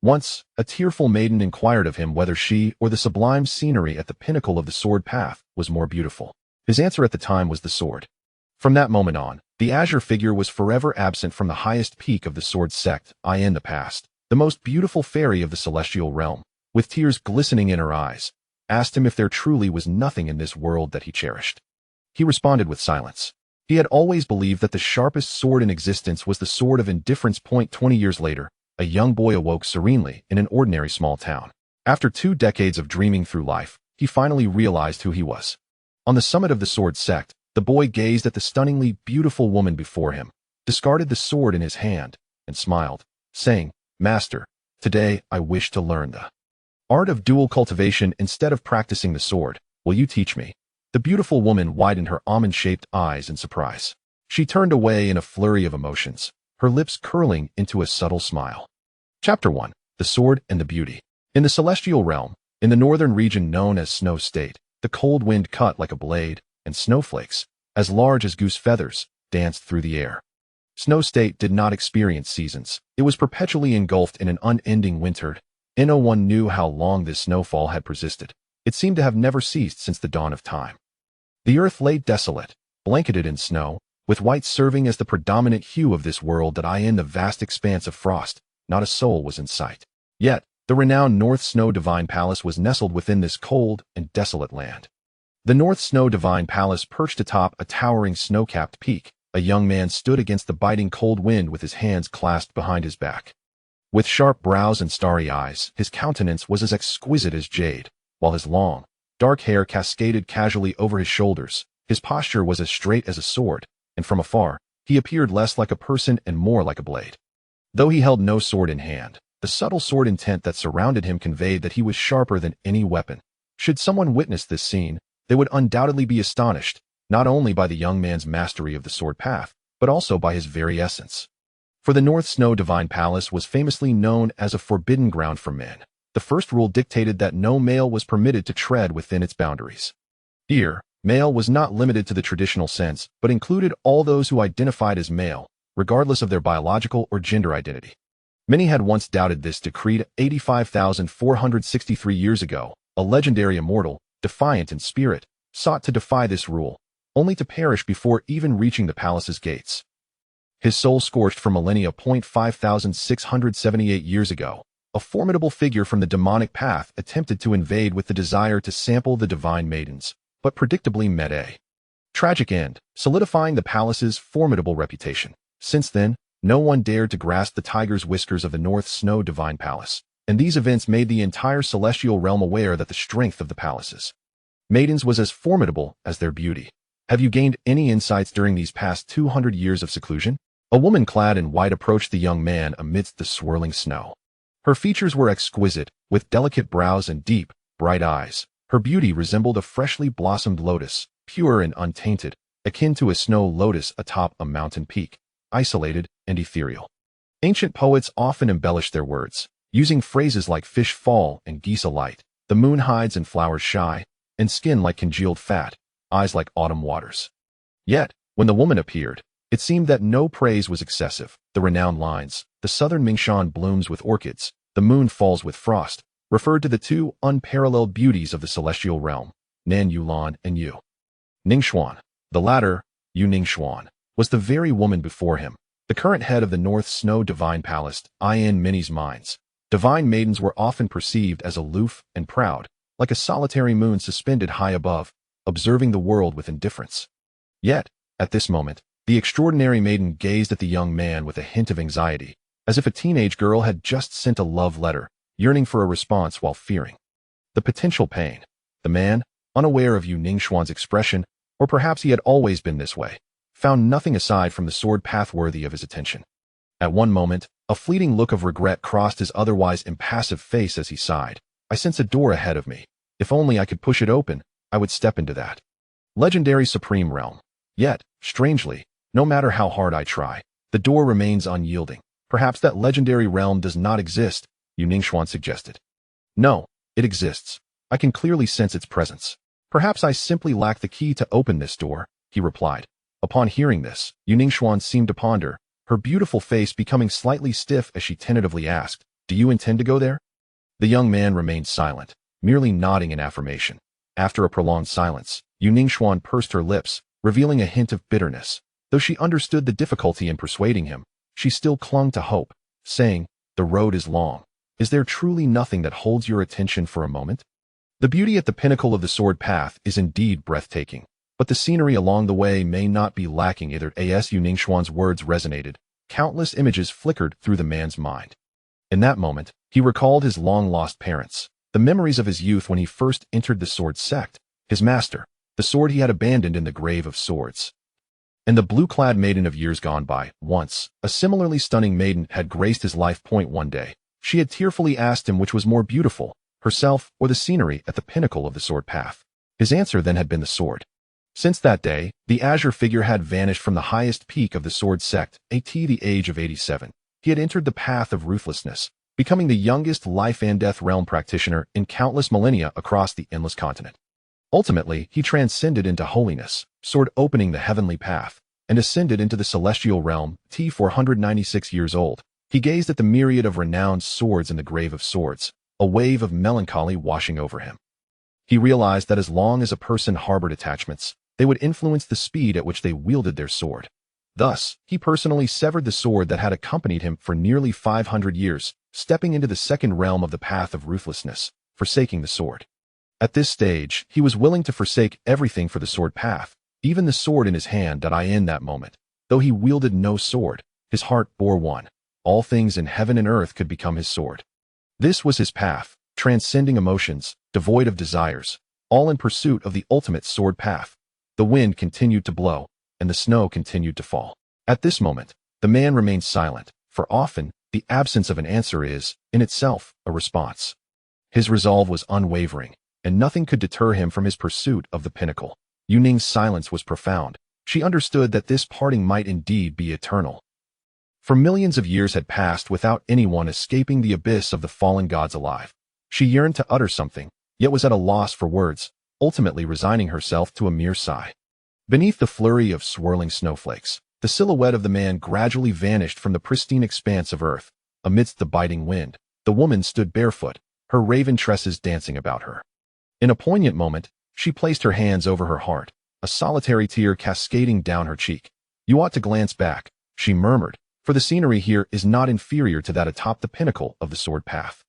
Once, a tearful maiden inquired of him whether she or the sublime scenery at the pinnacle of the sword path was more beautiful. His answer at the time was the sword. From that moment on, the azure figure was forever absent from the highest peak of the Sword Sect, in the past. The most beautiful fairy of the celestial realm, with tears glistening in her eyes, asked him if there truly was nothing in this world that he cherished. He responded with silence. He had always believed that the sharpest sword in existence was the sword of indifference. 20 years later, a young boy awoke serenely in an ordinary small town. After 2 decades of dreaming through life, he finally realized who he was. On the summit of the Sword Sect, the boy gazed at the stunningly beautiful woman before him, discarded the sword in his hand, and smiled, saying, "Master, today I wish to learn the art of dual cultivation instead of practicing the sword. Will you teach me?" The beautiful woman widened her almond-shaped eyes in surprise. She turned away in a flurry of emotions, her lips curling into a subtle smile. Chapter 1. The Sword and the Beauty. In the celestial realm, in the northern region known as Snow State, the cold wind cut like a blade, and snowflakes, as large as goose feathers, danced through the air. Snow State did not experience seasons. It was perpetually engulfed in an unending winter. No one knew how long this snowfall had persisted. It seemed to have never ceased since the dawn of time. The earth lay desolate, blanketed in snow, with white serving as the predominant hue of this world that in the vast expanse of frost, not a soul was in sight. Yet, the renowned North Snow Divine Palace was nestled within this cold and desolate land. The North Snow Divine Palace perched atop a towering snow-capped peak. A young man stood against the biting cold wind with his hands clasped behind his back. With sharp brows and starry eyes, his countenance was as exquisite as jade, while his long, dark hair cascaded casually over his shoulders. His posture was as straight as a sword, and from afar, he appeared less like a person and more like a blade. Though he held no sword in hand, the subtle sword intent that surrounded him conveyed that he was sharper than any weapon. Should someone witness this scene, they would undoubtedly be astonished, not only by the young man's mastery of the sword path, but also by his very essence. For the North Snow Divine Palace was famously known as a forbidden ground for men. The first rule dictated that no male was permitted to tread within its boundaries. Here, male was not limited to the traditional sense, but included all those who identified as male, regardless of their biological or gender identity. Many had once doubted this decreed 85,463 years ago. A legendary immortal, defiant in spirit, sought to defy this rule, only to perish before even reaching the palace's gates. His soul scorched for millennia. 5,678 years ago, a formidable figure from the demonic path attempted to invade with the desire to sample the divine maidens, but predictably met a tragic end, solidifying the palace's formidable reputation. Since then, no one dared to grasp the tiger's whiskers of the North Snow Divine Palace, and these events made the entire celestial realm aware that the strength of the palace's maidens was as formidable as their beauty. Have you gained any insights during these past 200 years of seclusion? A woman clad in white approached the young man amidst the swirling snow. Her features were exquisite, with delicate brows and deep, bright eyes. Her beauty resembled a freshly blossomed lotus, pure and untainted, akin to a snow lotus atop a mountain peak, isolated and ethereal. Ancient poets often embellished their words, using phrases like fish fall and geese alight, the moon hides and flowers shy, and skin like congealed fat, eyes like autumn waters. Yet, when the woman appeared, it seemed that no praise was excessive. The renowned lines, "The southern Mingshan blooms with orchids, the moon falls with frost," referred to the two unparalleled beauties of the celestial realm, Nan Yulan and Yu Ningxuan. The latter, Yu Ningxuan, was the very woman before him, the current head of the North Snow Divine Palace. In many's minds, divine maidens were often perceived as aloof and proud, like a solitary moon suspended high above, observing the world with indifference. Yet, at this moment, the extraordinary maiden gazed at the young man with a hint of anxiety, as if a teenage girl had just sent a love letter, yearning for a response while fearing the potential pain. The man, unaware of Yu Ningxuan's expression, or perhaps he had always been this way, found nothing aside from the sword path worthy of his attention. At one moment, a fleeting look of regret crossed his otherwise impassive face as he sighed. "I sense a door ahead of me. If only I could push it open, I would step into that legendary supreme realm. Yet, strangely, no matter how hard I try, the door remains unyielding. Perhaps that legendary realm does not exist," Yu Ningxuan suggested. "No, it exists. I can clearly sense its presence. Perhaps I simply lack the key to open this door," he replied. Upon hearing this, Yu Ningxuan seemed to ponder, her beautiful face becoming slightly stiff as she tentatively asked, Do you intend to go there? The young man remained silent, merely nodding in affirmation. After a prolonged silence, Yu Ningxuan pursed her lips, revealing a hint of bitterness. Though she understood the difficulty in persuading him, she still clung to hope, saying, "The road is long. Is there truly nothing that holds your attention for a moment?" The beauty at the pinnacle of the sword path is indeed breathtaking, but the scenery along the way may not be lacking either. As Yu Ningxuan's words resonated, countless images flickered through the man's mind. In that moment, he recalled his long-lost parents, the memories of his youth when he first entered the Sword Sect, his master, the sword he had abandoned in the grave of swords, and the blue-clad maiden of years gone by. Once, a similarly stunning maiden had graced his life. One day, she had tearfully asked him which was more beautiful, herself or the scenery at the pinnacle of the sword path. His answer then had been the sword. Since that day, the azure figure had vanished from the highest peak of the Sword Sect. At the age of 87, he had entered the path of ruthlessness, becoming the youngest life and death realm practitioner in countless millennia across the endless continent. Ultimately, he transcended into holiness, sword opening the heavenly path, and ascended into the celestial realm. 496 years old, he gazed at the myriad of renowned swords in the grave of swords, a wave of melancholy washing over him. He realized that as long as a person harbored attachments, they would influence the speed at which they wielded their sword. Thus, he personally severed the sword that had accompanied him for nearly 500 years, stepping into the second realm of the path of ruthlessness, forsaking the sword. At this stage, he was willing to forsake everything for the sword path, even the sword in his hand. In that moment, though he wielded no sword, his heart bore one. All things in heaven and earth could become his sword. This was his path, transcending emotions, devoid of desires, all in pursuit of the ultimate sword path. The wind continued to blow, and the snow continued to fall. At this moment, the man remained silent, for often, the absence of an answer is, in itself, a response. His resolve was unwavering, and nothing could deter him from his pursuit of the pinnacle. Yu Ning's silence was profound. She understood that this parting might indeed be eternal. For millions of years had passed without anyone escaping the abyss of the fallen gods alive. She yearned to utter something, yet was at a loss for words, ultimately resigning herself to a mere sigh. Beneath the flurry of swirling snowflakes, the silhouette of the man gradually vanished from the pristine expanse of earth. Amidst the biting wind, the woman stood barefoot, her raven tresses dancing about her. In a poignant moment, she placed her hands over her heart, a solitary tear cascading down her cheek. "You ought to glance back," she murmured, "for the scenery here is not inferior to that atop the pinnacle of the sword path."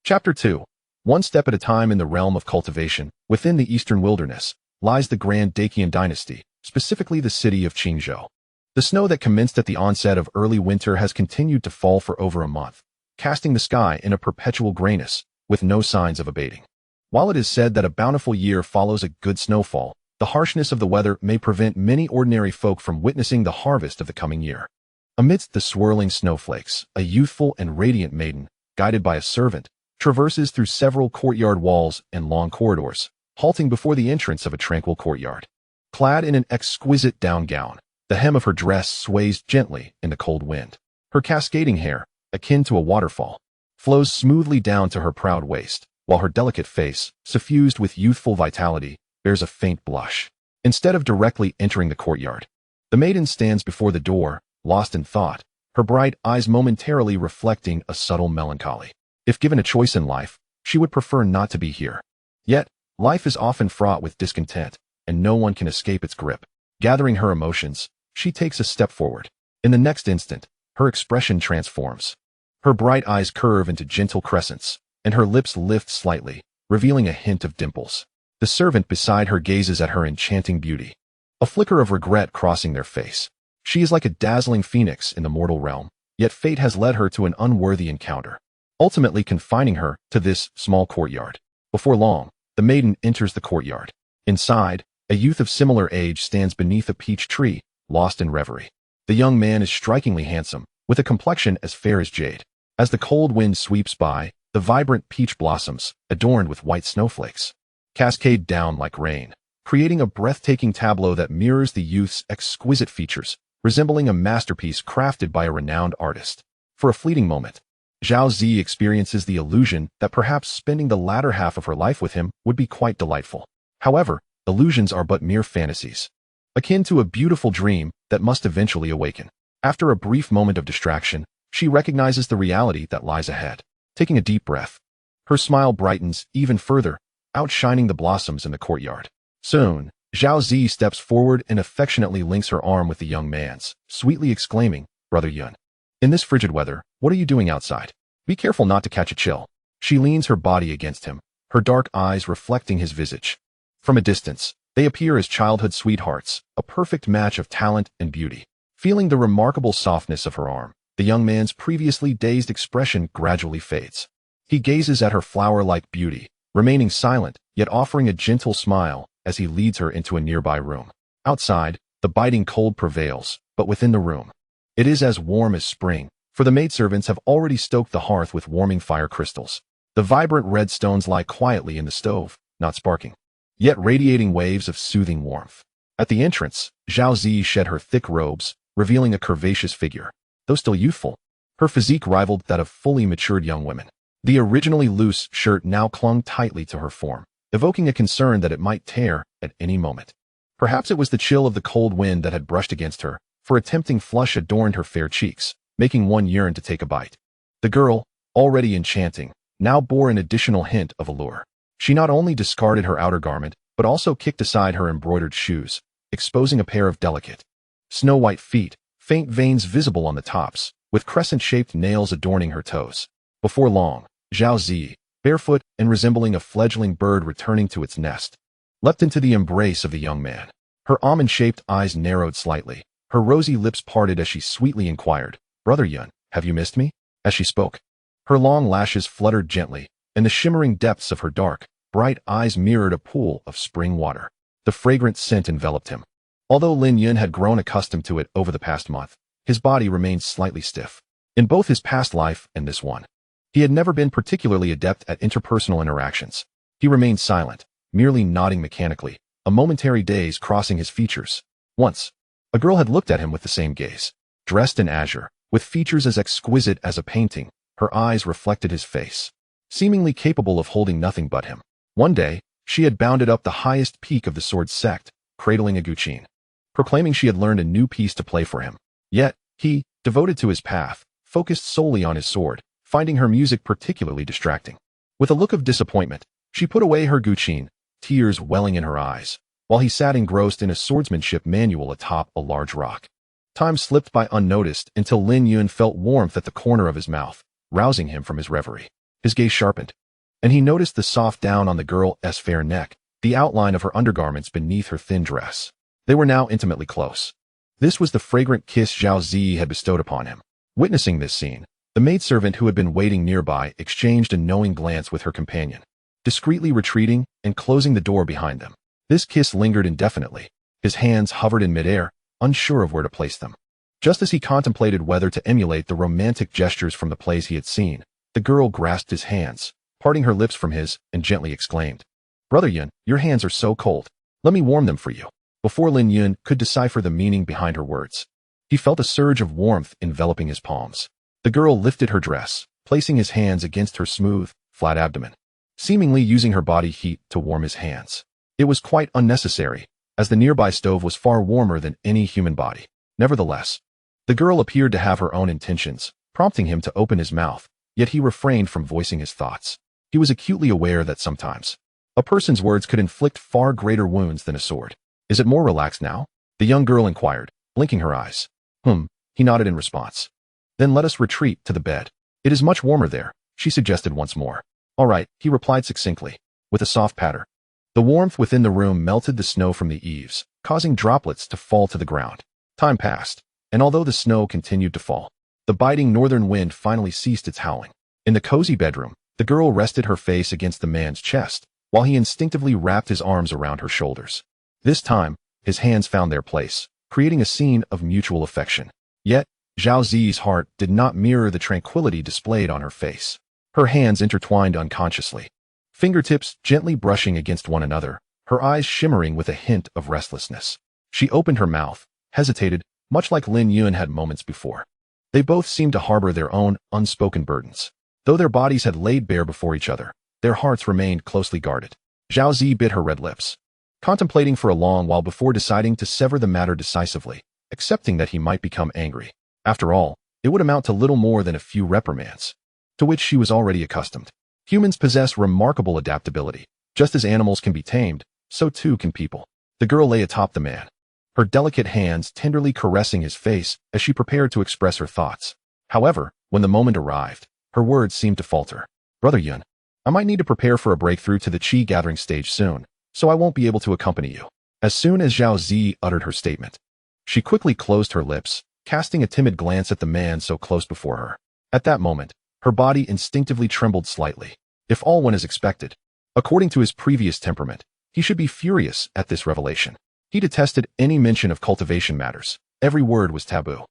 Chapter 2. One step at a time. In the realm of cultivation, within the eastern wilderness, lies the Grand Dacian dynasty, specifically the city of Qingzhou. The snow that commenced at the onset of early winter has continued to fall for over a month, casting the sky in a perpetual grayness, with no signs of abating. While it is said that a bountiful year follows a good snowfall, the harshness of the weather may prevent many ordinary folk from witnessing the harvest of the coming year. Amidst the swirling snowflakes, a youthful and radiant maiden, guided by a servant, traverses through several courtyard walls and long corridors, halting before the entrance of a tranquil courtyard. Clad in an exquisite down gown, the hem of her dress sways gently in the cold wind. Her cascading hair, akin to a waterfall, flows smoothly down to her proud waist, while her delicate face, suffused with youthful vitality, bears a faint blush. Instead of directly entering the courtyard, the maiden stands before the door, lost in thought, her bright eyes momentarily reflecting a subtle melancholy. If given a choice in life, she would prefer not to be here. Yet, life is often fraught with discontent, and no one can escape its grip. Gathering her emotions, she takes a step forward. In the next instant, her expression transforms. Her bright eyes curve into gentle crescents, and her lips lift slightly, revealing a hint of dimples. The servant beside her gazes at her enchanting beauty, a flicker of regret crossing their face. She is like a dazzling phoenix in the mortal realm, yet fate has led her to an unworthy encounter, ultimately confining her to this small courtyard. Before long, the maiden enters the courtyard. Inside, a youth of similar age stands beneath a peach tree, lost in reverie. The young man is strikingly handsome, with a complexion as fair as jade. As the cold wind sweeps by, the vibrant peach blossoms, adorned with white snowflakes, cascade down like rain, creating a breathtaking tableau that mirrors the youth's exquisite features, resembling a masterpiece crafted by a renowned artist. For a fleeting moment, Zhao Zi experiences the illusion that perhaps spending the latter half of her life with him would be quite delightful. However, illusions are but mere fantasies, akin to a beautiful dream that must eventually awaken. After a brief moment of distraction, She recognizes the reality that lies ahead. Taking a deep breath, her smile brightens even further, outshining the blossoms in the courtyard. Soon, Zhao Zi steps forward and affectionately links her arm with the young man's, sweetly exclaiming, "Brother Yun, in this frigid weather, what are you doing outside? Be careful not to catch a chill." She leans her body against him, her dark eyes reflecting his visage. From a distance, they appear as childhood sweethearts, a perfect match of talent and beauty. Feeling the remarkable softness of her arm, the young man's previously dazed expression gradually fades. He gazes at her flower-like beauty, remaining silent, yet offering a gentle smile as he leads her into a nearby room. Outside, the biting cold prevails, but within the room, it is as warm as spring, for the maidservants have already stoked the hearth with warming fire crystals. The vibrant red stones lie quietly in the stove, not sparking, yet radiating waves of soothing warmth. At the entrance, Zhao Zi shed her thick robes, revealing a curvaceous figure. Though still youthful, her physique rivaled that of fully matured young women. The originally loose shirt now clung tightly to her form, evoking a concern that it might tear at any moment. Perhaps it was the chill of the cold wind that had brushed against her, for a tempting flush adorned her fair cheeks, making one yearn to take a bite. The girl, already enchanting, now bore an additional hint of allure. She not only discarded her outer garment, but also kicked aside her embroidered shoes, exposing a pair of delicate, snow-white feet, faint veins visible on the tops, with crescent-shaped nails adorning her toes. Before long, Zhao Zi, barefoot and resembling a fledgling bird returning to its nest, leapt into the embrace of the young man. Her almond-shaped eyes narrowed slightly, her rosy lips parted as she sweetly inquired, "Brother Yun, have you missed me?" As she spoke, her long lashes fluttered gently, and the shimmering depths of her dark, bright eyes mirrored a pool of spring water. The fragrant scent enveloped him. Although Lin Yun had grown accustomed to it over the past month, his body remained slightly stiff. In both his past life and this one, he had never been particularly adept at interpersonal interactions. He remained silent, merely nodding mechanically, a momentary daze crossing his features. Once, a girl had looked at him with the same gaze. Dressed in azure, with features as exquisite as a painting, her eyes reflected his face, seemingly capable of holding nothing but him. One day, she had bounded up the highest peak of the Sword Sect, cradling a guqin, proclaiming she had learned a new piece to play for him. Yet, he, devoted to his path, focused solely on his sword, finding her music particularly distracting. With a look of disappointment, she put away her guqin, tears welling in her eyes, while he sat engrossed in a swordsmanship manual atop a large rock. Time slipped by unnoticed until Lin Yun felt warmth at the corner of his mouth, rousing him from his reverie. His gaze sharpened, and he noticed the soft down on the girl's fair neck, the outline of her undergarments beneath her thin dress. They were now intimately close. This was the fragrant kiss Zhao Zi had bestowed upon him. Witnessing this scene, the maidservant who had been waiting nearby exchanged a knowing glance with her companion, discreetly retreating and closing the door behind them. This kiss lingered indefinitely. His hands hovered in midair, unsure of where to place them. Just as he contemplated whether to emulate the romantic gestures from the plays he had seen, the girl grasped his hands, parting her lips from his, and gently exclaimed, "Brother Yun, your hands are so cold. Let me warm them for you." Before Lin Yun could decipher the meaning behind her words, he felt a surge of warmth enveloping his palms. The girl lifted her dress, placing his hands against her smooth, flat abdomen, seemingly using her body heat to warm his hands. It was quite unnecessary, as the nearby stove was far warmer than any human body. Nevertheless, the girl appeared to have her own intentions, prompting him to open his mouth, yet he refrained from voicing his thoughts. He was acutely aware that sometimes a person's words could inflict far greater wounds than a sword. "Is it more relaxed now?" the young girl inquired, blinking her eyes. He nodded in response. "Then let us retreat to the bed. It is much warmer there," she suggested once more. "All right," he replied succinctly, with a soft patter. The warmth within the room melted the snow from the eaves, causing droplets to fall to the ground. Time passed, and although the snow continued to fall, the biting northern wind finally ceased its howling. In the cozy bedroom, the girl rested her face against the man's chest, while he instinctively wrapped his arms around her shoulders. This time, his hands found their place, creating a scene of mutual affection. Yet, Zhao Zi's heart did not mirror the tranquility displayed on her face. Her hands intertwined unconsciously, fingertips gently brushing against one another, her eyes shimmering with a hint of restlessness. She opened her mouth, hesitated, much like Lin Yun had moments before. They both seemed to harbor their own unspoken burdens. Though their bodies had laid bare before each other, their hearts remained closely guarded. Zhao Zi bit her red lips, contemplating for a long while before deciding to sever the matter decisively, accepting that he might become angry. After all, it would amount to little more than a few reprimands, to which she was already accustomed. Humans possess remarkable adaptability. Just as animals can be tamed, so too can people. The girl lay atop the man, her delicate hands tenderly caressing his face as she prepared to express her thoughts. However, when the moment arrived, her words seemed to falter. Brother Yun, I might need to prepare for a breakthrough to the chi gathering stage soon, so I won't be able to accompany you. As soon as Zhao Zi uttered her statement, she quickly closed her lips, casting a timid glance at the man so close before her. At that moment, her body instinctively trembled slightly. If all went as expected, according to his previous temperament, he should be furious at this revelation. He detested any mention of cultivation matters. Every word was taboo.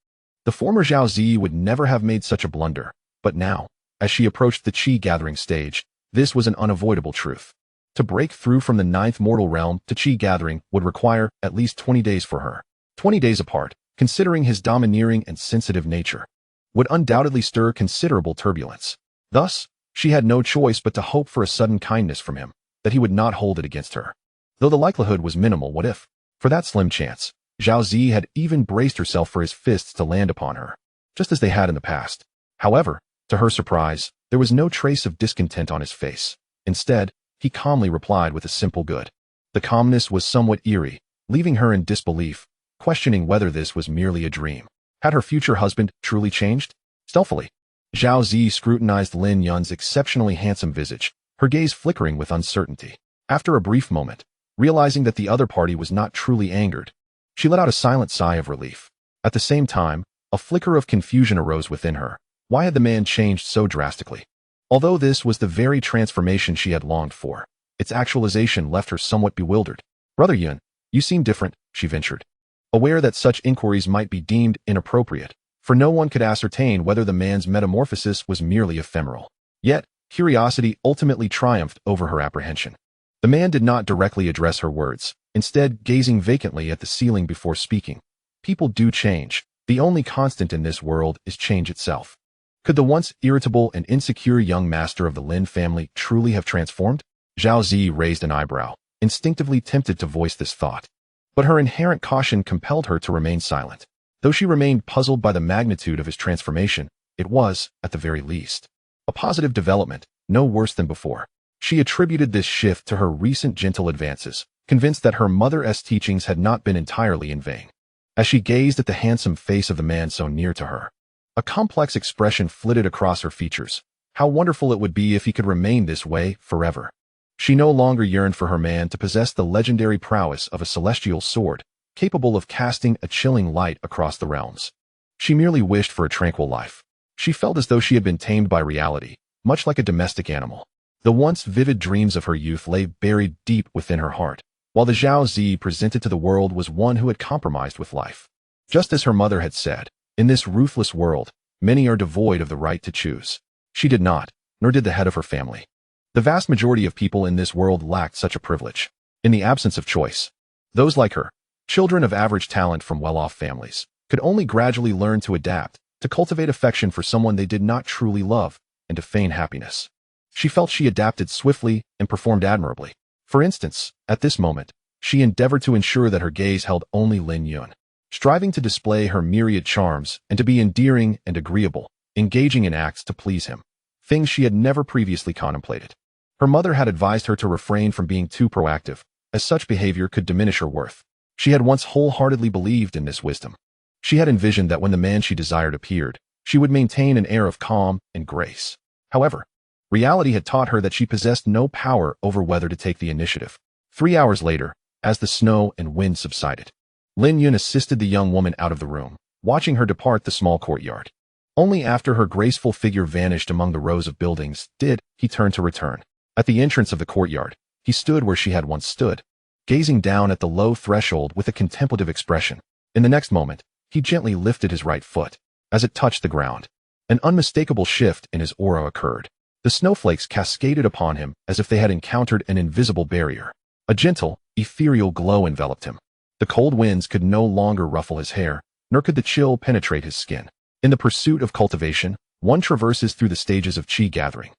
The former Zhao Zi would never have made such a blunder, but now, as she approached the chi gathering stage, this was an unavoidable truth. To break through from the 9th mortal realm to chi gathering would require at least 20 days for her. 20 days apart, considering his domineering and sensitive nature, would undoubtedly stir considerable turbulence. Thus, she had no choice but to hope for a sudden kindness from him, that he would not hold it against her. Though the likelihood was minimal, what if, for that slim chance, Zhao Zi had even braced herself for his fists to land upon her, just as they had in the past. However, to her surprise, there was no trace of discontent on his face. Instead, he calmly replied with a simple good. The calmness was somewhat eerie, leaving her in disbelief, questioning whether this was merely a dream. Had her future husband truly changed? Stealthily, Zhao Zi scrutinized Lin Yun's exceptionally handsome visage, her gaze flickering with uncertainty. After a brief moment, realizing that the other party was not truly angered, she let out a silent sigh of relief. At the same time, a flicker of confusion arose within her. Why had the man changed so drastically? Although this was the very transformation she had longed for, its actualization left her somewhat bewildered. Brother Yun, you seem different, she ventured, aware that such inquiries might be deemed inappropriate, for no one could ascertain whether the man's metamorphosis was merely ephemeral. Yet, curiosity ultimately triumphed over her apprehension. The man did not directly address her words, instead gazing vacantly at the ceiling before speaking. People do change. The only constant in this world is change itself. Could the once irritable and insecure young master of the Lin family truly have transformed? Zhao Zi raised an eyebrow, instinctively tempted to voice this thought. But her inherent caution compelled her to remain silent. Though she remained puzzled by the magnitude of his transformation, it was, at the very least, a positive development, no worse than before. She attributed this shift to her recent gentle advances, convinced that her mother's teachings had not been entirely in vain. As she gazed at the handsome face of the man so near to her, a complex expression flitted across her features. How wonderful it would be if he could remain this way forever. She no longer yearned for her man to possess the legendary prowess of a celestial sword, capable of casting a chilling light across the realms. She merely wished for a tranquil life. She felt as though she had been tamed by reality, much like a domestic animal. The once vivid dreams of her youth lay buried deep within her heart, while the Zhao Zi presented to the world was one who had compromised with life. Just as her mother had said, in this ruthless world, many are devoid of the right to choose. She did not, nor did the head of her family. The vast majority of people in this world lacked such a privilege. In the absence of choice, those like her, children of average talent from well-off families, could only gradually learn to adapt, to cultivate affection for someone they did not truly love, and to feign happiness. She felt she adapted swiftly and performed admirably. For instance, at this moment, she endeavored to ensure that her gaze held only Lin Yun, striving to display her myriad charms and to be endearing and agreeable, engaging in acts to please him, things she had never previously contemplated. Her mother had advised her to refrain from being too proactive, as such behavior could diminish her worth. She had once wholeheartedly believed in this wisdom. She had envisioned that when the man she desired appeared, she would maintain an air of calm and grace. However, reality had taught her that she possessed no power over whether to take the initiative. 3 hours later, as the snow and wind subsided, Lin Yun assisted the young woman out of the room, watching her depart the small courtyard. Only after her graceful figure vanished among the rows of buildings did he turn to return. At the entrance of the courtyard, he stood where she had once stood, gazing down at the low threshold with a contemplative expression. In the next moment, he gently lifted his right foot. As it touched the ground, an unmistakable shift in his aura occurred. The snowflakes cascaded upon him as if they had encountered an invisible barrier. A gentle, ethereal glow enveloped him. The cold winds could no longer ruffle his hair, nor could the chill penetrate his skin. In the pursuit of cultivation, one traverses through the stages of chi gathering,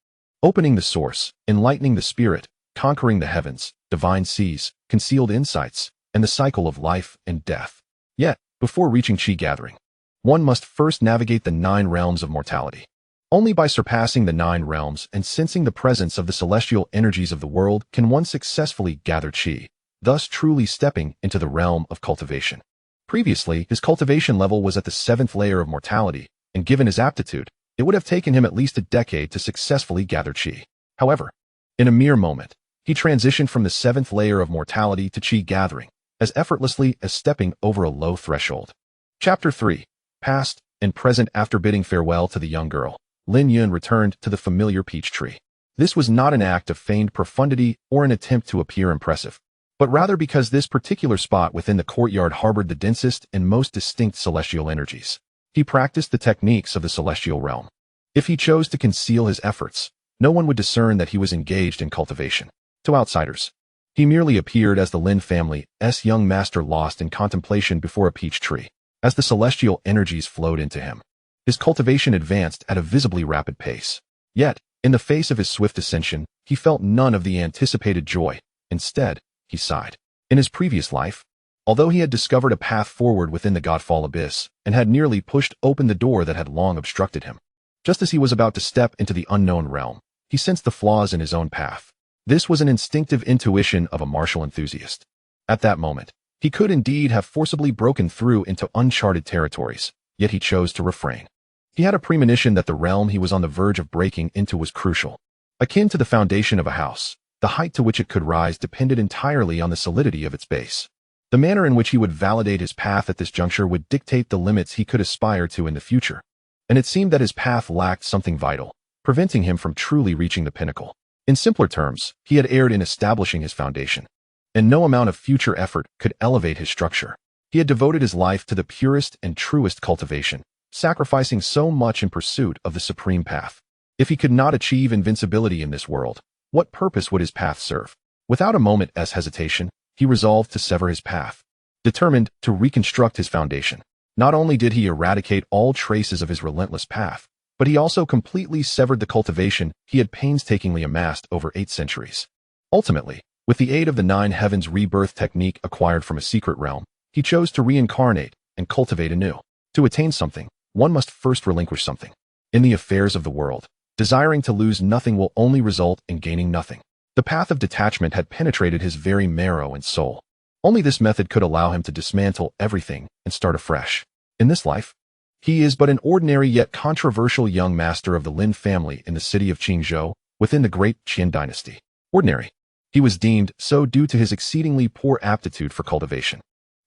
opening the source, enlightening the spirit, conquering the heavens, divine seas, concealed insights, and the cycle of life and death. Yet, before reaching chi gathering, one must first navigate the 9 realms of mortality. Only by surpassing the 9 realms and sensing the presence of the celestial energies of the world can one successfully gather chi, thus truly stepping into the realm of cultivation. Previously, his cultivation level was at the 7th layer of mortality, and given his aptitude, it would have taken him at least a decade to successfully gather chi. However, in a mere moment, he transitioned from the 7th layer of mortality to chi gathering, as effortlessly as stepping over a low threshold. Chapter 3. Past and present. After bidding farewell to the young girl, Lin Yun returned to the familiar peach tree. This was not an act of feigned profundity or an attempt to appear impressive, but rather because this particular spot within the courtyard harbored the densest and most distinct celestial energies. He practiced the techniques of the celestial realm. If he chose to conceal his efforts, no one would discern that he was engaged in cultivation. To outsiders, he merely appeared as the Lin family's young master lost in contemplation before a peach tree. As the celestial energies flowed into him, his cultivation advanced at a visibly rapid pace. Yet, in the face of his swift ascension, he felt none of the anticipated joy. Instead, he sighed. In his previous life, although he had discovered a path forward within the Godfall abyss and had nearly pushed open the door that had long obstructed him, just as he was about to step into the unknown realm, he sensed the flaws in his own path. This was an instinctive intuition of a martial enthusiast. At that moment, he could indeed have forcibly broken through into uncharted territories, yet he chose to refrain. He had a premonition that the realm he was on the verge of breaking into was crucial. Akin to the foundation of a house, the height to which it could rise depended entirely on the solidity of its base. The manner in which he would validate his path at this juncture would dictate the limits he could aspire to in the future, and it seemed that his path lacked something vital, preventing him from truly reaching the pinnacle. In simpler terms, he had erred in establishing his foundation, and no amount of future effort could elevate his structure. He had devoted his life to the purest and truest cultivation, sacrificing so much in pursuit of the supreme path. If he could not achieve invincibility in this world, what purpose would his path serve? Without a moment's hesitation, he resolved to sever his path. Determined to reconstruct his foundation, not only did he eradicate all traces of his relentless path, but he also completely severed the cultivation he had painstakingly amassed over 8 centuries. Ultimately, with the aid of the 9 heavens rebirth technique acquired from a secret realm, he chose to reincarnate and cultivate anew. To attain something, one must first relinquish something. In the affairs of the world, desiring to lose nothing will only result in gaining nothing. The path of detachment had penetrated his very marrow and soul. Only this method could allow him to dismantle everything and start afresh. In this life, he is but an ordinary yet controversial young master of the Lin family in the city of Qingzhou, within the great Qin dynasty. Ordinary. He was deemed so due to his exceedingly poor aptitude for cultivation.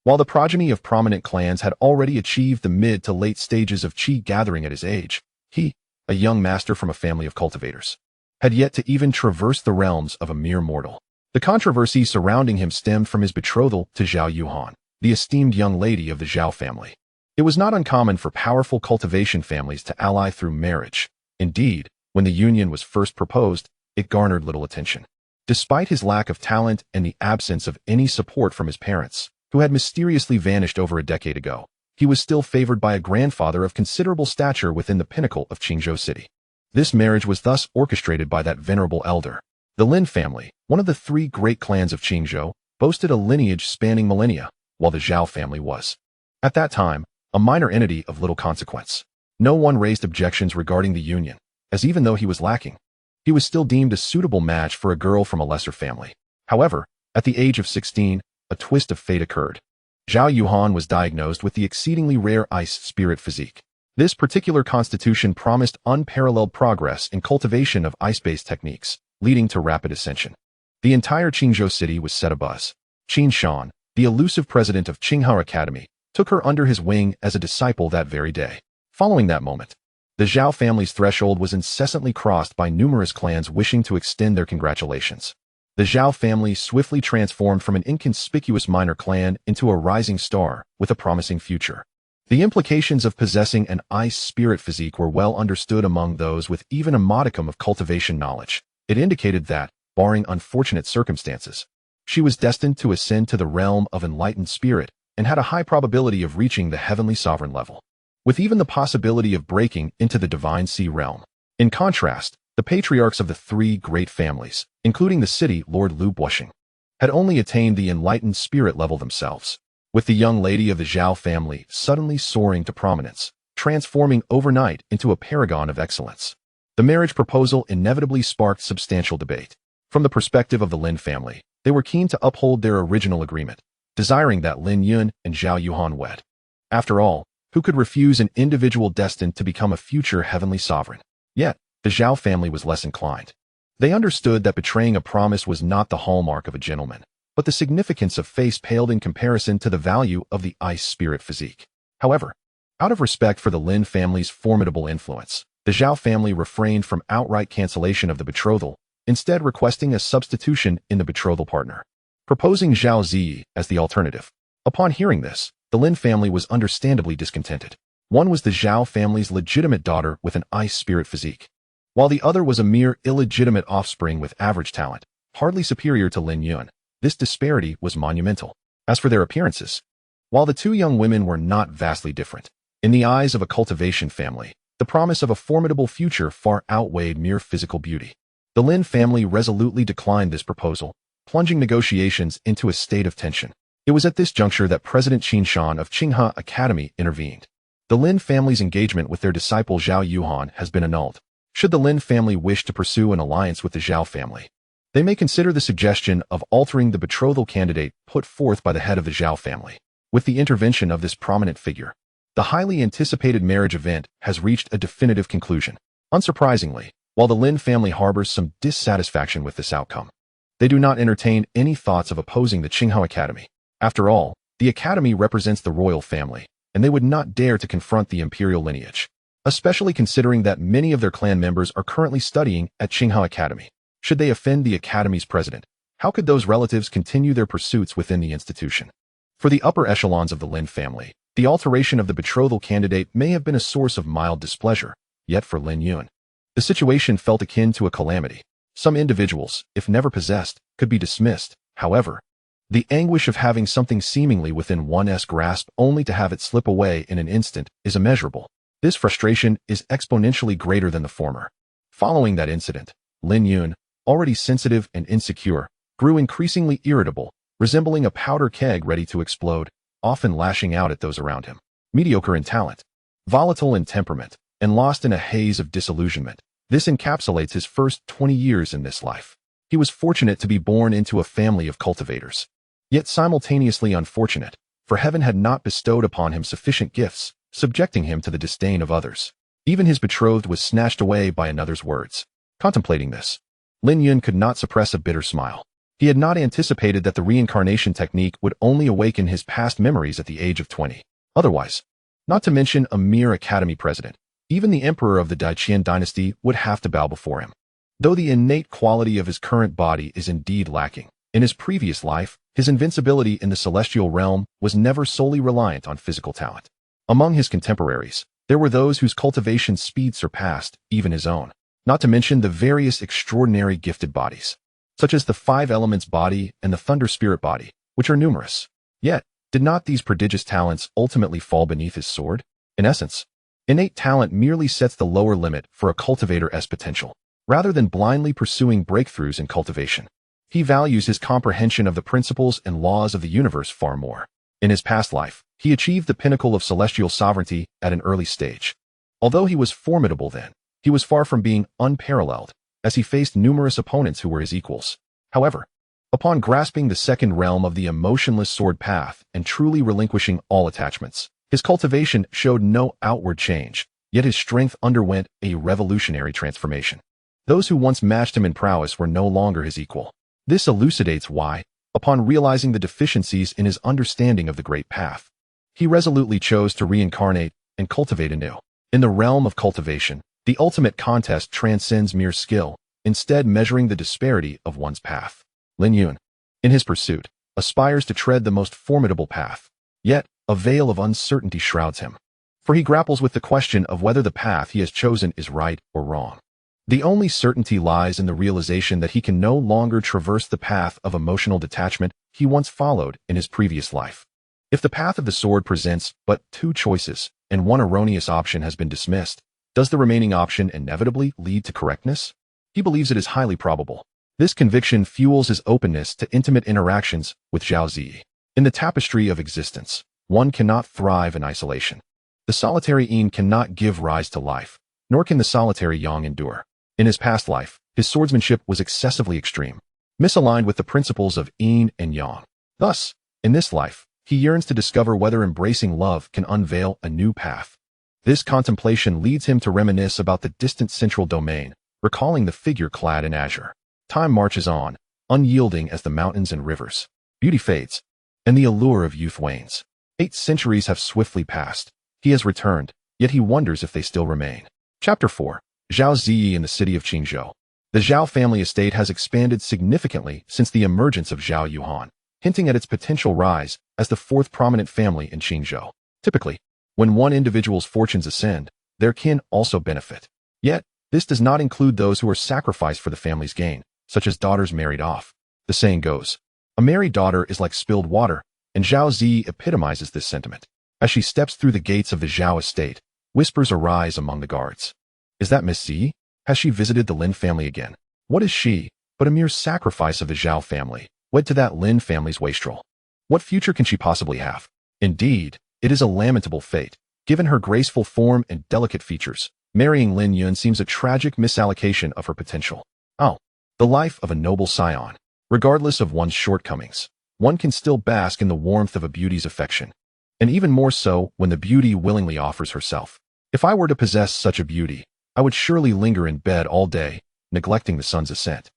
While the progeny of prominent clans had already achieved the mid to late stages of chi gathering at his age, he, a young master from a family of cultivators, had yet to even traverse the realms of a mere mortal. The controversy surrounding him stemmed from his betrothal to Zhao Yuhan, the esteemed young lady of the Zhao family. It was not uncommon for powerful cultivation families to ally through marriage. Indeed, when the union was first proposed, it garnered little attention. Despite his lack of talent and the absence of any support from his parents, who had mysteriously vanished over a decade ago, he was still favored by a grandfather of considerable stature within the pinnacle of Qingzhou City. This marriage was thus orchestrated by that venerable elder. The Lin family, one of the 3 great clans of Qingzhou, boasted a lineage spanning millennia, while the Zhao family was, at that time, a minor entity of little consequence. No one raised objections regarding the union, as even though he was lacking, he was still deemed a suitable match for a girl from a lesser family. However, at the age of 16, a twist of fate occurred. Zhao Yuhan was diagnosed with the exceedingly rare ice spirit physique. This particular constitution promised unparalleled progress in cultivation of ice-based techniques, leading to rapid ascension. The entire Qingzhou city was set abuzz. Qin Shan, the elusive president of Qinghao Academy, took her under his wing as a disciple that very day. Following that moment, the Zhao family's threshold was incessantly crossed by numerous clans wishing to extend their congratulations. The Zhao family swiftly transformed from an inconspicuous minor clan into a rising star with a promising future. The implications of possessing an ice spirit physique were well understood among those with even a modicum of cultivation knowledge. It indicated that, barring unfortunate circumstances, she was destined to ascend to the realm of enlightened spirit and had a high probability of reaching the heavenly sovereign level, with even the possibility of breaking into the divine sea realm. In contrast, the patriarchs of the 3 great families, including the city Lord Lu Buoxing, had only attained the enlightened spirit level themselves. with the young lady of the Zhao family suddenly soaring to prominence, transforming overnight into a paragon of excellence. The marriage proposal inevitably sparked substantial debate. From the perspective of the Lin family, they were keen to uphold their original agreement, desiring that Lin Yun and Zhao Yuhan wed. After all, who could refuse an individual destined to become a future heavenly sovereign? Yet, the Zhao family was less inclined. They understood that betraying a promise was not the hallmark of a gentleman, but the significance of face paled in comparison to the value of the ice spirit physique. However, out of respect for the Lin family's formidable influence, the Zhao family refrained from outright cancellation of the betrothal, instead requesting a substitution in the betrothal partner, proposing Zhao Ziyi as the alternative. Upon hearing this, the Lin family was understandably discontented. One was the Zhao family's legitimate daughter with an ice spirit physique, while the other was a mere illegitimate offspring with average talent, hardly superior to Lin Yun. This disparity was monumental. As for their appearances, while the two young women were not vastly different, in the eyes of a cultivation family, the promise of a formidable future far outweighed mere physical beauty. The Lin family resolutely declined this proposal, plunging negotiations into a state of tension. It was at this juncture that President Qin Shan of Qinghe Academy intervened. The Lin family's engagement with their disciple Zhao Yuhan has been annulled. Should the Lin family wish to pursue an alliance with the Zhao family, they may consider the suggestion of altering the betrothal candidate put forth by the head of the Zhao family. With the intervention of this prominent figure, the highly anticipated marriage event has reached a definitive conclusion. Unsurprisingly, while the Lin family harbors some dissatisfaction with this outcome, they do not entertain any thoughts of opposing the Qinghe Academy. After all, the academy represents the royal family, and they would not dare to confront the imperial lineage, especially considering that many of their clan members are currently studying at Qinghe Academy. Should they offend the academy's president, how could those relatives continue their pursuits within the institution? For the upper echelons of the Lin family, the alteration of the betrothal candidate may have been a source of mild displeasure, yet for Lin Yun, the situation felt akin to a calamity. Some individuals, if never possessed, could be dismissed. However, the anguish of having something seemingly within one's grasp only to have it slip away in an instant is immeasurable. This frustration is exponentially greater than the former. Following that incident, Lin Yun, already sensitive and insecure, grew increasingly irritable, resembling a powder keg ready to explode, often lashing out at those around him. Mediocre in talent, volatile in temperament, and lost in a haze of disillusionment, this encapsulates his first 20 years in this life. He was fortunate to be born into a family of cultivators, yet simultaneously unfortunate, for heaven had not bestowed upon him sufficient gifts, subjecting him to the disdain of others. Even his betrothed was snatched away by another's words. Contemplating this, Lin Yun could not suppress a bitter smile. He had not anticipated that the reincarnation technique would only awaken his past memories at the age of 20. Otherwise, not to mention a mere academy president, even the emperor of the Daiqian dynasty would have to bow before him. Though the innate quality of his current body is indeed lacking, in his previous life, his invincibility in the celestial realm was never solely reliant on physical talent. Among his contemporaries, there were those whose cultivation speed surpassed even his own, not to mention the various extraordinary gifted bodies, such as the five elements body and the thunder spirit body, which are numerous. Yet, did not these prodigious talents ultimately fall beneath his sword? In essence, innate talent merely sets the lower limit for a cultivator's potential, rather than blindly pursuing breakthroughs in cultivation. He values his comprehension of the principles and laws of the universe far more. In his past life, he achieved the pinnacle of celestial sovereignty at an early stage. Although he was formidable then, he was far from being unparalleled, as he faced numerous opponents who were his equals. However, upon grasping the second realm of the emotionless sword path and truly relinquishing all attachments, his cultivation showed no outward change, yet his strength underwent a revolutionary transformation. Those who once matched him in prowess were no longer his equal. This elucidates why, upon realizing the deficiencies in his understanding of the great path, he resolutely chose to reincarnate and cultivate anew. In the realm of cultivation, the ultimate contest transcends mere skill, instead measuring the disparity of one's path. Lin Yun, in his pursuit, aspires to tread the most formidable path. Yet, a veil of uncertainty shrouds him, for he grapples with the question of whether the path he has chosen is right or wrong. The only certainty lies in the realization that he can no longer traverse the path of emotional detachment he once followed in his previous life. If the path of the sword presents but two choices, and one erroneous option has been dismissed, does the remaining option inevitably lead to correctness? He believes it is highly probable. This conviction fuels his openness to intimate interactions with Zhao Ziyi. In the tapestry of existence, one cannot thrive in isolation. The solitary yin cannot give rise to life, nor can the solitary yang endure. In his past life, his swordsmanship was excessively extreme, misaligned with the principles of yin and yang. Thus, in this life, he yearns to discover whether embracing love can unveil a new path. This contemplation leads him to reminisce about the distant central domain, recalling the figure clad in azure. Time marches on, unyielding as the mountains and rivers. Beauty fades, and the allure of youth wanes. 8 centuries have swiftly passed. He has returned, yet he wonders if they still remain. Chapter 4. Zhao Ziyi in the city of Qingzhou. The Zhao family estate has expanded significantly since the emergence of Zhao Yuhan, hinting at its potential rise as the 4th prominent family in Qingzhou. Typically, when one individual's fortunes ascend, their kin also benefit. Yet, this does not include those who are sacrificed for the family's gain, such as daughters married off. The saying goes, a married daughter is like spilled water, and Zhao Ziyi epitomizes this sentiment. As she steps through the gates of the Zhao estate, whispers arise among the guards. Is that Miss Ziyi? Has she visited the Lin family again? What is she but a mere sacrifice of the Zhao family, wed to that Lin family's wastrel? What future can she possibly have? Indeed, it is a lamentable fate. Given her graceful form and delicate features, marrying Lin Yun seems a tragic misallocation of her potential. Oh, the life of a noble scion. Regardless of one's shortcomings, one can still bask in the warmth of a beauty's affection. And even more so when the beauty willingly offers herself. If I were to possess such a beauty, I would surely linger in bed all day, neglecting the sun's ascent.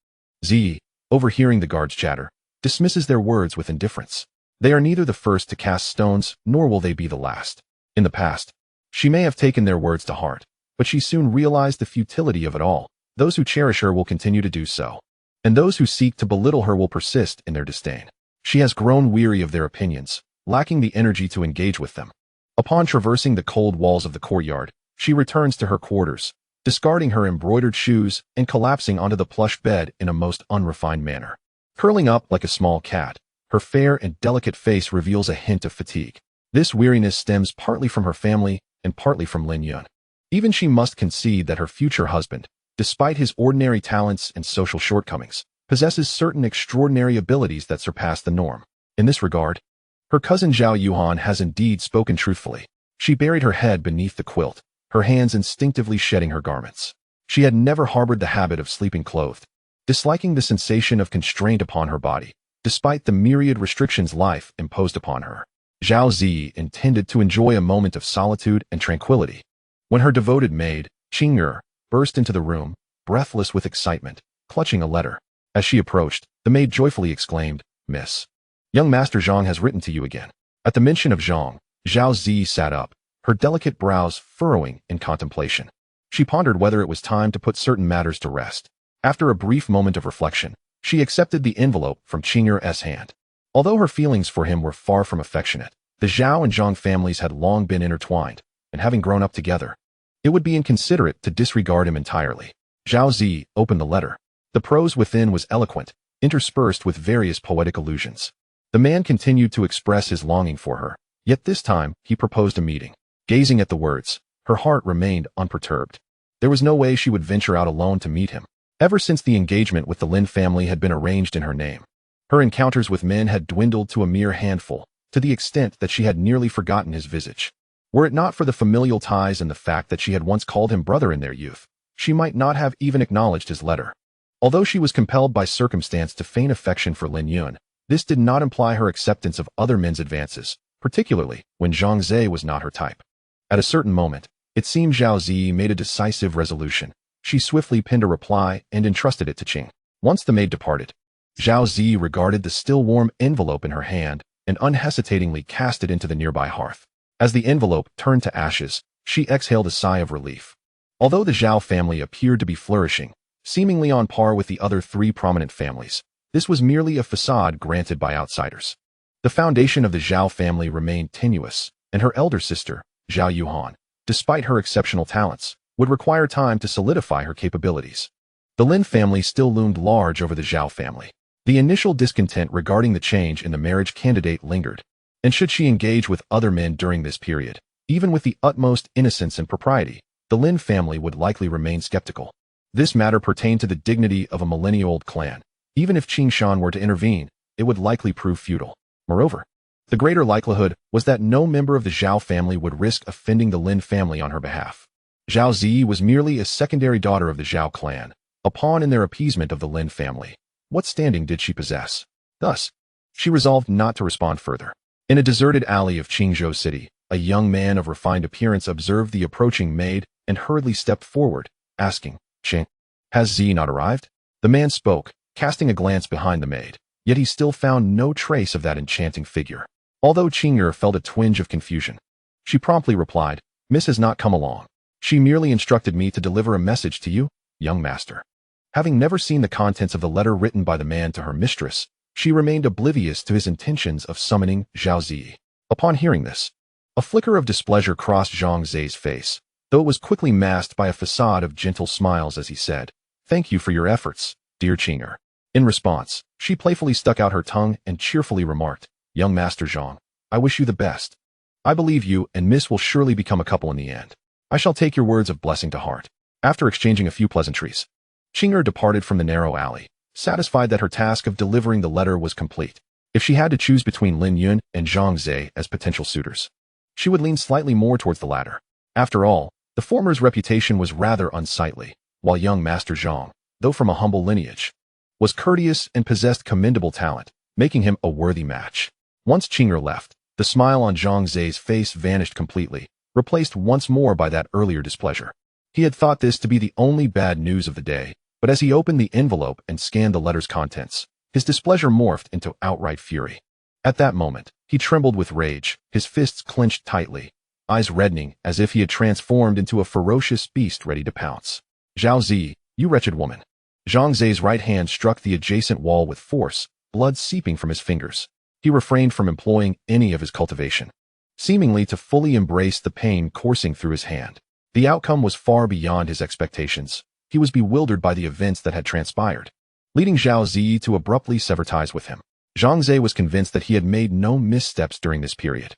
Ziyi, overhearing the guards' chatter, dismisses their words with indifference. They are neither the first to cast stones, nor will they be the last. In the past, she may have taken their words to heart, but she soon realized the futility of it all. Those who cherish her will continue to do so, and those who seek to belittle her will persist in their disdain. She has grown weary of their opinions, lacking the energy to engage with them. Upon traversing the cold walls of the courtyard, she returns to her quarters, discarding her embroidered shoes and collapsing onto the plush bed in a most unrefined manner. Curling up like a small cat, her fair and delicate face reveals a hint of fatigue. This weariness stems partly from her family and partly from Lin Yun. Even she must concede that her future husband, despite his ordinary talents and social shortcomings, possesses certain extraordinary abilities that surpass the norm. In this regard, her cousin Zhao Yuhan has indeed spoken truthfully. She buried her head beneath the quilt, her hands instinctively shedding her garments. She had never harbored the habit of sleeping clothed, disliking the sensation of constraint upon her body, despite the myriad restrictions life imposed upon her. Zhao Ziyi intended to enjoy a moment of solitude and tranquility, when her devoted maid, Qing'er, burst into the room, breathless with excitement, clutching a letter. As she approached, the maid joyfully exclaimed, "Miss, young Master Zhang has written to you again." At the mention of Zhang, Zhao Ziyi sat up, her delicate brows furrowing in contemplation. She pondered whether it was time to put certain matters to rest. After a brief moment of reflection, she accepted the envelope from Qing'er's hand. Although her feelings for him were far from affectionate, the Zhao and Zhang families had long been intertwined, and having grown up together, it would be inconsiderate to disregard him entirely. Zhao Ziyi opened the letter. The prose within was eloquent, interspersed with various poetic allusions. The man continued to express his longing for her, yet this time he proposed a meeting. Gazing at the words, her heart remained unperturbed. There was no way she would venture out alone to meet him. Ever since the engagement with the Lin family had been arranged in her name, her encounters with men had dwindled to a mere handful, to the extent that she had nearly forgotten his visage. Were it not for the familial ties and the fact that she had once called him brother in their youth, she might not have even acknowledged his letter. Although she was compelled by circumstance to feign affection for Lin Yun, this did not imply her acceptance of other men's advances, particularly when Zhang Zhe was not her type. At a certain moment, it seemed Zhao Ziyi made a decisive resolution. She swiftly penned a reply and entrusted it to Qing. Once the maid departed, Zhao Ziyi regarded the still warm envelope in her hand and unhesitatingly cast it into the nearby hearth. As the envelope turned to ashes, she exhaled a sigh of relief. Although the Zhao family appeared to be flourishing, seemingly on par with the other 3 prominent families, this was merely a facade granted by outsiders. The foundation of the Zhao family remained tenuous, and her elder sister, Zhao Yuhan, despite her exceptional talents, would require time to solidify her capabilities. The Lin family still loomed large over the Zhao family. The initial discontent regarding the change in the marriage candidate lingered, and should she engage with other men during this period, even with the utmost innocence and propriety, the Lin family would likely remain skeptical. This matter pertained to the dignity of a millennia-old clan. Even if Qing Shan were to intervene, it would likely prove futile. Moreover, The greater likelihood was that no member of the Zhao family would risk offending the Lin family on her behalf. Zhao Zi was merely a secondary daughter of the Zhao clan, a pawn in their appeasement of the Lin family. What standing did she possess? Thus, she resolved not to respond further. In a deserted alley of Qingzhou City, a young man of refined appearance observed the approaching maid and hurriedly stepped forward, asking, "Qing, has Zi not arrived?" The man spoke, casting a glance behind the maid, yet he still found no trace of that enchanting figure. Although Qing'er felt a twinge of confusion, she promptly replied, "Miss has not come along. She merely instructed me to deliver a message to you, young master." Having never seen the contents of the letter written by the man to her mistress, she remained oblivious to his intentions of summoning Zhao Zi. Upon hearing this, a flicker of displeasure crossed Zhang Zi's face, though it was quickly masked by a facade of gentle smiles as he said, "Thank you for your efforts, dear Qing'er." In response, she playfully stuck out her tongue and cheerfully remarked, "Young Master Zhang, I wish you the best. I believe you and Miss will surely become a couple in the end. I shall take your words of blessing to heart." After exchanging a few pleasantries, Qing'er departed from the narrow alley, satisfied that her task of delivering the letter was complete. If she had to choose between Lin Yun and Zhang Zi as potential suitors, she would lean slightly more towards the latter. After all, the former's reputation was rather unsightly, while young Master Zhang, though from a humble lineage, was courteous and possessed commendable talent, making him a worthy match. Once Qing'er left, the smile on Zhang Zi's face vanished completely, replaced once more by that earlier displeasure. He had thought this to be the only bad news of the day, but as he opened the envelope and scanned the letter's contents, his displeasure morphed into outright fury. At that moment, he trembled with rage, his fists clenched tightly, eyes reddening as if he had transformed into a ferocious beast ready to pounce. "Zhao Zi, you wretched woman." Zhang Zi's right hand struck the adjacent wall with force, blood seeping from his fingers. He refrained from employing any of his cultivation, seemingly to fully embrace the pain coursing through his hand. The outcome was far beyond his expectations. He was bewildered by the events that had transpired, leading Zhao Zi to abruptly sever ties with him. Zhang Zi was convinced that he had made no missteps during this period,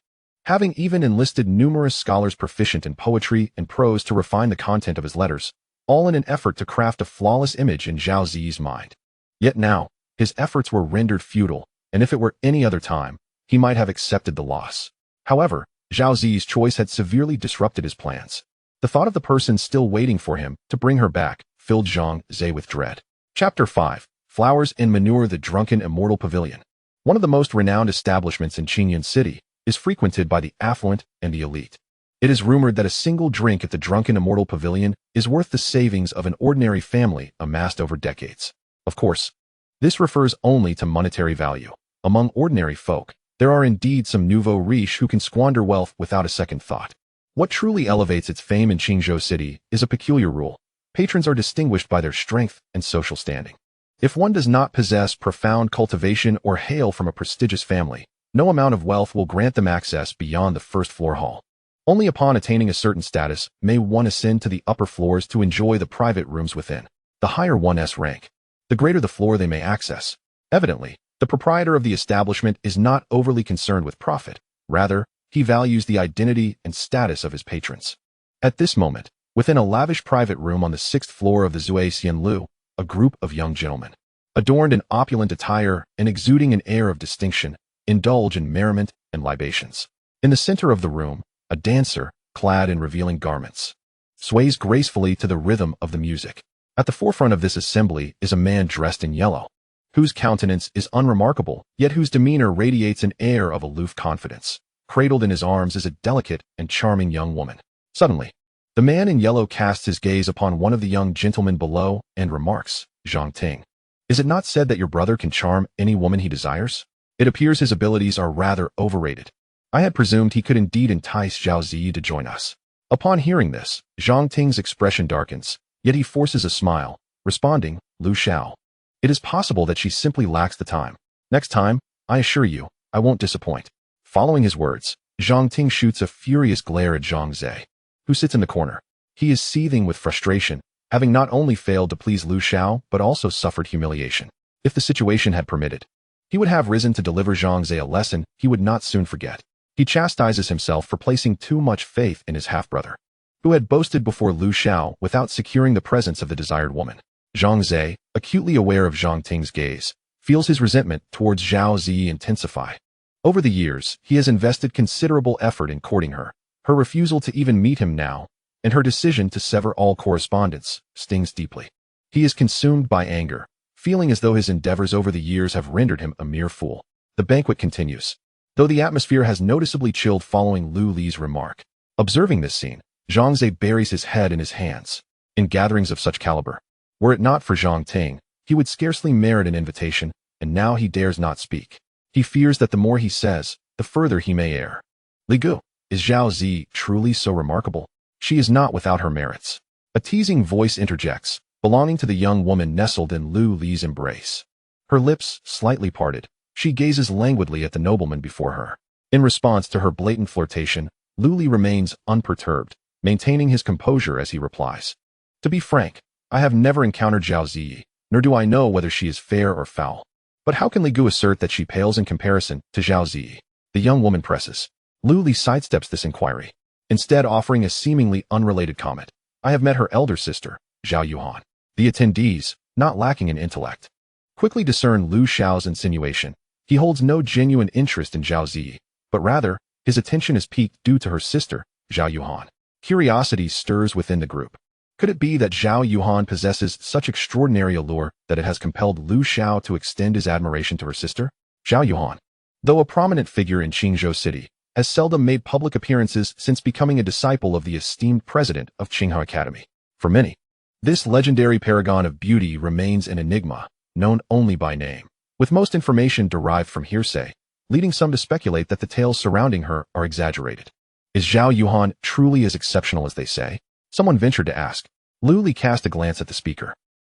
having even enlisted numerous scholars proficient in poetry and prose to refine the content of his letters, all in an effort to craft a flawless image in Zhao Zi's mind. Yet now, his efforts were rendered futile, and if it were any other time, he might have accepted the loss. However, Zhao Zi's choice had severely disrupted his plans. The thought of the person still waiting for him to bring her back filled Zhang Zi with dread. Chapter 5. Flowers and Manure. The drunken Immortal Pavilion, one of the most renowned establishments in Qingyun City, is frequented by the affluent and the elite. It is rumored that a single drink at the drunken Immortal Pavilion is worth the savings of an ordinary family amassed over decades. Of course, this refers only to monetary value. Among ordinary folk, there are indeed some nouveau riches who can squander wealth without a second thought. What truly elevates its fame in Qingzhou City is a peculiar rule. Patrons are distinguished by their strength and social standing. If one does not possess profound cultivation or hail from a prestigious family, no amount of wealth will grant them access beyond the first-floor hall. Only upon attaining a certain status may one ascend to the upper floors to enjoy the private rooms within. The higher one's rank, the greater the floor they may access. Evidently, the proprietor of the establishment is not overly concerned with profit. Rather, he values the identity and status of his patrons. At this moment, within a lavish private room on the 6th floor of the Zui Xianlu, a group of young gentlemen, adorned in opulent attire and exuding an air of distinction, indulge in merriment and libations. In the center of the room, a dancer, clad in revealing garments, sways gracefully to the rhythm of the music. At the forefront of this assembly is a man dressed in yellow, whose countenance is unremarkable, yet whose demeanor radiates an air of aloof confidence. Cradled in his arms is a delicate and charming young woman. Suddenly, the man in yellow casts his gaze upon one of the young gentlemen below and remarks, "Zhang Ting, is it not said that your brother can charm any woman he desires? It appears his abilities are rather overrated. I had presumed he could indeed entice Zhao Zi to join us." Upon hearing this, Zhang Ting's expression darkens, yet he forces a smile, responding, "Lu Xiao. It is possible that she simply lacks the time. Next time, I assure you, I won't disappoint." Following his words, Zhang Ting shoots a furious glare at Zhang Zi, who sits in the corner. He is seething with frustration, having not only failed to please Lu Xiao but also suffered humiliation. If the situation had permitted, he would have risen to deliver Zhang Zi a lesson he would not soon forget. He chastises himself for placing too much faith in his half-brother, who had boasted before Lu Xiao without securing the presence of the desired woman. Zhang Zi, acutely aware of Zhang Ting's gaze, feels his resentment towards Zhao Zi intensify. Over the years, he has invested considerable effort in courting her. Her refusal to even meet him now, and her decision to sever all correspondence, stings deeply. He is consumed by anger, feeling as though his endeavors over the years have rendered him a mere fool. The banquet continues, though the atmosphere has noticeably chilled following Lu Li's remark. Observing this scene, Zhang Ze buries his head in his hands. In gatherings of such caliber, were it not for Zhang Ting, he would scarcely merit an invitation, and now he dares not speak. He fears that the more he says, the further he may err. Li Gu, is Zhao Zi truly so remarkable? She is not without her merits. A teasing voice interjects, belonging to the young woman nestled in Lu Li's embrace. Her lips slightly parted, she gazes languidly at the nobleman before her. In response to her blatant flirtation, Lu Li remains unperturbed, maintaining his composure as he replies. To be frank, I have never encountered Zhao Zi, nor do I know whether she is fair or foul. But how can Li Gu assert that she pales in comparison to Zhao Zi? The young woman presses. Lu Li sidesteps this inquiry, instead offering a seemingly unrelated comment. I have met her elder sister, Zhao Yuhan. The attendees, not lacking in intellect, quickly discern Lu Xiao's insinuation. He holds no genuine interest in Zhao Zi, but rather, his attention is piqued due to her sister, Zhao Yuhan. Curiosity stirs within the group. Could it be that Zhao Yuhan possesses such extraordinary allure that it has compelled Lu Xiao to extend his admiration to her sister? Zhao Yuhan, though a prominent figure in Qingzhou City, has seldom made public appearances since becoming a disciple of the esteemed president of Qinghao Academy. For many, this legendary paragon of beauty remains an enigma, known only by name, with most information derived from hearsay, leading some to speculate that the tales surrounding her are exaggerated. Is Zhao Yuhan truly as exceptional as they say? Someone ventured to ask. Lu Li cast a glance at the speaker,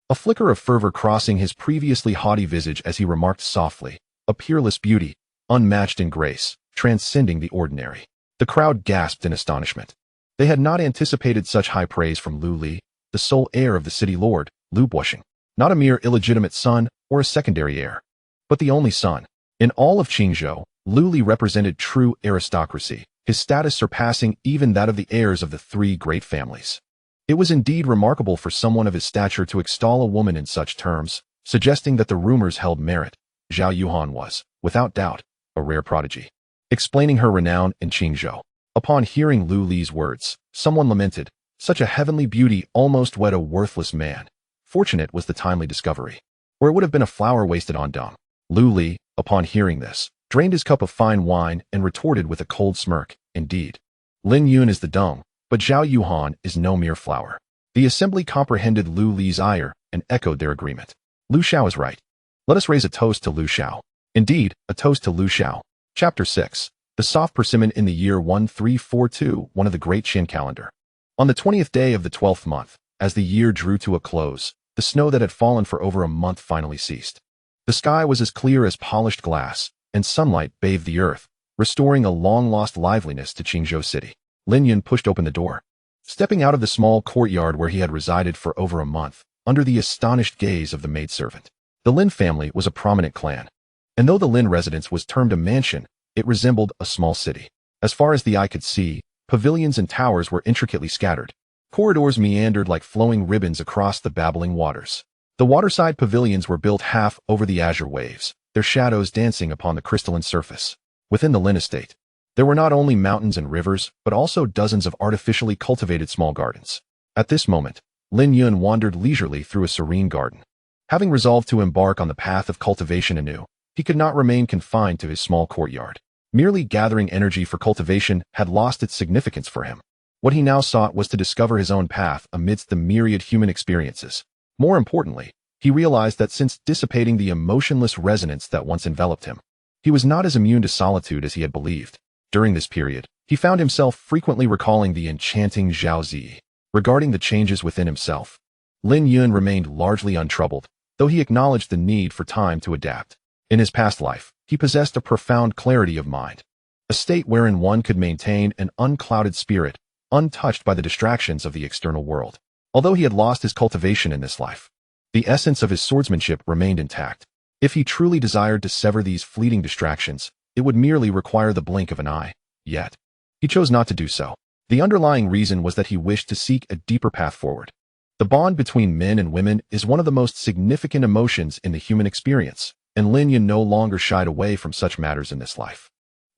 a flicker of fervor crossing his previously haughty visage as he remarked softly, a peerless beauty, unmatched in grace, transcending the ordinary. The crowd gasped in astonishment. They had not anticipated such high praise from Lu Li, the sole heir of the city lord, Lu Buoxing, not a mere illegitimate son or a secondary heir, but the only son. In all of Qingzhou, Lu Li represented true aristocracy, his status surpassing even that of the heirs of the three great families. It was indeed remarkable for someone of his stature to extol a woman in such terms, suggesting that the rumors held merit. Zhao Yuhan was, without doubt, a rare prodigy. Explaining her renown in Qingzhou. Upon hearing Lu Li's words, someone lamented, such a heavenly beauty almost wed a worthless man. Fortunate was the timely discovery, or it would have been a flower wasted on dung. Lu Li, upon hearing this, drained his cup of fine wine and retorted with a cold smirk, indeed. Lin Yun is the dung, but Zhao Yuhan is no mere flower. The assembly comprehended Lu Li's ire and echoed their agreement. Lu Xiao is right. Let us raise a toast to Lu Xiao. Indeed, a toast to Lu Xiao. Chapter 6. The soft persimmon in the year 1342, one of the great Qin calendar. On the 20th day of the 12th month, as the year drew to a close, the snow that had fallen for over a month finally ceased. The sky was as clear as polished glass, and sunlight bathed the earth, restoring a long-lost liveliness to Qingzhou City. Lin Yun pushed open the door. Stepping out of the small courtyard where he had resided for over a month, under the astonished gaze of the maidservant. The Lin family was a prominent clan, and though the Lin residence was termed a mansion, it resembled a small city. As far as the eye could see, pavilions and towers were intricately scattered. Corridors meandered like flowing ribbons across the babbling waters. The waterside pavilions were built half over the azure waves, their shadows dancing upon the crystalline surface. Within the Lin estate, there were not only mountains and rivers, but also dozens of artificially cultivated small gardens. At this moment, Lin Yun wandered leisurely through a serene garden. Having resolved to embark on the path of cultivation anew, he could not remain confined to his small courtyard. Merely gathering energy for cultivation had lost its significance for him. What he now sought was to discover his own path amidst the myriad human experiences. More importantly, he realized that since dissipating the emotionless resonance that once enveloped him, he was not as immune to solitude as he had believed. During this period, he found himself frequently recalling the enchanting Zhao Zi. Regarding the changes within himself, Lin Yun remained largely untroubled, though he acknowledged the need for time to adapt. In his past life, he possessed a profound clarity of mind, a state wherein one could maintain an unclouded spirit, untouched by the distractions of the external world. Although he had lost his cultivation in this life, the essence of his swordsmanship remained intact. If he truly desired to sever these fleeting distractions, it would merely require the blink of an eye. Yet, he chose not to do so. The underlying reason was that he wished to seek a deeper path forward. The bond between men and women is one of the most significant emotions in the human experience, and Lin Yun no longer shied away from such matters in this life.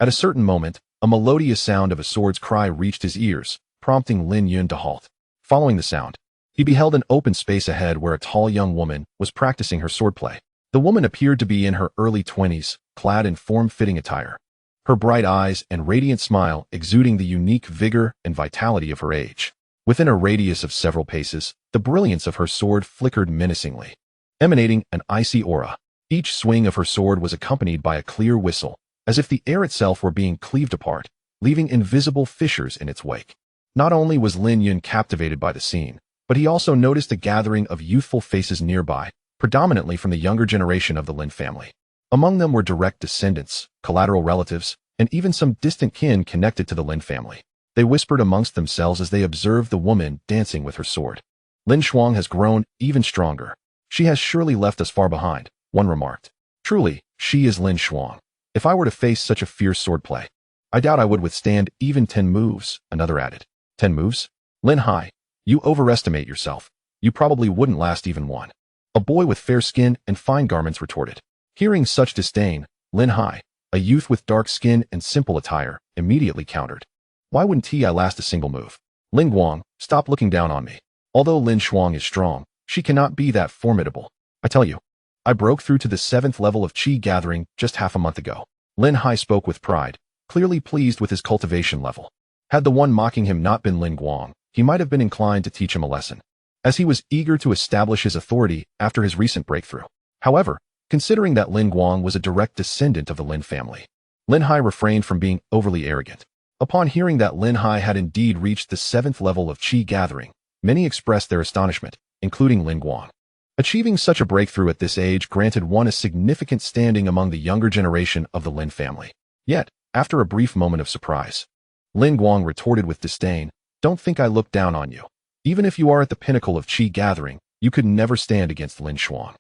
At a certain moment, a melodious sound of a sword's cry reached his ears, prompting Lin Yun to halt. Following the sound, he beheld an open space ahead where a tall young woman was practicing her swordplay. The woman appeared to be in her early 20s, clad in form-fitting attire. Her bright eyes and radiant smile exuding the unique vigor and vitality of her age. Within a radius of several paces, the brilliance of her sword flickered menacingly, emanating an icy aura. Each swing of her sword was accompanied by a clear whistle, as if the air itself were being cleaved apart, leaving invisible fissures in its wake. Not only was Lin Yun captivated by the scene, but he also noticed a gathering of youthful faces nearby, predominantly from the younger generation of the Lin family. Among them were direct descendants, collateral relatives, and even some distant kin connected to the Lin family. They whispered amongst themselves as they observed the woman dancing with her sword. Lin Shuang has grown even stronger. She has surely left us far behind, one remarked. Truly, she is Lin Shuang. If I were to face such a fierce swordplay, I doubt I would withstand even 10 moves, another added. 10 moves? Lin Hai, you overestimate yourself. You probably wouldn't last even one. A boy with fair skin and fine garments retorted. Hearing such disdain, Lin Hai, a youth with dark skin and simple attire, immediately countered. Why wouldn't I last a single move? Ling Guang, stop looking down on me. Although Lin Shuang is strong, she cannot be that formidable. I tell you, I broke through to the 7th level of Qi gathering just half a month ago. Lin Hai spoke with pride, clearly pleased with his cultivation level. Had the one mocking him not been Ling Guang, he might have been inclined to teach him a lesson, as he was eager to establish his authority after his recent breakthrough. However, considering that Lin Guang was a direct descendant of the Lin family, Lin Hai refrained from being overly arrogant. Upon hearing that Lin Hai had indeed reached the 7th level of Qi gathering, many expressed their astonishment, including Lin Guang. Achieving such a breakthrough at this age granted one a significant standing among the younger generation of the Lin family. Yet, after a brief moment of surprise, Lin Guang retorted with disdain, "Don't think I look down on you. Even if you are at the pinnacle of Qi gathering, you could never stand against Lin Shuang.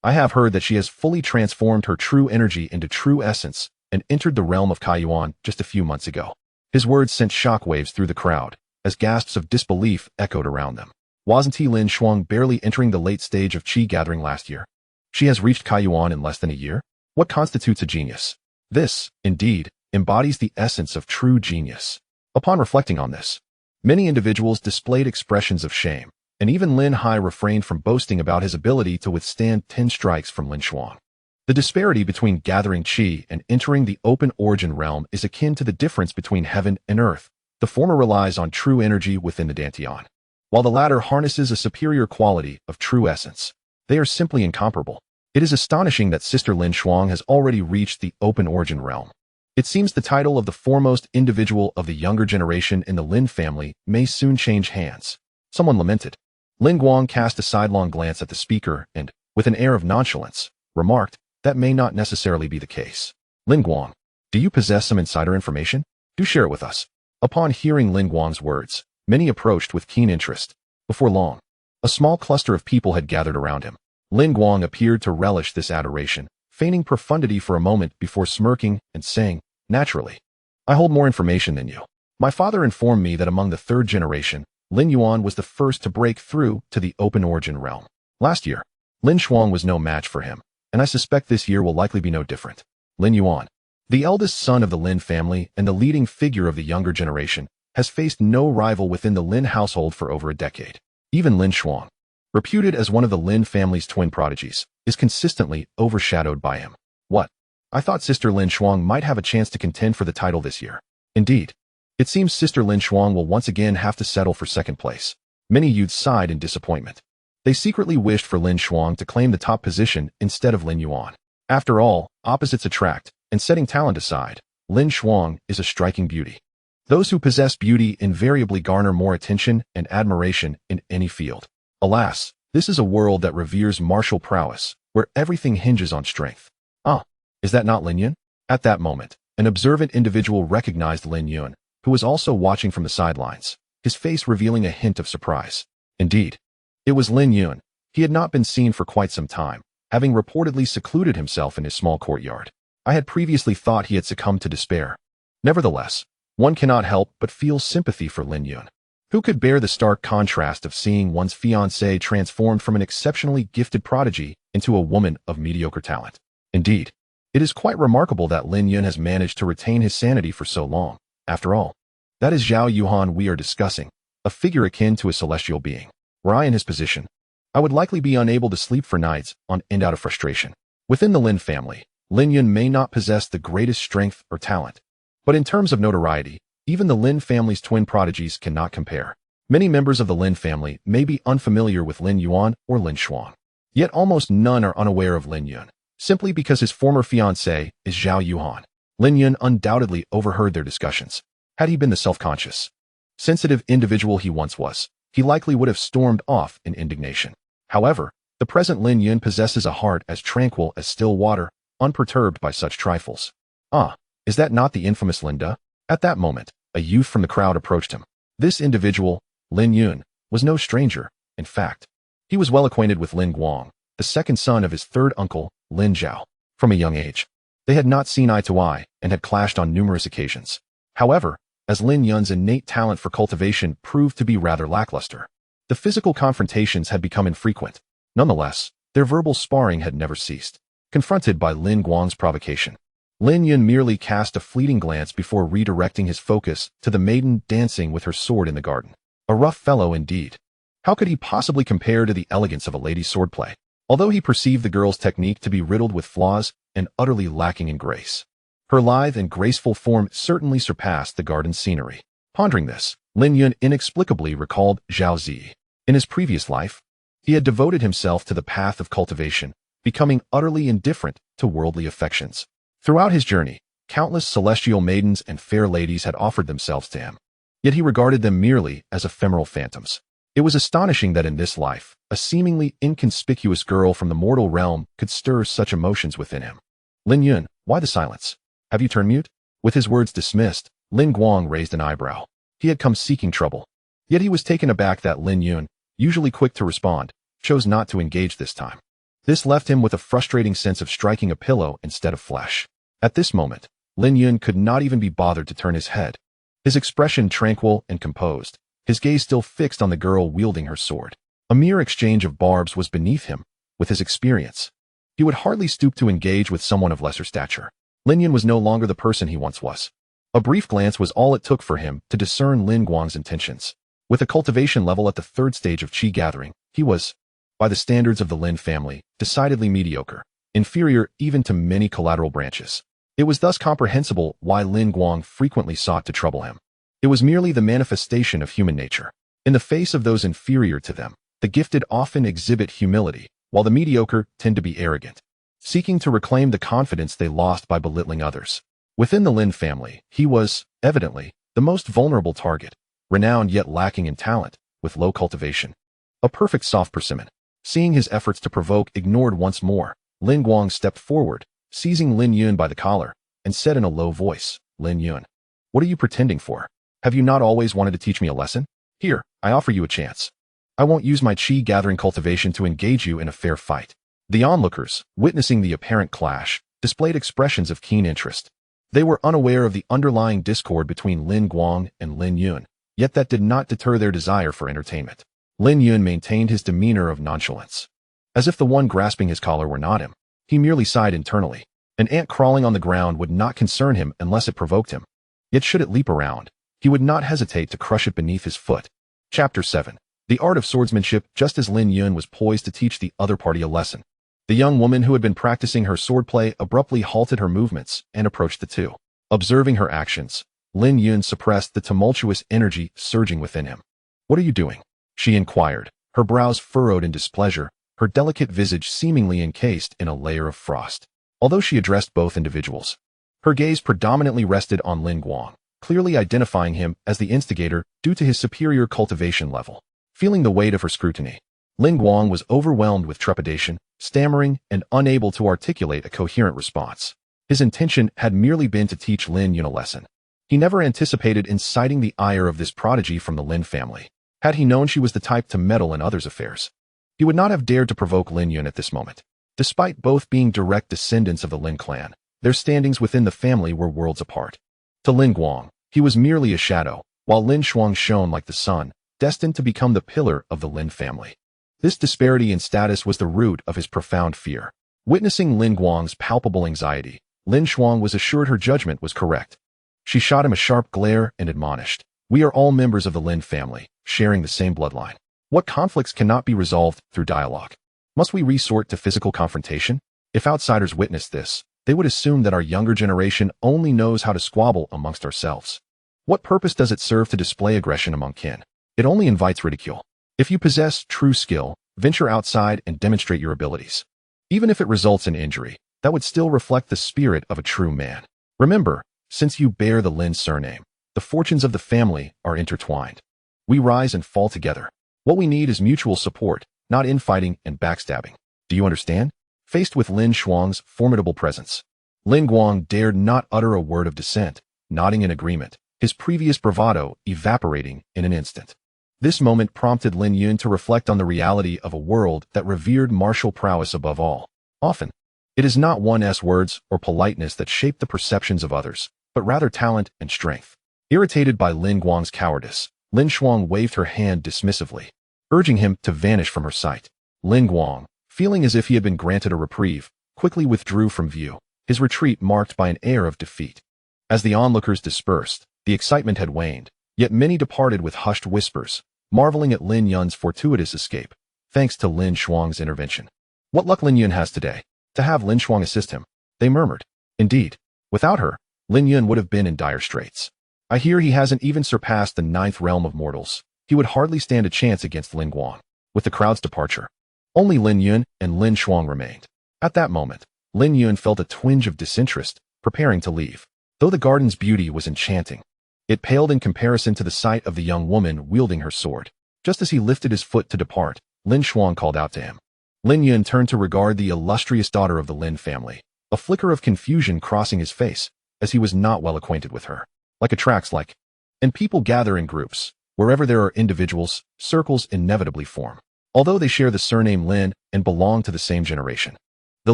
I have heard that she has fully transformed her true energy into true essence and entered the realm of Kaiyuan just a few months ago." His words sent shockwaves through the crowd, as gasps of disbelief echoed around them. Wasn't Lin Shuang barely entering the late stage of Qi gathering last year? She has reached Kaiyuan in less than a year? What constitutes a genius? This, indeed, embodies the essence of true genius. Upon reflecting on this, many individuals displayed expressions of shame, and even Lin Hai refrained from boasting about his ability to withstand 10 strikes from Lin Shuang. The disparity between gathering Qi and entering the open origin realm is akin to the difference between heaven and earth. The former relies on true energy within the Dantian, while the latter harnesses a superior quality of true essence. They are simply incomparable. It is astonishing that Sister Lin Shuang has already reached the open origin realm. It seems the title of the foremost individual of the younger generation in the Lin family may soon change hands. Someone lamented. Lin Guang cast a sidelong glance at the speaker and, with an air of nonchalance, remarked, "That may not necessarily be the case. Lin Guang, do you possess some insider information? Do share it with us." Upon hearing Lin Guang's words, many approached with keen interest. Before long, a small cluster of people had gathered around him. Lin Guang appeared to relish this adoration, feigning profundity for a moment before smirking and saying, "Naturally, I hold more information than you. My father informed me that among the 3rd generation, Lin Yuan was the first to break through to the open origin realm. Last year, Lin Shuang was no match for him, and I suspect this year will likely be no different." Lin Yuan, the eldest son of the Lin family and the leading figure of the younger generation, has faced no rival within the Lin household for over a decade. Even Lin Shuang, reputed as one of the Lin family's twin prodigies, is consistently overshadowed by him. What? I thought Sister Lin Shuang might have a chance to contend for the title this year. Indeed, it seems Sister Lin Shuang will once again have to settle for 2nd place. Many youths sighed in disappointment. They secretly wished for Lin Shuang to claim the top position instead of Lin Yuan. After all, opposites attract, and setting talent aside, Lin Shuang is a striking beauty. Those who possess beauty invariably garner more attention and admiration in any field. Alas, this is a world that reveres martial prowess, where everything hinges on strength. Ah, is that not Lin Yun? At that moment, an observant individual recognized Lin Yun, who was also watching from the sidelines, his face revealing a hint of surprise. Indeed, it was Lin Yun. He had not been seen for quite some time, having reportedly secluded himself in his small courtyard. I had previously thought he had succumbed to despair. Nevertheless, one cannot help but feel sympathy for Lin Yun. Who could bear the stark contrast of seeing one's fiancée transformed from an exceptionally gifted prodigy into a woman of mediocre talent? Indeed, It is quite remarkable that Lin Yun has managed to retain his sanity for so long. After all, that is Zhao Yuhan we are discussing, a figure akin to a celestial being. Were I in his position, I would likely be unable to sleep for nights on end out of frustration. Within the Lin family, Lin Yun may not possess the greatest strength or talent, but in terms of notoriety, even the Lin family's twin prodigies cannot compare. Many members of the Lin family may be unfamiliar with Lin Yuan or Lin Shuang, yet almost none are unaware of Lin Yun, simply because his former fiancée is Zhao Yuhan. Lin Yun undoubtedly overheard their discussions. Had he been the self-conscious, sensitive individual he once was, he likely would have stormed off in indignation. However, the present Lin Yun possesses a heart as tranquil as still water, unperturbed by such trifles. Ah, is that not the infamous Linda? At that moment, a youth from the crowd approached him. This individual, Lin Yun, was no stranger. In fact, he was well acquainted with Lin Guang, the second son of his third uncle, Lin Zhao. From a young age, they had not seen eye to eye and had clashed on numerous occasions. However, as Lin Yun's innate talent for cultivation proved to be rather lackluster, the physical confrontations had become infrequent. Nonetheless, their verbal sparring had never ceased. Confronted by Lin Guang's provocation, Lin Yun merely cast a fleeting glance before redirecting his focus to the maiden dancing with her sword in the garden. A rough fellow indeed. How could he possibly compare to the elegance of a lady's swordplay? Although he perceived the girl's technique to be riddled with flaws and utterly lacking in grace, her lithe and graceful form certainly surpassed the garden scenery. Pondering this, Lin Yun inexplicably recalled Zhao Zi. In his previous life, he had devoted himself to the path of cultivation, becoming utterly indifferent to worldly affections. Throughout his journey, countless celestial maidens and fair ladies had offered themselves to him, yet he regarded them merely as ephemeral phantoms. It was astonishing that in this life, a seemingly inconspicuous girl from the mortal realm could stir such emotions within him. Lin Yun, why the silence? Have you turned mute? With his words dismissed, Lin Guang raised an eyebrow. He had come seeking trouble. Yet he was taken aback that Lin Yun, usually quick to respond, chose not to engage this time. This left him with a frustrating sense of striking a pillow instead of flesh. At this moment, Lin Yun could not even be bothered to turn his head. His expression tranquil and composed, his gaze still fixed on the girl wielding her sword. A mere exchange of barbs was beneath him. With his experience, he would hardly stoop to engage with someone of lesser stature. Lin Yun was no longer the person he once was. A brief glance was all it took for him to discern Lin Guang's intentions. With a cultivation level at the third stage of qi gathering, he was, by the standards of the Lin family, decidedly mediocre, inferior even to many collateral branches. It was thus comprehensible why Lin Guang frequently sought to trouble him. It was merely the manifestation of human nature. In the face of those inferior to them, the gifted often exhibit humility, while the mediocre tend to be arrogant, seeking to reclaim the confidence they lost by belittling others. Within the Lin family, he was, evidently, the most vulnerable target, renowned yet lacking in talent, with low cultivation. A perfect soft persimmon. Seeing his efforts to provoke ignored once more, Lin Guang stepped forward, seizing Lin Yun by the collar, and said in a low voice, Lin Yun, what are you pretending for? Have you not always wanted to teach me a lesson? Here, I offer you a chance. I won't use my qi gathering cultivation to engage you in a fair fight. The onlookers, witnessing the apparent clash, displayed expressions of keen interest. They were unaware of the underlying discord between Lin Guang and Lin Yun, yet that did not deter their desire for entertainment. Lin Yun maintained his demeanor of nonchalance. As if the one grasping his collar were not him, he merely sighed internally. An ant crawling on the ground would not concern him unless it provoked him. Yet should it leap around, he would not hesitate to crush it beneath his foot. Chapter 7. The art of swordsmanship. Just as Lin Yun was poised to teach the other party a lesson, the young woman who had been practicing her swordplay abruptly halted her movements and approached the two. Observing her actions, Lin Yun suppressed the tumultuous energy surging within him. What are you doing? She inquired, her brows furrowed in displeasure, her delicate visage seemingly encased in a layer of frost. Although she addressed both individuals, her gaze predominantly rested on Lin Guang, clearly identifying him as the instigator due to his superior cultivation level. Feeling the weight of her scrutiny, Lin Guang was overwhelmed with trepidation, stammering and unable to articulate a coherent response. His intention had merely been to teach Lin Yun a lesson. He never anticipated inciting the ire of this prodigy from the Lin family. Had he known she was the type to meddle in others' affairs, he would not have dared to provoke Lin Yun at this moment. Despite both being direct descendants of the Lin clan, their standings within the family were worlds apart. To Lin Guang, he was merely a shadow, while Lin Shuang shone like the sun, destined to become the pillar of the Lin family. This disparity in status was the root of his profound fear. Witnessing Lin Guang's palpable anxiety, Lin Shuang was assured her judgment was correct. She shot him a sharp glare and admonished, "We are all members of the Lin family, sharing the same bloodline. What conflicts cannot be resolved through dialogue? Must we resort to physical confrontation? If outsiders witness this, they would assume that our younger generation only knows how to squabble amongst ourselves. What purpose does it serve to display aggression among kin? It only invites ridicule. If you possess true skill, venture outside and demonstrate your abilities. Even if it results in injury, that would still reflect the spirit of a true man. Remember, since you bear the Lin surname, the fortunes of the family are intertwined. We rise and fall together. What we need is mutual support, not infighting and backstabbing. Do you understand?" Faced with Lin Shuang's formidable presence, Lin Guang dared not utter a word of dissent, nodding in agreement, his previous bravado evaporating in an instant. This moment prompted Lin Yun to reflect on the reality of a world that revered martial prowess above all. Often, it is not one's words or politeness that shape the perceptions of others, but rather talent and strength. Irritated by Lin Guang's cowardice, Lin Shuang waved her hand dismissively, urging him to vanish from her sight. Lin Guang, feeling as if he had been granted a reprieve, quickly withdrew from view, his retreat marked by an air of defeat. As the onlookers dispersed, the excitement had waned, yet many departed with hushed whispers, marveling at Lin Yun's fortuitous escape, thanks to Lin Shuang's intervention. "What luck Lin Yun has today, to have Lin Shuang assist him," they murmured. Indeed, without her, Lin Yun would have been in dire straits. "I hear he hasn't even surpassed the 9th realm of mortals. He would hardly stand a chance against Lin Guang." With the crowd's departure, only Lin Yun and Lin Shuang remained. At that moment, Lin Yun felt a twinge of disinterest, preparing to leave. Though the garden's beauty was enchanting, it paled in comparison to the sight of the young woman wielding her sword. Just as he lifted his foot to depart, Lin Shuang called out to him. Lin Yun turned to regard the illustrious daughter of the Lin family, a flicker of confusion crossing his face, as he was not well acquainted with her. Like attracts like, and people gather in groups. Wherever there are individuals, circles inevitably form. Although they share the surname Lin and belong to the same generation. The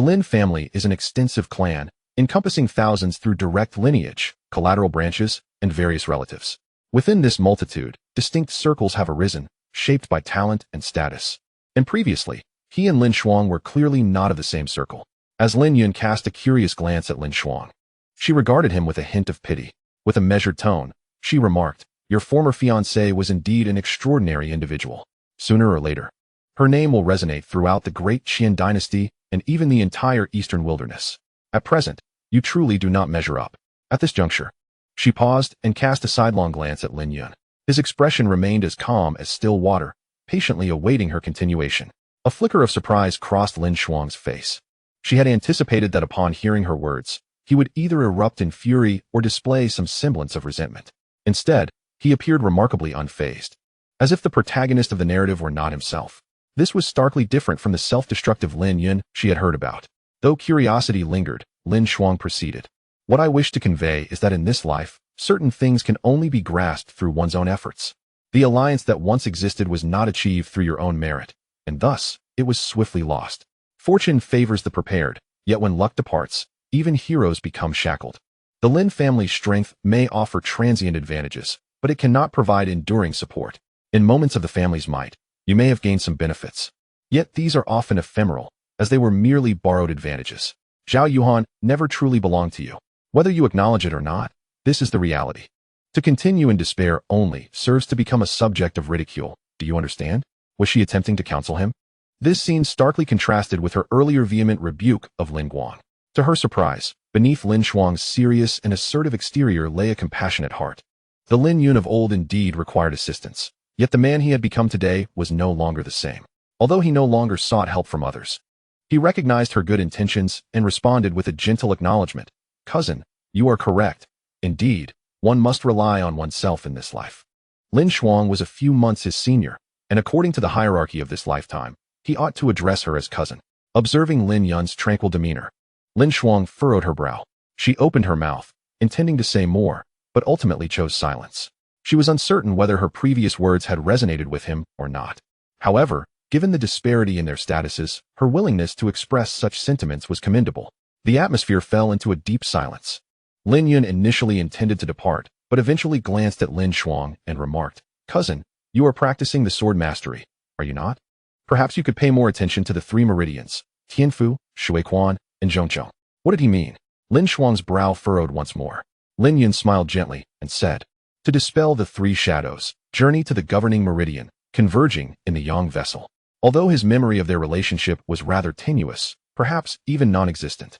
Lin family is an extensive clan, encompassing thousands through direct lineage, collateral branches, and various relatives. Within this multitude, distinct circles have arisen, shaped by talent and status. And previously, he and Lin Shuang were clearly not of the same circle. As Lin Yun cast a curious glance at Lin Shuang, she regarded him with a hint of pity. With a measured tone, she remarked, "Your former fiancé was indeed an extraordinary individual. Sooner or later, her name will resonate throughout the great Qian dynasty and even the entire eastern wilderness. At present, you truly do not measure up." At this juncture, she paused and cast a sidelong glance at Lin Yun. His expression remained as calm as still water, patiently awaiting her continuation. A flicker of surprise crossed Lin Shuang's face. She had anticipated that upon hearing her words, he would either erupt in fury or display some semblance of resentment. Instead, he appeared remarkably unfazed, as if the protagonist of the narrative were not himself. This was starkly different from the self-destructive Lin Yun she had heard about. Though curiosity lingered, Lin Shuang proceeded. "What I wish to convey is that in this life, certain things can only be grasped through one's own efforts. The alliance that once existed was not achieved through your own merit, and thus, it was swiftly lost. Fortune favors the prepared, yet when luck departs, even heroes become shackled. The Lin family's strength may offer transient advantages, but it cannot provide enduring support. In moments of the family's might, you may have gained some benefits. Yet these are often ephemeral, as they were merely borrowed advantages. Zhao Yuhan never truly belonged to you. Whether you acknowledge it or not, this is the reality. To continue in despair only serves to become a subject of ridicule. Do you understand?" Was she attempting to counsel him? This scene starkly contrasted with her earlier vehement rebuke of Lin Guang. To her surprise, beneath Lin Shuang's serious and assertive exterior lay a compassionate heart. The Lin Yun of old indeed required assistance, yet the man he had become today was no longer the same. Although he no longer sought help from others, he recognized her good intentions and responded with a gentle acknowledgement. "Cousin, you are correct. Indeed, one must rely on oneself in this life." Lin Shuang was a few months his senior, and according to the hierarchy of this lifetime, he ought to address her as cousin. Observing Lin Yun's tranquil demeanor, Lin Shuang furrowed her brow. She opened her mouth, intending to say more, but ultimately chose silence. She was uncertain whether her previous words had resonated with him or not. However, given the disparity in their statuses, her willingness to express such sentiments was commendable. The atmosphere fell into a deep silence. Lin Yun initially intended to depart, but eventually glanced at Lin Shuang and remarked, "Cousin, you are practicing the sword mastery, are you not? Perhaps you could pay more attention to the 3 meridians, Tianfu, Shuiquan, and Zhongqiang. What did he mean? Lin Shuang's brow furrowed once more. Lin Yun smiled gently and said, to dispel the three shadows, journey to the governing meridian, converging in the Yang vessel. Although his memory of their relationship was rather tenuous, perhaps even non-existent.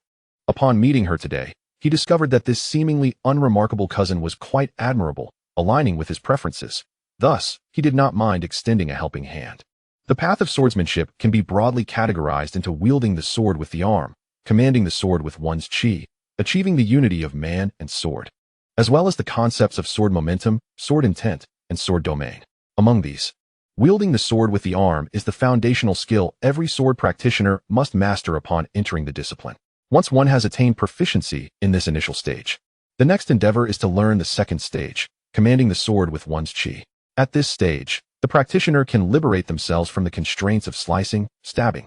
Upon meeting her today, he discovered that this seemingly unremarkable cousin was quite admirable, aligning with his preferences. Thus, he did not mind extending a helping hand. The path of swordsmanship can be broadly categorized into wielding the sword with the arm, commanding the sword with one's chi, achieving the unity of man and sword, as well as the concepts of sword momentum, sword intent, and sword domain. Among these, wielding the sword with the arm is the foundational skill every sword practitioner must master upon entering the discipline. Once one has attained proficiency in this initial stage, the next endeavor is to learn the second stage, commanding the sword with one's chi. At this stage, the practitioner can liberate themselves from the constraints of slicing, stabbing,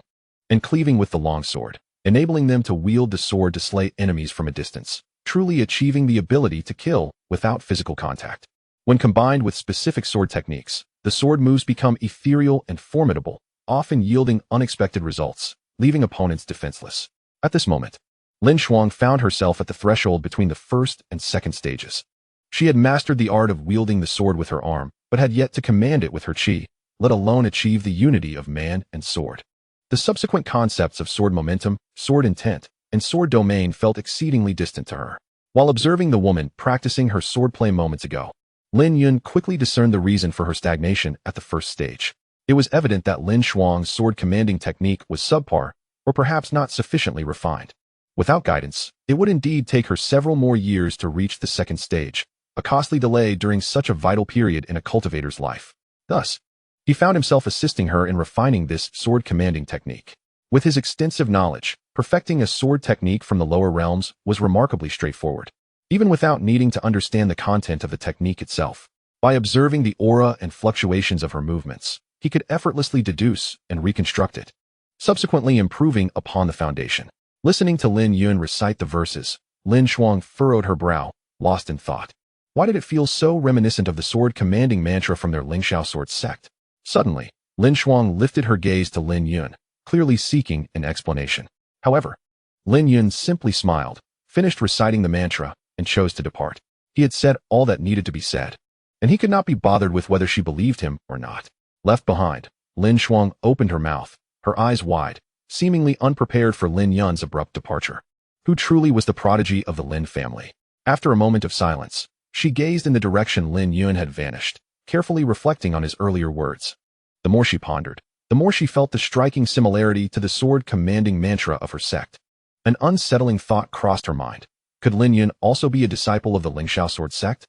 and cleaving with the long sword, enabling them to wield the sword to slay enemies from a distance, truly achieving the ability to kill without physical contact. When combined with specific sword techniques, the sword moves become ethereal and formidable, often yielding unexpected results, leaving opponents defenseless. At this moment, Lin Shuang found herself at the threshold between the first and second stages. She had mastered the art of wielding the sword with her arm, but had yet to command it with her chi, let alone achieve the unity of man and sword. The subsequent concepts of sword momentum, sword intent, and sword domain felt exceedingly distant to her. While observing the woman practicing her swordplay moments ago, Lin Yun quickly discerned the reason for her stagnation at the first stage. It was evident that Lin Shuang's sword commanding technique was subpar, or perhaps not sufficiently refined. Without guidance, it would indeed take her several more years to reach the second stage, a costly delay during such a vital period in a cultivator's life. Thus, he found himself assisting her in refining this sword commanding technique. With his extensive knowledge, perfecting a sword technique from the lower realms was remarkably straightforward, even without needing to understand the content of the technique itself. By observing the aura and fluctuations of her movements, he could effortlessly deduce and reconstruct it, subsequently improving upon the foundation. Listening to Lin Yun recite the verses, Lin Shuang furrowed her brow, lost in thought. Why did it feel so reminiscent of the sword commanding mantra from their Lingxiao Sword Sect? Suddenly, Lin Shuang lifted her gaze to Lin Yun, clearly seeking an explanation. However, Lin Yun simply smiled, finished reciting the mantra, and chose to depart. He had said all that needed to be said, and he could not be bothered with whether she believed him or not. Left behind, Lin Shuang opened her mouth, her eyes wide, seemingly unprepared for Lin Yun's abrupt departure. Who truly was the prodigy of the Lin family? After a moment of silence, she gazed in the direction Lin Yun had vanished, carefully reflecting on his earlier words. The more she pondered, the more she felt the striking similarity to the sword-commanding mantra of her sect. An unsettling thought crossed her mind. Could Lin Yun also be a disciple of the Lingxiao Sword Sect?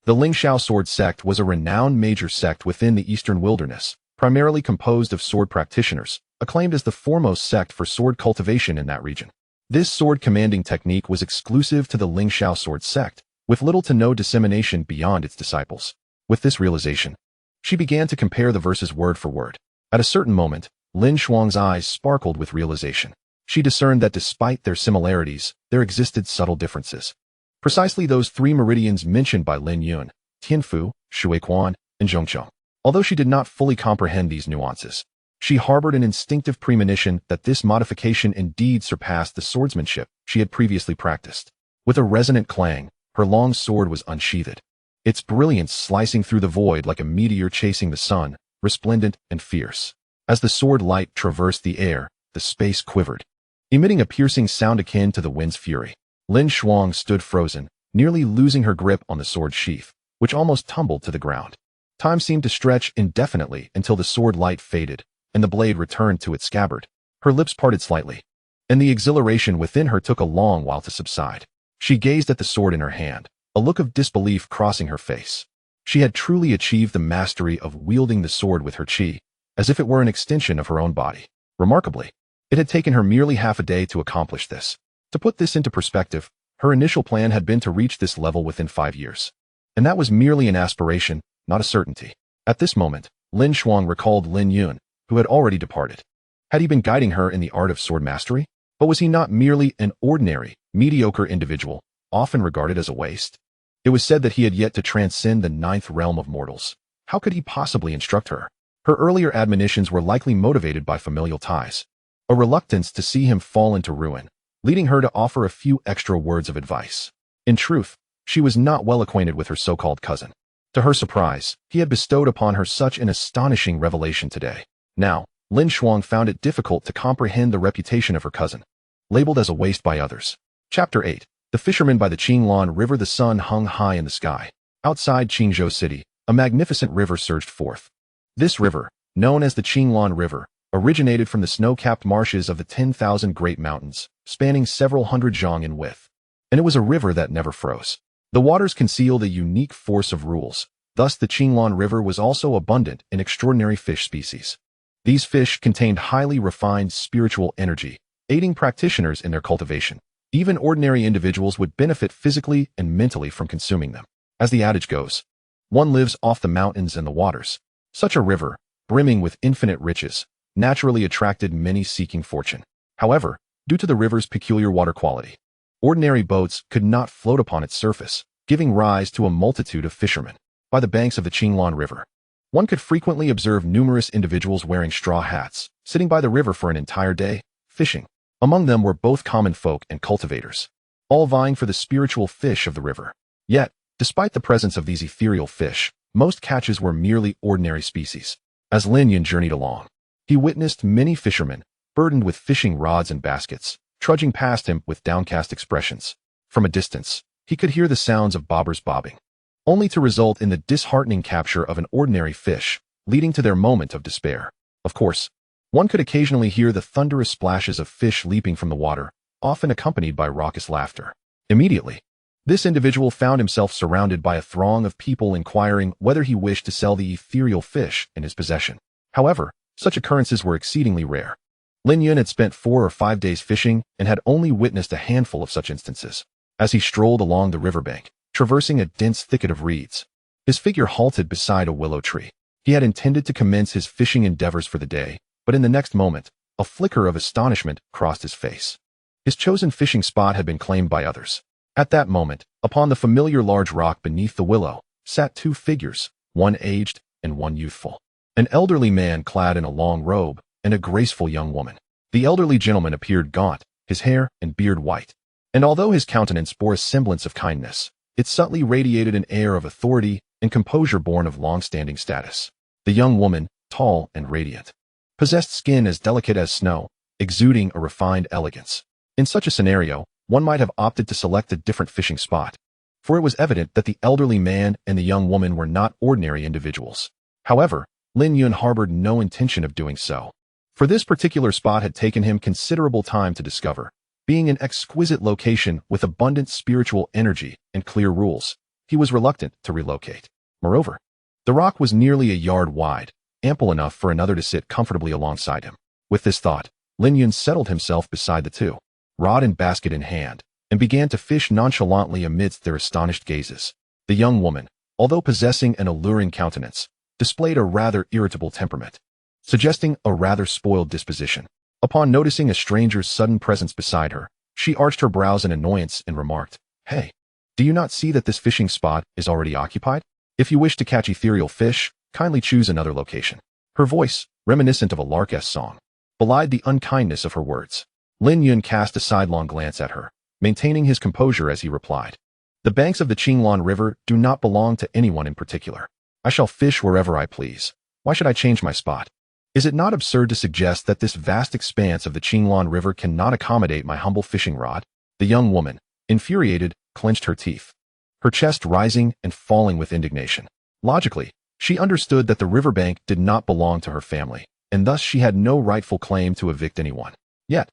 The Lingxiao Sword Sect was a renowned major sect within the Eastern Wilderness, primarily composed of sword practitioners, acclaimed as the foremost sect for sword cultivation in that region. This sword-commanding technique was exclusive to the Lingxiao Sword Sect, with little to no dissemination beyond its disciples. With this realization, she began to compare the verses word for word. At a certain moment, Lin Shuang's eyes sparkled with realization. She discerned that despite their similarities, there existed subtle differences. Precisely those three meridians mentioned by Lin Yun, Tianfu, Shuiquan, and Zhongqiang. Although she did not fully comprehend these nuances, she harbored an instinctive premonition that this modification indeed surpassed the swordsmanship she had previously practiced. With a resonant clang, her long sword was unsheathed, its brilliance slicing through the void like a meteor chasing the sun, resplendent and fierce. As the sword light traversed the air, the space quivered, emitting a piercing sound akin to the wind's fury. Lin Shuang stood frozen, nearly losing her grip on the sword sheath, which almost tumbled to the ground. Time seemed to stretch indefinitely until the sword light faded, and the blade returned to its scabbard. Her lips parted slightly, and the exhilaration within her took a long while to subside. She gazed at the sword in her hand, a look of disbelief crossing her face. She had truly achieved the mastery of wielding the sword with her chi, as if it were an extension of her own body. Remarkably, it had taken her merely half a day to accomplish this. To put this into perspective, her initial plan had been to reach this level within 5 years. And that was merely an aspiration, not a certainty. At this moment, Lin Shuang recalled Lin Yun, who had already departed. Had he been guiding her in the art of sword mastery? But was he not merely an ordinary, mediocre individual, often regarded as a waste? It was said that he had yet to transcend the 9th realm of mortals. How could he possibly instruct her? Her earlier admonitions were likely motivated by familial ties. a reluctance to see him fall into ruin, leading her to offer a few extra words of advice. In truth, she was not well acquainted with her so-called cousin. To her surprise, he had bestowed upon her such an astonishing revelation today. Now, Lin Shuang found it difficult to comprehend the reputation of her cousin, labeled as a waste by others. Chapter 8. The Fisherman by the Qinglan River. The sun hung high in the sky. Outside Qingzhou City, a magnificent river surged forth. This river, known as the Qinglan River, originated from the snow-capped marshes of the 10,000 Great Mountains, spanning several hundred zhang in width. And it was a river that never froze. The waters concealed a unique force of rules. Thus the Qinglan River was also abundant in extraordinary fish species. These fish contained highly refined spiritual energy, aiding practitioners in their cultivation. Even ordinary individuals would benefit physically and mentally from consuming them. As the adage goes, one lives off the mountains and the waters. Such a river, brimming with infinite riches, naturally attracted many seeking fortune. However, due to the river's peculiar water quality, ordinary boats could not float upon its surface, giving rise to a multitude of fishermen. By the banks of the Qinglan River, one could frequently observe numerous individuals wearing straw hats, sitting by the river for an entire day, fishing. Among them were both common folk and cultivators, all vying for the spiritual fish of the river. Yet, despite the presence of these ethereal fish, most catches were merely ordinary species. As Lin Yun journeyed along, he witnessed many fishermen, burdened with fishing rods and baskets, trudging past him with downcast expressions. From a distance, he could hear the sounds of bobbers bobbing, only to result in the disheartening capture of an ordinary fish, leading to their moment of despair. Of course, one could occasionally hear the thunderous splashes of fish leaping from the water, often accompanied by raucous laughter. Immediately, this individual found himself surrounded by a throng of people inquiring whether he wished to sell the ethereal fish in his possession. However, such occurrences were exceedingly rare. Lin Yun had spent 4 or 5 days fishing and had only witnessed a handful of such instances. As he strolled along the riverbank, traversing a dense thicket of reeds, his figure halted beside a willow tree. He had intended to commence his fishing endeavors for the day, but in the next moment, a flicker of astonishment crossed his face. His chosen fishing spot had been claimed by others. At that moment, upon the familiar large rock beneath the willow, sat 2 figures, one aged and one youthful. An elderly man clad in a long robe, and a graceful young woman. The elderly gentleman appeared gaunt, his hair and beard white, and although his countenance bore a semblance of kindness, it subtly radiated an air of authority and composure born of long-standing status. The young woman, tall and radiant, possessed skin as delicate as snow, exuding a refined elegance. In such a scenario, one might have opted to select a different fishing spot, for it was evident that the elderly man and the young woman were not ordinary individuals. However, Lin Yun harbored no intention of doing so, for this particular spot had taken him considerable time to discover. Being an exquisite location with abundant spiritual energy and clear rules, he was reluctant to relocate. Moreover, the rock was nearly a yard wide, ample enough for another to sit comfortably alongside him. With this thought, Lin Yun settled himself beside the 2, rod and basket in hand, and began to fish nonchalantly amidst their astonished gazes. The young woman, although possessing an alluring countenance, displayed a rather irritable temperament, suggesting a rather spoiled disposition. Upon noticing a stranger's sudden presence beside her, she arched her brows in annoyance and remarked, "Hey, do you not see that this fishing spot is already occupied? If you wish to catch ethereal fish, kindly choose another location." Her voice, reminiscent of a lark's song, belied the unkindness of her words. Lin Yun cast a sidelong glance at her, maintaining his composure as he replied, "The banks of the Qinglan River do not belong to anyone in particular. I shall fish wherever I please. Why should I change my spot? Is it not absurd to suggest that this vast expanse of the Qinglan River cannot accommodate my humble fishing rod?" The young woman, infuriated, clenched her teeth, her chest rising and falling with indignation. Logically, she understood that the riverbank did not belong to her family, and thus she had no rightful claim to evict anyone. Yet,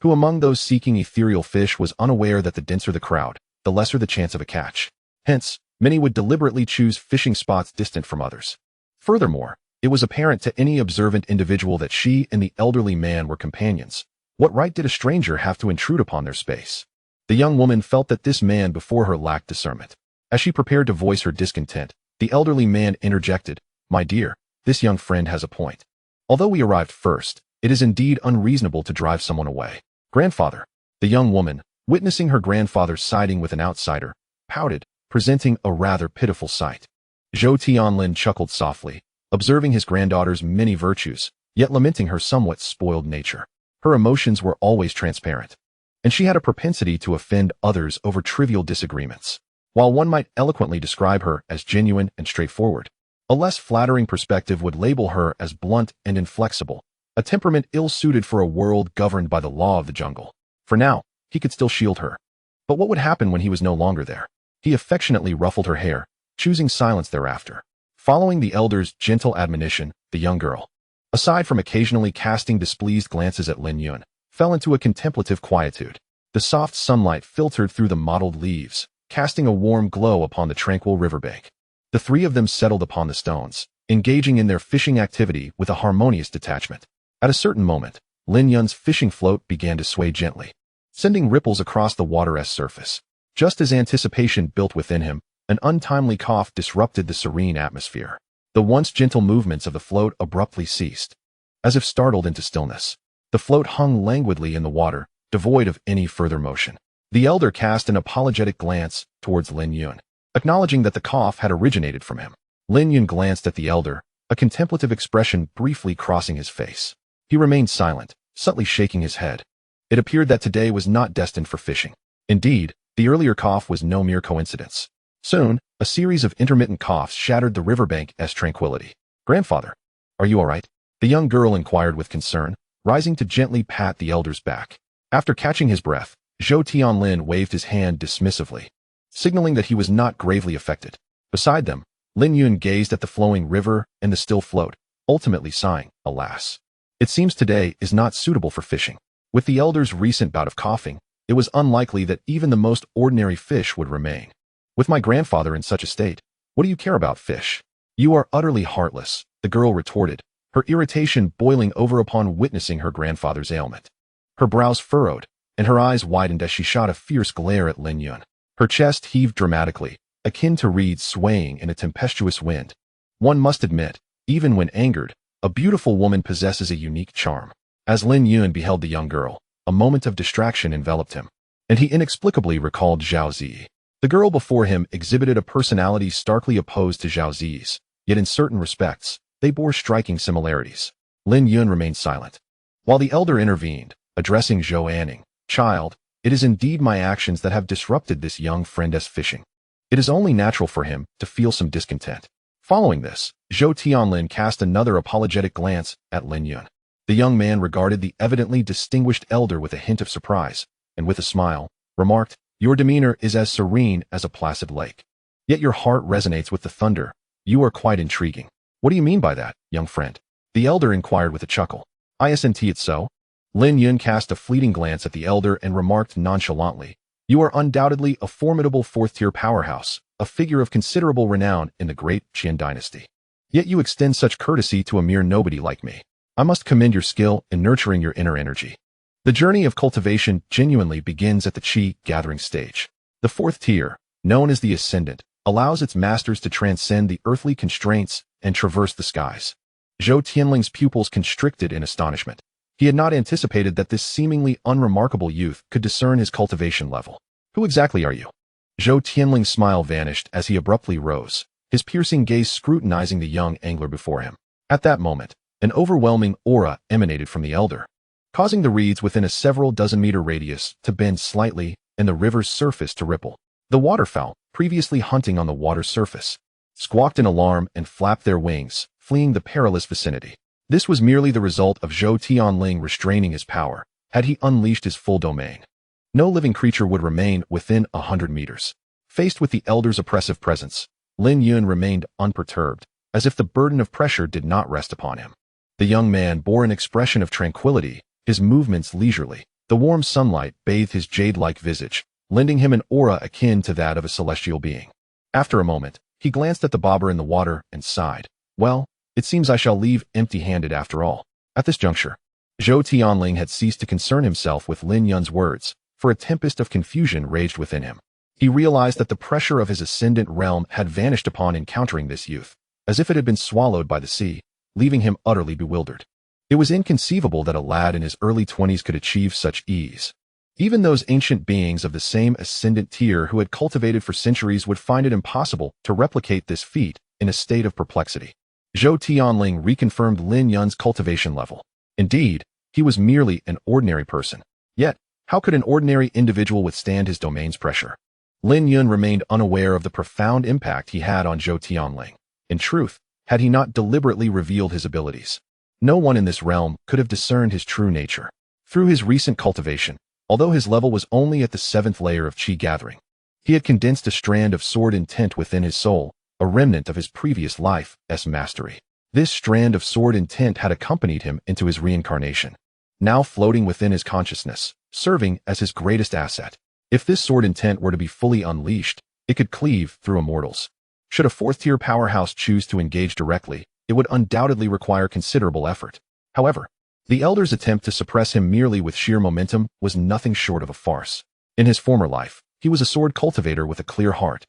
who among those seeking ethereal fish was unaware that the denser the crowd, the lesser the chance of a catch? Hence, many would deliberately choose fishing spots distant from others. Furthermore, it was apparent to any observant individual that she and the elderly man were companions. What right did a stranger have to intrude upon their space? The young woman felt that this man before her lacked discernment. As she prepared to voice her discontent, the elderly man interjected, "My dear, this young friend has a point. Although we arrived first, it is indeed unreasonable to drive someone away." "Grandfather." The young woman, witnessing her grandfather siding with an outsider, pouted, presenting a rather pitiful sight. Zhou Tianlin chuckled softly, observing his granddaughter's many virtues, yet lamenting her somewhat spoiled nature. Her emotions were always transparent, and she had a propensity to offend others over trivial disagreements. While one might eloquently describe her as genuine and straightforward, a less flattering perspective would label her as blunt and inflexible, a temperament ill-suited for a world governed by the law of the jungle. For now, he could still shield her. But what would happen when he was no longer there? He affectionately ruffled her hair, choosing silence thereafter. Following the elder's gentle admonition, the young girl, aside from occasionally casting displeased glances at Lin Yun, fell into a contemplative quietude. The soft sunlight filtered through the mottled leaves, casting a warm glow upon the tranquil riverbank. The three of them settled upon the stones, engaging in their fishing activity with a harmonious detachment. At a certain moment, Lin Yun's fishing float began to sway gently, sending ripples across the water's surface. Just as anticipation built within him, an untimely cough disrupted the serene atmosphere. The once gentle movements of the float abruptly ceased. As if startled into stillness, the float hung languidly in the water, devoid of any further motion. The elder cast an apologetic glance towards Lin Yun, acknowledging that the cough had originated from him. Lin Yun glanced at the elder, a contemplative expression briefly crossing his face. He remained silent, subtly shaking his head. It appeared that today was not destined for fishing. Indeed, the earlier cough was no mere coincidence. Soon, a series of intermittent coughs shattered the riverbank's tranquility. "Grandfather, are you all right?" the young girl inquired with concern, rising to gently pat the elder's back. After catching his breath, Zhou Tianlin waved his hand dismissively, signaling that he was not gravely affected. Beside them, Lin Yun gazed at the flowing river and the still float, ultimately sighing, "Alas, it seems today is not suitable for fishing." With the elder's recent bout of coughing, it was unlikely that even the most ordinary fish would remain. "With my grandfather in such a state, what do you care about fish?" "You are utterly heartless," the girl retorted, her irritation boiling over upon witnessing her grandfather's ailment. Her brows furrowed, and her eyes widened as she shot a fierce glare at Lin Yun. Her chest heaved dramatically, akin to reeds swaying in a tempestuous wind. One must admit, even when angered, a beautiful woman possesses a unique charm. As Lin Yun beheld the young girl, a moment of distraction enveloped him, and he inexplicably recalled Zhao Zi. The girl before him exhibited a personality starkly opposed to Zhao Zi's, yet in certain respects, they bore striking similarities. Lin Yun remained silent, while the elder intervened, addressing Zhou Anning. "Child, it is indeed my actions that have disrupted this young friend's fishing. It is only natural for him to feel some discontent." Following this, Zhou Tianlin cast another apologetic glance at Lin Yun. The young man regarded the evidently distinguished elder with a hint of surprise, and with a smile, remarked, "Your demeanor is as serene as a placid lake. Yet your heart resonates with the thunder. You are quite intriguing." "What do you mean by that, young friend?" the elder inquired with a chuckle. "Isn't it so?" Lin Yun cast a fleeting glance at the elder and remarked nonchalantly, "You are undoubtedly a formidable fourth-tier powerhouse, a figure of considerable renown in the great Qian dynasty. Yet you extend such courtesy to a mere nobody like me. I must commend your skill in nurturing your inner energy." The journey of cultivation genuinely begins at the Qi gathering stage. The fourth tier, known as the Ascendant, allows its masters to transcend the earthly constraints and traverse the skies. Zhou Tianling's pupils constricted in astonishment. He had not anticipated that this seemingly unremarkable youth could discern his cultivation level. "Who exactly are you?" Zhou Tianling's smile vanished as he abruptly rose, his piercing gaze scrutinizing the young angler before him. At that moment, an overwhelming aura emanated from the elder, causing the reeds within a several dozen-meter radius to bend slightly and the river's surface to ripple. The waterfowl, previously hunting on the water's surface, squawked in alarm and flapped their wings, fleeing the perilous vicinity. This was merely the result of Zhou Tianling restraining his power. Had he unleashed his full domain, no living creature would remain within 100 meters. Faced with the elder's oppressive presence, Lin Yun remained unperturbed, as if the burden of pressure did not rest upon him. The young man bore an expression of tranquility, his movements leisurely. The warm sunlight bathed his jade-like visage, lending him an aura akin to that of a celestial being. After a moment, he glanced at the bobber in the water and sighed. "Well, it seems I shall leave empty-handed after all." At this juncture, Zhou Tianling had ceased to concern himself with Lin Yun's words, for a tempest of confusion raged within him. He realized that the pressure of his ascendant realm had vanished upon encountering this youth, as if it had been swallowed by the sea, leaving him utterly bewildered. It was inconceivable that a lad in his early 20s could achieve such ease. Even those ancient beings of the same ascendant tier who had cultivated for centuries would find it impossible to replicate this feat in a state of perplexity. Zhou Tianling reconfirmed Lin Yun's cultivation level. Indeed, He was merely an ordinary person. Yet, how could an ordinary individual withstand his domain's pressure? Lin Yun remained unaware of the profound impact he had on Zhou Tianling. In truth, had he not deliberately revealed his abilities, no one in this realm could have discerned his true nature. Through his recent cultivation, although his level was only at the 7th layer of Qi gathering, he had condensed a strand of sword intent within his soul, a remnant of his previous life's mastery. This strand of sword intent had accompanied him into his reincarnation, now floating within his consciousness, serving as his greatest asset. If this sword intent were to be fully unleashed, it could cleave through immortals. Should a 4th-tier powerhouse choose to engage directly, it would undoubtedly require considerable effort. However, the Elder's attempt to suppress him merely with sheer momentum was nothing short of a farce. In his former life, he was a sword cultivator with a clear heart,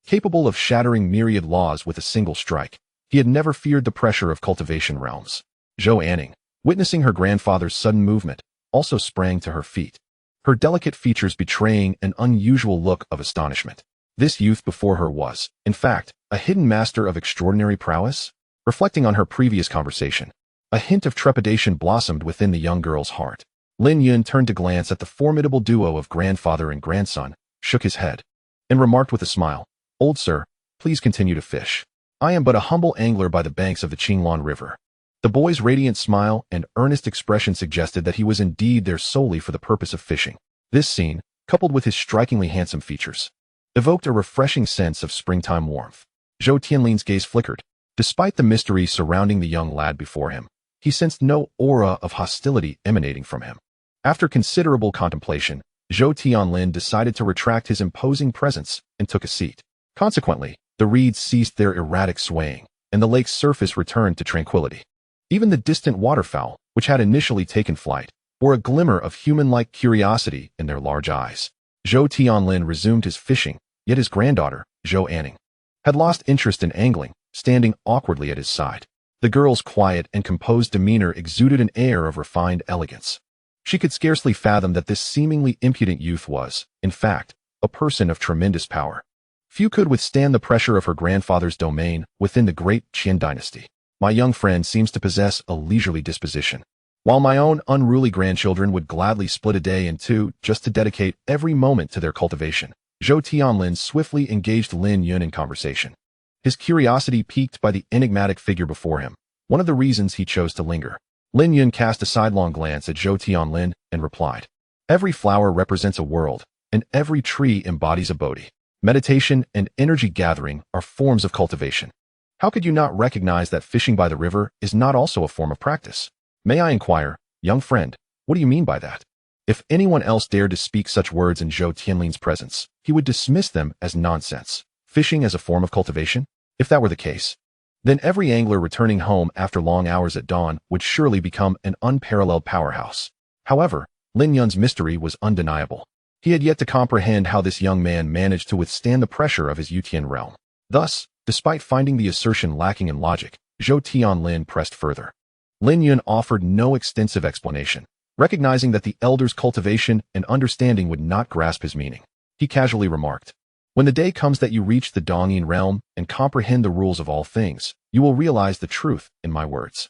capable of shattering myriad laws with a single strike. He had never feared the pressure of cultivation realms. Zhou Anning, witnessing her grandfather's sudden movement, also sprang to her feet, her delicate features betraying an unusual look of astonishment. This youth before her was, in fact, a hidden master of extraordinary prowess. Reflecting on her previous conversation, a hint of trepidation blossomed within the young girl's heart. Lin Yun turned to glance at the formidable duo of grandfather and grandson, shook his head, and remarked with a smile, "Old sir, please continue to fish. I am but a humble angler by the banks of the Qinglan River." The boy's radiant smile and earnest expression suggested that he was indeed there solely for the purpose of fishing. This scene, coupled with his strikingly handsome features, evoked a refreshing sense of springtime warmth. Zhou Tianling's gaze flickered. Despite the mystery surrounding the young lad before him, he sensed no aura of hostility emanating from him. After considerable contemplation, Zhou Tianlin decided to retract his imposing presence and took a seat. Consequently, the reeds ceased their erratic swaying, and the lake's surface returned to tranquility. Even the distant waterfowl, which had initially taken flight, bore a glimmer of human-like curiosity in their large eyes. Zhou Tianlin resumed his fishing, yet his granddaughter, Zhou Anning, had lost interest in angling, standing awkwardly at his side. The girl's quiet and composed demeanor exuded an air of refined elegance. She could scarcely fathom that this seemingly impudent youth was, in fact, a person of tremendous power. Few could withstand the pressure of her grandfather's domain within the great Qin dynasty. My young friend seems to possess a leisurely disposition. While my own unruly grandchildren would gladly split a day in two just to dedicate every moment to their cultivation, Zhou Tianlin swiftly engaged Lin Yun in conversation. His curiosity piqued by the enigmatic figure before him, one of the reasons he chose to linger. Lin Yun cast a sidelong glance at Zhou Tianlin and replied, "Every flower represents a world, and every tree embodies a bodhi. Meditation and energy gathering are forms of cultivation. How could you not recognize that fishing by the river is not also a form of practice? May I inquire, young friend, what do you mean by that?" If anyone else dared to speak such words in Zhou Tianlin's presence, he would dismiss them as nonsense. Fishing as a form of cultivation? If that were the case, then every angler returning home after long hours at dawn would surely become an unparalleled powerhouse. However, Lin Yun's mystery was undeniable. He had yet to comprehend how this young man managed to withstand the pressure of his Yutian realm. Thus, despite finding the assertion lacking in logic, Zhou Tianlin pressed further. Lin Yun offered no extensive explanation, recognizing that the elder's cultivation and understanding would not grasp his meaning. He casually remarked, "When the day comes that you reach the Dongyin realm and comprehend the rules of all things, you will realize the truth in my words."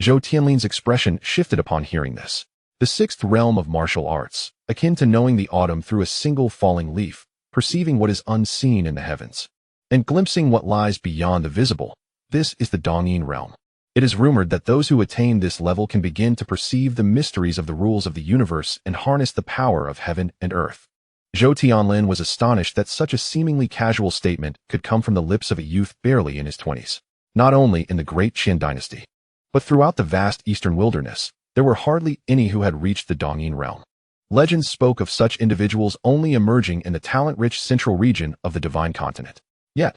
Zhou Tianlin's expression shifted upon hearing this. The 6th realm of martial arts, akin to knowing the autumn through a single falling leaf, perceiving what is unseen in the heavens, and glimpsing what lies beyond the visible, this is the Dongyin realm. It is rumored that those who attain this level can begin to perceive the mysteries of the rules of the universe and harness the power of heaven and earth. Zhou Tianlin was astonished that such a seemingly casual statement could come from the lips of a youth barely in his 20s. Not only in the great Qin dynasty, but throughout the vast eastern wilderness, there were hardly any who had reached the Dongyin realm. Legends spoke of such individuals only emerging in the talent-rich central region of the divine continent. Yet,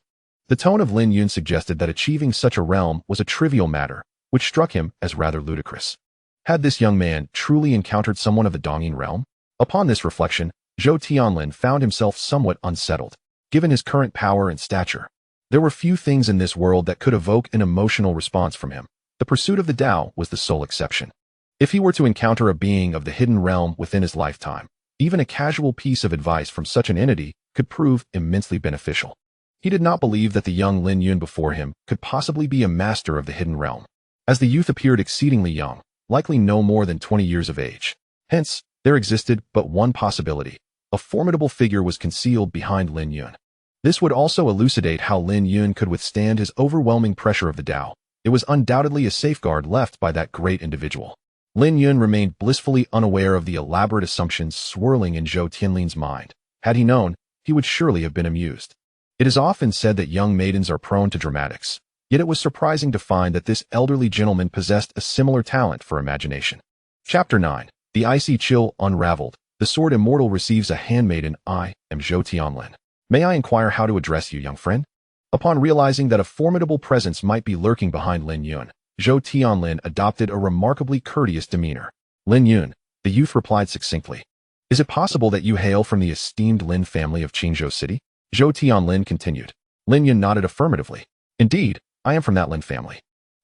the tone of Lin Yun suggested that achieving such a realm was a trivial matter, which struck him as rather ludicrous. Had this young man truly encountered someone of the Dongyin realm? Upon this reflection, Zhou Tianlin found himself somewhat unsettled. Given his current power and stature, there were few things in this world that could evoke an emotional response from him. The pursuit of the Tao was the sole exception. If he were to encounter a being of the hidden realm within his lifetime, even a casual piece of advice from such an entity could prove immensely beneficial. He did not believe that the young Lin Yun before him could possibly be a master of the hidden realm. As the youth appeared exceedingly young, likely no more than 20 years of age. Hence, there existed but one possibility. A formidable figure was concealed behind Lin Yun. This would also elucidate how Lin Yun could withstand his overwhelming pressure of the Tao. It was undoubtedly a safeguard left by that great individual. Lin Yun remained blissfully unaware of the elaborate assumptions swirling in Zhou Tianling's mind. Had he known, he would surely have been amused. It is often said that young maidens are prone to dramatics, yet it was surprising to find that this elderly gentleman possessed a similar talent for imagination. Chapter 9. The Icy Chill Unraveled. The Sword Immortal receives a handmaiden. I am Zhou Tianlin. May I inquire how to address you, young friend? Upon realizing that a formidable presence might be lurking behind Lin Yun, Zhou Tianlin adopted a remarkably courteous demeanor. Lin Yun, the youth replied succinctly. Is it possible that you hail from the esteemed Lin family of Qingzhou City? Zhou Tianlin continued. Lin Yun nodded affirmatively. Indeed, I am from that Lin family.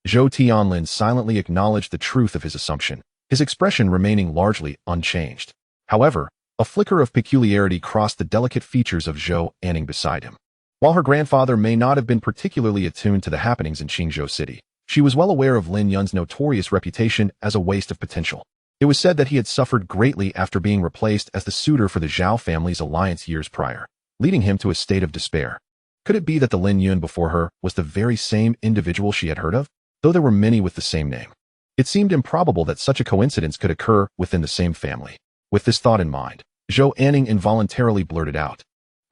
Zhou Tianlin silently acknowledged the truth of his assumption, his expression remaining largely unchanged. However, a flicker of peculiarity crossed the delicate features of Zhou Anning beside him. While her grandfather may not have been particularly attuned to the happenings in Qingzhou City, she was well aware of Lin Yun's notorious reputation as a waste of potential. It was said that he had suffered greatly after being replaced as the suitor for the Zhao family's alliance years prior, leading him to a state of despair. Could it be that the Lin Yun before her was the very same individual she had heard of, though there were many with the same name? It seemed improbable that such a coincidence could occur within the same family. With this thought in mind, Zhou Anning involuntarily blurted out,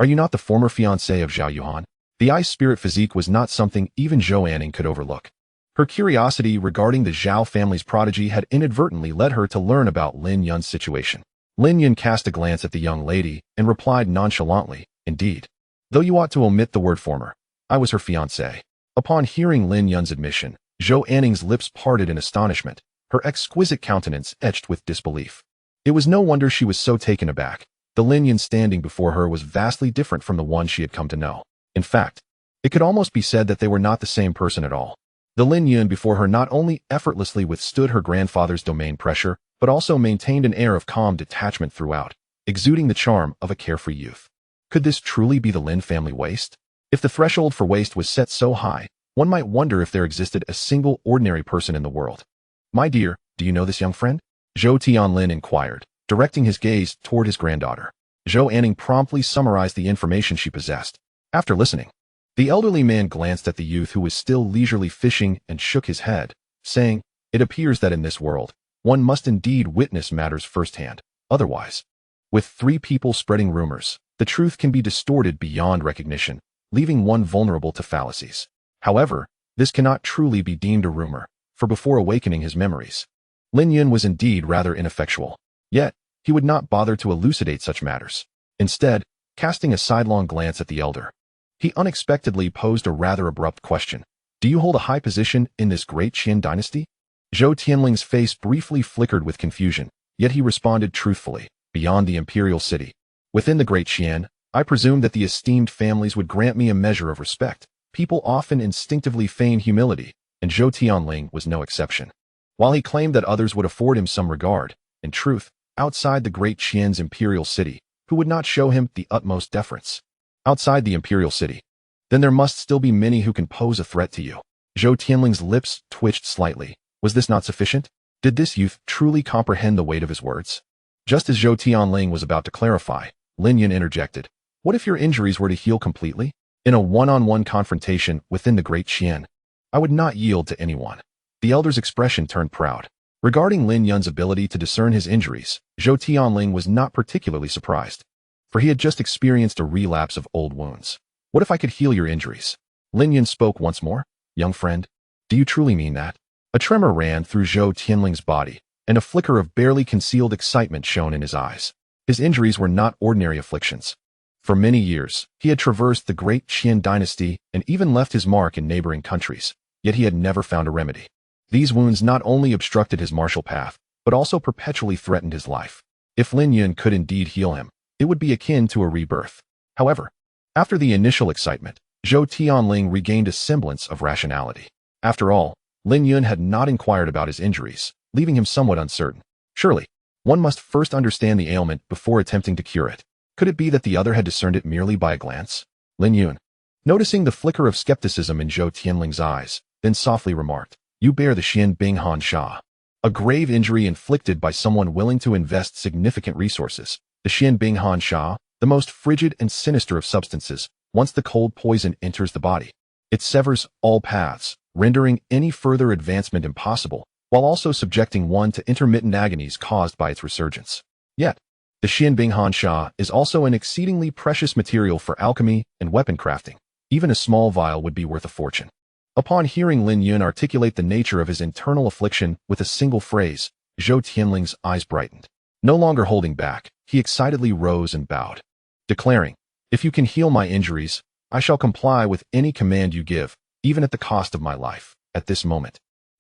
"Are you not the former fiancé of Zhao Yuhan?" The ice spirit physique was not something even Zhou Anning could overlook. Her curiosity regarding the Zhao family's prodigy had inadvertently led her to learn about Lin Yun's situation. Lin Yun cast a glance at the young lady and replied nonchalantly, "Indeed. Though you ought to omit the word former. I was her fiancé." Upon hearing Lin Yun's admission, Zhou Anning's lips parted in astonishment, her exquisite countenance etched with disbelief. It was no wonder she was so taken aback. The Lin Yun standing before her was vastly different from the one she had come to know. In fact, it could almost be said that they were not the same person at all. The Lin Yun before her not only effortlessly withstood her grandfather's domain pressure, but also maintained an air of calm detachment throughout, exuding the charm of a carefree youth. Could this truly be the Lin family waste? If the threshold for waste was set so high, one might wonder if there existed a single ordinary person in the world. "My dear, do you know this young friend?" Zhou Tianlin inquired, directing his gaze toward his granddaughter. Zhou Anning promptly summarized the information she possessed. After listening, the elderly man glanced at the youth who was still leisurely fishing and shook his head, saying, "It appears that in this world, one must indeed witness matters firsthand. Otherwise, with 3 people spreading rumors, the truth can be distorted beyond recognition, leaving one vulnerable to fallacies. However, this cannot truly be deemed a rumor, for before awakening his memories, Lin Yun was indeed rather ineffectual. Yet, he would not bother to elucidate such matters. Instead, casting a sidelong glance at the elder, he unexpectedly posed a rather abrupt question. "Do you hold a high position in this great Qian dynasty?" Zhou Tianling's face briefly flickered with confusion, yet he responded truthfully, "Beyond the imperial city. Within the great Qian, I presume that the esteemed families would grant me a measure of respect. People often instinctively feign humility, and Zhou Tianling was no exception. While he claimed that others would afford him some regard, in truth, outside the great Qian's imperial city, who would not show him the utmost deference? Outside the imperial city, then there must still be many who can pose a threat to you." Zhou Tianling's lips twitched slightly. Was this not sufficient? Did this youth truly comprehend the weight of his words? Just as Zhou Tianling was about to clarify, Lin Yun interjected, "What if your injuries were to heal completely? In a one-on-one confrontation within the great Qian, I would not yield to anyone." The elder's expression turned proud. Regarding Lin Yun's ability to discern his injuries, Zhou Tianling was not particularly surprised, for he had just experienced a relapse of old wounds. "What if I could heal your injuries?" Lin Yun spoke once more. "Young friend, do you truly mean that?" A tremor ran through Zhou Tianling's body, and a flicker of barely concealed excitement shone in his eyes. His injuries were not ordinary afflictions. For many years, he had traversed the great Qian dynasty and even left his mark in neighboring countries, yet he had never found a remedy. These wounds not only obstructed his martial path, but also perpetually threatened his life. If Lin Yun could indeed heal him, it would be akin to a rebirth. However, after the initial excitement, Zhou Tianling regained a semblance of rationality. After all, Lin Yun had not inquired about his injuries, leaving him somewhat uncertain. Surely, one must first understand the ailment before attempting to cure it. Could it be that the other had discerned it merely by a glance? Lin Yun, noticing the flicker of skepticism in Zhou Tianling's eyes, then softly remarked, "You bear the Xian Bing Han Sha." A grave injury inflicted by someone willing to invest significant resources. The Xianbing Han Sha, the most frigid and sinister of substances, once the cold poison enters the body. It severs all paths, rendering any further advancement impossible, while also subjecting one to intermittent agonies caused by its resurgence. Yet, the Xianbing Han Sha is also an exceedingly precious material for alchemy and weapon crafting. Even a small vial would be worth a fortune. Upon hearing Lin Yun articulate the nature of his internal affliction with a single phrase, Zhou Tianling's eyes brightened. No longer holding back, he excitedly rose and bowed, declaring, "If you can heal my injuries, I shall comply with any command you give, even at the cost of my life." At this moment,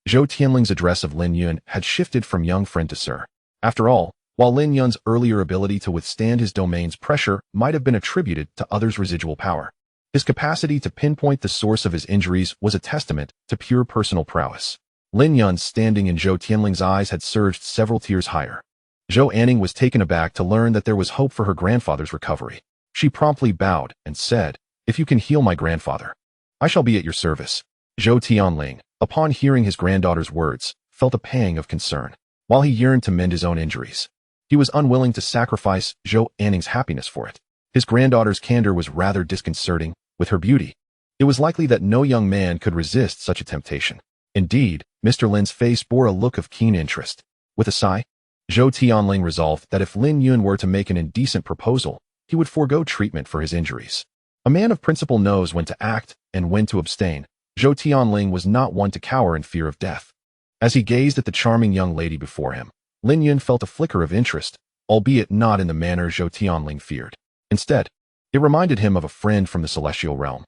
Zhou Tianling's address of Lin Yun had shifted from young friend to sir. After all, while Lin Yun's earlier ability to withstand his domain's pressure might have been attributed to others' residual power, his capacity to pinpoint the source of his injuries was a testament to pure personal prowess. Lin Yun, standing in Zhou Tianling's eyes, had surged several tiers higher. Zhou Anning was taken aback to learn that there was hope for her grandfather's recovery. She promptly bowed and said, "If you can heal my grandfather, I shall be at your service." Zhou Tianling, upon hearing his granddaughter's words, felt a pang of concern. While he yearned to mend his own injuries, he was unwilling to sacrifice Zhou Anning's happiness for it. His granddaughter's candor was rather disconcerting. With her beauty, it was likely that no young man could resist such a temptation. Indeed, Mr. Lin's face bore a look of keen interest. With a sigh, Zhou Tianling resolved that if Lin Yun were to make an indecent proposal, he would forego treatment for his injuries. A man of principle knows when to act and when to abstain. Zhou Tianling was not one to cower in fear of death. As he gazed at the charming young lady before him, Lin Yun felt a flicker of interest, albeit not in the manner Zhou Tianling feared. Instead, it reminded him of a friend from the celestial realm,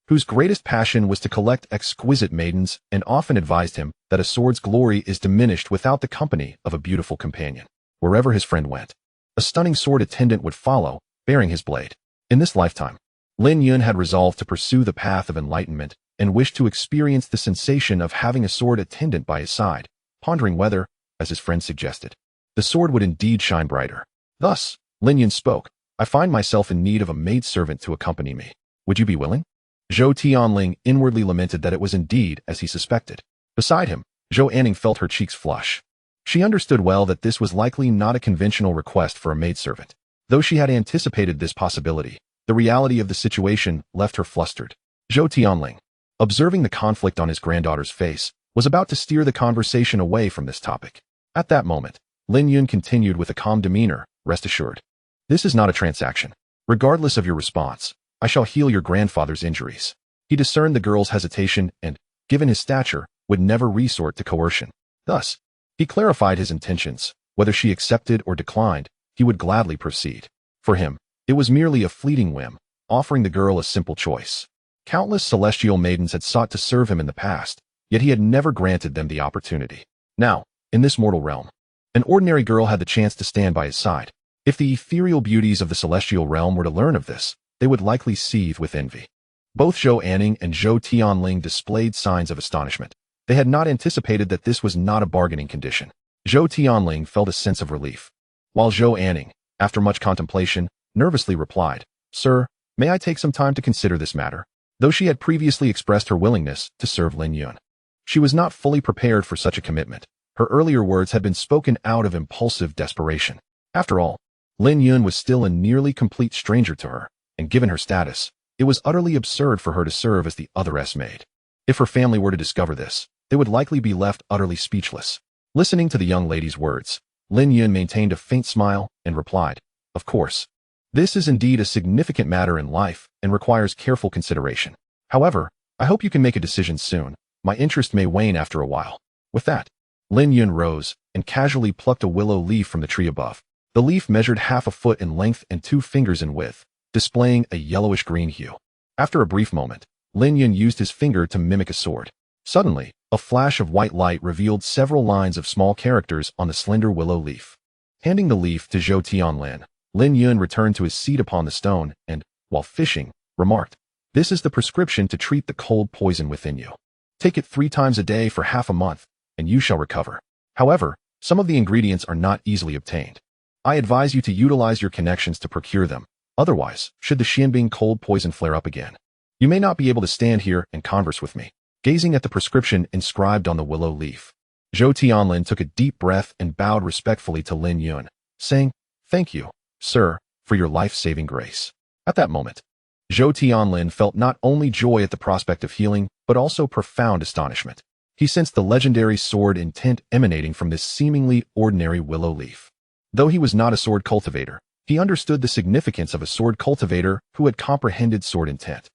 whose greatest passion was to collect exquisite maidens, and often advised him that a sword's glory is diminished without the company of a beautiful companion. Wherever his friend went, a stunning sword attendant would follow, bearing his blade. In this lifetime, Lin Yun had resolved to pursue the path of enlightenment and wished to experience the sensation of having a sword attendant by his side, pondering whether, as his friend suggested, the sword would indeed shine brighter. Thus, Lin Yun spoke, "I find myself in need of a maidservant to accompany me. Would you be willing?" Zhou Tianling inwardly lamented that it was indeed as he suspected. Beside him, Zhou Anning felt her cheeks flush. She understood well that this was likely not a conventional request for a maidservant. Though she had anticipated this possibility, the reality of the situation left her flustered. Zhou Tianling, observing the conflict on his granddaughter's face, was about to steer the conversation away from this topic. At that moment, Lin Yun continued with a calm demeanor, "Rest assured, this is not a transaction. Regardless of your response, I shall heal your grandfather's injuries." He discerned the girl's hesitation and, given his stature, would never resort to coercion. Thus, he clarified his intentions. Whether she accepted or declined, he would gladly proceed. For him, it was merely a fleeting whim, offering the girl a simple choice. Countless celestial maidens had sought to serve him in the past, yet he had never granted them the opportunity. Now, in this mortal realm, an ordinary girl had the chance to stand by his side. If the ethereal beauties of the celestial realm were to learn of this, they would likely seethe with envy. Both Zhou Anning and Zhou Tianling displayed signs of astonishment. They had not anticipated that this was not a bargaining condition. Zhou Tianling felt a sense of relief, while Zhou Anning, after much contemplation, nervously replied, "Sir, may I take some time to consider this matter?" Though she had previously expressed her willingness to serve Lin Yun, she was not fully prepared for such a commitment. Her earlier words had been spoken out of impulsive desperation. After all, Lin Yun was still a nearly complete stranger to her, and given her status, it was utterly absurd for her to serve as the other's maid. If her family were to discover this, they would likely be left utterly speechless. Listening to the young lady's words, Lin Yun maintained a faint smile and replied, "Of course. This is indeed a significant matter in life and requires careful consideration. However, I hope you can make a decision soon. My interest may wane after a while." With that, Lin Yun rose and casually plucked a willow leaf from the tree above. The leaf measured 1/2 foot in length and 2 fingers in width, displaying a yellowish-green hue. After a brief moment, Lin Yun used his finger to mimic a sword. Suddenly, a flash of white light revealed several lines of small characters on the slender willow leaf. Handing the leaf to Zhou Tianlin, Lin Yun returned to his seat upon the stone and, while fishing, remarked, "This is the prescription to treat the cold poison within you. Take it 3 times a day for half a month, and you shall recover. However, some of the ingredients are not easily obtained. I advise you to utilize your connections to procure them. Otherwise, should the Xianbing cold poison flare up again, you may not be able to stand here and converse with me." Gazing at the prescription inscribed on the willow leaf, Zhou Tianlin took a deep breath and bowed respectfully to Lin Yun, saying, "Thank you, sir, for your life-saving grace." At that moment, Zhou Tianlin felt not only joy at the prospect of healing, but also profound astonishment. He sensed the legendary sword intent emanating from this seemingly ordinary willow leaf. Though he was not a sword cultivator, he understood the significance of a sword cultivator who had comprehended sword intent.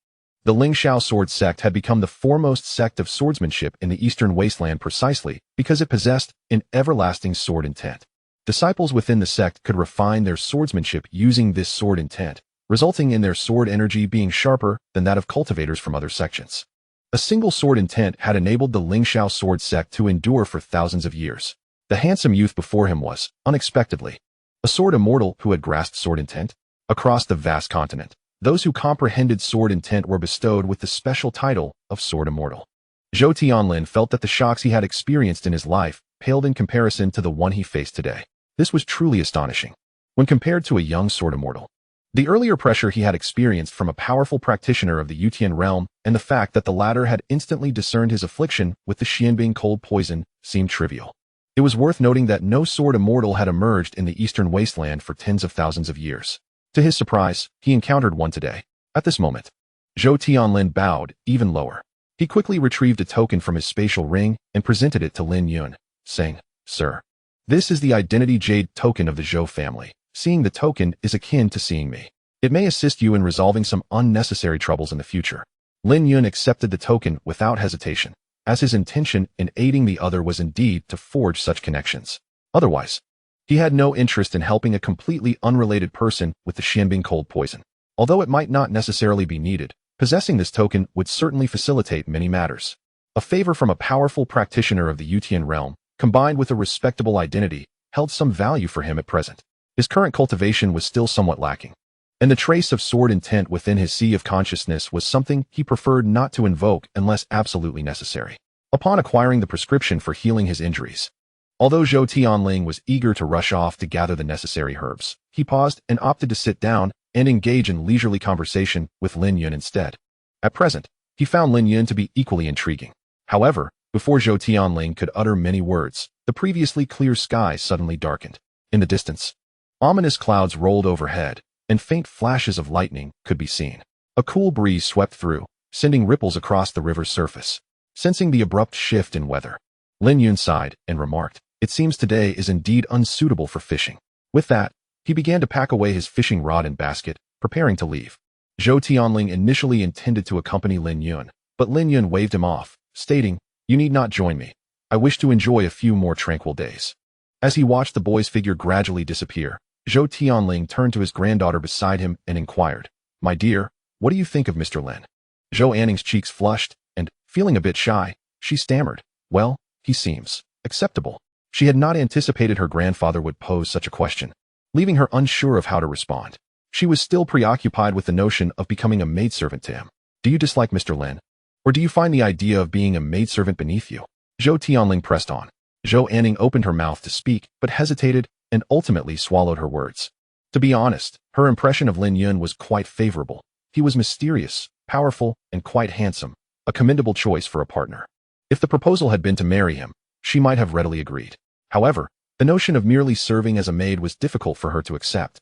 The Lingxiao Sword Sect had become the foremost sect of swordsmanship in the Eastern Wasteland precisely because it possessed an everlasting sword intent. Disciples within the sect could refine their swordsmanship using this sword intent, resulting in their sword energy being sharper than that of cultivators from other sections. A single sword intent had enabled the Lingxiao Sword Sect to endure for thousands of years. The handsome youth before him was, unexpectedly, a sword immortal who had grasped sword intent. Across the vast continent, those who comprehended sword intent were bestowed with the special title of Sword Immortal. Zhou Tianlin felt that the shocks he had experienced in his life paled in comparison to the one he faced today. This was truly astonishing. When compared to a young Sword Immortal, the earlier pressure he had experienced from a powerful practitioner of the Yutian realm and the fact that the latter had instantly discerned his affliction with the Xianbing cold poison seemed trivial. It was worth noting that no Sword Immortal had emerged in the Eastern Wasteland for tens of thousands of years. To his surprise, he encountered one today. At this moment, Zhou Tianlin bowed even lower. He quickly retrieved a token from his spatial ring and presented it to Lin Yun, saying, "Sir, this is the identity jade token of the Zhou family. Seeing the token is akin to seeing me. It may assist you in resolving some unnecessary troubles in the future." Lin Yun accepted the token without hesitation, as his intention in aiding the other was indeed to forge such connections. Otherwise, he had no interest in helping a completely unrelated person with the Xianbing cold poison. Although it might not necessarily be needed, possessing this token would certainly facilitate many matters. A favor from a powerful practitioner of the Yutian realm, combined with a respectable identity, held some value for him at present. His current cultivation was still somewhat lacking, and the trace of sword intent within his sea of consciousness was something he preferred not to invoke unless absolutely necessary. Upon acquiring the prescription for healing his injuries, although Zhou Tianling was eager to rush off to gather the necessary herbs, he paused and opted to sit down and engage in leisurely conversation with Lin Yun instead. At present, he found Lin Yun to be equally intriguing. However, before Zhou Tianling could utter many words, the previously clear sky suddenly darkened. In the distance, ominous clouds rolled overhead, and faint flashes of lightning could be seen. A cool breeze swept through, sending ripples across the river's surface. Sensing the abrupt shift in weather, Lin Yun sighed and remarked, "It seems today is indeed unsuitable for fishing." With that, he began to pack away his fishing rod and basket, preparing to leave. Zhou Tianling initially intended to accompany Lin Yun, but Lin Yun waved him off, stating, "You need not join me. I wish to enjoy a few more tranquil days." As he watched the boy's figure gradually disappear, Zhou Tianling turned to his granddaughter beside him and inquired, "My dear, what do you think of Mr. Lin?" Zhou Anning's cheeks flushed, and, feeling a bit shy, she stammered, "Well, he seems acceptable." She had not anticipated her grandfather would pose such a question, leaving her unsure of how to respond. She was still preoccupied with the notion of becoming a maidservant to him. "Do you dislike Mr. Lin? Or do you find the idea of being a maidservant beneath you?" Zhou Tianling pressed on. Zhou Anning opened her mouth to speak, but hesitated and ultimately swallowed her words. To be honest, her impression of Lin Yun was quite favorable. He was mysterious, powerful, and quite handsome, a commendable choice for a partner. If the proposal had been to marry him, she might have readily agreed. However, the notion of merely serving as a maid was difficult for her to accept.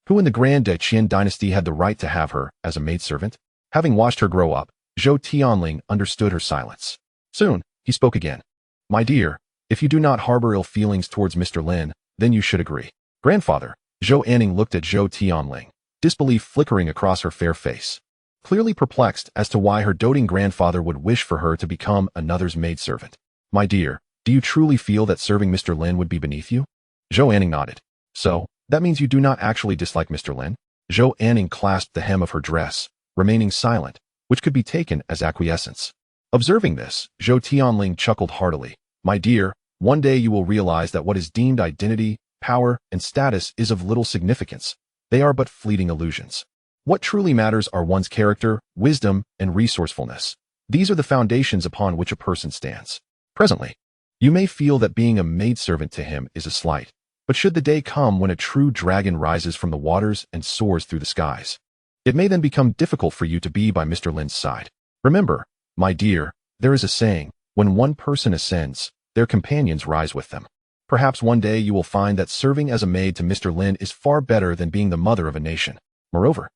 Who in the Grand Qin dynasty had the right to have her as a maidservant? Having watched her grow up, Zhou Tianling understood her silence. Soon, he spoke again. "My dear, if you do not harbor ill feelings towards Mr. Lin, then you should agree." "Grandfather," Zhou Anning looked at Zhou Tianling, disbelief flickering across her fair face. Clearly perplexed as to why her doting grandfather would wish for her to become another's maidservant. "My dear, do you truly feel that serving Mr. Lin would be beneath you?" Zhou Anning nodded. "So, that means you do not actually dislike Mr. Lin?" Zhou Anning clasped the hem of her dress, remaining silent, which could be taken as acquiescence. Observing this, Zhou Tianling chuckled heartily. "My dear, one day you will realize that what is deemed identity, power, and status is of little significance. They are but fleeting illusions. What truly matters are one's character, wisdom, and resourcefulness. These are the foundations upon which a person stands. Presently, you may feel that being a maidservant to him is a slight, but should the day come when a true dragon rises from the waters and soars through the skies, it may then become difficult for you to be by Mr. Lin's side. Remember, my dear, there is a saying, when one person ascends, their companions rise with them. Perhaps one day you will find that serving as a maid to Mr. Lin is far better than being the mother of a nation. Moreover,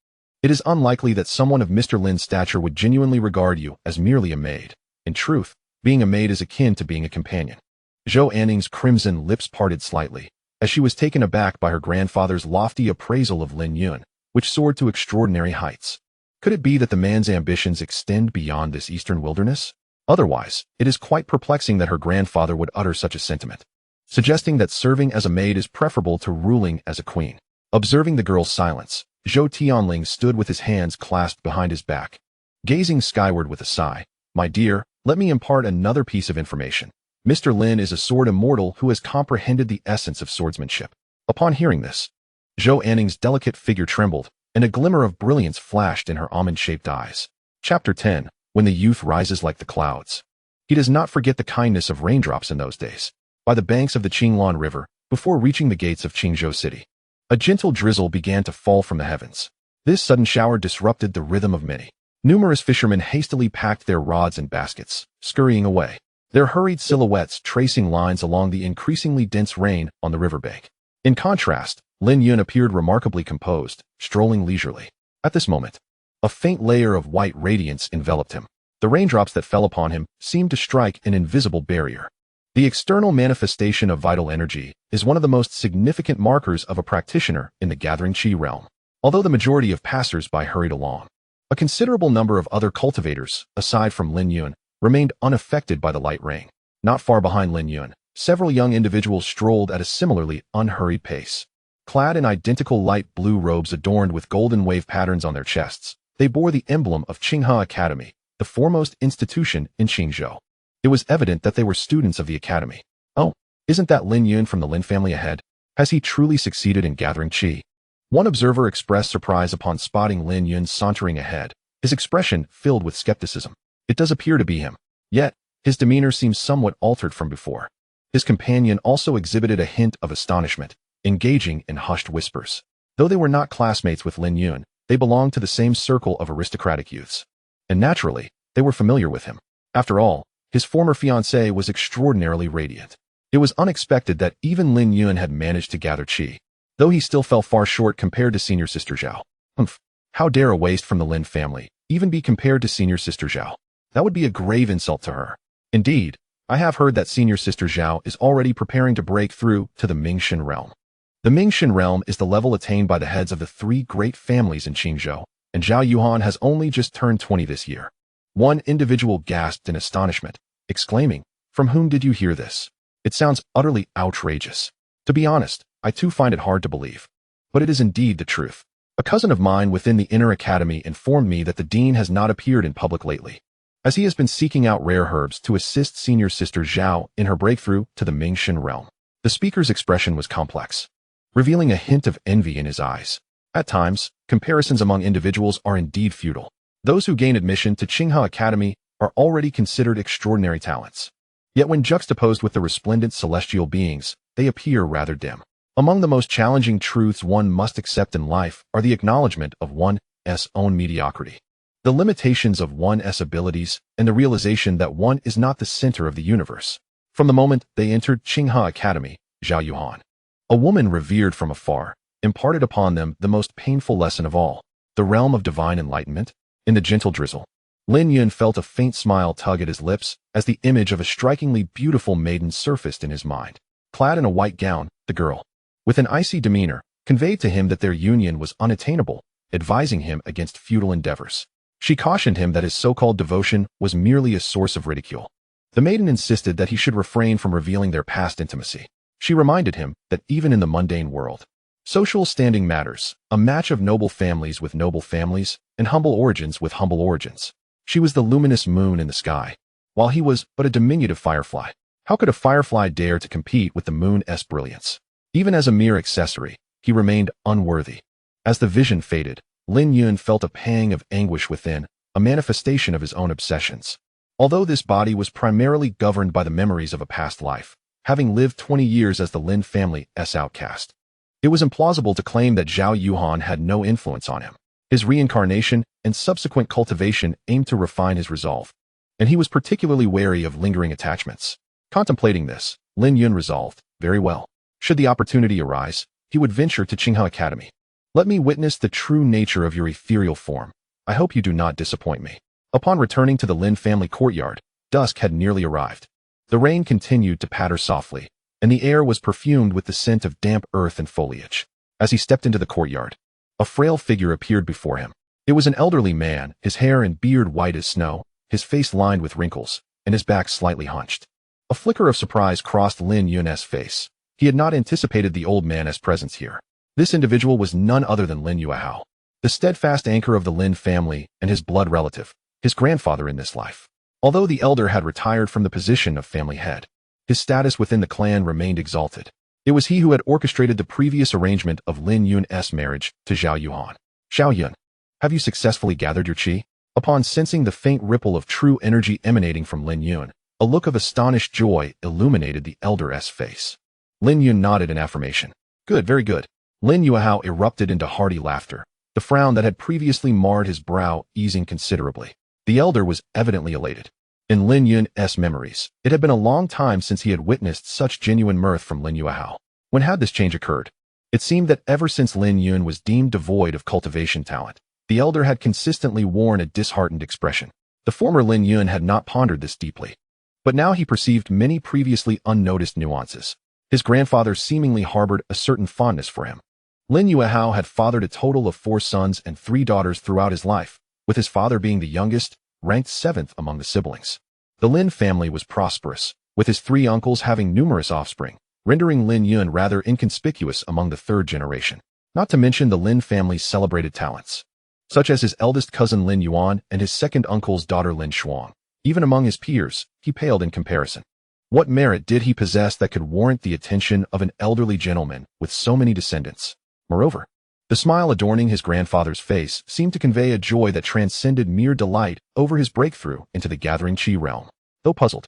it is unlikely that someone of Mr. Lin's stature would genuinely regard you as merely a maid. In truth, being a maid is akin to being a companion. Zhou Anning's crimson lips parted slightly, as she was taken aback by her grandfather's lofty appraisal of Lin Yun, which soared to extraordinary heights. Could it be that the man's ambitions extend beyond this eastern wilderness? Otherwise, it is quite perplexing that her grandfather would utter such a sentiment, suggesting that serving as a maid is preferable to ruling as a queen. Observing the girl's silence, Zhou Tianling stood with his hands clasped behind his back, gazing skyward with a sigh. My dear, let me impart another piece of information. Mr. Lin is a sword immortal who has comprehended the essence of swordsmanship. Upon hearing this, Zhou Anning's delicate figure trembled, and a glimmer of brilliance flashed in her almond-shaped eyes. Chapter 10. When the youth rises like the clouds. He does not forget the kindness of raindrops in those days. By the banks of the Qinglan River, before reaching the gates of Qingzhou City, a gentle drizzle began to fall from the heavens. This sudden shower disrupted the rhythm of many. Numerous fishermen hastily packed their rods and baskets, scurrying away, their hurried silhouettes tracing lines along the increasingly dense rain on the riverbank. In contrast, Lin Yun appeared remarkably composed, strolling leisurely. At this moment, a faint layer of white radiance enveloped him. The raindrops that fell upon him seemed to strike an invisible barrier. The external manifestation of vital energy is one of the most significant markers of a practitioner in the gathering Qi realm. Although the majority of passers-by hurried along, a considerable number of other cultivators, aside from Lin Yun, remained unaffected by the light rain. Not far behind Lin Yun, several young individuals strolled at a similarly unhurried pace. Clad in identical light blue robes adorned with golden wave patterns on their chests, they bore the emblem of Qinghe Academy, the foremost institution in Qingzhou. It was evident that they were students of the academy. Oh, isn't that Lin Yun from the Lin family ahead? Has he truly succeeded in gathering qi? One observer expressed surprise upon spotting Lin Yun sauntering ahead, his expression filled with skepticism. It does appear to be him. Yet, his demeanor seems somewhat altered from before. His companion also exhibited a hint of astonishment, engaging in hushed whispers. Though they were not classmates with Lin Yun, they belonged to the same circle of aristocratic youths. And naturally, they were familiar with him. After all, his former fiancée was extraordinarily radiant. It was unexpected that even Lin Yun had managed to gather qi, though he still fell far short compared to senior sister Zhao. How dare a waste from the Lin family even be compared to senior sister Zhao? That would be a grave insult to her. Indeed, I have heard that senior sister Zhao is already preparing to break through to the Mingxin realm. The Mingxin realm is the level attained by the heads of the three great families in Qingzhou, and Zhao Yuhan has only just turned 20 this year. One individual gasped in astonishment, exclaiming, "From whom did you hear this? It sounds utterly outrageous." To be honest, I too find it hard to believe. But it is indeed the truth. A cousin of mine within the inner academy informed me that the dean has not appeared in public lately, as he has been seeking out rare herbs to assist senior sister Zhao in her breakthrough to the Mingxin realm. The speaker's expression was complex, revealing a hint of envy in his eyes. At times, comparisons among individuals are indeed futile. Those who gain admission to Qinghe Academy are already considered extraordinary talents. Yet when juxtaposed with the resplendent celestial beings, they appear rather dim. Among the most challenging truths one must accept in life are the acknowledgement of one's own mediocrity, the limitations of one's abilities, and the realization that one is not the center of the universe. From the moment they entered Qinghe Academy, Zhao Yuhan, a woman revered from afar, imparted upon them the most painful lesson of all, the realm of divine enlightenment. In the gentle drizzle, Lin Yun felt a faint smile tug at his lips as the image of a strikingly beautiful maiden surfaced in his mind. Clad in a white gown, the girl, with an icy demeanor, conveyed to him that their union was unattainable, advising him against futile endeavors. She cautioned him that his so-called devotion was merely a source of ridicule. The maiden insisted that he should refrain from revealing their past intimacy. She reminded him that even in the mundane world, social standing matters, a match of noble families with noble families, and humble origins with humble origins. She was the luminous moon in the sky, while he was but a diminutive firefly. How could a firefly dare to compete with the moon's brilliance? Even as a mere accessory, he remained unworthy. As the vision faded, Lin Yun felt a pang of anguish within, a manifestation of his own obsessions. Although this body was primarily governed by the memories of a past life, having lived 20 years as the Lin family's outcast, it was implausible to claim that Zhao Yuhan had no influence on him. His reincarnation and subsequent cultivation aimed to refine his resolve, and he was particularly wary of lingering attachments. Contemplating this, Lin Yun resolved, very well. Should the opportunity arise, he would venture to Qinghe Academy. Let me witness the true nature of your ethereal form. I hope you do not disappoint me. Upon returning to the Lin family courtyard, dusk had nearly arrived. The rain continued to patter softly, and the air was perfumed with the scent of damp earth and foliage. As he stepped into the courtyard, a frail figure appeared before him. It was an elderly man, his hair and beard white as snow, his face lined with wrinkles, and his back slightly hunched. A flicker of surprise crossed Lin Yun's face. He had not anticipated the old man's presence here. This individual was none other than Lin Yuehao, the steadfast anchor of the Lin family and his blood relative, his grandfather in this life. Although the elder had retired from the position of family head, his status within the clan remained exalted. It was he who had orchestrated the previous arrangement of Lin Yun's marriage to Zhao Yuhan. Xiao Yun, have you successfully gathered your qi? Upon sensing the faint ripple of true energy emanating from Lin Yun, a look of astonished joy illuminated the elder's face. Lin Yun nodded in affirmation. Good, very good. Lin Yuehao erupted into hearty laughter, the frown that had previously marred his brow easing considerably. The elder was evidently elated. In Lin Yun's memories, it had been a long time since he had witnessed such genuine mirth from Lin Yuehao. When had this change occurred? It seemed that ever since Lin Yun was deemed devoid of cultivation talent, the elder had consistently worn a disheartened expression. The former Lin Yun had not pondered this deeply, but now he perceived many previously unnoticed nuances. His grandfather seemingly harbored a certain fondness for him. Lin Yuehao had fathered a total of 4 sons and 3 daughters throughout his life, with his father being the youngest, ranked 7th among the siblings. The Lin family was prosperous, with his 3 uncles having numerous offspring, rendering Lin Yun rather inconspicuous among the 3rd generation, not to mention the Lin family's celebrated talents, such as his eldest cousin Lin Yuan and his second uncle's daughter Lin Shuang. Even among his peers, he paled in comparison. What merit did he possess that could warrant the attention of an elderly gentleman with so many descendants? Moreover, the smile adorning his grandfather's face seemed to convey a joy that transcended mere delight over his breakthrough into the gathering qi realm. Though puzzled,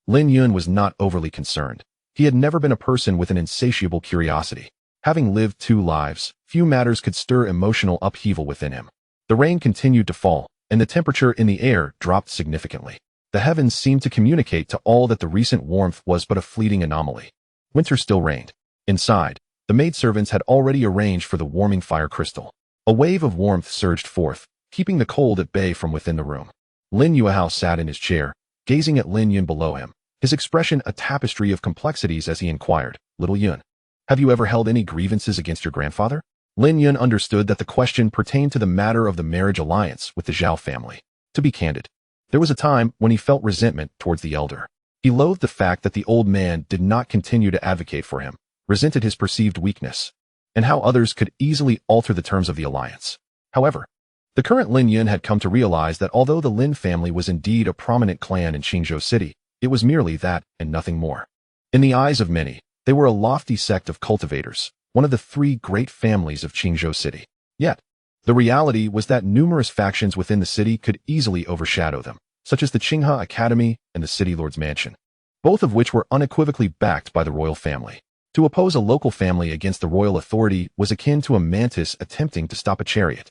Lin Yun was not overly concerned. He had never been a person with an insatiable curiosity. Having lived 2 lives, few matters could stir emotional upheaval within him. The rain continued to fall, and the temperature in the air dropped significantly. The heavens seemed to communicate to all that the recent warmth was but a fleeting anomaly. Winter still reigned. Inside, the maidservants had already arranged for the warming fire crystal. A wave of warmth surged forth, keeping the cold at bay from within the room. Lin Yuehao sat in his chair, gazing at Lin Yun below him, his expression a tapestry of complexities as he inquired, "Little Yun, have you ever held any grievances against your grandfather?" Lin Yun understood that the question pertained to the matter of the marriage alliance with the Zhao family. To be candid, there was a time when he felt resentment towards the elder. He loathed the fact that the old man did not continue to advocate for him, resented his perceived weakness, and how others could easily alter the terms of the alliance. However, the current Lin Yun had come to realize that although the Lin family was indeed a prominent clan in Qingzhou City, it was merely that and nothing more. In the eyes of many, they were a lofty sect of cultivators, one of the 3 great families of Qingzhou City. Yet, the reality was that numerous factions within the city could easily overshadow them, such as the Qinghe Academy and the City Lord's Mansion, both of which were unequivocally backed by the royal family. To oppose a local family against the royal authority was akin to a mantis attempting to stop a chariot,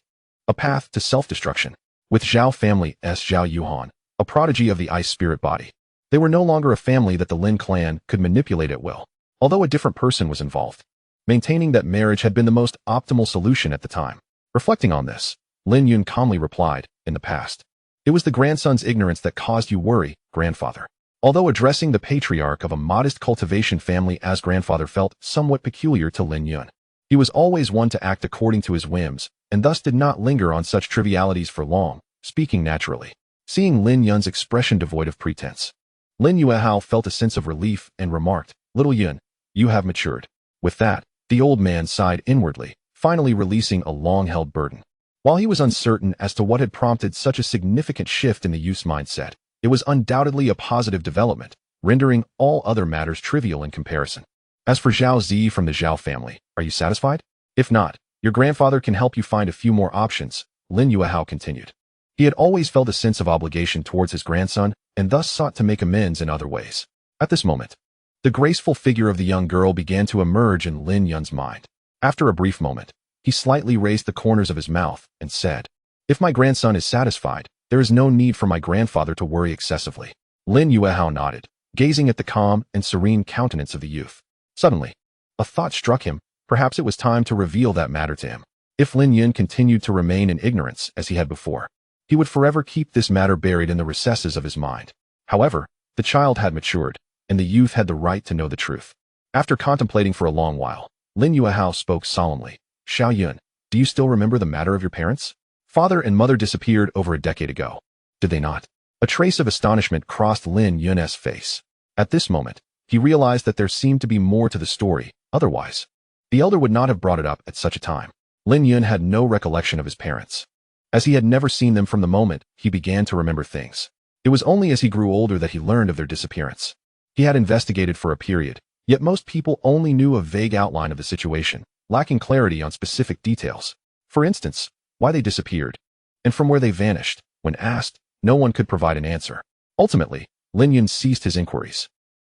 a path to self-destruction. With Zhao family's Zhao Yuhan, a prodigy of the ice spirit body, they were no longer a family that the Lin clan could manipulate at will, although a different person was involved. Maintaining that marriage had been the most optimal solution at the time. Reflecting on this, Lin Yun calmly replied, "In the past, it was the grandson's ignorance that caused you worry, grandfather." Although addressing the patriarch of a modest cultivation family as grandfather felt somewhat peculiar to Lin Yun. He was always one to act according to his whims, and thus did not linger on such trivialities for long, speaking naturally. Seeing Lin Yun's expression devoid of pretense, Lin Yuehao felt a sense of relief and remarked, "Little Yun, you have matured." With that, the old man sighed inwardly, finally releasing a long-held burden. While he was uncertain as to what had prompted such a significant shift in the youth's mindset, it was undoubtedly a positive development, rendering all other matters trivial in comparison. As for Zhao Zi from the Zhao family, are you satisfied? If not, your grandfather can help you find a few more options, Lin Yuehao continued. He had always felt a sense of obligation towards his grandson, and thus sought to make amends in other ways. At this moment, the graceful figure of the young girl began to emerge in Lin Yun's mind. After a brief moment, he slightly raised the corners of his mouth and said, "If my grandson is satisfied, there is no need for my grandfather to worry excessively." Lin Yuehao nodded, gazing at the calm and serene countenance of the youth. Suddenly, a thought struck him. Perhaps it was time to reveal that matter to him. If Lin Yun continued to remain in ignorance as he had before, he would forever keep this matter buried in the recesses of his mind. However, the child had matured, and the youth had the right to know the truth. After contemplating for a long while, Lin Yuehao spoke solemnly. Xiao Yun, do you still remember the matter of your parents? Father and mother disappeared over a decade ago. Did they not? A trace of astonishment crossed Lin Yun's face. At this moment, he realized that there seemed to be more to the story. Otherwise, the elder would not have brought it up at such a time. Lin Yun had no recollection of his parents. As he had never seen them from the moment he began to remember things. It was only as he grew older that he learned of their disappearance. He had investigated for a period, yet most people only knew a vague outline of the situation, lacking clarity on specific details. For instance, why they disappeared, and from where they vanished. When asked, no one could provide an answer. Ultimately, Lin Yun ceased his inquiries.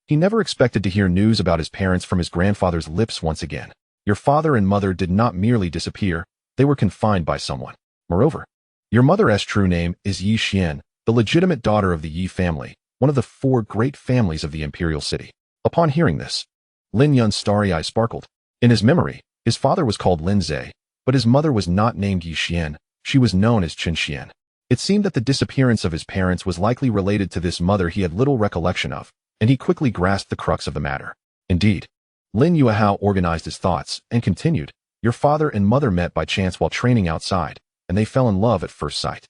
He never expected to hear news about his parents from his grandfather's lips once again. Your father and mother did not merely disappear, they were confined by someone. Moreover, your mother's true name is Yi Xian, the legitimate daughter of the Yi family, one of the 4 great families of the imperial city. Upon hearing this, Lin Yun's starry eyes sparkled. In his memory, his father was called Lin Zhe, but his mother was not named Yi Xian, she was known as Qin Xian. It seemed that the disappearance of his parents was likely related to this mother he had little recollection of, and he quickly grasped the crux of the matter. Indeed, Lin Yuehao organized his thoughts and continued, your father and mother met by chance while training outside, and they fell in love at first sight.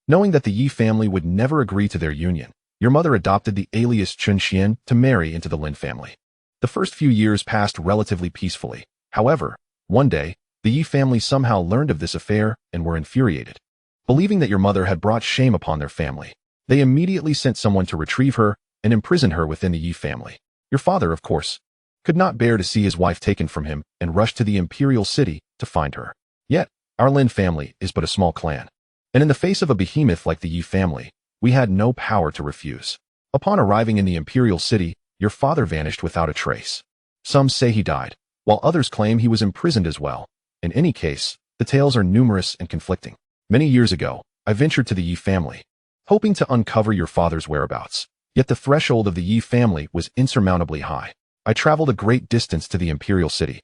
Knowing that the Yi family would never agree to their union, your mother adopted the alias Qin Xian to marry into the Lin family. The first few years passed relatively peacefully. However, one day, the Yi family somehow learned of this affair and were infuriated. Believing that your mother had brought shame upon their family, they immediately sent someone to retrieve her and imprison her within the Yi family. Your father, of course, could not bear to see his wife taken from him and rushed to the imperial city to find her. Yet, our Lin family is but a small clan, and in the face of a behemoth like the Yi family, we had no power to refuse. Upon arriving in the imperial city, your father vanished without a trace. Some say he died, while others claim he was imprisoned as well. In any case, the tales are numerous and conflicting. Many years ago, I ventured to the Yi family, hoping to uncover your father's whereabouts. Yet the threshold of the Yi family was insurmountably high. I traveled a great distance to the imperial city,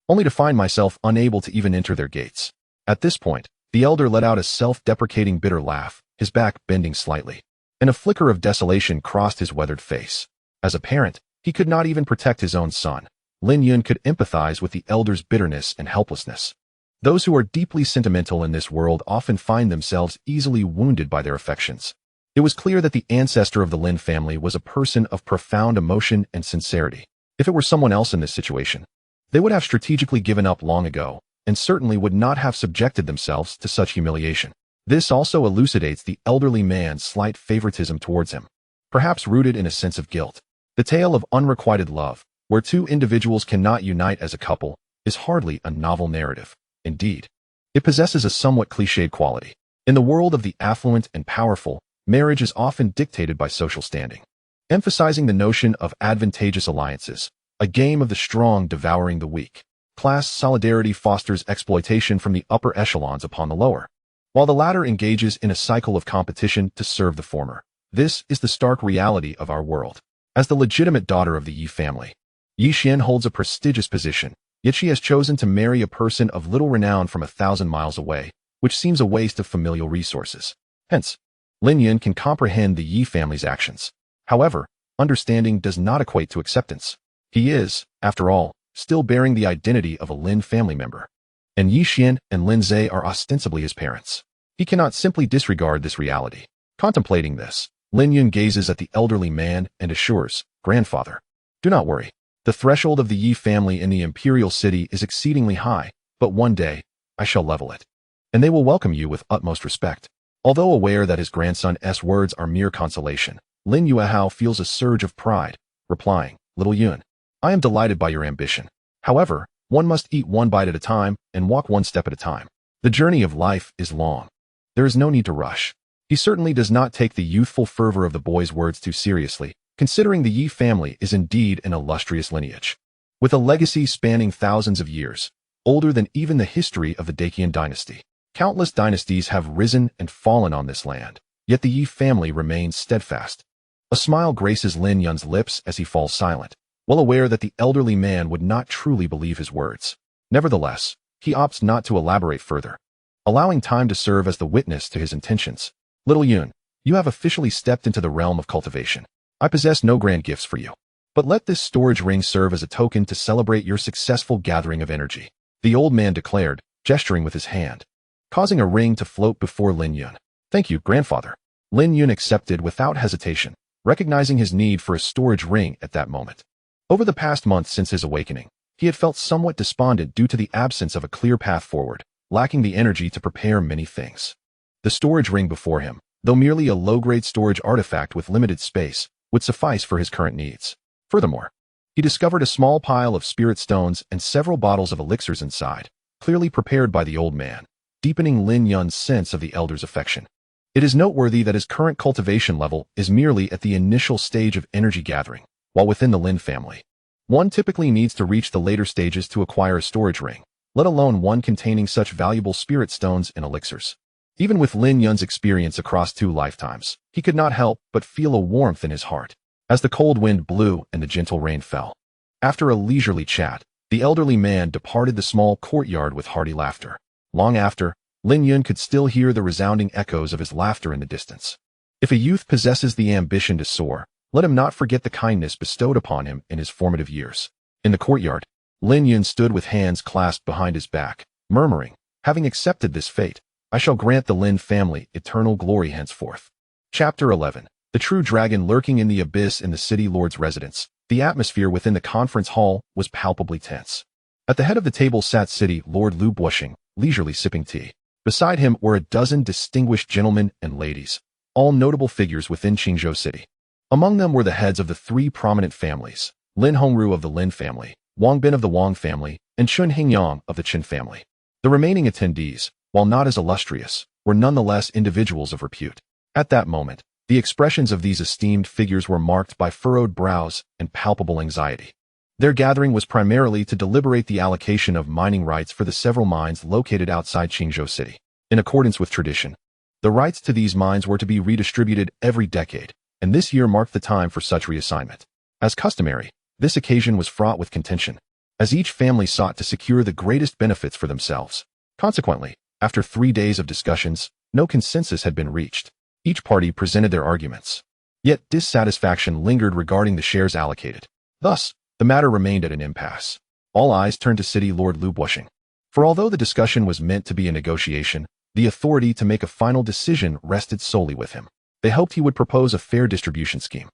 only to find myself unable to even enter their gates. At this point, the elder let out a self-deprecating bitter laugh, his back bending slightly, and a flicker of desolation crossed his weathered face. As a parent, he could not even protect his own son. Lin Yun could empathize with the elder's bitterness and helplessness. Those who are deeply sentimental in this world often find themselves easily wounded by their affections. It was clear that the ancestor of the Lin family was a person of profound emotion and sincerity. If it were someone else in this situation, they would have strategically given up long ago, and certainly would not have subjected themselves to such humiliation. This also elucidates the elderly man's slight favoritism towards him, perhaps rooted in a sense of guilt. The tale of unrequited love, where 2 individuals cannot unite as a couple, is hardly a novel narrative. Indeed, it possesses a somewhat cliched quality. In the world of the affluent and powerful, marriage is often dictated by social standing, emphasizing the notion of advantageous alliances, a game of the strong devouring the weak. Class solidarity fosters exploitation from the upper echelons upon the lower, while the latter engages in a cycle of competition to serve the former. This is the stark reality of our world. As the legitimate daughter of the Yi family, Yi Xian holds a prestigious position, yet she has chosen to marry a person of little renown from 1,000 miles away, which seems a waste of familial resources. Hence, Lin Yun can comprehend the Yi family's actions. However, understanding does not equate to acceptance. He is, after all, still bearing the identity of a Lin family member, and Yi Xian and Lin Zhe are ostensibly his parents. He cannot simply disregard this reality. Contemplating this, Lin Yun gazes at the elderly man and assures, grandfather, do not worry. The threshold of the Yi family in the imperial city is exceedingly high, but one day, I shall level it, and they will welcome you with utmost respect. Although aware that his grandson's words are mere consolation, Lin Yuehao feels a surge of pride, replying, little Yun, I am delighted by your ambition. However, one must eat one bite at a time and walk one step at a time. The journey of life is long. There is no need to rush. He certainly does not take the youthful fervor of the boy's words too seriously, considering the Yi family is indeed an illustrious lineage, with a legacy spanning thousands of years, older than even the history of the Dacian dynasty. Countless dynasties have risen and fallen on this land, yet the Yi family remains steadfast. A smile graces Lin Yun's lips as he falls silent, well aware that the elderly man would not truly believe his words. Nevertheless, he opts not to elaborate further, allowing time to serve as the witness to his intentions. Little Yun, you have officially stepped into the realm of cultivation. I possess no grand gifts for you, but let this storage ring serve as a token to celebrate your successful gathering of energy, the old man declared, gesturing with his hand, causing a ring to float before Lin Yun. Thank you, grandfather. Lin Yun accepted without hesitation, recognizing his need for a storage ring at that moment. Over the past month since his awakening, he had felt somewhat despondent due to the absence of a clear path forward, lacking the energy to prepare many things. The storage ring before him, though merely a low-grade storage artifact with limited space, would suffice for his current needs. Furthermore, he discovered a small pile of spirit stones and several bottles of elixirs inside, clearly prepared by the old man, deepening Lin Yun's sense of the elder's affection. It is noteworthy that his current cultivation level is merely at the initial stage of energy gathering, while within the Lin family, one typically needs to reach the later stages to acquire a storage ring, let alone one containing such valuable spirit stones and elixirs. Even with Lin Yun's experience across 2 lifetimes, he could not help but feel a warmth in his heart as the cold wind blew and the gentle rain fell. After a leisurely chat, the elderly man departed the small courtyard with hearty laughter. Long after, Lin Yun could still hear the resounding echoes of his laughter in the distance. If a youth possesses the ambition to soar, let him not forget the kindness bestowed upon him in his formative years. In the courtyard, Lin Yun stood with hands clasped behind his back, murmuring, having accepted this fate, I shall grant the Lin family eternal glory henceforth. Chapter 11. The true dragon lurking in the abyss in the city lord's residence. The atmosphere within the conference hall was palpably tense. At the head of the table sat city lord Lu Bushing, leisurely sipping tea. Beside him were a dozen distinguished gentlemen and ladies, all notable figures within Qingzhou City. Among them were the heads of the 3 prominent families, Lin Hongru of the Lin family, Wang Bin of the Wang family, and Chun Hingyang of the Qin family. The remaining attendees, while not as illustrious, were nonetheless individuals of repute. At that moment, the expressions of these esteemed figures were marked by furrowed brows and palpable anxiety. Their gathering was primarily to deliberate the allocation of mining rights for the several mines located outside Qingzhou City. In accordance with tradition, the rights to these mines were to be redistributed every decade, and this year marked the time for such reassignment. As customary, this occasion was fraught with contention, as each family sought to secure the greatest benefits for themselves. Consequently, after 3 days of discussions, no consensus had been reached. Each party presented their arguments. Yet dissatisfaction lingered regarding the shares allocated. Thus, the matter remained at an impasse. All eyes turned to City Lord Lu Bushing. For although the discussion was meant to be a negotiation, the authority to make a final decision rested solely with him. They hoped he would propose a fair distribution scheme.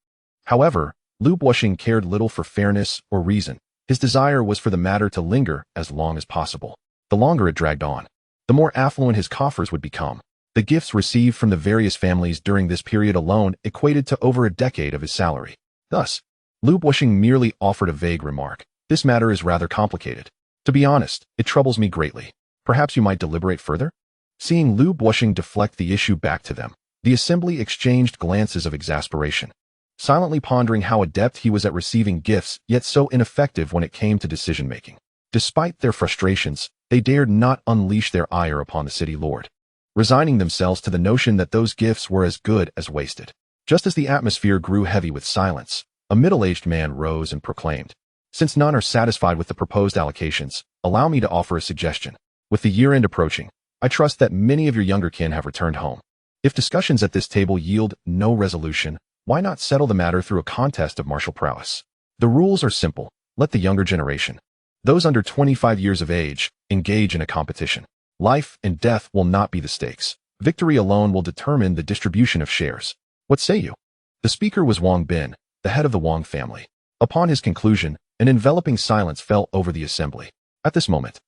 However, Lu Bushing cared little for fairness or reason. His desire was for the matter to linger as long as possible. The longer it dragged on, the more affluent his coffers would become. The gifts received from the various families during this period alone equated to over a decade of his salary. Thus, Lu Bushing merely offered a vague remark. This matter is rather complicated. To be honest, it troubles me greatly. Perhaps you might deliberate further? Seeing Lu Bushing deflect the issue back to them, the assembly exchanged glances of exasperation, silently pondering how adept he was at receiving gifts, yet so ineffective when it came to decision-making. Despite their frustrations, they dared not unleash their ire upon the city lord, resigning themselves to the notion that those gifts were as good as wasted. Just as the atmosphere grew heavy with silence, a middle-aged man rose and proclaimed, Since none are satisfied with the proposed allocations, allow me to offer a suggestion. With the year-end approaching, I trust that many of your younger kin have returned home. If discussions at this table yield no resolution, why not settle the matter through a contest of martial prowess? The rules are simple. Let the younger generation, those under 25 years of age, engage in a competition. Life and death will not be the stakes. Victory alone will determine the distribution of shares. What say you? The speaker was Wang Bin, the head of the Wang family. Upon his conclusion, an enveloping silence fell over the assembly. At this moment,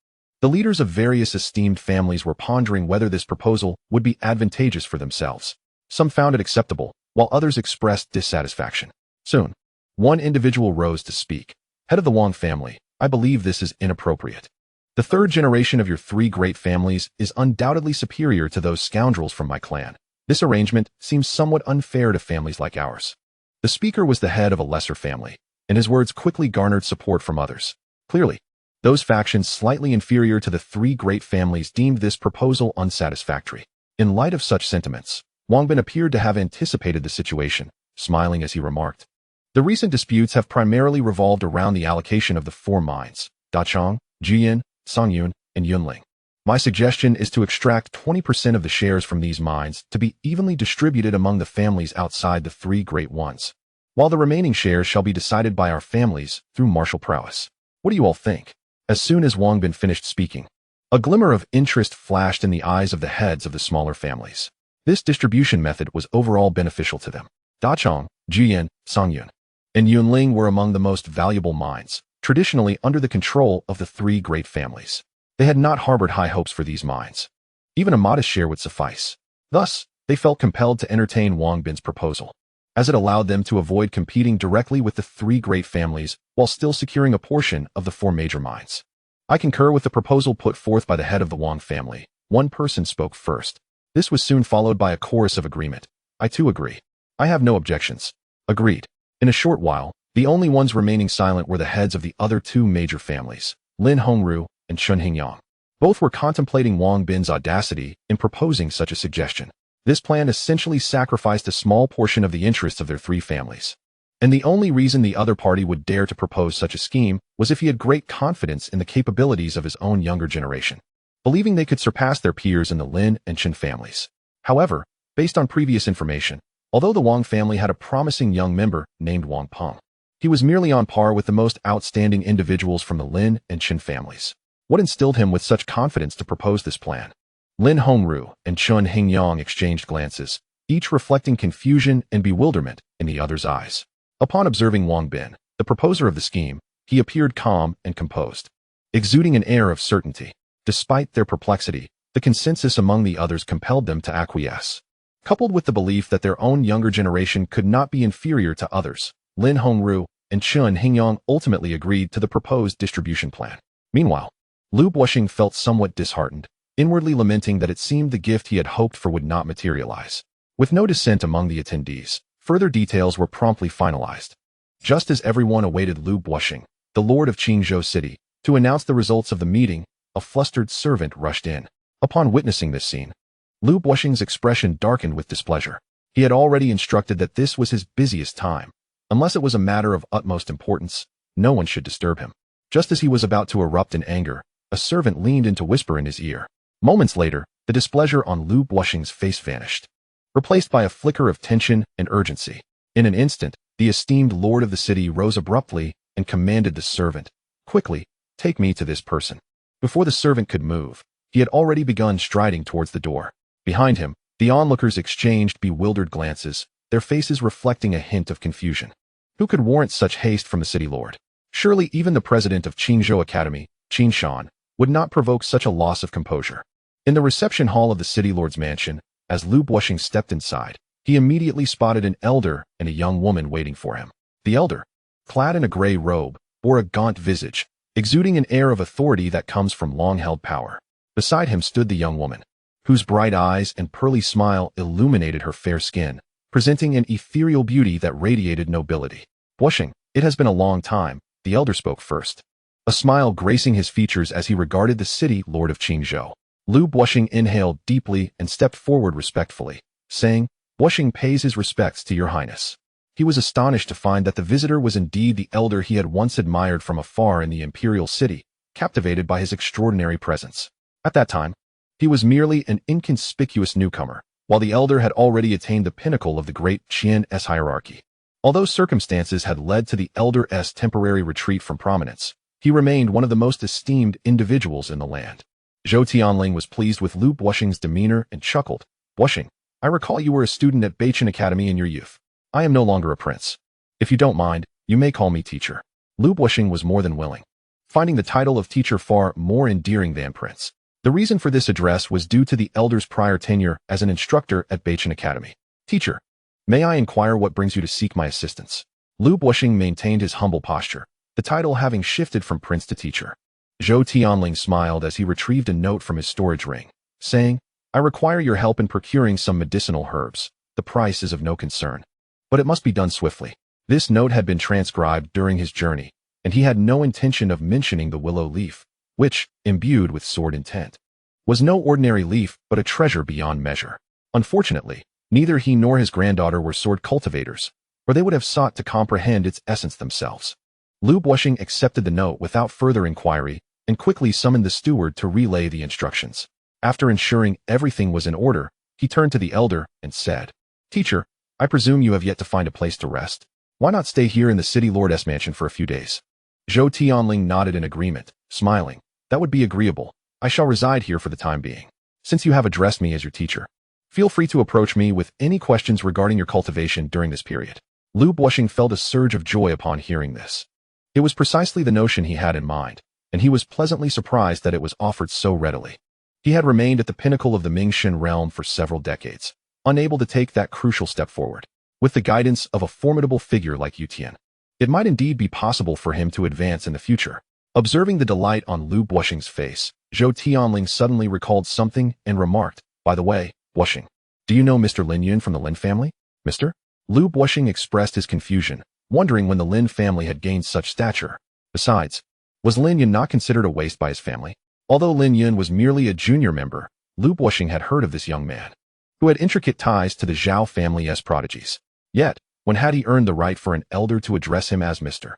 the leaders of various esteemed families were pondering whether this proposal would be advantageous for themselves. Some found it acceptable, while others expressed dissatisfaction. Soon, one individual rose to speak. Head of the Wang family, I believe this is inappropriate. The 3rd generation of your 3 great families is undoubtedly superior to those scoundrels from my clan. This arrangement seems somewhat unfair to families like ours. The speaker was the head of a lesser family, and his words quickly garnered support from others. Clearly, those factions slightly inferior to the 3 great families deemed this proposal unsatisfactory. In light of such sentiments, Wang Bin appeared to have anticipated the situation, smiling as he remarked. The recent disputes have primarily revolved around the allocation of the 4 mines, Dachang, Jian, Songyun, and Yunling. My suggestion is to extract 20% of the shares from these mines to be evenly distributed among the families outside the 3 great ones, while the remaining shares shall be decided by our families through martial prowess. What do you all think? As soon as Wang Bin finished speaking, a glimmer of interest flashed in the eyes of the heads of the smaller families. This distribution method was overall beneficial to them. Dachang, Jian, Songyun, and Yunling were among the most valuable mines, traditionally under the control of the 3 great families. They had not harbored high hopes for these mines. Even a modest share would suffice. Thus, they felt compelled to entertain Wang Bin's proposal, as it allowed them to avoid competing directly with the 3 great families while still securing a portion of the 4 major mines. I concur with the proposal put forth by the head of the Wang family. One person spoke first. This was soon followed by a chorus of agreement. I too agree. I have no objections. Agreed. In a short while, the only ones remaining silent were the heads of the other 2 major families, Lin Hongru and Chun Hingyang. Both were contemplating Wang Bin's audacity in proposing such a suggestion. This plan essentially sacrificed a small portion of the interests of their 3 families. And the only reason the other party would dare to propose such a scheme was if he had great confidence in the capabilities of his own younger generation, believing they could surpass their peers in the Lin and Chen families. However, based on previous information, although the Wang family had a promising young member named Wang Peng, he was merely on par with the most outstanding individuals from the Lin and Chen families. What instilled him with such confidence to propose this plan? Lin Hongru and Chun Hingyang exchanged glances, each reflecting confusion and bewilderment in the other's eyes. Upon observing Wang Bin, the proposer of the scheme, he appeared calm and composed, exuding an air of certainty. Despite their perplexity, the consensus among the others compelled them to acquiesce. Coupled with the belief that their own younger generation could not be inferior to others, Lin Hongru and Chun Hingyang ultimately agreed to the proposed distribution plan. Meanwhile, Lu Buoxing felt somewhat disheartened, inwardly lamenting that it seemed the gift he had hoped for would not materialize. With no dissent among the attendees, further details were promptly finalized. Just as everyone awaited Lu Buoxing, the lord of Qingzhou City, to announce the results of the meeting, a flustered servant rushed in. Upon witnessing this scene, Lu Buoxing's expression darkened with displeasure. He had already instructed that this was his busiest time. Unless it was a matter of utmost importance, no one should disturb him. Just as he was about to erupt in anger, a servant leaned in to whisper in his ear. Moments later, the displeasure on Lu Buoxing's face vanished, replaced by a flicker of tension and urgency. In an instant, the esteemed lord of the city rose abruptly and commanded the servant, "Quickly, take me to this person." Before the servant could move, he had already begun striding towards the door. Behind him, the onlookers exchanged bewildered glances, their faces reflecting a hint of confusion. Who could warrant such haste from the city lord? Surely even the president of Qingzhou Academy, Qin Shan, would not provoke such a loss of composure. In the reception hall of the city lord's mansion, as Lu Buoxing stepped inside, he immediately spotted an elder and a young woman waiting for him. The elder, clad in a gray robe, bore a gaunt visage, exuding an air of authority that comes from long-held power. Beside him stood the young woman, whose bright eyes and pearly smile illuminated her fair skin, presenting an ethereal beauty that radiated nobility. "Buoxing, it has been a long time," the elder spoke first, a smile gracing his features as he regarded the city lord of Qingzhou. Lu Buoxing inhaled deeply and stepped forward respectfully, saying, "Buoxing pays his respects to your highness." He was astonished to find that the visitor was indeed the elder he had once admired from afar in the imperial city, captivated by his extraordinary presence. At that time, he was merely an inconspicuous newcomer, while the elder had already attained the pinnacle of the great Qian's hierarchy. Although circumstances had led to the elder's temporary retreat from prominence, he remained one of the most esteemed individuals in the land. Zhou Tianling was pleased with Lu Buoxing's demeanor and chuckled. "Buoxing, I recall you were a student at Beichen Academy in your youth. I am no longer a prince. If you don't mind, you may call me teacher." Lu Buoxing was more than willing, finding the title of teacher far more endearing than prince. The reason for this address was due to the elder's prior tenure as an instructor at Beichen Academy. "Teacher, may I inquire what brings you to seek my assistance?" Lu Buoxing maintained his humble posture, the title having shifted from prince to teacher. Zhou Tianling smiled as he retrieved a note from his storage ring, saying, "I require your help in procuring some medicinal herbs. The price is of no concern, but it must be done swiftly." This note had been transcribed during his journey, and he had no intention of mentioning the willow leaf, which, imbued with sword intent, was no ordinary leaf but a treasure beyond measure. Unfortunately, neither he nor his granddaughter were sword cultivators, or they would have sought to comprehend its essence themselves. Lu Buoxing accepted the note without further inquiry and quickly summoned the steward to relay the instructions. After ensuring everything was in order, he turned to the elder and said, "Teacher, I presume you have yet to find a place to rest. Why not stay here in the city lord's mansion for a few days?" Zhou Tianling nodded in agreement, smiling. "That would be agreeable. I shall reside here for the time being. Since you have addressed me as your teacher, feel free to approach me with any questions regarding your cultivation during this period." Lu Buoxing felt a surge of joy upon hearing this. It was precisely the notion he had in mind, and he was pleasantly surprised that it was offered so readily. He had remained at the pinnacle of the Mingxin realm for several decades, unable to take that crucial step forward. With the guidance of a formidable figure like Yu Tian, it might indeed be possible for him to advance in the future. Observing the delight on Lu Buoxing's face, Zhou Tianling suddenly recalled something and remarked, "By the way, Buoxing, do you know Mr. Lin Yun from the Lin family?" "Mr.?" Lu Buoxing expressed his confusion, wondering when the Lin family had gained such stature. Besides, was Lin Yun not considered a waste by his family? Although Lin Yun was merely a junior member, Lu Buoxing had heard of this young man, who had intricate ties to the Zhao family's prodigies. Yet, when had he earned the right for an elder to address him as Mr.?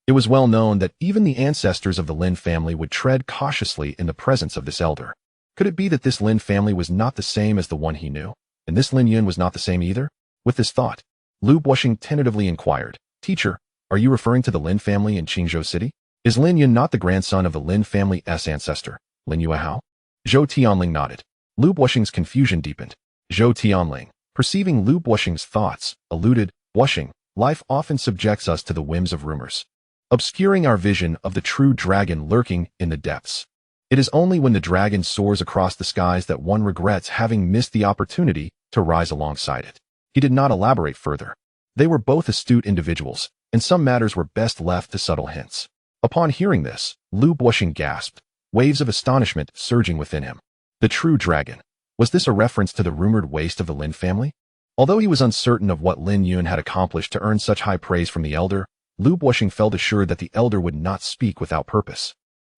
It was well known that even the ancestors of the Lin family would tread cautiously in the presence of this elder. Could it be that this Lin family was not the same as the one he knew, and this Lin Yun was not the same either? With this thought, Lu Buoxing tentatively inquired, "Teacher, are you referring to the Lin family in Qingzhou City? Is Lin Yun not the grandson of the Lin family's ancestor, Lin Yuehao?" Zhou Tianling nodded. Lu Buoxing's confusion deepened. Zhou Tianling, perceiving Lu Buoxing's thoughts, alluded, "Buoxing, life often subjects us to the whims of rumors, obscuring our vision of the true dragon lurking in the depths. It is only when the dragon soars across the skies that one regrets having missed the opportunity to rise alongside it." He did not elaborate further. They were both astute individuals, and some matters were best left to subtle hints. Upon hearing this, Lu Buoxing gasped, waves of astonishment surging within him. The true dragon. Was this a reference to the rumored waste of the Lin family? Although he was uncertain of what Lin Yun had accomplished to earn such high praise from the elder, Lu Buoxing felt assured that the elder would not speak without purpose.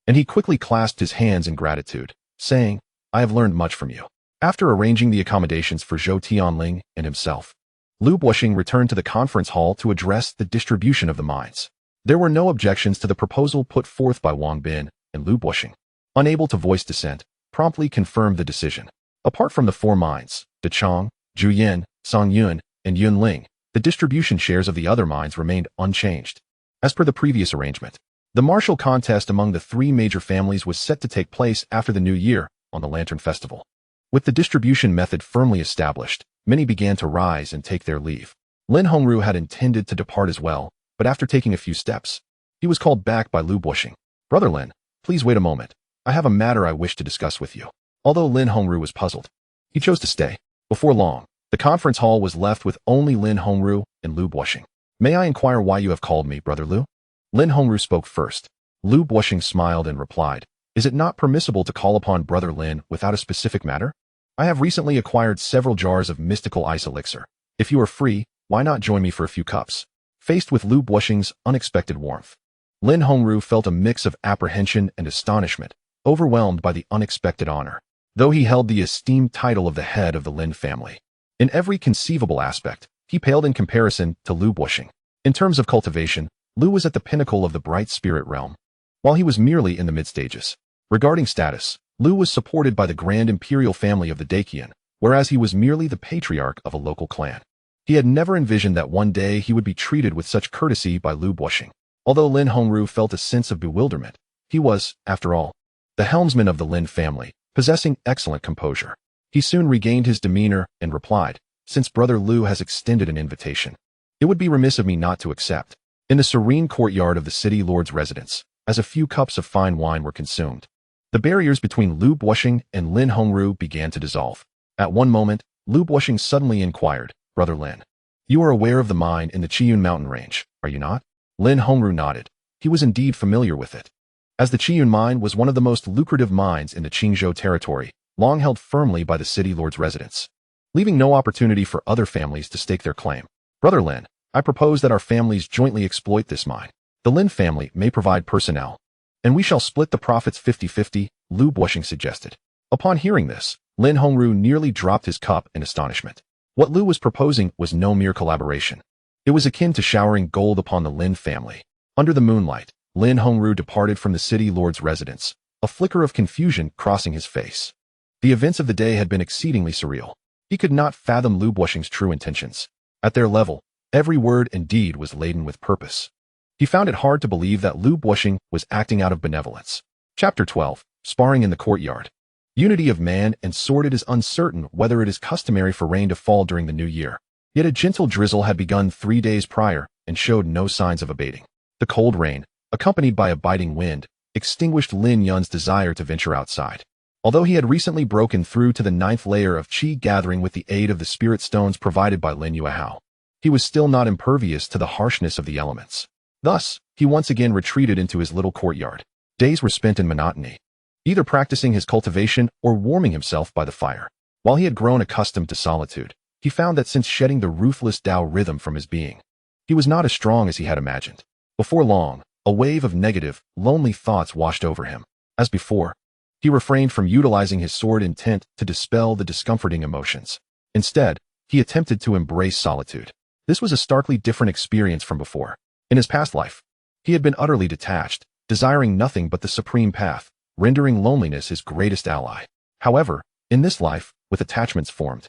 And he quickly clasped his hands in gratitude, saying, "I have learned much from you." After arranging the accommodations for Zhou Tianling and himself, Lu Buoxing returned to the conference hall to address the distribution of the mines. There were no objections to the proposal put forth by Wang Bin, and Lu Buoxing, unable to voice dissent, promptly confirmed the decision. Apart from the four mines, Dachang, Juyin, Songyun, and Yunling, the distribution shares of the other mines remained unchanged. As per the previous arrangement, the martial contest among the three major families was set to take place after the New Year on the Lantern Festival. With the distribution method firmly established, many began to rise and take their leave. Lin Hongru had intended to depart as well, but after taking a few steps, he was called back by Lu Buoxing. "Brother Lin, please wait a moment. I have a matter I wish to discuss with you." Although Lin Hongru was puzzled, he chose to stay. Before long, the conference hall was left with only Lin Hongru and Lu Buoxing. "May I inquire why you have called me, Brother Lu?" Lin Hongru spoke first. Lu Buoxing smiled and replied, "Is it not permissible to call upon Brother Lin without a specific matter? I have recently acquired several jars of mystical ice elixir. If you are free, why not join me for a few cups?" Faced with Lu Buoxing's unexpected warmth, Lin Hongru felt a mix of apprehension and astonishment, overwhelmed by the unexpected honor. Though he held the esteemed title of the head of the Lin family, in every conceivable aspect, he paled in comparison to Lu Buoxing. In terms of cultivation, Lu was at the pinnacle of the bright spirit realm, while he was merely in the mid-stages. Regarding status, Lu was supported by the grand imperial family of the Dakian, whereas he was merely the patriarch of a local clan. He had never envisioned that one day he would be treated with such courtesy by Lu Buoxing. Although Lin Hongru felt a sense of bewilderment, he was, after all, the helmsman of the Lin family, possessing excellent composure. He soon regained his demeanor and replied, "Since Brother Lu has extended an invitation, it would be remiss of me not to accept." In the serene courtyard of the city lord's residence, as a few cups of fine wine were consumed, the barriers between Lu Buoxing and Lin Hongru began to dissolve. At one moment, Lu Buoxing suddenly inquired, "Brother Lin, you are aware of the mine in the Qiyun mountain range, are you not?" Lin Hongru nodded. He was indeed familiar with it, as the Qiyun mine was one of the most lucrative mines in the Qingzhou territory, long held firmly by the city lord's residents, leaving no opportunity for other families to stake their claim. "Brother Lin, I propose that our families jointly exploit this mine. The Lin family may provide personnel, and we shall split the profits 50-50, Lu Buoxing suggested. Upon hearing this, Lin Hongru nearly dropped his cup in astonishment. What Lu was proposing was no mere collaboration. It was akin to showering gold upon the Lin family. Under the moonlight, Lin Hongru departed from the city lord's residence, a flicker of confusion crossing his face. The events of the day had been exceedingly surreal. He could not fathom Lu Buoxing's true intentions. At their level, every word and deed was laden with purpose. He found it hard to believe that Lu Buoxing was acting out of benevolence. Chapter 12. Sparring in the Courtyard. Unity of man and sword. It is uncertain whether it is customary for rain to fall during the new year. Yet a gentle drizzle had begun 3 days prior and showed no signs of abating. The cold rain, accompanied by a biting wind, extinguished Lin Yun's desire to venture outside. Although he had recently broken through to the 9th layer of qi gathering with the aid of the spirit stones provided by Lin Yuehao, he was still not impervious to the harshness of the elements. Thus, he once again retreated into his little courtyard. Days were spent in monotony, either practicing his cultivation or warming himself by the fire. While he had grown accustomed to solitude, he found that since shedding the ruthless Tao rhythm from his being, he was not as strong as he had imagined. Before long, a wave of negative, lonely thoughts washed over him. As before, he refrained from utilizing his sword intent to dispel the discomforting emotions. Instead, he attempted to embrace solitude. This was a starkly different experience from before. In his past life, he had been utterly detached, desiring nothing but the supreme path, rendering loneliness his greatest ally. However, in this life, with attachments formed,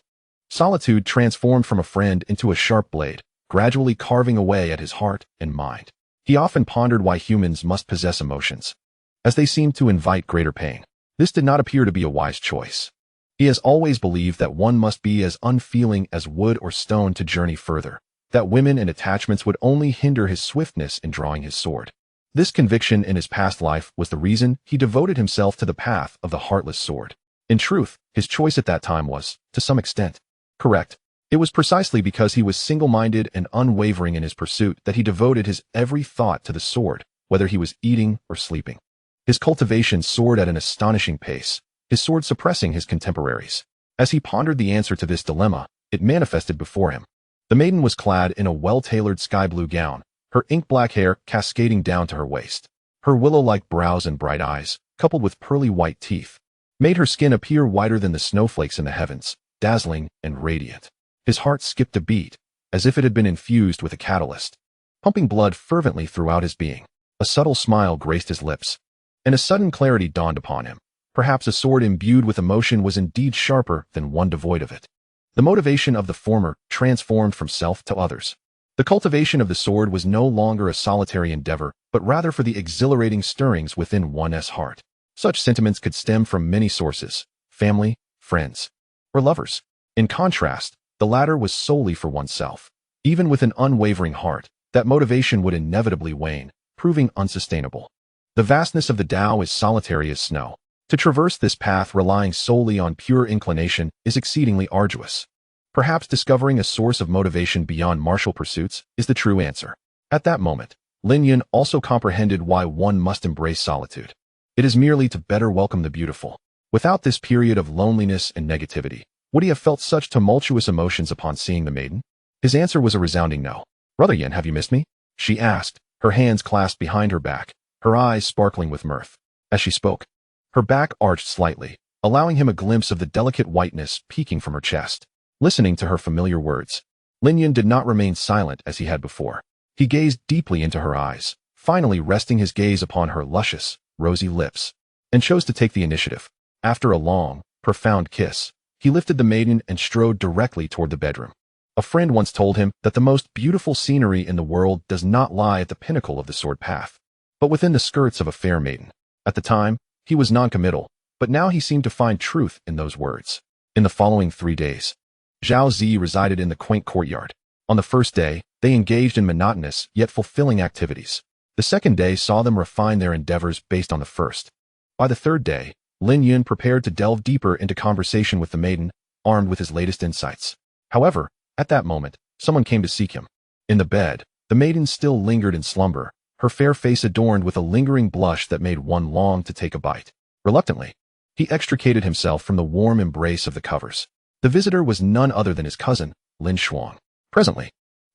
solitude transformed from a friend into a sharp blade, gradually carving away at his heart and mind. He often pondered why humans must possess emotions, as they seemed to invite greater pain. This did not appear to be a wise choice. He has always believed that one must be as unfeeling as wood or stone to journey further, that women and attachments would only hinder his swiftness in drawing his sword. This conviction in his past life was the reason he devoted himself to the path of the heartless sword. In truth, his choice at that time was, to some extent, correct. It was precisely because he was single-minded and unwavering in his pursuit that he devoted his every thought to the sword, whether he was eating or sleeping. His cultivation soared at an astonishing pace, his sword suppressing his contemporaries. As he pondered the answer to this dilemma, it manifested before him. The maiden was clad in a well-tailored sky-blue gown, her ink-black hair cascading down to her waist. Her willow-like brows and bright eyes, coupled with pearly white teeth, made her skin appear whiter than the snowflakes in the heavens, dazzling and radiant. His heart skipped a beat, as if it had been infused with a catalyst, pumping blood fervently throughout his being. A subtle smile graced his lips, and a sudden clarity dawned upon him. Perhaps a sword imbued with emotion was indeed sharper than one devoid of it. The motivation of the former transformed from self to others. The cultivation of the sword was no longer a solitary endeavor, but rather for the exhilarating stirrings within one's heart. Such sentiments could stem from many sources: family, friends, or lovers. In contrast, the latter was solely for oneself. Even with an unwavering heart, that motivation would inevitably wane, proving unsustainable. The vastness of the Tao is solitary as snow. To traverse this path relying solely on pure inclination is exceedingly arduous. Perhaps discovering a source of motivation beyond martial pursuits is the true answer. At that moment, Lin Yun also comprehended why one must embrace solitude. It is merely to better welcome the beautiful. Without this period of loneliness and negativity, would he have felt such tumultuous emotions upon seeing the maiden? His answer was a resounding no. "Brother Yin, have you missed me?" she asked, her hands clasped behind her back, her eyes sparkling with mirth. As she spoke, her back arched slightly, allowing him a glimpse of the delicate whiteness peeking from her chest. Listening to her familiar words, Lin Yun did not remain silent as he had before. He gazed deeply into her eyes, finally resting his gaze upon her luscious, rosy lips, and chose to take the initiative. After a long, profound kiss, he lifted the maiden and strode directly toward the bedroom. A friend once told him that the most beautiful scenery in the world does not lie at the pinnacle of the sword path, but within the skirts of a fair maiden. At the time, he was non-committal, but now he seemed to find truth in those words. In the following 3 days, Zhao Zi resided in the quaint courtyard. On the first day, they engaged in monotonous yet fulfilling activities. The second day saw them refine their endeavors based on the first. By the third day, Lin Yun prepared to delve deeper into conversation with the maiden, armed with his latest insights. However, at that moment, someone came to seek him. In the bed, the maiden still lingered in slumber, her fair face adorned with a lingering blush that made one long to take a bite. Reluctantly, he extricated himself from the warm embrace of the covers. The visitor was none other than his cousin, Lin Shuang. Presently,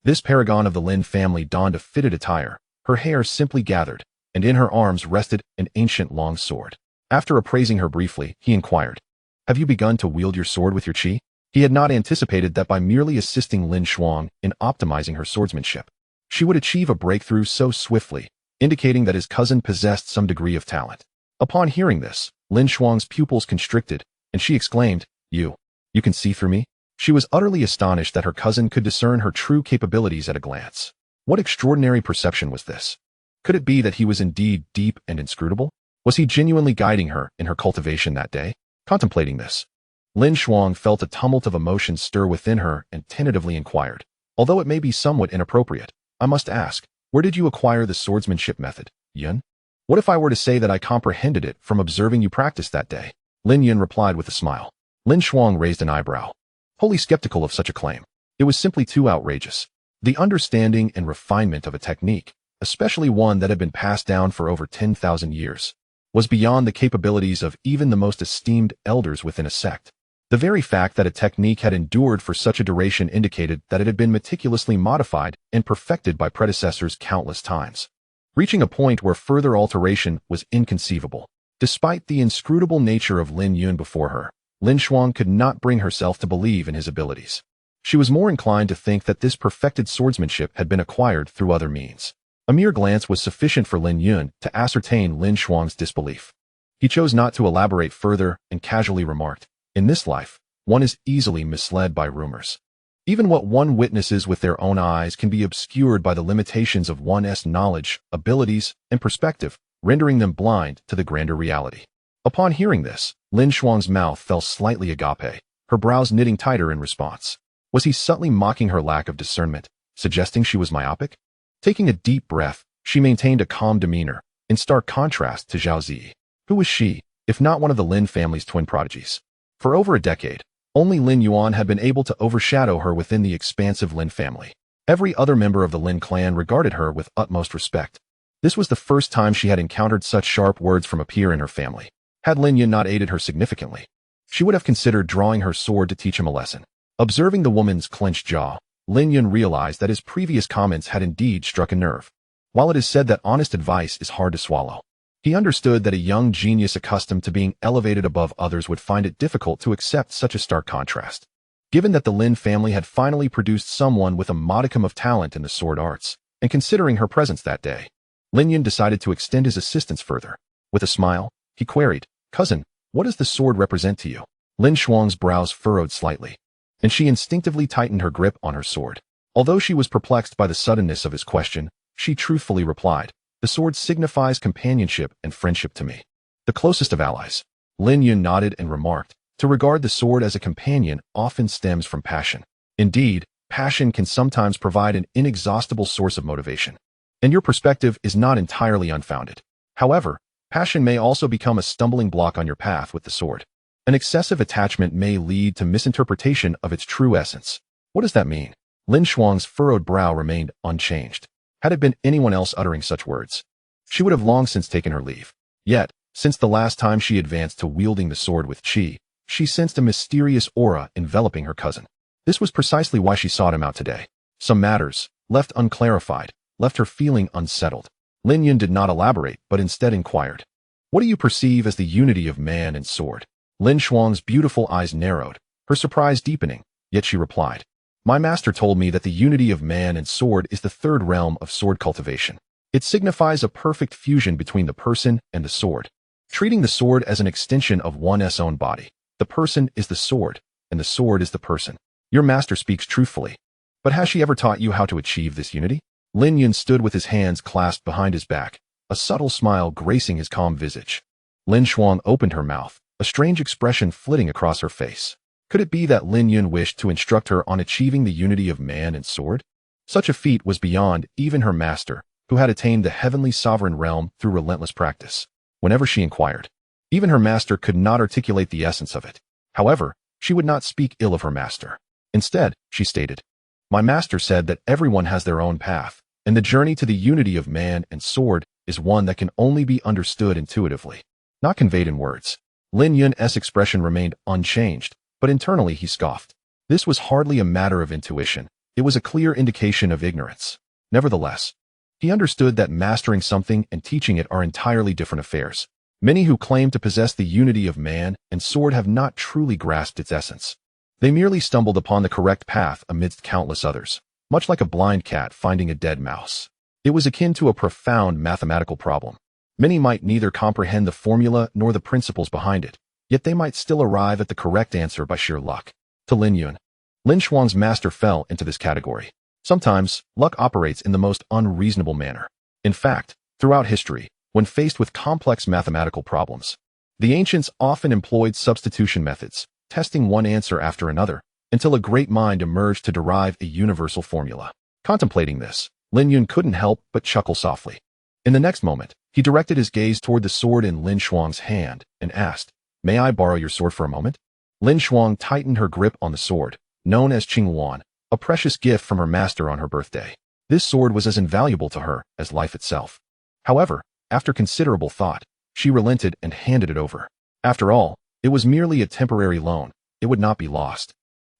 this paragon of the Lin family donned a fitted attire, her hair simply gathered, and in her arms rested an ancient long sword. After appraising her briefly, he inquired, "Have you begun to wield your sword with your qi?" He had not anticipated that by merely assisting Lin Shuang in optimizing her swordsmanship, she would achieve a breakthrough so swiftly, indicating that his cousin possessed some degree of talent. Upon hearing this, Lin Shuang's pupils constricted, and she exclaimed, You can see through me?" She was utterly astonished that her cousin could discern her true capabilities at a glance. What extraordinary perception was this? Could it be that he was indeed deep and inscrutable? Was he genuinely guiding her in her cultivation that day? Contemplating this, Lin Shuang felt a tumult of emotions stir within her and tentatively inquired, "Although it may be somewhat inappropriate, I must ask, where did you acquire the swordsmanship method, Yun? What if I were to say that I comprehended it from observing you practice that day?" Lin Yun replied with a smile. Lin Shuang raised an eyebrow, wholly skeptical of such a claim. It was simply too outrageous. The understanding and refinement of a technique, especially one that had been passed down for over 10,000 years, was beyond the capabilities of even the most esteemed elders within a sect. The very fact that a technique had endured for such a duration indicated that it had been meticulously modified and perfected by predecessors countless times, reaching a point where further alteration was inconceivable. Despite the inscrutable nature of Lin Yun before her, Lin Shuang could not bring herself to believe in his abilities. She was more inclined to think that this perfected swordsmanship had been acquired through other means. A mere glance was sufficient for Lin Yun to ascertain Lin Shuang's disbelief. He chose not to elaborate further and casually remarked, "In this life, one is easily misled by rumors. Even what one witnesses with their own eyes can be obscured by the limitations of one's knowledge, abilities, and perspective, rendering them blind to the grander reality." Upon hearing this, Lin Shuang's mouth fell slightly agape, her brows knitting tighter in response. Was he subtly mocking her lack of discernment, suggesting she was myopic? Taking a deep breath, she maintained a calm demeanor, in stark contrast to Zhao Zi. Who was she, if not one of the Lin family's twin prodigies? For over a decade, only Lin Yuan had been able to overshadow her within the expansive Lin family. Every other member of the Lin clan regarded her with utmost respect. This was the first time she had encountered such sharp words from a peer in her family. Had Lin Yun not aided her significantly, she would have considered drawing her sword to teach him a lesson. Observing the woman's clenched jaw, Lin Yun realized that his previous comments had indeed struck a nerve. While it is said that honest advice is hard to swallow, he understood that a young genius accustomed to being elevated above others would find it difficult to accept such a stark contrast. Given that the Lin family had finally produced someone with a modicum of talent in the sword arts, and considering her presence that day, Lin Yun decided to extend his assistance further. With a smile, he queried, "Cousin, what does the sword represent to you?" Lin Shuang's brows furrowed slightly, and she instinctively tightened her grip on her sword. Although she was perplexed by the suddenness of his question, she truthfully replied, "The sword signifies companionship and friendship to me, the closest of allies." Lin Yun nodded and remarked, "To regard the sword as a companion often stems from passion. Indeed, passion can sometimes provide an inexhaustible source of motivation, and your perspective is not entirely unfounded. However, passion may also become a stumbling block on your path with the sword. An excessive attachment may lead to misinterpretation of its true essence." "What does that mean?" Lin Shuang's furrowed brow remained unchanged. Had it been anyone else uttering such words, she would have long since taken her leave. Yet, since the last time she advanced to wielding the sword with Qi, she sensed a mysterious aura enveloping her cousin. This was precisely why she sought him out today. Some matters, left unclarified, left her feeling unsettled. Lin Yun did not elaborate, but instead inquired, "What do you perceive as the unity of man and sword?" Lin Shuang's beautiful eyes narrowed, her surprise deepening, yet she replied, "My master told me that the unity of man and sword is the third realm of sword cultivation. It signifies a perfect fusion between the person and the sword. Treating the sword as an extension of one's own body, the person is the sword, and the sword is the person. Your master speaks truthfully. But has she ever taught you how to achieve this unity?" Lin Yun stood with his hands clasped behind his back, a subtle smile gracing his calm visage. Lin Shuang opened her mouth, a strange expression flitting across her face. Could it be that Lin Yun wished to instruct her on achieving the unity of man and sword? Such a feat was beyond even her master, who had attained the heavenly sovereign realm through relentless practice. Whenever she inquired, even her master could not articulate the essence of it. However, she would not speak ill of her master. Instead, she stated, "My master said that everyone has their own path, and the journey to the unity of man and sword is one that can only be understood intuitively, not conveyed in words." Lin Yun's expression remained unchanged, but internally he scoffed. This was hardly a matter of intuition. It was a clear indication of ignorance. Nevertheless, he understood that mastering something and teaching it are entirely different affairs. Many who claim to possess the unity of man and sword have not truly grasped its essence. They merely stumbled upon the correct path amidst countless others, much like a blind cat finding a dead mouse. It was akin to a profound mathematical problem. Many might neither comprehend the formula nor the principles behind it, yet they might still arrive at the correct answer by sheer luck. To Lin Yun, Lin Shuang's master fell into this category. Sometimes, luck operates in the most unreasonable manner. In fact, throughout history, when faced with complex mathematical problems, the ancients often employed substitution methods, testing one answer after another, until a great mind emerged to derive a universal formula. Contemplating this, Lin Yun couldn't help but chuckle softly. In the next moment, he directed his gaze toward the sword in Lin Shuang's hand and asked, "May I borrow your sword for a moment?" Lin Shuang tightened her grip on the sword, known as Qinghuan, a precious gift from her master on her birthday. This sword was as invaluable to her as life itself. However, after considerable thought, she relented and handed it over. After all, it was merely a temporary loan. It would not be lost.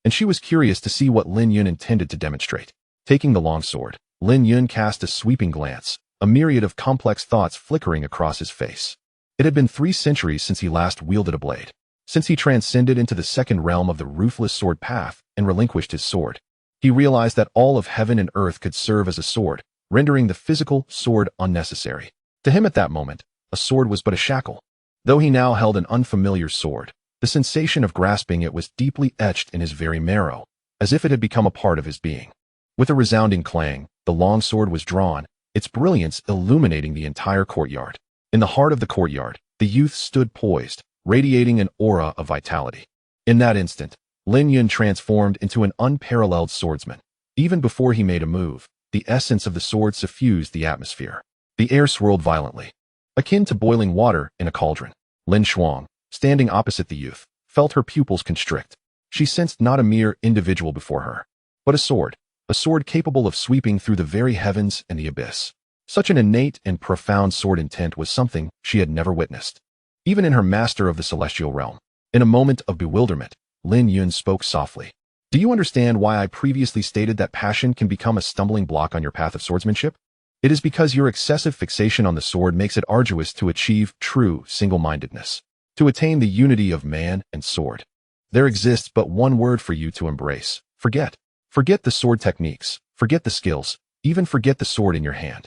And she was curious to see what Lin Yun intended to demonstrate. Taking the long sword, Lin Yun cast a sweeping glance, a myriad of complex thoughts flickering across his face. It had been 3 centuries since he last wielded a blade, since he transcended into the second realm of the ruthless sword path and relinquished his sword. He realized that all of heaven and earth could serve as a sword, rendering the physical sword unnecessary. To him at that moment, a sword was but a shackle. Though he now held an unfamiliar sword, the sensation of grasping it was deeply etched in his very marrow, as if it had become a part of his being. With a resounding clang, the long sword was drawn, its brilliance illuminating the entire courtyard. In the heart of the courtyard, the youth stood poised, radiating an aura of vitality. In that instant, Lin Yun transformed into an unparalleled swordsman. Even before he made a move, the essence of the sword suffused the atmosphere. The air swirled violently, akin to boiling water in a cauldron. Lin Shuang, standing opposite the youth, felt her pupils constrict. She sensed not a mere individual before her, but a sword capable of sweeping through the very heavens and the abyss. Such an innate and profound sword intent was something she had never witnessed, even in her master of the celestial realm. In a moment of bewilderment, Lin Yun spoke softly. "Do you understand why I previously stated that passion can become a stumbling block on your path of swordsmanship? It is because your excessive fixation on the sword makes it arduous to achieve true single-mindedness, to attain the unity of man and sword. There exists but one word for you to embrace: forget. Forget the sword techniques, forget the skills, even forget the sword in your hand.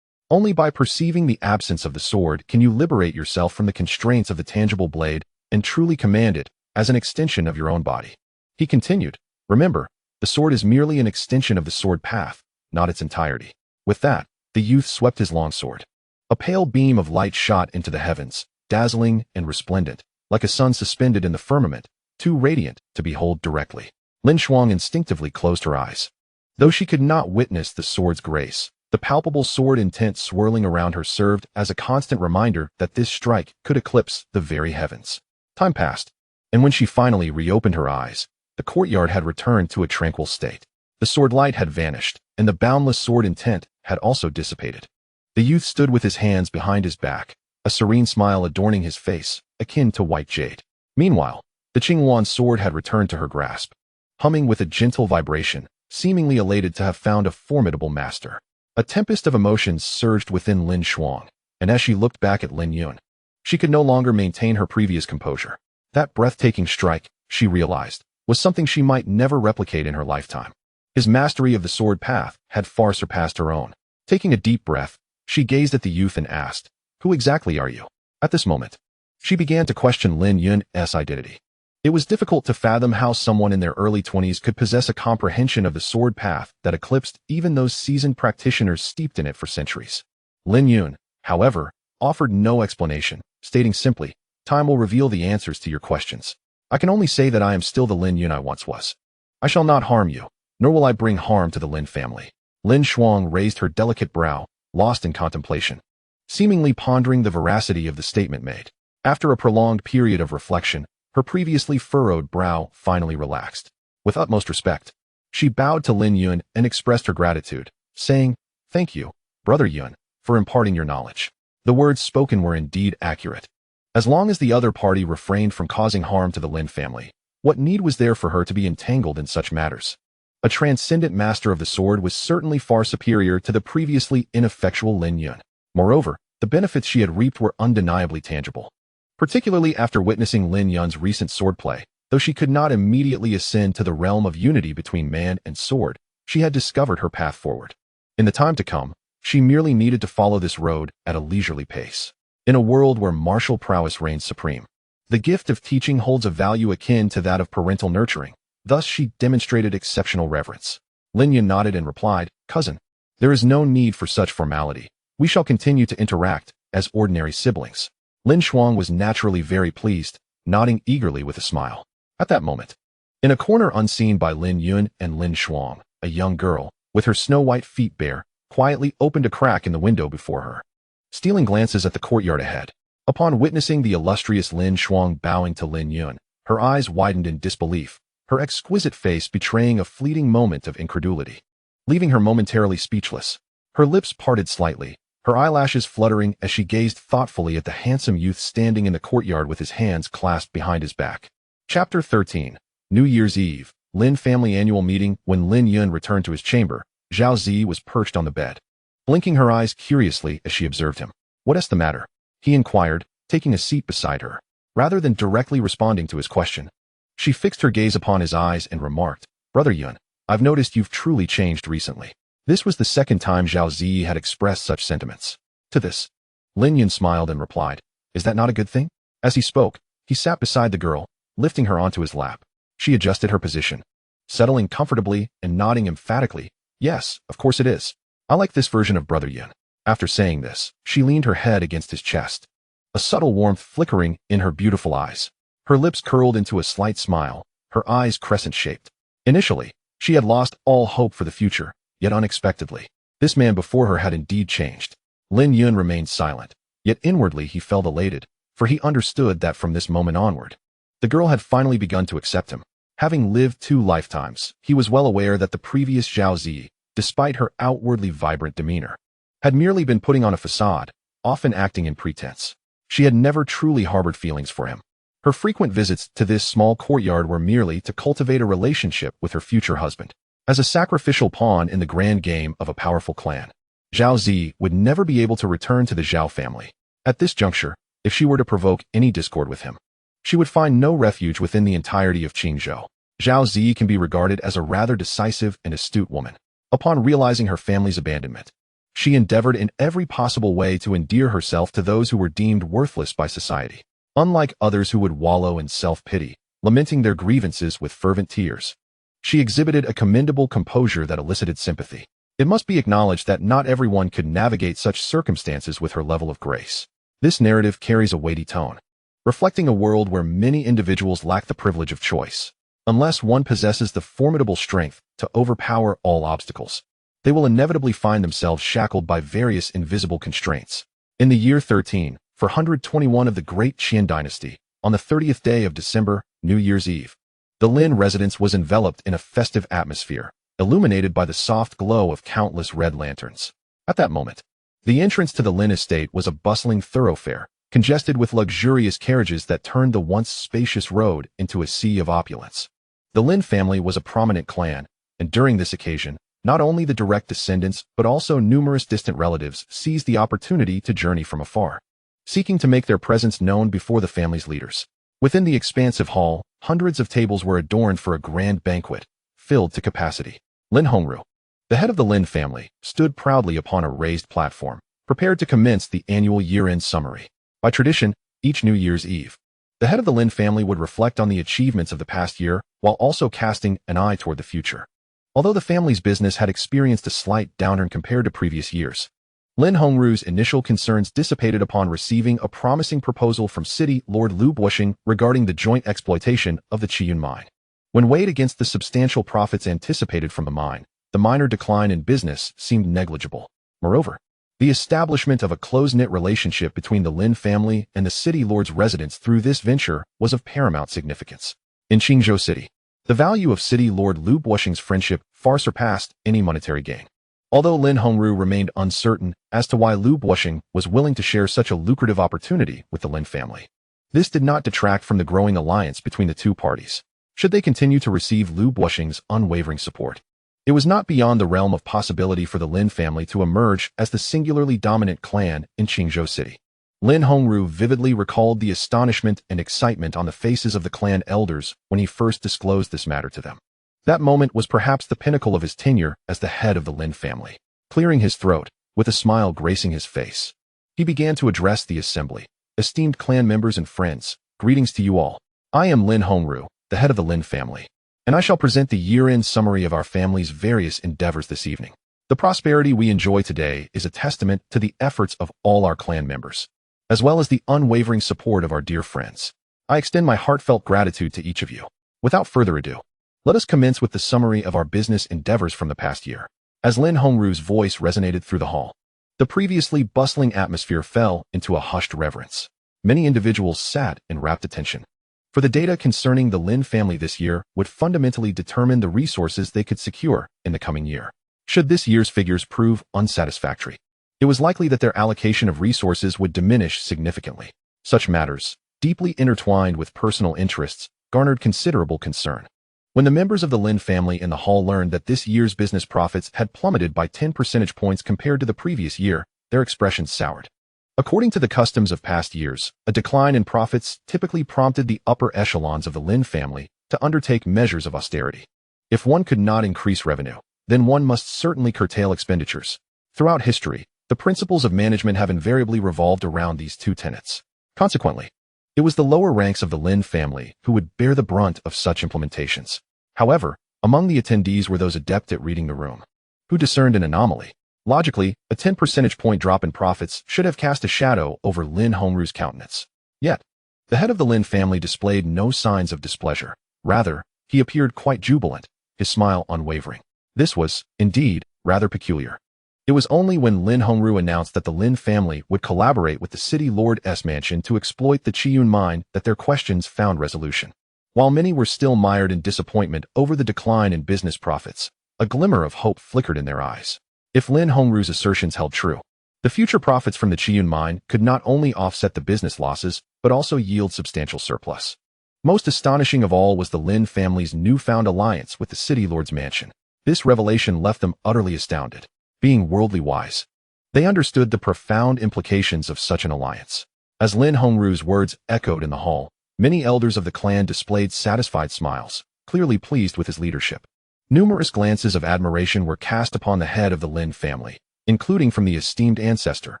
Only by perceiving the absence of the sword can you liberate yourself from the constraints of the tangible blade and truly command it as an extension of your own body." He continued, "Remember, the sword is merely an extension of the sword path, not its entirety." With that, the youth swept his long sword. A pale beam of light shot into the heavens, dazzling and resplendent, like a sun suspended in the firmament, too radiant to behold directly. Lin Shuang instinctively closed her eyes. Though she could not witness the sword's grace, the palpable sword intent swirling around her served as a constant reminder that this strike could eclipse the very heavens. Time passed, and when she finally reopened her eyes, the courtyard had returned to a tranquil state. The sword light had vanished, and the boundless sword intent had also dissipated. The youth stood with his hands behind his back, a serene smile adorning his face, akin to white jade. Meanwhile, the Qinghuan sword had returned to her grasp, humming with a gentle vibration, seemingly elated to have found a formidable master. A tempest of emotions surged within Lin Shuang, and as she looked back at Lin Yun, she could no longer maintain her previous composure. That breathtaking strike, she realized, was something she might never replicate in her lifetime. His mastery of the sword path had far surpassed her own. Taking a deep breath, she gazed at the youth and asked, "Who exactly are you?" At this moment, she began to question Lin Yun's identity. It was difficult to fathom how someone in their early 20s could possess a comprehension of the sword path that eclipsed even those seasoned practitioners steeped in it for centuries. Lin Yun, however, offered no explanation, stating simply, "Time will reveal the answers to your questions. I can only say that I am still the Lin Yun I once was. I shall not harm you, nor will I bring harm to the Lin family." Lin Shuang raised her delicate brow, lost in contemplation, seemingly pondering the veracity of the statement made. After a prolonged period of reflection, her previously furrowed brow finally relaxed. With utmost respect, she bowed to Lin Yun and expressed her gratitude, saying, "Thank you, Brother Yun, for imparting your knowledge." The words spoken were indeed accurate. As long as the other party refrained from causing harm to the Lin family, what need was there for her to be entangled in such matters? A transcendent master of the sword was certainly far superior to the previously ineffectual Lin Yun. Moreover, the benefits she had reaped were undeniably tangible. Particularly after witnessing Lin Yun's recent swordplay, Though she could not immediately ascend to the realm of unity between man and sword, she had discovered her path forward. In the time to come, she merely needed to follow this road at a leisurely pace. In a world where martial prowess reigns supreme, the gift of teaching holds a value akin to that of parental nurturing. Thus she demonstrated exceptional reverence. Lin Yun nodded and replied, "Cousin, there is no need for such formality. We shall continue to interact as ordinary siblings." Lin Shuang was naturally very pleased, nodding eagerly with a smile. At that moment, in a corner unseen by Lin Yun and Lin Shuang, a young girl, with her snow-white feet bare, quietly opened a crack in the window before her, stealing glances at the courtyard ahead. Upon witnessing the illustrious Lin Shuang bowing to Lin Yun, her eyes widened in disbelief, her exquisite face betraying a fleeting moment of incredulity, leaving her momentarily speechless. Her lips parted slightly, her eyelashes fluttering as she gazed thoughtfully at the handsome youth standing in the courtyard with his hands clasped behind his back. Chapter 13. New Year's Eve, Lin family annual meeting. When Lin Yun returned to his chamber, Zhao Zi was perched on the bed, blinking her eyes curiously as she observed him. "What's the matter?" he inquired, taking a seat beside her. Rather than directly responding to his question, she fixed her gaze upon his eyes and remarked, "Brother Yun, I've noticed you've truly changed recently." This was the second time Zhao Zi had expressed such sentiments. To this, Lin Yun smiled and replied, "Is that not a good thing?" As he spoke, he sat beside the girl, lifting her onto his lap. She adjusted her position, settling comfortably and nodding emphatically, "Yes, of course it is. I like this version of Brother Yun." After saying this, she leaned her head against his chest, a subtle warmth flickering in her beautiful eyes. Her lips curled into a slight smile, her eyes crescent-shaped. Initially, she had lost all hope for the future, yet unexpectedly, this man before her had indeed changed. Lin Yun remained silent, yet inwardly he felt elated, for he understood that from this moment onward, the girl had finally begun to accept him. Having lived 2 lifetimes, he was well aware that the previous Zhao Zi, despite her outwardly vibrant demeanor, had merely been putting on a facade, often acting in pretense. She had never truly harbored feelings for him. Her frequent visits to this small courtyard were merely to cultivate a relationship with her future husband. As a sacrificial pawn in the grand game of a powerful clan, Zhao Zi would never be able to return to the Zhao family. At this juncture, if she were to provoke any discord with him, she would find no refuge within the entirety of Qingzhou. Zhao Zi can be regarded as a rather decisive and astute woman. Upon realizing her family's abandonment, she endeavored in every possible way to endear herself to those who were deemed worthless by society. Unlike others who would wallow in self-pity, lamenting their grievances with fervent tears, she exhibited a commendable composure that elicited sympathy. It must be acknowledged that not everyone could navigate such circumstances with her level of grace. This narrative carries a weighty tone, reflecting a world where many individuals lack the privilege of choice. Unless one possesses the formidable strength to overpower all obstacles, they will inevitably find themselves shackled by various invisible constraints. In the year 421 of the Great Qian dynasty, on the 30th day of December, New Year's Eve, the Lin residence was enveloped in a festive atmosphere, illuminated by the soft glow of countless red lanterns. At that moment, the entrance to the Lin estate was a bustling thoroughfare, congested with luxurious carriages that turned the once spacious road into a sea of opulence. The Lin family was a prominent clan, and during this occasion, not only the direct descendants but also numerous distant relatives seized the opportunity to journey from afar, seeking to make their presence known before the family's leaders. Within the expansive hall, hundreds of tables were adorned for a grand banquet, filled to capacity. Lin Hongru, the head of the Lin family, stood proudly upon a raised platform, prepared to commence the annual year-end summary. By tradition, each New Year's Eve, the head of the Lin family would reflect on the achievements of the past year while also casting an eye toward the future. Although the family's business had experienced a slight downturn compared to previous years, Lin Hongru's initial concerns dissipated upon receiving a promising proposal from City Lord Lu Buoxing regarding the joint exploitation of the Qiyun mine. When weighed against the substantial profits anticipated from the mine, the minor decline in business seemed negligible. Moreover, the establishment of a close-knit relationship between the Lin family and the city lord's residence through this venture was of paramount significance. In Qingzhou City, the value of City Lord Lu Buoxing's friendship far surpassed any monetary gain. Although Lin Hongru remained uncertain as to why Lu Buoxing was willing to share such a lucrative opportunity with the Lin family, this did not detract from the growing alliance between the two parties. Should they continue to receive Lu Buoxing's unwavering support, it was not beyond the realm of possibility for the Lin family to emerge as the singularly dominant clan in Qingzhou City. Lin Hongru vividly recalled the astonishment and excitement on the faces of the clan elders when he first disclosed this matter to them. That moment was perhaps the pinnacle of his tenure as the head of the Lin family. Clearing his throat, with a smile gracing his face, he began to address the assembly. Esteemed clan members and friends, greetings to you all. I am Lin Hongru, the head of the Lin family, and I shall present the year-end summary of our family's various endeavors this evening. The prosperity we enjoy today is a testament to the efforts of all our clan members, as well as the unwavering support of our dear friends. I extend my heartfelt gratitude to each of you. Without further ado, let us commence with the summary of our business endeavors from the past year. As Lin Hongru's voice resonated through the hall, the previously bustling atmosphere fell into a hushed reverence. Many individuals sat in rapt attention, for the data concerning the Lin family this year would fundamentally determine the resources they could secure in the coming year. Should this year's figures prove unsatisfactory, it was likely that their allocation of resources would diminish significantly. Such matters, deeply intertwined with personal interests, garnered considerable concern. When the members of the Lin family in the hall learned that this year's business profits had plummeted by 10 percentage points compared to the previous year, their expressions soured. According to the customs of past years, a decline in profits typically prompted the upper echelons of the Lin family to undertake measures of austerity. If one could not increase revenue, then one must certainly curtail expenditures. Throughout history, the principles of management have invariably revolved around these two tenets. Consequently, it was the lower ranks of the Lin family who would bear the brunt of such implementations. However, among the attendees were those adept at reading the room, who discerned an anomaly. Logically, a 10 percentage point drop in profits should have cast a shadow over Lin Hongru's countenance. Yet, the head of the Lin family displayed no signs of displeasure. Rather, he appeared quite jubilant, his smile unwavering. This was, indeed, rather peculiar. It was only when Lin Hongru announced that the Lin family would collaborate with the city lord's mansion to exploit the Qiyun mine that their questions found resolution. While many were still mired in disappointment over the decline in business profits, a glimmer of hope flickered in their eyes. If Lin Hongru's assertions held true, the future profits from the Qiyun mine could not only offset the business losses, but also yield substantial surplus. Most astonishing of all was the Lin family's newfound alliance with the city lord's mansion. This revelation left them utterly astounded. Being worldly wise, they understood the profound implications of such an alliance. As Lin Hongru's words echoed in the hall, many elders of the clan displayed satisfied smiles, clearly pleased with his leadership. Numerous glances of admiration were cast upon the head of the Lin family, including from the esteemed ancestor,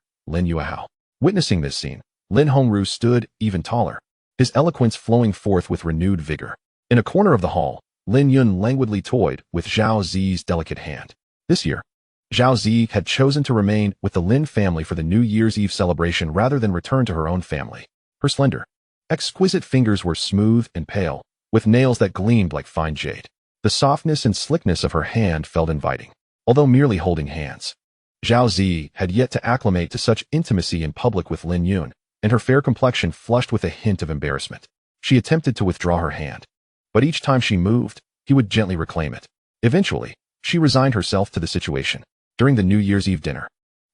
Lin Yuehao. Witnessing this scene, Lin Hongru stood even taller, his eloquence flowing forth with renewed vigor. In a corner of the hall, Lin Yun languidly toyed with Zhao Zi's delicate hand. This year, Zhao Zi had chosen to remain with the Lin family for the New Year's Eve celebration rather than return to her own family. Her slender, exquisite fingers were smooth and pale, with nails that gleamed like fine jade. The softness and slickness of her hand felt inviting, although merely holding hands. Zhao Zi had yet to acclimate to such intimacy in public with Lin Yun, and her fair complexion flushed with a hint of embarrassment. She attempted to withdraw her hand, but each time she moved, he would gently reclaim it. Eventually, she resigned herself to the situation. During the New Year's Eve dinner,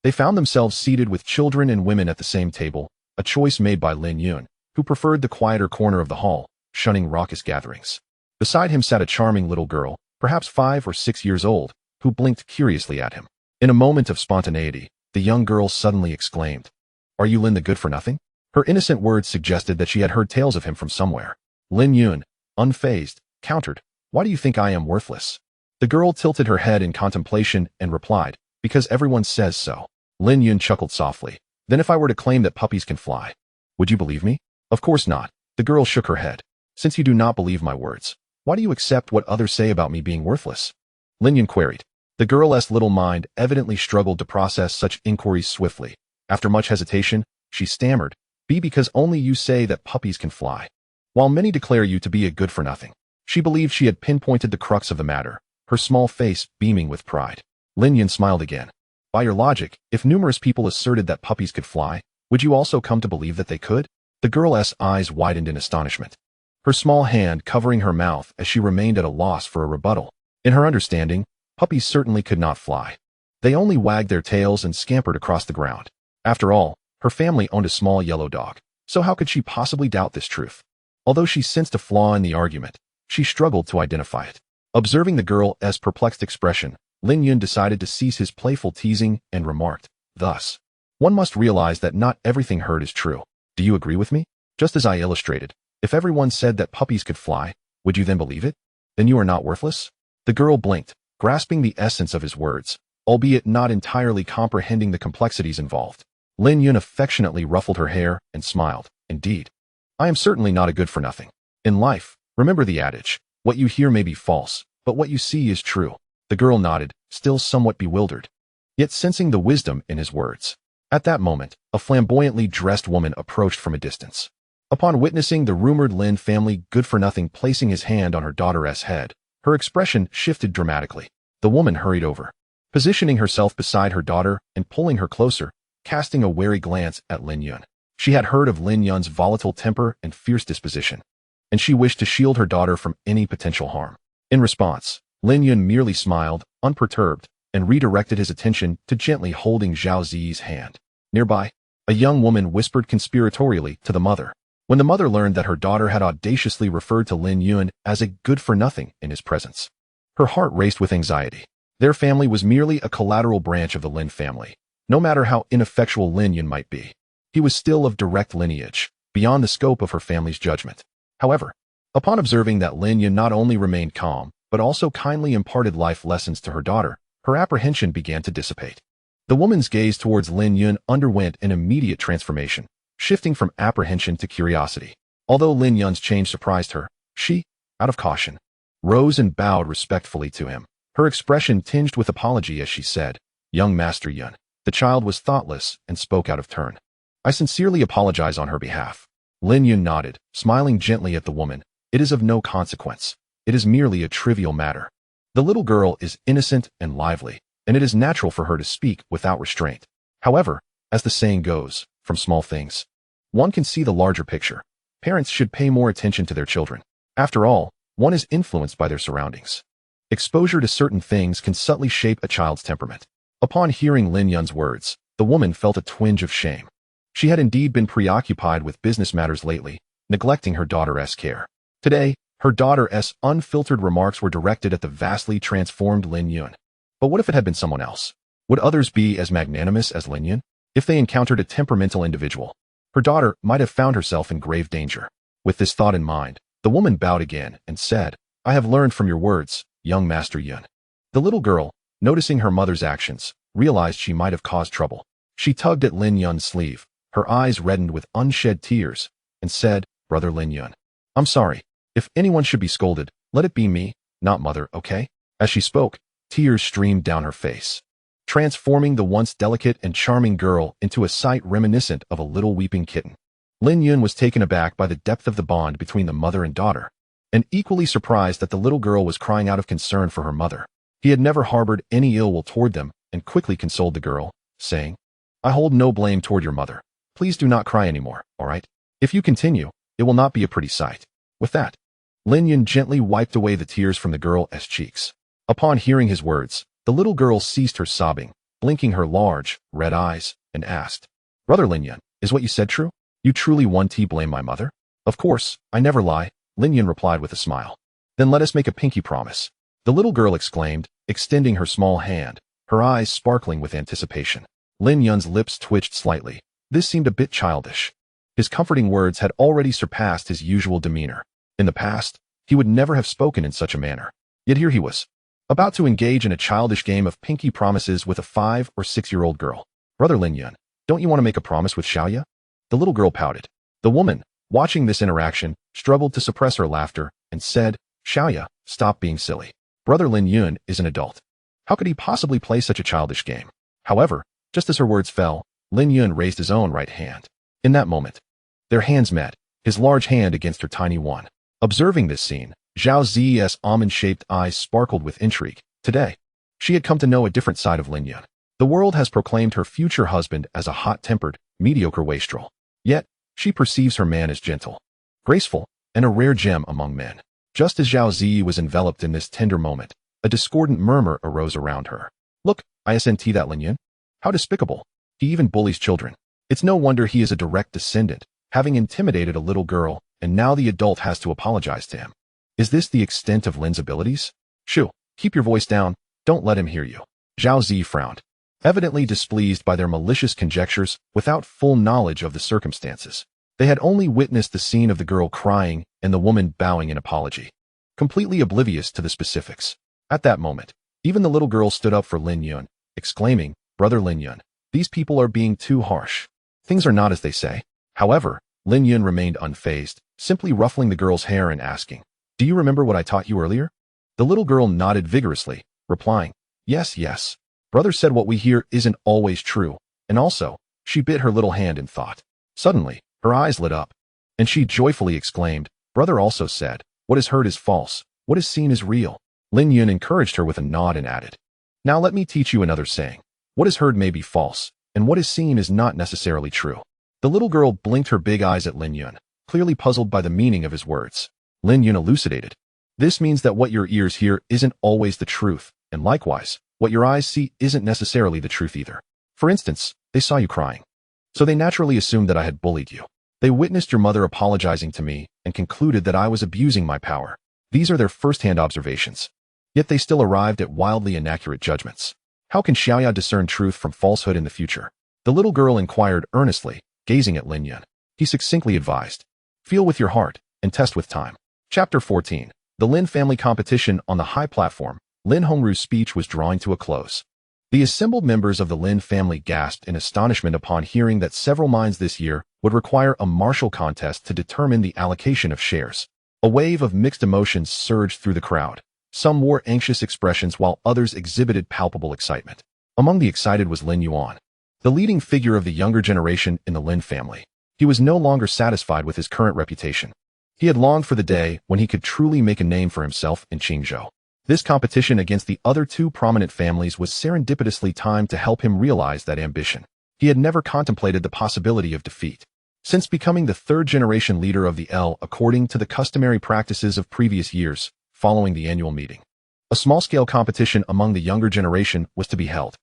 they found themselves seated with children and women at the same table, a choice made by Lin Yun, who preferred the quieter corner of the hall, shunning raucous gatherings. Beside him sat a charming little girl, perhaps 5 or 6 years old, who blinked curiously at him. In a moment of spontaneity, the young girl suddenly exclaimed, "Are you Lin the Good-for-Nothing?" Her innocent words suggested that she had heard tales of him from somewhere. Lin Yun, unfazed, countered, "Why do you think I am worthless?" The girl tilted her head in contemplation and replied, "Because everyone says so." Lin Yun chuckled softly. "Then if I were to claim that puppies can fly, would you believe me?" "Of course not." The girl shook her head. "Since you do not believe my words, why do you accept what others say about me being worthless?" Lin Yun queried. The girl's little mind evidently struggled to process such inquiries swiftly. After much hesitation, she stammered, Because only you say that puppies can fly, while many declare you to be a good-for-nothing." She believed she had pinpointed the crux of the matter, her small face beaming with pride. Lin Yun smiled again. "By your logic, if numerous people asserted that puppies could fly, would you also come to believe that they could?" The girl's eyes widened in astonishment, her small hand covering her mouth as she remained at a loss for a rebuttal. In her understanding, puppies certainly could not fly. They only wagged their tails and scampered across the ground. After all, her family owned a small yellow dog, so how could she possibly doubt this truth? Although she sensed a flaw in the argument, she struggled to identify it. Observing the girl's perplexed expression, Lin Yun decided to cease his playful teasing and remarked, "Thus, One must realize that not everything heard is true. Do you agree with me? Just as I illustrated, if everyone said that puppies could fly, would you then believe it? Then you are not worthless? The girl blinked, grasping the essence of his words, albeit not entirely comprehending the complexities involved. Lin Yun affectionately ruffled her hair and smiled. Indeed. I am certainly not a good-for-nothing. In life, remember the adage, what you hear may be false, but what you see is true. The girl nodded, still somewhat bewildered, yet sensing the wisdom in his words. At that moment, a flamboyantly dressed woman approached from a distance. Upon witnessing the rumored Lin family good-for-nothing placing his hand on her daughter's head, her expression shifted dramatically. The woman hurried over, positioning herself beside her daughter and pulling her closer, casting a wary glance at Lin Yun. She had heard of Lin Yun's volatile temper and fierce disposition, and she wished to shield her daughter from any potential harm. In response, Lin Yun merely smiled, unperturbed, and redirected his attention to gently holding Zhao Ziyi's hand. Nearby, a young woman whispered conspiratorially to the mother. When the mother learned that her daughter had audaciously referred to Lin Yun as a good-for-nothing in his presence, her heart raced with anxiety. Their family was merely a collateral branch of the Lin family. No matter how ineffectual Lin Yun might be, he was still of direct lineage, beyond the scope of her family's judgment. However, upon observing that Lin Yun not only remained calm, but also kindly imparted life lessons to her daughter, her apprehension began to dissipate. The woman's gaze towards Lin Yun underwent an immediate transformation, shifting from apprehension to curiosity. Although Lin Yun's change surprised her, she, out of caution, rose and bowed respectfully to him. Her expression tinged with apology as she said, "Young Master Yun." The child was thoughtless and spoke out of turn. "I sincerely apologize on her behalf." Lin Yun nodded, smiling gently at the woman. "It is of no consequence. It is merely a trivial matter. The little girl is innocent and lively, and it is natural for her to speak without restraint. However, as the saying goes, from small things, one can see the larger picture. Parents should pay more attention to their children. After all, one is influenced by their surroundings. Exposure to certain things can subtly shape a child's temperament." Upon hearing Lin Yun's words, the woman felt a twinge of shame. She had indeed been preoccupied with business matters lately, neglecting her daughter's care. Today, her daughter's unfiltered remarks were directed at the vastly transformed Lin Yun. But what if it had been someone else? Would others be as magnanimous as Lin Yun? If they encountered a temperamental individual, her daughter might have found herself in grave danger. With this thought in mind, the woman bowed again and said, "I have learned from your words, young Master Yun." The little girl, noticing her mother's actions, realized she might have caused trouble. She tugged at Lin Yun's sleeve, her eyes reddened with unshed tears, and said, "Brother Lin Yun, I'm sorry. If anyone should be scolded, let it be me, not mother, okay?" As she spoke, tears streamed down her face, transforming the once delicate and charming girl into a sight reminiscent of a little weeping kitten. Lin Yun was taken aback by the depth of the bond between the mother and daughter, and equally surprised that the little girl was crying out of concern for her mother. He had never harbored any ill will toward them and quickly consoled the girl, saying, "I hold no blame toward your mother. Please do not cry anymore, all right? If you continue, it will not be a pretty sight." With that, Lin Yun gently wiped away the tears from the girl's cheeks. Upon hearing his words, the little girl ceased her sobbing, blinking her large, red eyes, and asked, "Brother Lin Yun, is what you said true? You truly blame my mother?" "Of course, I never lie," Lin Yun replied with a smile. "Then let us make a pinky promise," the little girl exclaimed, extending her small hand, her eyes sparkling with anticipation. Lin Yun's lips twitched slightly. This seemed a bit childish. His comforting words had already surpassed his usual demeanor. In the past, he would never have spoken in such a manner. Yet here he was, about to engage in a childish game of pinky promises with a 5 or 6-year-old girl. "Brother Lin Yun, don't you want to make a promise with Xiaoya?" The little girl pouted. The woman, watching this interaction, struggled to suppress her laughter and said, "Xiaoya, stop being silly. Brother Lin Yun is an adult. How could he possibly play such a childish game?" However, just as her words fell, Lin Yun raised his own right hand. In that moment, their hands met, his large hand against her tiny one. Observing this scene, Zhao Ziyi's almond-shaped eyes sparkled with intrigue. Today, she had come to know a different side of Lin Yun. The world has proclaimed her future husband as a hot-tempered, mediocre wastrel. Yet, she perceives her man as gentle, graceful, and a rare gem among men. Just as Zhao Ziyi was enveloped in this tender moment, a discordant murmur arose around her. "Look, isn't that Lin Yun? How despicable. He even bullies children. It's no wonder he is a direct descendant, having intimidated a little girl, and now the adult has to apologize to him. Is this the extent of Lin's abilities? Shoo, keep your voice down, don't let him hear you." Zhao Zi frowned. evidently displeased by their malicious conjectures without full knowledge of the circumstances. They had only witnessed the scene of the girl crying and the woman bowing in apology, completely oblivious to the specifics. At that moment, even the little girl stood up for Lin Yun, exclaiming, "Brother Lin Yun, these people are being too harsh. Things are not as they say." However, Lin Yun remained unfazed, simply ruffling the girl's hair and asking, "Do you remember what I taught you earlier?" The little girl nodded vigorously, replying, "Yes, yes. Brother said what we hear isn't always true, and also," she bit her little hand in thought. Suddenly, her eyes lit up, and she joyfully exclaimed, "Brother also said, what is heard is false, what is seen is real." Lin Yun encouraged her with a nod and added, "Now let me teach you another saying. What is heard may be false, and what is seen is not necessarily true." The little girl blinked her big eyes at Lin Yun, clearly puzzled by the meaning of his words. Lin Yun elucidated, "This means that what your ears hear isn't always the truth, and likewise, what your eyes see isn't necessarily the truth either. For instance, they saw you crying, so they naturally assumed that I had bullied you. They witnessed your mother apologizing to me and concluded that I was abusing my power. These are their first-hand observations. Yet they still arrived at wildly inaccurate judgments. How can Xiaoya discern truth from falsehood in the future?" The little girl inquired earnestly, gazing at Lin Yun. He succinctly advised, "Feel with your heart and test with time." Chapter 14. The Lin family competition on the high platform. Lin Hongru's speech was drawing to a close. The assembled members of the Lin family gasped in astonishment upon hearing that several mines this year would require a martial contest to determine the allocation of shares. A wave of mixed emotions surged through the crowd. Some wore anxious expressions while others exhibited palpable excitement. Among the excited was Lin Yuan, the leading figure of the younger generation in the Lin family. He was no longer satisfied with his current reputation. He had longed for the day when he could truly make a name for himself in Qingzhou. This competition against the other two prominent families was serendipitously timed to help him realize that ambition. He had never contemplated the possibility of defeat. Since becoming the third-generation leader of the L according to the customary practices of previous years, following the annual meeting, a small-scale competition among the younger generation was to be held.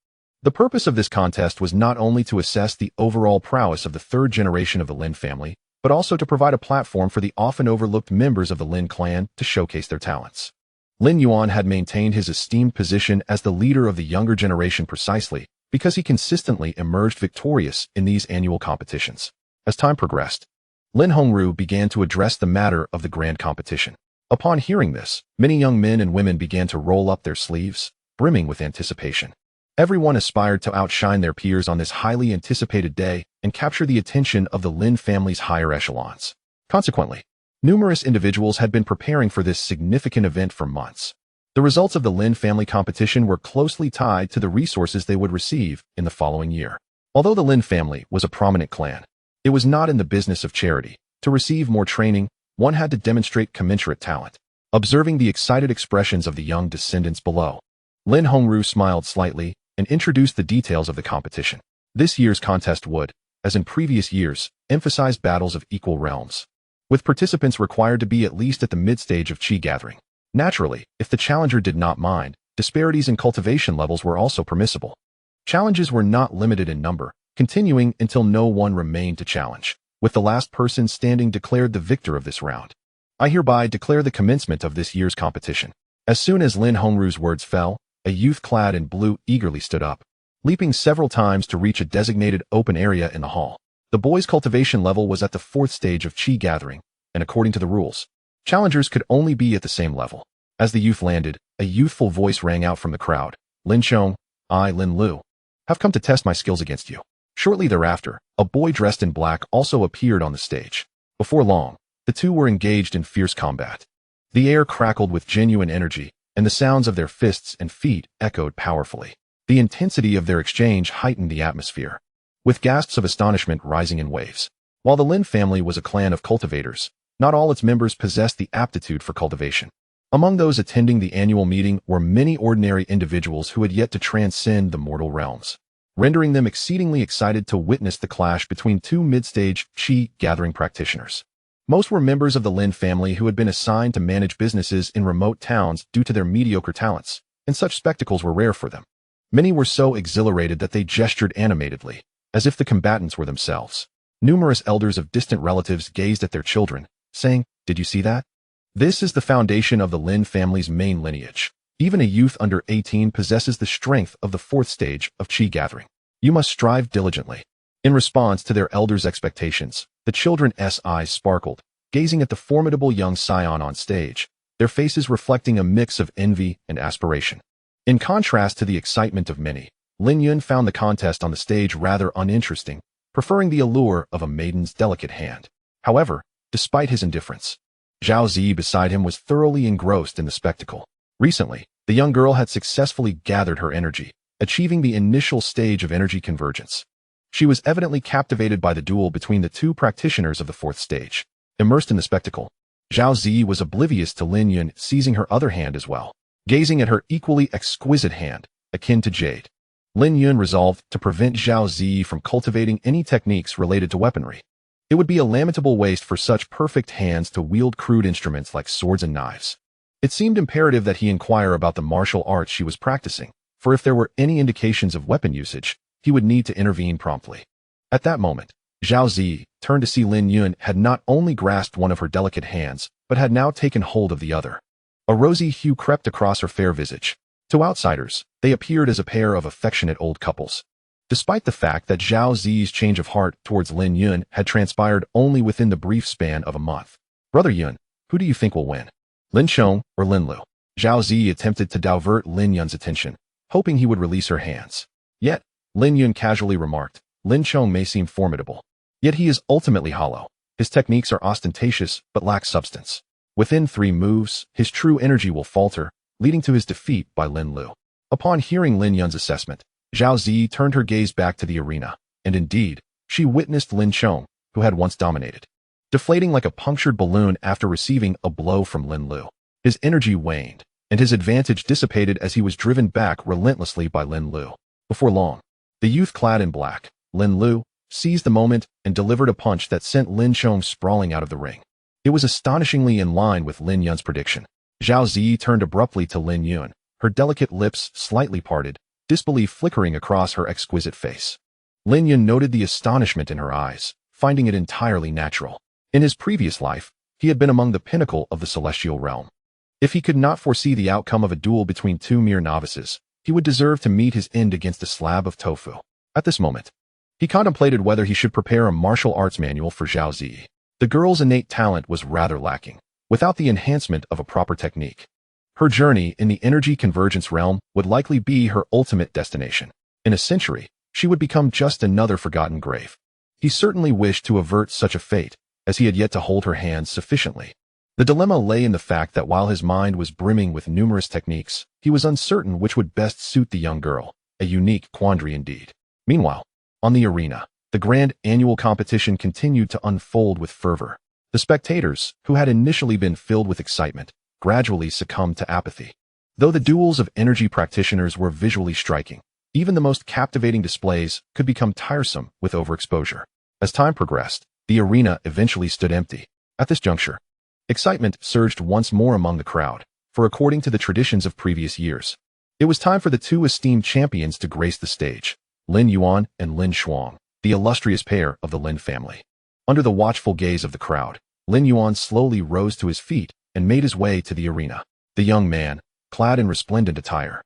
The purpose of this contest was not only to assess the overall prowess of the third generation of the Lin family, but also to provide a platform for the often overlooked members of the Lin clan to showcase their talents. Lin Yuan had maintained his esteemed position as the leader of the younger generation precisely because he consistently emerged victorious in these annual competitions. As time progressed, Lin Hongru began to address the matter of the grand competition. Upon hearing this, many young men and women began to roll up their sleeves, brimming with anticipation. Everyone aspired to outshine their peers on this highly anticipated day and capture the attention of the Lin family's higher echelons. Consequently, numerous individuals had been preparing for this significant event for months. The results of the Lin family competition were closely tied to the resources they would receive in the following year. Although the Lin family was a prominent clan, it was not in the business of charity. To receive more training, one had to demonstrate commensurate talent. Observing the excited expressions of the young descendants below, Lin Hongru smiled slightly and introduced the details of the competition. This year's contest would, as in previous years, emphasize battles of equal realms, with participants required to be at least at the mid-stage of qi gathering. Naturally, if the challenger did not mind, disparities in cultivation levels were also permissible. Challenges were not limited in number, continuing until no one remained to challenge, with the last person standing declared the victor of this round. I hereby declare the commencement of this year's competition. As soon as Lin Hongru's words fell, a youth clad in blue eagerly stood up, leaping several times to reach a designated open area in the hall. The boy's cultivation level was at the 4th stage of qi gathering, and according to the rules, challengers could only be at the same level. As the youth landed, a youthful voice rang out from the crowd. "Lin Qiong, I, Lin Lu, have come to test my skills against you." Shortly thereafter, a boy dressed in black also appeared on the stage. Before long, the two were engaged in fierce combat. The air crackled with genuine energy, and the sounds of their fists and feet echoed powerfully. The intensity of their exchange heightened the atmosphere, with gasps of astonishment rising in waves. While the Lin family was a clan of cultivators, not all its members possessed the aptitude for cultivation. Among those attending the annual meeting were many ordinary individuals who had yet to transcend the mortal realms, rendering them exceedingly excited to witness the clash between two mid-stage qi gathering practitioners. Most were members of the Lin family who had been assigned to manage businesses in remote towns due to their mediocre talents, and such spectacles were rare for them. Many were so exhilarated that they gestured animatedly, as if the combatants were themselves. Numerous elders of distant relatives gazed at their children, saying, "Did you see that? This is the foundation of the Lin family's main lineage. Even a youth under 18 possesses the strength of the fourth stage of qi gathering. You must strive diligently. In response to their elders' expectations, the children's eyes sparkled, gazing at the formidable young scion on stage, their faces reflecting a mix of envy and aspiration. In contrast to the excitement of many, Lin Yun found the contest on the stage rather uninteresting, preferring the allure of a maiden's delicate hand. However, despite his indifference, Zhao Zi beside him was thoroughly engrossed in the spectacle. Recently, the young girl had successfully gathered her energy, achieving the initial stage of energy convergence. She was evidently captivated by the duel between the two practitioners of the fourth stage. Immersed in the spectacle, Zhao Zi was oblivious to Lin Yun seizing her other hand as well, gazing at her equally exquisite hand, akin to jade. Lin Yun resolved to prevent Zhao Zi from cultivating any techniques related to weaponry. It would be a lamentable waste for such perfect hands to wield crude instruments like swords and knives. It seemed imperative that he inquire about the martial arts she was practicing, for if there were any indications of weapon usage, he would need to intervene promptly. At that moment, Zhao Zi turned to see Lin Yun had not only grasped one of her delicate hands, but had now taken hold of the other. A rosy hue crept across her fair visage. To outsiders, they appeared as a pair of affectionate old couples. Despite the fact that Zhao Zi's change of heart towards Lin Yun had transpired only within the brief span of a month. Brother Yun, who do you think will win? Lin Qiong or Lin Lu? Zhao Zi attempted to divert Lin Yun's attention, hoping he would release her hands. Yet, Lin Yun casually remarked, Lin Qiong may seem formidable. Yet he is ultimately hollow. His techniques are ostentatious but lack substance. Within 3 moves, his true energy will falter, leading to his defeat by Lin Lu. Upon hearing Lin Yun's assessment, Zhao Zi turned her gaze back to the arena, and indeed, she witnessed Lin Qiong, who had once dominated, deflating like a punctured balloon after receiving a blow from Lin Lu. His energy waned, and his advantage dissipated as he was driven back relentlessly by Lin Lu. Before long, the youth clad in black, Lin Lu, seized the moment and delivered a punch that sent Lin Qiong sprawling out of the ring. It was astonishingly in line with Lin Yun's prediction. Zhao Zi turned abruptly to Lin Yun, her delicate lips slightly parted, disbelief flickering across her exquisite face. Lin Yun noted the astonishment in her eyes, finding it entirely natural. In his previous life, he had been among the pinnacle of the celestial realm. If he could not foresee the outcome of a duel between 2 mere novices, he would deserve to meet his end against a slab of tofu. At this moment, he contemplated whether he should prepare a martial arts manual for Zhao Zi. The girl's innate talent was rather lacking, without the enhancement of a proper technique. Her journey in the energy convergence realm would likely be her ultimate destination. In a century, she would become just another forgotten grave. He certainly wished to avert such a fate, as he had yet to hold her hands sufficiently. The dilemma lay in the fact that while his mind was brimming with numerous techniques, he was uncertain which would best suit the young girl, a unique quandary indeed. Meanwhile, on the arena, the grand annual competition continued to unfold with fervor. The spectators, who had initially been filled with excitement, gradually succumbed to apathy. Though the duels of energy practitioners were visually striking, even the most captivating displays could become tiresome with overexposure. As time progressed, the arena eventually stood empty. At this juncture, excitement surged once more among the crowd, for according to the traditions of previous years, it was time for the 2 esteemed champions to grace the stage, Lin Yuan and Lin Shuang, the illustrious pair of the Lin family. Under the watchful gaze of the crowd, Lin Yuan slowly rose to his feet and made his way to the arena. The young man, clad in resplendent attire,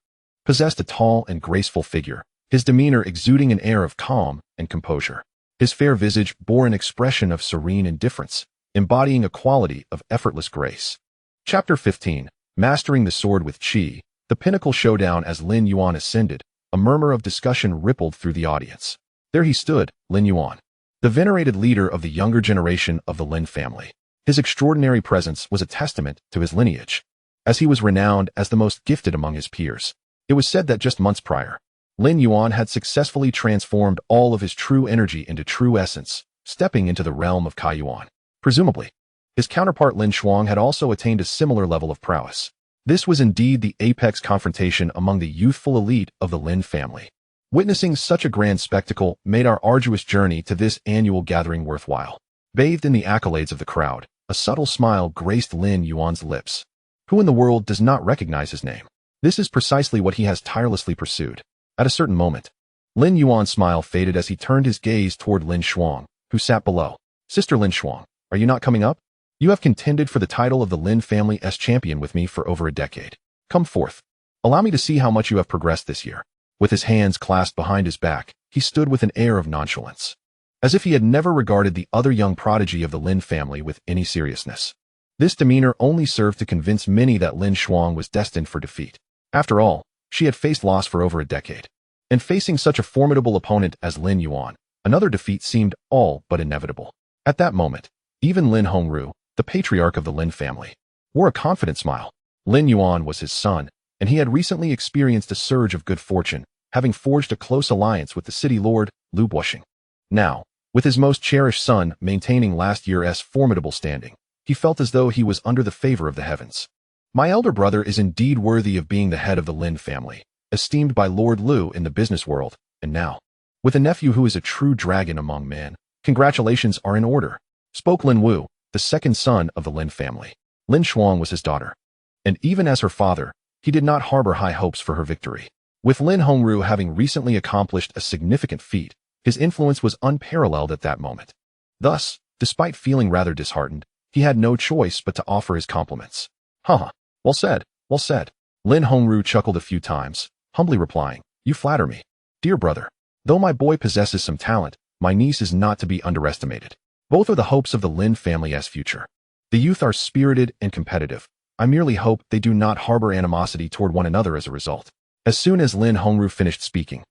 possessed a tall and graceful figure, his demeanor exuding an air of calm and composure. His fair visage bore an expression of serene indifference, embodying a quality of effortless grace. Chapter 15, Mastering the Sword with Qi, the pinnacle showdown. As Lin Yuan ascended, a murmur of discussion rippled through the audience. There he stood, Lin Yuan, the venerated leader of the younger generation of the Lin family. His extraordinary presence was a testament to his lineage, as he was renowned as the most gifted among his peers. It was said that just months prior, Lin Yuan had successfully transformed all of his true energy into true essence, stepping into the realm of Kaiyuan. Presumably, his counterpart Lin Shuang had also attained a similar level of prowess. This was indeed the apex confrontation among the youthful elite of the Lin family. Witnessing such a grand spectacle made our arduous journey to this annual gathering worthwhile. Bathed in the accolades of the crowd, a subtle smile graced Lin Yuan's lips. Who in the world does not recognize his name? This is precisely what he has tirelessly pursued. At a certain moment, Lin Yuan's smile faded as he turned his gaze toward Lin Shuang, who sat below. Sister Lin Shuang, are you not coming up? You have contended for the title of the Lin family's champion with me for over a decade. Come forth. Allow me to see how much you have progressed this year. With his hands clasped behind his back, he stood with an air of nonchalance, as if he had never regarded the other young prodigy of the Lin family with any seriousness. This demeanor only served to convince many that Lin Shuang was destined for defeat. After all, she had faced loss for over a decade. And facing such a formidable opponent as Lin Yuan, another defeat seemed all but inevitable. At that moment, even Lin Hongru, the patriarch of the Lin family, wore a confident smile. Lin Yuan was his son, and he had recently experienced a surge of good fortune, having forged a close alliance with the city lord, Lu Buoxing. Now, with his most cherished son maintaining last year's formidable standing, he felt as though he was under the favor of the heavens. My elder brother is indeed worthy of being the head of the Lin family, esteemed by Lord Lu in the business world, and now, with a nephew who is a true dragon among men, congratulations are in order, spoke Lin Wu, the second son of the Lin family. Lin Shuang was his daughter, and even as her father, he did not harbor high hopes for her victory. With Lin Hongru having recently accomplished a significant feat, his influence was unparalleled at that moment. Thus, despite feeling rather disheartened, he had no choice but to offer his compliments. Haha, well said, well said. Lin Hongru chuckled a few times, humbly replying, you flatter me. Dear brother, though my boy possesses some talent, my niece is not to be underestimated. Both are the hopes of the Lin family's future. The youth are spirited and competitive. I merely hope they do not harbor animosity toward one another as a result. As soon as Lin Hongru finished speaking,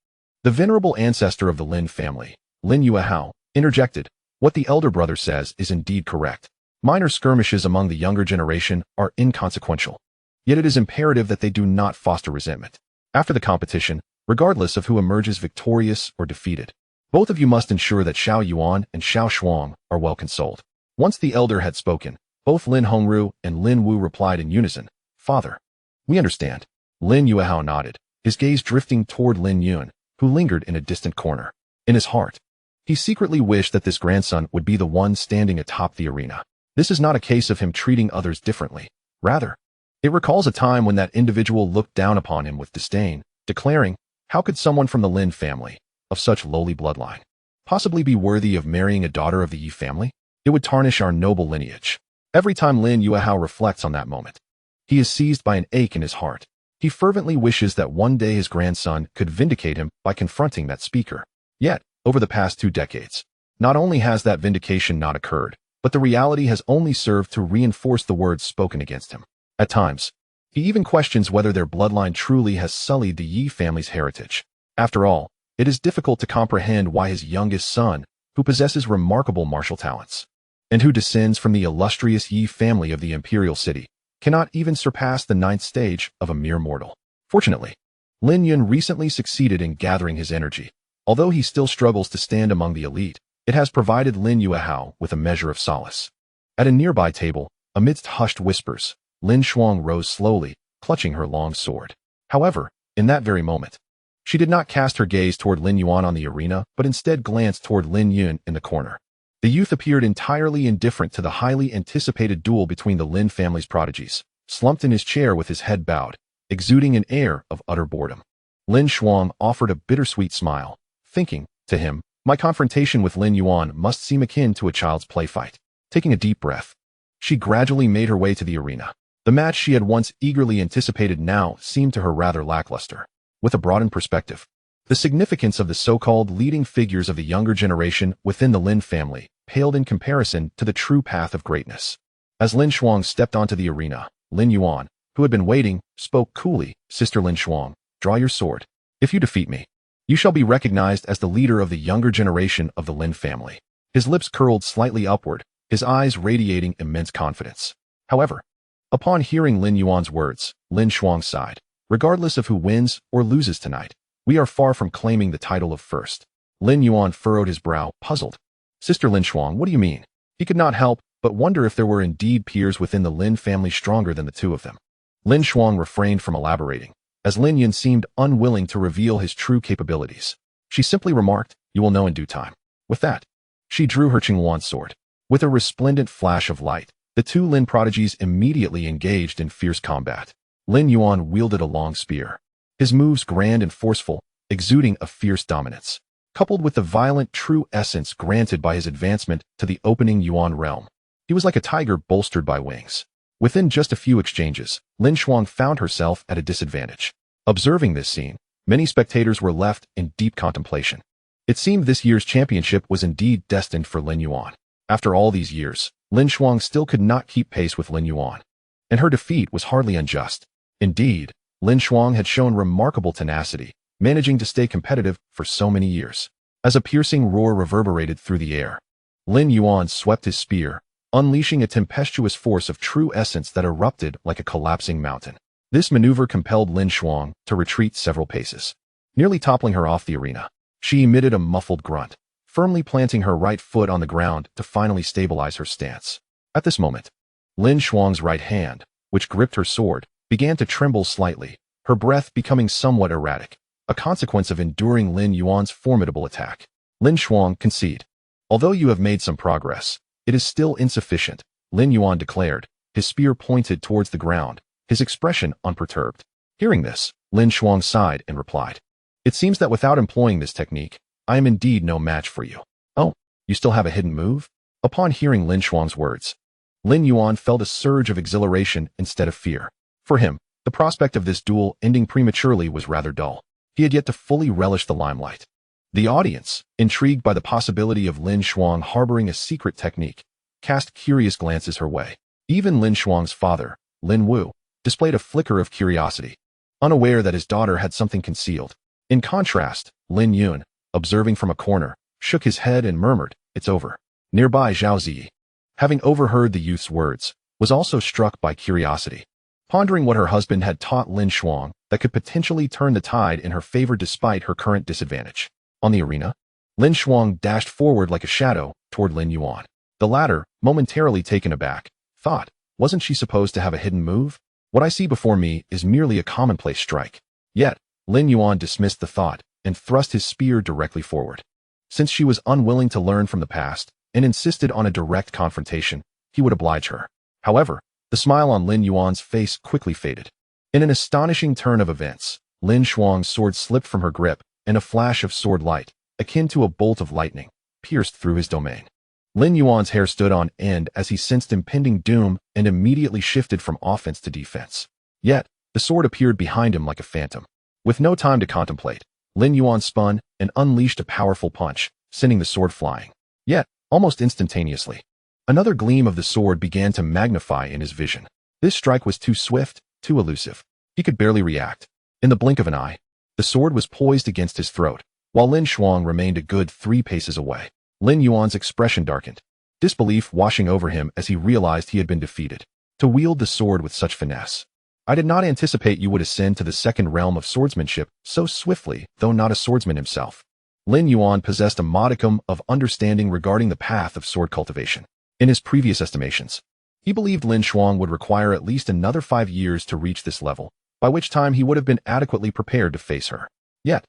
the venerable ancestor of the Lin family, Lin Yuehao, interjected, what the elder brother says is indeed correct. Minor skirmishes among the younger generation are inconsequential. Yet it is imperative that they do not foster resentment. After the competition, regardless of who emerges victorious or defeated, both of you must ensure that Xiao Yuan and Xiao Shuang are well consoled. Once the elder had spoken, both Lin Hongru and Lin Wu replied in unison, Father, we understand. Lin Yuehao nodded, his gaze drifting toward Lin Yun, who lingered in a distant corner. In his heart, he secretly wished that this grandson would be the one standing atop the arena. This is not a case of him treating others differently. Rather, it recalls a time when that individual looked down upon him with disdain, declaring, how could someone from the Lin family, of such lowly bloodline, possibly be worthy of marrying a daughter of the Yi family? It would tarnish our noble lineage. Every time Lin Yuehao reflects on that moment, he is seized by an ache in his heart. He fervently wishes that one day his grandson could vindicate him by confronting that speaker. Yet, over the past 2 decades, not only has that vindication not occurred, but the reality has only served to reinforce the words spoken against him. At times, he even questions whether their bloodline truly has sullied the Yi family's heritage. After all, it is difficult to comprehend why his youngest son, who possesses remarkable martial talents, and who descends from the illustrious Yi family of the imperial city, cannot even surpass the 9th stage of a mere mortal. Fortunately, Lin Yun recently succeeded in gathering his energy. Although he still struggles to stand among the elite, it has provided Lin Yuehao with a measure of solace. At a nearby table, amidst hushed whispers, Lin Shuang rose slowly, clutching her long sword. However, in that very moment, she did not cast her gaze toward Lin Yuan on the arena, but instead glanced toward Lin Yun in the corner. The youth appeared entirely indifferent to the highly anticipated duel between the Lin family's prodigies, slumped in his chair with his head bowed, exuding an air of utter boredom. Lin Shuang offered a bittersweet smile, thinking, to him, my confrontation with Lin Yuan must seem akin to a child's play fight. Taking a deep breath, she gradually made her way to the arena. The match she had once eagerly anticipated now seemed to her rather lackluster. With a broadened perspective, the significance of the so-called leading figures of the younger generation within the Lin family paled in comparison to the true path of greatness. As Lin Shuang stepped onto the arena, Lin Yuan, who had been waiting, spoke coolly, Sister Lin Shuang, draw your sword. If you defeat me, you shall be recognized as the leader of the younger generation of the Lin family. His lips curled slightly upward, his eyes radiating immense confidence. However, upon hearing Lin Yuan's words, Lin Shuang sighed. Regardless of who wins or loses tonight, we are far from claiming the title of first. Lin Yuan furrowed his brow, puzzled. Sister Lin Shuang, what do you mean? He could not help but wonder if there were indeed peers within the Lin family stronger than the two of them. Lin Shuang refrained from elaborating, as Lin Yun seemed unwilling to reveal his true capabilities. She simply remarked, you will know in due time. With that, she drew her Qinghuan sword. With a resplendent flash of light, the two Lin prodigies immediately engaged in fierce combat. Lin Yuan wielded a long spear, his moves grand and forceful, exuding a fierce dominance. Coupled with the violent true essence granted by his advancement to the opening Yuan realm, he was like a tiger bolstered by wings. Within just a few exchanges, Lin Shuang found herself at a disadvantage. Observing this scene, many spectators were left in deep contemplation. It seemed this year's championship was indeed destined for Lin Yuan. After all these years, Lin Shuang still could not keep pace with Lin Yuan, and her defeat was hardly unjust. Indeed, Lin Shuang had shown remarkable tenacity, managing to stay competitive for so many years. As a piercing roar reverberated through the air, Lin Yuan swept his spear, unleashing a tempestuous force of true essence that erupted like a collapsing mountain. This maneuver compelled Lin Shuang to retreat several paces, nearly toppling her off the arena. She emitted a muffled grunt, firmly planting her right foot on the ground to finally stabilize her stance. At this moment, Lin Shuang's right hand, which gripped her sword, began to tremble slightly, her breath becoming somewhat erratic, a consequence of enduring Lin Yuan's formidable attack. Lin Shuang, concede. Although you have made some progress, it is still insufficient, Lin Yuan declared, his spear pointed towards the ground, his expression unperturbed. Hearing this, Lin Shuang sighed and replied, "It seems that without employing this technique, I am indeed no match for you." "Oh, you still have a hidden move?" Upon hearing Lin Shuang's words, Lin Yuan felt a surge of exhilaration instead of fear. For him, the prospect of this duel ending prematurely was rather dull. He had yet to fully relish the limelight. The audience, intrigued by the possibility of Lin Shuang harboring a secret technique, cast curious glances her way. Even Lin Shuang's father, Lin Wu, displayed a flicker of curiosity, unaware that his daughter had something concealed. In contrast, Lin Yun, observing from a corner, shook his head and murmured, "It's over." Nearby Zhao Ziyi, having overheard the youth's words, was also struck by curiosity, pondering what her husband had taught Lin Shuang that could potentially turn the tide in her favor despite her current disadvantage. On the arena, Lin Shuang dashed forward like a shadow toward Lin Yuan. The latter, momentarily taken aback, thought, wasn't she supposed to have a hidden move? What I see before me is merely a commonplace strike. Yet, Lin Yuan dismissed the thought and thrust his spear directly forward. Since she was unwilling to learn from the past and insisted on a direct confrontation, he would oblige her. However, the smile on Lin Yuan's face quickly faded. In an astonishing turn of events, Lin Shuang's sword slipped from her grip, and a flash of sword light, akin to a bolt of lightning, pierced through his domain. Lin Yuan's hair stood on end as he sensed impending doom and immediately shifted from offense to defense. Yet, the sword appeared behind him like a phantom. With no time to contemplate, Lin Yuan spun and unleashed a powerful punch, sending the sword flying. Yet, almost instantaneously, another gleam of the sword began to magnify in his vision. This strike was too swift, too elusive. He could barely react. In the blink of an eye, the sword was poised against his throat, while Lin Shuang remained a good 3 paces away. Lin Yuan's expression darkened, disbelief washing over him as he realized he had been defeated. To wield the sword with such finesse. "I did not anticipate you would ascend to the second realm of swordsmanship so swiftly, though not a swordsman himself." Lin Yuan possessed a modicum of understanding regarding the path of sword cultivation. In his previous estimations, he believed Lin Shuang would require at least another 5 years to reach this level, by which time he would have been adequately prepared to face her. Yet,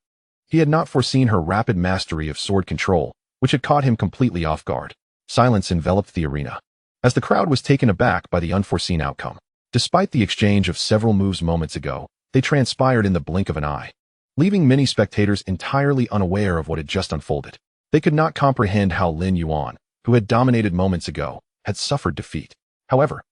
he had not foreseen her rapid mastery of sword control, which had caught him completely off guard. Silence enveloped the arena, as the crowd was taken aback by the unforeseen outcome. Despite the exchange of several moves moments ago, they transpired in the blink of an eye, leaving many spectators entirely unaware of what had just unfolded. They could not comprehend how Lin Yuan, who had dominated moments ago, had suffered defeat. However,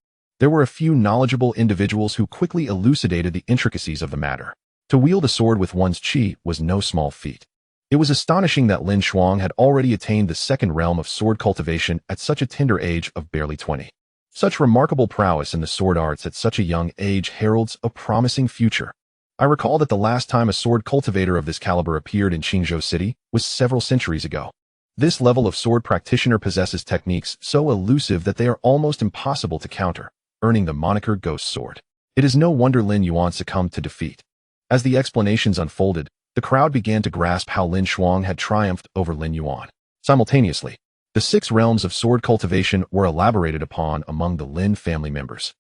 there were a few knowledgeable individuals who quickly elucidated the intricacies of the matter. To wield a sword with one's chi was no small feat. It was astonishing that Lin Shuang had already attained the second realm of sword cultivation at such a tender age of barely 20. Such remarkable prowess in the sword arts at such a young age heralds a promising future. I recall that the last time a sword cultivator of this caliber appeared in Qingzhou City was several centuries ago. This level of sword practitioner possesses techniques so elusive that they are almost impossible to counter, earning the moniker Ghost Sword. It is no wonder Lin Yuan succumbed to defeat. As the explanations unfolded, the crowd began to grasp how Lin Shuang had triumphed over Lin Yuan. Simultaneously, the 6 realms of sword cultivation were elaborated upon among the Lin family members,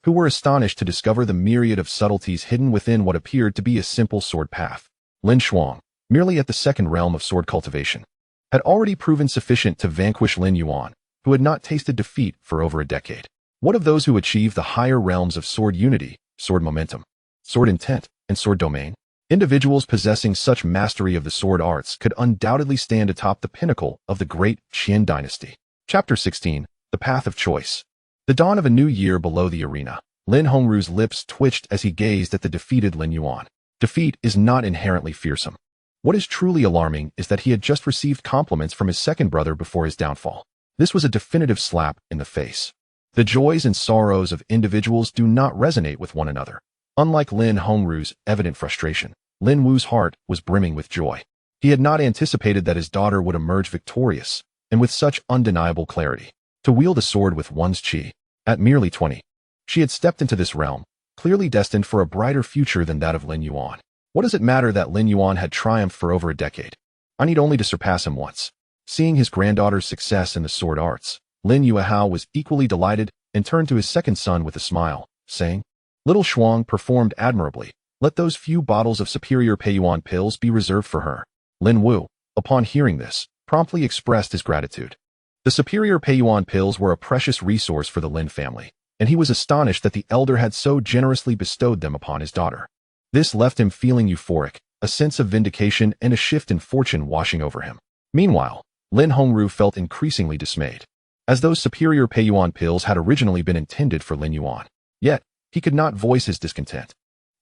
who were astonished to discover the myriad of subtleties hidden within what appeared to be a simple sword path. Lin Shuang, merely at the second realm of sword cultivation, had already proven sufficient to vanquish Lin Yuan, who had not tasted defeat for over a decade. What of those who achieve the higher realms of sword unity, sword momentum, sword intent, and sword domain? Individuals possessing such mastery of the sword arts could undoubtedly stand atop the pinnacle of the great Qian dynasty. Chapter 16, The Path of Choice. The dawn of a new year below the arena. Lin Hongru's lips twitched as he gazed at the defeated Lin Yuan. Defeat is not inherently fearsome. What is truly alarming is that he had just received compliments from his second brother before his downfall. This was a definitive slap in the face. The joys and sorrows of individuals do not resonate with one another. Unlike Lin Hongru's evident frustration, Lin Wu's heart was brimming with joy. He had not anticipated that his daughter would emerge victorious, and with such undeniable clarity. To wield a sword with one's chi. At merely 20, she had stepped into this realm, clearly destined for a brighter future than that of Lin Yuan. What does it matter that Lin Yuan had triumphed for over a decade? I need only to surpass him once. Seeing his granddaughter's success in the sword arts, Lin Yuehao was equally delighted and turned to his second son with a smile, saying, "Little Shuang performed admirably. Let those few bottles of superior Peiyuan pills be reserved for her." Lin Wu, upon hearing this, promptly expressed his gratitude. The superior Peiyuan pills were a precious resource for the Lin family, and he was astonished that the elder had so generously bestowed them upon his daughter. This left him feeling euphoric, a sense of vindication and a shift in fortune washing over him. Meanwhile, Lin Hongru felt increasingly dismayed, as those superior Peiyuan pills had originally been intended for Lin Yuan. Yet, he could not voice his discontent.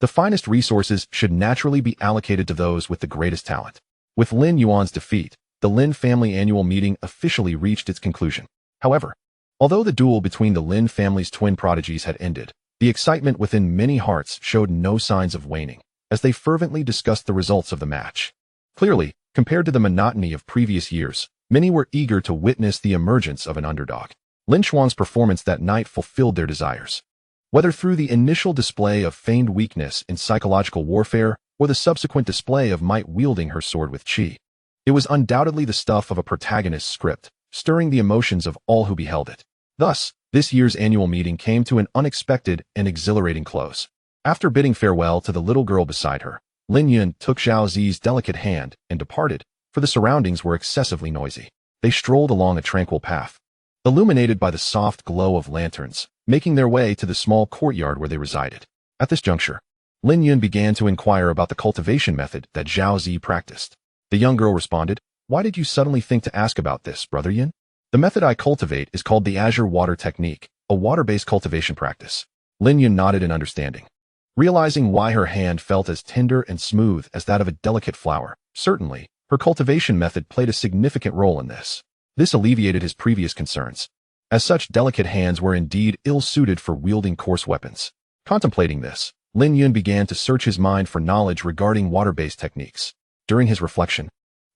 The finest resources should naturally be allocated to those with the greatest talent. With Lin Yuan's defeat, the Lin family annual meeting officially reached its conclusion. However, although the duel between the Lin family's twin prodigies had ended, the excitement within many hearts showed no signs of waning, as they fervently discussed the results of the match. Clearly, compared to the monotony of previous years, many were eager to witness the emergence of an underdog. Lin Xuan's performance that night fulfilled their desires. Whether through the initial display of feigned weakness in psychological warfare or the subsequent display of might wielding her sword with chi, it was undoubtedly the stuff of a protagonist's script, stirring the emotions of all who beheld it. Thus, this year's annual meeting came to an unexpected and exhilarating close. After bidding farewell to the little girl beside her, Lin Yun took Zhao Zi's delicate hand and departed, for the surroundings were excessively noisy. They strolled along a tranquil path, illuminated by the soft glow of lanterns, making their way to the small courtyard where they resided. At this juncture, Lin Yun began to inquire about the cultivation method that Zhao Zi practiced. The young girl responded, "Why did you suddenly think to ask about this, Brother Yin?" "The method I cultivate is called the azure water technique, a water-based cultivation practice." Lin Yun nodded in understanding, realizing why her hand felt as tender and smooth as that of a delicate flower. Certainly, her cultivation method played a significant role in this. This alleviated his previous concerns, as such delicate hands were indeed ill-suited for wielding coarse weapons. Contemplating this, Lin Yun began to search his mind for knowledge regarding water-based techniques. During his reflection,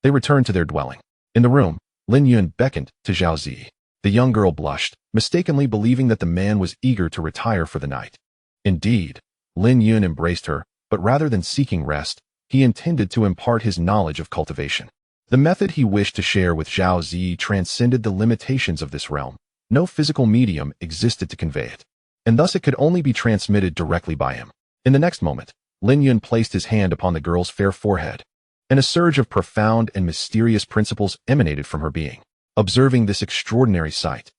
they returned to their dwelling. In the room, Lin Yun beckoned to Zhao Zi. The young girl blushed, mistakenly believing that the man was eager to retire for the night. Indeed, Lin Yun embraced her, but rather than seeking rest, he intended to impart his knowledge of cultivation. The method he wished to share with Zhao Zi transcended the limitations of this realm. No physical medium existed to convey it, and thus it could only be transmitted directly by him. In the next moment, Lin Yun placed his hand upon the girl's fair forehead, and a surge of profound and mysterious principles emanated from her being. Observing this extraordinary sight,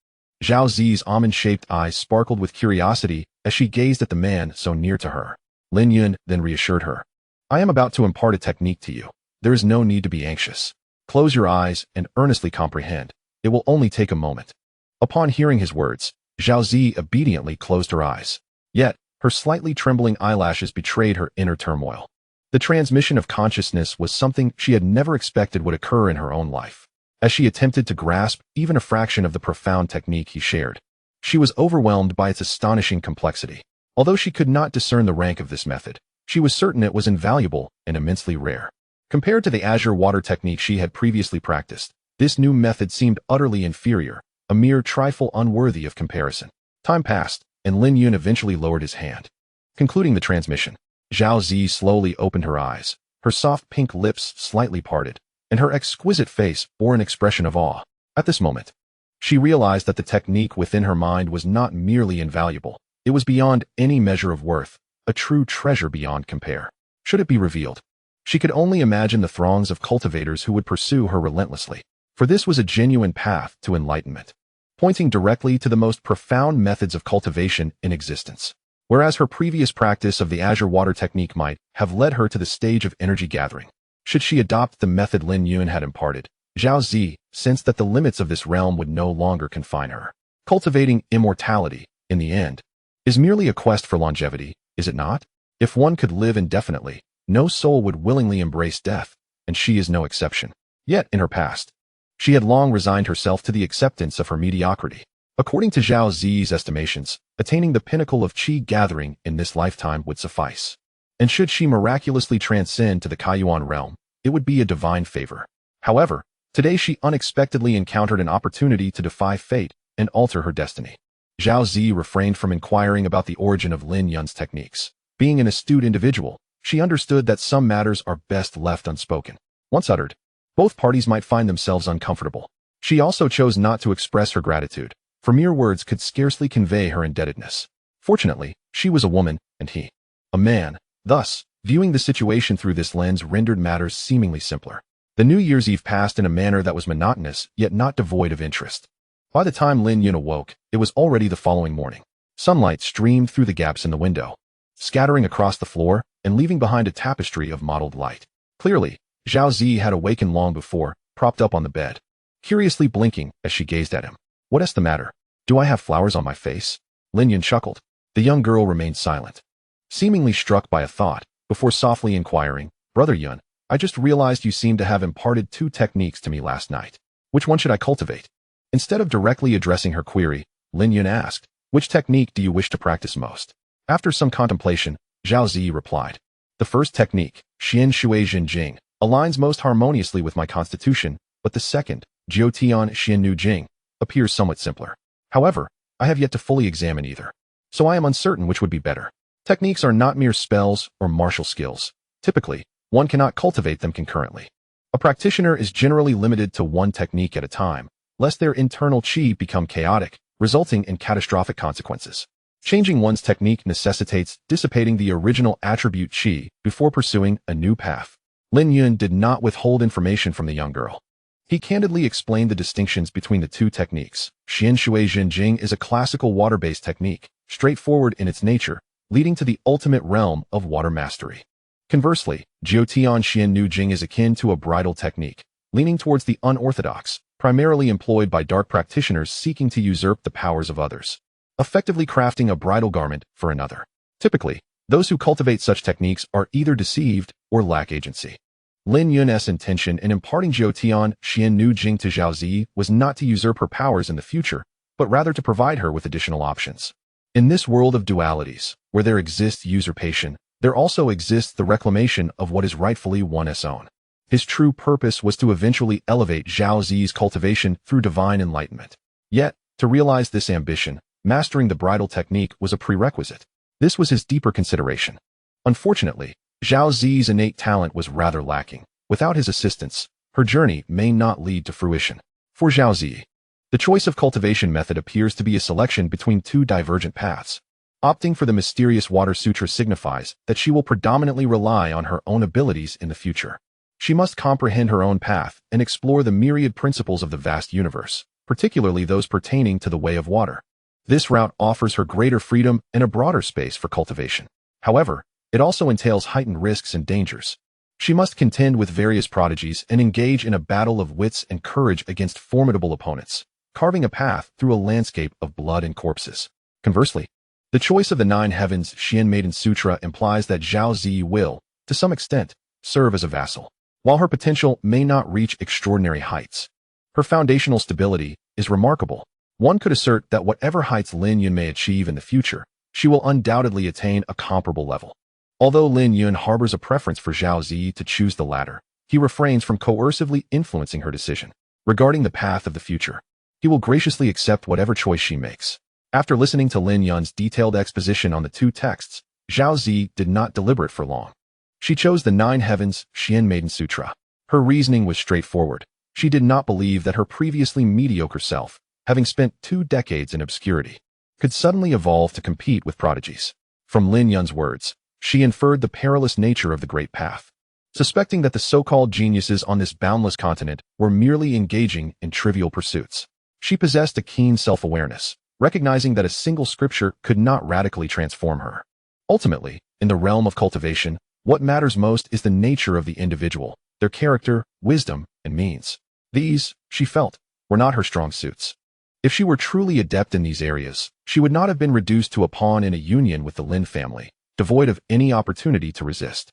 Zhao Zi's almond-shaped eyes sparkled with curiosity as she gazed at the man so near to her. Lin Yun then reassured her, "I am about to impart a technique to you. There is no need to be anxious. Close your eyes and earnestly comprehend. It will only take a moment." Upon hearing his words, Zhao Zi obediently closed her eyes. Yet, her slightly trembling eyelashes betrayed her inner turmoil. The transmission of consciousness was something she had never expected would occur in her own life. As she attempted to grasp even a fraction of the profound technique he shared, she was overwhelmed by its astonishing complexity. Although she could not discern the rank of this method, she was certain it was invaluable and immensely rare. Compared to the azure water technique she had previously practiced, this new method seemed utterly inferior, a mere trifle unworthy of comparison. Time passed, and Lin Yun eventually lowered his hand. Concluding the transmission, Zhao Zi slowly opened her eyes, her soft pink lips slightly parted, and her exquisite face bore an expression of awe. At this moment, she realized that the technique within her mind was not merely invaluable, it was beyond any measure of worth, a true treasure beyond compare. Should it be revealed, she could only imagine the throngs of cultivators who would pursue her relentlessly, for this was a genuine path to enlightenment, pointing directly to the most profound methods of cultivation in existence. Whereas her previous practice of the azure water technique might have led her to the stage of energy gathering, should she adopt the method Lin Yun had imparted, Zhao Zi sensed that the limits of this realm would no longer confine her. Cultivating immortality, in the end, is merely a quest for longevity, is it not? If one could live indefinitely, no soul would willingly embrace death, and she is no exception. Yet, in her past, she had long resigned herself to the acceptance of her mediocrity. According to Zhao Zi's estimations, attaining the pinnacle of qi gathering in this lifetime would suffice. And should she miraculously transcend to the Kaiyuan realm, it would be a divine favor. However, today she unexpectedly encountered an opportunity to defy fate and alter her destiny. Zhao Zi refrained from inquiring about the origin of Lin Yun's techniques. Being an astute individual, she understood that some matters are best left unspoken. Once uttered, both parties might find themselves uncomfortable. She also chose not to express her gratitude, for mere words could scarcely convey her indebtedness. Fortunately, she was a woman, and he, a man. Thus, viewing the situation through this lens rendered matters seemingly simpler. The New Year's Eve passed in a manner that was monotonous, yet not devoid of interest. By the time Lin Yun awoke, it was already the following morning. Sunlight streamed through the gaps in the window, scattering across the floor and leaving behind a tapestry of mottled light. Clearly, Zhao Zi had awakened long before, propped up on the bed, curiously blinking as she gazed at him. "What's the matter? Do I have flowers on my face?" Lin Yun chuckled. The young girl remained silent, seemingly struck by a thought, before softly inquiring, "Brother Yun, I just realized you seem to have imparted 2 techniques to me last night. Which one should I cultivate?" Instead of directly addressing her query, Lin Yun asked, "Which technique do you wish to practice most?" After some contemplation, Zhao Zi replied, "The first technique, Xian Shui Jin Jing, aligns most harmoniously with my constitution, but the second, Jiu Tian Xian Nu Jing, appears somewhat simpler. However, I have yet to fully examine either, so I am uncertain which would be better. Techniques are not mere spells or martial skills. Typically, one cannot cultivate them concurrently. A practitioner is generally limited to one technique at a time, lest their internal qi become chaotic, resulting in catastrophic consequences. Changing one's technique necessitates dissipating the original attribute qi before pursuing a new path." Lin Yun did not withhold information from the young girl. He candidly explained the distinctions between the 2 techniques. Xian Shui Jin Jing is a classical water-based technique, straightforward in its nature, leading to the ultimate realm of water mastery. Conversely, Jiu Tian Xian Nu Jing is akin to a bridal technique, leaning towards the unorthodox, primarily employed by dark practitioners seeking to usurp the powers of others, effectively crafting a bridal garment for another. Typically, those who cultivate such techniques are either deceived or lack agency. Lin Yun's intention in imparting Jiu Tian Xian Nu Jing to Zhao Zi was not to usurp her powers in the future, but rather to provide her with additional options. In this world of dualities, where there exists usurpation, there also exists the reclamation of what is rightfully one's own. His true purpose was to eventually elevate Zhao Zi's cultivation through divine enlightenment. Yet, to realize this ambition, mastering the bridal technique was a prerequisite. This was his deeper consideration. Unfortunately, Zhao Zi's innate talent was rather lacking. Without his assistance, her journey may not lead to fruition. For Zhao Zi, the choice of cultivation method appears to be a selection between 2 divergent paths. Opting for the mysterious water sutra signifies that she will predominantly rely on her own abilities in the future. She must comprehend her own path and explore the myriad principles of the vast universe, particularly those pertaining to the way of water. This route offers her greater freedom and a broader space for cultivation. However, it also entails heightened risks and dangers. She must contend with various prodigies and engage in a battle of wits and courage against formidable opponents, carving a path through a landscape of blood and corpses. Conversely, the choice of the 9 Heavens Xian Maiden Sutra implies that Zhao Zi will, to some extent, serve as a vassal. While her potential may not reach extraordinary heights, her foundational stability is remarkable. One could assert that whatever heights Lin Yun may achieve in the future, she will undoubtedly attain a comparable level. Although Lin Yun harbors a preference for Zhao Zi to choose the latter, he refrains from coercively influencing her decision. Regarding the path of the future, he will graciously accept whatever choice she makes. After listening to Lin Yun's detailed exposition on the 2 texts, Zhao Zi did not deliberate for long. She chose the 9 Heavens Xian Maiden Sutra. Her reasoning was straightforward. She did not believe that her previously mediocre self, having spent 2 decades in obscurity, could suddenly evolve to compete with prodigies. From Lin Yun's words, she inferred the perilous nature of the Great Path. Suspecting that the so-called geniuses on this boundless continent were merely engaging in trivial pursuits, she possessed a keen self-awareness, recognizing that a single scripture could not radically transform her. Ultimately, in the realm of cultivation, what matters most is the nature of the individual, their character, wisdom, and means. These, she felt, were not her strong suits. If she were truly adept in these areas, she would not have been reduced to a pawn in a union with the Lin family, devoid of any opportunity to resist.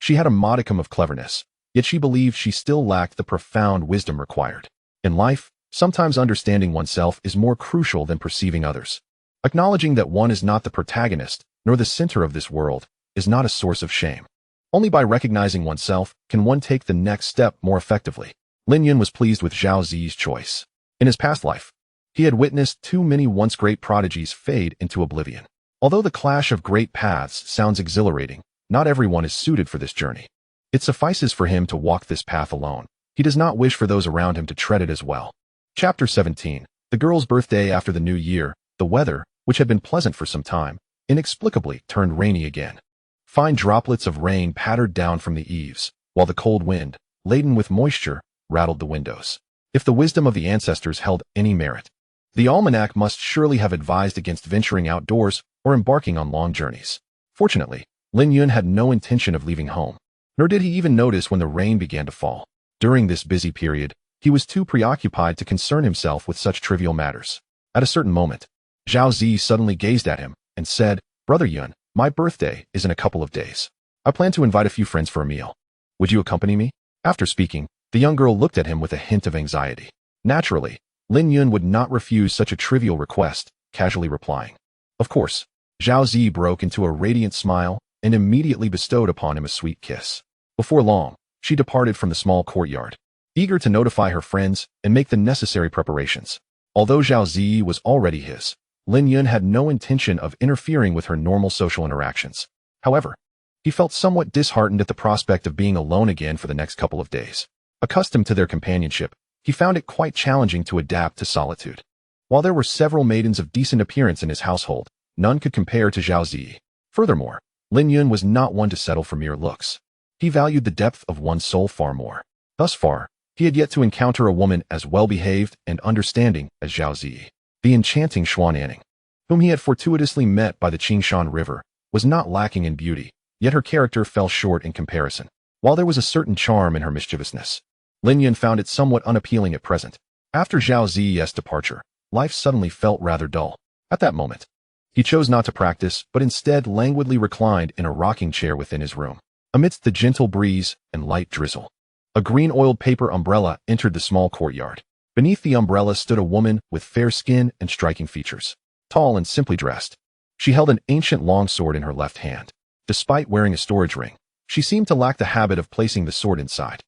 She had a modicum of cleverness, yet she believed she still lacked the profound wisdom required. In life, sometimes understanding oneself is more crucial than perceiving others. Acknowledging that one is not the protagonist, nor the center of this world, is not a source of shame. Only by recognizing oneself can one take the next step more effectively. Lin Yun was pleased with Zhao Ziyi's choice. In his past life, he had witnessed too many once great prodigies fade into oblivion. Although the clash of great paths sounds exhilarating, not everyone is suited for this journey. It suffices for him to walk this path alone. He does not wish for those around him to tread it as well. Chapter 17. The girl's birthday after the new year. The weather, which had been pleasant for some time, inexplicably turned rainy again. Fine droplets of rain pattered down from the eaves, while the cold wind, laden with moisture, rattled the windows. If the wisdom of the ancestors held any merit, the almanac must surely have advised against venturing outdoors or embarking on long journeys. Fortunately, Lin Yun had no intention of leaving home, nor did he even notice when the rain began to fall. During this busy period, he was too preoccupied to concern himself with such trivial matters. At a certain moment, Zhao Ziyi suddenly gazed at him and said, "Brother Yun, my birthday is in a couple of days. I plan to invite a few friends for a meal. Would you accompany me?" After speaking, the young girl looked at him with a hint of anxiety. Naturally, Lin Yun would not refuse such a trivial request, casually replying, "Of course." Zhao Ziyi broke into a radiant smile and immediately bestowed upon him a sweet kiss. Before long, she departed from the small courtyard, eager to notify her friends and make the necessary preparations. Although Zhao Ziyi was already his, Lin Yun had no intention of interfering with her normal social interactions. However, he felt somewhat disheartened at the prospect of being alone again for the next couple of days. Accustomed to their companionship, he found it quite challenging to adapt to solitude. While there were several maidens of decent appearance in his household, none could compare to Zhao Ziyi. Furthermore, Lin Yun was not one to settle for mere looks. He valued the depth of one's soul far more. Thus far, he had yet to encounter a woman as well-behaved and understanding as Zhao Ziyi. The enchanting Xuan Anning, whom he had fortuitously met by the Qingshan River, was not lacking in beauty, yet her character fell short in comparison. While there was a certain charm in her mischievousness, Lin Yun found it somewhat unappealing at present. After Zhao Ziyi's departure, life suddenly felt rather dull. At that moment, he chose not to practice, but instead languidly reclined in a rocking chair within his room. Amidst the gentle breeze and light drizzle, a green oiled paper umbrella entered the small courtyard. Beneath the umbrella stood a woman with fair skin and striking features. Tall and simply dressed, she held an ancient longsword in her left hand. Despite wearing a storage ring, she seemed to lack the habit of placing the sword inside.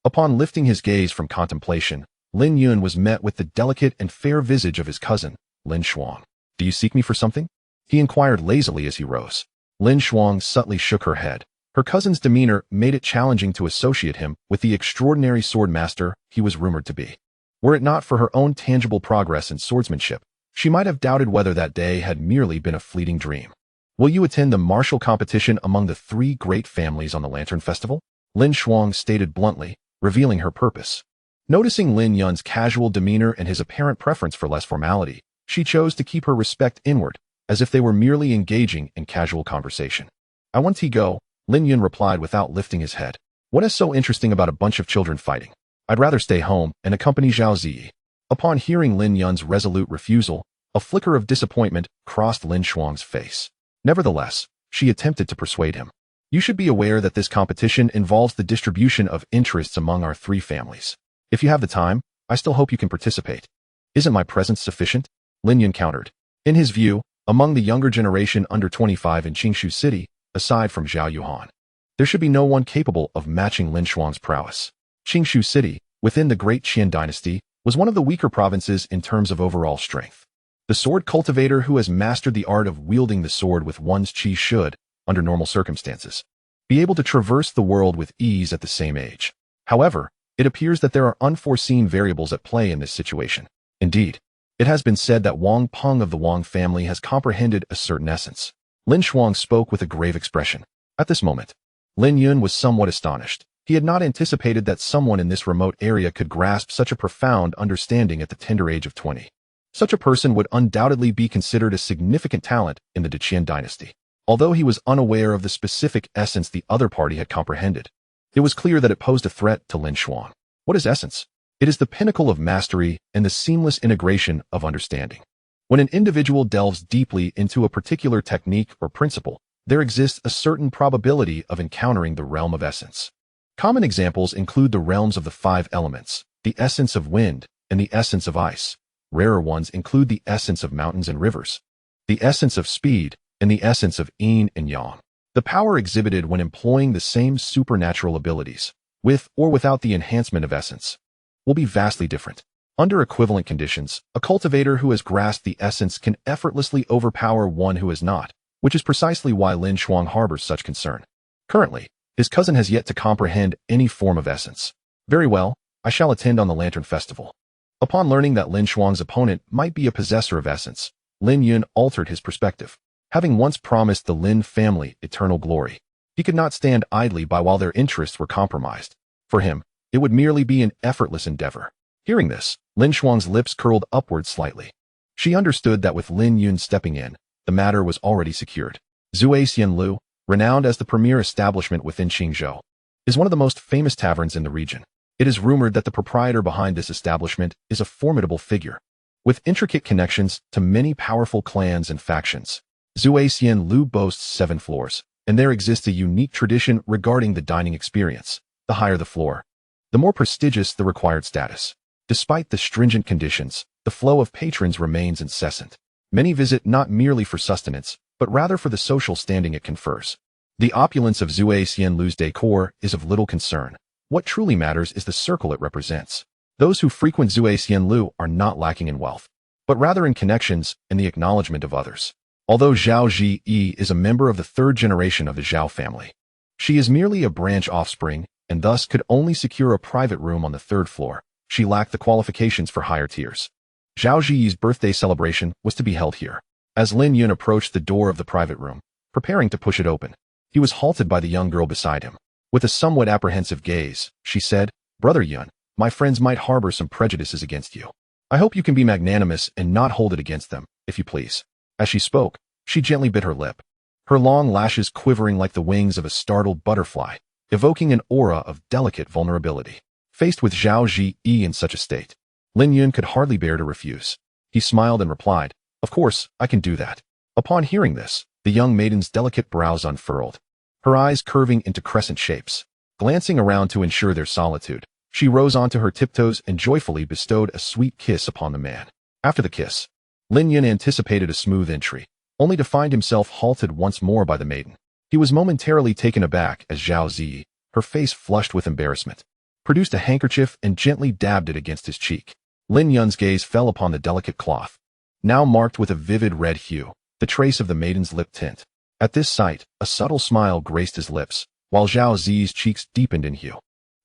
Upon lifting his gaze from contemplation, Lin Yun was met with the delicate and fair visage of his cousin, Lin Shuang. "Do you seek me for something?" he inquired lazily as he rose. Lin Shuang subtly shook her head. Her cousin's demeanor made it challenging to associate him with the extraordinary sword master he was rumored to be. Were it not for her own tangible progress in swordsmanship, she might have doubted whether that day had merely been a fleeting dream. "Will you attend the martial competition among the 3 great families on the Lantern Festival?" Lin Shuang stated bluntly, revealing her purpose. Noticing Lin Yun's casual demeanor and his apparent preference for less formality, she chose to keep her respect inward, as if they were merely engaging in casual conversation. "I want to go," Lin Yun replied without lifting his head. "What is so interesting about a bunch of children fighting? I'd rather stay home and accompany Zhao Ziyi." Upon hearing Lin Yun's resolute refusal, a flicker of disappointment crossed Lin Shuang's face. Nevertheless, she attempted to persuade him. "You should be aware that this competition involves the distribution of interests among our 3 families. If you have the time, I still hope you can participate." "Isn't my presence sufficient?" Lin Yun countered. In his view, among the younger generation under 25 in Qingshu City, aside from Zhao Yuhan, there should be no one capable of matching Lin Shuang's prowess. Qingshu City, within the Great Qian dynasty, was one of the weaker provinces in terms of overall strength. The sword cultivator who has mastered the art of wielding the sword with one's qi should, under normal circumstances, be able to traverse the world with ease at the same age. However, it appears that there are unforeseen variables at play in this situation. Indeed, it has been said that Wang Peng of the Wang family has comprehended a certain essence. Lin Shuang spoke with a grave expression. At this moment, Lin Yun was somewhat astonished. He had not anticipated that someone in this remote area could grasp such a profound understanding at the tender age of 20. Such a person would undoubtedly be considered a significant talent in the Qian dynasty. Although he was unaware of the specific essence the other party had comprehended, it was clear that it posed a threat to Lin Shuang. What is essence? It is the pinnacle of mastery and the seamless integration of understanding. When an individual delves deeply into a particular technique or principle, there exists a certain probability of encountering the realm of essence. Common examples include the realms of the 5 elements, the essence of wind, and the essence of ice. Rarer ones include the essence of mountains and rivers, the essence of speed, and the essence of yin and yang. The power exhibited when employing the same supernatural abilities, with or without the enhancement of essence, will be vastly different. Under equivalent conditions, a cultivator who has grasped the essence can effortlessly overpower one who has not, which is precisely why Lin Shuang harbors such concern. Currently, his cousin has yet to comprehend any form of essence. Very well, I shall attend on the Lantern Festival. Upon learning that Lin Shuang's opponent might be a possessor of essence, Lin Yun altered his perspective. Having once promised the Lin family eternal glory, he could not stand idly by while their interests were compromised. For him, it would merely be an effortless endeavor. Hearing this, Lin Shuang's lips curled upward slightly. She understood that with Lin Yun stepping in, the matter was already secured. Zui Xianlu, renowned as the premier establishment within Qingzhou, is one of the most famous taverns in the region. It is rumored that the proprietor behind this establishment is a formidable figure, with intricate connections to many powerful clans and factions. Zui Xianlu boasts 7 floors, and there exists a unique tradition regarding the dining experience. The higher the floor, the more prestigious the required status. Despite the stringent conditions, the flow of patrons remains incessant. Many visit not merely for sustenance, but rather for the social standing it confers. The opulence of Zui Xianlu's decor is of little concern. What truly matters is the circle it represents. Those who frequent Zui Xianlu are not lacking in wealth, but rather in connections and the acknowledgement of others. Although Zhao Ji is a member of the 3rd generation of the Zhao family, she is merely a branch offspring and thus could only secure a private room on the 3rd floor. She lacked the qualifications for higher tiers. Zhao Ji's birthday celebration was to be held here. As Lin Yun approached the door of the private room, preparing to push it open, he was halted by the young girl beside him. With a somewhat apprehensive gaze, she said, "Brother Yun, my friends might harbor some prejudices against you. I hope you can be magnanimous and not hold it against them, if you please." As she spoke, she gently bit her lip, her long lashes quivering like the wings of a startled butterfly, evoking an aura of delicate vulnerability. Faced with Zhao Ji in such a state, Lin Yun could hardly bear to refuse. He smiled and replied, "Of course, I can do that." Upon hearing this, the young maiden's delicate brows unfurled, her eyes curving into crescent shapes. Glancing around to ensure their solitude, she rose onto her tiptoes and joyfully bestowed a sweet kiss upon the man. After the kiss, Lin Yun anticipated a smooth entry, only to find himself halted once more by the maiden. He was momentarily taken aback as Zhao Zi, her face flushed with embarrassment, produced a handkerchief and gently dabbed it against his cheek. Lin Yun's gaze fell upon the delicate cloth, now marked with a vivid red hue, the trace of the maiden's lip tint. At this sight, a subtle smile graced his lips, while Zhao Zi's cheeks deepened in hue.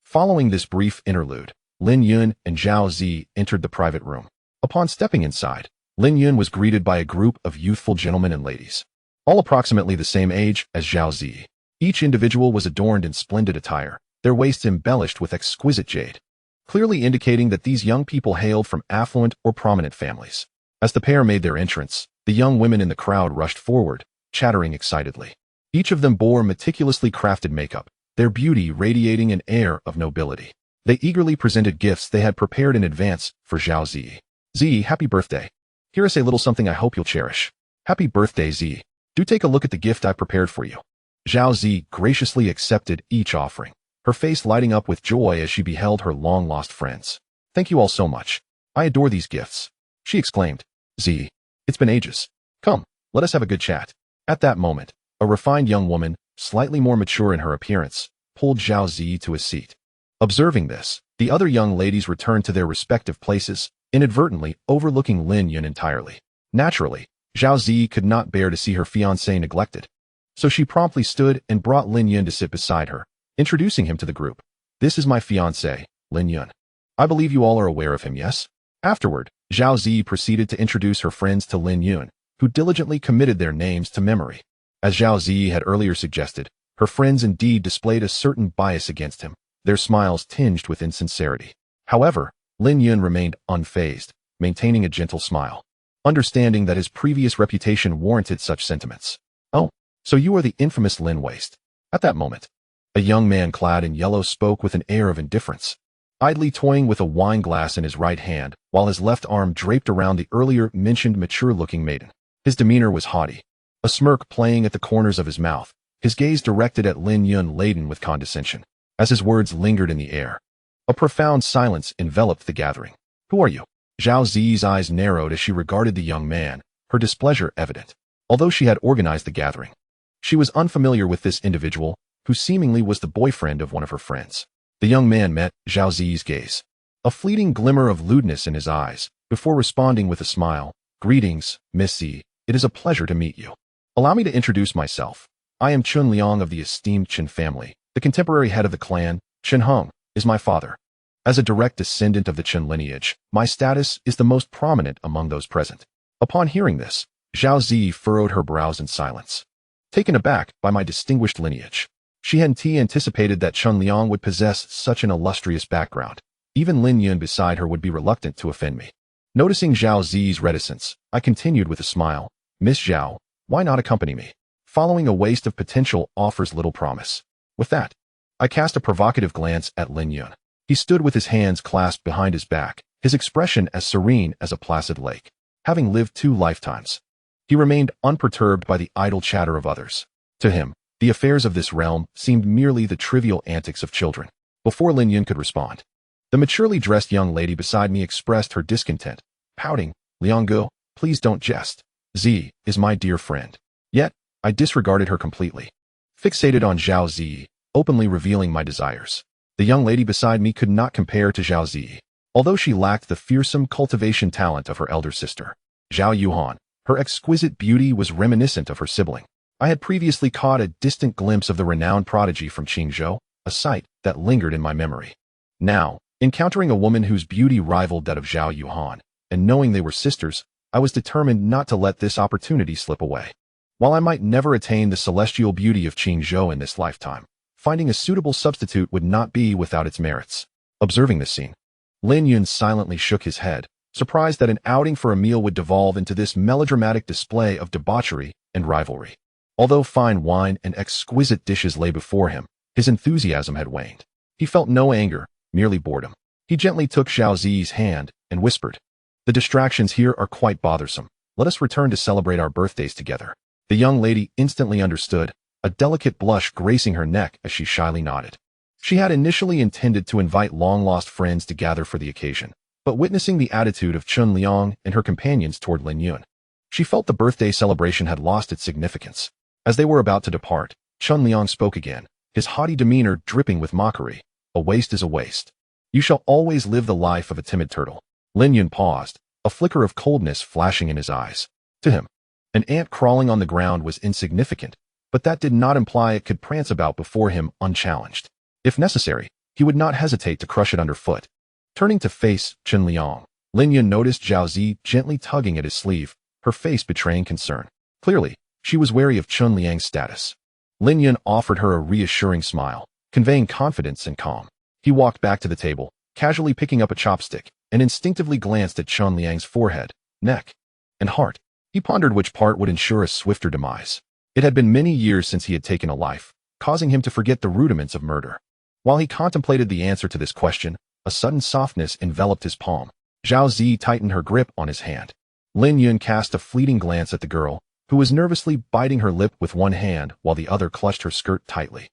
Following this brief interlude, Lin Yun and Zhao Zi entered the private room. Upon stepping inside, Lin Yun was greeted by a group of youthful gentlemen and ladies, all approximately the same age as Zhao Zi. Each individual was adorned in splendid attire, their waists embellished with exquisite jade, clearly indicating that these young people hailed from affluent or prominent families. As the pair made their entrance, the young women in the crowd rushed forward, chattering excitedly. Each of them bore meticulously crafted makeup, their beauty radiating an air of nobility. They eagerly presented gifts they had prepared in advance for Zhao Zi. "Zi, happy birthday. Here is a little something I hope you'll cherish." "Happy birthday, Zi. Do take a look at the gift I prepared for you." Zhao Zi graciously accepted each offering, her face lighting up with joy as she beheld her long-lost friends. "Thank you all so much. I adore these gifts," she exclaimed. "Zi, it's been ages. Come, let us have a good chat." At that moment, a refined young woman, slightly more mature in her appearance, pulled Zhao Zi to a seat. Observing this, the other young ladies returned to their respective places, inadvertently overlooking Lin Yun entirely. Naturally, Zhao Zi could not bear to see her fiancé neglected, so she promptly stood and brought Lin Yun to sit beside her, introducing him to the group. "This is my fiancé, Lin Yun. I believe you all are aware of him, yes?" Afterward, Zhao Zi proceeded to introduce her friends to Lin Yun, who diligently committed their names to memory. As Zhao Zi had earlier suggested, her friends indeed displayed a certain bias against him, their smiles tinged with insincerity. However, Lin Yun remained unfazed, maintaining a gentle smile, understanding that his previous reputation warranted such sentiments. "Oh, so you are the infamous Lin Waste." At that moment, a young man clad in yellow spoke with an air of indifference, idly toying with a wine glass in his right hand, while his left arm draped around the earlier mentioned mature-looking maiden. His demeanor was haughty, a smirk playing at the corners of his mouth, his gaze directed at Lin Yun laden with condescension. As his words lingered in the air, a profound silence enveloped the gathering. Who are you? Zhao Ziyi's eyes narrowed as she regarded the young man, her displeasure evident. Although she had organized the gathering, she was unfamiliar with this individual, who seemingly was the boyfriend of one of her friends. The young man met Zhao Ziyi's gaze, a fleeting glimmer of lewdness in his eyes, before responding with a smile. Greetings, Miss Ziyi. It is a pleasure to meet you. Allow me to introduce myself. I am Chun Liang of the esteemed Chen family. The contemporary head of the clan, Chen Heng, is my father. As a direct descendant of the Chen lineage, my status is the most prominent among those present. Upon hearing this, Zhao Ziyi furrowed her brows in silence. Taken aback by my distinguished lineage, she hadn't anticipated that Chun Liang would possess such an illustrious background. Even Lin Yun beside her would be reluctant to offend me. Noticing Zhao Ziyi's reticence, I continued with a smile. Miss Zhao, why not accompany me? Following a waste of potential offers little promise. With that, I cast a provocative glance at Lin Yun. He stood with his hands clasped behind his back, his expression as serene as a placid lake. Having lived 2 lifetimes, he remained unperturbed by the idle chatter of others. To him, the affairs of this realm seemed merely the trivial antics of children. Before Lin Yun could respond, the maturely dressed young lady beside me expressed her discontent, pouting, Lianggu, please don't jest. Ziyi is my dear friend. Yet, I disregarded her completely. Fixated on Zhao Ziyi, openly revealing my desires. The young lady beside me could not compare to Zhao Ziyi, although she lacked the fearsome cultivation talent of her elder sister. Zhao Yuhan, her exquisite beauty was reminiscent of her sibling. I had previously caught a distant glimpse of the renowned prodigy from Qingzhou, a sight that lingered in my memory. Now, encountering a woman whose beauty rivaled that of Zhao Yuhan, and knowing they were sisters, I was determined not to let this opportunity slip away. While I might never attain the celestial beauty of Qingzhou in this lifetime, finding a suitable substitute would not be without its merits. Observing this scene, Lin Yun silently shook his head, surprised that an outing for a meal would devolve into this melodramatic display of debauchery and rivalry. Although fine wine and exquisite dishes lay before him, his enthusiasm had waned. He felt no anger, merely boredom. He gently took Zhao Ziyi's hand and whispered, the distractions here are quite bothersome. Let us return to celebrate our birthdays together. The young lady instantly understood, a delicate blush gracing her neck as she shyly nodded. She had initially intended to invite long-lost friends to gather for the occasion, but witnessing the attitude of Chun Liang and her companions toward Lin Yun, she felt the birthday celebration had lost its significance. As they were about to depart, Chun Liang spoke again, his haughty demeanor dripping with mockery. A waste is a waste. You shall always live the life of a timid turtle. Lin Yun paused, a flicker of coldness flashing in his eyes. To him, an ant crawling on the ground was insignificant, but that did not imply it could prance about before him unchallenged. If necessary, he would not hesitate to crush it underfoot. Turning to face Chun Liang, Lin Yun noticed Zhao Ziyi gently tugging at his sleeve, her face betraying concern. Clearly, she was wary of Chun Liang's status. Lin Yun offered her a reassuring smile, conveying confidence and calm. He walked back to the table, casually picking up a chopstick, and instinctively glanced at Chun Liang's forehead, neck, and heart. He pondered which part would ensure a swifter demise. It had been many years since he had taken a life, causing him to forget the rudiments of murder. While he contemplated the answer to this question, a sudden softness enveloped his palm. Zhao Ziyi tightened her grip on his hand. Lin Yun cast a fleeting glance at the girl, who was nervously biting her lip with one hand while the other clutched her skirt tightly.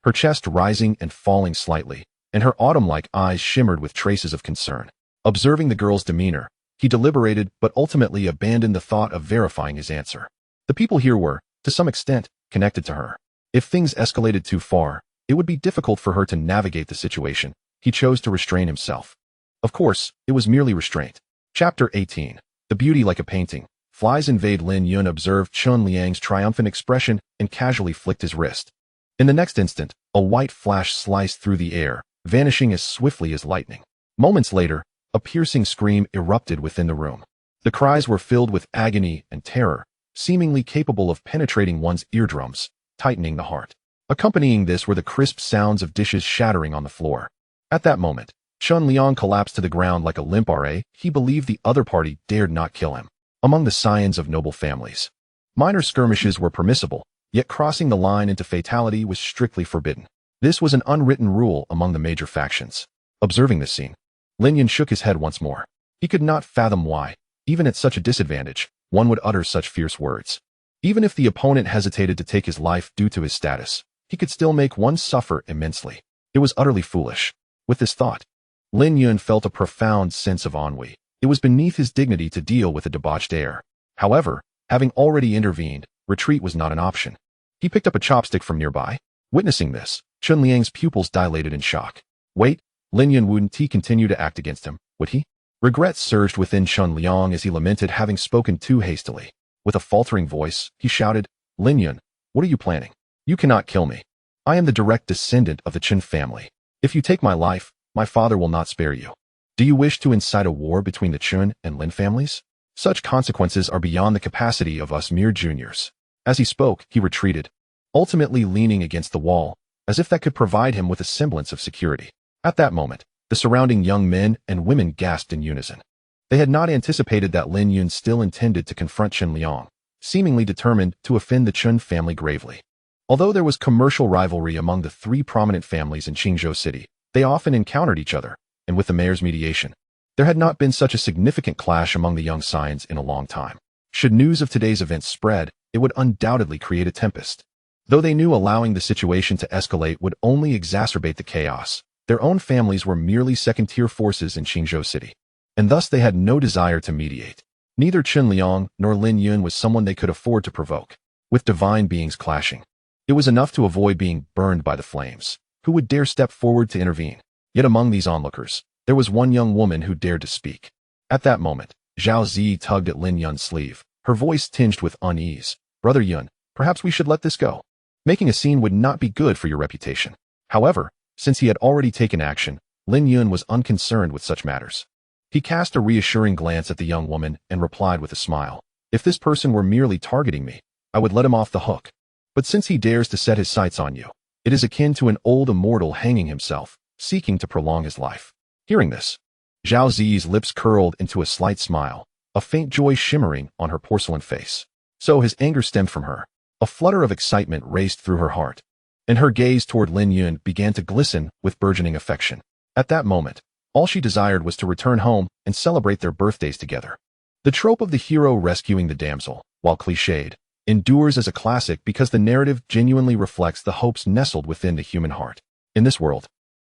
Her chest rising and falling slightly, and her autumn-like eyes shimmered with traces of concern. Observing the girl's demeanor, he deliberated but ultimately abandoned the thought of verifying his answer. The people here were, to some extent, connected to her. If things escalated too far, it would be difficult for her to navigate the situation. He chose to restrain himself. Of course, it was merely restraint. Chapter 18. The Beauty Like a Painting. Flies invade. Lin Yun observed Chun Liang's triumphant expression and casually flicked his wrist. In the next instant, a white flash sliced through the air, vanishing as swiftly as lightning. Moments later, a piercing scream erupted within the room. The cries were filled with agony and terror, seemingly capable of penetrating one's eardrums, tightening the heart. Accompanying this were the crisp sounds of dishes shattering on the floor. At that moment, Chun Liang collapsed to the ground like a limp RA. He believed the other party dared not kill him. Among the scions of noble families, minor skirmishes were permissible, yet crossing the line into fatality was strictly forbidden. This was an unwritten rule among the major factions. Observing this scene, Lin Yun shook his head once more. He could not fathom why, even at such a disadvantage, one would utter such fierce words. Even if the opponent hesitated to take his life due to his status, he could still make one suffer immensely. It was utterly foolish. With this thought, Lin Yun felt a profound sense of ennui. It was beneath his dignity to deal with a debauched heir. However, having already intervened, retreat was not an option. He picked up a chopstick from nearby. Witnessing this, Chun Liang's pupils dilated in shock. Wait, Lin Yun wouldn't he continue to act against him, would he? Regret surged within Chun Liang as he lamented having spoken too hastily. With a faltering voice, he shouted, Lin Yun, what are you planning? You cannot kill me. I am the direct descendant of the Chun family. If you take my life, my father will not spare you. Do you wish to incite a war between the Chun and Lin families? Such consequences are beyond the capacity of us mere juniors. As he spoke, he retreated, ultimately leaning against the wall, as if that could provide him with a semblance of security. At that moment, the surrounding young men and women gasped in unison. They had not anticipated that Lin Yun still intended to confront Chun Liang, seemingly determined to offend the Chun family gravely. Although there was commercial rivalry among the three prominent families in Qingzhou City, they often encountered each other, and with the mayor's mediation, there had not been such a significant clash among the young scions in a long time. Should news of today's events spread, it would undoubtedly create a tempest. Though they knew allowing the situation to escalate would only exacerbate the chaos, their own families were merely second-tier forces in Qingzhou City, and thus they had no desire to mediate. Neither Chun Liang nor Lin Yun was someone they could afford to provoke. With divine beings clashing, it was enough to avoid being burned by the flames. Who would dare step forward to intervene? Yet among these onlookers, there was one young woman who dared to speak. At that moment, Zhao Zi tugged at Lin Yun's sleeve, her voice tinged with unease. Brother Yun, perhaps we should let this go. Making a scene would not be good for your reputation. However, since he had already taken action, Lin Yun was unconcerned with such matters. He cast a reassuring glance at the young woman and replied with a smile. If this person were merely targeting me, I would let him off the hook. But since he dares to set his sights on you, it is akin to an old immortal hanging himself, seeking to prolong his life. Hearing this, Zhao Zi's lips curled into a slight smile, a faint joy shimmering on her porcelain face. So his anger stemmed from her. A flutter of excitement raced through her heart, and her gaze toward Lin Yun began to glisten with burgeoning affection. At that moment, all she desired was to return home and celebrate their birthdays together. The trope of the hero rescuing the damsel, while cliched, endures as a classic because the narrative genuinely reflects the hopes nestled within the human heart. In this world,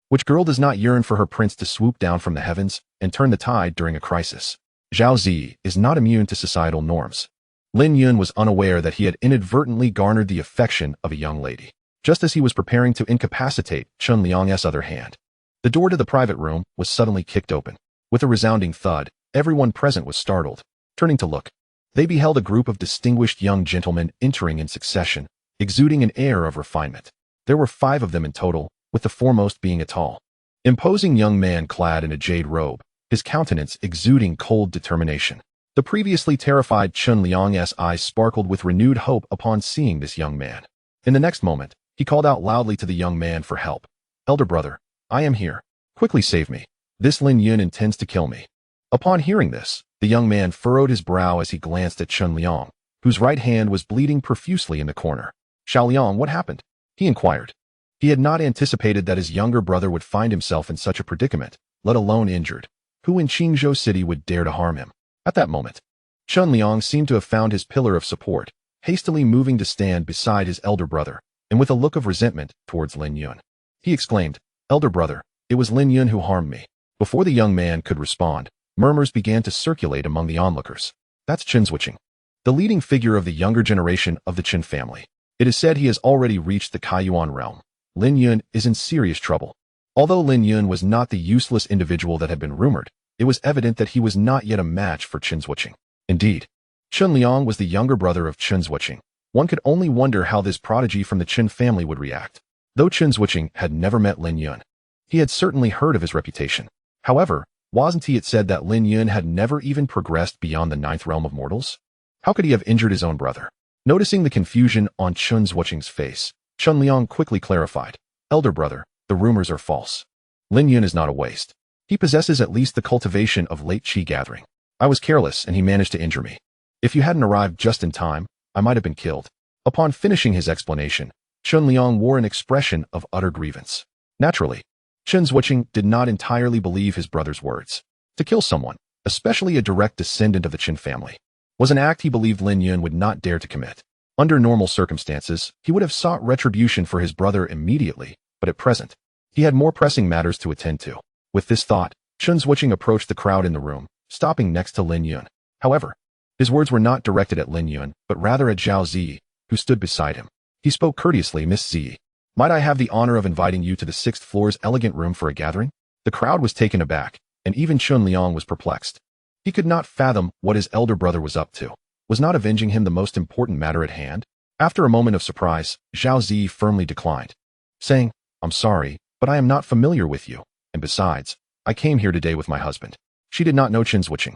which girl does not yearn for her prince to swoop down from the heavens and turn the tide during a crisis? Zhao Zi is not immune to societal norms. Lin Yun was unaware that he had inadvertently garnered the affection of a young lady, just as he was preparing to incapacitate Chun Liang's other hand. The door to the private room was suddenly kicked open. With a resounding thud, everyone present was startled. Turning to look, they beheld a group of distinguished young gentlemen entering in succession, exuding an air of refinement. There were 5 of them in total, with the foremost being a tall, imposing young man clad in a jade robe, his countenance exuding cold determination. The previously terrified Chun Liang's eyes sparkled with renewed hope upon seeing this young man. In the next moment, he called out loudly to the young man for help. Elder brother, I am here. Quickly save me. This Lin Yun intends to kill me. Upon hearing this, the young man furrowed his brow as he glanced at Chun Liang, whose right hand was bleeding profusely in the corner. Xiao Liang, what happened? He inquired. He had not anticipated that his younger brother would find himself in such a predicament, let alone injured. Who in Qingzhou City would dare to harm him? At that moment, Chun Liang seemed to have found his pillar of support, hastily moving to stand beside his elder brother, and with a look of resentment towards Lin Yun. He exclaimed, Elder brother, it was Lin Yun who harmed me. Before the young man could respond, murmurs began to circulate among the onlookers. That's Qin Zhuqing, the leading figure of the younger generation of the Qin family. It is said he has already reached the Kaiyuan realm. Lin Yun is in serious trouble. Although Lin Yun was not the useless individual that had been rumored, it was evident that he was not yet a match for Qin Zhuqing. Indeed, Chun Liang was the younger brother of Qin Zhuqing. One could only wonder how this prodigy from the Qin family would react. Though Qin Zhuqing had never met Lin Yun, he had certainly heard of his reputation. However, wasn't it said that Lin Yun had never even progressed beyond the 9th realm of mortals? How could he have injured his own brother? Noticing the confusion on Qin Zhuqing's face, Chun Liang quickly clarified. Elder brother, the rumors are false. Lin Yun is not a waste. He possesses at least the cultivation of late qi gathering. I was careless and he managed to injure me. If you hadn't arrived just in time, I might have been killed. Upon finishing his explanation, Chun Liang wore an expression of utter grievance. Naturally, Qin Zhuqing did not entirely believe his brother's words. To kill someone, especially a direct descendant of the Qin family, was an act he believed Lin Yun would not dare to commit. Under normal circumstances, he would have sought retribution for his brother immediately, but at present, he had more pressing matters to attend to. With this thought, Chun Zhuoqing approached the crowd in the room, stopping next to Lin Yun. However, his words were not directed at Lin Yun, but rather at Zhao Ziyi, who stood beside him. He spoke courteously, "Miss Ziyi, might I have the honor of inviting you to the 6th floor's elegant room for a gathering?" The crowd was taken aback, and even Chun Liang was perplexed. He could not fathom what his elder brother was up to. Was not avenging him the most important matter at hand? After a moment of surprise, Zhao Ziyi firmly declined, saying, "I'm sorry, but I am not familiar with you, and besides, I came here today with my husband." She did not know Chun Zhuoqing,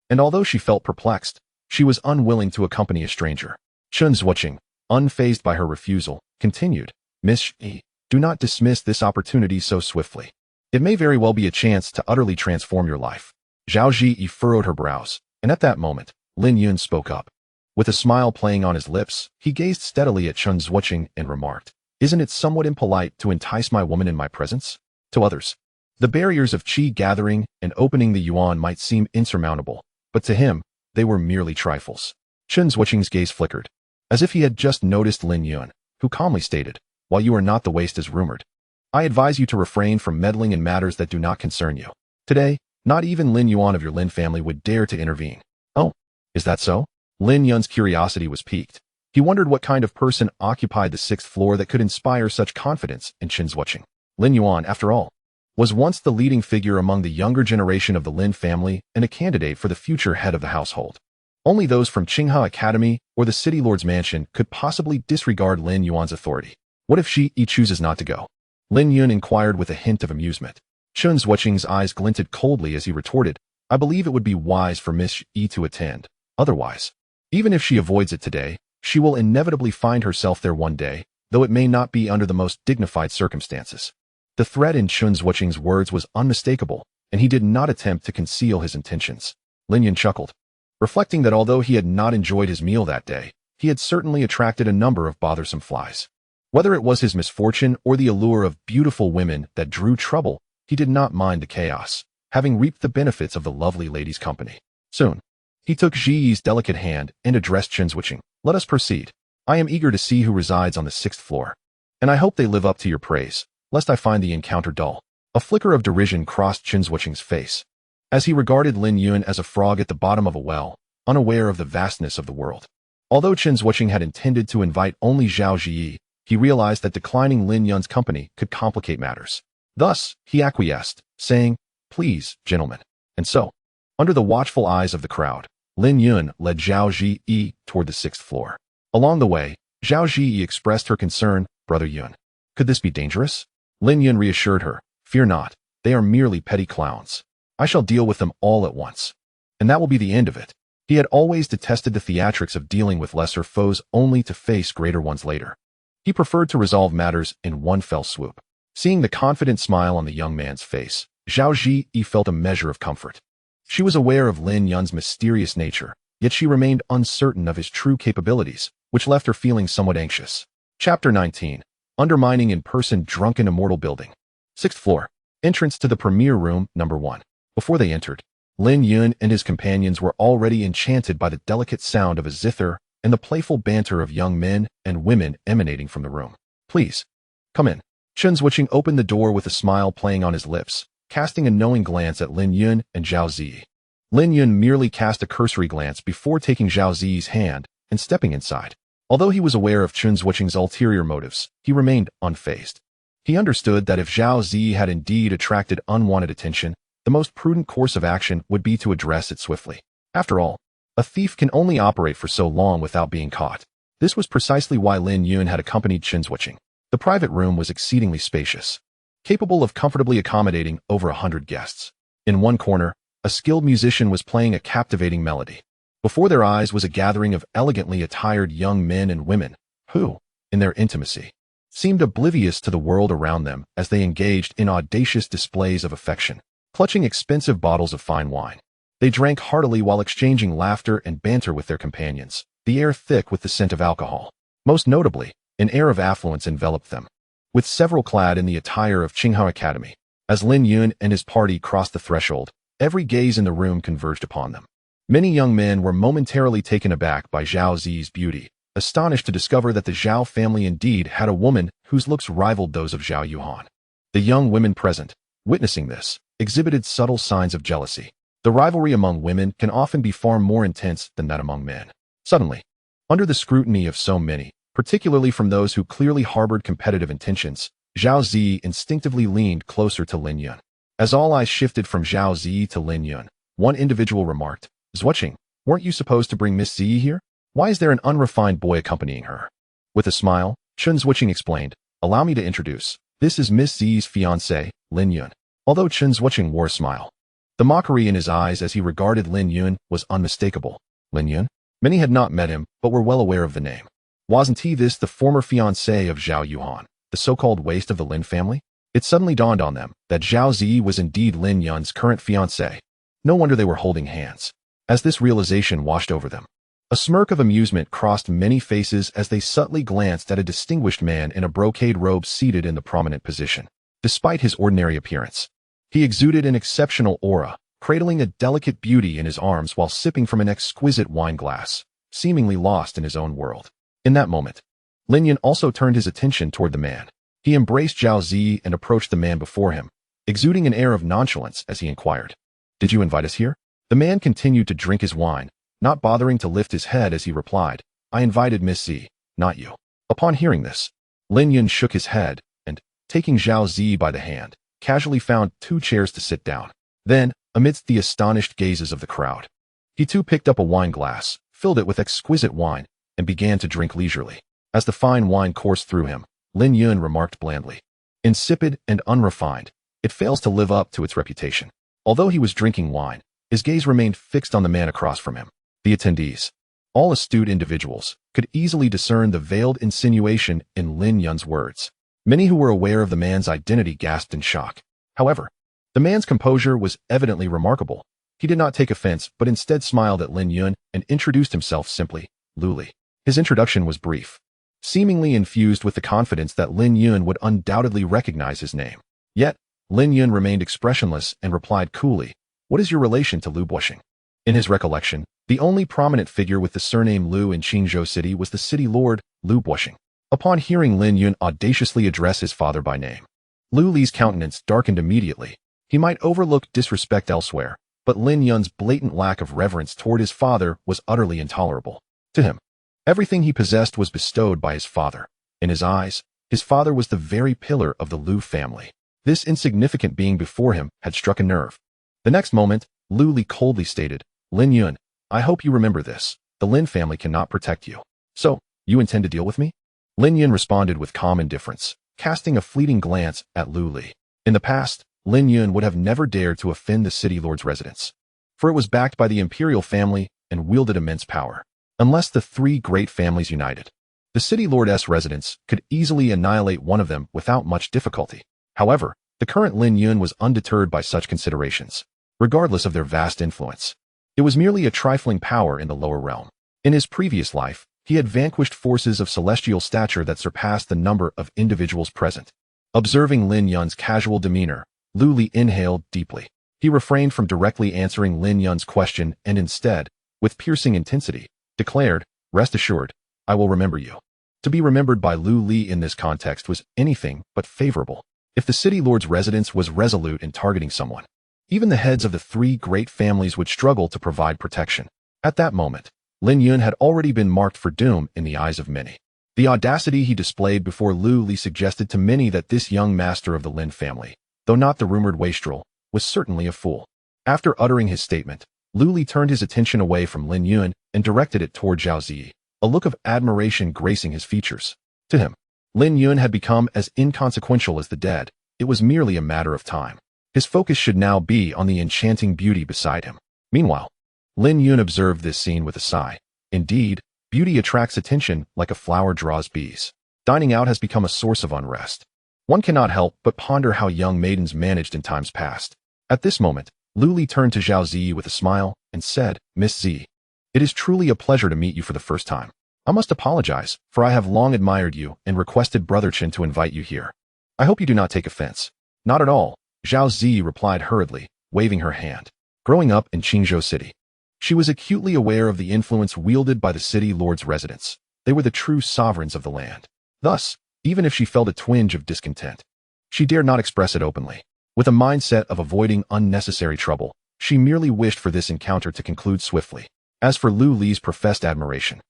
and although she felt perplexed, she was unwilling to accompany a stranger. Chun Zhuoqing, unfazed by her refusal, continued, "Miss Yi, do not dismiss this opportunity so swiftly. It may very well be a chance to utterly transform your life." Zhao Ziyi furrowed her brows, and at that moment, Lin Yun spoke up. With a smile playing on his lips, he gazed steadily at Chun Zhuoqing and remarked, "Isn't it somewhat impolite to entice my woman in my presence?" To others, the barriers of qi gathering and opening the yuan might seem insurmountable, but to him, they were merely trifles. Chun Zhuoqing's gaze flickered, as if he had just noticed Lin Yun, who calmly stated, "While you are not the waste as rumored, I advise you to refrain from meddling in matters that do not concern you. Today, not even Lin Yuan of your Lin family would dare to intervene." "Oh, is that so?" Lin Yun's curiosity was piqued. He wondered what kind of person occupied the 6th floor that could inspire such confidence in Chun Zhuoqing. Lin Yuan, after all, was once the leading figure among the younger generation of the Lin family and a candidate for the future head of the household. Only those from Qinghe Academy or the City Lord's mansion could possibly disregard Lin Yuan's authority. What if she chooses not to go? Lin Yun inquired with a hint of amusement. Chun Zhuoqing's eyes glinted coldly as he retorted, "I believe it would be wise for Miss Yi to attend. Otherwise, even if she avoids it today, she will inevitably find herself there one day, though it may not be under the most dignified circumstances." The threat in Chun Zhuoqing's words was unmistakable, and he did not attempt to conceal his intentions. Lin Yun chuckled, reflecting that although he had not enjoyed his meal that day, he had certainly attracted a number of bothersome flies. Whether it was his misfortune or the allure of beautiful women that drew trouble, he did not mind the chaos, having reaped the benefits of the lovely lady's company. Soon, he took Ziyi's delicate hand and addressed Chun Zhuoqing. "Let us proceed. I am eager to see who resides on the 6th floor, and I hope they live up to your praise, lest I find the encounter dull." A flicker of derision crossed Chun Zhuoqing's face, as he regarded Lin Yun as a frog at the bottom of a well, unaware of the vastness of the world. Although Chun Zhuoqing had intended to invite only Zhao Ziyi, he realized that declining Lin Yun's company could complicate matters. Thus, he acquiesced, saying, "Please, gentlemen." And so, under the watchful eyes of the crowd, Lin Yun led Zhao Ziyi toward the 6th floor. Along the way, Zhao Ziyi expressed her concern, "Brother Yun, could this be dangerous?" Lin Yun reassured her, "Fear not, they are merely petty clowns. I shall deal with them all at once. And that will be the end of it." He had always detested the theatrics of dealing with lesser foes only to face greater ones later. He preferred to resolve matters in one fell swoop. Seeing the confident smile on the young man's face, Zhao Ziyi felt a measure of comfort. She was aware of Lin Yun's mysterious nature, yet she remained uncertain of his true capabilities, which left her feeling somewhat anxious. Chapter 19. Undermining in person drunken Immortal building. 6th floor. Entrance to the premier room, number 1. Before they entered, Lin Yun and his companions were already enchanted by the delicate sound of a zither and the playful banter of young men and women emanating from the room. "Please, come in." Chun Zhuoqing opened the door with a smile playing on his lips, casting a knowing glance at Lin Yun and Zhao Ziyi. Lin Yun merely cast a cursory glance before taking Zhao Ziyi's hand and stepping inside. Although he was aware of Chun Zhuoqing's ulterior motives, he remained unfazed. He understood that if Zhao Ziyi had indeed attracted unwanted attention, the most prudent course of action would be to address it swiftly. After all, a thief can only operate for so long without being caught. This was precisely why Lin Yun had accompanied Chun Zhuoqing. The private room was exceedingly spacious, capable of comfortably accommodating over 100 guests. In one corner, a skilled musician was playing a captivating melody. Before their eyes was a gathering of elegantly attired young men and women, who, in their intimacy, seemed oblivious to the world around them as they engaged in audacious displays of affection, clutching expensive bottles of fine wine. They drank heartily while exchanging laughter and banter with their companions, the air thick with the scent of alcohol. Most notably, an air of affluence enveloped them, with several clad in the attire of Qinghe Academy. As Lin Yun and his party crossed the threshold, every gaze in the room converged upon them. Many young men were momentarily taken aback by Zhao Ziyi's beauty, astonished to discover that the Zhao family indeed had a woman whose looks rivaled those of Zhao Yuhan. The young women present, witnessing this, exhibited subtle signs of jealousy. The rivalry among women can often be far more intense than that among men. Suddenly, under the scrutiny of so many, particularly from those who clearly harbored competitive intentions, Zhao Zi instinctively leaned closer to Lin Yun. As all eyes shifted from Zhao Zi to Lin Yun, one individual remarked, "Zhuoqing, weren't you supposed to bring Miss Zi here? Why is there an unrefined boy accompanying her?" With a smile, Chun Zhuoqing explained, "Allow me to introduce. This is Miss Zi's fiancé, Lin Yun." Although Chun Zhuoqing wore a smile, the mockery in his eyes as he regarded Lin Yun was unmistakable. Lin Yun? Many had not met him, but were well aware of the name. Wasn't he this the former fiancé of Zhao Yuhan, the so-called waste of the Lin family? It suddenly dawned on them that Zhao Zi was indeed Lin Yun's current fiancé. No wonder they were holding hands. As this realization washed over them, a smirk of amusement crossed many faces as they subtly glanced at a distinguished man in a brocade robe seated in the prominent position. Despite his ordinary appearance, he exuded an exceptional aura, cradling a delicate beauty in his arms while sipping from an exquisite wine glass, seemingly lost in his own world. In that moment, Lin Yun also turned his attention toward the man. He embraced Zhao Zi and approached the man before him, exuding an air of nonchalance as he inquired, "Did you invite us here?" The man continued to drink his wine, not bothering to lift his head as he replied, "I invited Miss Zi, not you." Upon hearing this, Lin Yun shook his head and, taking Zhao Zi by the hand, casually found 2 chairs to sit down. Then, amidst the astonished gazes of the crowd, he too picked up a wine glass, filled it with exquisite wine, and began to drink leisurely. As the fine wine coursed through him, Lin Yun remarked blandly, "Insipid and unrefined, it fails to live up to its reputation." Although he was drinking wine, his gaze remained fixed on the man across from him. The attendees, all astute individuals, could easily discern the veiled insinuation in Lin Yun's words. Many who were aware of the man's identity gasped in shock. However, the man's composure was evidently remarkable. He did not take offense, but instead smiled at Lin Yun and introduced himself simply, "Lu Li." His introduction was brief, seemingly infused with the confidence that Lin Yun would undoubtedly recognize his name. Yet, Lin Yun remained expressionless and replied coolly, "What is your relation to Lu Buoxing?" In his recollection, the only prominent figure with the surname Lu in Qingzhou City was the city lord, Lu Buoxing. Upon hearing Lin Yun audaciously address his father by name, Lu Li's countenance darkened immediately. He might overlook disrespect elsewhere, but Lin Yun's blatant lack of reverence toward his father was utterly intolerable. To him, everything he possessed was bestowed by his father. In his eyes, his father was the very pillar of the Lu family. This insignificant being before him had struck a nerve. The next moment, Lu Li coldly stated, "Lin Yun, I hope you remember this. The Lin family cannot protect you. So, you intend to deal with me?" Lin Yun responded with calm indifference, casting a fleeting glance at Lu Li. In the past, Lin Yun would have never dared to offend the city lord's residence, for it was backed by the imperial family and wielded immense power. Unless the 3 great families united, the city lord's residence could easily annihilate one of them without much difficulty. However, the current Lin Yun was undeterred by such considerations, regardless of their vast influence. It was merely a trifling power in the lower realm. In his previous life, he had vanquished forces of celestial stature that surpassed the number of individuals present. Observing Lin Yun's casual demeanor, Lu Li inhaled deeply. He refrained from directly answering Lin Yun's question and instead, with piercing intensity, declared, "Rest assured, I will remember you." To be remembered by Lu Li in this context was anything but favorable. If the city lord's residence was resolute in targeting someone, even the heads of the 3 great families would struggle to provide protection. At that moment, Lin Yun had already been marked for doom in the eyes of many. The audacity he displayed before Lu Li suggested to many that this young master of the Lin family, though not the rumored wastrel, was certainly a fool. After uttering his statement, Lu Li turned his attention away from Lin Yun and directed it toward Zhao Zi, a look of admiration gracing his features. To him, Lin Yun had become as inconsequential as the dead. It was merely a matter of time. His focus should now be on the enchanting beauty beside him. Meanwhile, Lin Yun observed this scene with a sigh. Indeed, beauty attracts attention like a flower draws bees. Dining out has become a source of unrest. One cannot help but ponder how young maidens managed in times past. At this moment, Lu Li turned to Zhao Zi with a smile and said, "Miss Zi, it is truly a pleasure to meet you for the first time. I must apologize, for I have long admired you and requested Brother Chen to invite you here. I hope you do not take offense." "Not at all," Zhao Zi replied hurriedly, waving her hand. Growing up in Qingzhou City, she was acutely aware of the influence wielded by the city lord's residence. They were the true sovereigns of the land. Thus, even if she felt a twinge of discontent, she dared not express it openly. With a mindset of avoiding unnecessary trouble, she merely wished for this encounter to conclude swiftly. As for Lu Li's professed admiration,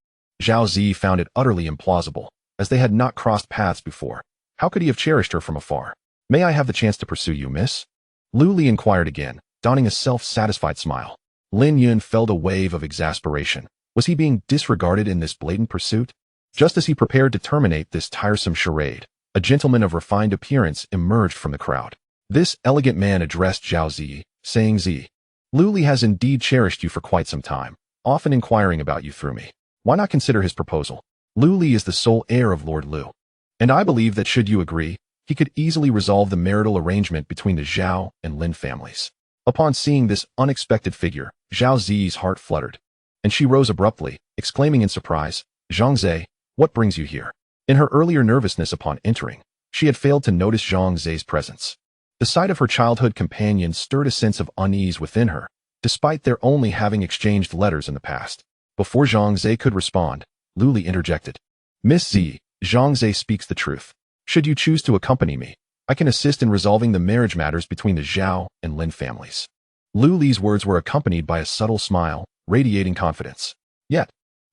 Zhao Zi found it utterly implausible, as they had not crossed paths before. How could he have cherished her from afar? May I have the chance to pursue you, miss? Lu Li inquired again, donning a self-satisfied smile. Lin Yun felt a wave of exasperation. Was he being disregarded in this blatant pursuit? Just as he prepared to terminate this tiresome charade, a gentleman of refined appearance emerged from the crowd. This elegant man addressed Zhao Zi, saying, "Zi, Lu Li has indeed cherished you for quite some time, often inquiring about you through me. Why not consider his proposal? Lu Li is the sole heir of Lord Lu, and I believe that should you agree, he could easily resolve the marital arrangement between the Zhao and Lin families." Upon seeing this unexpected figure, Zhao Zi's heart fluttered, and she rose abruptly, exclaiming in surprise, "Zhang Zhe, what brings you here?" In her earlier nervousness upon entering, she had failed to notice Zhang Zhe's presence. The sight of her childhood companion stirred a sense of unease within her, despite their only having exchanged letters in the past. Before Zhang Zhe could respond, Lu Li interjected. "Miss Zi, Zhang Zhe speaks the truth. Should you choose to accompany me, I can assist in resolving the marriage matters between the Zhao and Lin families." Lu Li's words were accompanied by a subtle smile, radiating confidence. Yet,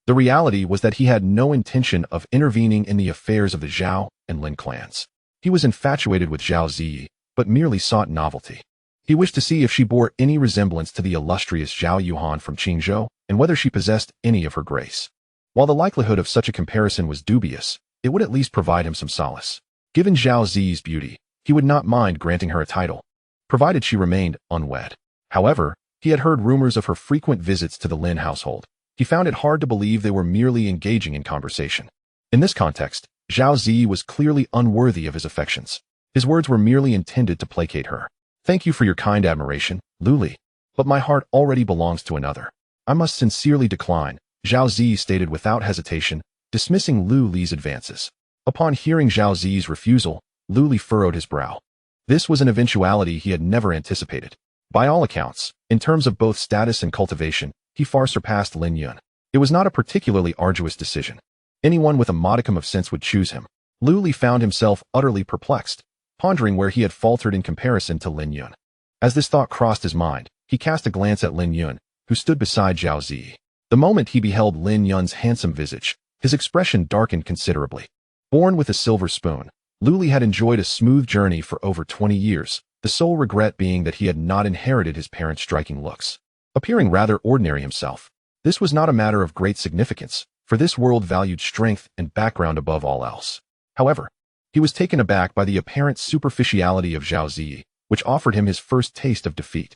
the reality was that he had no intention of intervening in the affairs of the Zhao and Lin clans. He was infatuated with Zhao Zi, but merely sought novelty. He wished to see if she bore any resemblance to the illustrious Zhao Yuhan from Qingzhou, and whether she possessed any of her grace. While the likelihood of such a comparison was dubious, it would at least provide him some solace. Given Zhao Zi's beauty, he would not mind granting her a title, provided she remained unwed. However, he had heard rumors of her frequent visits to the Lin household. He found it hard to believe they were merely engaging in conversation. In this context, Zhao Zi was clearly unworthy of his affections. His words were merely intended to placate her. "Thank you for your kind admiration, Lu Li, but my heart already belongs to another. I must sincerely decline," Zhao Zi stated without hesitation, dismissing Lu Li's advances. Upon hearing Zhao Zi's refusal, Lu Li furrowed his brow. This was an eventuality he had never anticipated. By all accounts, in terms of both status and cultivation, he far surpassed Lin Yun. It was not a particularly arduous decision. Anyone with a modicum of sense would choose him. Lu Li found himself utterly perplexed, pondering where he had faltered in comparison to Lin Yun. As this thought crossed his mind, he cast a glance at Lin Yun, who stood beside Zhao Zi. The moment he beheld Lin Yun's handsome visage, his expression darkened considerably. Born with a silver spoon, Lu Li had enjoyed a smooth journey for over 20 years, the sole regret being that he had not inherited his parents' striking looks. Appearing rather ordinary himself, this was not a matter of great significance, for this world valued strength and background above all else. However, he was taken aback by the apparent superficiality of Zhao Zi, which offered him his first taste of defeat.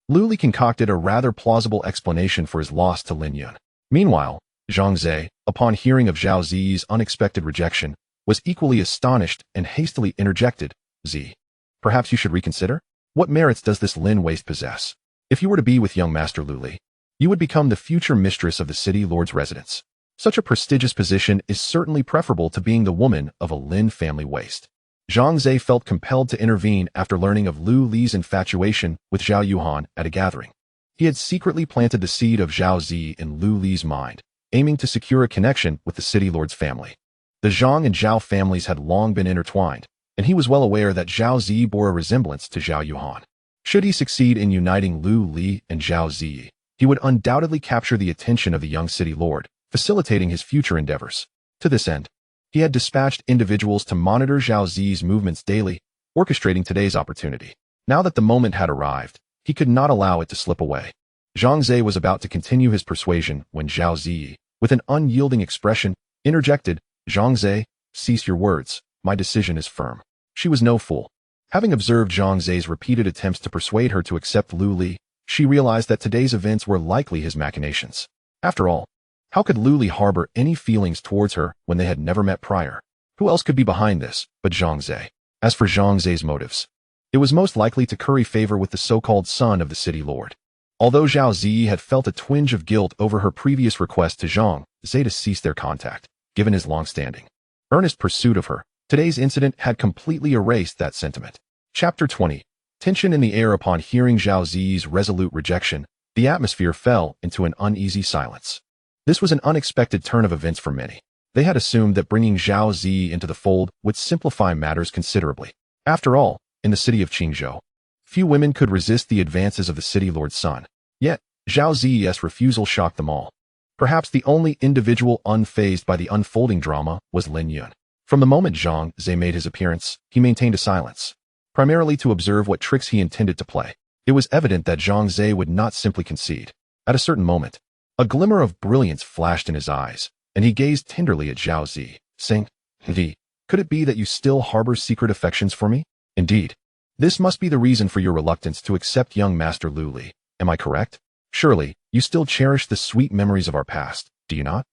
Lu Li concocted a rather plausible explanation for his loss to Lin Yun. Meanwhile, Zhang Zhe, upon hearing of Zhao Zi's unexpected rejection, was equally astonished and hastily interjected, "Zi, perhaps you should reconsider? What merits does this Lin waste possess? If you were to be with young Master Lu Li, you would become the future mistress of the city lord's residence. Such a prestigious position is certainly preferable to being the woman of a Lin family waste." Zhang Zhe felt compelled to intervene after learning of Lu Li's infatuation with Zhao Yuhan at a gathering. He had secretly planted the seed of Zhao Zi in Lu Li's mind, aiming to secure a connection with the city lord's family. The Zhang and Zhao families had long been intertwined, and he was well aware that Zhao Zi bore a resemblance to Zhao Yuhan. Should he succeed in uniting Lu Li and Zhao Zi, he would undoubtedly capture the attention of the young city lord, facilitating his future endeavors. To this end, he had dispatched individuals to monitor Zhao Zi's movements daily, orchestrating today's opportunity. Now that the moment had arrived, he could not allow it to slip away. Zhang Zhe was about to continue his persuasion when Zhao Zi, with an unyielding expression, interjected, "Zhang Zhe, cease your words, my decision is firm." She was no fool. Having observed Zhang Zhe's repeated attempts to persuade her to accept Lu Li, she realized that today's events were likely his machinations. After all, how could Lu Li harbor any feelings towards her when they had never met prior? Who else could be behind this but Zhang Zhe? As for Zhang Zhe's motives, it was most likely to curry favor with the so-called son of the city lord. Although Zhao Zi had felt a twinge of guilt over her previous request to Zhang Zhe to cease their contact, given his long-standing, earnest pursuit of her, today's incident had completely erased that sentiment. Chapter 20. Tension in the air. Upon hearing Zhao Zi's resolute rejection, the atmosphere fell into an uneasy silence. This was an unexpected turn of events for many. They had assumed that bringing Zhao Zi into the fold would simplify matters considerably. After all, in the city of Qingzhou, few women could resist the advances of the city lord's son. Yet, Zhao Zi's refusal shocked them all. Perhaps the only individual unfazed by the unfolding drama was Lin Yun. From the moment Zhang Zhe made his appearance, he maintained a silence, primarily to observe what tricks he intended to play. It was evident that Zhang Zhe would not simply concede. At a certain moment, a glimmer of brilliance flashed in his eyes, and he gazed tenderly at Zhao Zi, saying, could it be that you still harbor secret affections for me? Indeed. This must be the reason for your reluctance to accept young Master Lu Li. Am I correct? Surely, you still cherish the sweet memories of our past, do you not?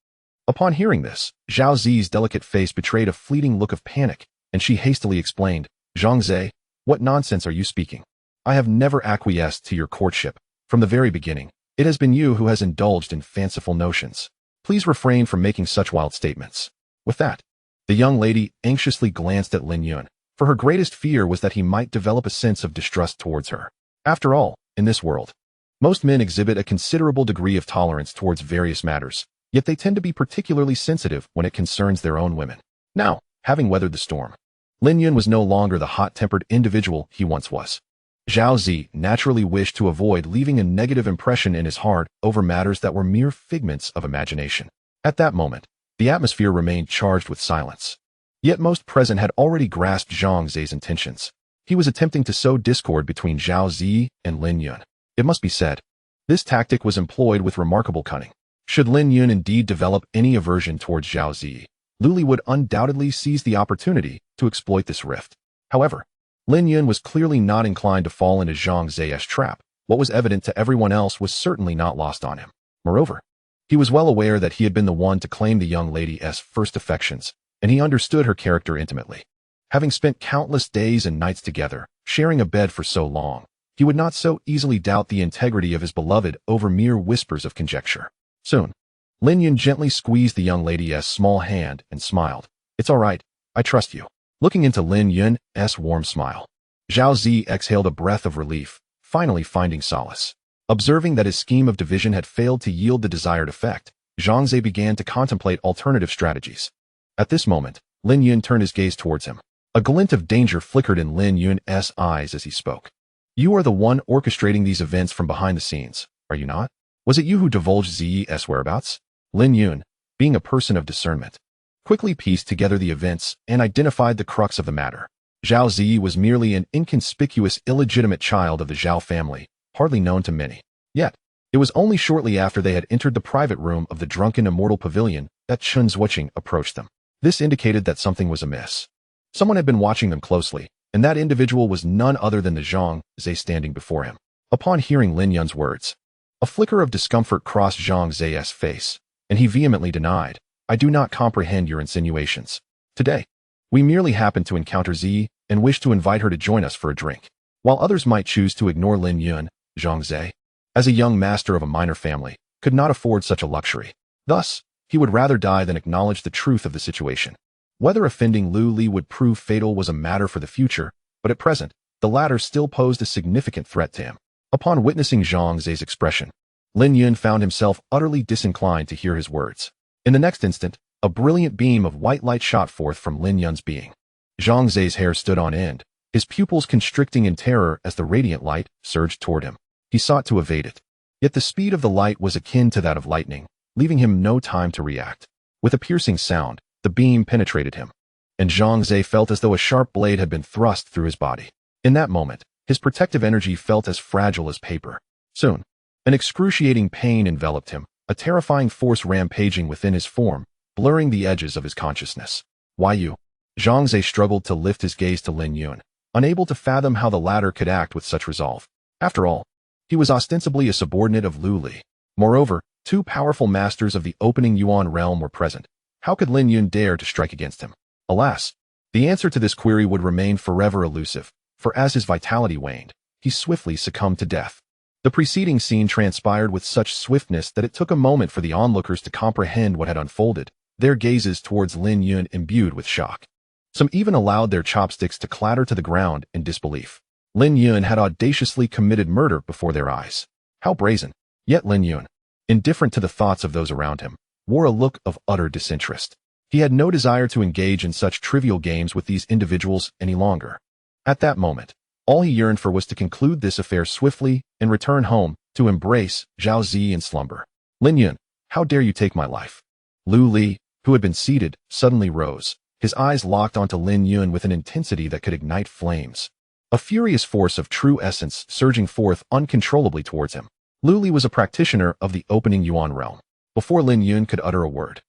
Upon hearing this, Zhao Zi's delicate face betrayed a fleeting look of panic, and she hastily explained, Zhang Zhe, what nonsense are you speaking? I have never acquiesced to your courtship. From the very beginning, it has been you who has indulged in fanciful notions. Please refrain from making such wild statements. With that, the young lady anxiously glanced at Lin Yun, for her greatest fear was that he might develop a sense of distrust towards her. After all, in this world, most men exhibit a considerable degree of tolerance towards various matters, yet they tend to be particularly sensitive when it concerns their own women. Now, having weathered the storm, Lin Yun was no longer the hot-tempered individual he once was. Zhao Zi naturally wished to avoid leaving a negative impression in his heart over matters that were mere figments of imagination. At that moment, the atmosphere remained charged with silence. Yet most present had already grasped Zhang Zhe's intentions. He was attempting to sow discord between Zhao Zi and Lin Yun. It must be said, this tactic was employed with remarkable cunning. Should Lin Yun indeed develop any aversion towards Zhao Zi, Lu Li would undoubtedly seize the opportunity to exploit this rift. However, Lin Yun was clearly not inclined to fall into Zhang Zhe's trap. What was evident to everyone else was certainly not lost on him. Moreover, he was well aware that he had been the one to claim the young lady's first affections, and he understood her character intimately. Having spent countless days and nights together, sharing a bed for so long, he would not so easily doubt the integrity of his beloved over mere whispers of conjecture. Soon, Lin Yun gently squeezed the young lady's small hand and smiled. It's all right, I trust you. Looking into Lin Yun's warm smile, Zhao Zi exhaled a breath of relief, finally finding solace. Observing that his scheme of division had failed to yield the desired effect, Zhang Zhe began to contemplate alternative strategies. At this moment, Lin Yun turned his gaze towards him. A glint of danger flickered in Lin Yun's eyes as he spoke. You are the one orchestrating these events from behind the scenes, are you not? Was it you who divulged Zi's whereabouts? Lin Yun, being a person of discernment, quickly pieced together the events and identified the crux of the matter. Zhao Zi was merely an inconspicuous illegitimate child of the Zhao family, hardly known to many. Yet, it was only shortly after they had entered the private room of the drunken Immortal Pavilion that Chen Zuoqing approached them. This indicated that something was amiss. Someone had been watching them closely, and that individual was none other than the Zhang Zhe standing before him. Upon hearing Lin Yun's words, a flicker of discomfort crossed Zhang Zhe's face, and he vehemently denied, I do not comprehend your insinuations. Today, we merely happened to encounter Zi and wish to invite her to join us for a drink. While others might choose to ignore Lin Yun, Zhang Zhe, as a young master of a minor family, could not afford such a luxury. Thus, he would rather die than acknowledge the truth of the situation. Whether offending Lu Li would prove fatal was a matter for the future, but at present, the latter still posed a significant threat to him. Upon witnessing Zhang Zhe's expression, Lin Yun found himself utterly disinclined to hear his words. In the next instant, a brilliant beam of white light shot forth from Lin Yun's being. Zhang Zhe's hair stood on end, his pupils constricting in terror as the radiant light surged toward him. He sought to evade it. Yet the speed of the light was akin to that of lightning, leaving him no time to react. With a piercing sound, the beam penetrated him, and Zhang Zhe felt as though a sharp blade had been thrust through his body. In that moment, his protective energy felt as fragile as paper. Soon, an excruciating pain enveloped him, a terrifying force rampaging within his form, blurring the edges of his consciousness. Why you? Zhang Zhe struggled to lift his gaze to Lin Yun, unable to fathom how the latter could act with such resolve. After all, he was ostensibly a subordinate of Lu Li. Moreover, two powerful masters of the opening Yuan realm were present. How could Lin Yun dare to strike against him? Alas, the answer to this query would remain forever elusive, for as his vitality waned, he swiftly succumbed to death. The preceding scene transpired with such swiftness that it took a moment for the onlookers to comprehend what had unfolded, their gazes towards Lin Yun imbued with shock. Some even allowed their chopsticks to clatter to the ground in disbelief. Lin Yun had audaciously committed murder before their eyes. How brazen! Yet Lin Yun, indifferent to the thoughts of those around him, wore a look of utter disinterest. He had no desire to engage in such trivial games with these individuals any longer. At that moment, all he yearned for was to conclude this affair swiftly and return home to embrace Zhao Zi in slumber. Lin Yun, how dare you take my life? Lu Li, who had been seated, suddenly rose, his eyes locked onto Lin Yun with an intensity that could ignite flames. A furious force of true essence surging forth uncontrollably towards him. Lu Li was a practitioner of the opening Yuan realm. Before Lin Yun could utter a word,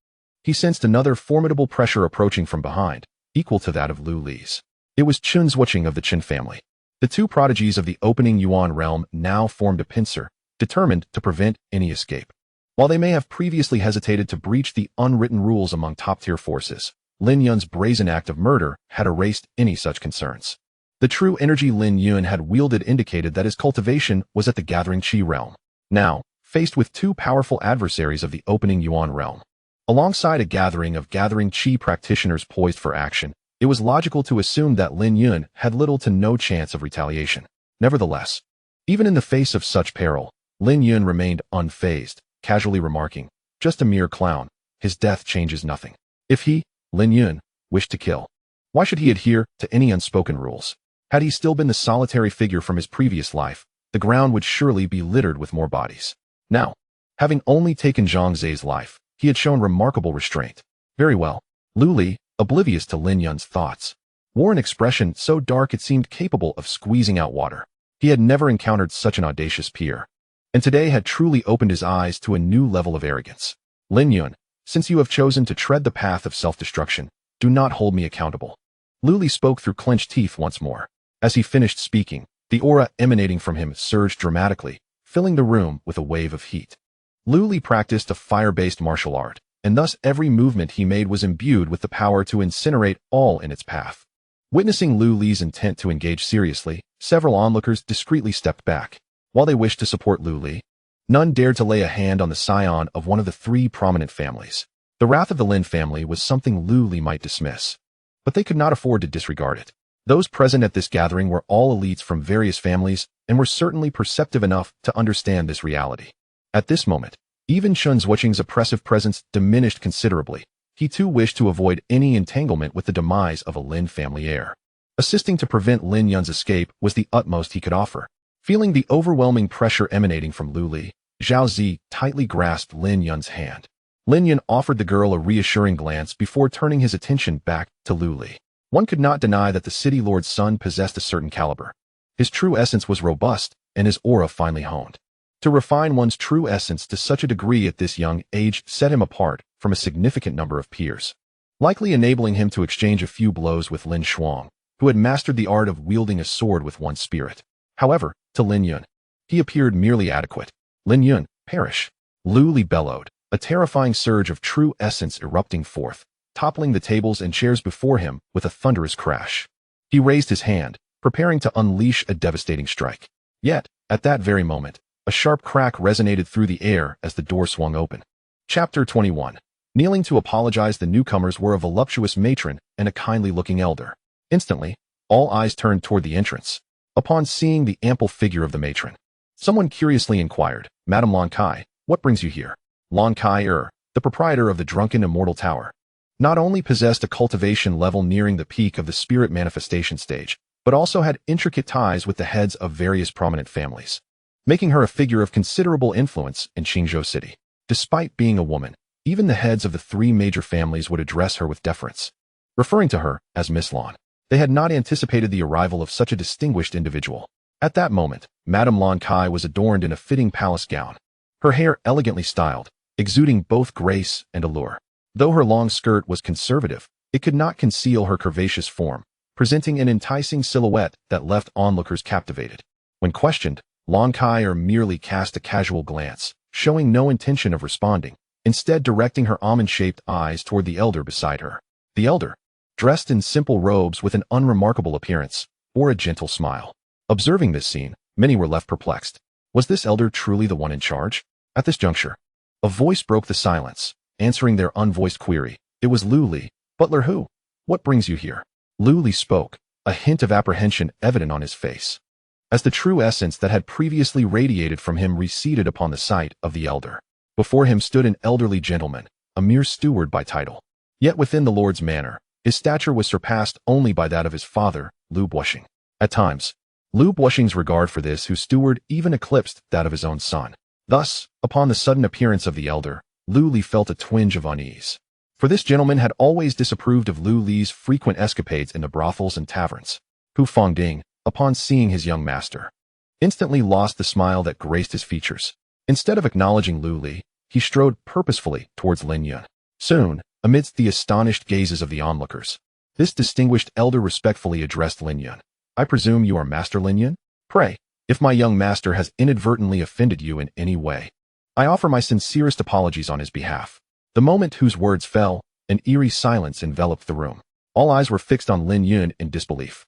he sensed another formidable pressure approaching from behind, equal to that of Lu Li's. It was Chun Zhuoqing of the Qin family. The two prodigies of the opening Yuan realm now formed a pincer, determined to prevent any escape. While they may have previously hesitated to breach the unwritten rules among top-tier forces, Lin Yun's brazen act of murder had erased any such concerns. The true energy Lin Yun had wielded indicated that his cultivation was at the gathering Qi realm. Now, faced with two powerful adversaries of the opening Yuan realm, alongside a gathering of gathering Qi practitioners poised for action, it was logical to assume that Lin Yun had little to no chance of retaliation. Nevertheless, even in the face of such peril, Lin Yun remained unfazed, casually remarking, "Just a mere clown, his death changes nothing." If he, Lin Yun, wished to kill, why should he adhere to any unspoken rules? Had he still been the solitary figure from his previous life, the ground would surely be littered with more bodies. Now, having only taken Zhang Zai's life, he had shown remarkable restraint. Very well. Lu Li, oblivious to Lin Yun's thoughts, wore an expression so dark it seemed capable of squeezing out water. He had never encountered such an audacious peer, and today had truly opened his eyes to a new level of arrogance. Lin Yun, since you have chosen to tread the path of self-destruction, do not hold me accountable. Lu Li spoke through clenched teeth once more. As he finished speaking, the aura emanating from him surged dramatically, filling the room with a wave of heat. Lu Li practiced a fire-based martial art, and thus every movement he made was imbued with the power to incinerate all in its path. Witnessing Lu Li's intent to engage seriously, several onlookers discreetly stepped back. While they wished to support Lu Li, none dared to lay a hand on the scion of one of the three prominent families. The wrath of the Lin family was something Lu Li might dismiss, but they could not afford to disregard it. Those present at this gathering were all elites from various families and were certainly perceptive enough to understand this reality. At this moment, even Chun Zhuoqing's oppressive presence diminished considerably. He too wished to avoid any entanglement with the demise of a Lin family heir. Assisting to prevent Lin Yun's escape was the utmost he could offer. Feeling the overwhelming pressure emanating from Lu Li, Zhao Zi tightly grasped Lin Yun's hand. Lin Yun offered the girl a reassuring glance before turning his attention back to Lu Li. One could not deny that the city lord's son possessed a certain caliber. His true essence was robust, and his aura finely honed. To refine one's true essence to such a degree at this young age set him apart from a significant number of peers, likely enabling him to exchange a few blows with Lin Shuang, who had mastered the art of wielding a sword with one spirit. However, to Lin Yun, he appeared merely adequate. Lin Yun, perish! Lu Li bellowed, a terrifying surge of true essence erupting forth, toppling the tables and chairs before him with a thunderous crash. He raised his hand, preparing to unleash a devastating strike. Yet, at that very moment, a sharp crack resonated through the air as the door swung open. Chapter 21. Kneeling to apologize, the newcomers were a voluptuous matron and a kindly-looking elder. Instantly, all eyes turned toward the entrance. Upon seeing the ample figure of the matron, someone curiously inquired, "Madame Lan Kai, what brings you here?" Lan Kai, the proprietor of the drunken Immortal Tower, not only possessed a cultivation level nearing the peak of the spirit manifestation stage, but also had intricate ties with the heads of various prominent families, making her a figure of considerable influence in Qingzhou City. Despite being a woman, even the heads of the three major families would address her with deference, referring to her as Miss Lan. They had not anticipated the arrival of such a distinguished individual. At that moment, Madame Lan Kai was adorned in a fitting palace gown, her hair elegantly styled, exuding both grace and allure. Though her long skirt was conservative, it could not conceal her curvaceous form, presenting an enticing silhouette that left onlookers captivated. When questioned, Lan Kai merely cast a casual glance, showing no intention of responding, instead directing her almond-shaped eyes toward the elder beside her. The elder, dressed in simple robes with an unremarkable appearance, wore a gentle smile. Observing this scene, many were left perplexed. Was this elder truly the one in charge? At this juncture, a voice broke the silence, answering their unvoiced query. It was Lu Li. "Butler who? What brings you here?" Lu Li spoke, a hint of apprehension evident on his face, as the true essence that had previously radiated from him receded upon the sight of the elder. Before him stood an elderly gentleman, a mere steward by title. Yet within the Lord's manor, his stature was surpassed only by that of his father, Lu Bushing. At times, Lu Bushing's regard for this whose steward even eclipsed that of his own son. Thus, upon the sudden appearance of the elder, Lu Li felt a twinge of unease. For this gentleman had always disapproved of Lu Li's frequent escapades in the brothels and taverns. Hu Fongding, upon seeing his young master, instantly lost the smile that graced his features. Instead of acknowledging Lu Li, he strode purposefully towards Lin Yun. Soon, amidst the astonished gazes of the onlookers, this distinguished elder respectfully addressed Lin Yun. I presume you are Master Lin Yun? Pray, if my young master has inadvertently offended you in any way, I offer my sincerest apologies on his behalf. The moment whose words fell, an eerie silence enveloped the room. All eyes were fixed on Lin Yun in disbelief.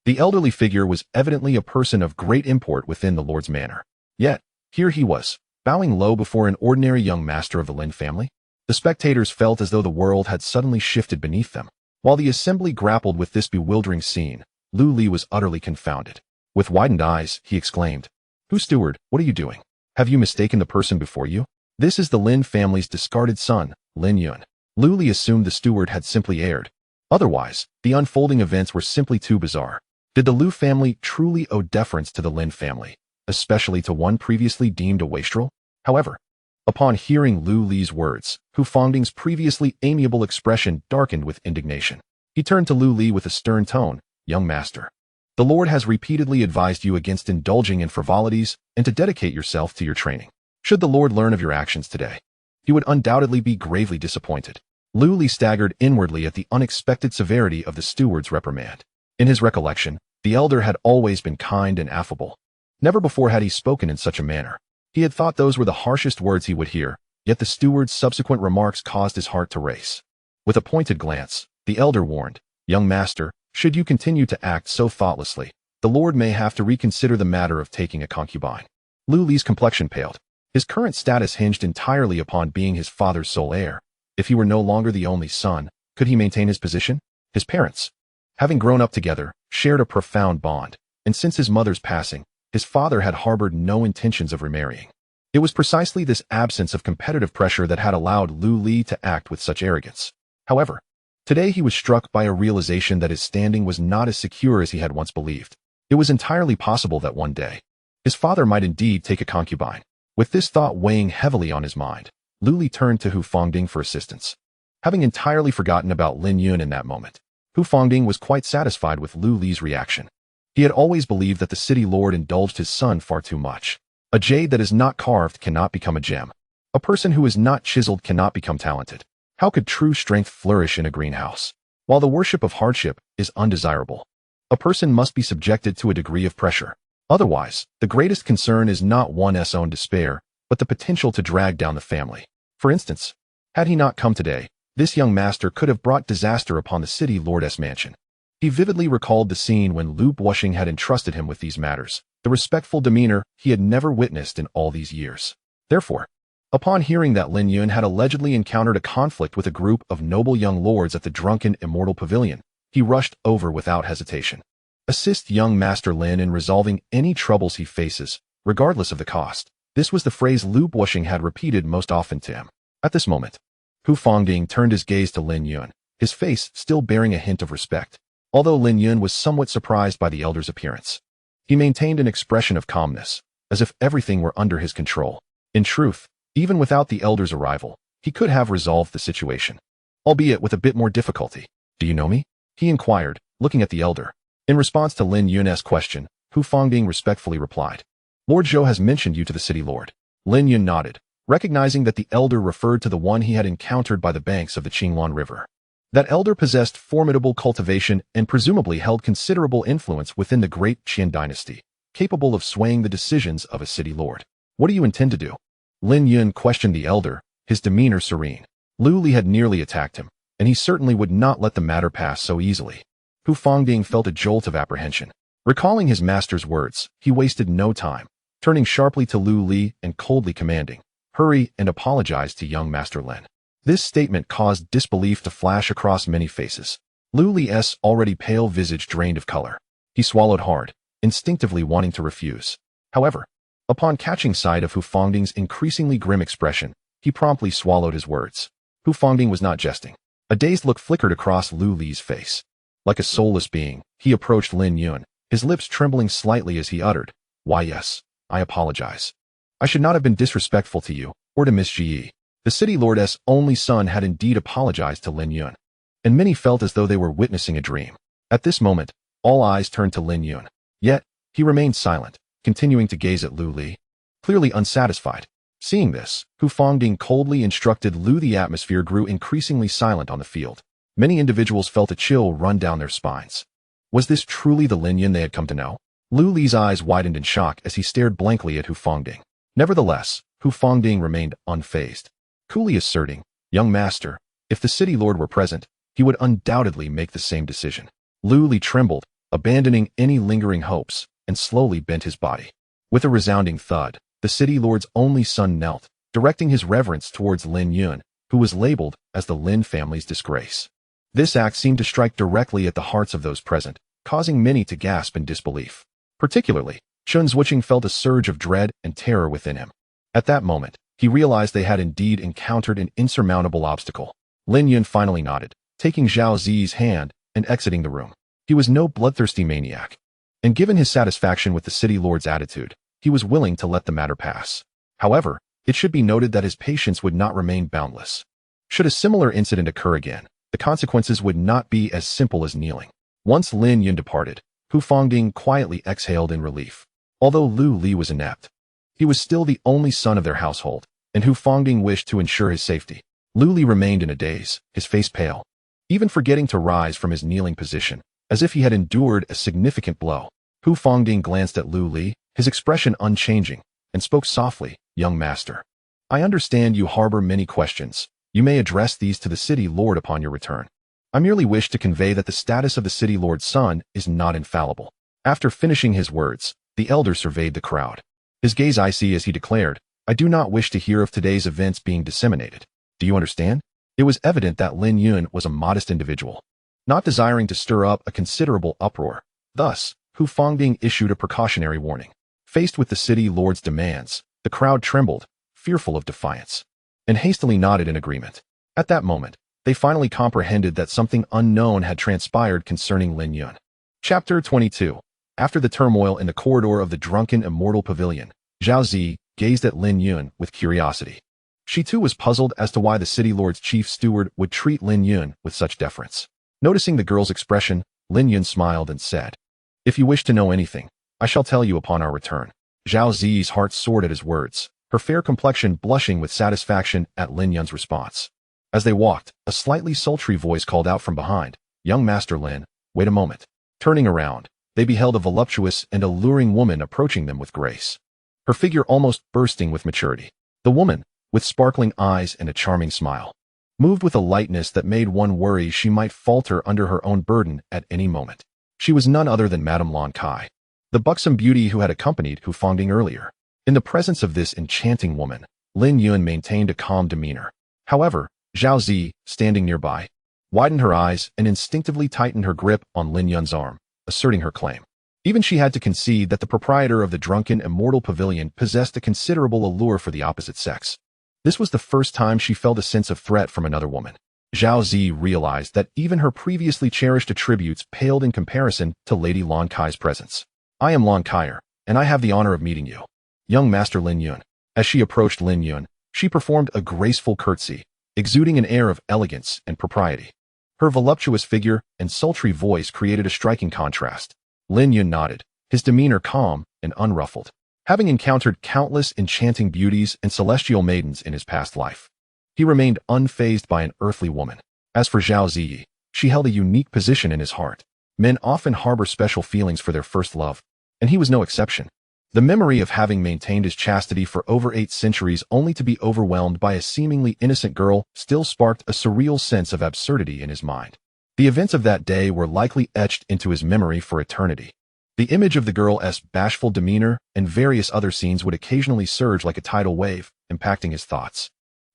The elderly figure was evidently a person of great import within the Lord's manor. Yet, here he was, bowing low before an ordinary young master of the Lin family. The spectators felt as though the world had suddenly shifted beneath them. While the assembly grappled with this bewildering scene, Lu Li was utterly confounded. With widened eyes, he exclaimed, "Who, steward, what are you doing? Have you mistaken the person before you? This is the Lin family's discarded son, Lin Yun." Lu Li assumed the steward had simply erred. Otherwise, the unfolding events were simply too bizarre. Did the Lu family truly owe deference to the Lin family, especially to one previously deemed a wastrel? However, upon hearing Lu Li's words, Hu Fongding's previously amiable expression darkened with indignation. He turned to Lu Li with a stern tone, "Young master, the Lord has repeatedly advised you against indulging in frivolities and to dedicate yourself to your training. Should the Lord learn of your actions today, he would undoubtedly be gravely disappointed." Lu Li staggered inwardly at the unexpected severity of the steward's reprimand. In his recollection, the elder had always been kind and affable. Never before had he spoken in such a manner. He had thought those were the harshest words he would hear, yet the steward's subsequent remarks caused his heart to race. With a pointed glance, the elder warned, "Young master, should you continue to act so thoughtlessly, the Lord may have to reconsider the matter of taking a concubine." Lu Li's complexion paled. His current status hinged entirely upon being his father's sole heir. If he were no longer the only son, could he maintain his position? His parents, having grown up together, shared a profound bond, and since his mother's passing, his father had harbored no intentions of remarrying. It was precisely this absence of competitive pressure that had allowed Lu Li to act with such arrogance. However, today he was struck by a realization that his standing was not as secure as he had once believed. It was entirely possible that one day, his father might indeed take a concubine. With this thought weighing heavily on his mind, Lu Li turned to Hu Fongding for assistance. Having entirely forgotten about Lin Yun in that moment, Hu Fongding was quite satisfied with Lu Li's reaction. He had always believed that the city lord indulged his son far too much. A jade that is not carved cannot become a gem. A person who is not chiseled cannot become talented. How could true strength flourish in a greenhouse? While the worship of hardship is undesirable, a person must be subjected to a degree of pressure. Otherwise, the greatest concern is not one's own despair, but the potential to drag down the family. For instance, had he not come today, this young master could have brought disaster upon the city lord's mansion. He vividly recalled the scene when Lu Bushing had entrusted him with these matters, the respectful demeanor he had never witnessed in all these years. Therefore, upon hearing that Lin Yun had allegedly encountered a conflict with a group of noble young lords at the drunken Immortal Pavilion, he rushed over without hesitation. Assist young Master Lin in resolving any troubles he faces, regardless of the cost. This was the phrase Lu Bushing had repeated most often to him. At this moment, Hu Fongding turned his gaze to Lin Yun, his face still bearing a hint of respect. Although Lin Yun was somewhat surprised by the elder's appearance, he maintained an expression of calmness, as if everything were under his control. In truth, even without the elder's arrival, he could have resolved the situation, albeit with a bit more difficulty. "Do you know me?" he inquired, looking at the elder. In response to Lin Yun's question, Hu Fongding respectfully replied, "Lord Zhou has mentioned you to the city lord." Lin Yun nodded, recognizing that the elder referred to the one he had encountered by the banks of the Qingluan River. That elder possessed formidable cultivation and presumably held considerable influence within the great Qin dynasty, capable of swaying the decisions of a city lord. "What do you intend to do?" Lin Yun questioned the elder, his demeanor serene. Lu Li had nearly attacked him, and he certainly would not let the matter pass so easily. Hu Fongding felt a jolt of apprehension. Recalling his master's words, he wasted no time, turning sharply to Lu Li and coldly commanding, "Hurry and apologize to young Master Lin." This statement caused disbelief to flash across many faces. Lu Li's already pale visage drained of color. He swallowed hard, instinctively wanting to refuse. However, upon catching sight of Hu Fongding's increasingly grim expression, he promptly swallowed his words. Hu Fongding was not jesting. A dazed look flickered across Lu Li's face. Like a soulless being, he approached Lin Yun, his lips trembling slightly as he uttered, "Why yes, I apologize. I should not have been disrespectful to you, or to Miss Ji." The city lord's only son had indeed apologized to Lin Yun, and many felt as though they were witnessing a dream. At this moment, all eyes turned to Lin Yun. Yet, he remained silent, continuing to gaze at Lu Li, clearly unsatisfied. Seeing this, Hu Fangding coldly instructed Lu. The atmosphere grew increasingly silent on the field. Many individuals felt a chill run down their spines. Was this truly the Lin Yun they had come to know? Lu Li's eyes widened in shock as he stared blankly at Hu Fangding. Nevertheless, Hu Fangding remained unfazed, coolly asserting, "Young master, if the city lord were present, he would undoubtedly make the same decision." Lu Li trembled, abandoning any lingering hopes, and slowly bent his body. With a resounding thud, the city lord's only son knelt, directing his reverence towards Lin Yun, who was labeled as the Lin family's disgrace. This act seemed to strike directly at the hearts of those present, causing many to gasp in disbelief. Particularly, Chun Zhuqing felt a surge of dread and terror within him. At that moment, he realized they had indeed encountered an insurmountable obstacle. Lin Yun finally nodded, taking Zhao Zi's hand and exiting the room. He was no bloodthirsty maniac, and given his satisfaction with the city lord's attitude, he was willing to let the matter pass. However, it should be noted that his patience would not remain boundless. Should a similar incident occur again, the consequences would not be as simple as kneeling. Once Lin Yun departed, Hu Fangding quietly exhaled in relief. Although Lu Li was inept, he was still the only son of their household, and Hu Fangding wished to ensure his safety. Lu Li remained in a daze, his face pale, even forgetting to rise from his kneeling position, as if he had endured a significant blow. Hu Fangding glanced at Lu Li, his expression unchanging, and spoke softly, "Young master, I understand you harbor many questions. You may address these to the city lord upon your return. I merely wish to convey that the status of the city lord's son is not infallible." After finishing his words, the elder surveyed the crowd. His gaze icy as he declared, "I do not wish to hear of today's events being disseminated. Do you understand?" It was evident that Lin Yun was a modest individual, not desiring to stir up a considerable uproar. Thus, Hu Fangding issued a precautionary warning. Faced with the city lord's demands, the crowd trembled, fearful of defiance, and hastily nodded in agreement. At that moment, they finally comprehended that something unknown had transpired concerning Lin Yun. Chapter 22. After the turmoil in the corridor of the drunken Immortal Pavilion, Zhao Zi gazed at Lin Yun with curiosity. She too was puzzled as to why the city lord's chief steward would treat Lin Yun with such deference. Noticing the girl's expression, Lin Yun smiled and said, "If you wish to know anything, I shall tell you upon our return." Zhao Zi's heart soared at his words, her fair complexion blushing with satisfaction at Lin Yun's response. As they walked, a slightly sultry voice called out from behind, "Young Master Lin, wait a moment." Turning around, they beheld a voluptuous and alluring woman approaching them with grace, her figure almost bursting with maturity. The woman, with sparkling eyes and a charming smile, moved with a lightness that made one worry she might falter under her own burden at any moment. She was none other than Madame Lan Kai, the buxom beauty who had accompanied Hu Fangding earlier. In the presence of this enchanting woman, Lin Yun maintained a calm demeanor. However, Zhao Zi, standing nearby, widened her eyes and instinctively tightened her grip on Lin Yun's arm, asserting her claim. Even she had to concede that the proprietor of the drunken Immortal Pavilion possessed a considerable allure for the opposite sex. This was the first time she felt a sense of threat from another woman. Zhao Zi realized that even her previously cherished attributes paled in comparison to Lady Lan Kai's presence. "I am Lan Kai, and I have the honor of meeting you, young Master Lin Yun." As she approached Lin Yun, she performed a graceful curtsy, exuding an air of elegance and propriety. Her voluptuous figure and sultry voice created a striking contrast. Lin Yun nodded, his demeanor calm and unruffled, having encountered countless enchanting beauties and celestial maidens in his past life. He remained unfazed by an earthly woman. As for Zhao Zi, she held a unique position in his heart. Men often harbor special feelings for their first love, and he was no exception. The memory of having maintained his chastity for over 8 centuries only to be overwhelmed by a seemingly innocent girl still sparked a surreal sense of absurdity in his mind. The events of that day were likely etched into his memory for eternity. The image of the girl's bashful demeanor and various other scenes would occasionally surge like a tidal wave, impacting his thoughts.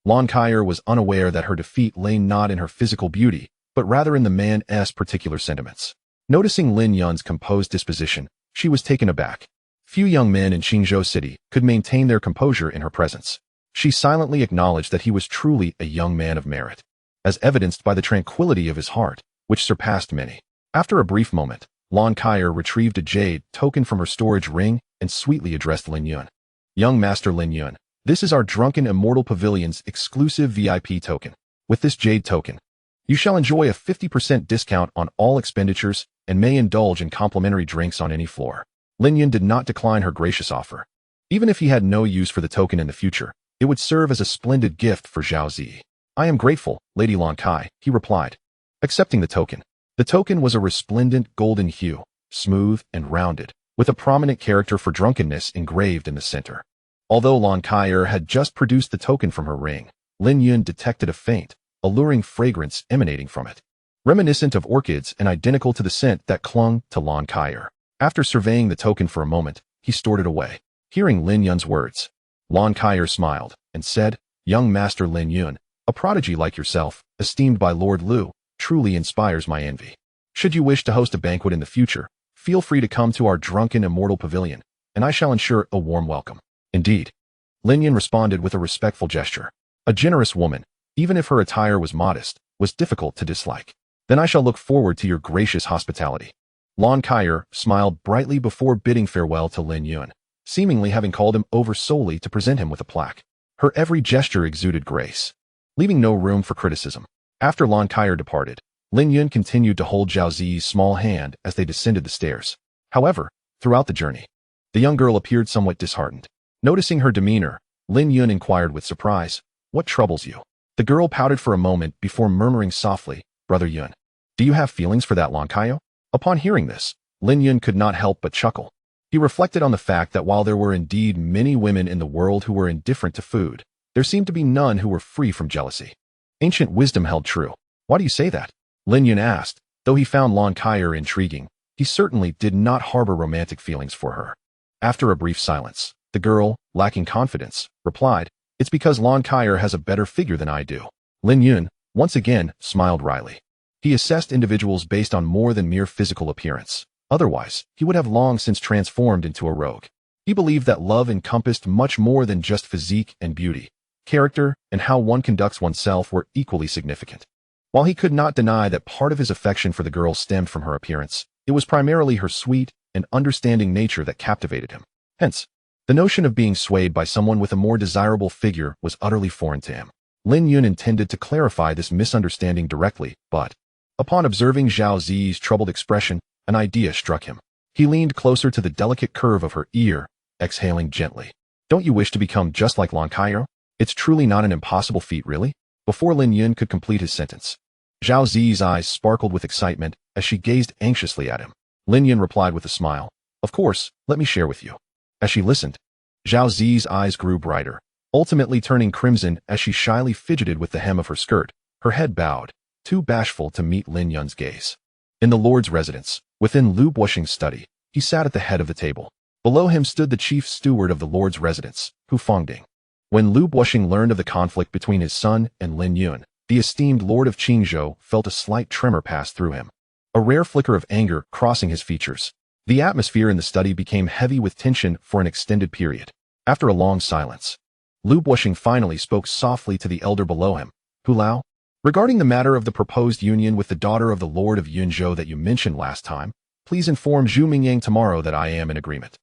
Lan Kai was unaware that her defeat lay not in her physical beauty, but rather in the man's particular sentiments. Noticing Lin Yun's composed disposition, she was taken aback. Few young men in Qingzhou City could maintain their composure in her presence. She silently acknowledged that he was truly a young man of merit. as evidenced by the tranquility of his heart, which surpassed many. After a brief moment, Lon Kyer retrieved a jade token from her storage ring and sweetly addressed Lin Yun. Young Master Lin Yun, this is our Drunken Immortal Pavilion's exclusive VIP token. With this jade token, you shall enjoy a 50% discount on all expenditures and may indulge in complimentary drinks on any floor. Lin Yun did not decline her gracious offer. Even if he had no use for the token in the future, it would serve as a splendid gift for Zhao Zi. I am grateful, Lady Lon Kai, he replied, accepting the token. The token was a resplendent golden hue, smooth and rounded, with a prominent character for drunkenness engraved in the center. Although Lon Kyer had just produced the token from her ring, Lin Yun detected a faint, alluring fragrance emanating from it, reminiscent of orchids and identical to the scent that clung to Lon Kyer. After surveying the token for a moment, he stored it away. Hearing Lin Yun's words, Lon Kyer smiled and said, Young Master Lin Yun, a prodigy like yourself, esteemed by Lord Lu, truly inspires my envy. Should you wish to host a banquet in the future, feel free to come to our Drunken Immortal Pavilion, and I shall ensure a warm welcome. Indeed. Lin Yun responded with a respectful gesture. A generous woman, even if her attire was modest, was difficult to dislike. Then I shall look forward to your gracious hospitality. Lon Kyer smiled brightly before bidding farewell to Lin Yun, seemingly having called him over solely to present him with a plaque. Her every gesture exuded grace, leaving no room for criticism. After Lon Kyer departed, Lin Yun continued to hold Zhao Zi's small hand as they descended the stairs. However, throughout the journey, the young girl appeared somewhat disheartened. Noticing her demeanor, Lin Yun inquired with surprise, What troubles you? The girl pouted for a moment before murmuring softly, Brother Yun, do you have feelings for that Lon Kyo? Upon hearing this, Lin Yun could not help but chuckle. He reflected on the fact that while there were indeed many women in the world who were indifferent to food, there seemed to be none who were free from jealousy. Ancient wisdom held true. Why do you say that? Lin Yun asked. Though he found Lon Kyer intriguing, he certainly did not harbor romantic feelings for her. After a brief silence, the girl, lacking confidence, replied, It's because Lon Kyer has a better figure than I do. Lin Yun, once again, smiled wryly. He assessed individuals based on more than mere physical appearance. Otherwise, he would have long since transformed into a rogue. He believed that love encompassed much more than just physique and beauty. Character and how one conducts oneself were equally significant. While he could not deny that part of his affection for the girl stemmed from her appearance, it was primarily her sweet and understanding nature that captivated him. Hence, the notion of being swayed by someone with a more desirable figure was utterly foreign to him. Lin Yun intended to clarify this misunderstanding directly, but upon observing Zhao Zi's troubled expression, an idea struck him. He leaned closer to the delicate curve of her ear, exhaling gently. Don't you wish to become just like Lon Kyer? It's truly not an impossible feat, really? Before Lin Yun could complete his sentence, Zhao Zi's eyes sparkled with excitement as she gazed anxiously at him. Lin Yun replied with a smile, Of course, let me share with you. As she listened, Zhao Zi's eyes grew brighter, ultimately turning crimson as she shyly fidgeted with the hem of her skirt, her head bowed, too bashful to meet Lin Yun's gaze. In the Lord's residence, within Lu Buoxing's study, he sat at the head of the table. Below him stood the chief steward of the Lord's residence, Hu Fangding. When Lu Buoxing learned of the conflict between his son and Lin Yun, the esteemed Lord of Qingzhou felt a slight tremor pass through him, a rare flicker of anger crossing his features. The atmosphere in the study became heavy with tension for an extended period. After a long silence, Lu Buoxing finally spoke softly to the elder below him, Hu Lao. Regarding the matter of the proposed union with the daughter of the Lord of Yunzhou that you mentioned last time, please inform Zhu Mingyang tomorrow that I am in agreement.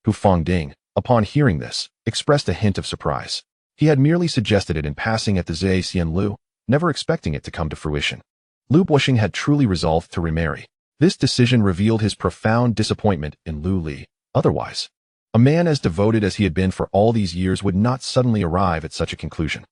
Hu Fangding, upon hearing this, expressed a hint of surprise. He had merely suggested it in passing at the Zhe Xian Lu, never expecting it to come to fruition. Lu Buoxing had truly resolved to remarry. This decision revealed his profound disappointment in Lu Li. Otherwise, a man as devoted as he had been for all these years would not suddenly arrive at such a conclusion.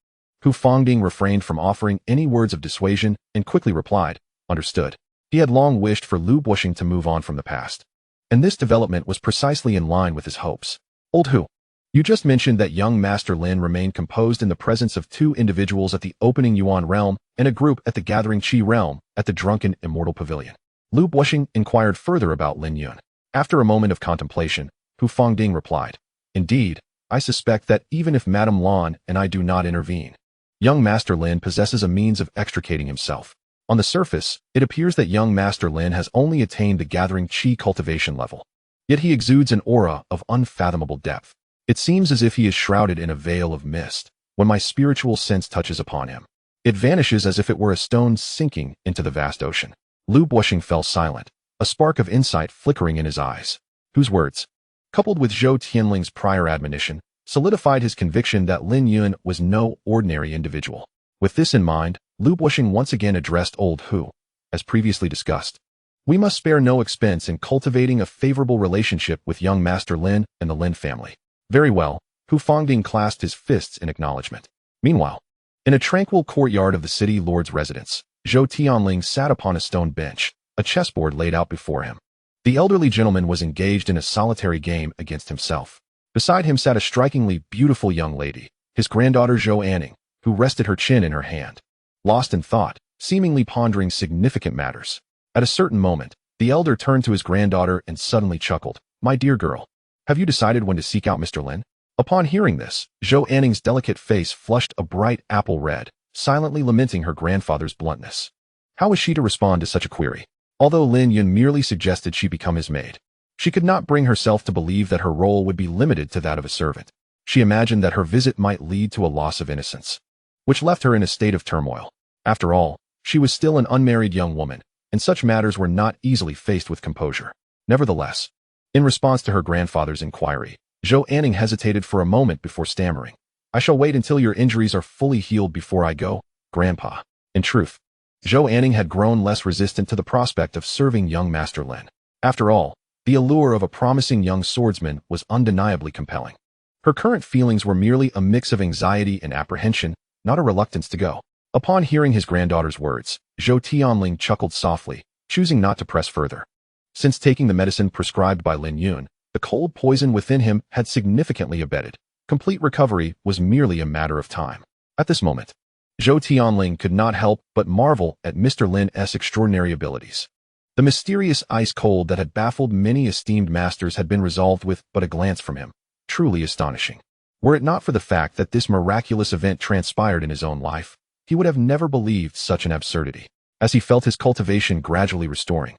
Hu Fangding refrained from offering any words of dissuasion and quickly replied, Understood. He had long wished for Lu Buoxing to move on from the past. And this development was precisely in line with his hopes. Old Hu, you just mentioned that young Master Lin remained composed in the presence of 2 individuals at the opening Yuan realm and a group at the gathering Qi realm at the Drunken Immortal Pavilion. Lu Buoxing inquired further about Lin Yun. After a moment of contemplation, Hu Fangding replied, Indeed, I suspect that even if Madame Lan and I do not intervene, young Master Lin possesses a means of extricating himself. On the surface, it appears that young Master Lin has only attained the gathering Qi cultivation level. Yet he exudes an aura of unfathomable depth. It seems as if he is shrouded in a veil of mist when my spiritual sense touches upon him. It vanishes as if it were a stone sinking into the vast ocean. Lu Buoxing fell silent, a spark of insight flickering in his eyes. Whose words, coupled with Zhou Tianling's prior admonition, solidified his conviction that Lin Yun was no ordinary individual. With this in mind, Lu Buoxing once again addressed old Hu. As previously discussed, we must spare no expense in cultivating a favorable relationship with young Master Lin and the Lin family. Very well, Hu Fangding clasped his fists in acknowledgement. Meanwhile, in a tranquil courtyard of the city lord's residence, Zhou Tianling sat upon a stone bench, a chessboard laid out before him. The elderly gentleman was engaged in a solitary game against himself. Beside him sat a strikingly beautiful young lady, his granddaughter Zhou Anning, who rested her chin in her hand, lost in thought, seemingly pondering significant matters. At a certain moment, the elder turned to his granddaughter and suddenly chuckled. "My dear girl, have you decided when to seek out Mr. Lin?" Upon hearing this, Zhou Anning's delicate face flushed a bright apple red, silently lamenting her grandfather's bluntness. How was she to respond to such a query? Although Lin Yun merely suggested she become his maid, she could not bring herself to believe that her role would be limited to that of a servant. She imagined that her visit might lead to a loss of innocence, which left her in a state of turmoil. After all, she was still an unmarried young woman, and such matters were not easily faced with composure. Nevertheless, in response to her grandfather's inquiry, Zhou Anning hesitated for a moment before stammering. "I shall wait until your injuries are fully healed before I go, Grandpa." In truth, Zhou Anning had grown less resistant to the prospect of serving young Master Lin. After all, the allure of a promising young swordsman was undeniably compelling. Her current feelings were merely a mix of anxiety and apprehension, not a reluctance to go. Upon hearing his granddaughter's words, Zhou Tianling chuckled softly, choosing not to press further. Since taking the medicine prescribed by Lin Yun, the cold poison within him had significantly abated. Complete recovery was merely a matter of time. At this moment, Zhou Tianling could not help but marvel at Mr. Lin's extraordinary abilities. The mysterious ice cold that had baffled many esteemed masters had been resolved with but a glance from him. Truly astonishing. Were it not for the fact that this miraculous event transpired in his own life, he would have never believed such an absurdity. As he felt his cultivation gradually restoring,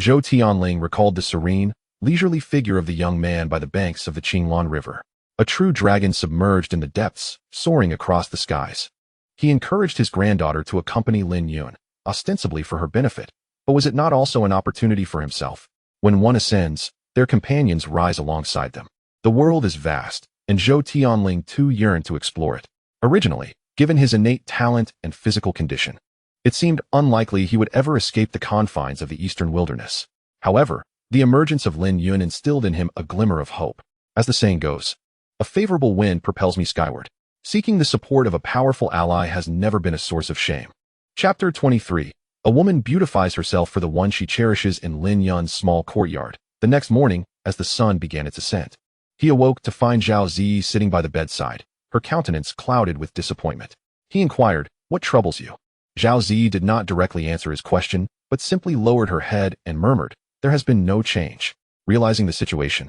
Zhou Tianling recalled the serene, leisurely figure of the young man by the banks of the Qinglan River, a true dragon submerged in the depths, soaring across the skies. He encouraged his granddaughter to accompany Lin Yun, ostensibly for her benefit, but was it not also an opportunity for himself? When one ascends, their companions rise alongside them. The world is vast, and Zhou Tianling too yearned to explore it. Originally, given his innate talent and physical condition, it seemed unlikely he would ever escape the confines of the eastern wilderness. However, the emergence of Lin Yun instilled in him a glimmer of hope. As the saying goes, "A favorable wind propels me skyward." Seeking the support of a powerful ally has never been a source of shame. Chapter 23. A woman beautifies herself for the one she cherishes in Lin Yun's small courtyard. The next morning, as the sun began its ascent, he awoke to find Zhao Zi sitting by the bedside, her countenance clouded with disappointment. He inquired, "What troubles you?" Zhao Zi did not directly answer his question, but simply lowered her head and murmured, "There has been no change." Realizing the situation,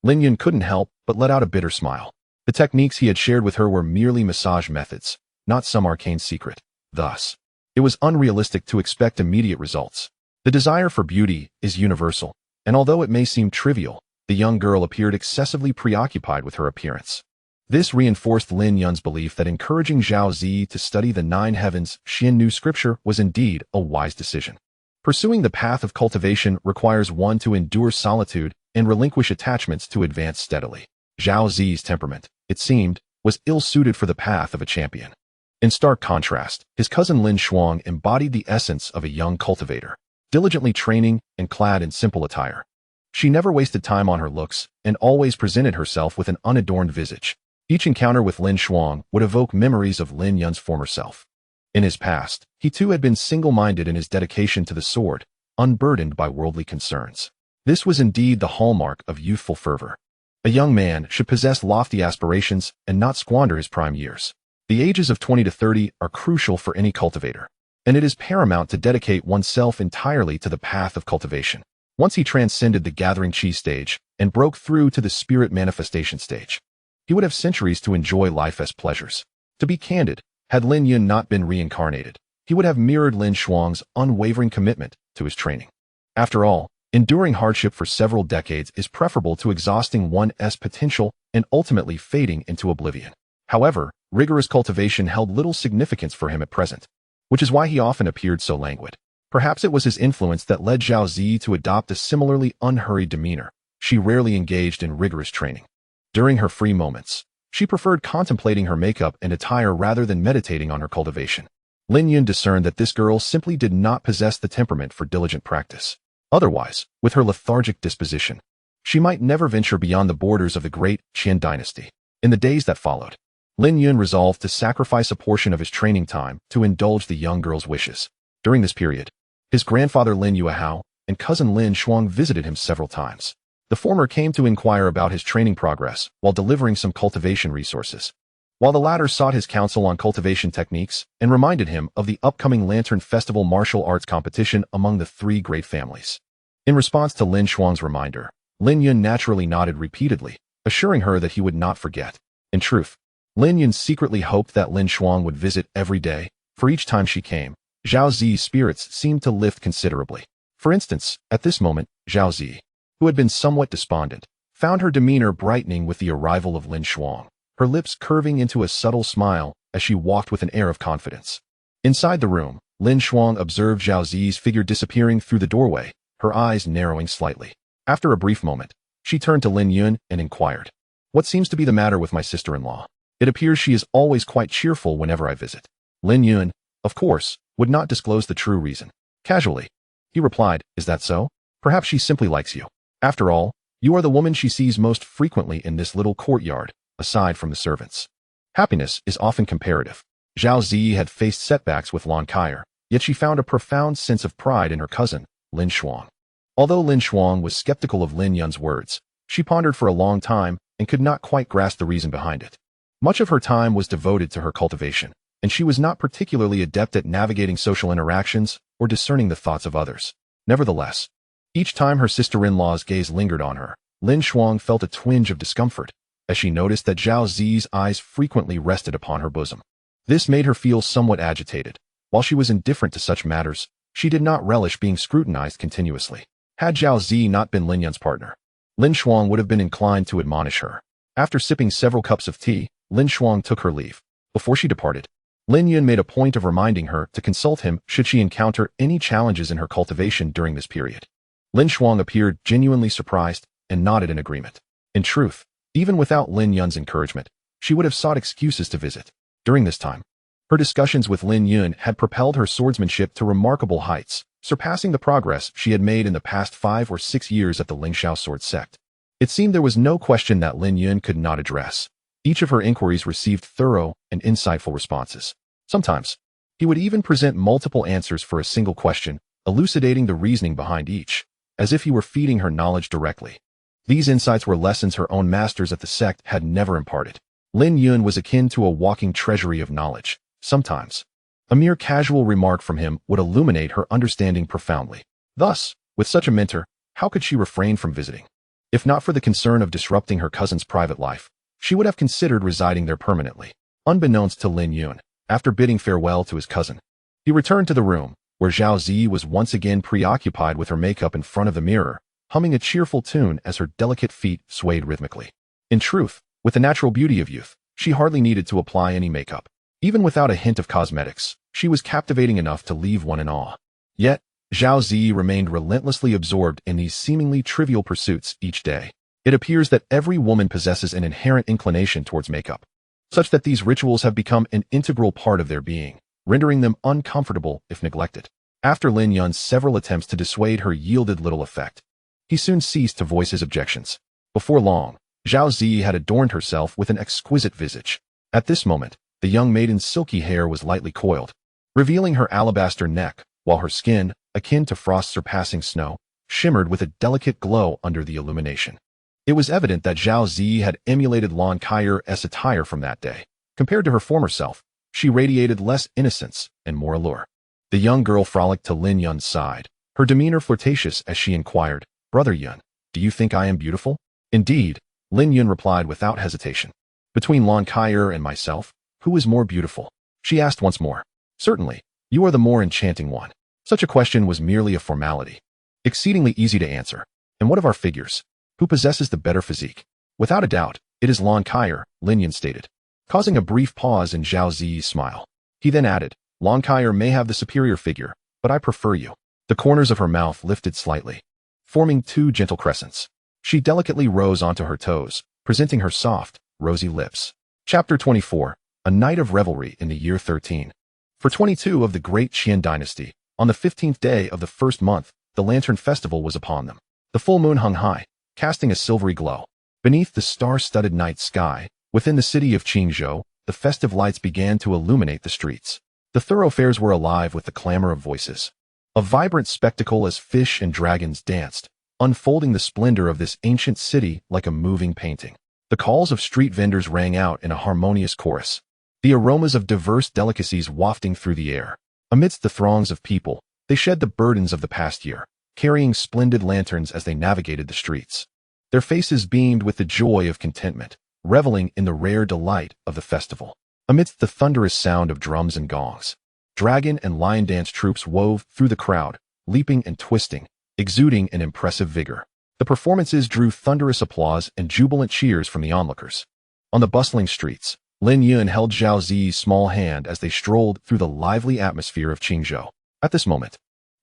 Lin Yun couldn't help but let out a bitter smile. The techniques he had shared with her were merely massage methods, not some arcane secret. Thus, it was unrealistic to expect immediate results. The desire for beauty is universal, and although it may seem trivial, the young girl appeared excessively preoccupied with her appearance. This reinforced Lin Yun's belief that encouraging Zhao Zi to study the 9 heavens Xian scripture was indeed a wise decision. Pursuing the path of cultivation requires one to endure solitude and relinquish attachments to advance steadily. Zhao Zi's temperament, it seemed, was ill-suited for the path of a champion. In stark contrast, his cousin Lin Shuang embodied the essence of a young cultivator, diligently training and clad in simple attire. She never wasted time on her looks and always presented herself with an unadorned visage. Each encounter with Lin Shuang would evoke memories of Lin Yun's former self. In his past, he too had been single-minded in his dedication to the sword, unburdened by worldly concerns. This was indeed the hallmark of youthful fervor. A young man should possess lofty aspirations and not squander his prime years. The ages of 20 to 30 are crucial for any cultivator, and it is paramount to dedicate oneself entirely to the path of cultivation. Once he transcended the gathering chi stage and broke through to the spirit manifestation stage, he would have centuries to enjoy life as pleasures. To be candid, had Lin Yun not been reincarnated, he would have mirrored Lin Shuang's unwavering commitment to his training. After all, enduring hardship for several decades is preferable to exhausting one's potential and ultimately fading into oblivion. However, rigorous cultivation held little significance for him at present, which is why he often appeared so languid. Perhaps it was his influence that led Zhao Zi to adopt a similarly unhurried demeanor. She rarely engaged in rigorous training. During her free moments, she preferred contemplating her makeup and attire rather than meditating on her cultivation. Lin Yun discerned that this girl simply did not possess the temperament for diligent practice. Otherwise, with her lethargic disposition, she might never venture beyond the borders of the great Qin dynasty. In the days that followed, Lin Yun resolved to sacrifice a portion of his training time to indulge the young girl's wishes. During this period, his grandfather Lin Yuehao and cousin Lin Shuang visited him several times. The former came to inquire about his training progress while delivering some cultivation resources, while the latter sought his counsel on cultivation techniques and reminded him of the upcoming Lantern Festival martial arts competition among the three great families. In response to Lin Shuang's reminder, Lin Yun naturally nodded repeatedly, assuring her that he would not forget. In truth, Lin Yun secretly hoped that Lin Shuang would visit every day, for each time she came, Zhao Zi's spirits seemed to lift considerably. For instance, at this moment, Zhao Zi, who had been somewhat despondent, found her demeanor brightening with the arrival of Lin Shuang, her lips curving into a subtle smile as she walked with an air of confidence. Inside the room, Lin Shuang observed Zhao Zi's figure disappearing through the doorway, her eyes narrowing slightly. After a brief moment, she turned to Lin Yun and inquired, "What seems to be the matter with my sister-in-law? It appears she is always quite cheerful whenever I visit." Lin Yun, of course, would not disclose the true reason. Casually, he replied, "Is that so? Perhaps she simply likes you. After all, you are the woman she sees most frequently in this little courtyard, aside from the servants." Happiness is often comparative. Zhao Zi had faced setbacks with Lan Kaier, yet she found a profound sense of pride in her cousin, Lin Shuang. Although Lin Shuang was skeptical of Lin Yun's words, she pondered for a long time and could not quite grasp the reason behind it. Much of her time was devoted to her cultivation, and she was not particularly adept at navigating social interactions or discerning the thoughts of others. Nevertheless, each time her sister-in-law's gaze lingered on her, Lin Shuang felt a twinge of discomfort as she noticed that Zhao Zi's eyes frequently rested upon her bosom. This made her feel somewhat agitated. While she was indifferent to such matters, she did not relish being scrutinized continuously. Had Zhao Zi not been Lin Yun's partner, Lin Shuang would have been inclined to admonish her. After sipping several cups of tea, Lin Shuang took her leave. Before she departed, Lin Yun made a point of reminding her to consult him should she encounter any challenges in her cultivation during this period. Lin Shuang appeared genuinely surprised and nodded in agreement. In truth, even without Lin Yun's encouragement, she would have sought excuses to visit. During this time, her discussions with Lin Yun had propelled her swordsmanship to remarkable heights, surpassing the progress she had made in the past 5 or 6 years at the Lingxiao Sword Sect. It seemed there was no question that Lin Yun could not address. Each of her inquiries received thorough and insightful responses. Sometimes, he would even present multiple answers for a single question, elucidating the reasoning behind each, as if he were feeding her knowledge directly. These insights were lessons her own masters at the sect had never imparted. Lin Yun was akin to a walking treasury of knowledge. Sometimes, a mere casual remark from him would illuminate her understanding profoundly. Thus, with such a mentor, how could she refrain from visiting? If not for the concern of disrupting her cousin's private life, she would have considered residing there permanently. Unbeknownst to Lin Yun, after bidding farewell to his cousin, he returned to the room, where Zhao Zi was once again preoccupied with her makeup in front of the mirror, humming a cheerful tune as her delicate feet swayed rhythmically. In truth, with the natural beauty of youth, she hardly needed to apply any makeup. Even without a hint of cosmetics, she was captivating enough to leave one in awe. Yet, Zhao Zi remained relentlessly absorbed in these seemingly trivial pursuits each day. It appears that every woman possesses an inherent inclination towards makeup, such that these rituals have become an integral part of their being, rendering them uncomfortable if neglected. After Lin Yun's several attempts to dissuade her yielded little effect, he soon ceased to voice his objections. Before long, Zhao Zi had adorned herself with an exquisite visage. At this moment, the young maiden's silky hair was lightly coiled, revealing her alabaster neck, while her skin, akin to frost surpassing snow, shimmered with a delicate glow under the illumination. It was evident that Zhao Zi had emulated Lan Kaier's attire from that day. Compared to her former self, she radiated less innocence and more allure. The young girl frolicked to Lin Yun's side, her demeanor flirtatious as she inquired, "Brother Yun, do you think I am beautiful?" "Indeed," Lin Yun replied without hesitation. "Between Lan Kaier and myself, who is more beautiful?" she asked once more. "Certainly, you are the more enchanting one." Such a question was merely a formality, exceedingly easy to answer. "And what of our figures? Who possesses the better physique?" "Without a doubt, it is Lan Kaier," Lin Yun stated. causing a brief pause in Zhao Ziyi's smile. He then added, Long Kaier may have the superior figure, but I prefer you. The corners of her mouth lifted slightly, forming two gentle crescents. She delicately rose onto her toes, presenting her soft, rosy lips. Chapter 24. A Night of Revelry in the Year 13. For 22 of the Great Qian Dynasty, on the 15th day of the first month, the Lantern Festival was upon them. The full moon hung high, casting a silvery glow. Beneath the star-studded night sky, within the city of Qingzhou, the festive lights began to illuminate the streets. The thoroughfares were alive with the clamor of voices. A vibrant spectacle as fish and dragons danced, unfolding the splendor of this ancient city like a moving painting. The calls of street vendors rang out in a harmonious chorus, the aromas of diverse delicacies wafting through the air. Amidst the throngs of people, they shed the burdens of the past year, carrying splendid lanterns as they navigated the streets. Their faces beamed with the joy of contentment, reveling in the rare delight of the festival. Amidst the thunderous sound of drums and gongs, dragon and lion dance troops wove through the crowd, leaping and twisting, exuding an impressive vigor. The performances drew thunderous applause and jubilant cheers from the onlookers. On the bustling streets, Lin Yun held Zhao Ziyi's small hand as they strolled through the lively atmosphere of Qingzhou. At this moment,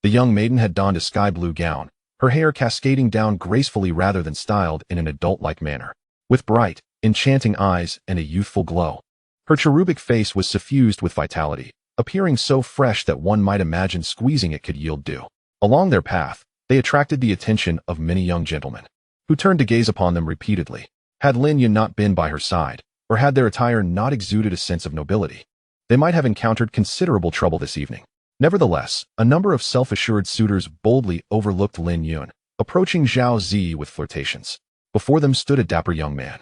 the young maiden had donned a sky-blue gown, her hair cascading down gracefully rather than styled in an adult-like manner. With bright, enchanting eyes and a youthful glow, her cherubic face was suffused with vitality, appearing so fresh that one might imagine squeezing it could yield dew. Along their path, they attracted the attention of many young gentlemen, who turned to gaze upon them repeatedly. Had Lin Yun not been by her side, or had their attire not exuded a sense of nobility, they might have encountered considerable trouble this evening. Nevertheless, a number of self-assured suitors boldly overlooked Lin Yun, approaching Zhao Ziyi with flirtations. Before them stood a dapper young man,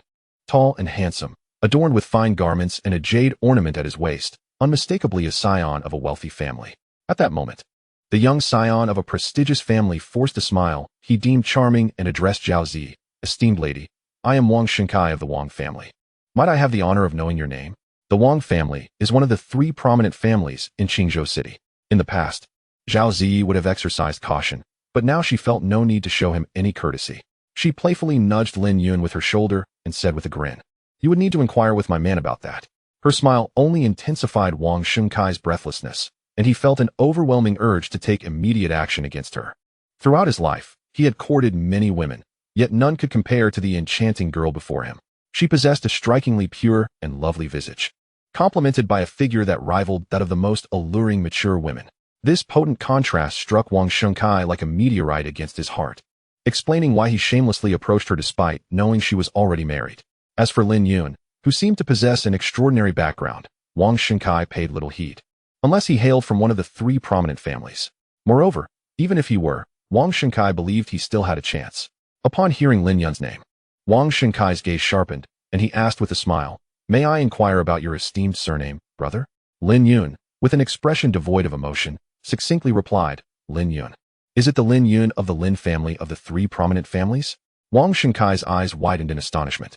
tall and handsome, adorned with fine garments and a jade ornament at his waist, unmistakably a scion of a wealthy family. At that moment, the young scion of a prestigious family forced a smile he deemed charming and addressed Zhao Ziyi. Esteemed lady, I am Wang Shenkai of the Wang family. Might I have the honor of knowing your name? The Wang family is one of the three prominent families in Qingzhou City. In the past, Zhao Ziyi would have exercised caution, but now she felt no need to show him any courtesy. She playfully nudged Lin Yun with her shoulder and said with a grin, You would need to inquire with my man about that. Her smile only intensified Wang Shunkai's breathlessness, and he felt an overwhelming urge to take immediate action against her. Throughout his life, he had courted many women, yet none could compare to the enchanting girl before him. She possessed a strikingly pure and lovely visage, complemented by a figure that rivaled that of the most alluring mature women. This potent contrast struck Wang Shunkai like a meteorite against his heart, explaining why he shamelessly approached her despite knowing she was already married. As for Lin Yun, who seemed to possess an extraordinary background, Wang Shunkai paid little heed, unless he hailed from one of the three prominent families. Moreover, even if he were, Wang Shunkai believed he still had a chance. Upon hearing Lin Yun's name, Wang Shunkai's gaze sharpened, and he asked with a smile, May I inquire about your esteemed surname, brother? Lin Yun, with an expression devoid of emotion, succinctly replied, Lin Yun. Is it the Lin Yun of the Lin family of the three prominent families? Wang Shunkai's eyes widened in astonishment.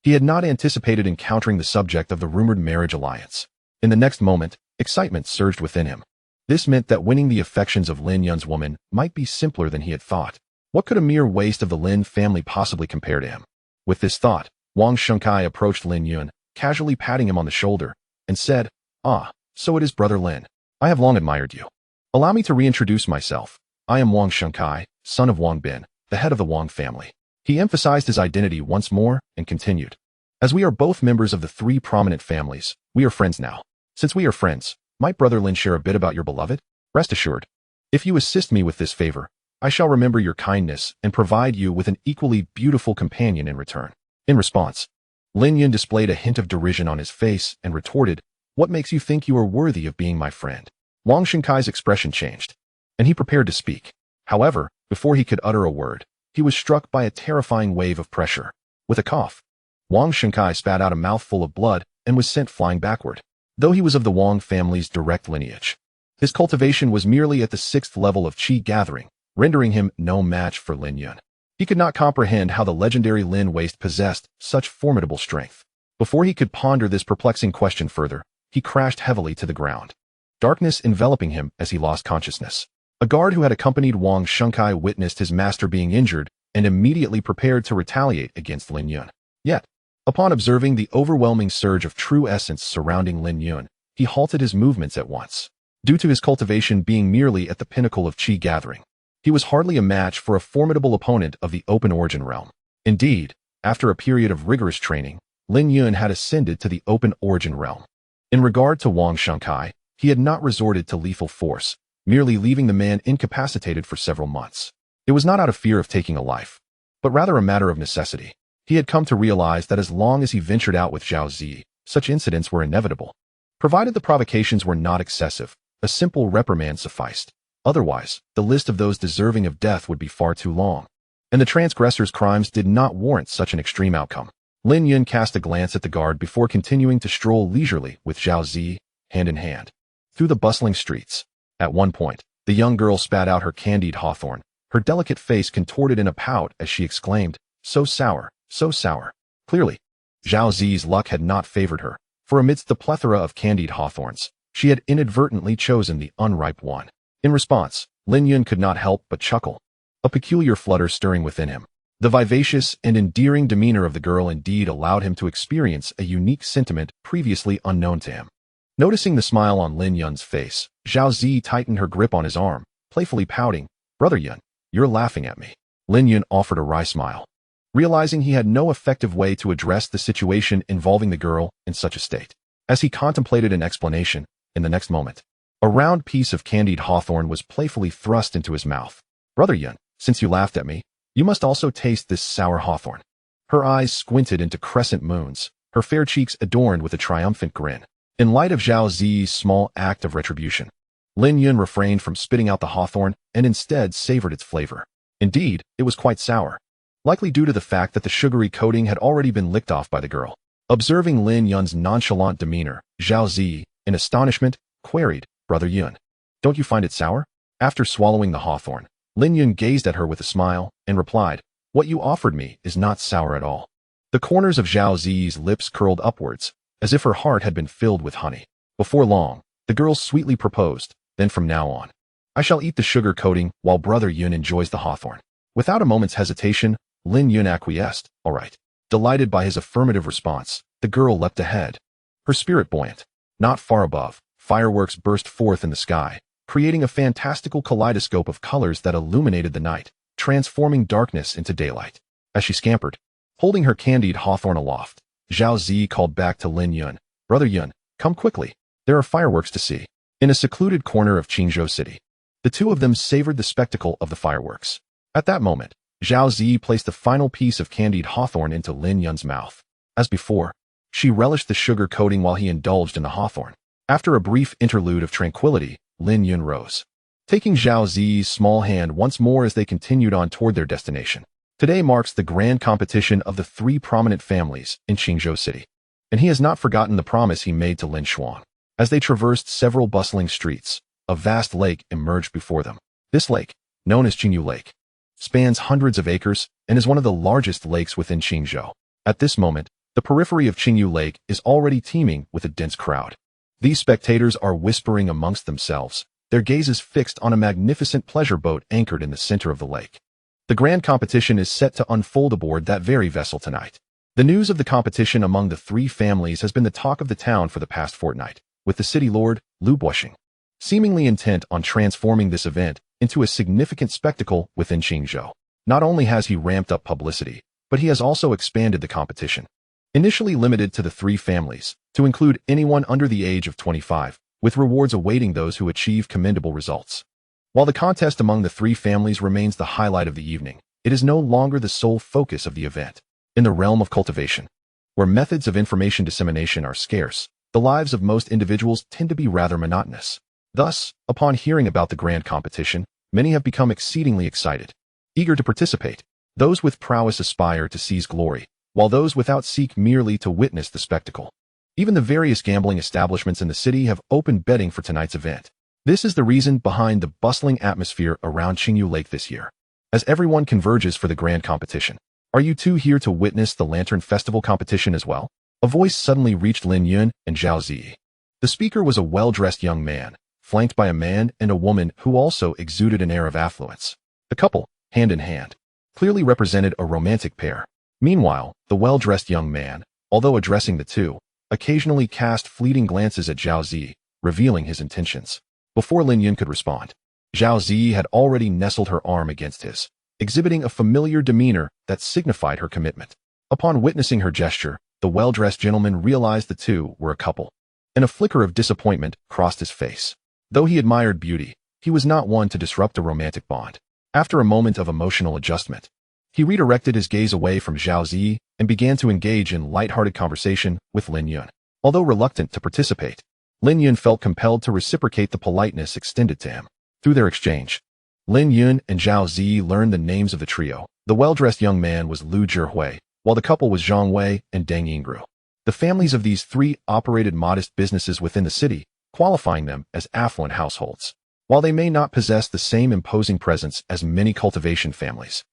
He had not anticipated encountering the subject of the rumored marriage alliance. In the next moment, excitement surged within him. This meant that winning the affections of Lin Yun's woman might be simpler than he had thought. What could a mere waste of the Lin family possibly compare to him? With this thought, Wang Shunkai approached Lin Yun, casually patting him on the shoulder, and said, Ah, so it is Brother Lin. I have long admired you. Allow me to reintroduce myself. I am Wang Shunkai, son of Wang Bin, the head of the Wang family. He emphasized his identity once more and continued. As we are both members of the three prominent families, we are friends now. Since we are friends, might Brother Lin share a bit about your beloved? Rest assured, if you assist me with this favor, I shall remember your kindness and provide you with an equally beautiful companion in return. In response, Lin Yun displayed a hint of derision on his face and retorted, What makes you think you are worthy of being my friend? Wang Shinkai's expression changed, and he prepared to speak. However, before he could utter a word, he was struck by a terrifying wave of pressure. With a cough, Wang Shinkai spat out a mouthful of blood and was sent flying backward. Though he was of the Wang family's direct lineage, his cultivation was merely at the 6th level of qi gathering, rendering him no match for Lin Yun. He could not comprehend how the legendary Lin Waste possessed such formidable strength. Before he could ponder this perplexing question further, he crashed heavily to the ground, darkness enveloping him as he lost consciousness. A guard who had accompanied Wang Shunkai witnessed his master being injured and immediately prepared to retaliate against Lin Yun. Yet, Upon observing the overwhelming surge of true essence surrounding Lin Yun, he halted his movements at once. Due to his cultivation being merely at the pinnacle of qi gathering, he was hardly a match for a formidable opponent of the open origin realm. Indeed, after a period of rigorous training, Lin Yun had ascended to the open origin realm. In regard to Wang Shankai, he had not resorted to lethal force, merely leaving the man incapacitated for several months. It was not out of fear of taking a life, but rather a matter of necessity. He had come to realize that as long as he ventured out with Zhao Zi, such incidents were inevitable. Provided the provocations were not excessive, a simple reprimand sufficed. Otherwise, the list of those deserving of death would be far too long, and the transgressor's crimes did not warrant such an extreme outcome. Lin Yun cast a glance at the guard before continuing to stroll leisurely with Zhao Zi, hand in hand, through the bustling streets. At one point, the young girl spat out her candied hawthorn, her delicate face contorted in a pout as she exclaimed, "So sour, so sour." Clearly, Zhao Zi's luck had not favored her, for amidst the plethora of candied hawthorns, she had inadvertently chosen the unripe one. In response, Lin Yun could not help but chuckle, a peculiar flutter stirring within him. The vivacious and endearing demeanor of the girl indeed allowed him to experience a unique sentiment previously unknown to him. Noticing the smile on Lin Yun's face, Zhao Zi tightened her grip on his arm, playfully pouting, "Brother Yun, you're laughing at me." Lin Yun offered a wry smile, realizing he had no effective way to address the situation involving the girl in such a state. As he contemplated an explanation, in the next moment, a round piece of candied hawthorn was playfully thrust into his mouth. "Brother Yun, since you laughed at me, you must also taste this sour hawthorn." Her eyes squinted into crescent moons, her fair cheeks adorned with a triumphant grin. In light of Zhao Zi's small act of retribution, Lin Yun refrained from spitting out the hawthorn and instead savored its flavor. Indeed, it was quite sour, likely due to the fact that the sugary coating had already been licked off by the girl. Observing Lin Yun's nonchalant demeanor, Zhao Zi, in astonishment, queried, "Brother Yun, don't you find it sour?" After swallowing the hawthorn, Lin Yun gazed at her with a smile and replied, "What you offered me is not sour at all." The corners of Zhao Zi's lips curled upwards, as if her heart had been filled with honey. Before long, the girl sweetly proposed, "Then from now on, I shall eat the sugar coating while Brother Yun enjoys the hawthorn." Without a moment's hesitation, Lin Yun acquiesced. "All right." Delighted by his affirmative response, the girl leapt ahead, her spirit buoyant. Not far above, fireworks burst forth in the sky, creating a fantastical kaleidoscope of colors that illuminated the night, transforming darkness into daylight. As she scampered, holding her candied hawthorn aloft, Zhao Zi called back to Lin Yun, "Brother Yun, come quickly. There are fireworks to see." In a secluded corner of Qingzhou City, the two of them savored the spectacle of the fireworks. At that moment, Zhao Zi placed the final piece of candied hawthorn into Lin Yun's mouth. As before, she relished the sugar coating while he indulged in the hawthorn. After a brief interlude of tranquility, Lin Yun rose, taking Zhao Zi's small hand once more as they continued on toward their destination. Today marks the grand competition of the three prominent families in Qingzhou City, and he has not forgotten the promise he made to Lin Xuan. As they traversed several bustling streets, a vast lake emerged before them. This lake, known as Qingyu Lake, spans hundreds of acres and is one of the largest lakes within Qingzhou. At this moment, the periphery of Qingyu Lake is already teeming with a dense crowd. These spectators are whispering amongst themselves, their gazes fixed on a magnificent pleasure boat anchored in the center of the lake. The grand competition is set to unfold aboard that very vessel tonight. The news of the competition among the three families has been the talk of the town for the past fortnight, with the city lord, Lu Buoxing, seemingly intent on transforming this event into a significant spectacle within Qingzhou. Not only has he ramped up publicity, but he has also expanded the competition, initially limited to the three families, to include anyone under the age of 25, with rewards awaiting those who achieve commendable results. While the contest among the three families remains the highlight of the evening, it is no longer the sole focus of the event. In the realm of cultivation, where methods of information dissemination are scarce, the lives of most individuals tend to be rather monotonous. Thus, upon hearing about the grand competition, many have become exceedingly excited, eager to participate. Those with prowess aspire to seize glory, while those without seek merely to witness the spectacle. Even the various gambling establishments in the city have opened betting for tonight's event. This is the reason behind the bustling atmosphere around Qingyu Lake this year, as everyone converges for the grand competition. Are you two here to witness the Lantern Festival competition as well? A voice suddenly reached Lin Yun and Zhao Zi. The speaker was a well-dressed young man, flanked by a man and a woman who also exuded an air of affluence. The couple, hand in hand, clearly represented a romantic pair. Meanwhile, the well-dressed young man, although addressing the two, occasionally cast fleeting glances at Zhao Zi, revealing his intentions. Before Lin Yun could respond, Zhao Zi had already nestled her arm against his, exhibiting a familiar demeanor that signified her commitment. Upon witnessing her gesture, the well-dressed gentleman realized the two were a couple, and a flicker of disappointment crossed his face. Though he admired beauty, he was not one to disrupt a romantic bond. After a moment of emotional adjustment, he redirected his gaze away from Zhao Zi and began to engage in light-hearted conversation with Lin Yun. Although reluctant to participate, Lin Yun felt compelled to reciprocate the politeness extended to him. Through their exchange, Lin Yun and Zhao Zi learned the names of the trio. The well-dressed young man was Lu Zhihui, while the couple was Zhang Wei and Deng Yingru. The families of these three operated modest businesses within the city, qualifying them as affluent households. While they may not possess the same imposing presence as many cultivation families,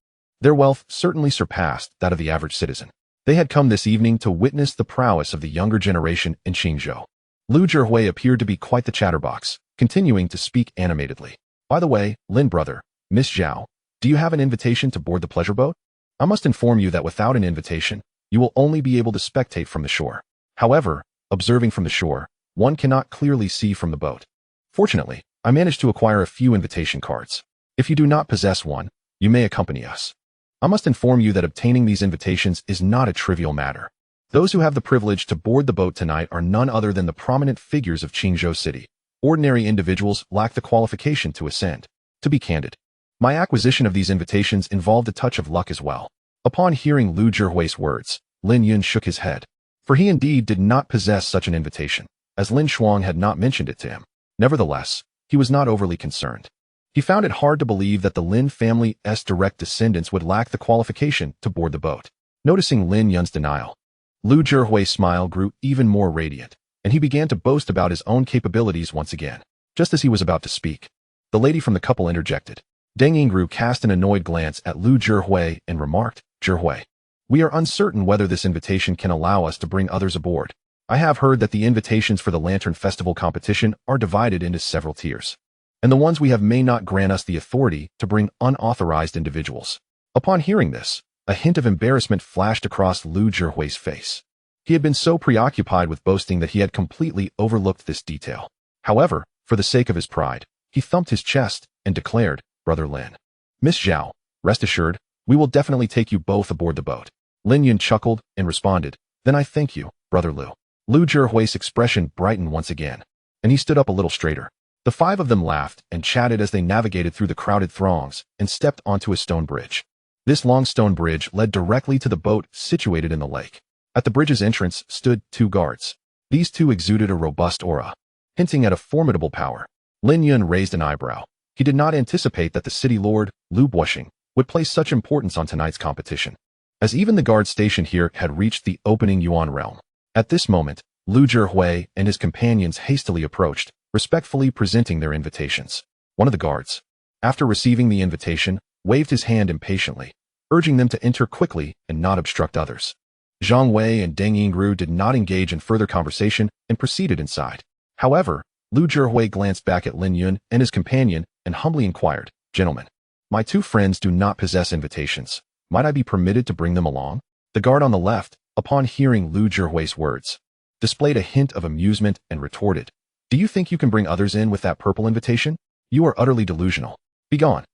their wealth certainly surpassed that of the average citizen. They had come this evening to witness the prowess of the younger generation in Qingzhou. Lu Zhihui appeared to be quite the chatterbox, continuing to speak animatedly. By the way, Lin brother, Miss Zhao, do you have an invitation to board the pleasure boat? I must inform you that without an invitation, you will only be able to spectate from the shore. However, observing from the shore, one cannot clearly see from the boat. Fortunately, I managed to acquire a few invitation cards. If you do not possess one, you may accompany us. I must inform you that obtaining these invitations is not a trivial matter. Those who have the privilege to board the boat tonight are none other than the prominent figures of Qingzhou City. Ordinary individuals lack the qualification to ascend. To be candid, my acquisition of these invitations involved a touch of luck as well. Upon hearing Lu Zhihui's words, Lin Yun shook his head, for he indeed did not possess such an invitation, as Lin Shuang had not mentioned it to him. Nevertheless, he was not overly concerned. He found it hard to believe that the Lin family's direct descendants would lack the qualification to board the boat. Noticing Lin Yun's denial, Lu Zhihui's smile grew even more radiant, and he began to boast about his own capabilities once again. Just as he was about to speak, the lady from the couple interjected. Deng Yingru cast an annoyed glance at Lu Zhihui and remarked, Zhihui, we are uncertain whether this invitation can allow us to bring others aboard. I have heard that the invitations for the Lantern Festival competition are divided into several tiers, and the ones we have may not grant us the authority to bring unauthorized individuals. Upon hearing this, a hint of embarrassment flashed across Lu Zhihui's face. He had been so preoccupied with boasting that he had completely overlooked this detail. However, for the sake of his pride, he thumped his chest and declared, Brother Lin, Miss Zhao, rest assured, we will definitely take you both aboard the boat. Lin Yun chuckled and responded, then I thank you, Brother Lu. Lu Zhihui's expression brightened once again, and he stood up a little straighter. The five of them laughed and chatted as they navigated through the crowded throngs and stepped onto a stone bridge. This long stone bridge led directly to the boat situated in the lake. At the bridge's entrance stood two guards. These two exuded a robust aura, hinting at a formidable power. Lin Yun raised an eyebrow. He did not anticipate that the city lord, Lu Buoxing, would place such importance on tonight's competition, as even the guard stationed here had reached the opening Yuan realm. At this moment, Lu Zhihui and his companions hastily approached, respectfully presenting their invitations. One of the guards, after receiving the invitation, waved his hand impatiently, urging them to enter quickly and not obstruct others. Zhang Wei and Deng Yingru did not engage in further conversation and proceeded inside. However, Lu Zhihui glanced back at Lin Yun and his companion and humbly inquired, Gentlemen, my two friends do not possess invitations. Might I be permitted to bring them along? The guard on the left, upon hearing Lu Zhihui's words, displayed a hint of amusement and retorted, Do you think you can bring others in with that purple invitation? You are utterly delusional. Begone.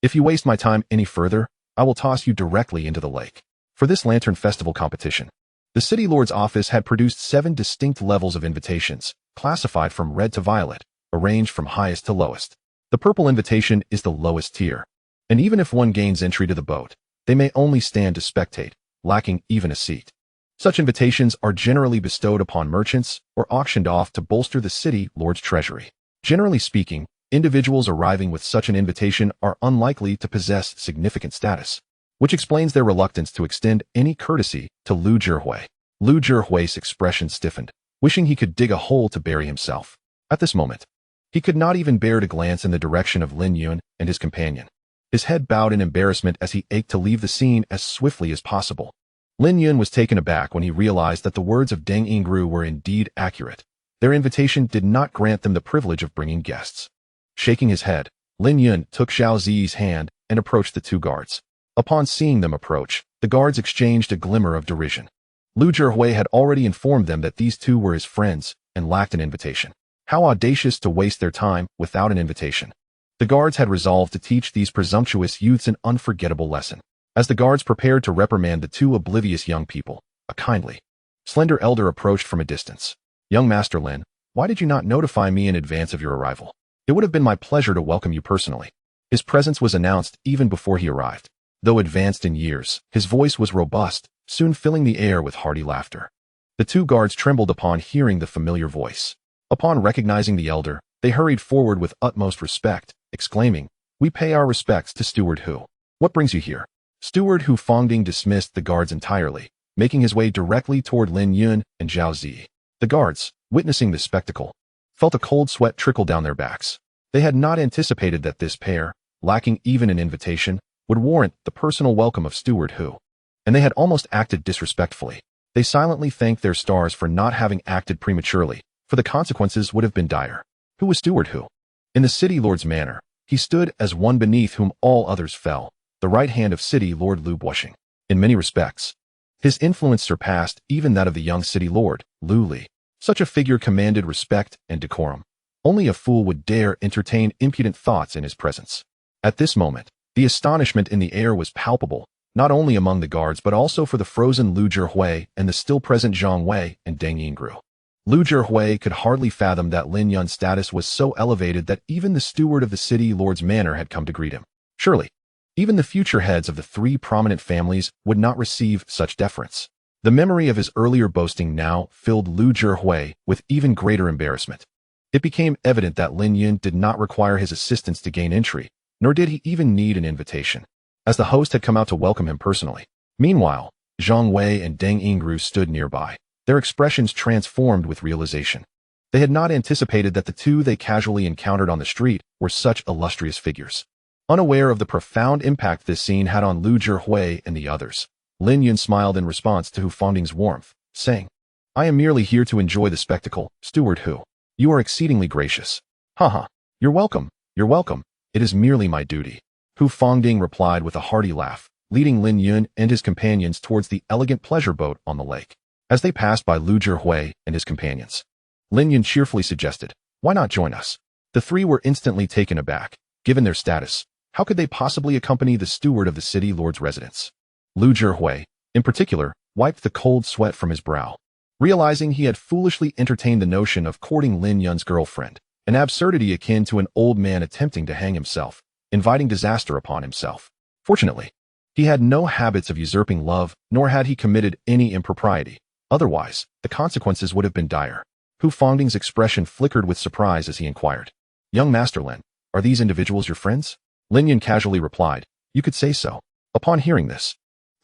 If you waste my time any further, I will toss you directly into the lake. For this Lantern Festival competition, the City Lord's office had produced 7 distinct levels of invitations, classified from red to violet, arranged from highest to lowest. The purple invitation is the lowest tier, and even if one gains entry to the boat, they may only stand to spectate, lacking even a seat. Such invitations are generally bestowed upon merchants or auctioned off to bolster the City Lord's treasury. Generally speaking, individuals arriving with such an invitation are unlikely to possess significant status, which explains their reluctance to extend any courtesy to Lu Zhihui. Lu Zhihui's expression stiffened, wishing he could dig a hole to bury himself. At this moment, he could not even bear to glance in the direction of Lin Yun and his companion. His head bowed in embarrassment as he ached to leave the scene as swiftly as possible. Lin Yun was taken aback when he realized that the words of Deng Yingru were indeed accurate. Their invitation did not grant them the privilege of bringing guests. Shaking his head, Lin Yun took Zhao Zi's hand and approached the two guards. Upon seeing them approach, the guards exchanged a glimmer of derision. Lu Zhihui had already informed them that these two were his friends and lacked an invitation. How audacious to waste their time without an invitation. The guards had resolved to teach these presumptuous youths an unforgettable lesson. As the guards prepared to reprimand the two oblivious young people, a kindly, slender elder approached from a distance. Young Master Lin, why did you not notify me in advance of your arrival? It would have been my pleasure to welcome you personally. His presence was announced even before he arrived. Though advanced in years, his voice was robust, soon filling the air with hearty laughter. The two guards trembled upon hearing the familiar voice. Upon recognizing the elder, they hurried forward with utmost respect, exclaiming, "We pay our respects to Steward Hu. What brings you here?" Steward Hu Fongding dismissed the guards entirely, making his way directly toward Lin Yun and Zhao Zi. The guards, witnessing this spectacle, felt a cold sweat trickle down their backs. They had not anticipated that this pair, lacking even an invitation, would warrant the personal welcome of Steward Hu. And they had almost acted disrespectfully. They silently thanked their stars for not having acted prematurely, for the consequences would have been dire. Who was Steward Hu? In the city lord's manor, he stood as one beneath whom all others fell, the right hand of city lord Lu Bushing. In many respects, his influence surpassed even that of the young city lord, Lu Li. Such a figure commanded respect and decorum. Only a fool would dare entertain impudent thoughts in his presence. At this moment, the astonishment in the air was palpable, not only among the guards but also for the frozen Lu Zhihui and the still present Zhang Wei and Deng Yingru. Lu Zhihui could hardly fathom that Lin Yun's status was so elevated that even the steward of the city lord's manor had come to greet him. Surely, even the future heads of the three prominent families would not receive such deference. The memory of his earlier boasting now filled Lu Zhihui with even greater embarrassment. It became evident that Lin Yun did not require his assistance to gain entry, nor did he even need an invitation, as the host had come out to welcome him personally. Meanwhile, Zhang Wei and Deng Yingru stood nearby, their expressions transformed with realization. They had not anticipated that the two they casually encountered on the street were such illustrious figures. Unaware of the profound impact this scene had on Lu Zhihui and the others, Lin Yun smiled in response to Hu Fongding's warmth, saying, "I am merely here to enjoy the spectacle, Steward Hu. You are exceedingly gracious." "Haha, you're welcome, you're welcome. It is merely my duty." Hu Fongding replied with a hearty laugh, leading Lin Yun and his companions towards the elegant pleasure boat on the lake. As they passed by Lu Zhihui and his companions, Lin Yun cheerfully suggested, "Why not join us?" The three were instantly taken aback. Given their status, how could they possibly accompany the steward of the city lord's residence? Lu Zhihui, in particular, wiped the cold sweat from his brow. Realizing he had foolishly entertained the notion of courting Lin Yun's girlfriend, an absurdity akin to an old man attempting to hang himself, inviting disaster upon himself. Fortunately, he had no habits of usurping love, nor had he committed any impropriety. Otherwise, the consequences would have been dire. Hu Fongding's expression flickered with surprise as he inquired, "Young Master Lin, are these individuals your friends?" Lin Yun casually replied, "You could say so." Upon hearing this,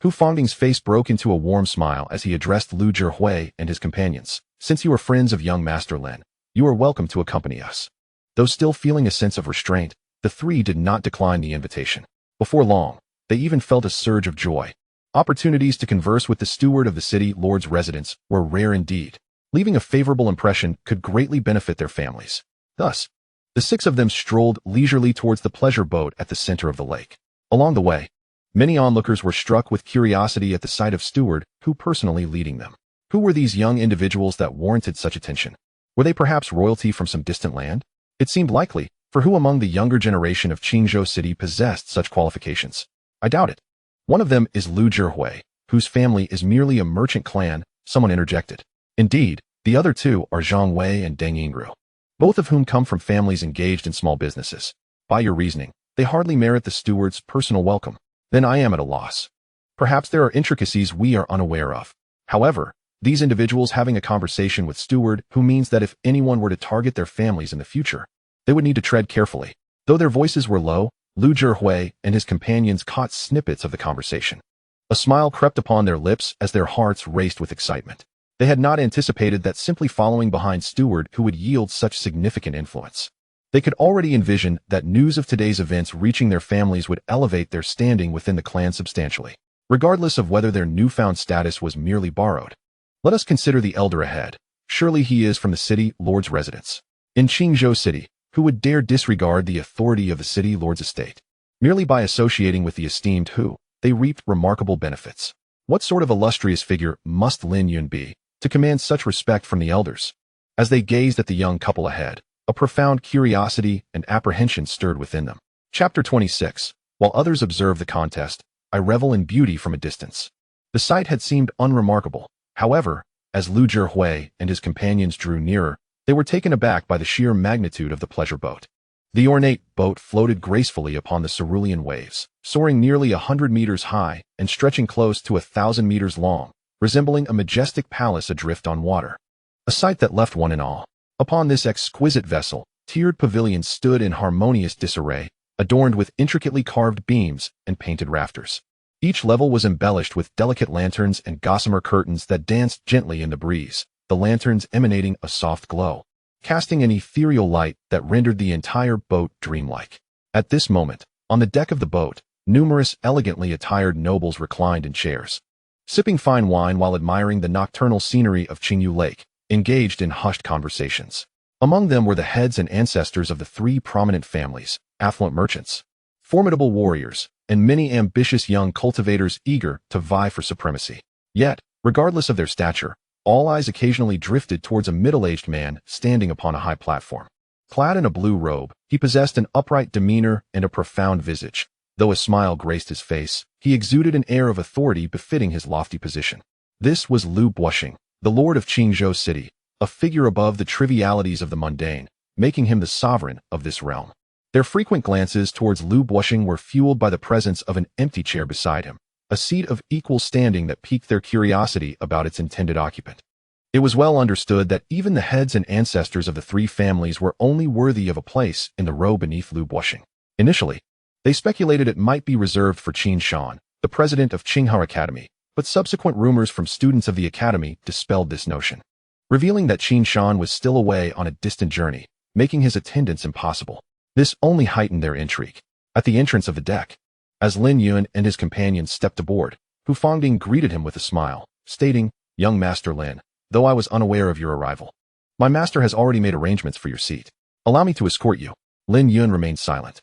Hu Fongding's face broke into a warm smile as he addressed Lu Zhihui and his companions. "Since you are friends of young Master Lin, you are welcome to accompany us." Though still feeling a sense of restraint, the three did not decline the invitation. Before long, they even felt a surge of joy. Opportunities to converse with the steward of the city lord's residence were rare indeed. Leaving a favorable impression could greatly benefit their families. Thus, the six of them strolled leisurely towards the pleasure boat at the center of the lake. Along the way, many onlookers were struck with curiosity at the sight of Steward Hu personally leading them. Who were these young individuals that warranted such attention? Were they perhaps royalty from some distant land? It seemed likely, for who among the younger generation of Qingzhou City possessed such qualifications? I doubt it. One of them is Lu Zhihui, whose family is merely a merchant clan, someone interjected. Indeed, the other two are Zhang Wei and Deng Yingru, both of whom come from families engaged in small businesses. By your reasoning, they hardly merit the steward's personal welcome. Then I am at a loss. Perhaps there are intricacies we are unaware of. However, these individuals having a conversation with Steward Hu means that if anyone were to target their families in the future, they would need to tread carefully. Though their voices were low, Lu Zhihui and his companions caught snippets of the conversation. A smile crept upon their lips as their hearts raced with excitement. They had not anticipated that simply following behind Steward Hu would yield such significant influence. They could already envision that news of today's events reaching their families would elevate their standing within the clan substantially, regardless of whether their newfound status was merely borrowed. Let us consider the elder ahead. Surely he is from the city lord's residence. In Qingzhou City, who would dare disregard the authority of the city lord's estate? Merely by associating with the esteemed Hu, they reaped remarkable benefits. What sort of illustrious figure must Lin Yun be to command such respect from the elders? As they gazed at the young couple ahead, a profound curiosity and apprehension stirred within them. Chapter 26. While others observe the contest, I revel in beauty from a distance. The sight had seemed unremarkable. However, as Lu Zhihui and his companions drew nearer, they were taken aback by the sheer magnitude of the pleasure boat. The ornate boat floated gracefully upon the cerulean waves, soaring nearly 100 meters high and stretching close to 1,000 meters long, resembling a majestic palace adrift on water. A sight that left one in awe. Upon this exquisite vessel, tiered pavilions stood in harmonious disarray, adorned with intricately carved beams and painted rafters. Each level was embellished with delicate lanterns and gossamer curtains that danced gently in the breeze, the lanterns emanating a soft glow, casting an ethereal light that rendered the entire boat dreamlike. At this moment, on the deck of the boat, numerous elegantly attired nobles reclined in chairs, sipping fine wine while admiring the nocturnal scenery of Qingyu Lake, engaged in hushed conversations. Among them were the heads and ancestors of the three prominent families, affluent merchants, formidable warriors, and many ambitious young cultivators eager to vie for supremacy. Yet, regardless of their stature, all eyes occasionally drifted towards a middle-aged man standing upon a high platform. Clad in a blue robe, he possessed an upright demeanor and a profound visage. Though a smile graced his face, he exuded an air of authority befitting his lofty position. This was Lu Buoxing, the lord of Qingzhou City, a figure above the trivialities of the mundane, making him the sovereign of this realm. Their frequent glances towards Lu Buoxing were fueled by the presence of an empty chair beside him, a seat of equal standing that piqued their curiosity about its intended occupant. It was well understood that even the heads and ancestors of the three families were only worthy of a place in the row beneath Lu Buoxing. Initially, they speculated it might be reserved for Qin Shan, the president of Qinghao Academy, but subsequent rumors from students of the academy dispelled this notion, revealing that Qin Shan was still away on a distant journey, making his attendance impossible. This only heightened their intrigue. At the entrance of the deck, as Lin Yun and his companions stepped aboard, Hu Fangding greeted him with a smile, stating, "Young Master Lin, though I was unaware of your arrival, my master has already made arrangements for your seat. Allow me to escort you." Lin Yun remained silent,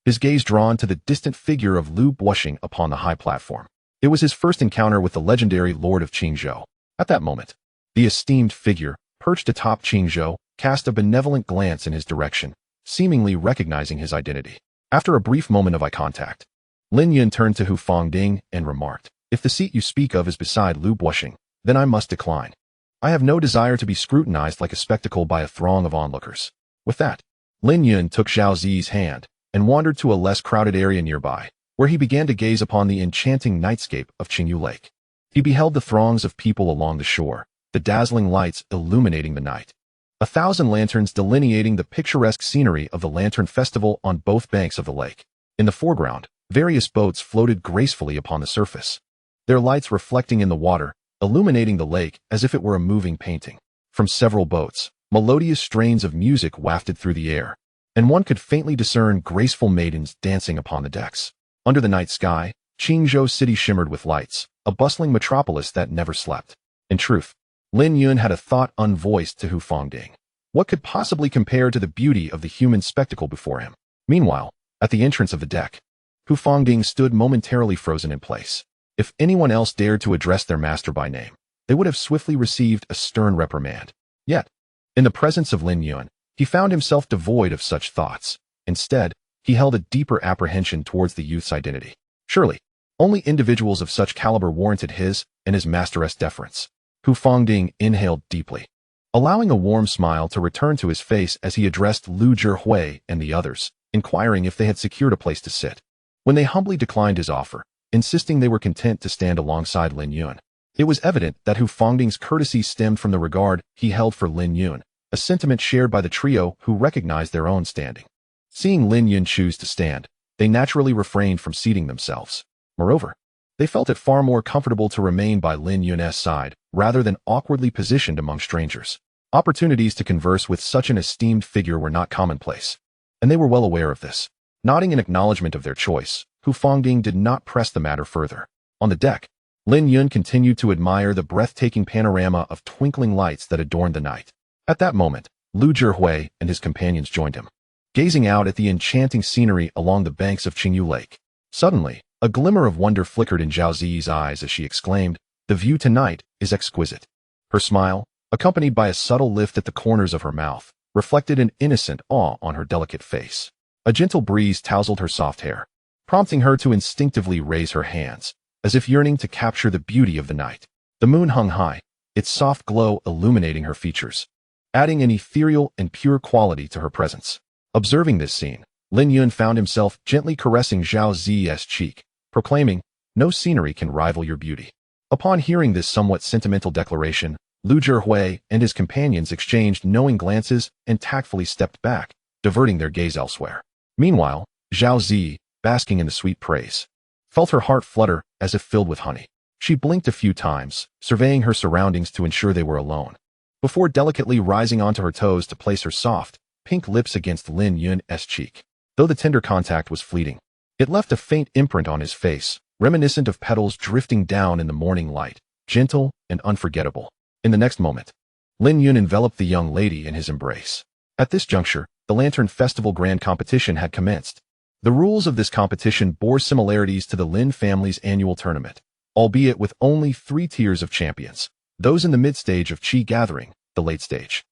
his gaze drawn to the distant figure of Lu Buoxing upon the high platform. It was his first encounter with the legendary Lord of Qingzhou. At that moment, the esteemed figure, perched atop Qingzhou, cast a benevolent glance in his direction, seemingly recognizing his identity. After a brief moment of eye contact, Lin Yun turned to Hu Fangding and remarked, "If the seat you speak of is beside Lu Buoxing, then I must decline. I have no desire to be scrutinized like a spectacle by a throng of onlookers." With that, Lin Yun took Zhao Zi's hand and wandered to a less crowded area nearby, where he began to gaze upon the enchanting nightscape of Qingyu Lake. He beheld the throngs of people along the shore, the dazzling lights illuminating the night, 1,000 lanterns delineating the picturesque scenery of the Lantern Festival on both banks of the lake. In the foreground, various boats floated gracefully upon the surface, their lights reflecting in the water, illuminating the lake as if it were a moving painting. From several boats, melodious strains of music wafted through the air, and one could faintly discern graceful maidens dancing upon the decks. Under the night sky, Qingzhou City shimmered with lights, a bustling metropolis that never slept. In truth, Lin Yun had a thought unvoiced to Hu Fangding. What could possibly compare to the beauty of the human spectacle before him? Meanwhile, at the entrance of the deck, Hu Fangding stood momentarily frozen in place. If anyone else dared to address their master by name, they would have swiftly received a stern reprimand. Yet, in the presence of Lin Yun, he found himself devoid of such thoughts. Instead, he held a deeper apprehension towards the youth's identity. Surely, only individuals of such caliber warranted his and his master's deference. Hu Fangding inhaled deeply, allowing a warm smile to return to his face as he addressed Lu Zhihui and the others, inquiring if they had secured a place to sit. When they humbly declined his offer, insisting they were content to stand alongside Lin Yun, it was evident that Hu Fangding's courtesy stemmed from the regard he held for Lin Yun, a sentiment shared by the trio who recognized their own standing. Seeing Lin Yun choose to stand, they naturally refrained from seating themselves. Moreover, they felt it far more comfortable to remain by Lin Yun's side, rather than awkwardly positioned among strangers. Opportunities to converse with such an esteemed figure were not commonplace, and they were well aware of this. Nodding in acknowledgement of their choice, Hu Fangding did not press the matter further. On the deck, Lin Yun continued to admire the breathtaking panorama of twinkling lights that adorned the night. At that moment, Lu Zhihui and his companions joined him, gazing out at the enchanting scenery along the banks of Qingyu Lake. Suddenly, A glimmer of wonder flickered in Zhao Zi's eyes as she exclaimed, "The view tonight is exquisite." Her smile, accompanied by a subtle lift at the corners of her mouth, reflected an innocent awe on her delicate face. A gentle breeze tousled her soft hair, prompting her to instinctively raise her hands, as if yearning to capture the beauty of the night. The moon hung high, its soft glow illuminating her features, adding an ethereal and pure quality to her presence. Observing this scene, Lin Yun found himself gently caressing Zhao Zi's cheek, proclaiming, "No scenery can rival your beauty." Upon hearing this somewhat sentimental declaration, Lu Zhihui and his companions exchanged knowing glances and tactfully stepped back, diverting their gaze elsewhere. Meanwhile, Zhao Zi, basking in the sweet praise, felt her heart flutter as if filled with honey. She blinked a few times, surveying her surroundings to ensure they were alone, before delicately rising onto her toes to place her soft, pink lips against Lin Yun's cheek. Though the tender contact was fleeting, it left a faint imprint on his face, reminiscent of petals drifting down in the morning light, gentle and unforgettable. In the next moment, Lin Yun enveloped the young lady in his embrace. At this juncture, the Lantern Festival Grand Competition had commenced. The rules of this competition bore similarities to the Lin family's annual tournament, albeit with only 3 tiers of champions: those in the mid-stage of Qi Gathering, the late stage,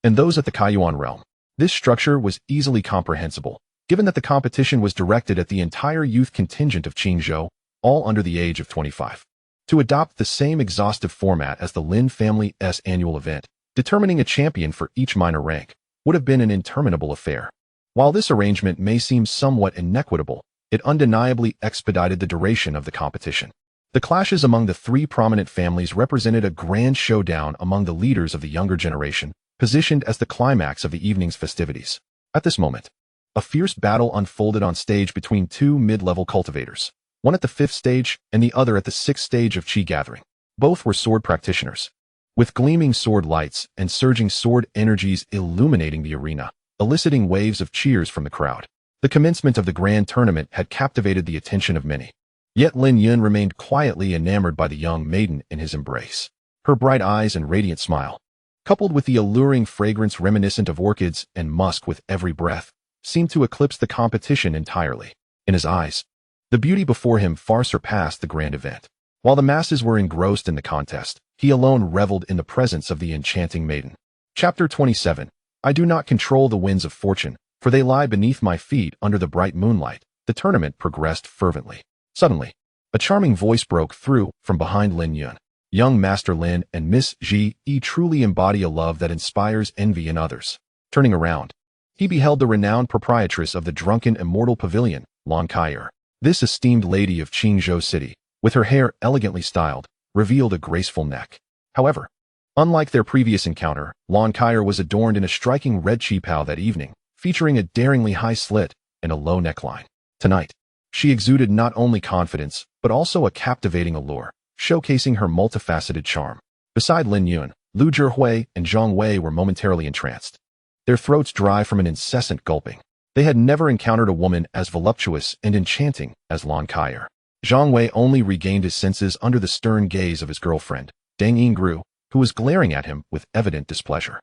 and those at the Kaiyuan realm. This structure was easily comprehensible, given that the competition was directed at the entire youth contingent of Qingzhou, all under the age of 25. To adopt the same exhaustive format as the Lin family's annual event, determining a champion for each minor rank, would have been an interminable affair. While this arrangement may seem somewhat inequitable, it undeniably expedited the duration of the competition. The clashes among the 3 prominent families represented a grand showdown among the leaders of the younger generation, positioned as the climax of the evening's festivities. At this moment, a fierce battle unfolded on stage between 2 mid-level cultivators, one at the 5th stage and the other at the 6th stage of Qi Gathering. Both were sword practitioners, with gleaming sword lights and surging sword energies illuminating the arena, eliciting waves of cheers from the crowd. The commencement of the grand tournament had captivated the attention of many. Yet Lin Yun remained quietly enamored by the young maiden in his embrace. Her bright eyes and radiant smile, coupled with the alluring fragrance reminiscent of orchids and musk with every breath, seemed to eclipse the competition entirely. In his eyes, the beauty before him far surpassed the grand event. While the masses were engrossed in the contest, he alone reveled in the presence of the enchanting maiden. Chapter 27. I do not control the winds of fortune, for they lie beneath my feet under the bright moonlight. The tournament progressed fervently. Suddenly, a charming voice broke through from behind Lin Yun. Young Master Lin and Miss Ji truly embody a love that inspires envy in others. Turning around, he beheld the renowned proprietress of the drunken Immortal Pavilion, Lan Kaier. This esteemed lady of Qingzhou City, with her hair elegantly styled, revealed a graceful neck. However, unlike their previous encounter, Lan Kaier was adorned in a striking red qipao that evening, featuring a daringly high slit and a low neckline. Tonight, she exuded not only confidence, but also a captivating allure, showcasing her multifaceted charm. Beside Lin Yun, Lu Zhihui and Zhang Wei were momentarily entranced, their throats dry from an incessant gulping. They had never encountered a woman as voluptuous and enchanting as Lan Kaier. Zhang Wei only regained his senses under the stern gaze of his girlfriend, Deng Yingru, who was glaring at him with evident displeasure.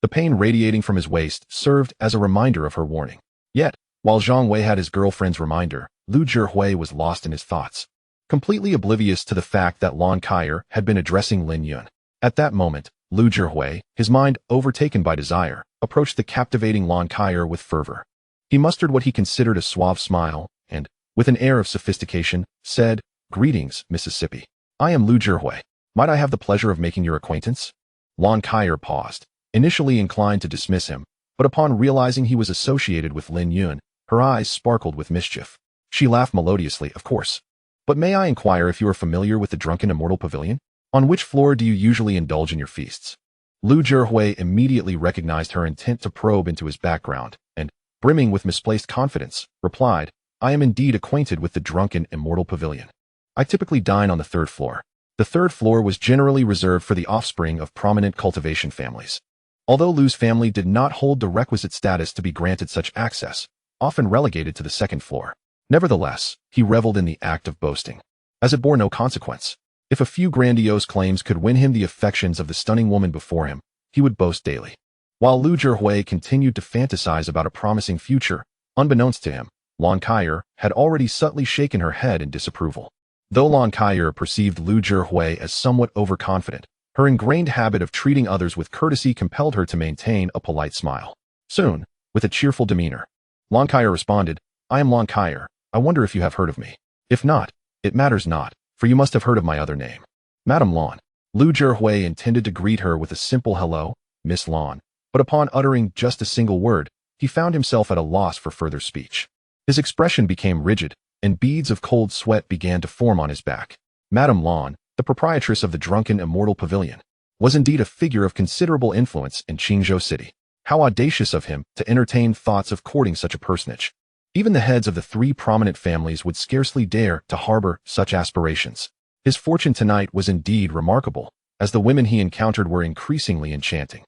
The pain radiating from his waist served as a reminder of her warning. Yet, while Zhang Wei had his girlfriend's reminder, Lu Zhihui was lost in his thoughts, completely oblivious to the fact that Lan Kaier had been addressing Lin Yun. At that moment, Lu Zhihui, his mind overtaken by desire, approached the captivating Lan Kaier with fervor. He mustered what he considered a suave smile, and, with an air of sophistication, said, "Greetings, Mississippi. I am Lu Zhihui. Might I have the pleasure of making your acquaintance?" Lan Kaier paused, initially inclined to dismiss him, but upon realizing he was associated with Lin Yun, her eyes sparkled with mischief. She laughed melodiously, "Of course. But may I inquire if you are familiar with the drunken Immortal Pavilion? On which floor do you usually indulge in your feasts?" Lu Zhihui immediately recognized her intent to probe into his background, and, brimming with misplaced confidence, replied, "I am indeed acquainted with the drunken Immortal Pavilion. I typically dine on the 3rd floor. The 3rd floor was generally reserved for the offspring of prominent cultivation families. Although Lu's family did not hold the requisite status to be granted such access, often relegated to the 2nd floor. Nevertheless, he reveled in the act of boasting, as it bore no consequence. If a few grandiose claims could win him the affections of the stunning woman before him, he would boast daily. While Lu Zhihui continued to fantasize about a promising future, unbeknownst to him, Lan Kaier had already subtly shaken her head in disapproval. Though Lan Kaier perceived Lu Zhihui as somewhat overconfident, her ingrained habit of treating others with courtesy compelled her to maintain a polite smile. Soon, with a cheerful demeanor, Lan Kaier responded, "I am Lan Kaier. I wonder if you have heard of me. If not, it matters not, for you must have heard of my other name. Madame Lan." Lu Zhihui intended to greet her with a simple hello, Miss Lan, but upon uttering just a single word, he found himself at a loss for further speech. His expression became rigid, and beads of cold sweat began to form on his back. Madame Lan, the proprietress of the drunken Immortal Pavilion, was indeed a figure of considerable influence in Qingzhou City. How audacious of him to entertain thoughts of courting such a personage. Even the heads of the three prominent families would scarcely dare to harbor such aspirations. His fortune tonight was indeed remarkable, as the women he encountered were increasingly enchanting,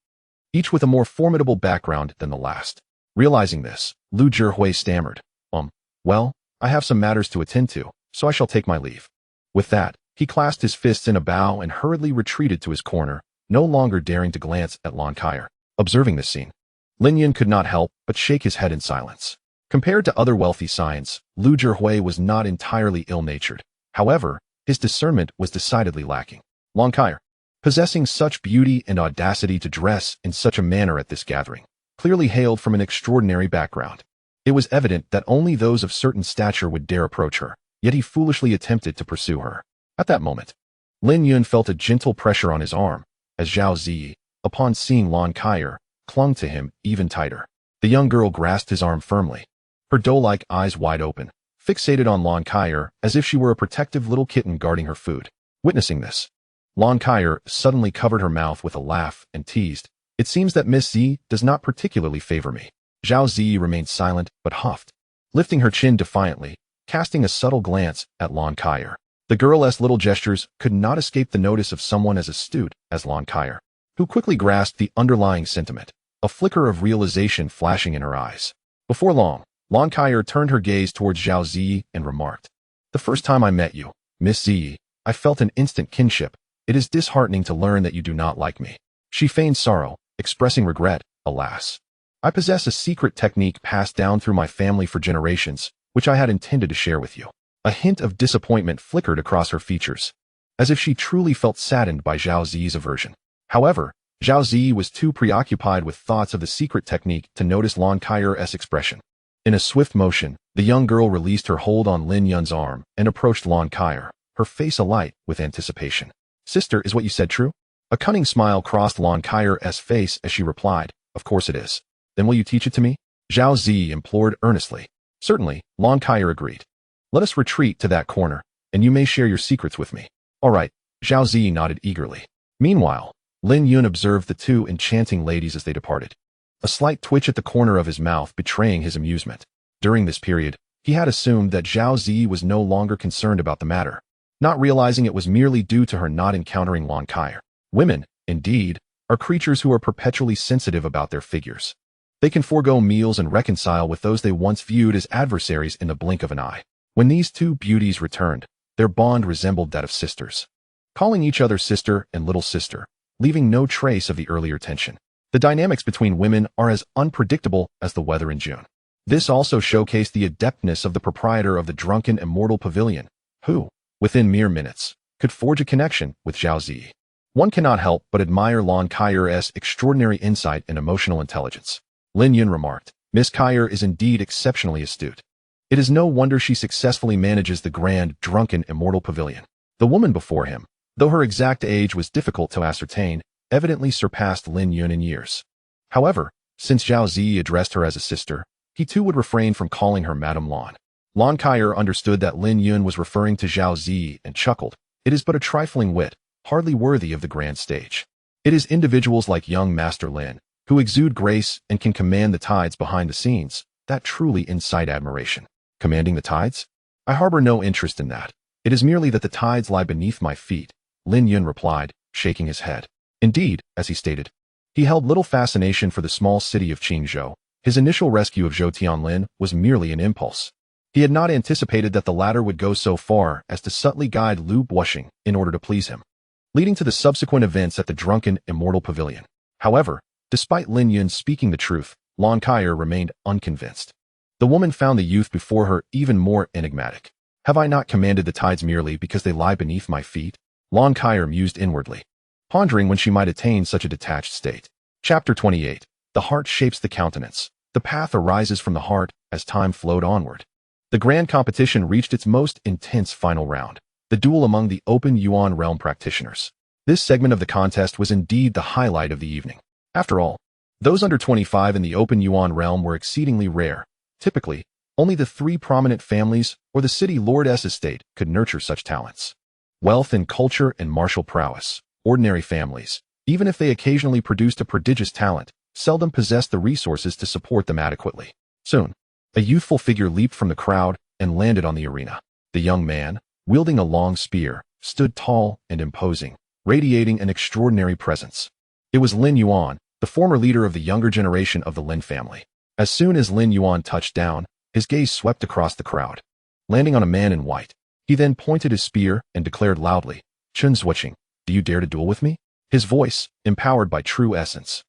each with a more formidable background than the last. Realizing this, Lu Zhihui stammered, well, I have some matters to attend to, so I shall take my leave." With that, he clasped his fists in a bow and hurriedly retreated to his corner, no longer daring to glance at Lan Kaier. Observing this scene, Lin Yun could not help but shake his head in silence. Compared to other wealthy scions, Lu Zhihui was not entirely ill-natured. However, his discernment was decidedly lacking. Lan Kaier, possessing such beauty and audacity to dress in such a manner at this gathering, clearly hailed from an extraordinary background. It was evident that only those of certain stature would dare approach her, yet he foolishly attempted to pursue her. At that moment, Lin Yun felt a gentle pressure on his arm, as Zhao Ziyi, upon seeing Lan Kaier, clung to him even tighter. The young girl grasped his arm firmly, her doe-like eyes wide open, fixated on Lan Kaier as if she were a protective little kitten guarding her food. Witnessing this, Lan Kaier suddenly covered her mouth with a laugh and teased, "It seems that Miss Zi does not particularly favor me." Zhao Ziyi remained silent but huffed, lifting her chin defiantly, casting a subtle glance at Lan Kaier. The girl's little gestures could not escape the notice of someone as astute as Lan Kaier, who quickly grasped the underlying sentiment, a flicker of realization flashing in her eyes. Before long, Lan Kaier turned her gaze towards Zhao Ziyi and remarked, "The first time I met you, Miss Ziyi, I felt an instant kinship. It is disheartening to learn that you do not like me." She feigned sorrow, expressing regret, "Alas, I possess a secret technique passed down through my family for generations, which I had intended to share with you." A hint of disappointment flickered across her features, as if she truly felt saddened by Zhao Ziyi's aversion. However, Zhao Ziyi was too preoccupied with thoughts of the secret technique to notice Lan Kaier's expression. In a swift motion, the young girl released her hold on Lin Yun's arm and approached Lan Kaier, her face alight with anticipation. "Sister, is what you said true?" A cunning smile crossed Lan Kaier's face as she replied, "Of course it is." "Then will you teach it to me?" Zhao Ziyi implored earnestly. "Certainly," Lan Kaier agreed. "Let us retreat to that corner, and you may share your secrets with me." "All right," Zhao Ziyi nodded eagerly. Meanwhile, Lin Yun observed the two enchanting ladies as they departed, a slight twitch at the corner of his mouth betraying his amusement. During this period, he had assumed that Zhao Ziyi was no longer concerned about the matter, not realizing it was merely due to her not encountering Lan Kaier. Women, indeed, are creatures who are perpetually sensitive about their figures. They can forego meals and reconcile with those they once viewed as adversaries in the blink of an eye. When these two beauties returned, their bond resembled that of sisters, calling each other sister and little sister, leaving no trace of the earlier tension. The dynamics between women are as unpredictable as the weather in June. This also showcased the adeptness of the proprietor of the drunken Immortal Pavilion, who, within mere minutes, could forge a connection with Zhao Ziyi. One cannot help but admire Lan Kaier's extraordinary insight and emotional intelligence. Lin Yun remarked, "Miss Kaier is indeed exceptionally astute. It is no wonder she successfully manages the grand, drunken Immortal Pavilion." The woman before him, though her exact age was difficult to ascertain, evidently surpassed Lin Yun in years. However, since Zhao Ziyi addressed her as a sister, he too would refrain from calling her Madame Lan. Lan Kaier understood that Lin Yun was referring to Zhao Ziyi and chuckled. "It is but a trifling wit, hardly worthy of the grand stage. It is individuals like young Master Lin, who exude grace and can command the tides behind the scenes, that truly incite admiration." "Commanding the tides? I harbor no interest in that. It is merely that the tides lie beneath my feet," Lin Yun replied, shaking his head. Indeed, as he stated, he held little fascination for the small city of Qingzhou. His initial rescue of Zhou Tianlin was merely an impulse. He had not anticipated that the latter would go so far as to subtly guide Lu Bushing in order to please him, leading to the subsequent events at the drunken Immortal Pavilion. However, despite Lin Yun speaking the truth, Lan Kaier remained unconvinced. The woman found the youth before her even more enigmatic. Have I not commanded the tides merely because they lie beneath my feet? Lon Kyre mused inwardly, pondering when she might attain such a detached state. Chapter 28. The heart shapes the countenance. The path arises from the heart as time flowed onward. The grand competition reached its most intense final round, the duel among the Open Yuan realm practitioners. This segment of the contest was indeed the highlight of the evening. After all, those under 25 in the Open Yuan realm were exceedingly rare. Typically, only the 3 prominent families or the city lord's estate could nurture such talents. Wealth and culture and martial prowess. Ordinary families, even if they occasionally produced a prodigious talent, seldom possessed the resources to support them adequately. Soon, a youthful figure leaped from the crowd and landed on the arena. The young man, wielding a long spear, stood tall and imposing, radiating an extraordinary presence. It was Lin Yuan, the former leader of the younger generation of the Lin family. As soon as Lin Yuan touched down, his gaze swept across the crowd, landing on a man in white. He then pointed his spear and declared loudly, "Chun Zwitching, do you dare to duel with me?" His voice, empowered by true essence,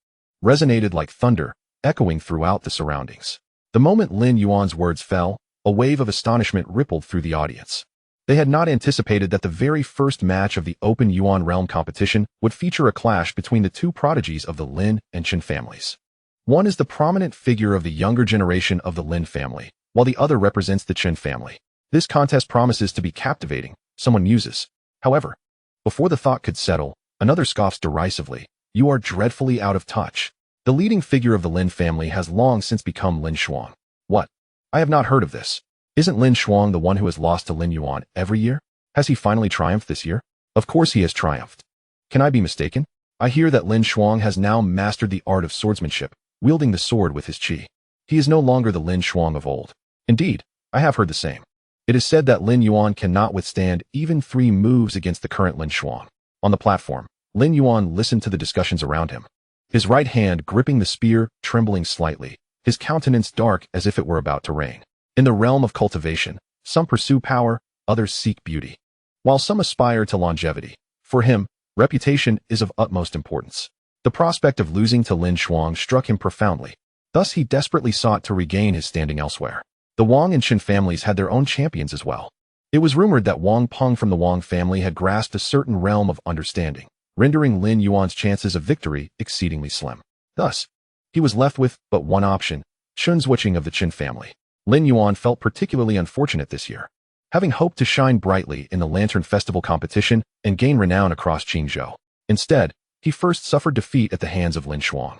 resonated like thunder, echoing throughout the surroundings. The moment Lin Yuan's words fell, a wave of astonishment rippled through the audience. They had not anticipated that the very first match of the Open Yuan realm competition would feature a clash between the 2 prodigies of the Lin and Qin families. One is the prominent figure of the younger generation of the Lin family, while the other represents the Qin family. This contest promises to be captivating, someone muses. However, before the thought could settle, another scoffs derisively, "You are dreadfully out of touch. The leading figure of the Lin family has long since become Lin Shuang." "What? I have not heard of this. Isn't Lin Shuang the one who has lost to Lin Yuan every year? Has he finally triumphed this year?" "Of course he has triumphed. Can I be mistaken? I hear that Lin Shuang has now mastered the art of swordsmanship, wielding the sword with his qi. He is no longer the Lin Shuang of old." "Indeed, I have heard the same. It is said that Lin Yuan cannot withstand even 3 moves against the current Lin Shuang." On the platform, Lin Yuan listened to the discussions around him, his right hand gripping the spear, trembling slightly, his countenance dark as if it were about to rain. In the realm of cultivation, some pursue power, others seek beauty, while some aspire to longevity. For him, reputation is of utmost importance. The prospect of losing to Lin Shuang struck him profoundly. Thus he desperately sought to regain his standing elsewhere. The Wang and Qin families had their own champions as well. It was rumored that Wang Peng from the Wang family had grasped a certain realm of understanding, rendering Lin Yuan's chances of victory exceedingly slim. Thus, he was left with but one option, Chun Zwitching of the Qin family. Lin Yuan felt particularly unfortunate this year. Having hoped to shine brightly in the Lantern Festival competition and gain renown across Qingzhou, instead, he first suffered defeat at the hands of Lin Shuang,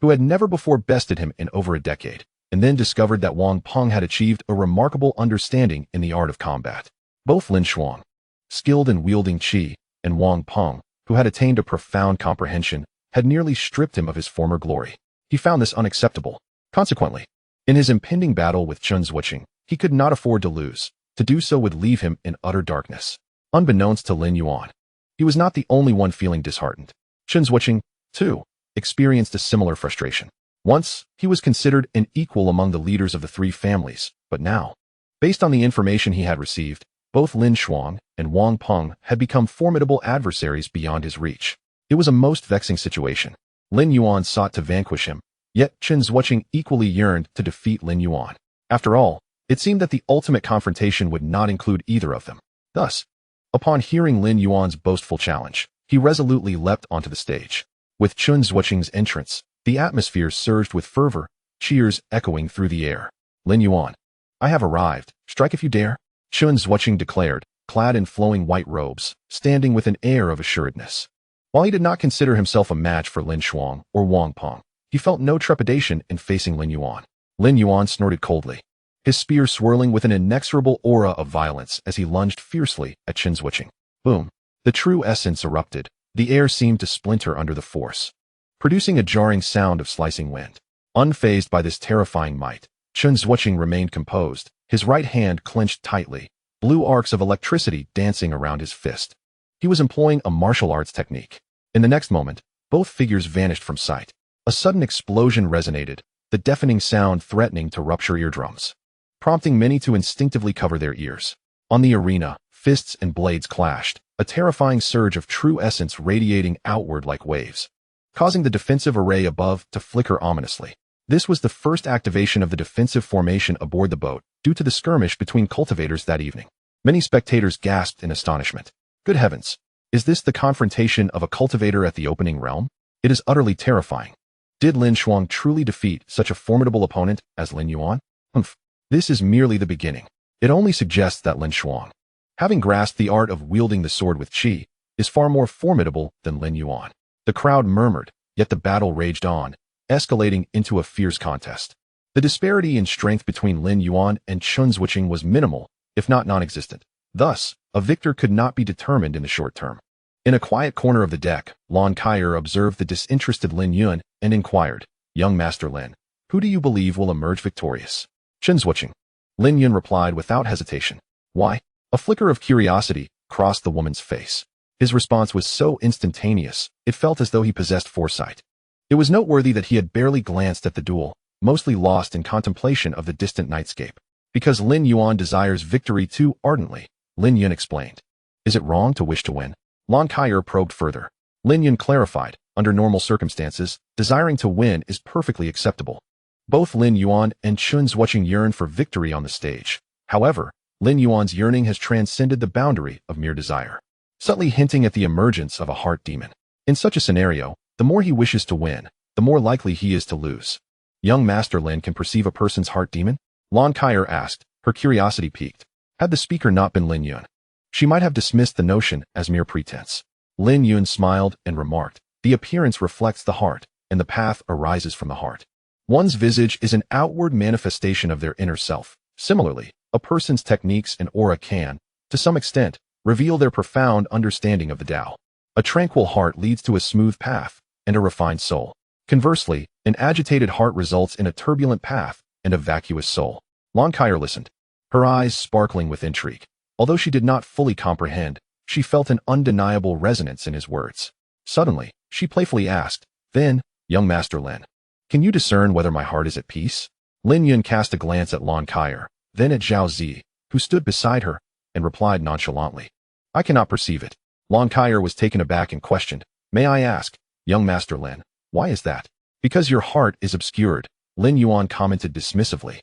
who had never before bested him in over a decade, and then discovered that Wang Peng had achieved a remarkable understanding in the art of combat. Both Lin Shuang, skilled in wielding qi, and Wang Peng, who had attained a profound comprehension, had nearly stripped him of his former glory. He found this unacceptable. Consequently, in his impending battle with Chun Zwitching, he could not afford to lose. To do so would leave him in utter darkness. Unbeknownst to Lin Yuan, he was not the only one feeling disheartened. Chun Zwitching, too, experienced a similar frustration. Once, he was considered an equal among the leaders of the 3 families, but now, based on the information he had received, both Lin Shuang and Wang Peng had become formidable adversaries beyond his reach. It was a most vexing situation. Lin Yuan sought to vanquish him, yet Chun Zwitching equally yearned to defeat Lin Yuan. After all, it seemed that the ultimate confrontation would not include either of them. Thus, upon hearing Lin Yuan's boastful challenge, he resolutely leapt onto the stage. With Chun Zwitching's entrance, the atmosphere surged with fervor, cheers echoing through the air. "Lin Yuan, I have arrived. Strike if you dare," Chun Zwitching declared, clad in flowing white robes, standing with an air of assuredness. While he did not consider himself a match for Lin Shuang or Wang Peng, he felt no trepidation in facing Lin Yuan. Lin Yuan snorted coldly, his spear swirling with an inexorable aura of violence as he lunged fiercely at Chun Zwitching. Boom! The true essence erupted. The air seemed to splinter under the force, producing a jarring sound of slicing wind. Unfazed by this terrifying might, Chun Zwitching remained composed, his right hand clenched tightly, blue arcs of electricity dancing around his fist. He was employing a martial arts technique. In the next moment, both figures vanished from sight. A sudden explosion resonated, the deafening sound threatening to rupture eardrums, prompting many to instinctively cover their ears. On the arena, fists and blades clashed, a terrifying surge of true essence radiating outward like waves, causing the defensive array above to flicker ominously. This was the first activation of the defensive formation aboard the boat due to the skirmish between cultivators that evening. Many spectators gasped in astonishment. Good heavens! Is this the confrontation of a cultivator at the opening realm? It is utterly terrifying. Did Lin Xuang truly defeat such a formidable opponent as Lin Yuan? Humph. This is merely the beginning. It only suggests that Lin Xuang, having grasped the art of wielding the sword with qi, is far more formidable than Lin Yuan. The crowd murmured, yet the battle raged on, escalating into a fierce contest. The disparity in strength between Lin Yuan and Chun Zhuqing was minimal, if not non-existent. Thus, a victor could not be determined in the short term. In a quiet corner of the deck, Lon Kaier observed the disinterested Lin Yun and inquired, "Young Master Lin, who do you believe will emerge victorious?" "Chun Zhuqing." Lin Yun replied without hesitation. "Why?" A flicker of curiosity crossed the woman's face. His response was so instantaneous, it felt as though he possessed foresight. It was noteworthy that he had barely glanced at the duel, mostly lost in contemplation of the distant nightscape. Because Lin Yuan desires victory too ardently, Lin Yun explained. Is it wrong to wish to win? Lon Kaier probed further. Lin Yun clarified, under normal circumstances, desiring to win is perfectly acceptable. Both Lin Yuan and Chun Zhuqing yearn for victory on the stage. However, Lin Yuan's yearning has transcended the boundary of mere desire, subtly hinting at the emergence of a heart demon. In such a scenario, the more he wishes to win, the more likely he is to lose. Young Master Lin can perceive a person's heart demon? Lon Kaier asked, her curiosity piqued. Had the speaker not been Lin Yun, she might have dismissed the notion as mere pretense. Lin Yun smiled and remarked, the appearance reflects the heart, and the path arises from the heart. One's visage is an outward manifestation of their inner self. Similarly, a person's techniques and aura can, to some extent, reveal their profound understanding of the Tao. A tranquil heart leads to a smooth path and a refined soul. Conversely, an agitated heart results in a turbulent path and a vacuous soul. Lon Kaier listened, her eyes sparkling with intrigue. Although she did not fully comprehend, she felt an undeniable resonance in his words. Suddenly, she playfully asked, then, young Master Lin, can you discern whether my heart is at peace? Lin Yun cast a glance at Lon Kaier, then at Zhao Zi, who stood beside her, and replied nonchalantly, I cannot perceive it. Lon Kaier was taken aback and questioned, may I ask, young Master Lin, why is that? Because your heart is obscured, Lin Yuan commented dismissively.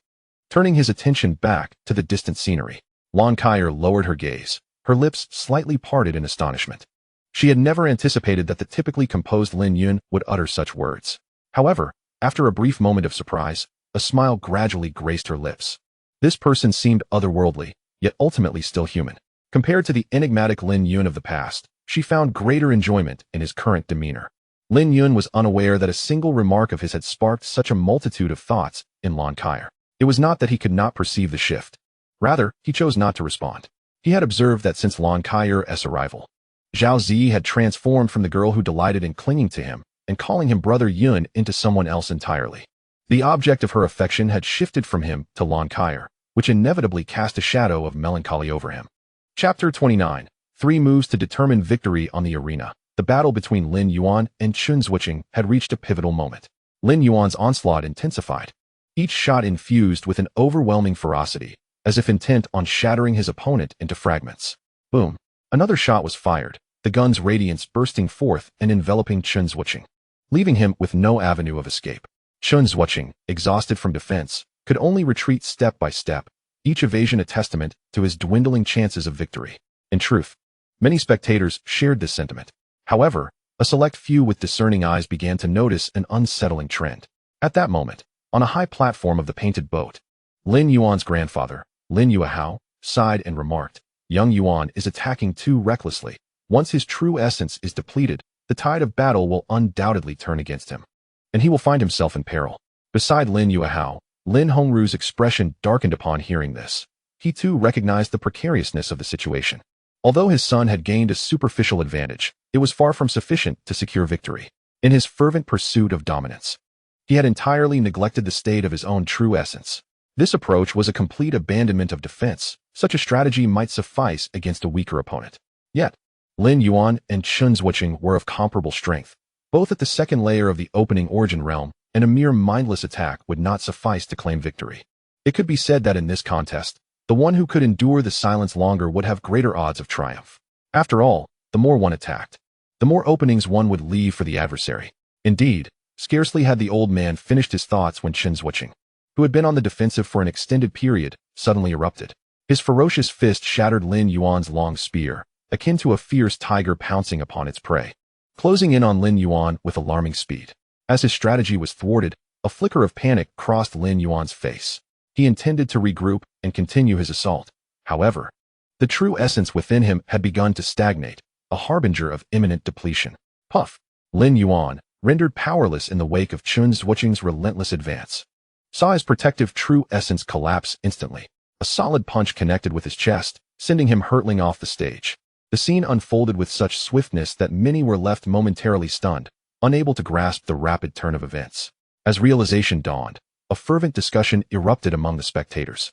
Turning his attention back to the distant scenery, Lon Kaier lowered her gaze, her lips slightly parted in astonishment. She had never anticipated that the typically composed Lin Yun would utter such words. However, after a brief moment of surprise, a smile gradually graced her lips. This person seemed otherworldly, yet ultimately still human. Compared to the enigmatic Lin Yun of the past, she found greater enjoyment in his current demeanor. Lin Yun was unaware that a single remark of his had sparked such a multitude of thoughts in Lon Kaier. It was not that he could not perceive the shift. Rather, he chose not to respond. He had observed that since Lon Kaier's arrival, Zhao Zi had transformed from the girl who delighted in clinging to him and calling him Brother Yun into someone else entirely. The object of her affection had shifted from him to Lon Kaier, which inevitably cast a shadow of melancholy over him. Chapter 29. 3 moves to determine victory on the arena. The battle between Lin Yuan and Chun Zhuqing had reached a pivotal moment. Lin Yuan's onslaught intensified, each shot infused with an overwhelming ferocity, as if intent on shattering his opponent into fragments. Boom. Another shot was fired, the gun's radiance bursting forth and enveloping Chun Zhuqing, leaving him with no avenue of escape. Chun Zhuqing, exhausted from defense, could only retreat step by step, each evasion a testament to his dwindling chances of victory. In truth, many spectators shared this sentiment. However, a select few with discerning eyes began to notice an unsettling trend. At that moment, on a high platform of the painted boat, Lin Yuan's grandfather, Lin Yuehao, sighed and remarked, young Yuan is attacking too recklessly. Once his true essence is depleted, the tide of battle will undoubtedly turn against him, and he will find himself in peril. Beside Lin Yuehao, Lin Hongru's expression darkened upon hearing this. He too recognized the precariousness of the situation. Although his son had gained a superficial advantage, it was far from sufficient to secure victory. In his fervent pursuit of dominance, he had entirely neglected the state of his own true essence. This approach was a complete abandonment of defense. Such a strategy might suffice against a weaker opponent. Yet, Lin Yuan and Chun Zhuqing were of comparable strength. Both at the second layer of the opening origin realm, and a mere mindless attack would not suffice to claim victory. It could be said that in this contest, the one who could endure the silence longer would have greater odds of triumph. After all, the more one attacked, the more openings one would leave for the adversary. Indeed, Scarcely had the old man finished his thoughts when Chen Zhuoqing, who had been on the defensive for an extended period, suddenly erupted. His ferocious fist shattered Lin Yuan's long spear, akin to a fierce tiger pouncing upon its prey, closing in on Lin Yuan with alarming speed. As his strategy was thwarted, a flicker of panic crossed Lin Yuan's face. He intended to regroup and continue his assault. However, the true essence within him had begun to stagnate, a harbinger of imminent depletion. Puff! Lin Yuan, rendered powerless in the wake of Chen Zhuoqing's relentless advance, saw his protective true essence collapse instantly. A solid punch connected with his chest, sending him hurtling off the stage. The scene unfolded with such swiftness that many were left momentarily stunned, unable to grasp the rapid turn of events. As realization dawned, a fervent discussion erupted among the spectators.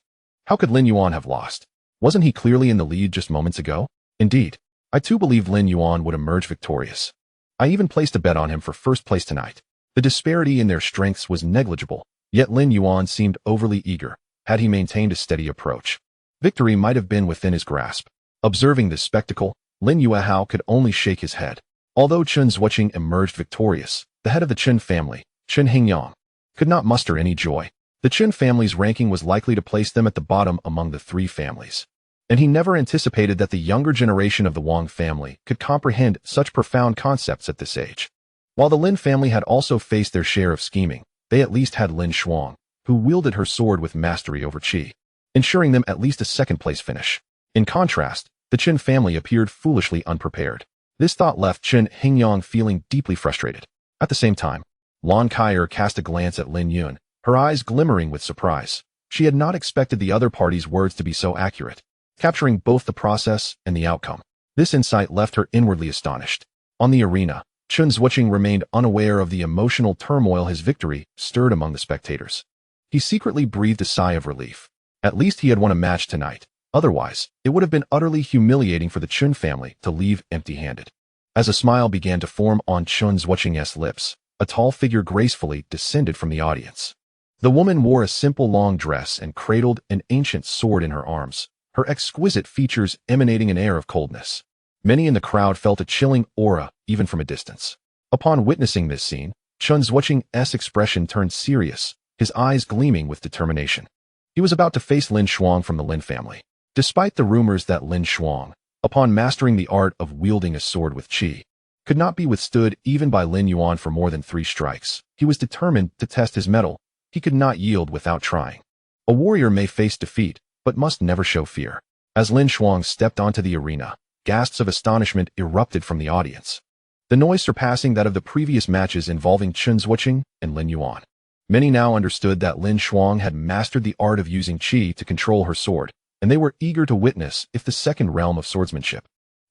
How could Lin Yuan have lost? Wasn't he clearly in the lead just moments ago? Indeed, I too believed Lin Yuan would emerge victorious. I even placed a bet on him for first place tonight. The disparity in their strengths was negligible, yet Lin Yuan seemed overly eager. Had he maintained a steady approach, victory might have been within his grasp. Observing this spectacle, Lin Yuehao could only shake his head. Although Chen Zhuoqing emerged victorious, the head of the Chen family, Chen Hingyang, could not muster any joy. The Chen family's ranking was likely to place them at the bottom among the three families, and he never anticipated that the younger generation of the Wang family could comprehend such profound concepts at this age. While the Lin family had also faced their share of scheming, they at least had Lin Shuang, who wielded her sword with mastery over qi, ensuring them at least a second-place finish. In contrast, the Chen family appeared foolishly unprepared. This thought left Chen Hingyang feeling deeply frustrated. At the same time, Lan Kaier cast a glance at Lin Yun, her eyes glimmering with surprise. She had not expected the other party's words to be so accurate, capturing both the process and the outcome. This insight left her inwardly astonished. On the arena, Chen Zhuoqing remained unaware of the emotional turmoil his victory stirred among the spectators. He secretly breathed a sigh of relief. At least he had won a match tonight. Otherwise, it would have been utterly humiliating for the Chen family to leave empty-handed. As a smile began to form on Chen Zhuoqing's lips, a tall figure gracefully descended from the audience. The woman wore a simple long dress and cradled an ancient sword in her arms, her exquisite features emanating an air of coldness. Many in the crowd felt a chilling aura, even from a distance. Upon witnessing this scene, Chen Zhuoqing's expression turned serious, his eyes gleaming with determination. He was about to face Lin Shuang from the Lin family. Despite the rumors that Lin Shuang, upon mastering the art of wielding a sword with qi, could not be withstood even by Lin Yuan for more than 3 strikes, he was determined to test his mettle. He could not yield without trying. A warrior may face defeat, but must never show fear. As Lin Shuang stepped onto the arena, gasps of astonishment erupted from the audience, the noise surpassing that of the previous matches involving Chen Zhuoqing and Lin Yuan. Many now understood that Lin Shuang had mastered the art of using qi to control her sword, and they were eager to witness if the second realm of swordsmanship,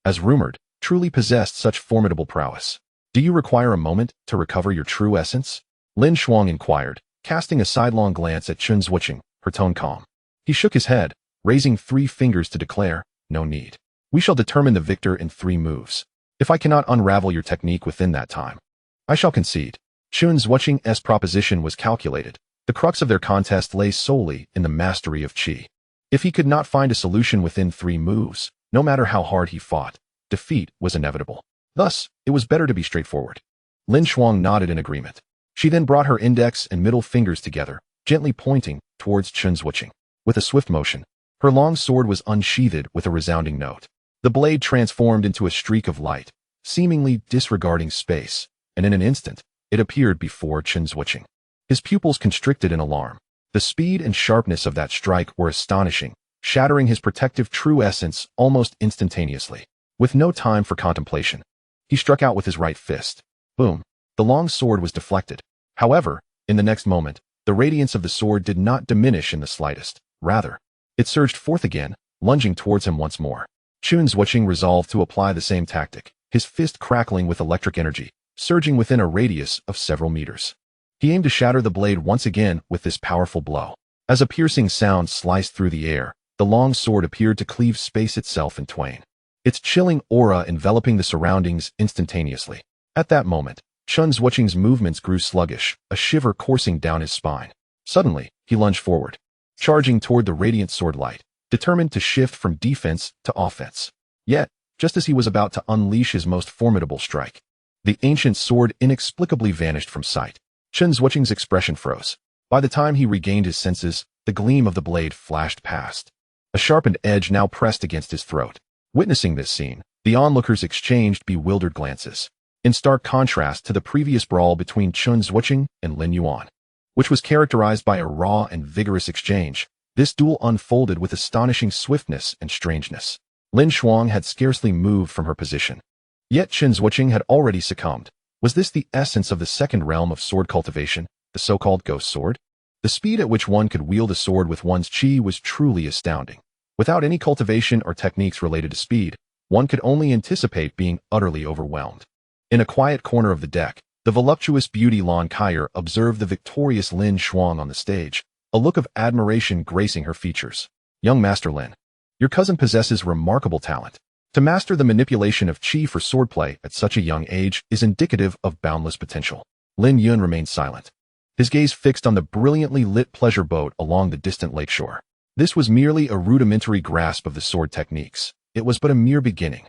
as rumored, truly possessed such formidable prowess. Do you require a moment to recover your true essence? Lin Shuang inquired, casting a sidelong glance at Chen Zhuoqing, her tone calm. He shook his head, raising 3 fingers to declare, no need. We shall determine the victor in 3 moves. If I cannot unravel your technique within that time, I shall concede. Chen Zhuoqing's proposition was calculated. The crux of their contest lay solely in the mastery of qi. If he could not find a solution within 3 moves, no matter how hard he fought, defeat was inevitable. Thus, it was better to be straightforward. Lin Shuang nodded in agreement. She then brought her index and middle fingers together, gently pointing towards Chen Zhuoqing. With a swift motion, her long sword was unsheathed with a resounding note. The blade transformed into a streak of light, seemingly disregarding space, and in an instant, it appeared before Chen Zhuoqing. His pupils constricted in alarm. The speed and sharpness of that strike were astonishing, shattering his protective true essence almost instantaneously. With no time for contemplation, he struck out with his right fist. Boom! The long sword was deflected. However, in the next moment, the radiance of the sword did not diminish in the slightest. Rather, it surged forth again, lunging towards him once more. Chen Zhuoqing resolved to apply the same tactic, his fist crackling with electric energy, surging within a radius of several meters. He aimed to shatter the blade once again with this powerful blow. As a piercing sound sliced through the air, the long sword appeared to cleave space itself in twain, its chilling aura enveloping the surroundings instantaneously. At that moment, Chen Zhuoqing's movements grew sluggish, a shiver coursing down his spine. Suddenly, he lunged forward, charging toward the radiant sword light, determined to shift from defense to offense. Yet, just as he was about to unleash his most formidable strike, the ancient sword inexplicably vanished from sight. Chen Zhuoqing's expression froze. By the time he regained his senses, the gleam of the blade flashed past. A sharpened edge now pressed against his throat. Witnessing this scene, the onlookers exchanged bewildered glances, in stark contrast to the previous brawl between Chen Zhuoqing and Lin Yuan, which was characterized by a raw and vigorous exchange. This duel unfolded with astonishing swiftness and strangeness. Lin Shuang had scarcely moved from her position. Yet Chen Zhuoqing had already succumbed. Was this the essence of the second realm of sword cultivation, the so-called ghost sword? The speed at which one could wield a sword with one's chi was truly astounding. Without any cultivation or techniques related to speed, one could only anticipate being utterly overwhelmed. In a quiet corner of the deck, the voluptuous beauty Lan Kaier observed the victorious Lin Shuang on the stage, a look of admiration gracing her features. Young Master Lin, your cousin possesses remarkable talent. To master the manipulation of qi for swordplay at such a young age is indicative of boundless potential. Lin Yun remained silent, his gaze fixed on the brilliantly lit pleasure boat along the distant lakeshore. This was merely a rudimentary grasp of the sword techniques. It was but a mere beginning.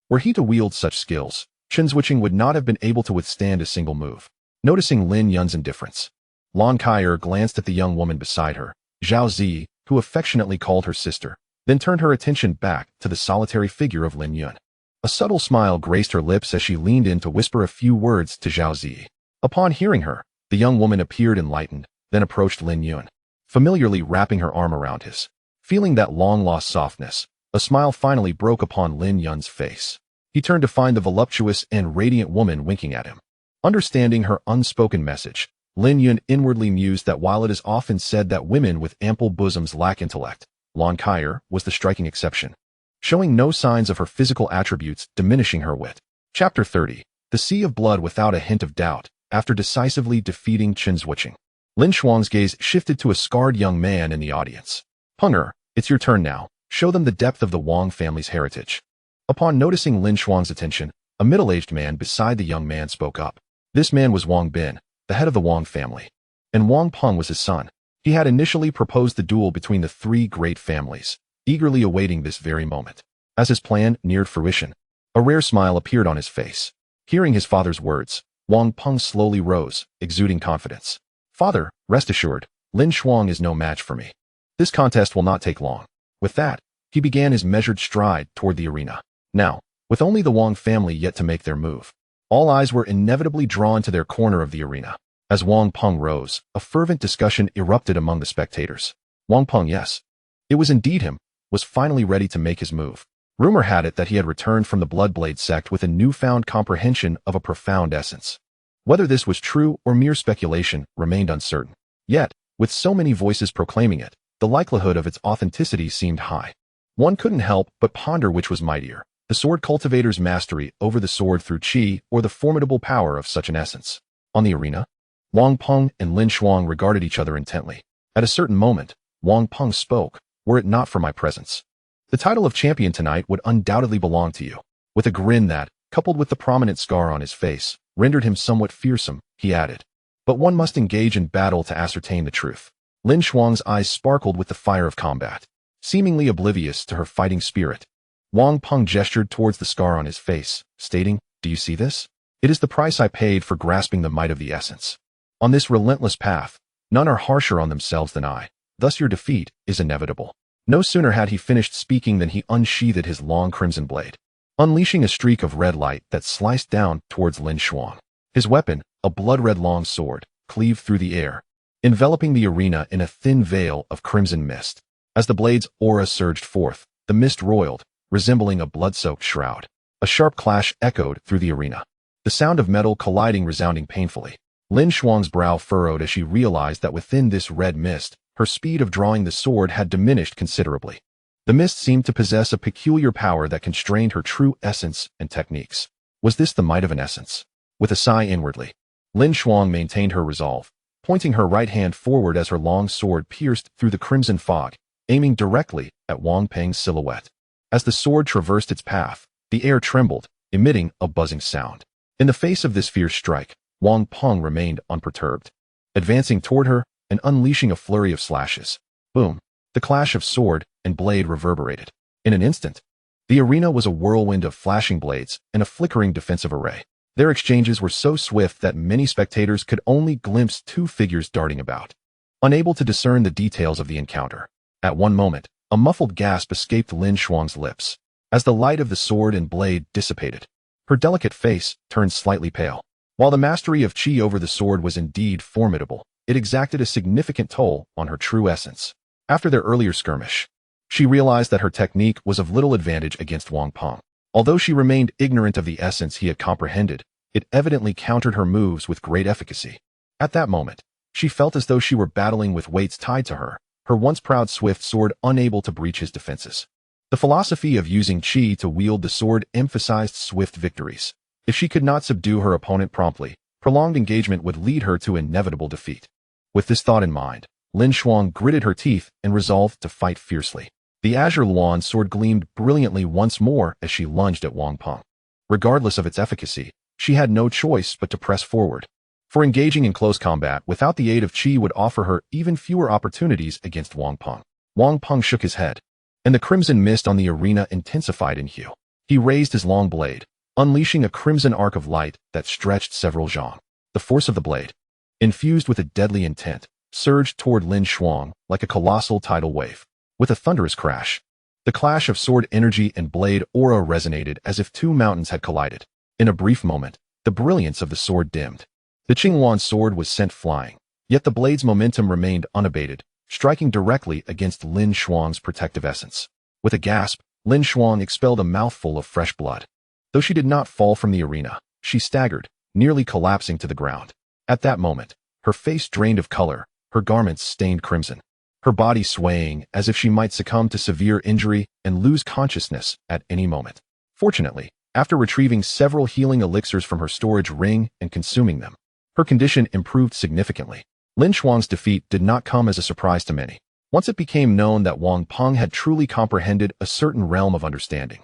Were he to wield such skills, Chen Zhuoqing would not have been able to withstand a single move. Noticing Lin Yun's indifference, Lan Kaier glanced at the young woman beside her, Zhao Zi, who affectionately called her sister, then turned her attention back to the solitary figure of Lin Yun. A subtle smile graced her lips as she leaned in to whisper a few words to Zhao Zi. Upon hearing her, the young woman appeared enlightened, then approached Lin Yun, familiarly wrapping her arm around his. Feeling that long-lost softness, a smile finally broke upon Lin Yun's face. He turned to find the voluptuous and radiant woman winking at him. Understanding her unspoken message, Lin Yun inwardly mused that while it is often said that women with ample bosoms lack intellect, Lan Kaier was the striking exception, showing no signs of her physical attributes diminishing her wit. Chapter 30. The Sea of Blood without a hint of doubt, after decisively defeating Chen Zhuoqing. Lin Shuang's gaze shifted to a scarred young man in the audience. Punger, it's your turn now. Show them the depth of the Wang family's heritage. Upon noticing Lin Shuang's attention, a middle-aged man beside the young man spoke up. This man was Wang Bin, the head of the Wang family, and Wang Peng was his son. He had initially proposed the duel between the three great families, eagerly awaiting this very moment. As his plan neared fruition, a rare smile appeared on his face. Hearing his father's words, Wang Peng slowly rose, exuding confidence. Father, rest assured, Lin Shuang is no match for me. This contest will not take long. With that, he began his measured stride toward the arena. Now, with only the Wang family yet to make their move, all eyes were inevitably drawn to their corner of the arena. As Wang Peng rose, a fervent discussion erupted among the spectators. Wang Peng, yes, it was indeed him, was finally ready to make his move. Rumor had it that he had returned from the Bloodblade sect with a newfound comprehension of a profound essence. Whether this was true or mere speculation remained uncertain. Yet, with so many voices proclaiming it, the likelihood of its authenticity seemed high. One couldn't help but ponder which was mightier, the sword cultivator's mastery over the sword through qi or the formidable power of such an essence. On the arena, Wang Peng and Lin Shuang regarded each other intently. At a certain moment, Wang Peng spoke, were it not for my presence. The title of champion tonight would undoubtedly belong to you. With a grin that, coupled with the prominent scar on his face, rendered him somewhat fearsome, he added. But one must engage in battle to ascertain the truth. Lin Shuang's eyes sparkled with the fire of combat. Seemingly oblivious to her fighting spirit, Wang Peng gestured towards the scar on his face, stating, do you see this? It is the price I paid for grasping the might of the essence. On this relentless path, none are harsher on themselves than I. Thus your defeat is inevitable. No sooner had he finished speaking than he unsheathed his long crimson blade, unleashing a streak of red light that sliced down towards Lin Shuang. His weapon, a blood-red long sword, cleaved through the air, enveloping the arena in a thin veil of crimson mist. As the blade's aura surged forth, the mist roiled, resembling a blood-soaked shroud. A sharp clash echoed through the arena, the sound of metal colliding resounding painfully. Lin Shuang's brow furrowed as she realized that within this red mist, her speed of drawing the sword had diminished considerably. The mist seemed to possess a peculiar power that constrained her true essence and techniques. Was this the might of an essence? With a sigh inwardly, Lin Shuang maintained her resolve, pointing her right hand forward as her long sword pierced through the crimson fog, aiming directly at Wang Peng's silhouette. As the sword traversed its path, the air trembled, emitting a buzzing sound. In the face of this fierce strike, Wang Peng remained unperturbed, advancing toward her and unleashing a flurry of slashes. Boom! The clash of sword and blade reverberated. In an instant, the arena was a whirlwind of flashing blades and a flickering defensive array. Their exchanges were so swift that many spectators could only glimpse two figures darting about, unable to discern the details of the encounter. At one moment, a muffled gasp escaped Lin Shuang's lips as the light of the sword and blade dissipated. Her delicate face turned slightly pale. While the mastery of Qi over the sword was indeed formidable, it exacted a significant toll on her true essence. After their earlier skirmish, she realized that her technique was of little advantage against Wang Peng. Although she remained ignorant of the essence he had comprehended, it evidently countered her moves with great efficacy. At that moment, she felt as though she were battling with weights tied to her once proud swift sword unable to breach his defenses. The philosophy of using Qi to wield the sword emphasized swift victories. If she could not subdue her opponent promptly, prolonged engagement would lead her to inevitable defeat. With this thought in mind, Lin Shuang gritted her teeth and resolved to fight fiercely. The azure Luan sword gleamed brilliantly once more as she lunged at Wang Peng. Regardless of its efficacy, she had no choice but to press forward. For engaging in close combat without the aid of Qi would offer her even fewer opportunities against Wang Peng. Wang Peng shook his head, and the crimson mist on the arena intensified in hue. He raised his long blade, unleashing a crimson arc of light that stretched several zhang. The force of the blade, infused with a deadly intent, surged toward Lin Shuang like a colossal tidal wave. With a thunderous crash, the clash of sword energy and blade aura resonated as if two mountains had collided. In a brief moment, the brilliance of the sword dimmed. The Qinghuan sword was sent flying, yet the blade's momentum remained unabated, striking directly against Lin Shuang's protective essence. With a gasp, Lin Shuang expelled a mouthful of fresh blood. Though she did not fall from the arena, she staggered, nearly collapsing to the ground. At that moment, her face drained of color, her garments stained crimson, her body swaying as if she might succumb to severe injury and lose consciousness at any moment. Fortunately, after retrieving several healing elixirs from her storage ring and consuming them, her condition improved significantly. Lin Shuang's defeat did not come as a surprise to many. Once it became known that Wang Peng had truly comprehended a certain realm of understanding,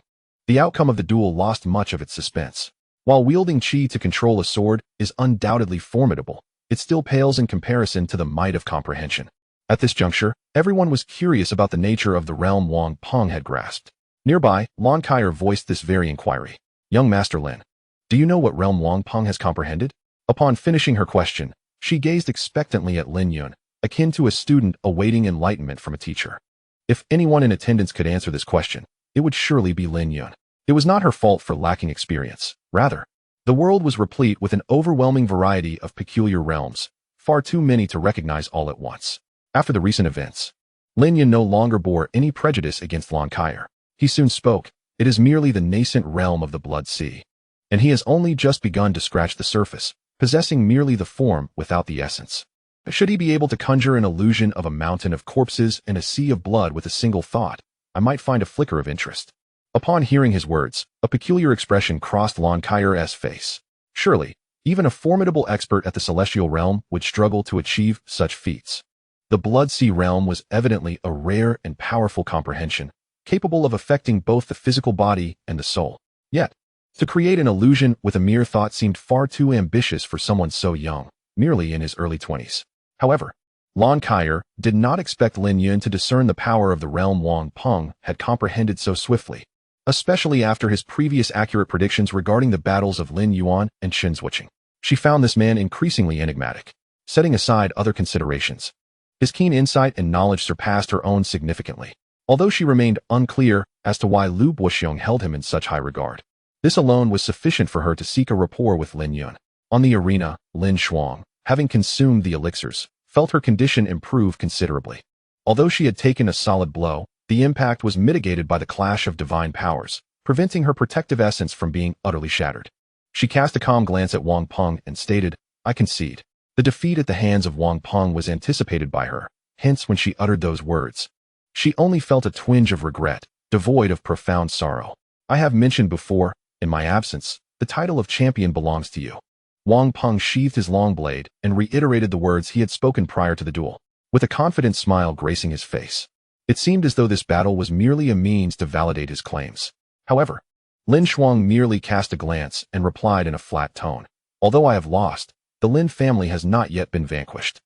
the outcome of the duel lost much of its suspense. While wielding Qi to control a sword is undoubtedly formidable, it still pales in comparison to the might of comprehension. At this juncture, everyone was curious about the nature of the realm Wang Peng had grasped. Nearby, Lon Kaier voiced this very inquiry. "Young Master Lin, do you know what realm Wang Peng has comprehended?" Upon finishing her question, she gazed expectantly at Lin Yun, akin to a student awaiting enlightenment from a teacher. If anyone in attendance could answer this question, it would surely be Lin Yun. It was not her fault for lacking experience. Rather, the world was replete with an overwhelming variety of peculiar realms, far too many to recognize all at once. After the recent events, Lin Yun no longer bore any prejudice against Lon Kaier. He soon spoke. "It is merely the nascent realm of the Blood Sea, and he has only just begun to scratch the surface, possessing merely the form without the essence. Should he be able to conjure an illusion of a mountain of corpses and a sea of blood with a single thought, I might find a flicker of interest." Upon hearing his words, a peculiar expression crossed Lon Kaier's face. Surely, even a formidable expert at the celestial realm would struggle to achieve such feats. The Blood Sea realm was evidently a rare and powerful comprehension, capable of affecting both the physical body and the soul. Yet, to create an illusion with a mere thought seemed far too ambitious for someone so young, merely in his early 20s. However, Lon Kaier did not expect Lin Yun to discern the power of the realm Wang Peng had comprehended so swiftly, especially after his previous accurate predictions regarding the battles of Lin Yuan and Qin Zuoqing. She found this man increasingly enigmatic. Setting aside other considerations, his keen insight and knowledge surpassed her own significantly, although she remained unclear as to why Lu Buoxiong held him in such high regard. This alone was sufficient for her to seek a rapport with Lin Yun. On the arena, Lin Shuang, having consumed the elixirs, felt her condition improve considerably. Although she had taken a solid blow, the impact was mitigated by the clash of divine powers, preventing her protective essence from being utterly shattered. She cast a calm glance at Wang Peng and stated, "I concede." The defeat at the hands of Wang Peng was anticipated by her, hence when she uttered those words, she only felt a twinge of regret, devoid of profound sorrow. "I have mentioned before, in my absence, the title of champion belongs to you." Wang Peng sheathed his long blade and reiterated the words he had spoken prior to the duel, with a confident smile gracing his face. It seemed as though this battle was merely a means to validate his claims. However, Lin Shuang merely cast a glance and replied in a flat tone, "Although I have lost, the Lin family has not yet been vanquished."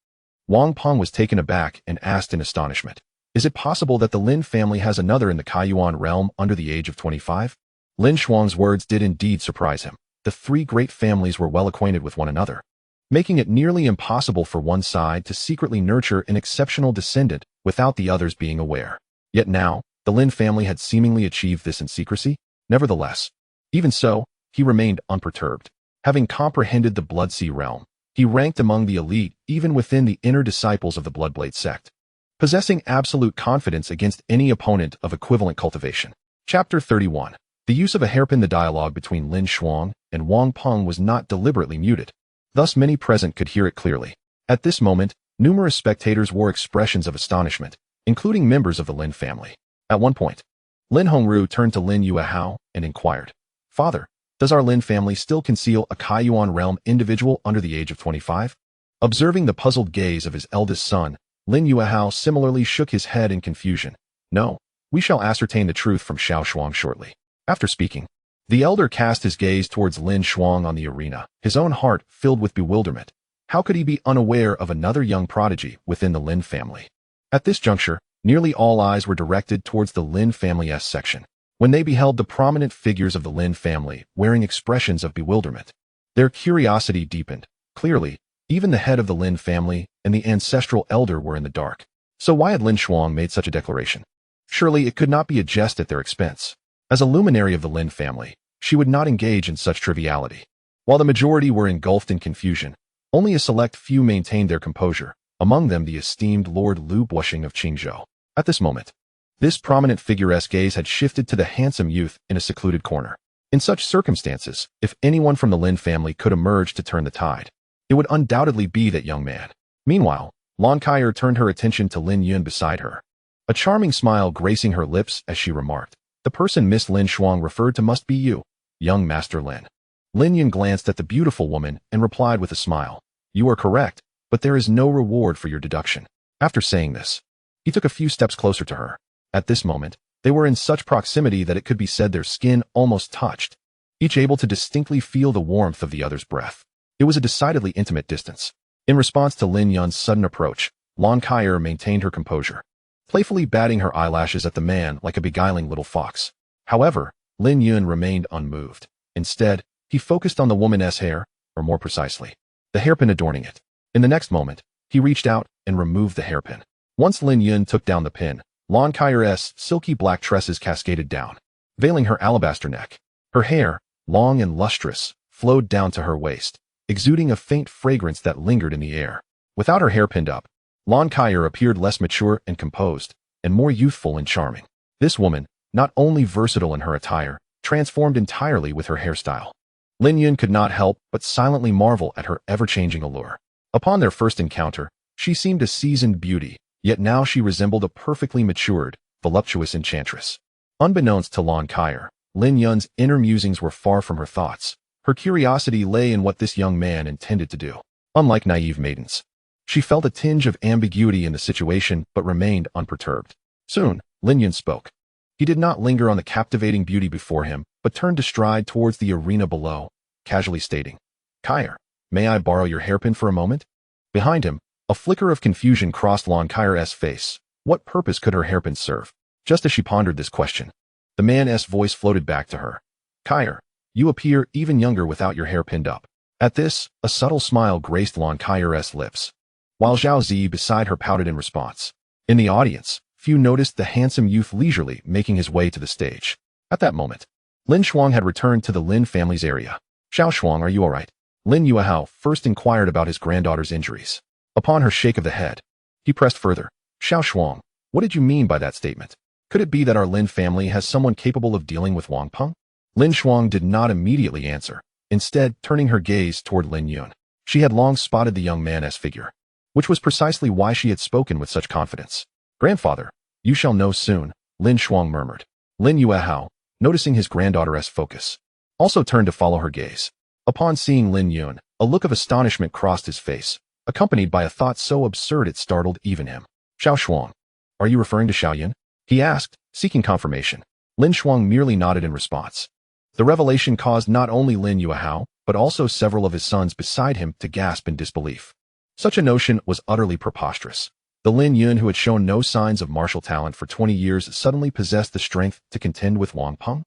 Wang Peng was taken aback and asked in astonishment, "Is it possible that the Lin family has another in the Kaiyuan realm under the age of 25? Lin Shuang's words did indeed surprise him. the three great families were well acquainted with one another, making it nearly impossible for one side to secretly nurture an exceptional descendant without the others being aware. Yet now, the Lin family had seemingly achieved this in secrecy. Nevertheless, even so, he remained unperturbed. Having comprehended the Bloodsea realm, he ranked among the elite even within the inner disciples of the Bloodblade sect, possessing absolute confidence against any opponent of equivalent cultivation. Chapter 31. The use of a hairpin. The dialogue between Lin Shuang and Wang Peng was not deliberately muted. Thus many present could hear it clearly. At this moment, numerous spectators wore expressions of astonishment, including members of the Lin family. At one point, Lin Hongru turned to Lin Yuehao and inquired, "Father, does our Lin family still conceal a Kaiyuan realm individual under the age of 25? Observing the puzzled gaze of his eldest son, Lin Yuehao similarly shook his head in confusion. "No, we shall ascertain the truth from Xiao Shuang shortly." After speaking, the elder cast his gaze towards Lin Shuang on the arena, his own heart filled with bewilderment. How could he be unaware of another young prodigy within the Lin family? At this juncture, nearly all eyes were directed towards the Lin family's section. When they beheld the prominent figures of the Lin family wearing expressions of bewilderment, their curiosity deepened. Clearly, even the head of the Lin family and the ancestral elder were in the dark. So why had Lin Shuang made such a declaration? Surely it could not be a jest at their expense. As a luminary of the Lin family, she would not engage in such triviality. While the majority were engulfed in confusion, only a select few maintained their composure, among them the esteemed Lord Lu Bushing of Qingzhou. At this moment, this prominent figure's gaze had shifted to the handsome youth in a secluded corner. In such circumstances, if anyone from the Lin family could emerge to turn the tide, it would undoubtedly be that young man. Meanwhile, Lan Kaier turned her attention to Lin Yun beside her, a charming smile gracing her lips as she remarked, "The person Miss Lin Shuang referred to must be you, young Master Lin." Lin Yun glanced at the beautiful woman and replied with a smile, "You are correct, but there is no reward for your deduction." After saying this, he took a few steps closer to her. At this moment, they were in such proximity that it could be said their skin almost touched, each able to distinctly feel the warmth of the other's breath. It was a decidedly intimate distance. In response to Lin Yun's sudden approach, Lan Kaier maintained her composure, playfully batting her eyelashes at the man like a beguiling little fox. However, Lin Yun remained unmoved. Instead, he focused on the woman's hair, or more precisely, the hairpin adorning it. In the next moment, he reached out and removed the hairpin. Once Lin Yun took down the pin, Lan Kaier's silky black tresses cascaded down, veiling her alabaster neck. Her hair, long and lustrous, flowed down to her waist, exuding a faint fragrance that lingered in the air. Without her hair pinned up, Lan Kaier appeared less mature and composed, and more youthful and charming. This woman, not only versatile in her attire, transformed entirely with her hairstyle. Lin Yun could not help but silently marvel at her ever-changing allure. Upon their first encounter, she seemed a seasoned beauty, yet now she resembled a perfectly matured, voluptuous enchantress. Unbeknownst to Lan Kaier, Lin Yun's inner musings were far from her thoughts. Her curiosity lay in what this young man intended to do. Unlike naive maidens, she felt a tinge of ambiguity in the situation but remained unperturbed. Soon, Lin Yun spoke. He did not linger on the captivating beauty before him, but turned to stride towards the arena below, casually stating, "Kaier, may I borrow your hairpin for a moment?" Behind him, a flicker of confusion crossed Lan Kaier's face. What purpose could her hairpin serve? Just as she pondered this question, the man's voice floated back to her. "Kaier, you appear even younger without your hair pinned up." At this, a subtle smile graced Lan Kaier's lips, while Zhao Zi beside her pouted in response. In the audience, few noticed the handsome youth leisurely making his way to the stage. At that moment, Lin Shuang had returned to the Lin family's area. "Xiao Shuang, are you all right?" Lin Yuehao first inquired about his granddaughter's injuries. Upon her shake of the head, he pressed further. "Xiao Shuang, what did you mean by that statement? Could it be that our Lin family has someone capable of dealing with Wang Peng?" Lin Shuang did not immediately answer, instead turning her gaze toward Lin Yun. She had long spotted the young man's figure, which was precisely why she had spoken with such confidence. "Grandfather, you shall know soon," Lin Shuang murmured. Lin Yuehao, noticing his granddaughter's focus, also turned to follow her gaze. Upon seeing Lin Yun, a look of astonishment crossed his face, accompanied by a thought so absurd it startled even him. "Xiao Shuang, are you referring to Xiao Yin?" he asked, seeking confirmation. Lin Shuang merely nodded in response. The revelation caused not only Lin Yuehao, but also several of his sons beside him to gasp in disbelief. Such a notion was utterly preposterous. The Lin Yun who had shown no signs of martial talent for 20 years suddenly possessed the strength to contend with Wang Peng?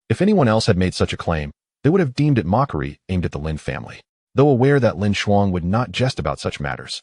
If anyone else had made such a claim, They would have deemed it mockery aimed at the Lin family, though aware that Lin Shuang would not jest about such matters.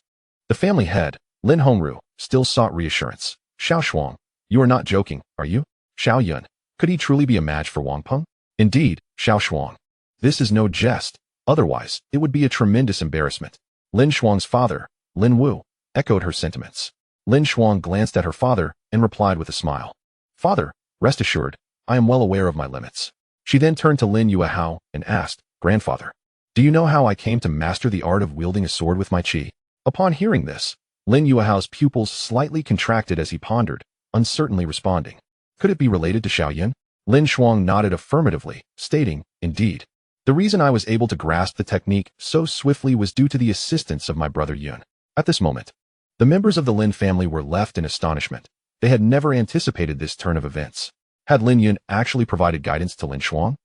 The family head, Lin Hongru, still sought reassurance. Xiao Shuang, you are not joking, are you? Xiao Yun, could he truly be a match for Wang Peng? Indeed, Xiao Shuang. This is no jest, otherwise, it would be a tremendous embarrassment. Lin Shuang's father, Lin Wu, echoed her sentiments. Lin Shuang glanced at her father and replied with a smile. Father, rest assured, I am well aware of my limits. She then turned to Lin Yuehao and asked, Grandfather, do you know how I came to master the art of wielding a sword with my qi? Upon hearing this, Lin Yuehao's pupils slightly contracted as he pondered, uncertainly responding. Could it be related to Xiao Yun? Lin Shuang nodded affirmatively, stating, Indeed. The reason I was able to grasp the technique so swiftly was due to the assistance of my brother Yun. At this moment, the members of the Lin family were left in astonishment. They had never anticipated this turn of events. Had Lin Yun actually provided guidance to Lin Shuang?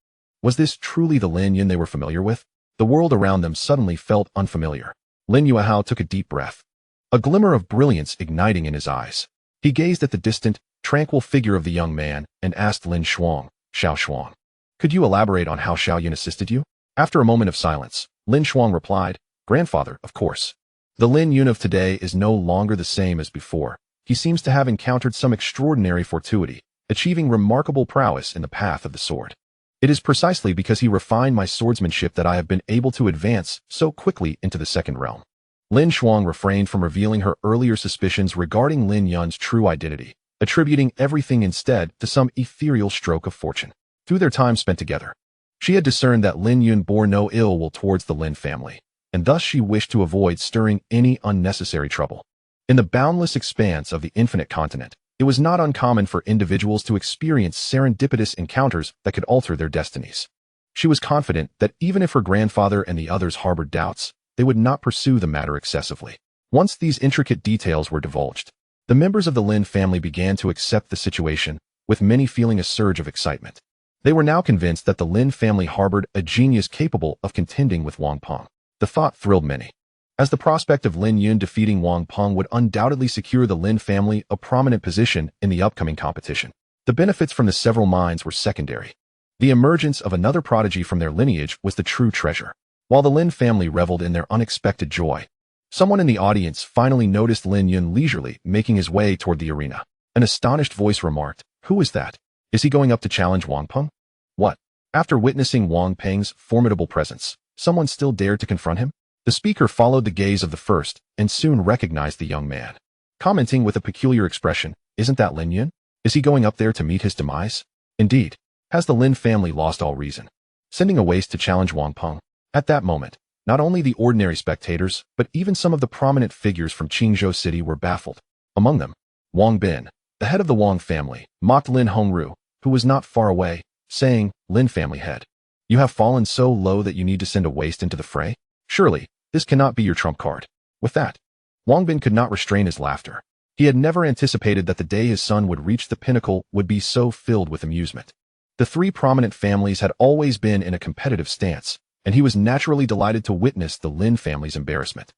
Was this truly the Lin Yun they were familiar with? The world around them suddenly felt unfamiliar. Lin Yuehao took a deep breath, a glimmer of brilliance igniting in his eyes. He gazed at the distant, tranquil figure of the young man and asked Lin Shuang, Xiao Shuang, could you elaborate on how Xiao Yun assisted you? After a moment of silence, Lin Shuang replied, Grandfather, of course. The Lin Yun of today is no longer the same as before. He seems to have encountered some extraordinary fortuity, achieving remarkable prowess in the path of the sword. It is precisely because he refined my swordsmanship that I have been able to advance so quickly into the second realm. Lin Shuang refrained from revealing her earlier suspicions regarding Lin Yun's true identity, attributing everything instead to some ethereal stroke of fortune. Through their time spent together, she had discerned that Lin Yun bore no ill will towards the Lin family, and thus she wished to avoid stirring any unnecessary trouble. In the boundless expanse of the infinite continent, it was not uncommon for individuals to experience serendipitous encounters that could alter their destinies. She was confident that even if her grandfather and the others harbored doubts, they would not pursue the matter excessively. Once these intricate details were divulged, the members of the Lin family began to accept the situation, with many feeling a surge of excitement. They were now convinced that the Lin family harbored a genius capable of contending with Wang Peng. The thought thrilled many, as the prospect of Lin Yun defeating Wang Peng would undoubtedly secure the Lin family a prominent position in the upcoming competition. The benefits from the several mines were secondary. The emergence of another prodigy from their lineage was the true treasure. While the Lin family reveled in their unexpected joy, someone in the audience finally noticed Lin Yun leisurely making his way toward the arena. An astonished voice remarked, Who is that? Is he going up to challenge Wang Peng? What? After witnessing Wang Peng's formidable presence, someone still dared to confront him? The speaker followed the gaze of the first and soon recognized the young man, commenting with a peculiar expression, Isn't that Lin Yun? Is he going up there to meet his demise? Indeed, has the Lin family lost all reason, sending a waste to challenge Wang Peng? At that moment, not only the ordinary spectators, but even some of the prominent figures from Qingzhou City were baffled. Among them, Wang Bin, the head of the Wang family, mocked Lin Hongru, who was not far away, saying, Lin family head, you have fallen so low that you need to send a waste into the fray? Surely, this cannot be your trump card. With that, Wang Bin could not restrain his laughter. He had never anticipated that the day his son would reach the pinnacle would be so filled with amusement. The three prominent families had always been in a competitive stance, and he was naturally delighted to witness the Lin family's embarrassment.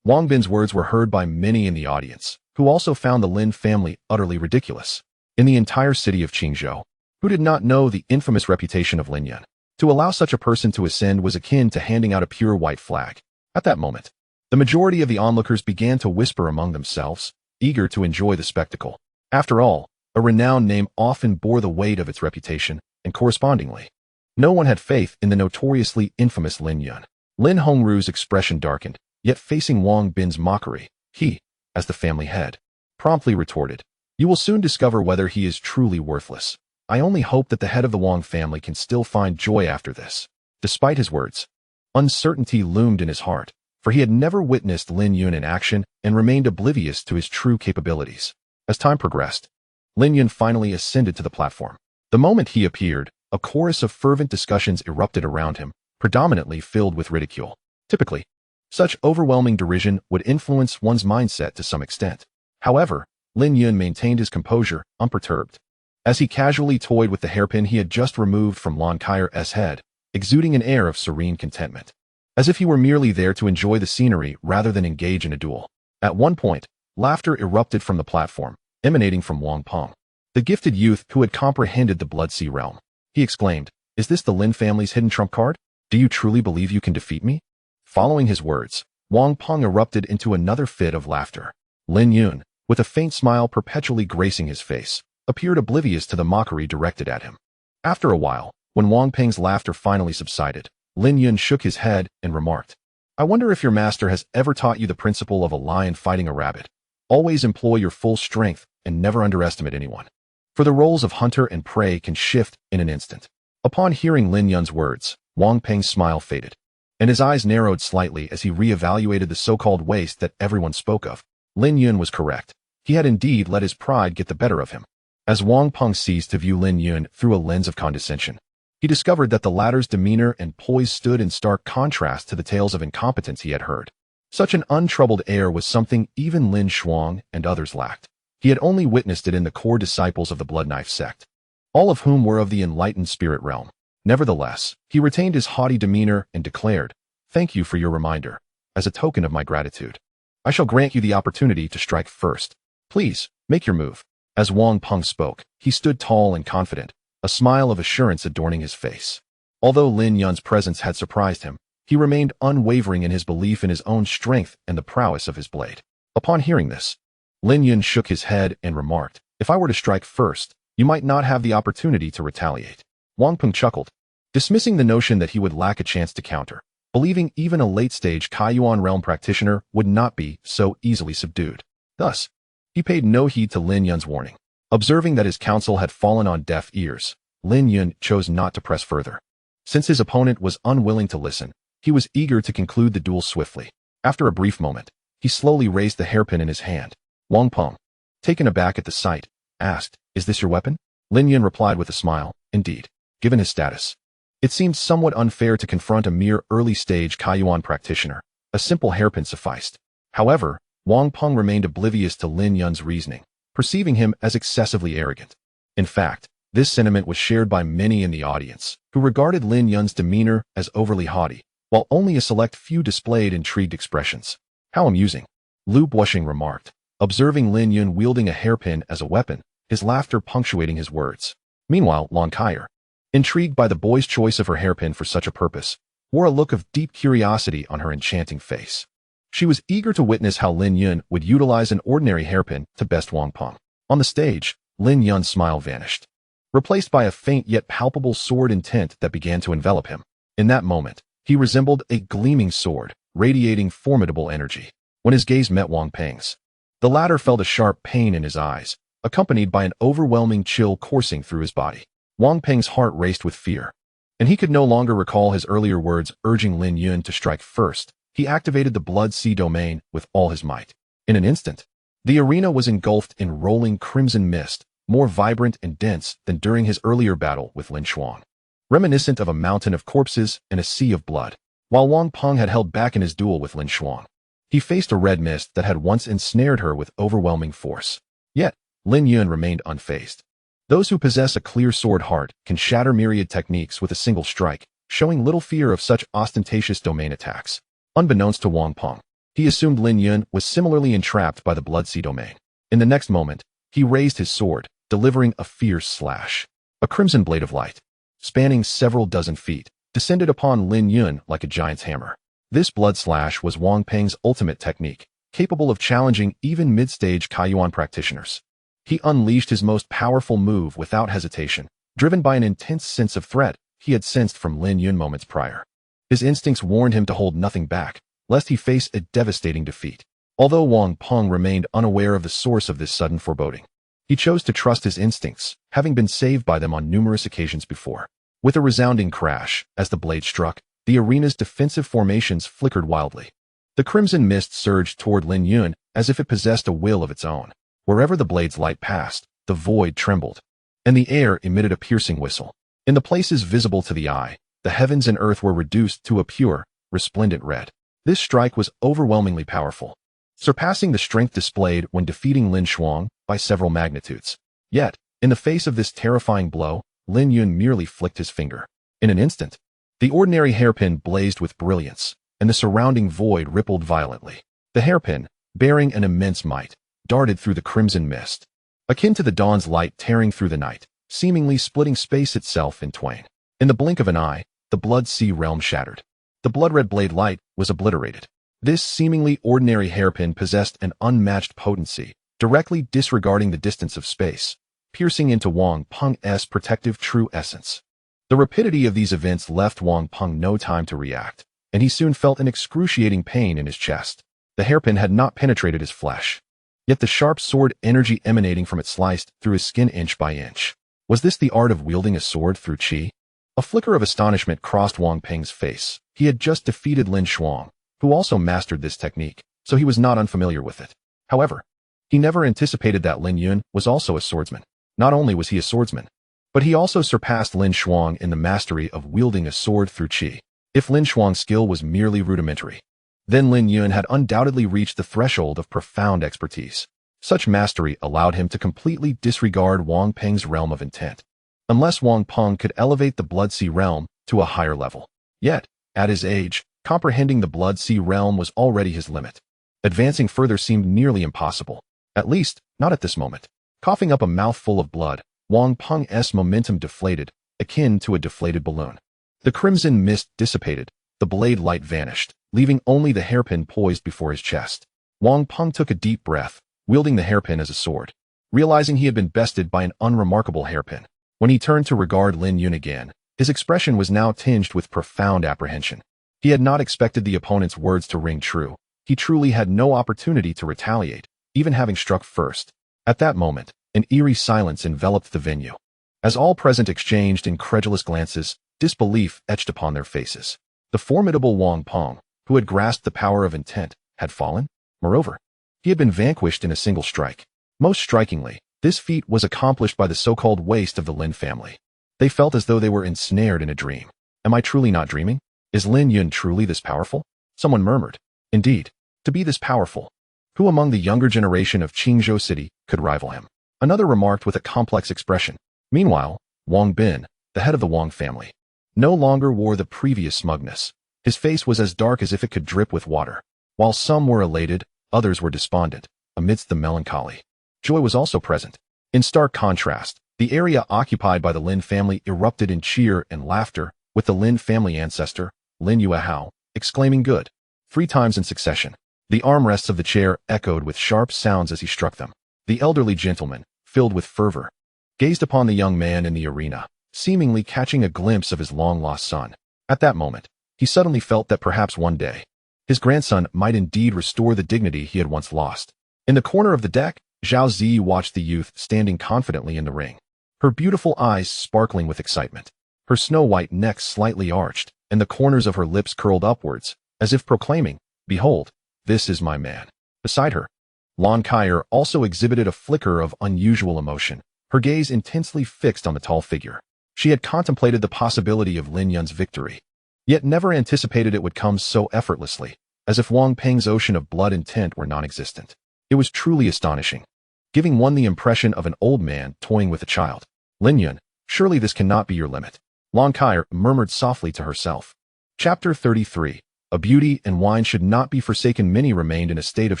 Wang Bin's words were heard by many in the audience, who also found the Lin family utterly ridiculous. In the entire city of Qingzhou, who did not know the infamous reputation of Lin Yun? To allow such a person to ascend was akin to handing out a pure white flag. At that moment, the majority of the onlookers began to whisper among themselves, eager to enjoy the spectacle. After all, a renowned name often bore the weight of its reputation, and correspondingly, no one had faith in the notoriously infamous Lin Yun. Lin Hongru's expression darkened, yet facing Wang Bin's mockery, he, as the family head, promptly retorted, You will soon discover whether he is truly worthless. I only hope that the head of the Wang family can still find joy after this. Despite his words, uncertainty loomed in his heart, for he had never witnessed Lin Yun in action and remained oblivious to his true capabilities. As time progressed, Lin Yun finally ascended to the platform. The moment he appeared, a chorus of fervent discussions erupted around him, predominantly filled with ridicule. Typically, such overwhelming derision would influence one's mindset to some extent. However, Lin Yun maintained his composure, unperturbed, as he casually toyed with the hairpin he had just removed from Lon Kair's head, exuding an air of serene contentment, as if he were merely there to enjoy the scenery rather than engage in a duel. At one point, laughter erupted from the platform, emanating from Wang Peng, the gifted youth who had comprehended the Blood Sea realm. He exclaimed, Is this the Lin family's hidden trump card? Do you truly believe you can defeat me? Following his words, Wang Peng erupted into another fit of laughter. Lin Yun, with a faint smile perpetually gracing his face, appeared oblivious to the mockery directed at him. After a while, when Wang Peng's laughter finally subsided, Lin Yun shook his head and remarked, I wonder if your master has ever taught you the principle of a lion fighting a rabbit. Always employ your full strength and never underestimate anyone. For the roles of hunter and prey can shift in an instant. Upon hearing Lin Yun's words, Wang Peng's smile faded, and his eyes narrowed slightly as he reevaluated the so-called waste that everyone spoke of. Lin Yun was correct. He had indeed let his pride get the better of him. As Wang Peng ceased to view Lin Yun through a lens of condescension, he discovered that the latter's demeanor and poise stood in stark contrast to the tales of incompetence he had heard. Such an untroubled air was something even Lin Shuang and others lacked. He had only witnessed it in the core disciples of the Blood Knife sect, all of whom were of the enlightened spirit realm. Nevertheless, he retained his haughty demeanor and declared, Thank you for your reminder. As a token of my gratitude, I shall grant you the opportunity to strike first. Please, make your move. As Wang Peng spoke, he stood tall and confident, a smile of assurance adorning his face. Although Lin Yun's presence had surprised him, he remained unwavering in his belief in his own strength and the prowess of his blade. Upon hearing this, Lin Yun shook his head and remarked, If I were to strike first, you might not have the opportunity to retaliate. Wang Peng chuckled, dismissing the notion that he would lack a chance to counter, believing even a late-stage Kaiyuan realm practitioner would not be so easily subdued. Thus, he paid no heed to Lin Yun's warning. Observing that his counsel had fallen on deaf ears, Lin Yun chose not to press further. Since his opponent was unwilling to listen, he was eager to conclude the duel swiftly. After a brief moment, he slowly raised the hairpin in his hand. Wang Peng, taken aback at the sight, asked, Is this your weapon? Lin Yun replied with a smile, Indeed. Given his status, it seemed somewhat unfair to confront a mere early-stage Kaiyuan practitioner. A simple hairpin sufficed. However, Wang Peng remained oblivious to Lin Yun's reasoning, perceiving him as excessively arrogant. In fact, this sentiment was shared by many in the audience, who regarded Lin Yun's demeanor as overly haughty, while only a select few displayed intrigued expressions. How amusing, Lu Bushing remarked, observing Lin Yun wielding a hairpin as a weapon, his laughter punctuating his words. Meanwhile, Lan Kaier, intrigued by the boy's choice of her hairpin for such a purpose, wore a look of deep curiosity on her enchanting face. She was eager to witness how Lin Yun would utilize an ordinary hairpin to best Wang Peng. On the stage, Lin Yun's smile vanished, replaced by a faint yet palpable sword intent that began to envelop him. In that moment, he resembled a gleaming sword, radiating formidable energy. When his gaze met Wang Peng's, the latter felt a sharp pain in his eyes, accompanied by an overwhelming chill coursing through his body. Wang Peng's heart raced with fear, and he could no longer recall his earlier words urging Lin Yun to strike first. He activated the Blood Sea domain with all his might. In an instant, the arena was engulfed in rolling crimson mist, more vibrant and dense than during his earlier battle with Lin Shuang, reminiscent of a mountain of corpses and a sea of blood. While Wang Peng had held back in his duel with Lin Shuang, he faced a red mist that had once ensnared her with overwhelming force. Yet, Lin Yun remained unfazed. Those who possess a clear sword heart can shatter myriad techniques with a single strike, showing little fear of such ostentatious domain attacks. Unbeknownst to Wang Peng, he assumed Lin Yun was similarly entrapped by the Blood Sea domain. In the next moment, he raised his sword, delivering a fierce slash. A crimson blade of light, spanning several dozen feet, descended upon Lin Yun like a giant's hammer. This blood slash was Wang Peng's ultimate technique, capable of challenging even mid-stage Kaiyuan practitioners. He unleashed his most powerful move without hesitation, driven by an intense sense of threat he had sensed from Lin Yun moments prior. His instincts warned him to hold nothing back, lest he face a devastating defeat. Although Wang Peng remained unaware of the source of this sudden foreboding, he chose to trust his instincts, having been saved by them on numerous occasions before. With a resounding crash, as the blade struck, the arena's defensive formations flickered wildly. The crimson mist surged toward Lin Yun as if it possessed a will of its own. Wherever the blade's light passed, the void trembled, and the air emitted a piercing whistle. In the places visible to the eye, the heavens and earth were reduced to a pure, resplendent red. This strike was overwhelmingly powerful, surpassing the strength displayed when defeating Lin Shuang by several magnitudes. Yet, in the face of this terrifying blow, Lin Yun merely flicked his finger. In an instant, the ordinary hairpin blazed with brilliance, and the surrounding void rippled violently. The hairpin, bearing an immense might, darted through the crimson mist, akin to the dawn's light tearing through the night, seemingly splitting space itself in twain. In the blink of an eye, the blood sea realm shattered. The blood-red blade light was obliterated. This seemingly ordinary hairpin possessed an unmatched potency, directly disregarding the distance of space, piercing into Wang Peng's protective true essence. The rapidity of these events left Wang Peng no time to react, and he soon felt an excruciating pain in his chest. The hairpin had not penetrated his flesh, yet the sharp sword energy emanating from it sliced through his skin inch by inch. Was this the art of wielding a sword through qi? A flicker of astonishment crossed Wang Peng's face. He had just defeated Lin Shuang, who also mastered this technique, so he was not unfamiliar with it. However, he never anticipated that Lin Yun was also a swordsman. Not only was he a swordsman, but he also surpassed Lin Shuang in the mastery of wielding a sword through qi. If Lin Shuang's skill was merely rudimentary, then Lin Yun had undoubtedly reached the threshold of profound expertise. Such mastery allowed him to completely disregard Wang Peng's realm of intent, unless Wang Peng could elevate the Blood Sea realm to a higher level. Yet, at his age, comprehending the Blood Sea realm was already his limit. Advancing further seemed nearly impossible, at least, not at this moment. Coughing up a mouthful of blood, Wang Peng's momentum deflated, akin to a deflated balloon. The crimson mist dissipated, the blade light vanished, leaving only the hairpin poised before his chest. Wang Peng took a deep breath, wielding the hairpin as a sword, realizing he had been bested by an unremarkable hairpin. When he turned to regard Lin Yun again, his expression was now tinged with profound apprehension. He had not expected the opponent's words to ring true. He truly had no opportunity to retaliate, even having struck first. At that moment, an eerie silence enveloped the venue. As all present exchanged incredulous glances, disbelief etched upon their faces. The formidable Wang Peng, who had grasped the power of intent, had fallen. Moreover, he had been vanquished in a single strike. Most strikingly, this feat was accomplished by the so-called waste of the Lin family. They felt as though they were ensnared in a dream. Am I truly not dreaming? Is Lin Yun truly this powerful? Someone murmured. Indeed, to be this powerful. Who among the younger generation of Qingzhou City could rival him? Another remarked with a complex expression. Meanwhile, Wang Bin, the head of the Wang family, no longer wore the previous smugness. His face was as dark as if it could drip with water. While some were elated, others were despondent, amidst the melancholy. Joy was also present. In stark contrast, the area occupied by the Lin family erupted in cheer and laughter, with the Lin family ancestor, Lin Yuehao, exclaiming good 3 times in succession. The armrests of the chair echoed with sharp sounds as he struck them. The elderly gentleman, filled with fervor, gazed upon the young man in the arena, seemingly catching a glimpse of his long-lost son. At that moment, he suddenly felt that perhaps one day, his grandson might indeed restore the dignity he had once lost. In the corner of the deck, Zhao Zi watched the youth standing confidently in the ring, her beautiful eyes sparkling with excitement, her snow-white neck slightly arched, and the corners of her lips curled upwards, as if proclaiming, "Behold, this is my man." Beside her, Lan Kaier also exhibited a flicker of unusual emotion, her gaze intensely fixed on the tall figure. She had contemplated the possibility of Lin Yun's victory, yet never anticipated it would come so effortlessly, as if Wang Peng's ocean of blood intent were non-existent. It was truly astonishing, giving one the impression of an old man toying with a child. Lin Yun, surely this cannot be your limit, Lan Kaier murmured softly to herself. Chapter 33. A beauty and wine should not be forsaken. Many remained in a state of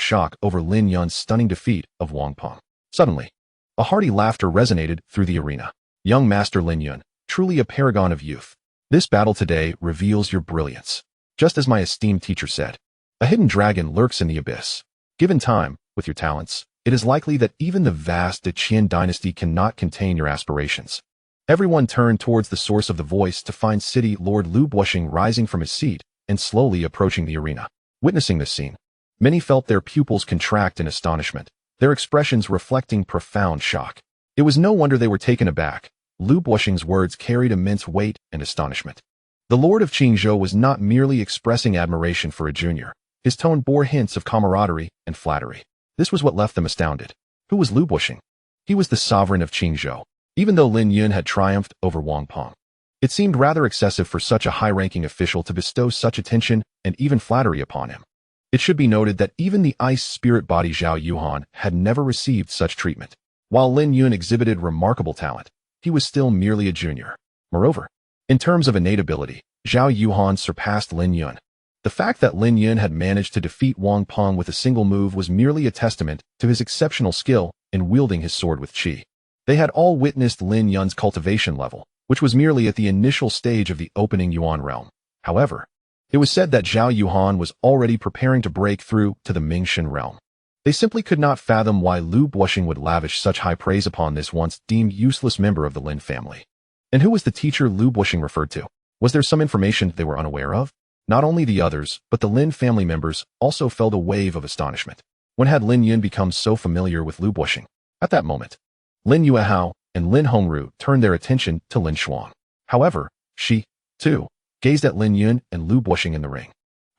shock over Lin Yun's stunning defeat of Wang Peng. Suddenly, a hearty laughter resonated through the arena. Young Master Lin Yun, truly a paragon of youth. This battle today reveals your brilliance. Just as my esteemed teacher said, a hidden dragon lurks in the abyss. Given time, with your talents, it is likely that even the vast Qin dynasty cannot contain your aspirations. Everyone turned towards the source of the voice to find City Lord Lu Buoxing rising from his seat and slowly approaching the arena. Witnessing this scene, many felt their pupils contract in astonishment, their expressions reflecting profound shock. It was no wonder they were taken aback. Lu Buoxing's words carried immense weight and astonishment. The Lord of Qingzhou was not merely expressing admiration for a junior. His tone bore hints of camaraderie and flattery. This was what left them astounded. Who was Lu Buoxing? He was the sovereign of Qingzhou, even though Lin Yun had triumphed over Wang Peng. It seemed rather excessive for such a high-ranking official to bestow such attention and even flattery upon him. It should be noted that even the ice spirit body Zhao Yuhan had never received such treatment. While Lin Yun exhibited remarkable talent, he was still merely a junior. Moreover, in terms of innate ability, Zhao Yuhan surpassed Lin Yun. The fact that Lin Yun had managed to defeat Wang Peng with a single move was merely a testament to his exceptional skill in wielding his sword with qi. They had all witnessed Lin Yun's cultivation level, which was merely at the initial stage of the opening Yuan realm. However, it was said that Zhao Yuan was already preparing to break through to the Mingxin realm. They simply could not fathom why Lu Buoxing would lavish such high praise upon this once deemed useless member of the Lin family. And who was the teacher Lu Buoxing referred to? Was there some information they were unaware of? Not only the others, but the Lin family members also felt a wave of astonishment. When had Lin Yun become so familiar with Lu Buoxing? At that moment, Lin Yuehao and Lin Hongru turned their attention to Lin Shuang. However, she, too, gazed at Lin Yun and Lu Buoxing in the ring,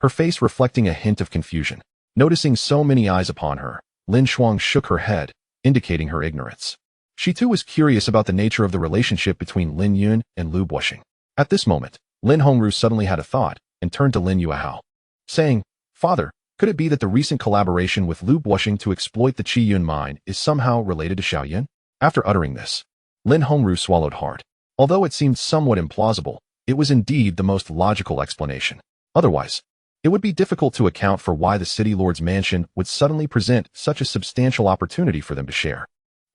her face reflecting a hint of confusion. Noticing so many eyes upon her, Lin Shuang shook her head, indicating her ignorance. She too was curious about the nature of the relationship between Lin Yun and Lu Buoxing. At this moment, Lin Hongru suddenly had a thought and turned to Lin Yuehao, saying, "Father, could it be that the recent collaboration with Lu Buoxing to exploit the Qi Yun mine is somehow related to Xiaoyan?" After uttering this, Lin Hongru swallowed hard. Although it seemed somewhat implausible, it was indeed the most logical explanation. Otherwise, it would be difficult to account for why the city lord's mansion would suddenly present such a substantial opportunity for them to share.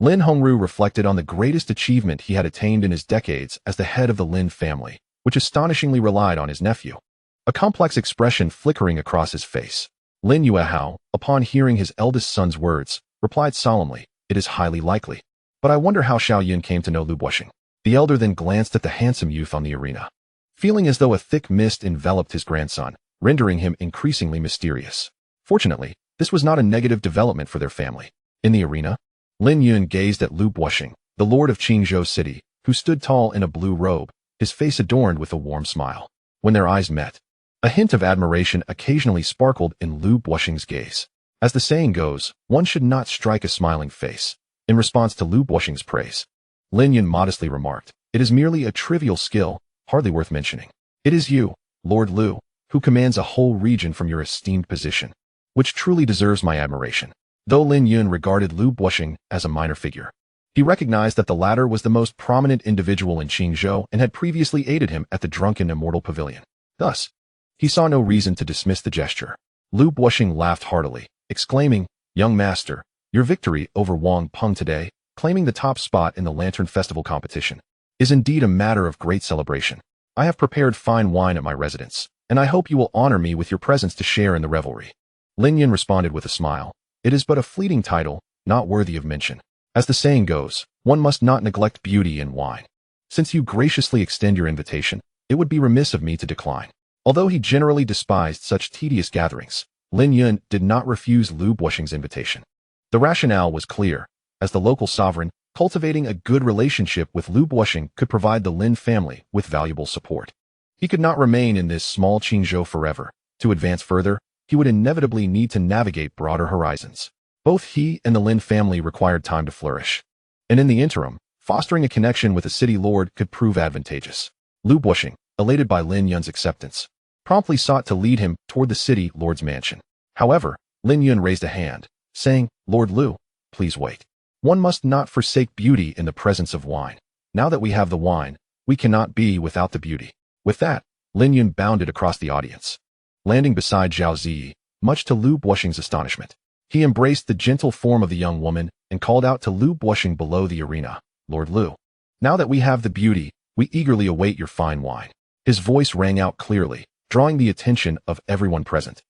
Lin Hongru reflected on the greatest achievement he had attained in his decades as the head of the Lin family, which astonishingly relied on his nephew. A complex expression flickering across his face. Lin Yuehao, upon hearing his eldest son's words, replied solemnly, "It is highly likely. But I wonder how Xiaoyan came to know Lu Buoxing." The elder then glanced at the handsome youth on the arena, feeling as though a thick mist enveloped his grandson, rendering him increasingly mysterious. Fortunately, this was not a negative development for their family. In the arena, Lin Yun gazed at Lu Buoxing, the lord of Qingzhou City, who stood tall in a blue robe, his face adorned with a warm smile. When their eyes met, a hint of admiration occasionally sparkled in Lu Buoxing's gaze. As the saying goes, one should not strike a smiling face. In response to Lu Buoxing's praise, Lin Yun modestly remarked, "It is merely a trivial skill, hardly worth mentioning. It is you, Lord Lu, who commands a whole region from your esteemed position, which truly deserves my admiration." Though Lin Yun regarded Lu Buoxing as a minor figure, he recognized that the latter was the most prominent individual in Qingzhou and had previously aided him at the drunken Immortal Pavilion. Thus, he saw no reason to dismiss the gesture. Lu Buoxing laughed heartily, exclaiming, "Young master, your victory over Wang Peng today, claiming the top spot in the Lantern Festival competition, is indeed a matter of great celebration. I have prepared fine wine at my residence, and I hope you will honor me with your presence to share in the revelry." Lin Yun responded with a smile, "It is but a fleeting title, not worthy of mention. As the saying goes, one must not neglect beauty in wine. Since you graciously extend your invitation, it would be remiss of me to decline." Although he generally despised such tedious gatherings, Lin Yun did not refuse Lu Buoxing's invitation. The rationale was clear. As the local sovereign, cultivating a good relationship with Lu Buoxing could provide the Lin family with valuable support. He could not remain in this small Qingzhou forever. To advance further, he would inevitably need to navigate broader horizons. Both he and the Lin family required time to flourish. And in the interim, fostering a connection with a city lord could prove advantageous. Lu Buoxing, elated by Lin Yun's acceptance, promptly sought to lead him toward the city lord's mansion. However, Lin Yun raised a hand, saying, "Lord Lu, please wait. One must not forsake beauty in the presence of wine. Now that we have the wine, we cannot be without the beauty." With that, Lin Yun bounded across the audience, landing beside Zhao Ziyi, much to Lu Buoxing's astonishment. He embraced the gentle form of the young woman and called out to Lu Buoxing below the arena, "Lord Lu, now that we have the beauty, we eagerly await your fine wine." His voice rang out clearly, drawing the attention of everyone present,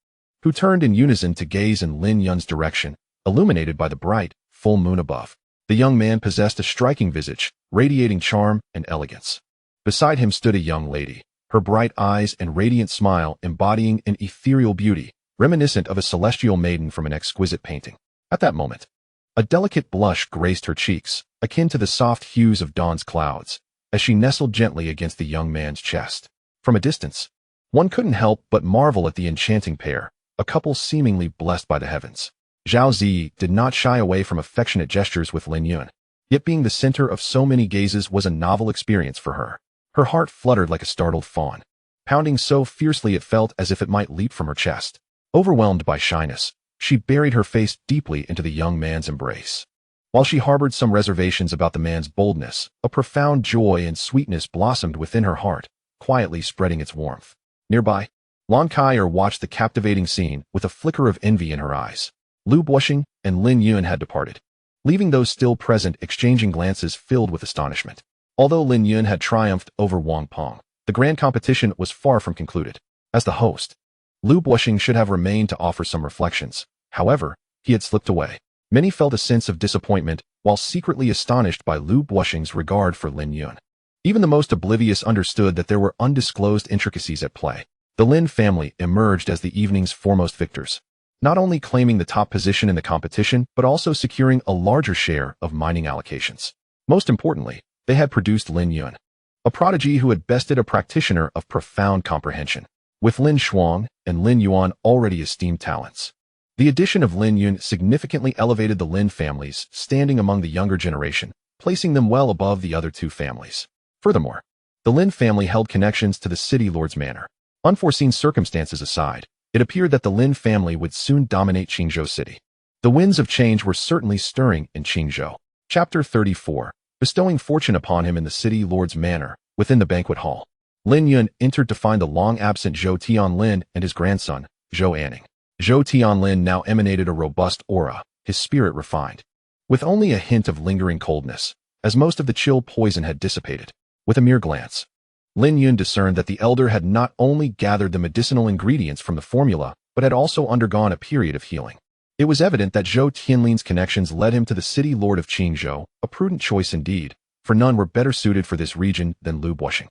who turned in unison to gaze in Lin Yun's direction, illuminated by the bright, full moon above. The young man possessed a striking visage, radiating charm and elegance. Beside him stood a young lady, her bright eyes and radiant smile embodying an ethereal beauty, reminiscent of a celestial maiden from an exquisite painting. At that moment, a delicate blush graced her cheeks, akin to the soft hues of dawn's clouds, as she nestled gently against the young man's chest. From a distance, one couldn't help but marvel at the enchanting pair, a couple seemingly blessed by the heavens. Zhao Ziyi did not shy away from affectionate gestures with Lin Yun, yet being the center of so many gazes was a novel experience for her. Her heart fluttered like a startled fawn, pounding so fiercely it felt as if it might leap from her chest. Overwhelmed by shyness, she buried her face deeply into the young man's embrace. While she harbored some reservations about the man's boldness, a profound joy and sweetness blossomed within her heart, quietly spreading its warmth. Nearby, Lan Kai'er watched the captivating scene with a flicker of envy in her eyes. Lu Buoxing and Lin Yun had departed, leaving those still present exchanging glances filled with astonishment. Although Lin Yun had triumphed over Wang Peng, the grand competition was far from concluded. As the host, Lu Buoxing should have remained to offer some reflections. However, he had slipped away. Many felt a sense of disappointment, while secretly astonished by Lu Buoxing's regard for Lin Yun. Even the most oblivious understood that there were undisclosed intricacies at play. The Lin family emerged as the evening's foremost victors, not only claiming the top position in the competition, but also securing a larger share of mining allocations. Most importantly, they had produced Lin Yun, a prodigy who had bested a practitioner of profound comprehension, with Lin Shuang and Lin Yuan already esteemed talents. The addition of Lin Yun significantly elevated the Lin families, standing among the younger generation, placing them well above the other two families. Furthermore, the Lin family held connections to the city lord's manor. Unforeseen circumstances aside, it appeared that the Lin family would soon dominate Qingzhou City. The winds of change were certainly stirring in Qingzhou. Chapter 34. Bestowing fortune upon him in the city lord's manor, within the banquet hall. Lin Yun entered to find the long-absent Zhou Tianlin and his grandson, Zhou Anning. Zhou Tianlin now emanated a robust aura, his spirit refined, with only a hint of lingering coldness, as most of the chill poison had dissipated. With a mere glance, Lin Yun discerned that the elder had not only gathered the medicinal ingredients from the formula, but had also undergone a period of healing. It was evident that Zhou Tianlin's connections led him to the city lord of Qingzhou, a prudent choice indeed, for none were better suited for this region than Lu Buoxing.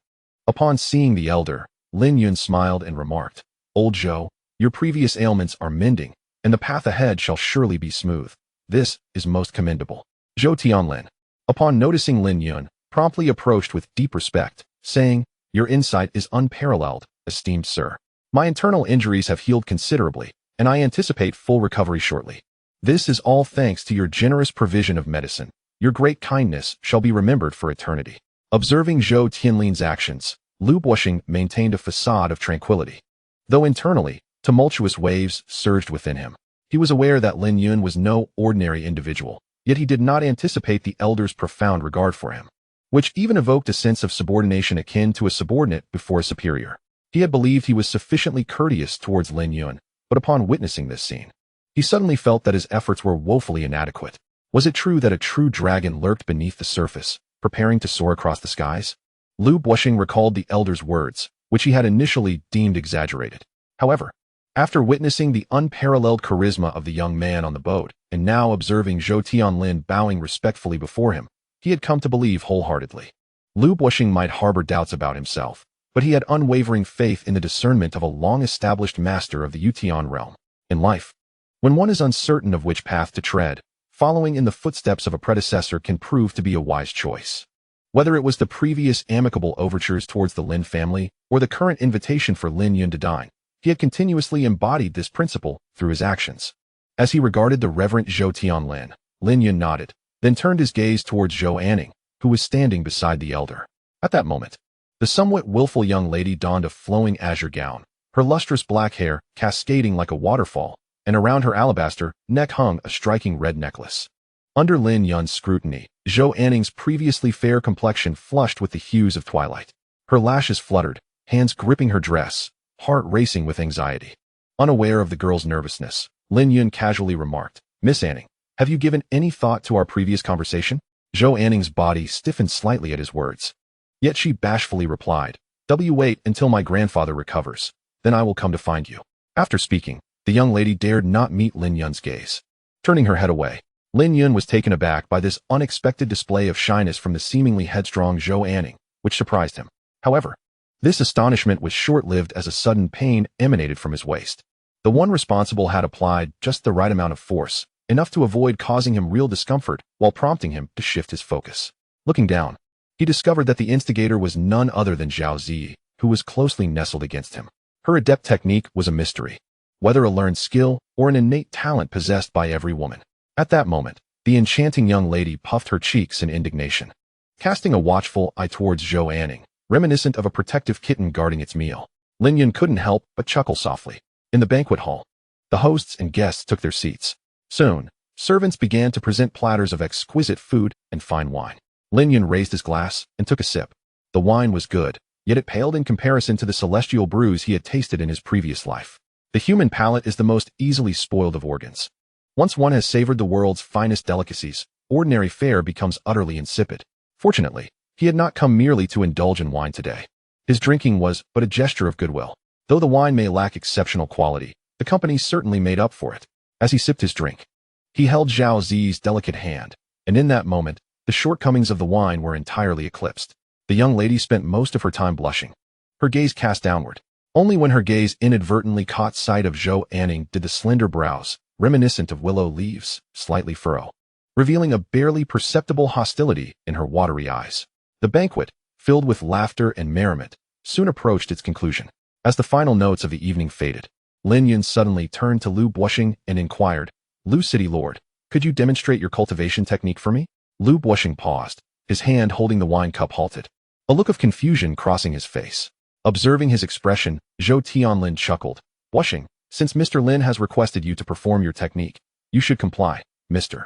Upon seeing the elder, Lin Yun smiled and remarked, "Old Zhou, your previous ailments are mending, and the path ahead shall surely be smooth. This is most commendable." Zhou Tianlin, upon noticing Lin Yun, promptly approached with deep respect, saying, "Your insight is unparalleled, esteemed sir. My internal injuries have healed considerably, and I anticipate full recovery shortly. This is all thanks to your generous provision of medicine. Your great kindness shall be remembered for eternity." Observing Zhou Tianlin's actions, Lu Buoxing maintained a facade of tranquility. Though internally, tumultuous waves surged within him. He was aware that Lin Yun was no ordinary individual, yet he did not anticipate the elder's profound regard for him, which even evoked a sense of subordination akin to a subordinate before a superior. He had believed he was sufficiently courteous towards Lin Yun, but upon witnessing this scene, he suddenly felt that his efforts were woefully inadequate. Was it true that a true dragon lurked beneath the surface, preparing to soar across the skies? Lu Buoxing recalled the elder's words, which he had initially deemed exaggerated. However, after witnessing the unparalleled charisma of the young man on the boat, and now observing Zhou Tianlin bowing respectfully before him, he had come to believe wholeheartedly. Lu Buoxing might harbor doubts about himself, but he had unwavering faith in the discernment of a long-established master of the Yutian realm. In life, when one is uncertain of which path to tread, following in the footsteps of a predecessor can prove to be a wise choice. Whether it was the previous amicable overtures towards the Lin family, or the current invitation for Lin Yun to dine, he had continuously embodied this principle through his actions. As he regarded the reverent Zhou Tianlin, Lin Yun nodded, then turned his gaze towards Zhou Anning, who was standing beside the elder. At that moment, the somewhat willful young lady donned a flowing azure gown, her lustrous black hair cascading like a waterfall, and around her alabaster neck hung a striking red necklace. Under Lin Yun's scrutiny, Zhou Anning's previously fair complexion flushed with the hues of twilight. Her lashes fluttered, hands gripping her dress, heart racing with anxiety. Unaware of the girl's nervousness, Lin Yun casually remarked, "Miss Anning, have you given any thought to our previous conversation?" Zhou Anning's body stiffened slightly at his words. Yet she bashfully replied, "Wait until my grandfather recovers, then I will come to find you." After speaking, the young lady dared not meet Lin Yun's gaze. Turning her head away, Lin Yun was taken aback by this unexpected display of shyness from the seemingly headstrong Zhou Anning, which surprised him. However, this astonishment was short-lived as a sudden pain emanated from his waist. The one responsible had applied just the right amount of force, enough to avoid causing him real discomfort while prompting him to shift his focus. Looking down, he discovered that the instigator was none other than Zhao Zi, who was closely nestled against him. Her adept technique was a mystery, whether a learned skill or an innate talent possessed by every woman. At that moment, the enchanting young lady puffed her cheeks in indignation, casting a watchful eye towards Zhou Anning, reminiscent of a protective kitten guarding its meal. Lin Yun couldn't help but chuckle softly. In the banquet hall, the hosts and guests took their seats. Soon, servants began to present platters of exquisite food and fine wine. Lin Yun raised his glass and took a sip. The wine was good, yet it paled in comparison to the celestial brews he had tasted in his previous life. The human palate is the most easily spoiled of organs. Once one has savored the world's finest delicacies, ordinary fare becomes utterly insipid. Fortunately, He had not come merely to indulge in wine today. His drinking was but a gesture of goodwill. Though the wine may lack exceptional quality, the company certainly made up for it. As he sipped his drink, he held Zhao Zi's delicate hand, and in that moment, the shortcomings of the wine were entirely eclipsed. The young lady spent most of her time blushing, her gaze cast downward. Only when her gaze inadvertently caught sight of Zhou Anning did the slender brows, reminiscent of willow leaves, slightly furrow, revealing a barely perceptible hostility in her watery eyes. The banquet, filled with laughter and merriment, soon approached its conclusion. As the final notes of the evening faded, Lin Yun suddenly turned to Lu Buoxing and inquired, "Lu City Lord, could you demonstrate your cultivation technique for me?" Lu Buoxing paused, his hand holding the wine cup halted, a look of confusion crossing his face. Observing his expression, Zhou Tianlin chuckled. "Buoxing, since Mr. Lin has requested you to perform your technique, you should comply, Mr.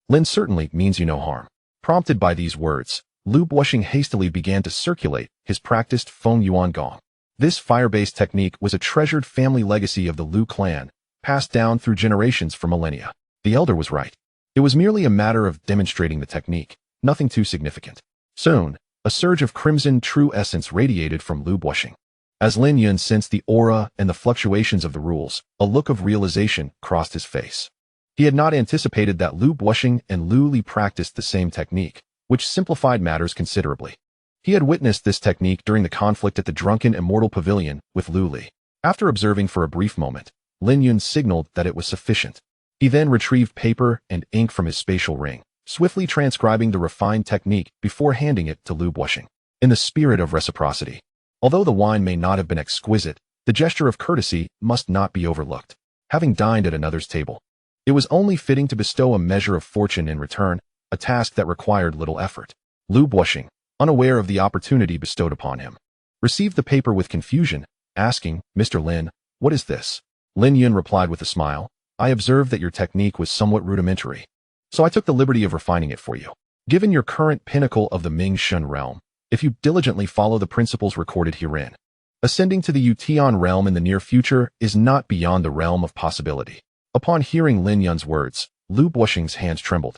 Lin certainly means you no harm." Prompted by these words, Lu Buoxing hastily began to circulate his practiced Feng Yuan Gong. This fire-based technique was a treasured family legacy of the Lu clan, passed down through generations for millennia. The elder was right. It was merely a matter of demonstrating the technique, nothing too significant. Soon, a surge of crimson true essence radiated from Lu Buoxing. As Lin Yun sensed the aura and the fluctuations of the rules, a look of realization crossed his face. He had not anticipated that Lu Buoxing and Lu Li practiced the same technique, which simplified matters considerably. He had witnessed this technique during the conflict at the drunken Immortal Pavilion with Lu Li. After observing for a brief moment, Lin Yun signaled that it was sufficient. He then retrieved paper and ink from his spatial ring, swiftly transcribing the refined technique before handing it to Lu Buoxing. In the spirit of reciprocity, although the wine may not have been exquisite, the gesture of courtesy must not be overlooked. Having dined at another's table, it was only fitting to bestow a measure of fortune in return, a task that required little effort. Lu Buoxing, unaware of the opportunity bestowed upon him, received the paper with confusion, asking, "Mr. Lin, what is this?" Lin Yun replied with a smile, "I observed that your technique was somewhat rudimentary, so I took the liberty of refining it for you. Given your current pinnacle of the Ming Shun realm, if you diligently follow the principles recorded herein, ascending to the Yutian realm in the near future is not beyond the realm of possibility." Upon hearing Lin Yun's words, Lu Buoxing's hands trembled,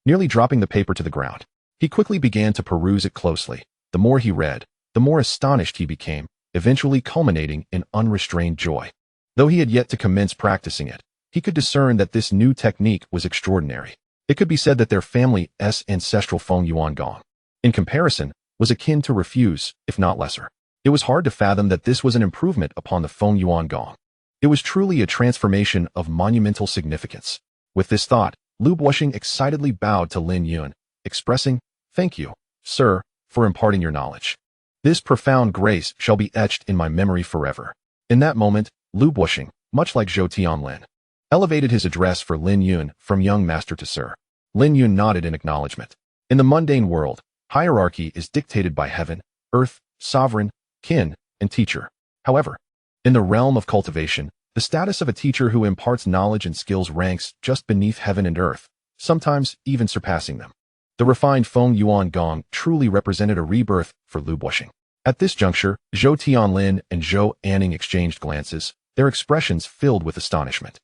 nearly dropping the paper to the ground. He quickly began to peruse it closely. The more he read, the more astonished he became, eventually culminating in unrestrained joy. Though he had yet to commence practicing it, he could discern that this new technique was extraordinary. It could be said that their family's ancestral Feng Yuan Gong, in comparison, was akin to refuse, if not lesser. It was hard to fathom that this was an improvement upon the Feng Yuan Gong. It was truly a transformation of monumental significance. With this thought, Lu Buoxing excitedly bowed to Lin Yun, expressing, "Thank you, sir, for imparting your knowledge. This profound grace shall be etched in my memory forever." In that moment, Lu Buoxing, much like Zhou Tianlin, elevated his address for Lin Yun from young master to sir. Lin Yun nodded in acknowledgement. In the mundane world, hierarchy is dictated by heaven, earth, sovereign, kin, and teacher. However, in the realm of cultivation, the status of a teacher who imparts knowledge and skills ranks just beneath heaven and earth, sometimes even surpassing them. The refined Feng Yuan Gong truly represented a rebirth for Lu Buoxing. At this juncture, Zhou Tianlin and Zhou Anning exchanged glances, their expressions filled with astonishment.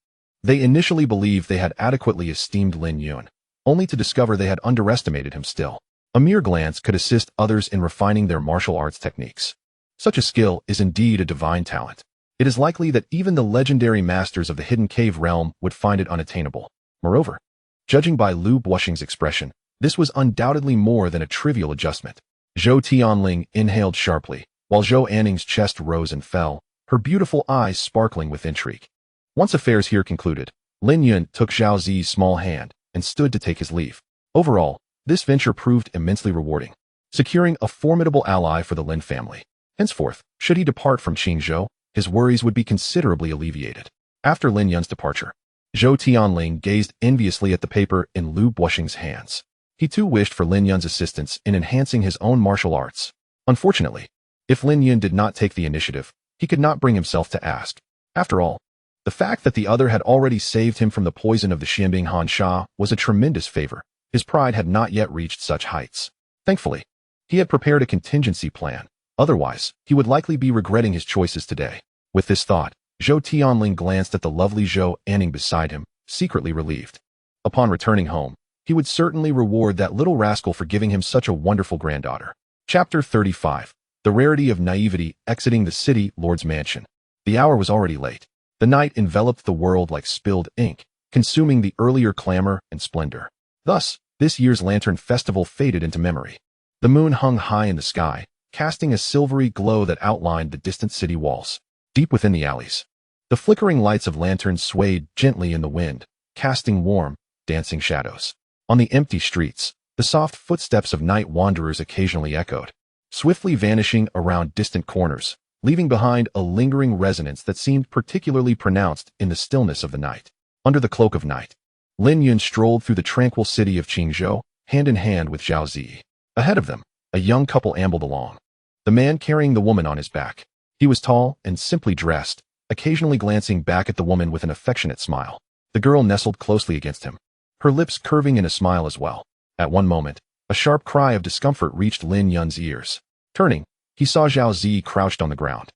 They initially believed they had adequately esteemed Lin Yun, only to discover they had underestimated him still. A mere glance could assist others in refining their martial arts techniques. Such a skill is indeed a divine talent. It is likely that even the legendary masters of the hidden cave realm would find it unattainable. Moreover, judging by Lu Buoxing's expression, this was undoubtedly more than a trivial adjustment. Zhou Tianling inhaled sharply, while Zhou Anning's chest rose and fell, her beautiful eyes sparkling with intrigue. Once affairs here concluded, Lin Yun took Zhao Zi's small hand and stood to take his leave. Overall, this venture proved immensely rewarding, securing a formidable ally for the Lin family. Henceforth, should he depart from Qingzhou, his worries would be considerably alleviated. After Lin Yun's departure, Zhou Tianling gazed enviously at the paper in Lu Buoxing's hands. He too wished for Lin Yun's assistance in enhancing his own martial arts. Unfortunately, if Lin Yun did not take the initiative, he could not bring himself to ask. After all, the fact that the other had already saved him from the poison of the Xianbing Han Sha was a tremendous favor. His pride had not yet reached such heights. Thankfully, he had prepared a contingency plan. Otherwise, he would likely be regretting his choices today. With this thought, Zhou Tianling glanced at the lovely Zhou Anning beside him, secretly relieved. Upon returning home, he would certainly reward that little rascal for giving him such a wonderful granddaughter. Chapter 35. The Rarity of Naivety Exiting the City Lord's Mansion. The hour was already late. The night enveloped the world like spilled ink, consuming the earlier clamor and splendor. Thus, this year's Lantern Festival faded into memory. The moon hung high in the sky, casting a silvery glow that outlined the distant city walls. Deep within the alleys, the flickering lights of lanterns swayed gently in the wind, casting warm, dancing shadows. On the empty streets, the soft footsteps of night wanderers occasionally echoed, swiftly vanishing around distant corners, leaving behind a lingering resonance that seemed particularly pronounced in the stillness of the night. Under the cloak of night, Lin Yun strolled through the tranquil city of Qingzhou, hand in hand with Zhao Zi. Ahead of them, a young couple ambled along, the man carrying the woman on his back. He was tall and simply dressed, occasionally glancing back at the woman with an affectionate smile. The girl nestled closely against him, her lips curving in a smile as well. At one moment, a sharp cry of discomfort reached Lin Yun's ears. Turning, he saw Zhao Zi crouched on the ground,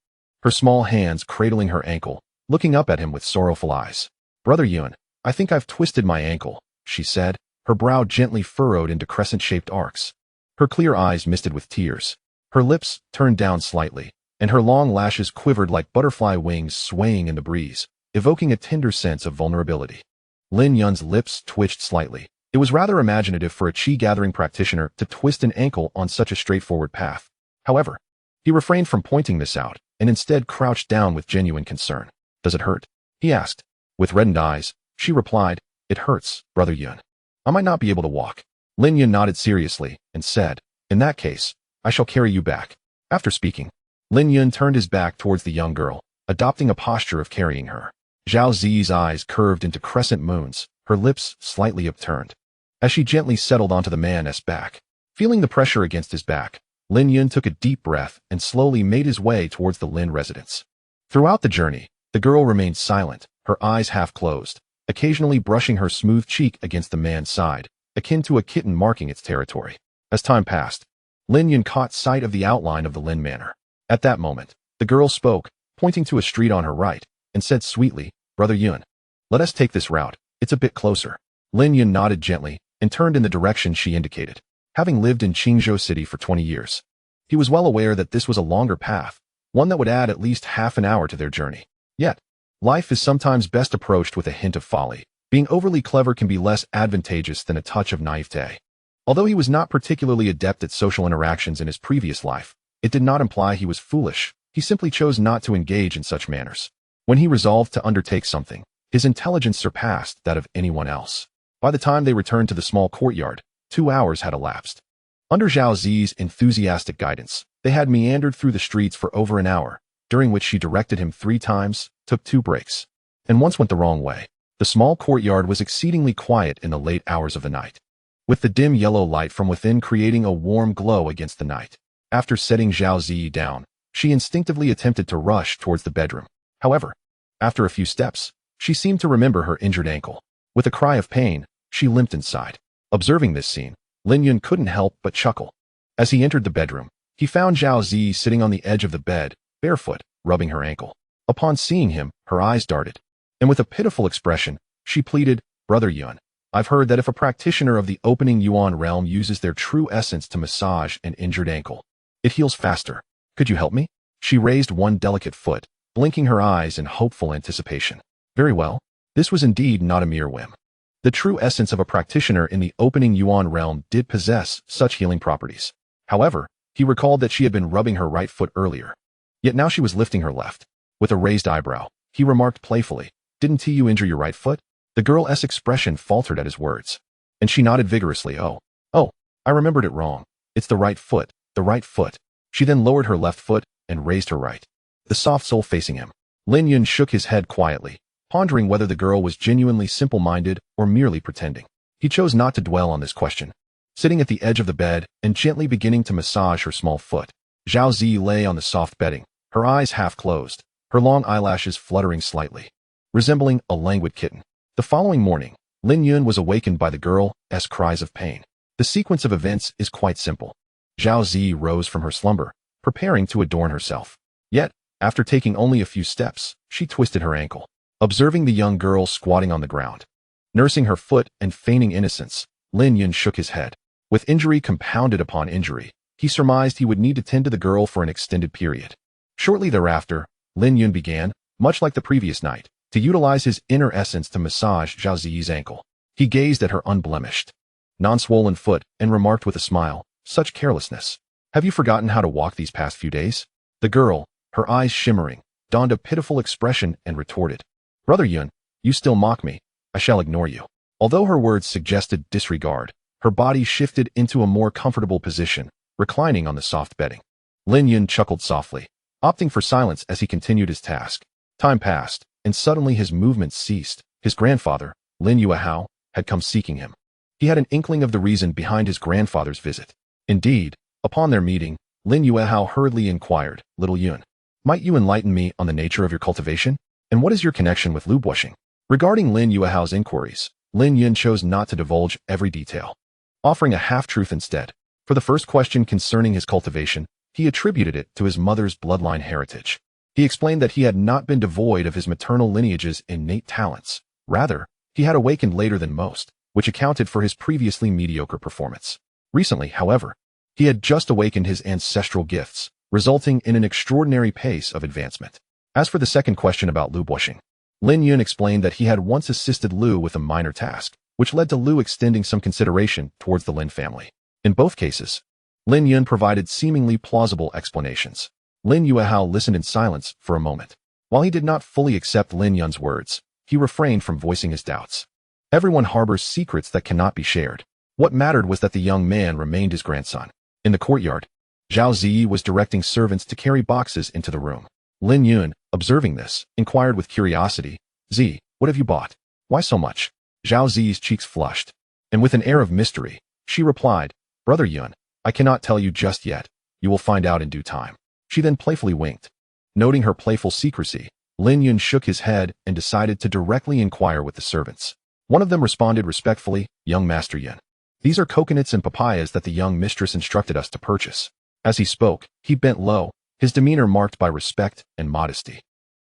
her small hands cradling her ankle, looking up at him with sorrowful eyes. "Brother Yun, I think I've twisted my ankle," she said, her brow gently furrowed into crescent-shaped arcs. Her clear eyes misted with tears. Her lips turned down slightly, and her long lashes quivered like butterfly wings swaying in the breeze, evoking a tender sense of vulnerability. Lin Yun's lips twitched slightly. It was rather imaginative for a qi-gathering practitioner to twist an ankle on such a straightforward path. However, he refrained from pointing this out, and instead crouched down with genuine concern. "Does it hurt?" he asked. With reddened eyes, she replied, "It hurts, Brother Yun. I might not be able to walk." Lin Yun nodded seriously, and said, "In that case, I shall carry you back." After speaking, Lin Yun turned his back towards the young girl, adopting a posture of carrying her. Zhao Zi's eyes curved into crescent moons, her lips slightly upturned, as she gently settled onto the man's back. Feeling the pressure against his back, Lin Yun took a deep breath and slowly made his way towards the Lin residence. Throughout the journey, the girl remained silent, her eyes half closed, occasionally brushing her smooth cheek against the man's side, akin to a kitten marking its territory. As time passed, Lin Yun caught sight of the outline of the Lin Manor. At that moment, the girl spoke, pointing to a street on her right, and said sweetly, "Brother Yun, let us take this route. It's a bit closer." Lin Yun nodded gently and turned in the direction she indicated. Having lived in Qingzhou City for 20 years, he was well aware that this was a longer path, one that would add at least half an hour to their journey. Yet, life is sometimes best approached with a hint of folly. Being overly clever can be less advantageous than a touch of naivete. Although he was not particularly adept at social interactions in his previous life, it did not imply he was foolish. He simply chose not to engage in such manners. When he resolved to undertake something, his intelligence surpassed that of anyone else. By the time they returned to the small courtyard, 2 hours had elapsed. Under Zhao Zi's enthusiastic guidance, they had meandered through the streets for over an hour, during which she directed him 3 times, took 2 breaks, and once went the wrong way. The small courtyard was exceedingly quiet in the late hours of the night, with the dim yellow light from within creating a warm glow against the night. After setting Zhao Zi down, she instinctively attempted to rush towards the bedroom. However, after a few steps, she seemed to remember her injured ankle. With a cry of pain, she limped inside. Observing this scene, Lin Yun couldn't help but chuckle. As he entered the bedroom, he found Zhao Zi sitting on the edge of the bed, barefoot, rubbing her ankle. Upon seeing him, her eyes darted, and with a pitiful expression, she pleaded, "Brother Yun, I've heard that if a practitioner of the opening Yuan realm uses their true essence to massage an injured ankle, it heals faster. Could you help me?" She raised one delicate foot, blinking her eyes in hopeful anticipation. Very well. This was indeed not a mere whim. The true essence of a practitioner in the opening Yuan realm did possess such healing properties. However, he recalled that she had been rubbing her right foot earlier. Yet now she was lifting her left. With a raised eyebrow, he remarked playfully, "Didn't you injure your right foot?" The girl's expression faltered at his words, and she nodded vigorously. Oh, I remembered it wrong. It's the right foot, the right foot." She then lowered her left foot and raised her right, the soft sole facing him. Lin Yun shook his head quietly, pondering whether the girl was genuinely simple-minded or merely pretending. He chose not to dwell on this question. Sitting at the edge of the bed and gently beginning to massage her small foot, Zhao Zi lay on the soft bedding, her eyes half closed, her long eyelashes fluttering slightly, resembling a languid kitten. The following morning, Lin Yun was awakened by the girl's cries of pain. The sequence of events is quite simple. Zhao Zi rose from her slumber, preparing to adorn herself. Yet, after taking only a few steps, she twisted her ankle. Observing the young girl squatting on the ground, nursing her foot and feigning innocence, Lin Yun shook his head. With injury compounded upon injury, he surmised he would need to tend to the girl for an extended period. Shortly thereafter, Lin Yun began, much like the previous night, to utilize his inner essence to massage Zhao Ziyi's ankle. He gazed at her unblemished, non-swollen foot and remarked with a smile, "Such carelessness. Have you forgotten how to walk these past few days?" The girl, her eyes shimmering, donned a pitiful expression and retorted, "Brother Yun, you still mock me. I shall ignore you." Although her words suggested disregard, her body shifted into a more comfortable position, reclining on the soft bedding. Lin Yun chuckled softly, opting for silence as he continued his task. Time passed, and suddenly his movements ceased. His grandfather, Lin Yuehao, had come seeking him. He had an inkling of the reason behind his grandfather's visit. Indeed, upon their meeting, Lin Yuehao hurriedly inquired, "Little Yun, might you enlighten me on the nature of your cultivation? And what is your connection with lubushing?" Regarding Lin Yuehao's inquiries, Lin Yun chose not to divulge every detail, offering a half-truth instead. For the first question concerning his cultivation, he attributed it to his mother's bloodline heritage. He explained that he had not been devoid of his maternal lineage's innate talents. Rather, he had awakened later than most, which accounted for his previously mediocre performance. Recently, however, he had just awakened his ancestral gifts, resulting in an extraordinary pace of advancement. As for the second question about lubushing, Lin Yun explained that he had once assisted Lu with a minor task, which led to Lu extending some consideration towards the Lin family. In both cases, Lin Yun provided seemingly plausible explanations. Lin Yuehao listened in silence for a moment. While he did not fully accept Lin Yun's words, he refrained from voicing his doubts. Everyone harbors secrets that cannot be shared. What mattered was that the young man remained his grandson. In the courtyard, Zhao Ziyi was directing servants to carry boxes into the room. Lin Yun, observing this, inquired with curiosity, "Zi, what have you bought? Why so much?" Zhao Ziyi's cheeks flushed, and with an air of mystery, she replied, "Brother Yun, I cannot tell you just yet. You will find out in due time." She then playfully winked. Noting her playful secrecy, Lin Yun shook his head and decided to directly inquire with the servants. One of them responded respectfully, "Young Master Yun, these are coconuts and papayas that the young mistress instructed us to purchase." As he spoke, he bent low, his demeanor marked by respect and modesty.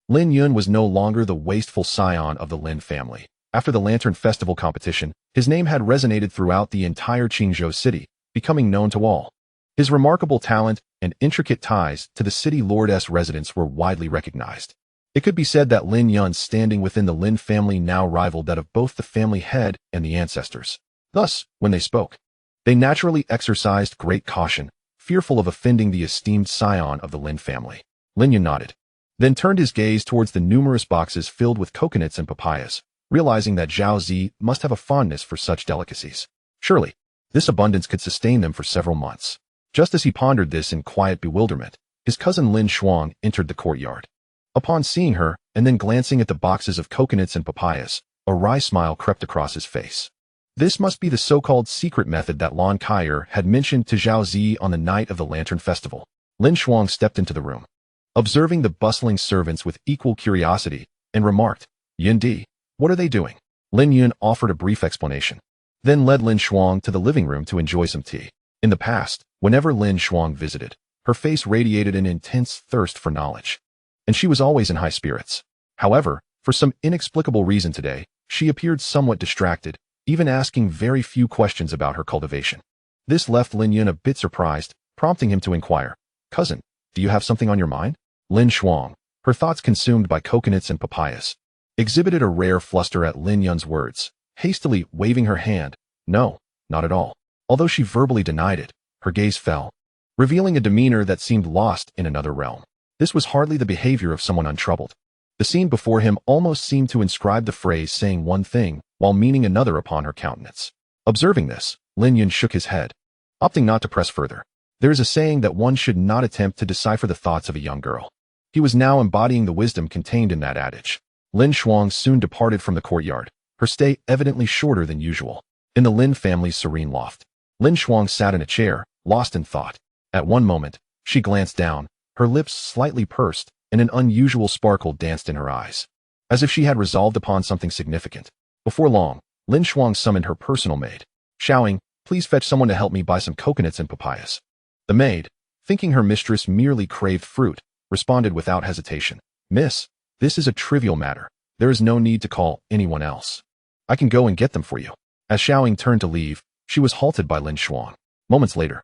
Lin Yun was no longer the wasteful scion of the Lin family. After the Lantern Festival competition, his name had resonated throughout the entire Qingzhou city, becoming known to all. His remarkable talent and intricate ties to the city lordess residence were widely recognized. It could be said that Lin Yun's standing within the Lin family now rivaled that of both the family head and the ancestors. Thus, when they spoke, they naturally exercised great caution, fearful of offending the esteemed scion of the Lin family. Lin Yun nodded, then turned his gaze towards the numerous boxes filled with coconuts and papayas, realizing that Zhao Zi must have a fondness for such delicacies. Surely, this abundance could sustain them for several months. Just as he pondered this in quiet bewilderment, his cousin Lin Shuang entered the courtyard. Upon seeing her, and then glancing at the boxes of coconuts and papayas, a wry smile crept across his face. This must be the so-called secret method that Lon Kaier had mentioned to Zhao Zi on the night of the Lantern Festival. Lin Shuang stepped into the room, observing the bustling servants with equal curiosity, and remarked, "Yun Di, what are they doing?" Lin Yun offered a brief explanation, then led Lin Shuang to the living room to enjoy some tea. In the past, whenever Lin Shuang visited, her face radiated an intense thirst for knowledge, and she was always in high spirits. However, for some inexplicable reason today, she appeared somewhat distracted, even asking very few questions about her cultivation. This left Lin Yun a bit surprised, prompting him to inquire, "Cousin, do you have something on your mind?" Lin Shuang, her thoughts consumed by coconuts and papayas, exhibited a rare fluster at Lin Yun's words, hastily waving her hand. "No, not at all." Although she verbally denied it, her gaze fell, revealing a demeanor that seemed lost in another realm. This was hardly the behavior of someone untroubled. The scene before him almost seemed to inscribe the phrase saying one thing while meaning another upon her countenance. Observing this, Lin Yun shook his head, opting not to press further. There is a saying that one should not attempt to decipher the thoughts of a young girl. He was now embodying the wisdom contained in that adage. Lin Shuang soon departed from the courtyard, her stay evidently shorter than usual. In the Lin family's serene loft, Lin Shuang sat in a chair, lost in thought. At one moment, she glanced down, her lips slightly pursed, and an unusual sparkle danced in her eyes, as if she had resolved upon something significant. Before long, Lin Shuang summoned her personal maid, shouting, "Please fetch someone to help me buy some coconuts and papayas." The maid, thinking her mistress merely craved fruit, responded without hesitation, "Miss, this is a trivial matter. There is no need to call anyone else. I can go and get them for you." As Xiaoying turned to leave, she was halted by Lin Shuang. Moments later,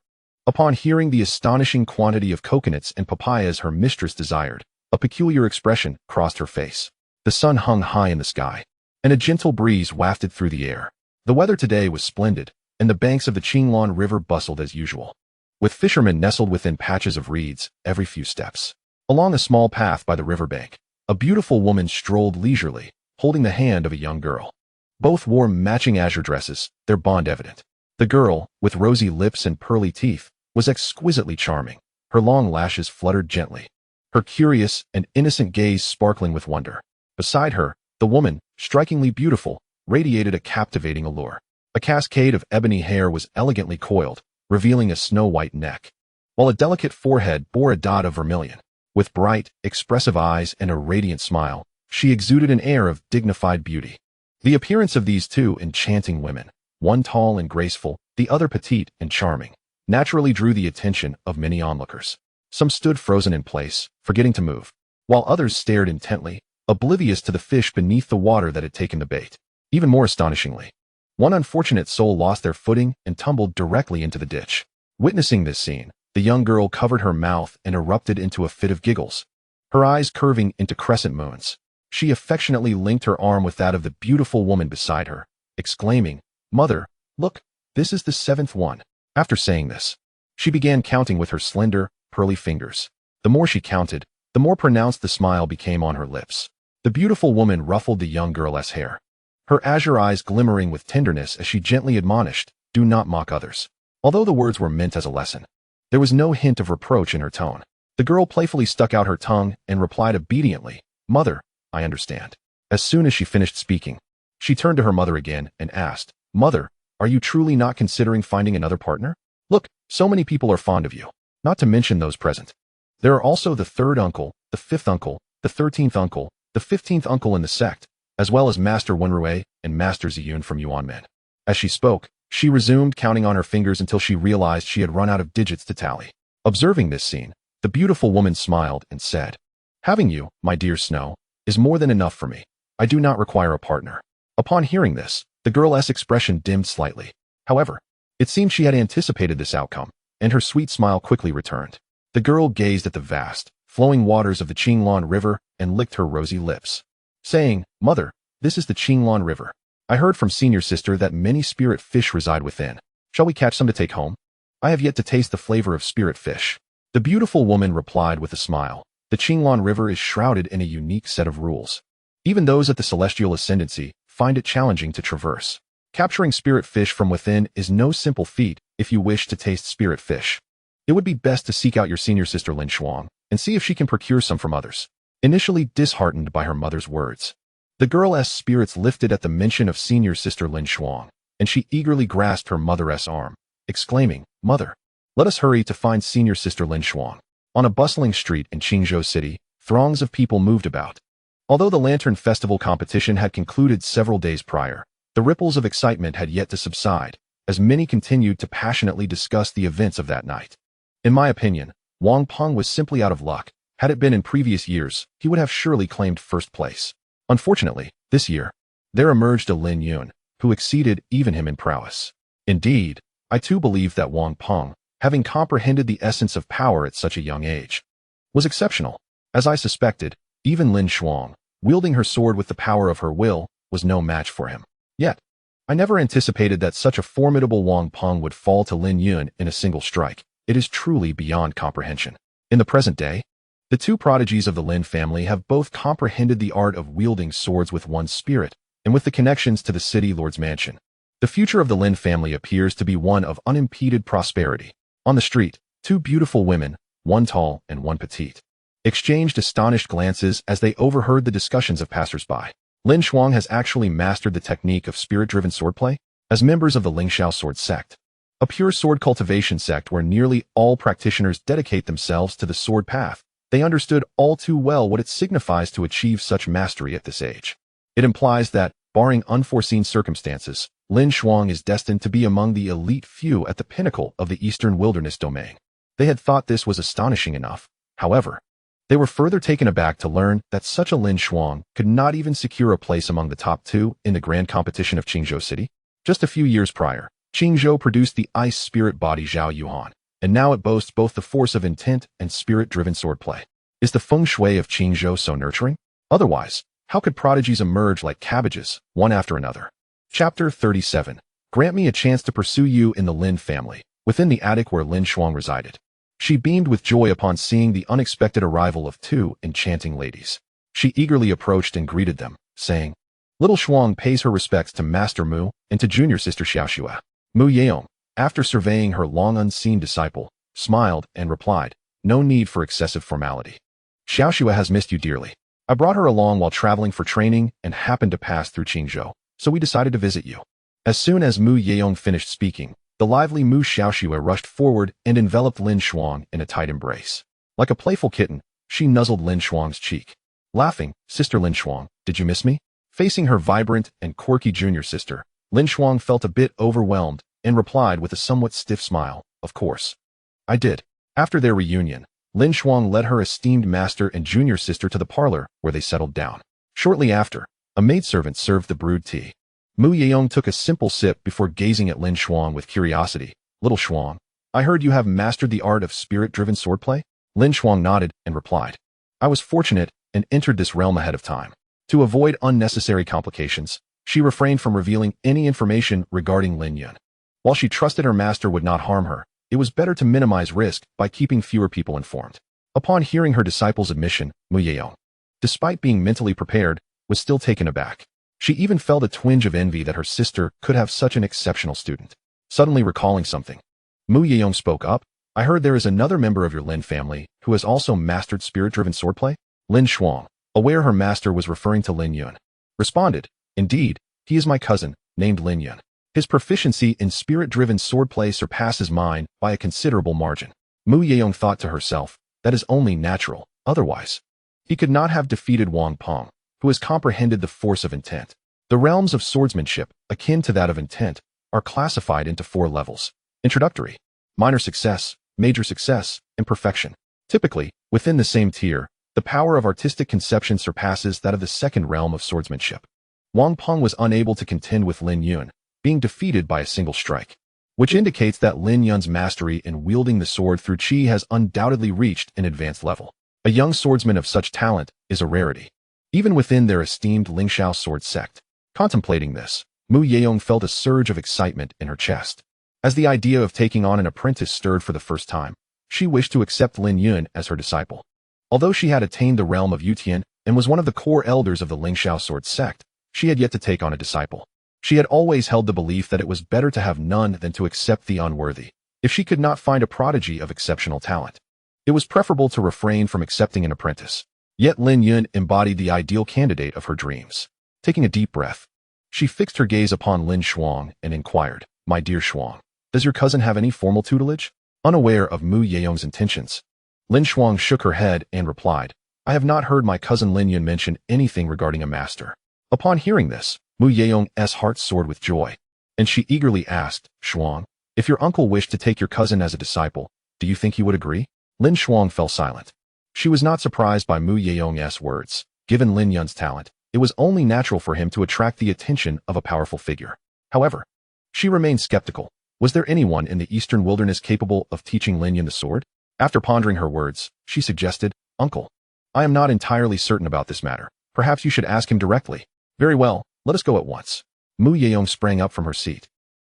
Upon hearing the astonishing quantity of coconuts and papayas her mistress desired, a peculiar expression crossed her face. The sun hung high in the sky, and a gentle breeze wafted through the air. The weather today was splendid, and the banks of the Qinglong River bustled as usual, with fishermen nestled within patches of reeds every few steps. Along a small path by the riverbank, a beautiful woman strolled leisurely, holding the hand of a young girl. Both wore matching azure dresses, their bond evident. The girl, with rosy lips and pearly teeth, was exquisitely charming. Her long lashes fluttered gently, her curious and innocent gaze sparkling with wonder. Beside her, the woman, strikingly beautiful, radiated a captivating allure. A cascade of ebony hair was elegantly coiled, revealing a snow-white neck, while a delicate forehead bore a dot of vermilion. With bright, expressive eyes and a radiant smile, she exuded an air of dignified beauty. The appearance of these two enchanting women, one tall and graceful, the other petite and charming, naturally drew the attention of many onlookers. Some stood frozen in place, forgetting to move, while others stared intently, oblivious to the fish beneath the water that had taken the bait. Even more astonishingly, one unfortunate soul lost their footing and tumbled directly into the ditch. Witnessing this scene, the young girl covered her mouth and erupted into a fit of giggles, her eyes curving into crescent moons. She affectionately linked her arm with that of the beautiful woman beside her, exclaiming, "Mother, look, this is the 7th one." After saying this, she began counting with her slender, pearly fingers. The more she counted, the more pronounced the smile became on her lips. The beautiful woman ruffled the young girl's hair, her azure eyes glimmering with tenderness as she gently admonished, "Do not mock others." Although the words were meant as a lesson, there was no hint of reproach in her tone. The girl playfully stuck out her tongue and replied obediently, "Mother, I understand." As soon as she finished speaking, she turned to her mother again and asked, "Mother, are you truly not considering finding another partner? Look, so many people are fond of you, not to mention those present. There are also the 3rd uncle, the 5th uncle, the 13th uncle, the 15th uncle in the sect, as well as Master Wenrui and Master Ziyun from Yuanmen." As she spoke, she resumed counting on her fingers until she realized she had run out of digits to tally. Observing this scene, the beautiful woman smiled and said, "Having you, my dear Snow, is more than enough for me. I do not require a partner." Upon hearing this, the girl's expression dimmed slightly. However, it seemed she had anticipated this outcome, and her sweet smile quickly returned. The girl gazed at the vast, flowing waters of the Qinglong River and licked her rosy lips, saying, "Mother, this is the Qinglong River. I heard from senior sister that many spirit fish reside within. Shall we catch some to take home? I have yet to taste the flavor of spirit fish." The beautiful woman replied with a smile, "The Qinglong River is shrouded in a unique set of rules. Even those at the celestial ascendancy find it challenging to traverse. Capturing spirit fish from within is no simple feat if you wish to taste spirit fish. It would be best to seek out your senior sister Lin Shuang and see if she can procure some from others." Initially disheartened by her mother's words, the girl's spirits lifted at the mention of senior sister Lin Shuang, and she eagerly grasped her mother's arm, exclaiming, "Mother, let us hurry to find senior sister Lin Shuang." On a bustling street in Qingzhou City, throngs of people moved about. Although the Lantern Festival competition had concluded several days prior, the ripples of excitement had yet to subside, as many continued to passionately discuss the events of that night. In my opinion, Wang Peng was simply out of luck. Had it been in previous years, he would have surely claimed first place. Unfortunately, this year, there emerged a Lin Yun, who exceeded even him in prowess. Indeed, I too believe that Wang Peng, having comprehended the essence of power at such a young age, was exceptional. As I suspected, even Lin Shuang, wielding her sword with the power of her will, was no match for him. Yet, I never anticipated that such a formidable Wang Peng would fall to Lin Yun in a single strike. It is truly beyond comprehension. In the present day, the two prodigies of the Lin family have both comprehended the art of wielding swords with one spirit, and with the connections to the city lord's mansion. The future of the Lin family appears to be one of unimpeded prosperity. On the street, two beautiful women, one tall and one petite, exchanged astonished glances as they overheard the discussions of passers-by. Lin Shuang has actually mastered the technique of spirit-driven swordplay. As members of the Lingxiao Sword Sect, a pure sword cultivation sect where nearly all practitioners dedicate themselves to the sword path, they understood all too well what it signifies to achieve such mastery at this age. It implies that, barring unforeseen circumstances, Lin Shuang is destined to be among the elite few at the pinnacle of the Eastern Wilderness domain. They had thought this was astonishing enough. However, they were further taken aback to learn that such a Lin Shuang could not even secure a place among the top two in the grand competition of Qingzhou City. Just a few years prior, Qingzhou produced the ice spirit body Zhao Yuan, and now it boasts both the force of intent and spirit-driven swordplay. Is the feng shui of Qingzhou so nurturing? Otherwise, how could prodigies emerge like cabbages, one after another? Chapter 37. Grant me a chance to pursue you in the Lin family, within the attic where Lin Shuang resided. She beamed with joy upon seeing the unexpected arrival of two enchanting ladies. She eagerly approached and greeted them, saying, Little Shuang pays her respects to Master Mu and to junior sister Xiaoxue. Mu Yeong, after surveying her long unseen disciple, smiled and replied, No need for excessive formality. Xiaoxue has missed you dearly. I brought her along while traveling for training and happened to pass through Qingzhou, so we decided to visit you. As soon as Mu Yeong finished speaking, the lively Mu Xiaoxue rushed forward and enveloped Lin Shuang in a tight embrace. Like a playful kitten, she nuzzled Lin Shuang's cheek. Laughing, Sister Lin Shuang, did you miss me? Facing her vibrant and quirky junior sister, Lin Shuang felt a bit overwhelmed and replied with a somewhat stiff smile, Of course. I did. After their reunion, Lin Shuang led her esteemed master and junior sister to the parlor where they settled down. Shortly after, a maidservant served the brewed tea. Mu Yeong took a simple sip before gazing at Lin Shuang with curiosity. Little Shuang, I heard you have mastered the art of spirit-driven swordplay? Lin Shuang nodded and replied, I was fortunate and entered this realm ahead of time. To avoid unnecessary complications, she refrained from revealing any information regarding Lin Yun. While she trusted her master would not harm her, it was better to minimize risk by keeping fewer people informed. Upon hearing her disciple's admission, Mu Yeong, despite being mentally prepared, was still taken aback. She even felt a twinge of envy that her sister could have such an exceptional student. Suddenly recalling something, Mu Yeong spoke up, I heard there is another member of your Lin family who has also mastered spirit-driven swordplay? Lin Shuang, aware her master was referring to Lin Yun, responded, Indeed, he is my cousin, named Lin Yun. His proficiency in spirit-driven swordplay surpasses mine by a considerable margin. Mu Yeong thought to herself, that is only natural, otherwise. He could not have defeated Wang Peng, who has comprehended the force of intent. The realms of swordsmanship, akin to that of intent, are classified into 4 levels: introductory, minor success, major success, and perfection. Typically, within the same tier, the power of artistic conception surpasses that of the second realm of swordsmanship. Wang Peng was unable to contend with Lin Yun, being defeated by a single strike, which indicates that Lin Yun's mastery in wielding the sword through qi has undoubtedly reached an advanced level. A young swordsman of such talent is a rarity, even within their esteemed Lingxiao Sword Sect. Contemplating this, Mu Yeong felt a surge of excitement in her chest. As the idea of taking on an apprentice stirred for the first time, she wished to accept Lin Yun as her disciple. Although she had attained the realm of Yutian and was one of the core elders of the Lingxiao Sword Sect, she had yet to take on a disciple. She had always held the belief that it was better to have none than to accept the unworthy. If she could not find a prodigy of exceptional talent, it was preferable to refrain from accepting an apprentice. Yet Lin Yun embodied the ideal candidate of her dreams. Taking a deep breath, she fixed her gaze upon Lin Shuang and inquired, My dear Shuang, does your cousin have any formal tutelage? Unaware of Mu Yeong's intentions, Lin Shuang shook her head and replied, I have not heard my cousin Lin Yun mention anything regarding a master. Upon hearing this, Mu Yeong's heart soared with joy, and she eagerly asked, Shuang, if your uncle wished to take your cousin as a disciple, do you think he would agree? Lin Shuang fell silent. She was not surprised by Mu Yeong's words. Given Lin Yun's talent, it was only natural for him to attract the attention of a powerful figure. However, she remained skeptical. Was there anyone in the eastern wilderness capable of teaching Lin Yun the sword? After pondering her words, she suggested, Uncle, I am not entirely certain about this matter. Perhaps you should ask him directly. Very well, let us go at once. Mu Yeong sprang up from her seat,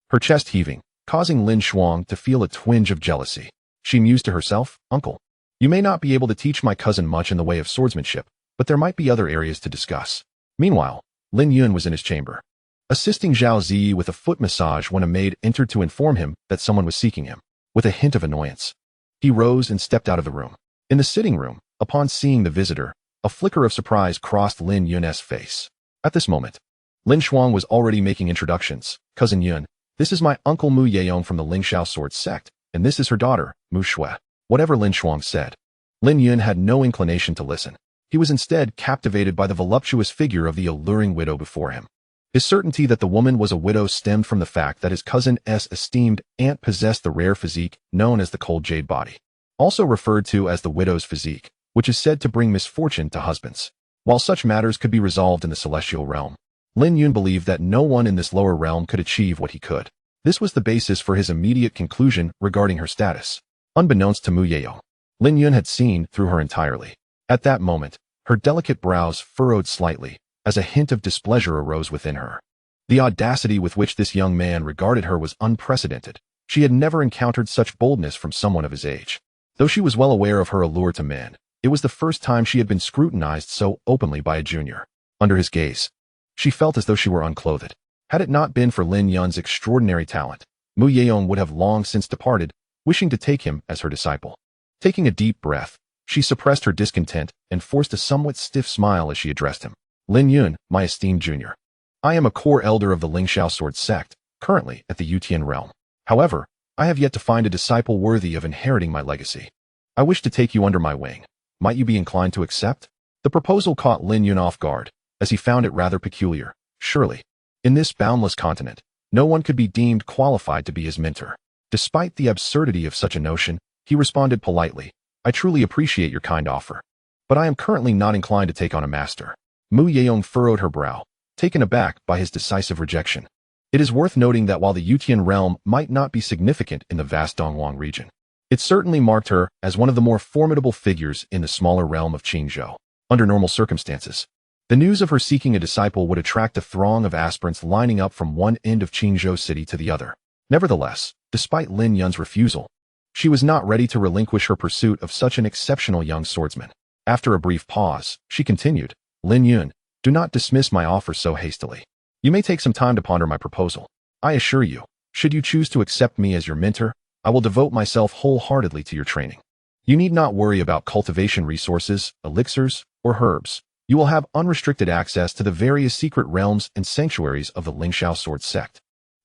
her chest heaving, causing Lin Shuang to feel a twinge of jealousy. She mused to herself, Uncle, you may not be able to teach my cousin much in the way of swordsmanship, but there might be other areas to discuss. Meanwhile, Lin Yun was in his chamber, assisting Zhao Ziyi with a foot massage when a maid entered to inform him that someone was seeking him. With a hint of annoyance, he rose and stepped out of the room. In the sitting room, upon seeing the visitor, a flicker of surprise crossed Lin Yun's face. At this moment, Lin Shuang was already making introductions. Cousin Yun, this is my uncle Mu Yeong from the Lingxiao Sword Sect, and this is her daughter, Mu Shui. Whatever Lin Shuang said, Lin Yun had no inclination to listen. He was instead captivated by the voluptuous figure of the alluring widow before him. His certainty that the woman was a widow stemmed from the fact that his cousin's esteemed aunt possessed the rare physique known as the cold jade body, also referred to as the widow's physique, which is said to bring misfortune to husbands. While such matters could be resolved in the celestial realm, Lin Yun believed that no one in this lower realm could achieve what he could. This was the basis for his immediate conclusion regarding her status. Unbeknownst to Mu Yeo, Lin Yun had seen through her entirely. At that moment, her delicate brows furrowed slightly, as a hint of displeasure arose within her. The audacity with which this young man regarded her was unprecedented. She had never encountered such boldness from someone of his age. Though she was well aware of her allure to men, it was the first time she had been scrutinized so openly by a junior. Under his gaze, she felt as though she were unclothed. Had it not been for Lin Yun's extraordinary talent, Mu Yeong would have long since departed, wishing to take him as her disciple. Taking a deep breath, she suppressed her discontent and forced a somewhat stiff smile as she addressed him. Lin Yun, my esteemed junior. I am a core elder of the Lingxiao Sword Sect, currently at the Yutian realm. However, I have yet to find a disciple worthy of inheriting my legacy. I wish to take you under my wing. Might you be inclined to accept? The proposal caught Lin Yun off guard, as he found it rather peculiar. Surely, in this boundless continent, no one could be deemed qualified to be his mentor. Despite the absurdity of such a notion, he responded politely, I truly appreciate your kind offer, but I am currently not inclined to take on a master. Mu Yeong furrowed her brow, taken aback by his decisive rejection. It is worth noting that while the Yutian realm might not be significant in the vast Dongwang region, it certainly marked her as one of the more formidable figures in the smaller realm of Qingzhou. Under normal circumstances, the news of her seeking a disciple would attract a throng of aspirants lining up from one end of Qingzhou City to the other. Nevertheless, despite Lin Yun's refusal, she was not ready to relinquish her pursuit of such an exceptional young swordsman. After a brief pause, she continued, Lin Yun, do not dismiss my offer so hastily. You may take some time to ponder my proposal. I assure you, should you choose to accept me as your mentor, I will devote myself wholeheartedly to your training. You need not worry about cultivation resources, elixirs, or herbs. You will have unrestricted access to the various secret realms and sanctuaries of the Lingxiao Sword Sect.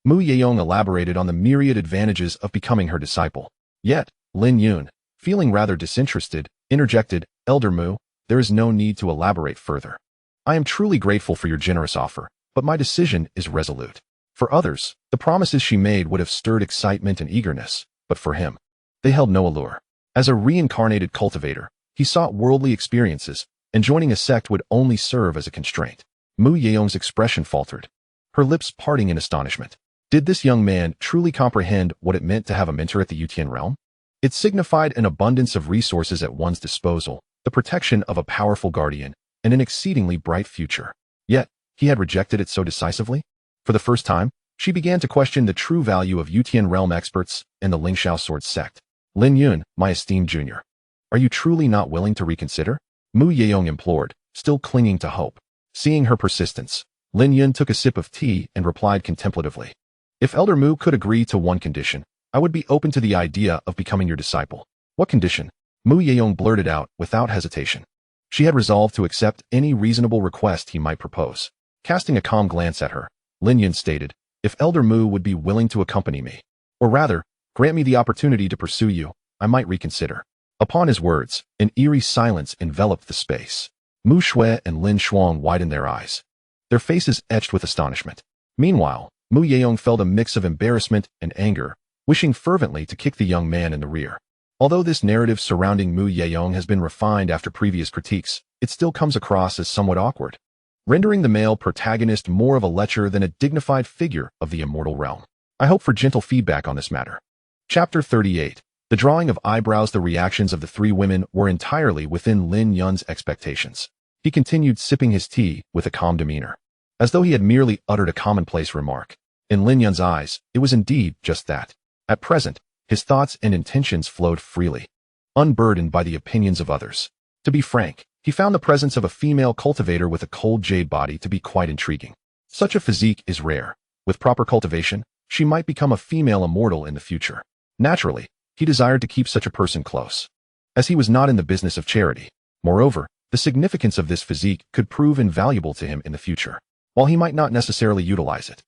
Mu Yeong elaborated on the myriad advantages of becoming her disciple. Yet, Lin Yun, feeling rather disinterested, interjected, Elder Mu, there is no need to elaborate further. I am truly grateful for your generous offer, but my decision is resolute. For others, the promises she made would have stirred excitement and eagerness, but for him, they held no allure. As a reincarnated cultivator, he sought worldly experiences, and joining a sect would only serve as a constraint. Mu Yeong's expression faltered, her lips parting in astonishment. Did this young man truly comprehend what it meant to have a mentor at the Yutian realm? It signified an abundance of resources at one's disposal, the protection of a powerful guardian, and an exceedingly bright future. Yet, he had rejected it so decisively? For the first time, she began to question the true value of Yutian realm experts and the Lingxiao Sword Sect. Lin Yun, my esteemed junior, are you truly not willing to reconsider? Mu Yeong implored, still clinging to hope. Seeing her persistence, Lin Yun took a sip of tea and replied contemplatively. If Elder Mu could agree to one condition, I would be open to the idea of becoming your disciple. What condition? Mu Yeong blurted out without hesitation. She had resolved to accept any reasonable request he might propose. Casting a calm glance at her, Lin Yun stated, if Elder Mu would be willing to accompany me, or rather, grant me the opportunity to pursue you, I might reconsider. Upon his words, an eerie silence enveloped the space. Mu Shui and Lin Shuang widened their eyes, their faces etched with astonishment. Meanwhile, Mu Yeong felt a mix of embarrassment and anger, wishing fervently to kick the young man in the rear. Although this narrative surrounding Mu Yeong has been refined after previous critiques, it still comes across as somewhat awkward, rendering the male protagonist more of a lecher than a dignified figure of the immortal realm. I hope for gentle feedback on this matter. Chapter 38. The drawing of eyebrows. The reactions of the three women were entirely within Lin Yun's expectations. He continued sipping his tea with a calm demeanor, as though he had merely uttered a commonplace remark. In Lin Yun's eyes, it was indeed just that. At present, his thoughts and intentions flowed freely, unburdened by the opinions of others. To be frank, he found the presence of a female cultivator with a cold jade body to be quite intriguing. Such a physique is rare. With proper cultivation, she might become a female immortal in the future. Naturally, he desired to keep such a person close, as he was not in the business of charity. Moreover, the significance of this physique could prove invaluable to him in the future, while he might not necessarily utilize it.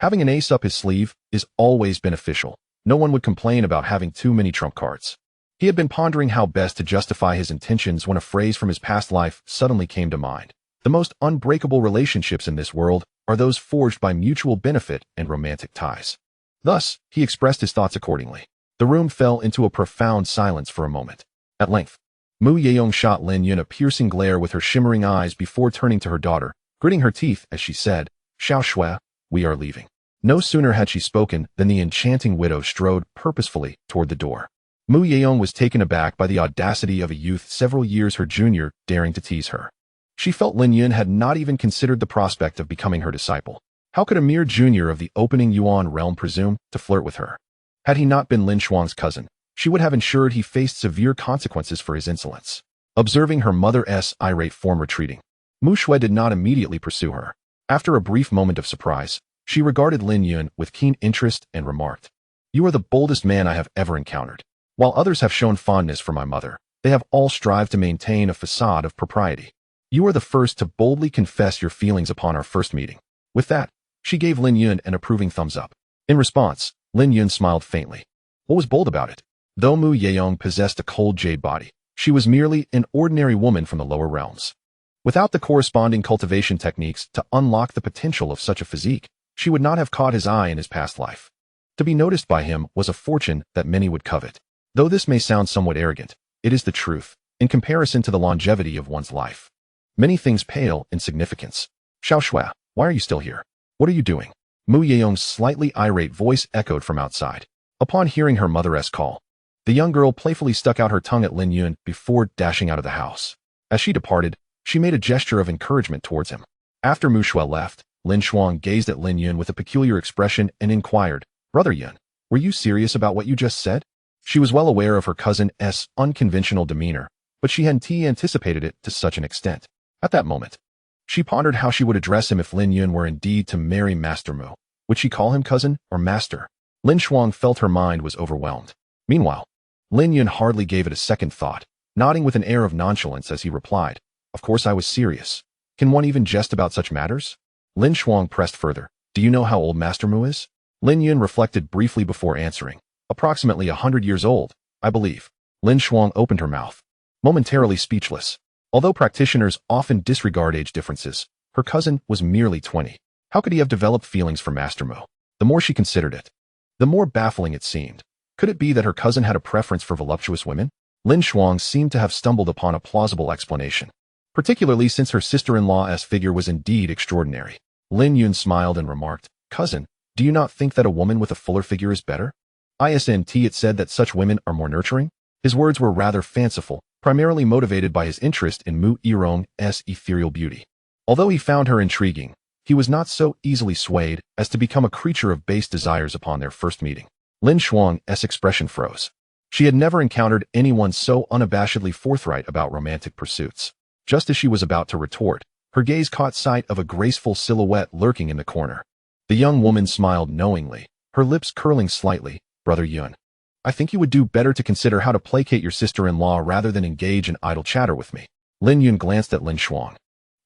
Having an ace up his sleeve is always beneficial. No one would complain about having too many trump cards. He had been pondering how best to justify his intentions when a phrase from his past life suddenly came to mind. The most unbreakable relationships in this world are those forged by mutual benefit and romantic ties. Thus, he expressed his thoughts accordingly. The room fell into a profound silence for a moment. At length, Mu Yeong shot Lin Yun a piercing glare with her shimmering eyes before turning to her daughter, gritting her teeth as she said, Xiao Shui, we are leaving. No sooner had she spoken than the enchanting widow strode purposefully toward the door. Mu Yeong was taken aback by the audacity of a youth several years her junior daring to tease her. She felt Lin Yun had not even considered the prospect of becoming her disciple. How could a mere junior of the opening Yuan realm presume to flirt with her? Had he not been Lin Shuang's cousin, she would have ensured he faced severe consequences for his insolence. Observing her mother's irate form retreating, Mu Shui did not immediately pursue her. After a brief moment of surprise, she regarded Lin Yun with keen interest and remarked, "You are the boldest man I have ever encountered. While others have shown fondness for my mother, they have all strived to maintain a facade of propriety. You are the first to boldly confess your feelings upon our first meeting." With that, she gave Lin Yun an approving thumbs up. In response, Lin Yun smiled faintly. What was bold about it? Though Mu Yeong possessed a cold jade body, she was merely an ordinary woman from the lower realms. Without the corresponding cultivation techniques to unlock the potential of such a physique, she would not have caught his eye in his past life. To be noticed by him was a fortune that many would covet. Though this may sound somewhat arrogant, it is the truth, in comparison to the longevity of one's life. Many things pale in significance. Xiao Shui, why are you still here? What are you doing? Mu Yeong's slightly irate voice echoed from outside. Upon hearing her mother's call, the young girl playfully stuck out her tongue at Lin Yun before dashing out of the house. As she departed, she made a gesture of encouragement towards him. After Mu Shui left, Lin Shuang gazed at Lin Yun with a peculiar expression and inquired, "Brother Yun, were you serious about what you just said?" She was well aware of her cousin's unconventional demeanor, but she hadn't anticipated it to such an extent. At that moment, she pondered how she would address him if Lin Yun were indeed to marry Master Mu. Would she call him cousin or master? Lin Shuang felt her mind was overwhelmed. Meanwhile, Lin Yun hardly gave it a second thought, nodding with an air of nonchalance as he replied, "Of course I was serious. Can one even jest about such matters?" Lin Shuang pressed further, "Do you know how old Master Mu is?" Lin Yun reflected briefly before answering, "Approximately 100 years old, I believe." Lin Shuang opened her mouth, momentarily speechless. Although practitioners often disregard age differences, her cousin was merely 20. How could he have developed feelings for Master Mu? The more she considered it, the more baffling it seemed. Could it be that her cousin had a preference for voluptuous women? Lin Shuang seemed to have stumbled upon a plausible explanation, particularly since her sister-in-law's figure was indeed extraordinary. Lin Yun smiled and remarked, "Cousin, do you not think that a woman with a fuller figure is better? It said that such women are more nurturing?" His words were rather fanciful, primarily motivated by his interest in Mu Yirong's ethereal beauty. Although he found her intriguing, he was not so easily swayed as to become a creature of base desires upon their first meeting. Lin Shuang's expression froze. She had never encountered anyone so unabashedly forthright about romantic pursuits. Just as she was about to retort, her gaze caught sight of a graceful silhouette lurking in the corner. The young woman smiled knowingly, her lips curling slightly. "Brother Yun, I think you would do better to consider how to placate your sister-in-law rather than engage in idle chatter with me." Lin Yun glanced at Lin Shuang,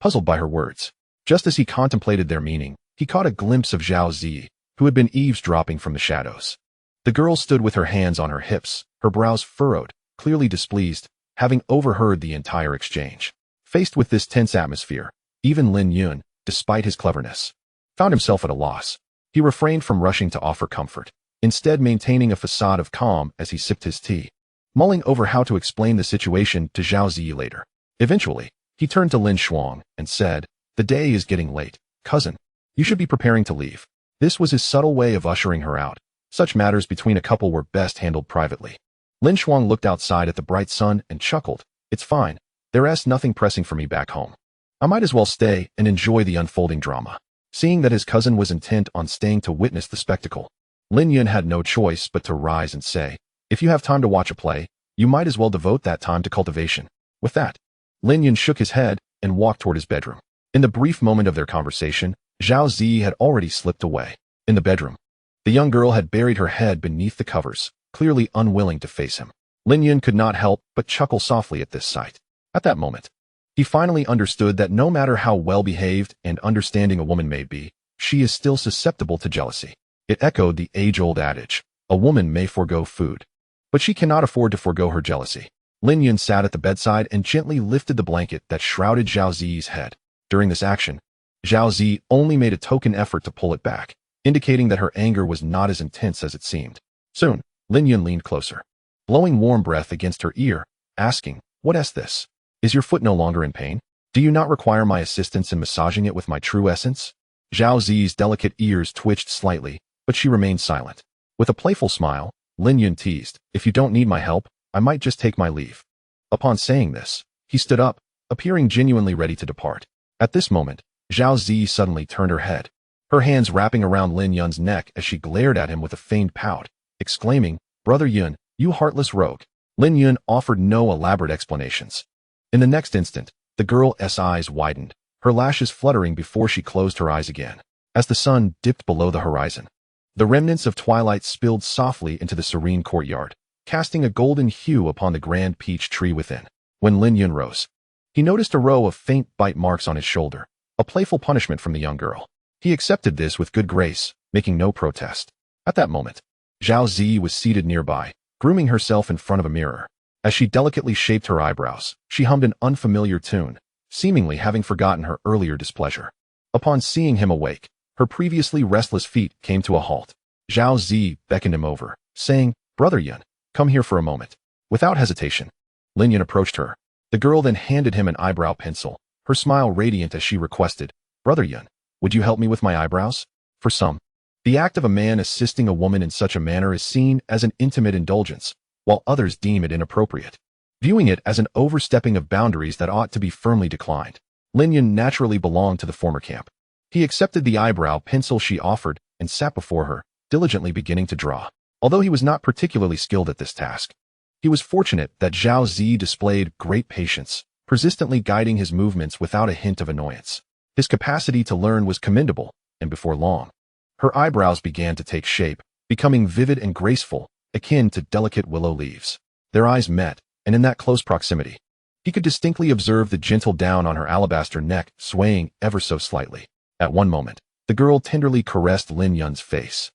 puzzled by her words. Just as he contemplated their meaning, he caught a glimpse of Zhao Zi, who had been eavesdropping from the shadows. The girl stood with her hands on her hips, her brows furrowed, clearly displeased, having overheard the entire exchange. Faced with this tense atmosphere, even Lin Yun, despite his cleverness, found himself at a loss. He refrained from rushing to offer comfort, instead maintaining a facade of calm as he sipped his tea, mulling over how to explain the situation to Zhao Zi later. Eventually, he turned to Lin Shuang and said, "The day is getting late. Cousin, you should be preparing to leave." This was his subtle way of ushering her out. Such matters between a couple were best handled privately. Lin Shuang looked outside at the bright sun and chuckled, "It's fine. There's nothing pressing for me back home. I might as well stay and enjoy the unfolding drama." Seeing that his cousin was intent on staying to witness the spectacle, Lin Yun had no choice but to rise and say, "If you have time to watch a play, you might as well devote that time to cultivation." With that, Lin Yun shook his head and walked toward his bedroom. In the brief moment of their conversation, Zhao Zi had already slipped away. In the bedroom, the young girl had buried her head beneath the covers, clearly unwilling to face him. Lin Yun could not help but chuckle softly at this sight. At that moment, he finally understood that no matter how well-behaved and understanding a woman may be, she is still susceptible to jealousy. It echoed the age-old adage, "A woman may forego food, but she cannot afford to forego her jealousy." Lin Yun sat at the bedside and gently lifted the blanket that shrouded Zhao Zi's head. During this action, Zhao Zi only made a token effort to pull it back, indicating that her anger was not as intense as it seemed. Soon, Lin Yun leaned closer, blowing warm breath against her ear, asking, "What's this? Is your foot no longer in pain? Do you not require my assistance in massaging it with my true essence?" Zhao Zi's delicate ears twitched slightly, but she remained silent. With a playful smile, Lin Yun teased. If you don't need my help, I might just take my leave. Upon saying this, he stood up, appearing genuinely ready to depart. At this moment, Zhao Zi suddenly turned her head, her hands wrapping around Lin Yun's neck as she glared at him with a feigned pout, exclaiming, Brother Yun, you heartless rogue. Lin Yun offered no elaborate explanations. In the next instant, the girl's eyes widened, her lashes fluttering before she closed her eyes again. As the sun dipped below the horizon, the remnants of twilight spilled softly into the serene courtyard, casting a golden hue upon the grand peach tree within. When Lin Yun rose, he noticed a row of faint bite marks on his shoulder, a playful punishment from the young girl. He accepted this with good grace, making no protest. At that moment, Zhao Zi was seated nearby, grooming herself in front of a mirror. As she delicately shaped her eyebrows, she hummed an unfamiliar tune, seemingly having forgotten her earlier displeasure. Upon seeing him awake, her previously restless feet came to a halt. Zhao Zi beckoned him over, saying, Brother Yun, come here for a moment. Without hesitation, Lin Yun approached her. The girl then handed him an eyebrow pencil, her smile radiant as she requested, Brother Yun, would you help me with my eyebrows? For some, the act of a man assisting a woman in such a manner is seen as an intimate indulgence, while others deem it inappropriate, viewing it as an overstepping of boundaries that ought to be firmly declined. Lin Yun naturally belonged to the former camp. He accepted the eyebrow pencil she offered and sat before her, diligently beginning to draw. Although he was not particularly skilled at this task, he was fortunate that Zhao Zi displayed great patience, persistently guiding his movements without a hint of annoyance. His capacity to learn was commendable, and before long, her eyebrows began to take shape, becoming vivid and graceful, akin to delicate willow leaves. Their eyes met, and in that close proximity, he could distinctly observe the gentle down on her alabaster neck swaying ever so slightly. At one moment, the girl tenderly caressed Lin Yun's face,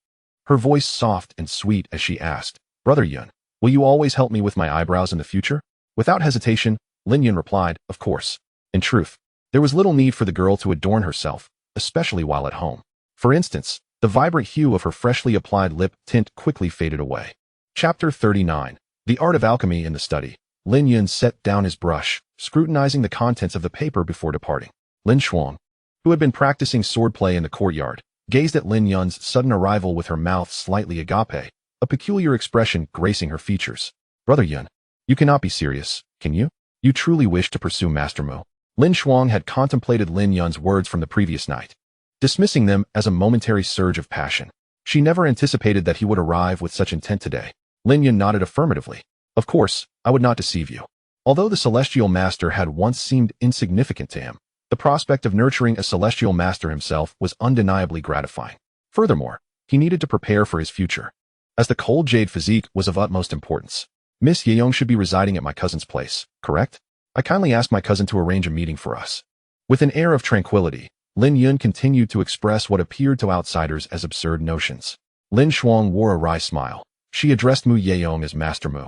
her voice soft and sweet as she asked, Brother Yun, will you always help me with my eyebrows in the future? Without hesitation, Lin Yun replied, Of course. In truth, there was little need for the girl to adorn herself, especially while at home. For instance, the vibrant hue of her freshly applied lip tint quickly faded away. Chapter 39. The Art of Alchemy in the Study. Lin Yun set down his brush, scrutinizing the contents of the paper before departing. Lin Shuang, who had been practicing swordplay in the courtyard, gazed at Lin Yun's sudden arrival with her mouth slightly agape, a peculiar expression gracing her features. Brother Yun, you cannot be serious, can you? You truly wish to pursue Master Mu? Lin Shuang had contemplated Lin Yun's words from the previous night, dismissing them as a momentary surge of passion. She never anticipated that he would arrive with such intent today. Lin Yun nodded affirmatively. Of course, I would not deceive you. Although the celestial master had once seemed insignificant to him, the prospect of nurturing a celestial master himself was undeniably gratifying. Furthermore, he needed to prepare for his future, as the cold jade physique was of utmost importance. Miss Yeong should be residing at my cousin's place, correct? I kindly asked my cousin to arrange a meeting for us. With an air of tranquility, Lin Yun continued to express what appeared to outsiders as absurd notions. Lin Shuang wore a wry smile. She addressed Mu Yeong as Master Mu.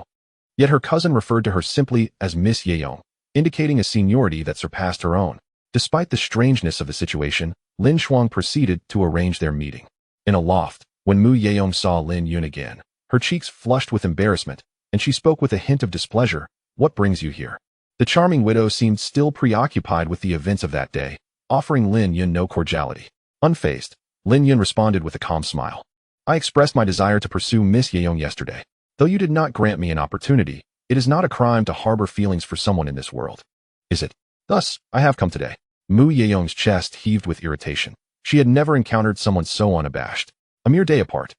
Yet her cousin referred to her simply as Miss Yeong, indicating a seniority that surpassed her own. Despite the strangeness of the situation, Lin Shuang proceeded to arrange their meeting. In a loft, when Mu Yeong saw Lin Yun again, her cheeks flushed with embarrassment, and she spoke with a hint of displeasure. What brings you here? The charming widow seemed still preoccupied with the events of that day, offering Lin Yun no cordiality. Unfazed, Lin Yun responded with a calm smile. I expressed my desire to pursue Miss Yeong yesterday. Though you did not grant me an opportunity, it is not a crime to harbor feelings for someone in this world. Is it? Thus, I have come today. Mu Yeong's chest heaved with irritation. She had never encountered someone so unabashed. A mere day apart,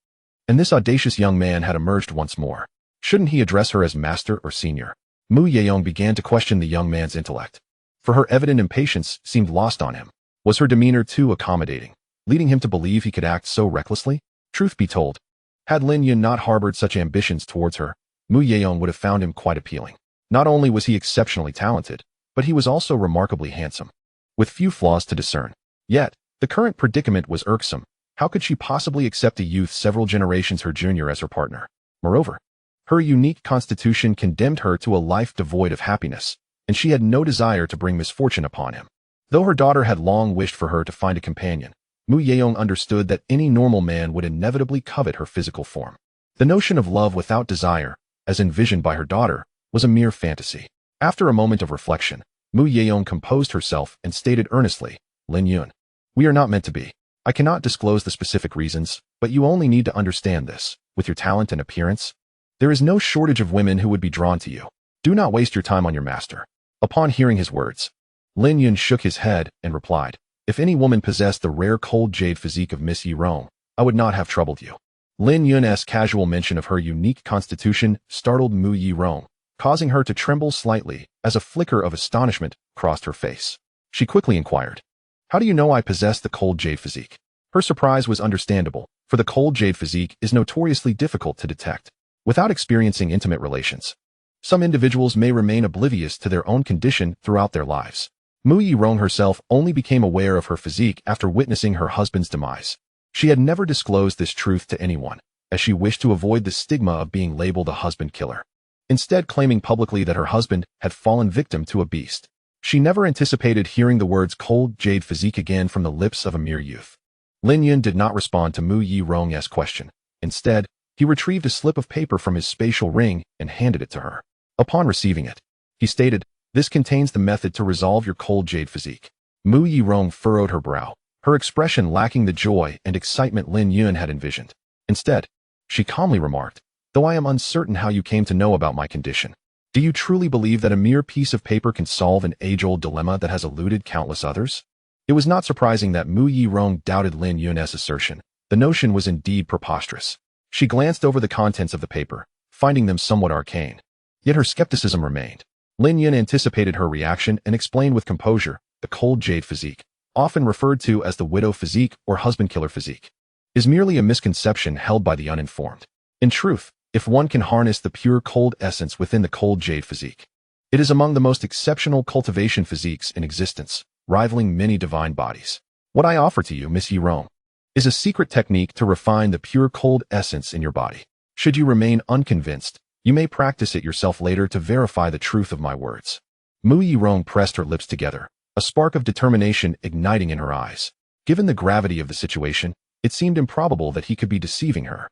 and this audacious young man had emerged once more. Shouldn't he address her as master or senior? Mu Yeong began to question the young man's intellect, for her evident impatience seemed lost on him. Was her demeanor too accommodating, leading him to believe he could act so recklessly? Truth be told, had Lin Yun not harbored such ambitions towards her, Mu Yeong would have found him quite appealing. Not only was he exceptionally talented, but he was also remarkably handsome, with few flaws to discern. Yet, the current predicament was irksome. How could she possibly accept a youth several generations her junior as her partner? Moreover, her unique constitution condemned her to a life devoid of happiness, and she had no desire to bring misfortune upon him. Though her daughter had long wished for her to find a companion, Mu Yeong understood that any normal man would inevitably covet her physical form. The notion of love without desire, as envisioned by her daughter, was a mere fantasy. After a moment of reflection, Mu Yeong composed herself and stated earnestly, Lin Yun, we are not meant to be. I cannot disclose the specific reasons, but you only need to understand this. With your talent and appearance, There is no shortage of women who would be drawn to you. Do not waste your time on your master." Upon hearing his words, Lin Yun shook his head and replied, "If any woman possessed the rare cold jade physique of Miss Yi Rong, I would not have troubled you." Lin Yun's casual mention of her unique constitution startled Mu Yi Rong, causing her to tremble slightly as a flicker of astonishment crossed her face. She quickly inquired, "How do you know I possess the cold jade physique?" Her surprise was understandable, for the cold jade physique is notoriously difficult to detect. Without experiencing intimate relations, some individuals may remain oblivious to their own condition throughout their lives. Mu Yi Rong herself only became aware of her physique after witnessing her husband's demise. She had never disclosed this truth to anyone, as she wished to avoid the stigma of being labeled a husband killer. Instead, claiming publicly that her husband had fallen victim to a beast. She never anticipated hearing the words cold jade physique again from the lips of a mere youth. Lin Yun did not respond to Mu Yi Rong's question. Instead, he retrieved a slip of paper from his spatial ring and handed it to her. Upon receiving it, he stated, "This contains the method to resolve your cold jade physique." Mu Yi Rong furrowed her brow, her expression lacking the joy and excitement Lin Yun had envisioned. Instead, she calmly remarked, "Though I am uncertain how you came to know about my condition, do you truly believe that a mere piece of paper can solve an age-old dilemma that has eluded countless others?" It was not surprising that Mu Yi Rong doubted Lin Yun's assertion. The notion was indeed preposterous. She glanced over the contents of the paper, finding them somewhat arcane. Yet her skepticism remained. Lin Yun anticipated her reaction and explained with composure, "The cold jade physique, often referred to as the widow physique or husband-killer physique, is merely a misconception held by the uninformed. In truth, if one can harness the pure cold essence within the cold jade physique, it is among the most exceptional cultivation physiques in existence, rivaling many divine bodies. What I offer to you, Miss Yi Rong, is a secret technique to refine the pure cold essence in your body. Should you remain unconvinced, you may practice it yourself later to verify the truth of my words." Mu Yi Rong pressed her lips together, a spark of determination igniting in her eyes. Given the gravity of the situation, it seemed improbable that he could be deceiving her.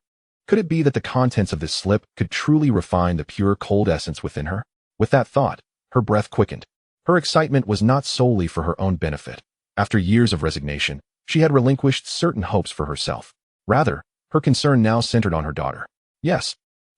Could it be that the contents of this slip could truly refine the pure cold essence within her? With that thought, her breath quickened. Her excitement was not solely for her own benefit. After years of resignation, she had relinquished certain hopes for herself. Rather, her concern now centered on her daughter. Yes,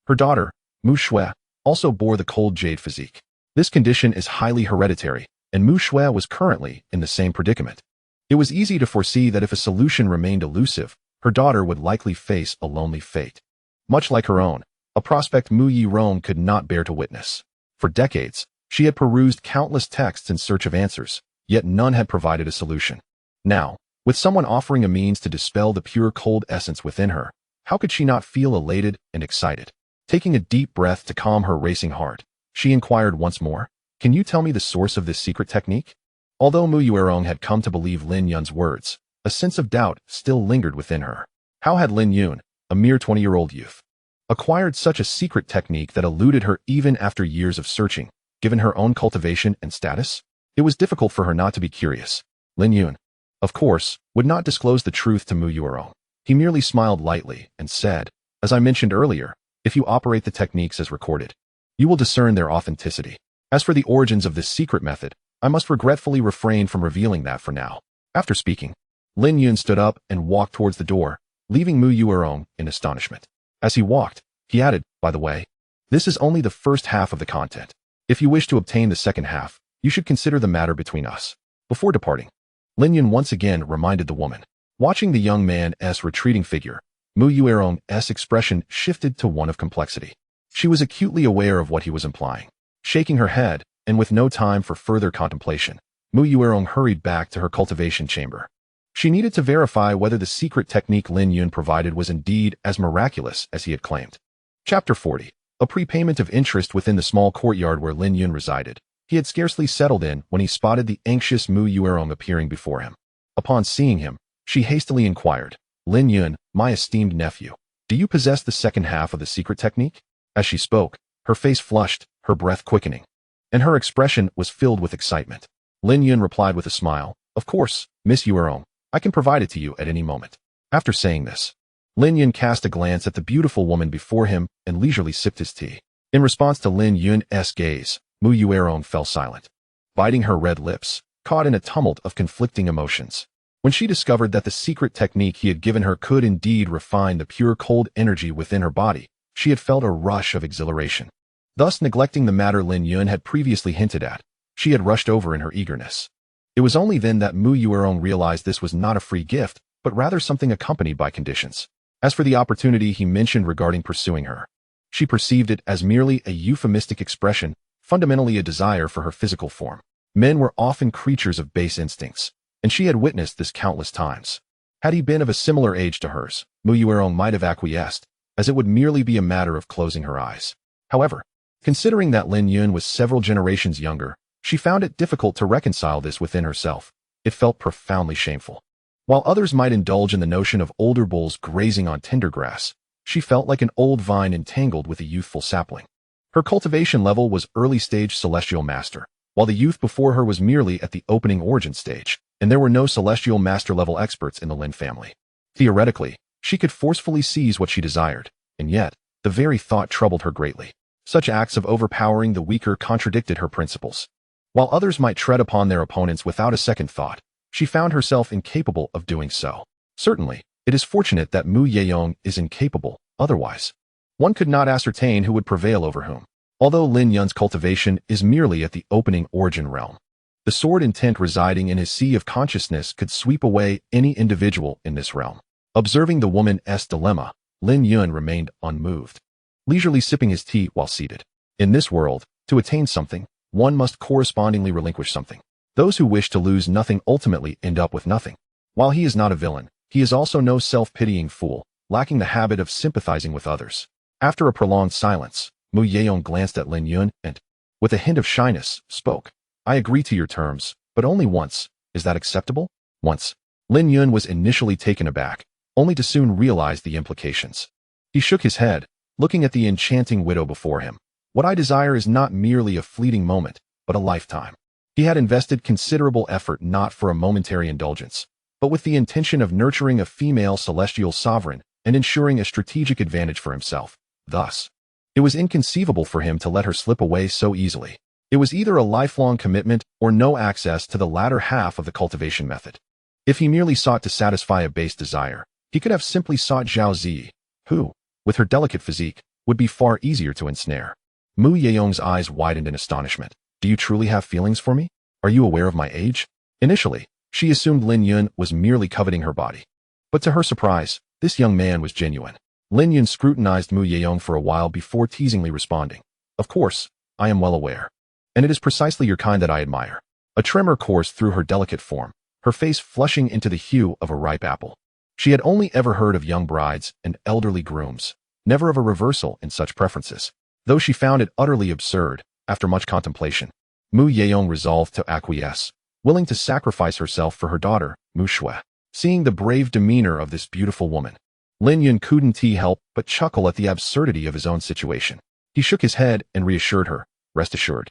her daughter, Mu Shui, also bore the cold jade physique. This condition is highly hereditary, and Mu Shui was currently in the same predicament. It was easy to foresee that if a solution remained elusive, her daughter would likely face a lonely fate. Much like her own, a prospect Mu Yi Rong could not bear to witness. For decades, she had perused countless texts in search of answers, yet none had provided a solution. Now, with someone offering a means to dispel the pure cold essence within her, how could she not feel elated and excited? Taking a deep breath to calm her racing heart, she inquired once more, "Can you tell me the source of this secret technique?" Although Mu Yi Rong had come to believe Lin Yun's words, a sense of doubt still lingered within her. How had Lin Yun, a mere 20-year-old youth, acquired such a secret technique that eluded her even after years of searching, given her own cultivation and status? It was difficult for her not to be curious. Lin Yun, of course, would not disclose the truth to Mu Yi Rong. He merely smiled lightly and said, "As I mentioned earlier, if you operate the techniques as recorded, you will discern their authenticity. As for the origins of this secret method, I must regretfully refrain from revealing that for now." After speaking, Lin Yun stood up and walked towards the door, leaving Mu Yi Rong in astonishment. As he walked, he added, "By the way, this is only the first half of the content. If you wish to obtain the second half, you should consider the matter between us." Before departing, Lin Yun once again reminded the woman. Watching the young man's retreating figure, Mu Yi Rong's expression shifted to one of complexity. She was acutely aware of what he was implying. Shaking her head, and with no time for further contemplation, Mu Yi Rong hurried back to her cultivation chamber. She needed to verify whether the secret technique Lin Yun provided was indeed as miraculous as he had claimed. Chapter 40. A prepayment of interest within the small courtyard where Lin Yun resided. He had scarcely settled in when he spotted the anxious Mu Yi Rong appearing before him. Upon seeing him, she hastily inquired, "Lin Yun, my esteemed nephew, do you possess the second half of the secret technique?" As she spoke, her face flushed, her breath quickening, and her expression was filled with excitement. Lin Yun replied with a smile, "Of course, Miss Yi Rong, I can provide it to you at any moment." After saying this, Lin Yun cast a glance at the beautiful woman before him and leisurely sipped his tea. In response to Lin Yun's gaze, Mu Yi Rong fell silent, biting her red lips, caught in a tumult of conflicting emotions. When she discovered that the secret technique he had given her could indeed refine the pure cold energy within her body, she had felt a rush of exhilaration. Thus neglecting the matter Lin Yun had previously hinted at, she had rushed over in her eagerness. It was only then that Mu Yuerong realized this was not a free gift, but rather something accompanied by conditions. As for the opportunity he mentioned regarding pursuing her, she perceived it as merely a euphemistic expression, fundamentally a desire for her physical form. Men were often creatures of base instincts, and she had witnessed this countless times. Had he been of a similar age to hers, Mu Yuerong might have acquiesced, as it would merely be a matter of closing her eyes. However, considering that Lin Yun was several generations younger, she found it difficult to reconcile this within herself. It felt profoundly shameful. While others might indulge in the notion of older bulls grazing on tender grass, she felt like an old vine entangled with a youthful sapling. Her cultivation level was early-stage celestial master, while the youth before her was merely at the opening origin stage, and there were no celestial master-level experts in the Lin family. Theoretically, she could forcefully seize what she desired, and yet, the very thought troubled her greatly. Such acts of overpowering the weaker contradicted her principles. While others might tread upon their opponents without a second thought, she found herself incapable of doing so. Certainly, it is fortunate that Mu Yuerong is incapable, otherwise one could not ascertain who would prevail over whom. Although Lin Yun's cultivation is merely at the opening origin realm, the sword intent residing in his sea of consciousness could sweep away any individual in this realm. Observing the woman's dilemma, Lin Yun remained unmoved, leisurely sipping his tea while seated. In this world, to attain something, one must correspondingly relinquish something. Those who wish to lose nothing ultimately end up with nothing. While he is not a villain, he is also no self-pitying fool, lacking the habit of sympathizing with others. After a prolonged silence, Mu Yuerong glanced at Lin Yun and, with a hint of shyness, spoke. I agree to your terms, but only once. Is that acceptable? Once. Lin Yun was initially taken aback, only to soon realize the implications. He shook his head, looking at the enchanting widow before him. What I desire is not merely a fleeting moment, but a lifetime. He had invested considerable effort not for a momentary indulgence, but with the intention of nurturing a female celestial sovereign and ensuring a strategic advantage for himself. Thus, it was inconceivable for him to let her slip away so easily. It was either a lifelong commitment or no access to the latter half of the cultivation method. If he merely sought to satisfy a base desire, he could have simply sought Zhao Zi, who, with her delicate physique, would be far easier to ensnare. Mu Yuerong's eyes widened in astonishment. Do you truly have feelings for me? Are you aware of my age? Initially, she assumed Lin Yun was merely coveting her body. But to her surprise, this young man was genuine. Lin Yun scrutinized Mu Yuerong for a while before teasingly responding. Of course, I am well aware. And it is precisely your kind that I admire. A tremor coursed through her delicate form, her face flushing into the hue of a ripe apple. She had only ever heard of young brides and elderly grooms, never of a reversal in such preferences. Though she found it utterly absurd, after much contemplation, Mu Yuerong resolved to acquiesce, willing to sacrifice herself for her daughter, Mu Shui. Seeing the brave demeanor of this beautiful woman, Lin Yun couldn't help but chuckle at the absurdity of his own situation. He shook his head and reassured her, rest assured.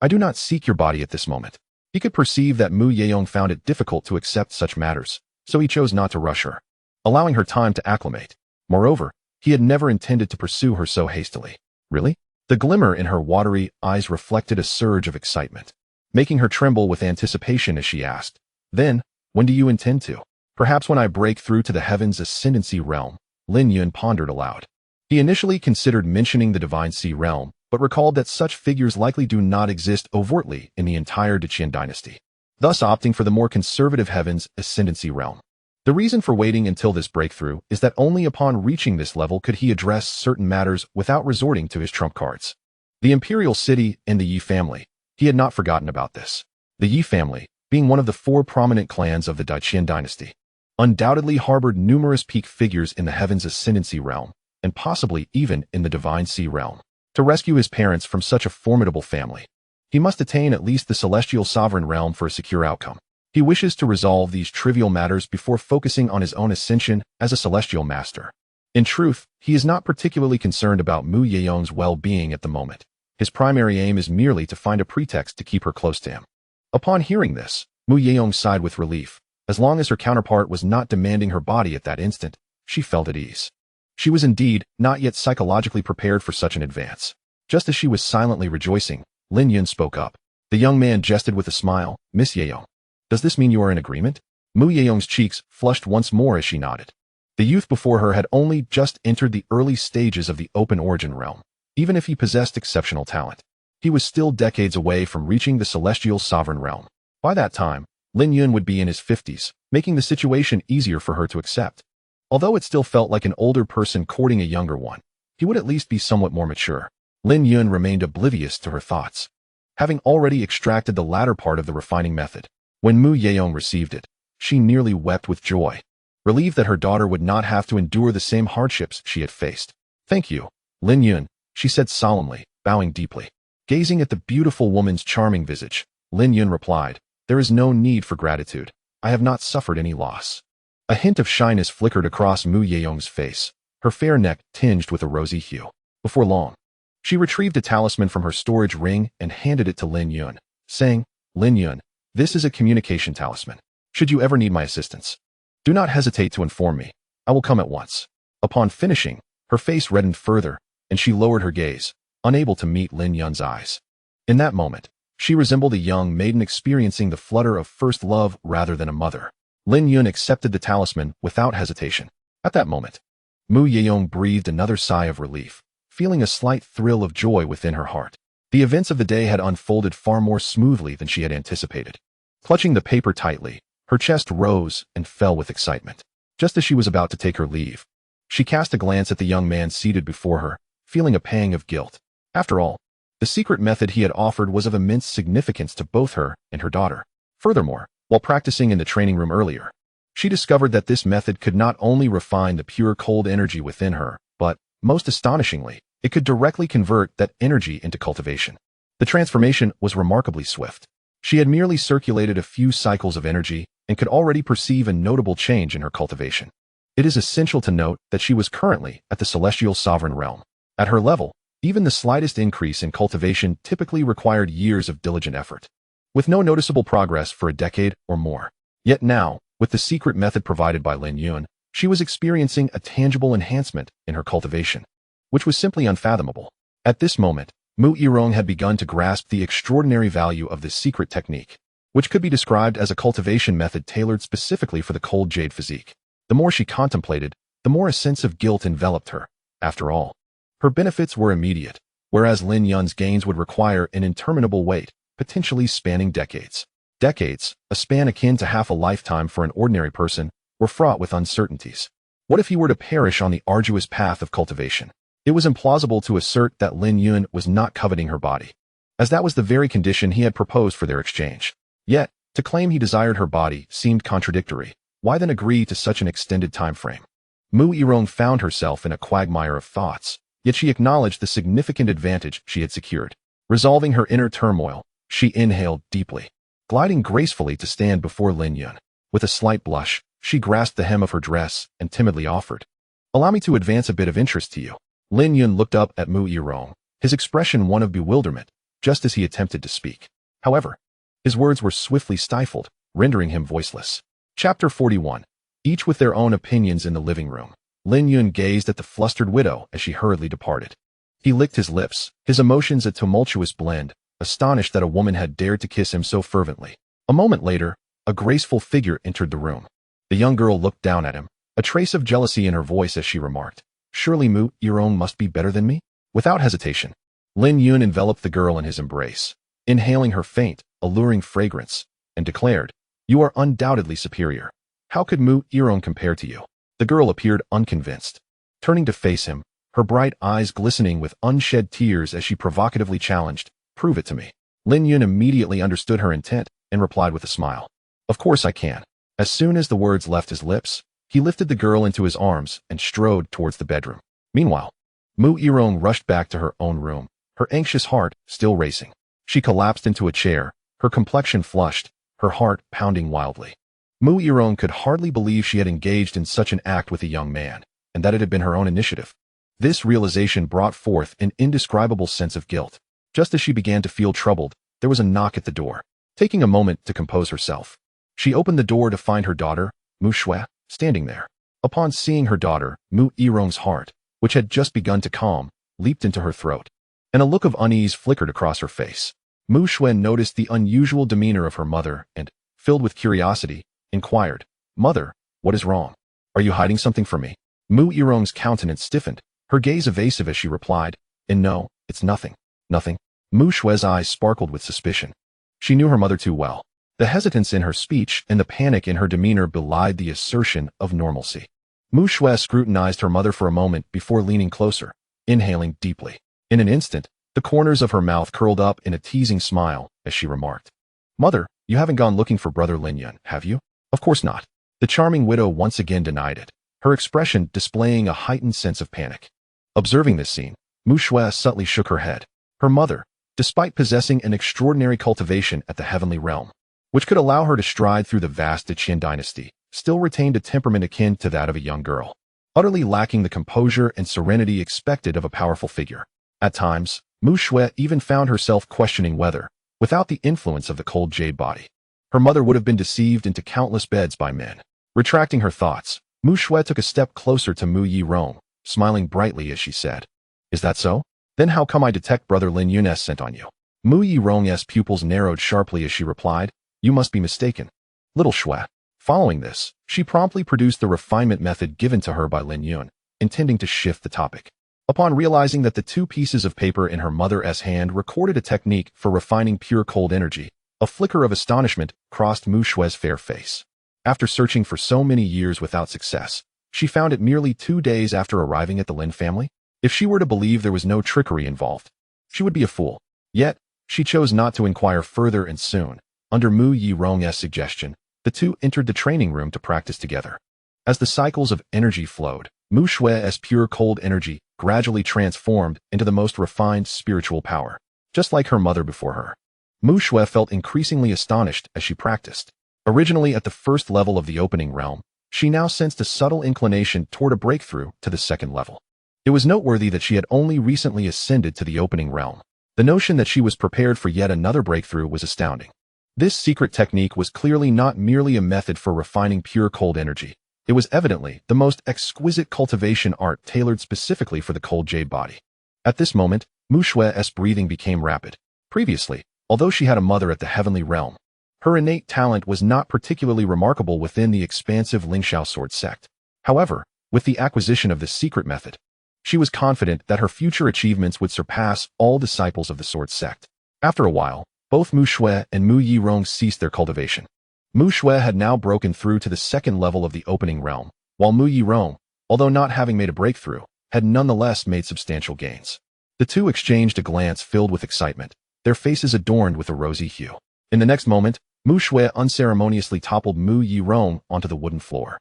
I do not seek your body at this moment. He could perceive that Mu Yuerong found it difficult to accept such matters, so he chose not to rush her, allowing her time to acclimate. Moreover, he had never intended to pursue her so hastily. Really? The glimmer in her watery eyes reflected a surge of excitement, making her tremble with anticipation as she asked, Then, when do you intend to? Perhaps when I break through to the heavens' ascendancy realm, Lin Yun pondered aloud. He initially considered mentioning the divine sea realm, but recalled that such figures likely do not exist overtly in the entire Daqian dynasty, thus opting for the more conservative heavens' ascendancy realm. The reason for waiting until this breakthrough is that only upon reaching this level could he address certain matters without resorting to his trump cards. The imperial city and the Yi family, he had not forgotten about this. The Yi family, being one of the 4 prominent clans of the Daqian dynasty, undoubtedly harbored numerous peak figures in the heavens' ascendancy realm, and possibly even in the divine sea realm. To rescue his parents from such a formidable family, he must attain at least the celestial sovereign realm for a secure outcome. He wishes to resolve these trivial matters before focusing on his own ascension as a celestial master. In truth, he is not particularly concerned about Mu Yuerong's well-being at the moment. His primary aim is merely to find a pretext to keep her close to him. Upon hearing this, Mu Yuerong sighed with relief. As long as her counterpart was not demanding her body at that instant, she felt at ease. She was indeed not yet psychologically prepared for such an advance. Just as she was silently rejoicing, Lin Yun spoke up. The young man jested with a smile. Miss Yuerong, does this mean you are in agreement? Mu Yuerong's cheeks flushed once more as she nodded. The youth before her had only just entered the early stages of the open origin realm. Even if he possessed exceptional talent, he was still decades away from reaching the celestial sovereign realm. By that time, Lin Yun would be in his 50s, making the situation easier for her to accept. Although it still felt like an older person courting a younger one, he would at least be somewhat more mature. Lin Yun remained oblivious to her thoughts, having already extracted the latter part of the refining method. When Mu Yeong received it, she nearly wept with joy, relieved that her daughter would not have to endure the same hardships she had faced. "Thank you, Lin Yun," she said solemnly, bowing deeply. Gazing at the beautiful woman's charming visage, Lin Yun replied, "There is no need for gratitude. I have not suffered any loss." A hint of shyness flickered across Mu Yeong's face, her fair neck tinged with a rosy hue. Before long, she retrieved a talisman from her storage ring and handed it to Lin Yun, saying, "Lin Yun, this is a communication talisman. Should you ever need my assistance, do not hesitate to inform me. I will come at once." Upon finishing, her face reddened further, and she lowered her gaze, unable to meet Lin Yun's eyes. In that moment, she resembled a young maiden experiencing the flutter of first love rather than a mother. Lin Yun accepted the talisman without hesitation. At that moment, Mu Yeong breathed another sigh of relief, feeling a slight thrill of joy within her heart. The events of the day had unfolded far more smoothly than she had anticipated. Clutching the paper tightly, her chest rose and fell with excitement. Just as she was about to take her leave, she cast a glance at the young man seated before her, feeling a pang of guilt. After all, the secret method he had offered was of immense significance to both her and her daughter. Furthermore, while practicing in the training room earlier, she discovered that this method could not only refine the pure cold energy within her, but, most astonishingly, it could directly convert that energy into cultivation. The transformation was remarkably swift. She had merely circulated a few cycles of energy and could already perceive a notable change in her cultivation. It is essential to note that she was currently at the celestial sovereign realm. At her level, even the slightest increase in cultivation typically required years of diligent effort, with no noticeable progress for a decade or more. Yet now, with the secret method provided by Lin Yun, she was experiencing a tangible enhancement in her cultivation, which was simply unfathomable. At this moment, Mu Yirong had begun to grasp the extraordinary value of this secret technique, which could be described as a cultivation method tailored specifically for the cold jade physique. The more she contemplated, the more a sense of guilt enveloped her. After all, her benefits were immediate, whereas Lin Yun's gains would require an interminable wait, potentially spanning decades. Decades, a span akin to half a lifetime for an ordinary person, were fraught with uncertainties. What if he were to perish on the arduous path of cultivation? It was implausible to assert that Lin Yun was not coveting her body, as that was the very condition he had proposed for their exchange. Yet, to claim he desired her body seemed contradictory. Why then agree to such an extended time frame? Mu Yirong found herself in a quagmire of thoughts, yet she acknowledged the significant advantage she had secured. Resolving her inner turmoil, she inhaled deeply, gliding gracefully to stand before Lin Yun. With a slight blush, she grasped the hem of her dress and timidly offered, "Allow me to advance a bit of interest to you." Lin Yun looked up at Mu Yirong, his expression one of bewilderment, just as he attempted to speak. However, his words were swiftly stifled, rendering him voiceless. Chapter 41. Each with their own opinions in the living room. Lin Yun gazed at the flustered widow as she hurriedly departed. He licked his lips, his emotions a tumultuous blend, astonished that a woman had dared to kiss him so fervently. A moment later, a graceful figure entered the room. The young girl looked down at him, a trace of jealousy in her voice as she remarked, "Surely Mu Yirong must be better than me?" Without hesitation, Lin Yun enveloped the girl in his embrace, inhaling her faint, alluring fragrance, and declared, "You are undoubtedly superior. How could Mu Yirong compare to you?" The girl appeared unconvinced, turning to face him, her bright eyes glistening with unshed tears as she provocatively challenged, "Prove it to me." Lin Yun immediately understood her intent and replied with a smile, "Of course I can." As soon as the words left his lips, he lifted the girl into his arms and strode towards the bedroom. Meanwhile, Mu Yirong rushed back to her own room, her anxious heart still racing. She collapsed into a chair, her complexion flushed, her heart pounding wildly. Mu Yirong could hardly believe she had engaged in such an act with a young man, and that it had been her own initiative. This realization brought forth an indescribable sense of guilt. Just as she began to feel troubled, there was a knock at the door. Taking a moment to compose herself, she opened the door to find her daughter, Mu Shui, standing there. Upon seeing her daughter, Mu Yirong's heart, which had just begun to calm, leaped into her throat, and a look of unease flickered across her face. Mu Shui noticed the unusual demeanor of her mother and, filled with curiosity, inquired, "Mother, what is wrong? Are you hiding something from me? Mu Yirong's countenance stiffened, her gaze evasive as she replied, and no, it's nothing. Nothing. Mu Shue's eyes sparkled with suspicion. She knew her mother too well. The hesitance in her speech and the panic in her demeanor belied the assertion of normalcy. Mu Shue scrutinized her mother for a moment before leaning closer, inhaling deeply. In an instant, the corners of her mouth curled up in a teasing smile as she remarked, "Mother, you haven't gone looking for Brother Lin Yun, have you?" "Of course not." The charming widow once again denied it, her expression displaying a heightened sense of panic. Observing this scene, Mu Shue subtly shook her head. Her mother, despite possessing an extraordinary cultivation at the heavenly realm, which could allow her to stride through the vast Qin dynasty, still retained a temperament akin to that of a young girl, utterly lacking the composure and serenity expected of a powerful figure. At times, Mu Shue even found herself questioning whether, without the influence of the cold jade body, her mother would have been deceived into countless beds by men. Retracting her thoughts, Mu Shue took a step closer to Mu Yirong, smiling brightly as she said, "Is that so? Then how come I detect Brother Lin Yun's scent on you?" Mu Yirong's pupils narrowed sharply as she replied, "You must be mistaken, little Shue." Following this, she promptly produced the refinement method given to her by Lin Yun, intending to shift the topic. Upon realizing that the two pieces of paper in her mother's hand recorded a technique for refining pure cold energy, a flicker of astonishment crossed Mu Shue's fair face. After searching for so many years without success, she found it merely 2 days after arriving at the Lin family. If she were to believe there was no trickery involved, she would be a fool. Yet, she chose not to inquire further, and soon, under Mu Yirong's suggestion, the two entered the training room to practice together. As the cycles of energy flowed, Mu Shue's pure cold energy gradually transformed into the most refined spiritual power, just like her mother before her. Mu Shue felt increasingly astonished as she practiced. Originally at the first level of the opening realm, she now sensed a subtle inclination toward a breakthrough to the second level. It was noteworthy that she had only recently ascended to the opening realm. The notion that she was prepared for yet another breakthrough was astounding. This secret technique was clearly not merely a method for refining pure cold energy. It was evidently the most exquisite cultivation art tailored specifically for the cold jade body. At this moment, Mu Shue's breathing became rapid. Previously, although she had a mother at the heavenly realm, her innate talent was not particularly remarkable within the expansive Lingxiao Sword Sect. However, with the acquisition of this secret method, she was confident that her future achievements would surpass all disciples of the Sword Sect. After a while, both Mu Shue and Mu Yirong ceased their cultivation. Mu Shue had now broken through to the second level of the opening realm, while Mu Yirong, although not having made a breakthrough, had nonetheless made substantial gains. The two exchanged a glance filled with excitement, their faces adorned with a rosy hue. In the next moment, Mu Shue unceremoniously toppled Mu Yirong onto the wooden floor.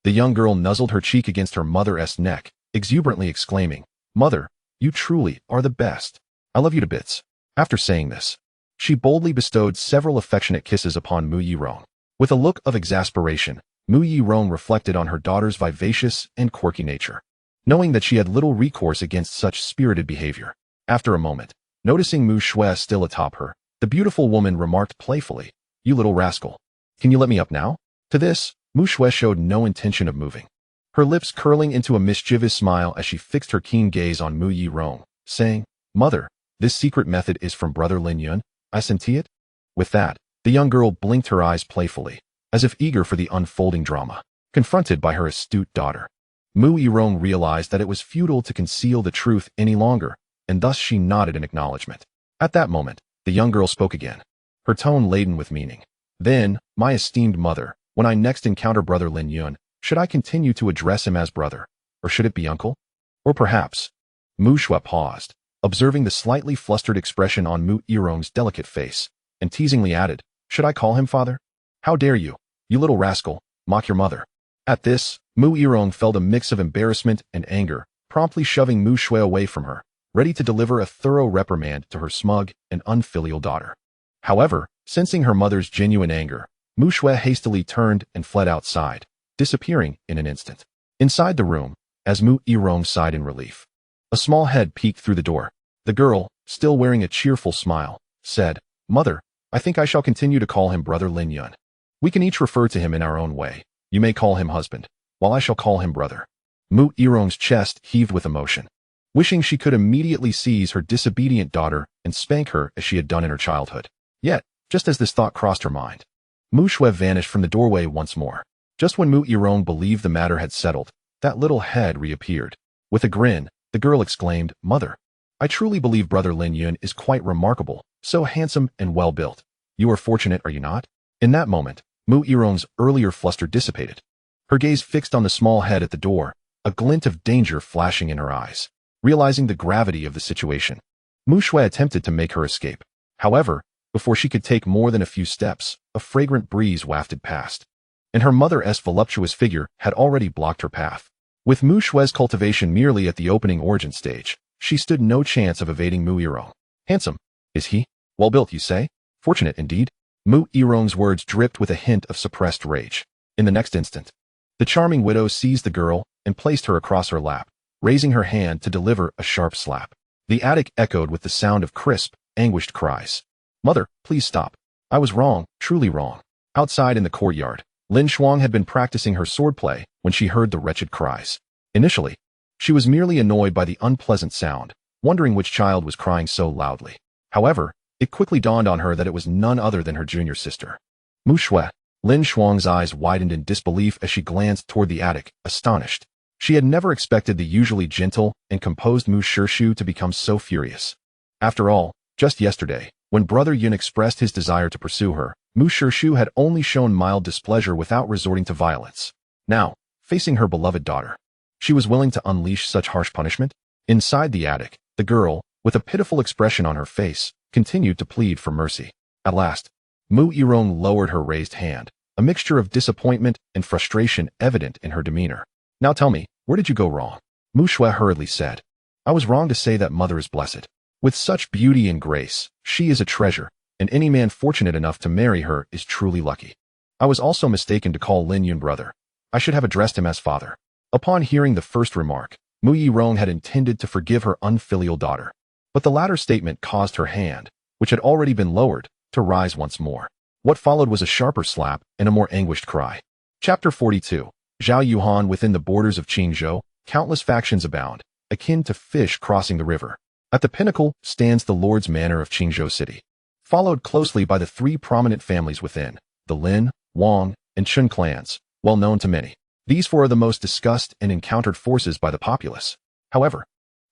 The young girl nuzzled her cheek against her mother's neck, exuberantly exclaiming, "Mother, you truly are the best. I love you to bits." After saying this, she boldly bestowed several affectionate kisses upon Mu Yirong. With a look of exasperation, Mu Yirong reflected on her daughter's vivacious and quirky nature, knowing that she had little recourse against such spirited behavior. After a moment, noticing Mu Shue still atop her, the beautiful woman remarked playfully, "You little rascal. Can you let me up now?" To this, Mu Shue showed no intention of moving, her lips curling into a mischievous smile as she fixed her keen gaze on Mu Yirong, saying, "Mother, this secret method is from Brother Lin Yun. I senti it." With that, the young girl blinked her eyes playfully, as if eager for the unfolding drama. Confronted by her astute daughter, Mu Yirong realized that it was futile to conceal the truth any longer, and thus she nodded in acknowledgement. At that moment, the young girl spoke again, her tone laden with meaning. "Then, my esteemed mother, when I next encounter Brother Lin Yun, should I continue to address him as brother, or should it be uncle? Or perhaps—" Mu Shue paused, observing the slightly flustered expression on Mu Yirong's delicate face, and teasingly added, "Should I call him father? How dare you, you little rascal, mock your mother?" At this, Mu Yirong felt a mix of embarrassment and anger, promptly shoving Mu Shue away from her, ready to deliver a thorough reprimand to her smug and unfilial daughter. However, sensing her mother's genuine anger, Mu Shue hastily turned and fled outside, disappearing in an instant. Inside the room, as Mu Yirong sighed in relief, a small head peeked through the door. The girl, still wearing a cheerful smile, said, "Mother, I think I shall continue to call him Brother Lin Yun. We can each refer to him in our own way. You may call him husband, while I shall call him brother." Mu Yirong's chest heaved with emotion, wishing she could immediately seize her disobedient daughter and spank her as she had done in her childhood. Yet, just as this thought crossed her mind, Mu Shue vanished from the doorway once more. Just when Mu Yirong believed the matter had settled, that little head reappeared. With a grin, the girl exclaimed, "Mother, I truly believe Brother Lin Yun is quite remarkable, so handsome and well-built. You are fortunate, are you not?" In that moment, Mu Yirong's earlier fluster dissipated. Her gaze fixed on the small head at the door, a glint of danger flashing in her eyes. Realizing the gravity of the situation, Mu Shui attempted to make her escape. However, before she could take more than a few steps, a fragrant breeze wafted past, and her mother's voluptuous figure had already blocked her path. With Mu Shui's cultivation merely at the opening origin stage, she stood no chance of evading Mu Yirong. "Handsome, is he? Well-built, you say? Fortunate indeed." Mu Yirong's words dripped with a hint of suppressed rage. In the next instant, the charming widow seized the girl and placed her across her lap, raising her hand to deliver a sharp slap. The attic echoed with the sound of crisp, anguished cries. "Mother, please stop. I was wrong, truly wrong." Outside in the courtyard, Lin Shuang had been practicing her swordplay when she heard the wretched cries. Initially, she was merely annoyed by the unpleasant sound, wondering which child was crying so loudly. However, it quickly dawned on her that it was none other than her junior sister. "Mu Shui." Lin Shuang's eyes widened in disbelief as she glanced toward the attic, astonished. She had never expected the usually gentle and composed Mu Shirshu to become so furious. After all, just yesterday, when Brother Yun expressed his desire to pursue her, Mu Shirshu had only shown mild displeasure without resorting to violence. Now, facing her beloved daughter, she was willing to unleash such harsh punishment? Inside the attic, the girl, with a pitiful expression on her face, continued to plead for mercy. At last, Mu Yirong lowered her raised hand, a mixture of disappointment and frustration evident in her demeanor. "Now tell me, where did you go wrong?" Mu Shui hurriedly said. "I was wrong to say that mother is blessed. With such beauty and grace, she is a treasure, and any man fortunate enough to marry her is truly lucky. I was also mistaken to call Lin Yun brother. I should have addressed him as father." Upon hearing the first remark, Mu Yirong had intended to forgive her unfilial daughter, but the latter statement caused her hand, which had already been lowered, to rise once more. What followed was a sharper slap and a more anguished cry. Chapter 42. Zhao Yuhan. Within the borders of Qingzhou, countless factions abound, akin to fish crossing the river. At the pinnacle stands the Lord's Manor of Qingzhou City, followed closely by the three prominent families within, the Lin, Wang, and Chun clans, well known to many. These four are the most discussed and encountered forces by the populace. However,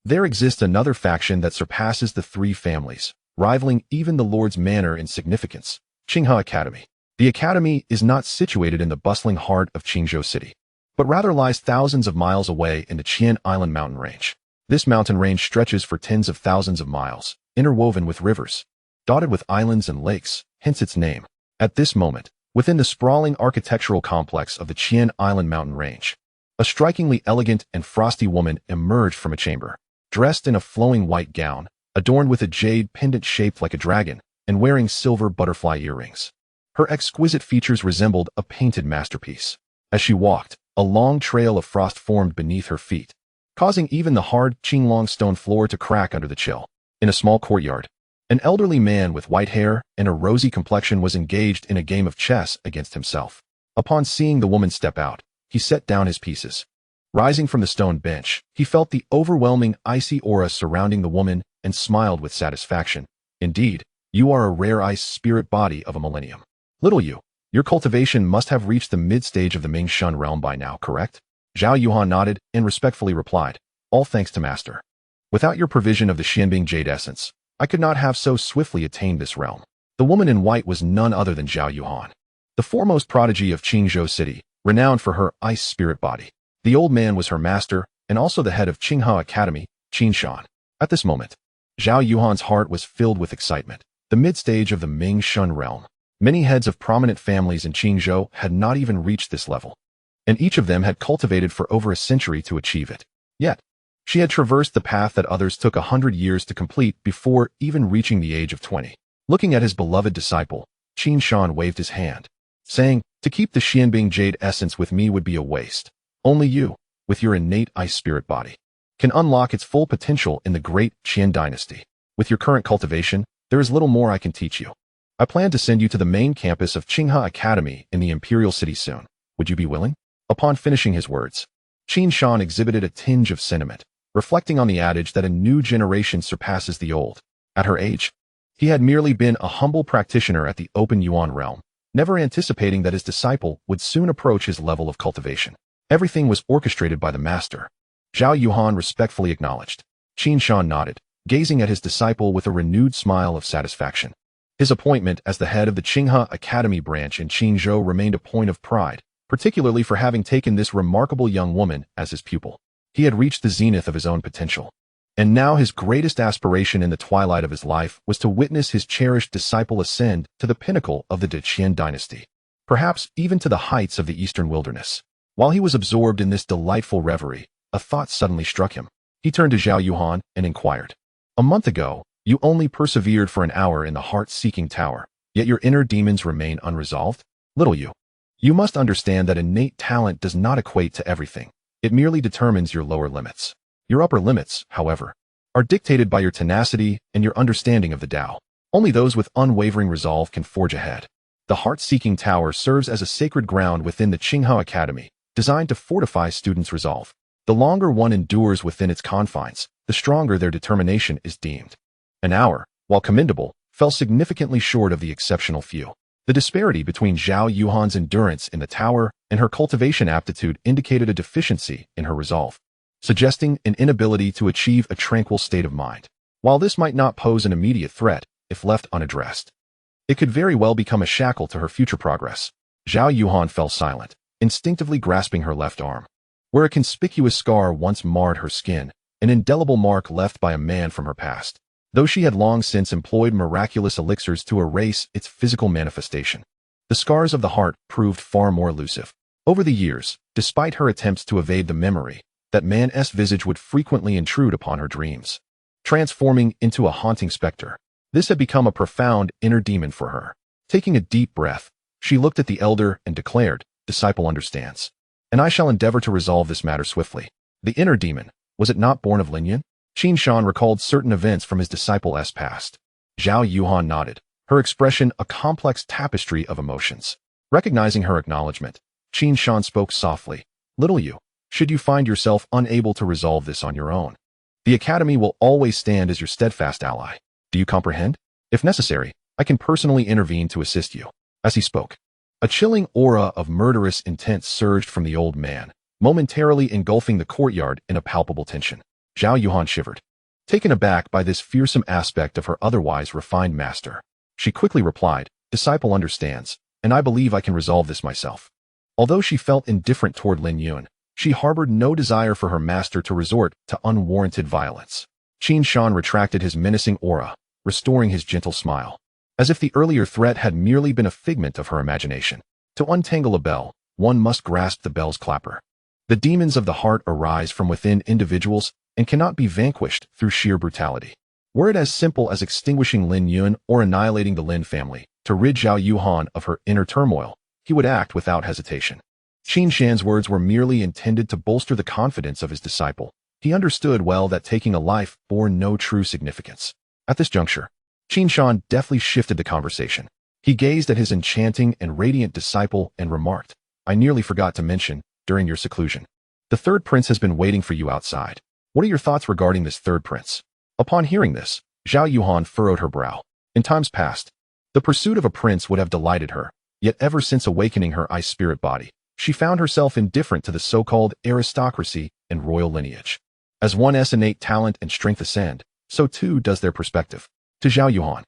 there exists another faction that surpasses the three families, rivaling even the Lord's Manor in significance: Qinghe Academy. The academy is not situated in the bustling heart of Qingzhou City, but rather lies thousands of miles away in the Qian Island mountain range. This mountain range stretches for tens of thousands of miles, interwoven with rivers, dotted with islands and lakes, hence its name. At this moment, within the sprawling architectural complex of the Qian Island mountain range, a strikingly elegant and frosty woman emerged from a chamber, dressed in a flowing white gown, adorned with a jade pendant shaped like a dragon, and wearing silver butterfly earrings. Her exquisite features resembled a painted masterpiece. As she walked, a long trail of frost formed beneath her feet, causing even the hard Qinglong stone floor to crack under the chill. In a small courtyard, an elderly man with white hair and a rosy complexion was engaged in a game of chess against himself. Upon seeing the woman step out, he set down his pieces. Rising from the stone bench, he felt the overwhelming icy aura surrounding the woman and smiled with satisfaction. "Indeed, you are a rare ice spirit body of a millennium. Little you, your cultivation must have reached the mid-stage of the Ming Shun realm by now, correct?" Zhao Yuhan nodded and respectfully replied, "All thanks to Master. Without your provision of the Xianbing Jade Essence, I could not have so swiftly attained this realm." The woman in white was none other than Zhao Yuhan, the foremost prodigy of Qingzhou City, renowned for her ice spirit body. The old man was her master and also the head of Qinghe Academy, Qin Shan. At this moment, Zhao Yuhan's heart was filled with excitement. The mid-stage of the Ming Shun realm. Many heads of prominent families in Qingzhou had not even reached this level, and each of them had cultivated for over a century to achieve it. Yet, she had traversed the path that others took 100 years to complete before even reaching the age of 20. Looking at his beloved disciple, Qin Shan waved his hand, saying, "To keep the Xianbing Jade Essence with me would be a waste. Only you, with your innate ice spirit body, can unlock its full potential in the great Qian dynasty. With your current cultivation, there is little more I can teach you. I plan to send you to the main campus of Qinghe Academy in the Imperial City soon. Would you be willing?" Upon finishing his words, Qin Shan exhibited a tinge of sentiment, reflecting on the adage that a new generation surpasses the old. At her age, he had merely been a humble practitioner at the Open Yuan realm, never anticipating that his disciple would soon approach his level of cultivation. Everything was orchestrated by the master. Zhao Yuhan respectfully acknowledged. Qin Shan nodded, gazing at his disciple with a renewed smile of satisfaction. His appointment as the head of the Qinghe Academy branch in Qingzhou remained a point of pride, particularly for having taken this remarkable young woman as his pupil. He had reached the zenith of his own potential. And now his greatest aspiration in the twilight of his life was to witness his cherished disciple ascend to the pinnacle of the Deqian dynasty, perhaps even to the heights of the eastern wilderness. While he was absorbed in this delightful reverie, a thought suddenly struck him. He turned to Zhao Yuhan and inquired, "A month ago, you only persevered for an hour in the heart-seeking tower, yet your inner demons remain unresolved? Little you. You must understand that innate talent does not equate to everything. It merely determines your lower limits. Your upper limits, however, are dictated by your tenacity and your understanding of the Tao. Only those with unwavering resolve can forge ahead. The heart-seeking tower serves as a sacred ground within the Qinghe Academy, designed to fortify students' resolve. The longer one endures within its confines, the stronger their determination is deemed. An hour, while commendable, fell significantly short of the exceptional few. The disparity between Zhao Yuhan's endurance in the tower and her cultivation aptitude indicated a deficiency in her resolve, suggesting an inability to achieve a tranquil state of mind. While this might not pose an immediate threat, if left unaddressed, it could very well become a shackle to her future progress. Zhao Yuhan fell silent, instinctively grasping her left arm. Where a conspicuous scar once marred her skin, an indelible mark left by a man from her past, though she had long since employed miraculous elixirs to erase its physical manifestation. The scars of the heart proved far more elusive. Over the years, despite her attempts to evade the memory, that man's visage would frequently intrude upon her dreams, transforming into a haunting specter. This had become a profound inner demon for her. Taking a deep breath, she looked at the elder and declared, "Disciple understands, and I shall endeavor to resolve this matter swiftly." The inner demon, was it not born of Linyan? Qin Shan recalled certain events from his disciple's past. Zhao Yuhan nodded, her expression a complex tapestry of emotions. Recognizing her acknowledgement, Qin Shan spoke softly, "Little you, should you find yourself unable to resolve this on your own, the Academy will always stand as your steadfast ally. Do you comprehend? If necessary, I can personally intervene to assist you." As he spoke, a chilling aura of murderous intent surged from the old man, momentarily engulfing the courtyard in a palpable tension. Zhao Yuhan shivered, taken aback by this fearsome aspect of her otherwise refined master. She quickly replied, "Disciple understands, and I believe I can resolve this myself." Although she felt indifferent toward Lin Yun, she harbored no desire for her master to resort to unwarranted violence. Qin Shan retracted his menacing aura, restoring his gentle smile, as if the earlier threat had merely been a figment of her imagination. To untangle a bell, one must grasp the bell's clapper. The demons of the heart arise from within individuals and cannot be vanquished through sheer brutality. Were it as simple as extinguishing Lin Yun or annihilating the Lin family, to rid Zhao Yuhan of her inner turmoil, he would act without hesitation. Qin Shan's words were merely intended to bolster the confidence of his disciple. He understood well that taking a life bore no true significance. At this juncture, Qin Shan deftly shifted the conversation. He gazed at his enchanting and radiant disciple and remarked, "I nearly forgot to mention, during your seclusion, the third prince has been waiting for you outside. What are your thoughts regarding this third prince?" Upon hearing this, Zhao Yuhan furrowed her brow. In times past, the pursuit of a prince would have delighted her, yet ever since awakening her ice-spirit body, she found herself indifferent to the so-called aristocracy and royal lineage. As one's innate talent and strength ascend, so too does their perspective. To Zhao Yuhan,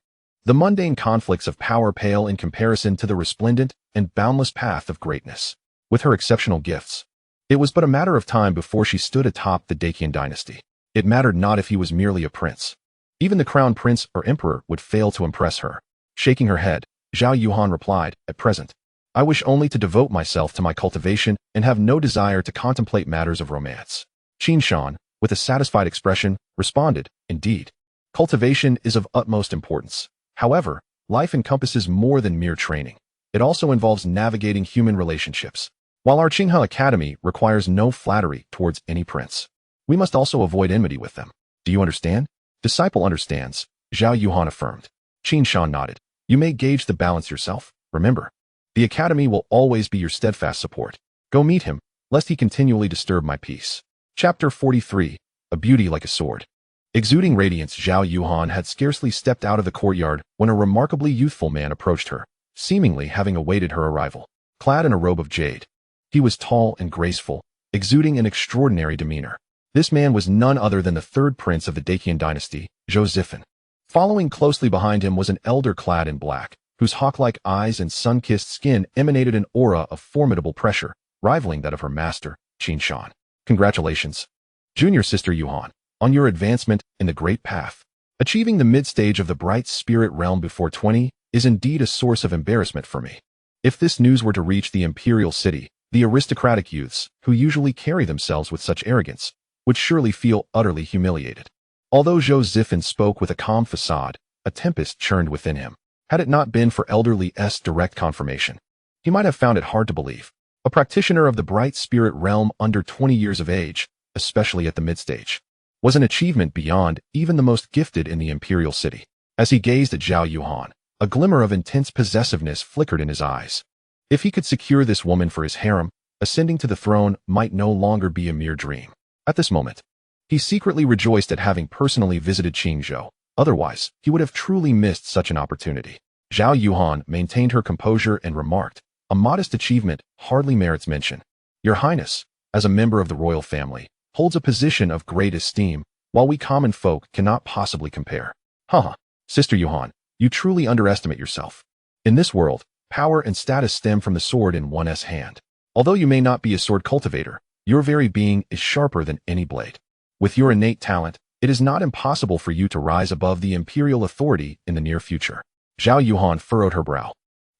the mundane conflicts of power pale in comparison to the resplendent and boundless path of greatness. With her exceptional gifts, it was but a matter of time before she stood atop the Deqian dynasty. It mattered not if he was merely a prince. Even the crown prince or emperor would fail to impress her. Shaking her head, Zhao Yuhan replied, "At present, I wish only to devote myself to my cultivation and have no desire to contemplate matters of romance." Qin Shan, with a satisfied expression, responded, "Indeed, cultivation is of utmost importance. However, life encompasses more than mere training. It also involves navigating human relationships. While our Qinghe Academy requires no flattery towards any prince, we must also avoid enmity with them. Do you understand?" "Disciple understands," Zhao Yuhan affirmed. Qin Shan nodded. "You may gauge the balance yourself. Remember, the Academy will always be your steadfast support. Go meet him, lest he continually disturb my peace." Chapter 43, A Beauty Like a Sword. Exuding radiance, Zhao Yuhan had scarcely stepped out of the courtyard when a remarkably youthful man approached her. seemingly having awaited her arrival. Clad in a robe of jade, he was tall and graceful, exuding an extraordinary demeanor. This man was none other than the third prince of the Dacian dynasty, Zhou. Following closely behind him was an elder clad in black, whose hawk-like eyes and sun-kissed skin emanated an aura of formidable pressure, rivaling that of her master, Qin Shan. Congratulations, junior sister Yuhan, on your advancement in the Great Path. Achieving the mid-stage of the bright spirit realm before 20 is indeed a source of embarrassment for me. If this news were to reach the imperial city, the aristocratic youths, who usually carry themselves with such arrogance, would surely feel utterly humiliated. Although Zhou spoke with a calm facade, a tempest churned within him. Had it not been for Elderly S' direct confirmation, he might have found it hard to believe. A practitioner of the bright spirit realm under 20 years of age, especially at the mid-stage, was an achievement beyond even the most gifted in the imperial city. As he gazed at Zhao Yuhan, a glimmer of intense possessiveness flickered in his eyes. If he could secure this woman for his harem, ascending to the throne might no longer be a mere dream. At this moment, he secretly rejoiced at having personally visited Qingzhou. Otherwise, he would have truly missed such an opportunity. Zhao Yuhan maintained her composure and remarked, "A modest achievement hardly merits mention. Your Highness, as a member of the royal family, holds a position of great esteem, while we common folk cannot possibly compare." Haha, Sister Yuhan, you truly underestimate yourself. In this world, power and status stem from the sword in one's hand. Although you may not be a sword cultivator, your very being is sharper than any blade. With your innate talent, it is not impossible for you to rise above the imperial authority in the near future. Zhao Yuhan furrowed her brow.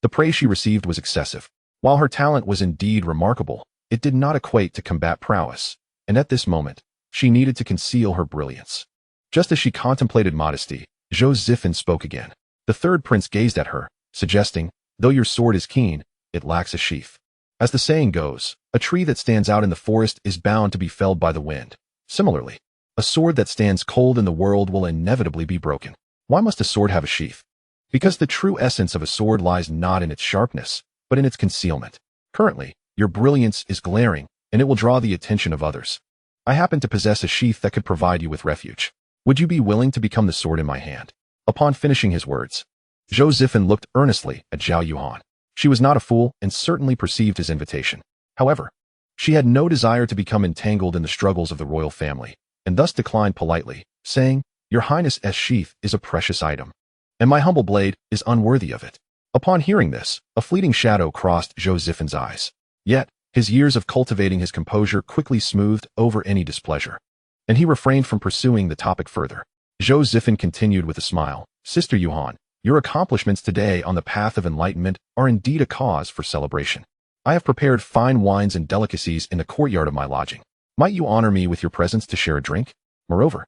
The praise she received was excessive. While her talent was indeed remarkable, it did not equate to combat prowess, and at this moment, she needed to conceal her brilliance. Just as she contemplated modesty, Zhou spoke again. The third prince gazed at her, suggesting, "Though your sword is keen, it lacks a sheath." As the saying goes, a tree that stands out in the forest is bound to be felled by the wind. Similarly, a sword that stands cold in the world will inevitably be broken. Why must a sword have a sheath? Because the true essence of a sword lies not in its sharpness, but in its concealment. Currently, your brilliance is glaring, and it will draw the attention of others. I happen to possess a sheath that could provide you with refuge. Would you be willing to become the sword in my hand? Upon finishing his words, Zhou looked earnestly at Zhao Yuhan. She was not a fool and certainly perceived his invitation. However, she had no desire to become entangled in the struggles of the royal family, and thus declined politely, saying, "Your Highness's sheath is a precious item, and my humble blade is unworthy of it." Upon hearing this, a fleeting shadow crossed Zhou eyes. Yet, his years of cultivating his composure quickly smoothed over any displeasure, and he refrained from pursuing the topic further. Zhou continued with a smile, "Sister Yuhan, your accomplishments today on the path of enlightenment are indeed a cause for celebration. I have prepared fine wines and delicacies in the courtyard of my lodging. Might you honor me with your presence to share a drink? Moreover,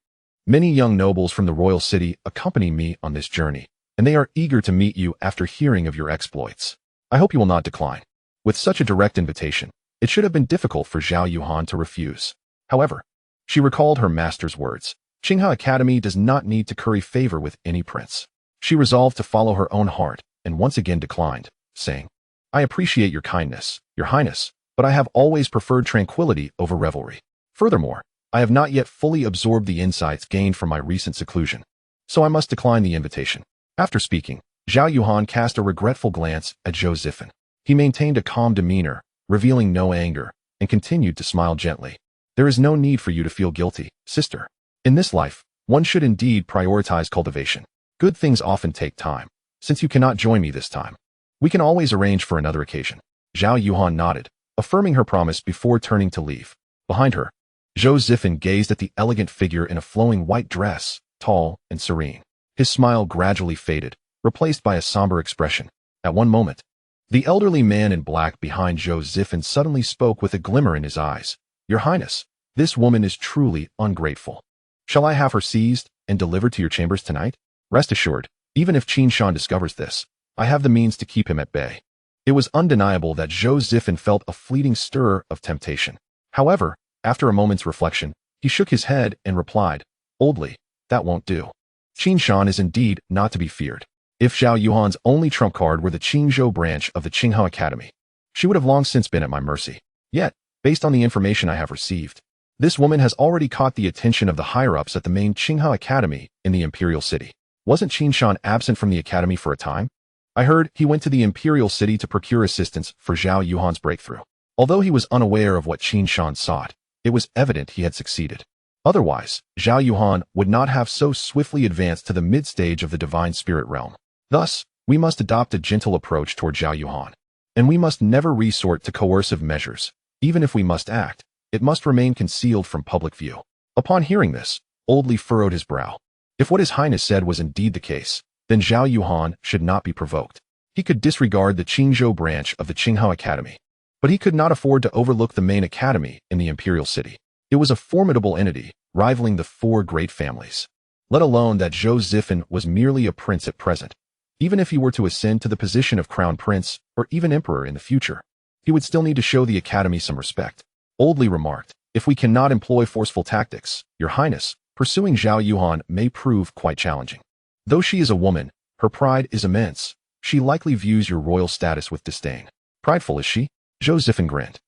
many young nobles from the royal city accompany me on this journey, and they are eager to meet you after hearing of your exploits. I hope you will not decline." With such a direct invitation, it should have been difficult for Zhao Yuhan to refuse. However, she recalled her master's words. Qinghao Academy does not need to curry favor with any prince. She resolved to follow her own heart and once again declined, saying, "I appreciate your kindness, your highness, but I have always preferred tranquility over revelry. Furthermore, I have not yet fully absorbed the insights gained from my recent seclusion, so I must decline the invitation." After speaking, Zhao Yuhan cast a regretful glance at Zhou. He maintained a calm demeanor, revealing no anger, and continued to smile gently. "There is no need for you to feel guilty, sister. In this life, one should indeed prioritize cultivation. Good things often take time. Since you cannot join me this time, we can always arrange for another occasion." Zhao Yuhan nodded, affirming her promise before turning to leave. Behind her, Zhou gazed at the elegant figure in a flowing white dress, tall and serene. His smile gradually faded, replaced by a somber expression. At one moment, the elderly man in black behind Zhou suddenly spoke with a glimmer in his eyes. "Your Highness, this woman is truly ungrateful. Shall I have her seized and delivered to your chambers tonight? Rest assured, even if Qin Shan discovers this, I have the means to keep him at bay." It was undeniable that Zhou felt a fleeting stir of temptation. However, after a moment's reflection, he shook his head and replied, "Oldly, that won't do. Qin Shan is indeed not to be feared. If Zhao Yuhan's only trump card were the Qingzhou branch of the Qinghao Academy, she would have long since been at my mercy. Yet, based on the information I have received, this woman has already caught the attention of the higher-ups at the main Qinghao Academy in the Imperial City. Wasn't Qin Shan absent from the academy for a time? I heard he went to the imperial city to procure assistance for Zhao Yuhan's breakthrough. Although he was unaware of what Qin Shan sought, it was evident he had succeeded. Otherwise, Zhao Yuhan would not have so swiftly advanced to the mid-stage of the divine spirit realm. Thus, we must adopt a gentle approach toward Zhao Yuhan. And we must never resort to coercive measures. Even if we must act, it must remain concealed from public view. Upon hearing this, Old Li furrowed his brow. If what His Highness said was indeed the case, then Zhao Yuhan should not be provoked. He could disregard the Qingzhou branch of the Qinghao Academy. But he could not afford to overlook the main academy in the imperial city. It was a formidable entity, rivaling the four great families. Let alone that Zhou Zifen was merely a prince at present. Even if he were to ascend to the position of crown prince or even emperor in the future, he would still need to show the academy some respect. Old Li remarked, if we cannot employ forceful tactics, Your Highness, pursuing Zhao Yuhan may prove quite challenging. Though she is a woman, her pride is immense. She likely views your royal status with disdain. Prideful is she? Zhou Zifen grinned.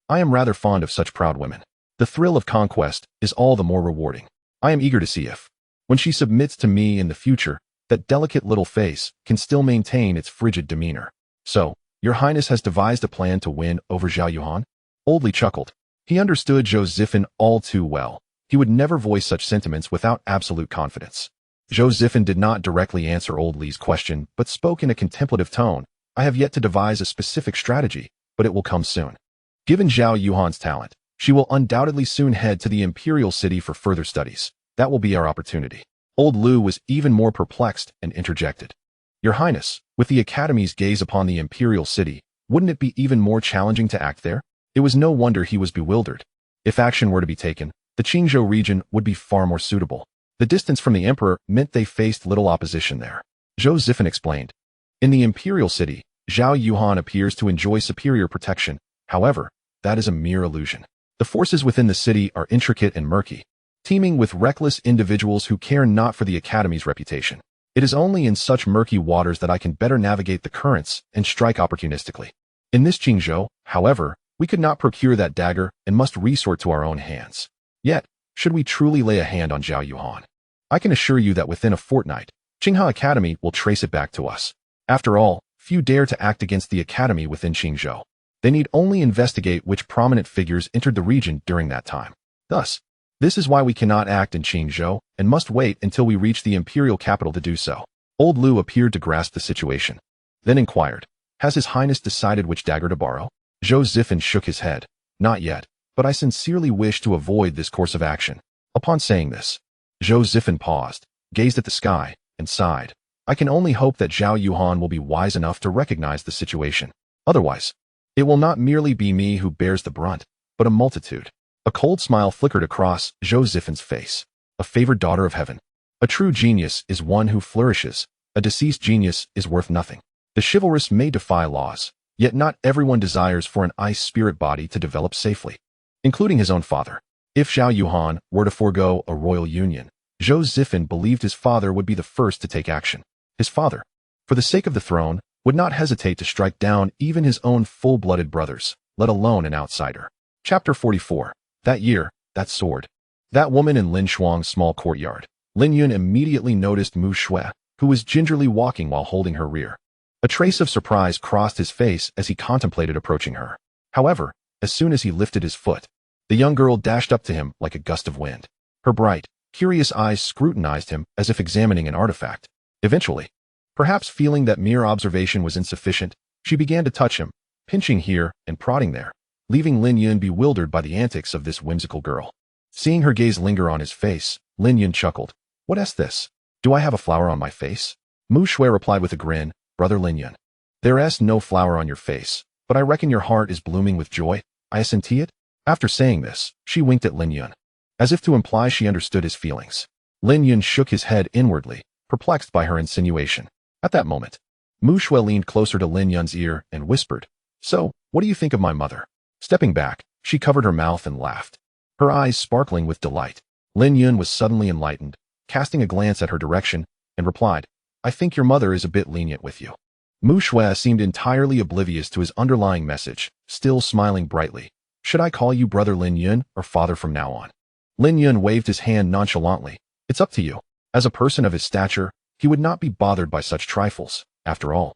I am rather fond of such proud women. The thrill of conquest is all the more rewarding. I am eager to see if, when she submits to me in the future, that delicate little face can still maintain its frigid demeanor. So, Your Highness has devised a plan to win over Zhao Yuhan? Old Li chuckled. He understood Zhou Zifen all too well. He would never voice such sentiments without absolute confidence. Zhou Zifen did not directly answer Old Li's question, but spoke in a contemplative tone. I have yet to devise a specific strategy, but it will come soon. Given Zhao Yuhan's talent, she will undoubtedly soon head to the imperial city for further studies. That will be our opportunity. Old Lu was even more perplexed and interjected. Your Highness, with the Academy's gaze upon the imperial city, wouldn't it be even more challenging to act there? It was no wonder he was bewildered. If action were to be taken, the Qingzhou region would be far more suitable. The distance from the emperor meant they faced little opposition there. Zhou Zifen explained. In the imperial city, Zhao Yuhan appears to enjoy superior protection. However, that is a mere illusion. The forces within the city are intricate and murky, teeming with reckless individuals who care not for the Academy's reputation. It is only in such murky waters that I can better navigate the currents and strike opportunistically. In this Qingzhou, however, we could not procure that dagger and must resort to our own hands. Yet, should we truly lay a hand on Zhao Yuhan, I can assure you that within a fortnight, Qinghao Academy will trace it back to us. After all, few dare to act against the Academy within Qingzhou. They need only investigate which prominent figures entered the region during that time. Thus, this is why we cannot act in Qingzhou and must wait until we reach the imperial capital to do so. Old Lu appeared to grasp the situation, then inquired, has His Highness decided which dagger to borrow? Zhou Zifen shook his head. Not yet, but I sincerely wish to avoid this course of action. Upon saying this, Zhou Zifen paused, gazed at the sky, and sighed. I can only hope that Zhao Yuhan will be wise enough to recognize the situation. Otherwise, it will not merely be me who bears the brunt, but a multitude. A cold smile flickered across Zhou Zifen's face. A favored daughter of heaven. A true genius is one who flourishes. A deceased genius is worth nothing. The chivalrous may defy laws, yet not everyone desires for an ice spirit body to develop safely, including his own father. If Zhao Yuhan were to forego a royal union, Zhou Zifen believed his father would be the first to take action. His father, for the sake of the throne, would not hesitate to strike down even his own full-blooded brothers, let alone an outsider. Chapter 44. That year, that sword. That woman in Lin Shuang's small courtyard. Lin Yun immediately noticed Mu Shui, who was gingerly walking while holding her rear. A trace of surprise crossed his face as he contemplated approaching her. However, as soon as he lifted his foot, the young girl dashed up to him like a gust of wind. Her bright, curious eyes scrutinized him as if examining an artifact. Eventually, perhaps feeling that mere observation was insufficient, she began to touch him, pinching here and prodding there, leaving Lin Yun bewildered by the antics of this whimsical girl. Seeing her gaze linger on his face, Lin Yun chuckled. What is this? Do I have a flower on my face? Mu Shui replied with a grin, Brother Lin Yun. There is no flower on your face, but I reckon your heart is blooming with joy. I assentee it? After saying this, she winked at Lin Yun, as if to imply she understood his feelings. Lin Yun shook his head inwardly, perplexed by her insinuation. At that moment, Mu Shui leaned closer to Lin Yun's ear and whispered, So, what do you think of my mother? Stepping back, she covered her mouth and laughed, her eyes sparkling with delight. Lin Yun was suddenly enlightened, casting a glance at her direction, and replied, I think your mother is a bit lenient with you. Mu Shui seemed entirely oblivious to his underlying message, still smiling brightly. Should I call you Brother Lin Yun or Father from now on? Lin Yun waved his hand nonchalantly. It's up to you. As a person of his stature, he would not be bothered by such trifles. After all,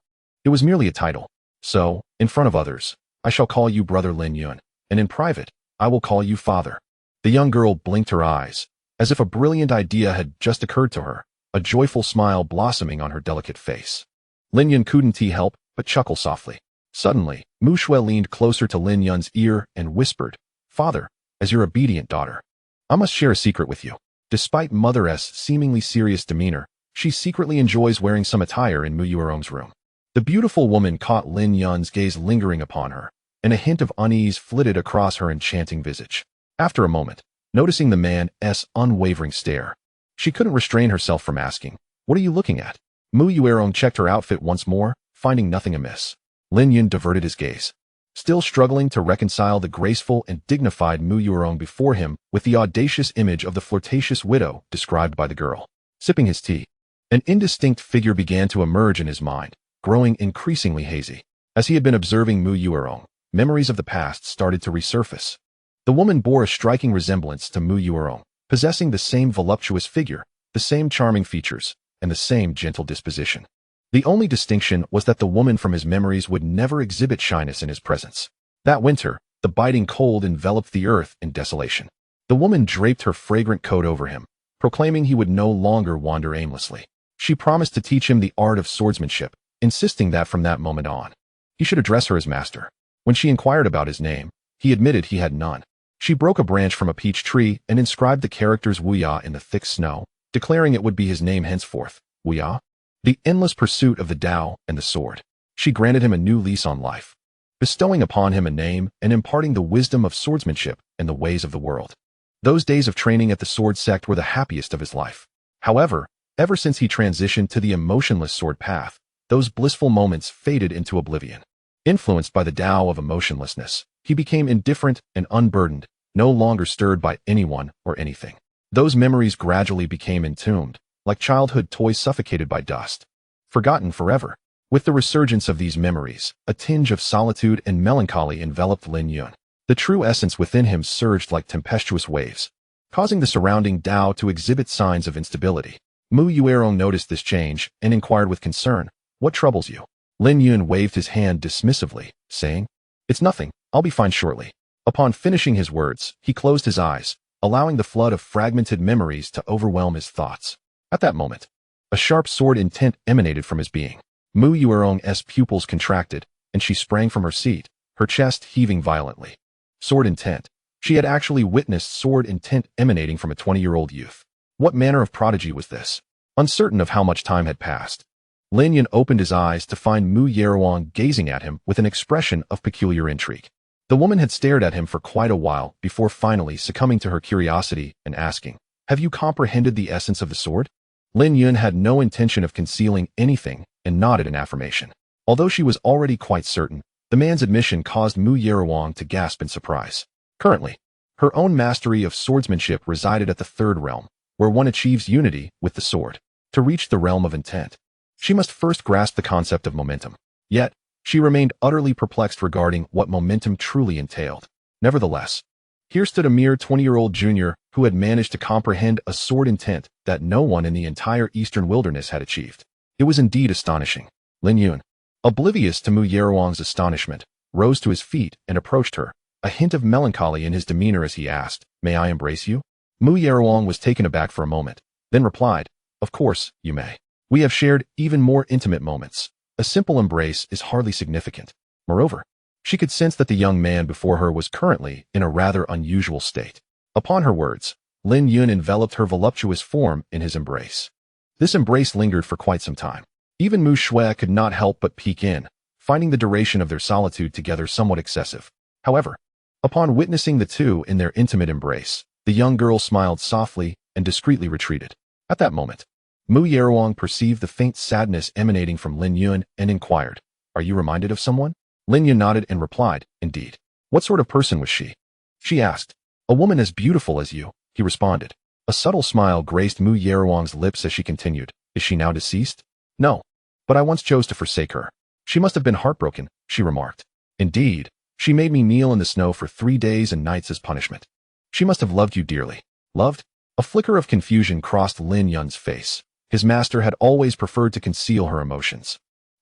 It was merely a title. So, in front of others, I shall call you Brother Lin Yun, and in private, I will call you Father. The young girl blinked her eyes, as if a brilliant idea had just occurred to her, a joyful smile blossoming on her delicate face. Lin Yun couldn't help but chuckle softly. Suddenly, Mu Shui leaned closer to Lin Yun's ear and whispered, Father, as your obedient daughter, I must share a secret with you. Despite Mother's seemingly serious demeanor, she secretly enjoys wearing some attire in Mu Yuerong's room. The beautiful woman caught Lin Yun's gaze lingering upon her, and a hint of unease flitted across her enchanting visage. After a moment, noticing the man's unwavering stare, she couldn't restrain herself from asking, What are you looking at? Mu Yuerong checked her outfit once more, finding nothing amiss. Lin Yun diverted his gaze, still struggling to reconcile the graceful and dignified Mu Yuerong before him with the audacious image of the flirtatious widow described by the girl. Sipping his tea, an indistinct figure began to emerge in his mind, growing increasingly hazy. As he had been observing Mu Yuerong, memories of the past started to resurface. The woman bore a striking resemblance to Mu Yuerong, possessing the same voluptuous figure, the same charming features, and the same gentle disposition. The only distinction was that the woman from his memories would never exhibit shyness in his presence. That winter, the biting cold enveloped the earth in desolation. The woman draped her fragrant coat over him, proclaiming he would no longer wander aimlessly. She promised to teach him the art of swordsmanship, insisting that from that moment on, he should address her as master. When she inquired about his name, he admitted he had none. She broke a branch from a peach tree and inscribed the characters Wuya in the thick snow, declaring it would be his name henceforth, Wuya. The endless pursuit of the Tao and the sword. She granted him a new lease on life, bestowing upon him a name and imparting the wisdom of swordsmanship and the ways of the world. Those days of training at the Sword Sect were the happiest of his life. However, ever since he transitioned to the emotionless sword path, those blissful moments faded into oblivion. Influenced by the Tao of emotionlessness, he became indifferent and unburdened, no longer stirred by anyone or anything. Those memories gradually became entombed, like childhood toys suffocated by dust, forgotten forever. With the resurgence of these memories, a tinge of solitude and melancholy enveloped Lin Yun. The true essence within him surged like tempestuous waves, causing the surrounding Tao to exhibit signs of instability. Mu Yuerong noticed this change and inquired with concern, What troubles you? Lin Yun waved his hand dismissively, saying, It's nothing, I'll be fine shortly. Upon finishing his words, he closed his eyes, allowing the flood of fragmented memories to overwhelm his thoughts. At that moment, a sharp sword intent emanated from his being. Mu Yuerong's pupils contracted, and she sprang from her seat, her chest heaving violently. Sword intent. She had actually witnessed sword intent emanating from a 20-year-old youth. What manner of prodigy was this? Uncertain of how much time had passed, Lin Yun opened his eyes to find Mu Yuerong gazing at him with an expression of peculiar intrigue. The woman had stared at him for quite a while before finally succumbing to her curiosity and asking, Have you comprehended the essence of the sword? Lin Yun had no intention of concealing anything and nodded in affirmation. Although she was already quite certain, the man's admission caused Mu Yuerong to gasp in surprise. Currently, her own mastery of swordsmanship resided at the third realm, where one achieves unity with the sword. To reach the realm of intent, she must first grasp the concept of momentum. Yet, she remained utterly perplexed regarding what momentum truly entailed. Nevertheless, here stood a mere 20-year-old junior who had managed to comprehend a sword intent that no one in the entire eastern wilderness had achieved. It was indeed astonishing. Lin Yun, oblivious to Mu Yuerong's astonishment, rose to his feet and approached her, a hint of melancholy in his demeanor as he asked, May I embrace you? Mu Yuerong was taken aback for a moment, then replied, Of course, you may. We have shared even more intimate moments. A simple embrace is hardly significant. Moreover, she could sense that the young man before her was currently in a rather unusual state. Upon her words, Lin Yun enveloped her voluptuous form in his embrace. This embrace lingered for quite some time. Even Mu Shui could not help but peek in, finding the duration of their solitude together somewhat excessive. However, upon witnessing the two in their intimate embrace, the young girl smiled softly and discreetly retreated. At that moment, Mu Yuerong perceived the faint sadness emanating from Lin Yun and inquired, Are you reminded of someone? Lin Yun nodded and replied, Indeed. What sort of person was she? She asked. A woman as beautiful as you, he responded. A subtle smile graced Mu Yuerong's lips as she continued, Is she now deceased? No. But I once chose to forsake her. She must have been heartbroken, she remarked. Indeed, she made me kneel in the snow for 3 days and nights as punishment. She must have loved you dearly. Loved? A flicker of confusion crossed Lin Yun's face. His master had always preferred to conceal her emotions.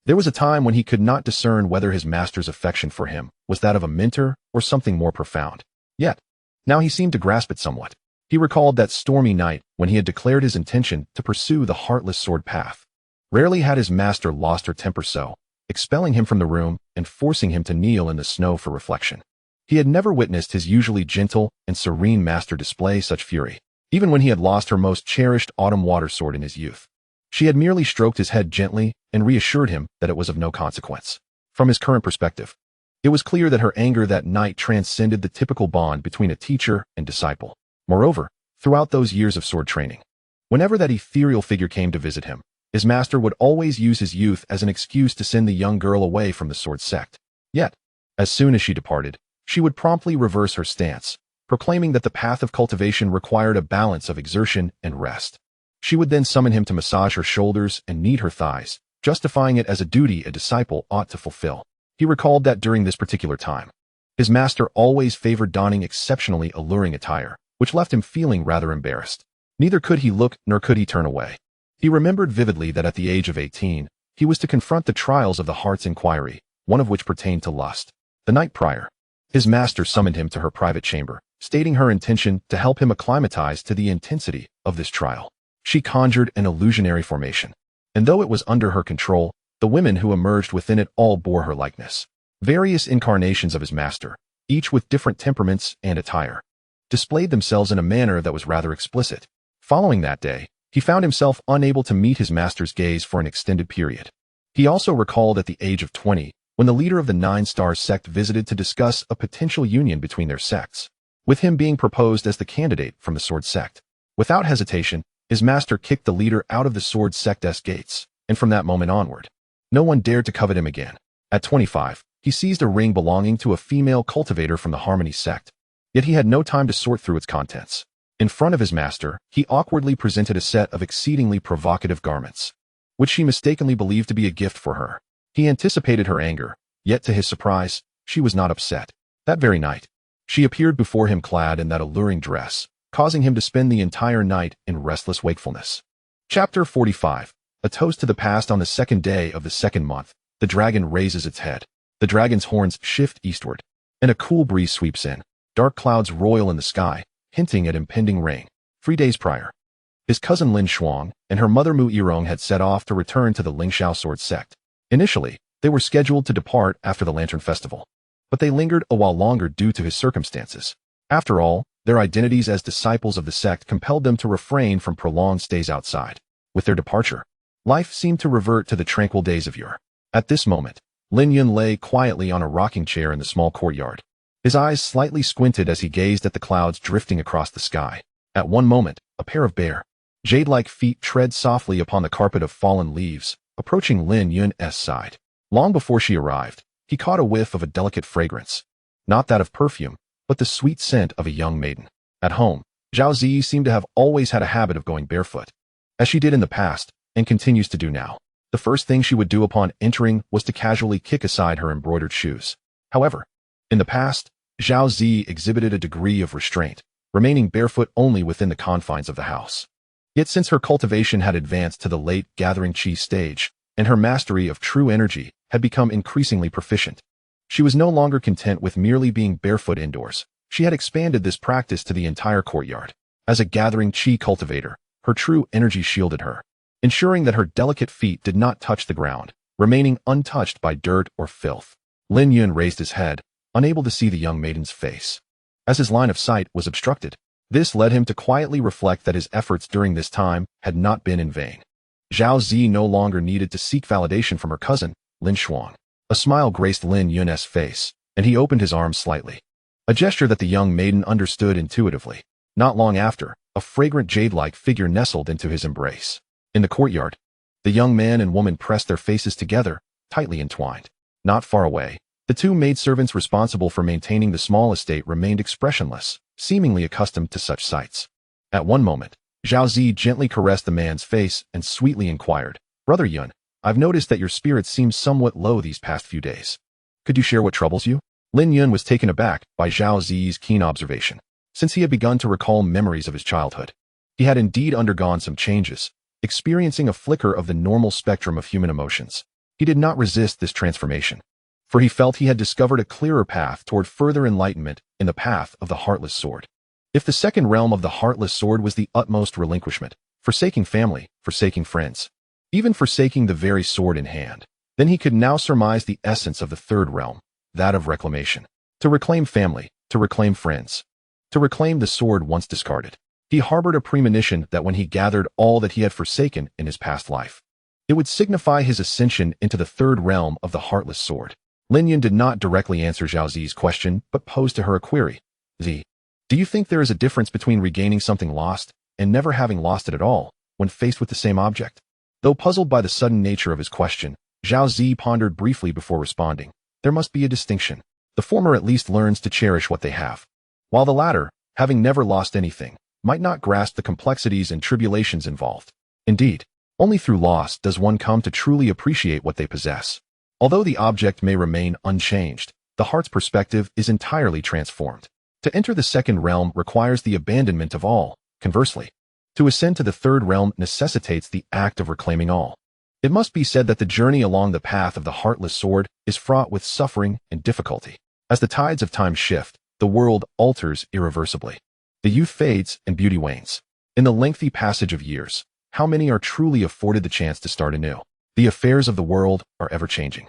There was a time when he could not discern whether his master's affection for him was that of a mentor or something more profound. Yet, now he seemed to grasp it somewhat. He recalled that stormy night when he had declared his intention to pursue the heartless sword path. Rarely had his master lost her temper so, expelling him from the room and forcing him to kneel in the snow for reflection. He had never witnessed his usually gentle and serene master display such fury, even when he had lost her most cherished autumn water sword in his youth. She had merely stroked his head gently and reassured him that it was of no consequence. From his current perspective, it was clear that her anger that night transcended the typical bond between a teacher and disciple. Moreover, throughout those years of sword training, whenever that ethereal figure came to visit him, his master would always use his youth as an excuse to send the young girl away from the Sword Sect. Yet, as soon as she departed, she would promptly reverse her stance, proclaiming that the path of cultivation required a balance of exertion and rest. She would then summon him to massage her shoulders and knead her thighs, justifying it as a duty a disciple ought to fulfill. He recalled that during this particular time, his master always favored donning exceptionally alluring attire, which left him feeling rather embarrassed. Neither could he look nor could he turn away. He remembered vividly that at the age of 18, he was to confront the trials of the heart's inquiry, one of which pertained to lust. The night prior, his master summoned him to her private chamber, stating her intention to help him acclimatize to the intensity of this trial. She conjured an illusionary formation, and though it was under her control, the women who emerged within it all bore her likeness. Various incarnations of his master, each with different temperaments and attire, displayed themselves in a manner that was rather explicit. Following that day, he found himself unable to meet his master's gaze for an extended period. He also recalled at the age of 20, when the leader of the 9-Star sect visited to discuss a potential union between their sects, with him being proposed as the candidate from the Sword Sect. Without hesitation, his master kicked the leader out of the Sword Sect's gates, and from that moment onward, no one dared to covet him again. At 25, he seized a ring belonging to a female cultivator from the Harmony sect, yet he had no time to sort through its contents. In front of his master, he awkwardly presented a set of exceedingly provocative garments, which she mistakenly believed to be a gift for her. He anticipated her anger, yet to his surprise, she was not upset. That very night, she appeared before him clad in that alluring dress, causing him to spend the entire night in restless wakefulness. Chapter 45. A toast to the past. On the second day of the second month, the dragon raises its head. The dragon's horns shift eastward, and a cool breeze sweeps in. Dark clouds roil in the sky, hinting at impending rain. 3 days prior, his cousin Lin Shuang and her mother Mu Yirong had set off to return to the Lingxiao Sword Sect. Initially, they were scheduled to depart after the Lantern Festival, but they lingered a while longer due to his circumstances. After all, their identities as disciples of the sect compelled them to refrain from prolonged stays outside. With their departure, life seemed to revert to the tranquil days of yore. At this moment, Lin Yun lay quietly on a rocking chair in the small courtyard. His eyes slightly squinted as he gazed at the clouds drifting across the sky. At one moment, a pair of bare, jade-like feet tread softly upon the carpet of fallen leaves, approaching Lin Yun's side. Long before she arrived, he caught a whiff of a delicate fragrance. Not that of perfume, but the sweet scent of a young maiden. At home, Zhao Zi seemed to have always had a habit of going barefoot, as she did in the past, and continues to do now. The first thing she would do upon entering was to casually kick aside her embroidered shoes. However, in the past, Zhao Zi exhibited a degree of restraint, remaining barefoot only within the confines of the house. Yet since her cultivation had advanced to the late gathering chi stage, and her mastery of true energy had become increasingly proficient, she was no longer content with merely being barefoot indoors. She had expanded this practice to the entire courtyard. As a gathering chi cultivator, her true energy shielded her, ensuring that her delicate feet did not touch the ground, remaining untouched by dirt or filth. Lin Yun raised his head, unable to see the young maiden's face, as his line of sight was obstructed. This led him to quietly reflect that his efforts during this time had not been in vain. Zhao Zi no longer needed to seek validation from her cousin, Lin Shuang. A smile graced Lin Yun's face, and he opened his arms slightly, a gesture that the young maiden understood intuitively. Not long after, a fragrant jade-like figure nestled into his embrace. In the courtyard, the young man and woman pressed their faces together, tightly entwined. Not far away, the two maidservants responsible for maintaining the small estate remained expressionless, seemingly accustomed to such sights. At one moment, Zhao Zi gently caressed the man's face and sweetly inquired, "Brother Yun, I've noticed that your spirits seem somewhat low these past few days. Could you share what troubles you?" Lin Yun was taken aback by Zhao Zi's keen observation. Since he had begun to recall memories of his childhood, he had indeed undergone some changes, experiencing a flicker of the normal spectrum of human emotions. He did not resist this transformation, for he felt he had discovered a clearer path toward further enlightenment in the path of the Heartless Sword. If the second realm of the Heartless Sword was the utmost relinquishment, forsaking family, forsaking friends, even forsaking the very sword in hand, then he could now surmise the essence of the third realm, that of reclamation. To reclaim family, to reclaim friends, to reclaim the sword once discarded. He harbored a premonition that when he gathered all that he had forsaken in his past life, it would signify his ascension into the third realm of the Heartless Sword. Lin Yun did not directly answer Zhao Zi's question, but posed to her a query. Z, do you think there is a difference between regaining something lost and never having lost it at all when faced with the same object? Though puzzled by the sudden nature of his question, Zhao Zi pondered briefly before responding. There must be a distinction. The former at least learns to cherish what they have, while the latter, having never lost anything, might not grasp the complexities and tribulations involved. Indeed, only through loss does one come to truly appreciate what they possess. Although the object may remain unchanged, the heart's perspective is entirely transformed. To enter the second realm requires the abandonment of all. Conversely, to ascend to the third realm necessitates the act of reclaiming all. It must be said that the journey along the path of the Heartless Sword is fraught with suffering and difficulty. As the tides of time shift, the world alters irreversibly. The youth fades and beauty wanes. In the lengthy passage of years, how many are truly afforded the chance to start anew? The affairs of the world are ever-changing.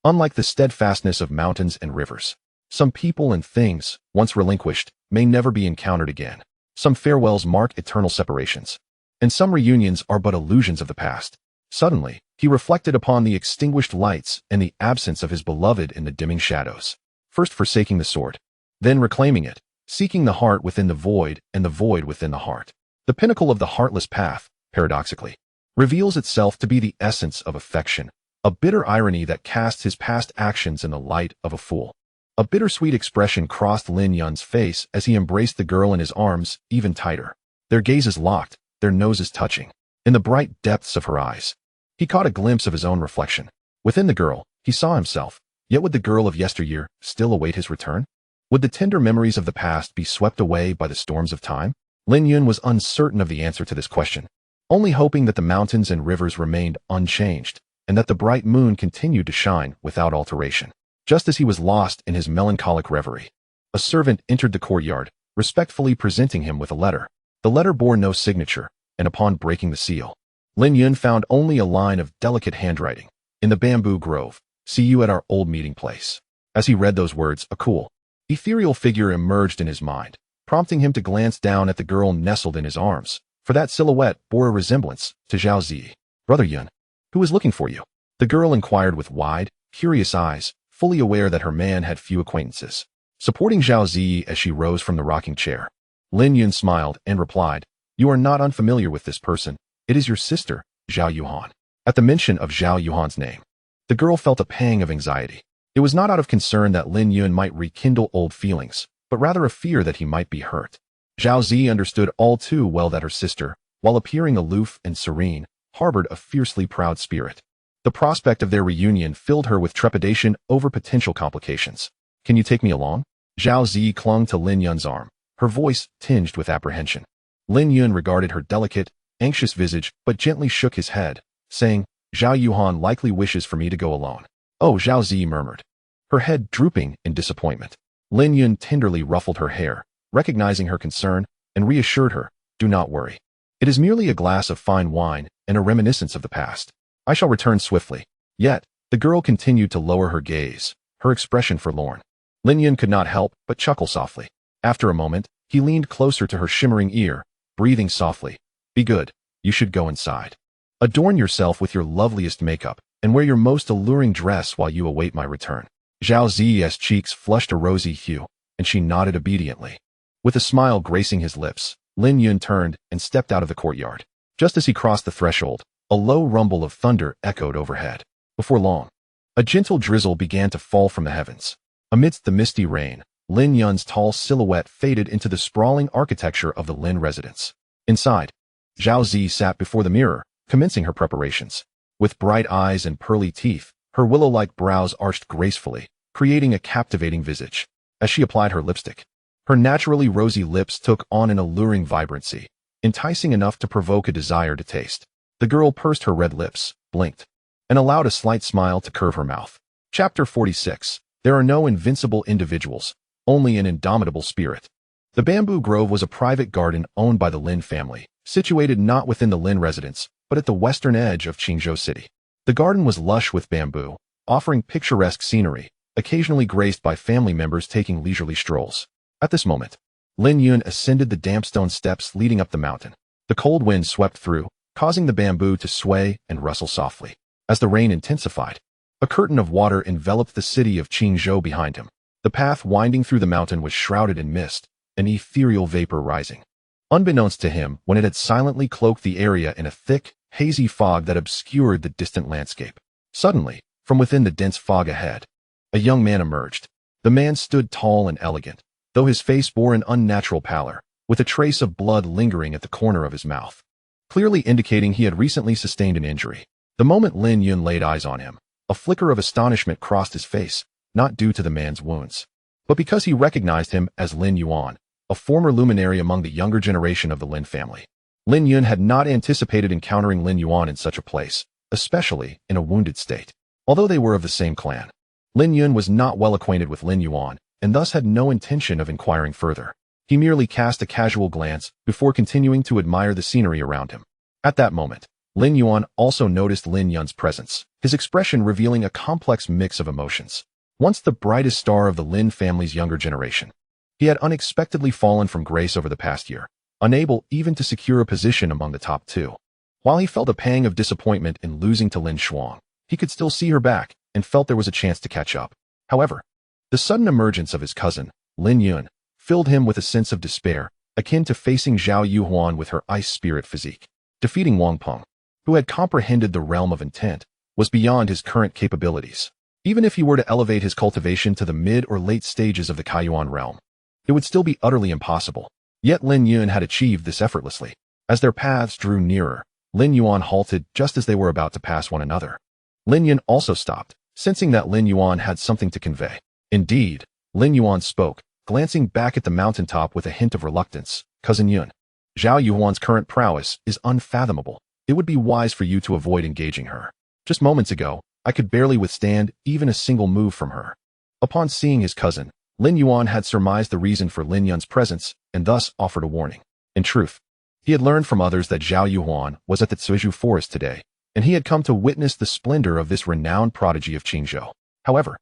Unlike the steadfastness of mountains and rivers, some people and things, once relinquished, may never be encountered again. Some farewells mark eternal separations, and some reunions are but illusions of the past. Suddenly, he reflected upon the extinguished lights and the absence of his beloved in the dimming shadows. First forsaking the sword, then reclaiming it, seeking the heart within the void and the void within the heart. The pinnacle of the heartless path, paradoxically, reveals itself to be the essence of affection, a bitter irony that casts his past actions in the light of a fool. A bittersweet expression crossed Lin Yun's face as he embraced the girl in his arms even tighter. Their gazes locked, their noses touching. In the bright depths of her eyes, he caught a glimpse of his own reflection. Within the girl, he saw himself. Yet would the girl of yesteryear still await his return? Would the tender memories of the past be swept away by the storms of time? Lin Yun was uncertain of the answer to this question, only hoping that the mountains and rivers remained unchanged, and that the bright moon continued to shine without alteration. Just as he was lost in his melancholic reverie, a servant entered the courtyard, respectfully presenting him with a letter. The letter bore no signature, and upon breaking the seal, Lin Yun found only a line of delicate handwriting. In the bamboo grove, see you at our old meeting place. As he read those words, a cool, ethereal figure emerged in his mind, prompting him to glance down at the girl nestled in his arms, for that silhouette bore a resemblance to Zhao Zi. Brother Yun, who is looking for you? The girl inquired with wide, curious eyes, fully aware that her man had few acquaintances. Supporting Zhao Zi as she rose from the rocking chair, Lin Yun smiled and replied, you are not unfamiliar with this person. It is your sister, Zhao Yuhan. At the mention of Zhao Yuhan's name, the girl felt a pang of anxiety. It was not out of concern that Lin Yun might rekindle old feelings, but rather a fear that he might be hurt. Zhao Zi understood all too well that her sister, while appearing aloof and serene, harbored a fiercely proud spirit. The prospect of their reunion filled her with trepidation over potential complications. Can you take me along? Zhao Zi clung to Lin Yun's arm, her voice tinged with apprehension. Lin Yun regarded her delicate, anxious visage but gently shook his head, saying, Zhao Yuhan likely wishes for me to go alone. Oh, Zhao Zi murmured, her head drooping in disappointment. Lin Yun tenderly ruffled her hair, recognizing her concern, and reassured her, do not worry. It is merely a glass of fine wine and a reminiscence of the past. I shall return swiftly. Yet, the girl continued to lower her gaze, her expression forlorn. Lin Yun could not help but chuckle softly. After a moment, he leaned closer to her shimmering ear, breathing softly. Be good, you should go inside. Adorn yourself with your loveliest makeup, and wear your most alluring dress while you await my return. Zhao Zi's cheeks flushed a rosy hue, and she nodded obediently. With a smile gracing his lips, Lin Yun turned and stepped out of the courtyard. Just as he crossed the threshold, a low rumble of thunder echoed overhead. Before long, a gentle drizzle began to fall from the heavens. Amidst the misty rain, Lin Yun's tall silhouette faded into the sprawling architecture of the Lin residence. Inside, Zhao Zi sat before the mirror, commencing her preparations. With bright eyes and pearly teeth, her willow-like brows arched gracefully, creating a captivating visage. As she applied her lipstick, her naturally rosy lips took on an alluring vibrancy, enticing enough to provoke a desire to taste. The girl pursed her red lips, blinked, and allowed a slight smile to curve her mouth. Chapter 46. There are no invincible individuals, only an indomitable spirit. The bamboo grove was a private garden owned by the Lin family, situated not within the Lin residence, but at the western edge of Qingzhou City. The garden was lush with bamboo, offering picturesque scenery, occasionally graced by family members taking leisurely strolls. At this moment, Lin Yun ascended the damp stone steps leading up the mountain. The cold wind swept through, causing the bamboo to sway and rustle softly. As the rain intensified, a curtain of water enveloped the city of Qingzhou behind him. The path winding through the mountain was shrouded in mist, an ethereal vapor rising. Unbeknownst to him, when it had silently cloaked the area in a thick, hazy fog that obscured the distant landscape. Suddenly, from within the dense fog ahead, a young man emerged. The man stood tall and elegant, though his face bore an unnatural pallor, with a trace of blood lingering at the corner of his mouth, clearly indicating he had recently sustained an injury. The moment Lin Yun laid eyes on him, a flicker of astonishment crossed his face, not due to the man's wounds, but because he recognized him as Lin Yuan, a former luminary among the younger generation of the Lin family. Lin Yun had not anticipated encountering Lin Yuan in such a place, especially in a wounded state. Although they were of the same clan, Lin Yun was not well acquainted with Lin Yuan, and thus had no intention of inquiring further. He merely cast a casual glance before continuing to admire the scenery around him. At that moment, Lin Yuan also noticed Lin Yun's presence, his expression revealing a complex mix of emotions. Once the brightest star of the Lin family's younger generation, he had unexpectedly fallen from grace over the past year, unable even to secure a position among the top two. While he felt a pang of disappointment in losing to Lin Shuang, he could still see her back and felt there was a chance to catch up. However, the sudden emergence of his cousin, Lin Yun, filled him with a sense of despair, akin to facing Zhao Yuhuan with her ice spirit physique. Defeating Wang Peng, who had comprehended the realm of intent, was beyond his current capabilities. Even if he were to elevate his cultivation to the mid or late stages of the Kaiyuan realm, it would still be utterly impossible. Yet Lin Yun had achieved this effortlessly. As their paths drew nearer, Lin Yuan halted just as they were about to pass one another. Lin Yun also stopped, sensing that Lin Yuan had something to convey. Indeed, Lin Yuan spoke, glancing back at the mountaintop with a hint of reluctance. Cousin Yun, Zhao Yuhuan's current prowess is unfathomable. It would be wise for you to avoid engaging her. Just moments ago, I could barely withstand even a single move from her. Upon seeing his cousin, Lin Yuan had surmised the reason for Lin Yun's presence and thus offered a warning. In truth, he had learned from others that Zhao Yuhuan was at the Cizhu forest today, and he had come to witness the splendor of this renowned prodigy of Qingzhou. However,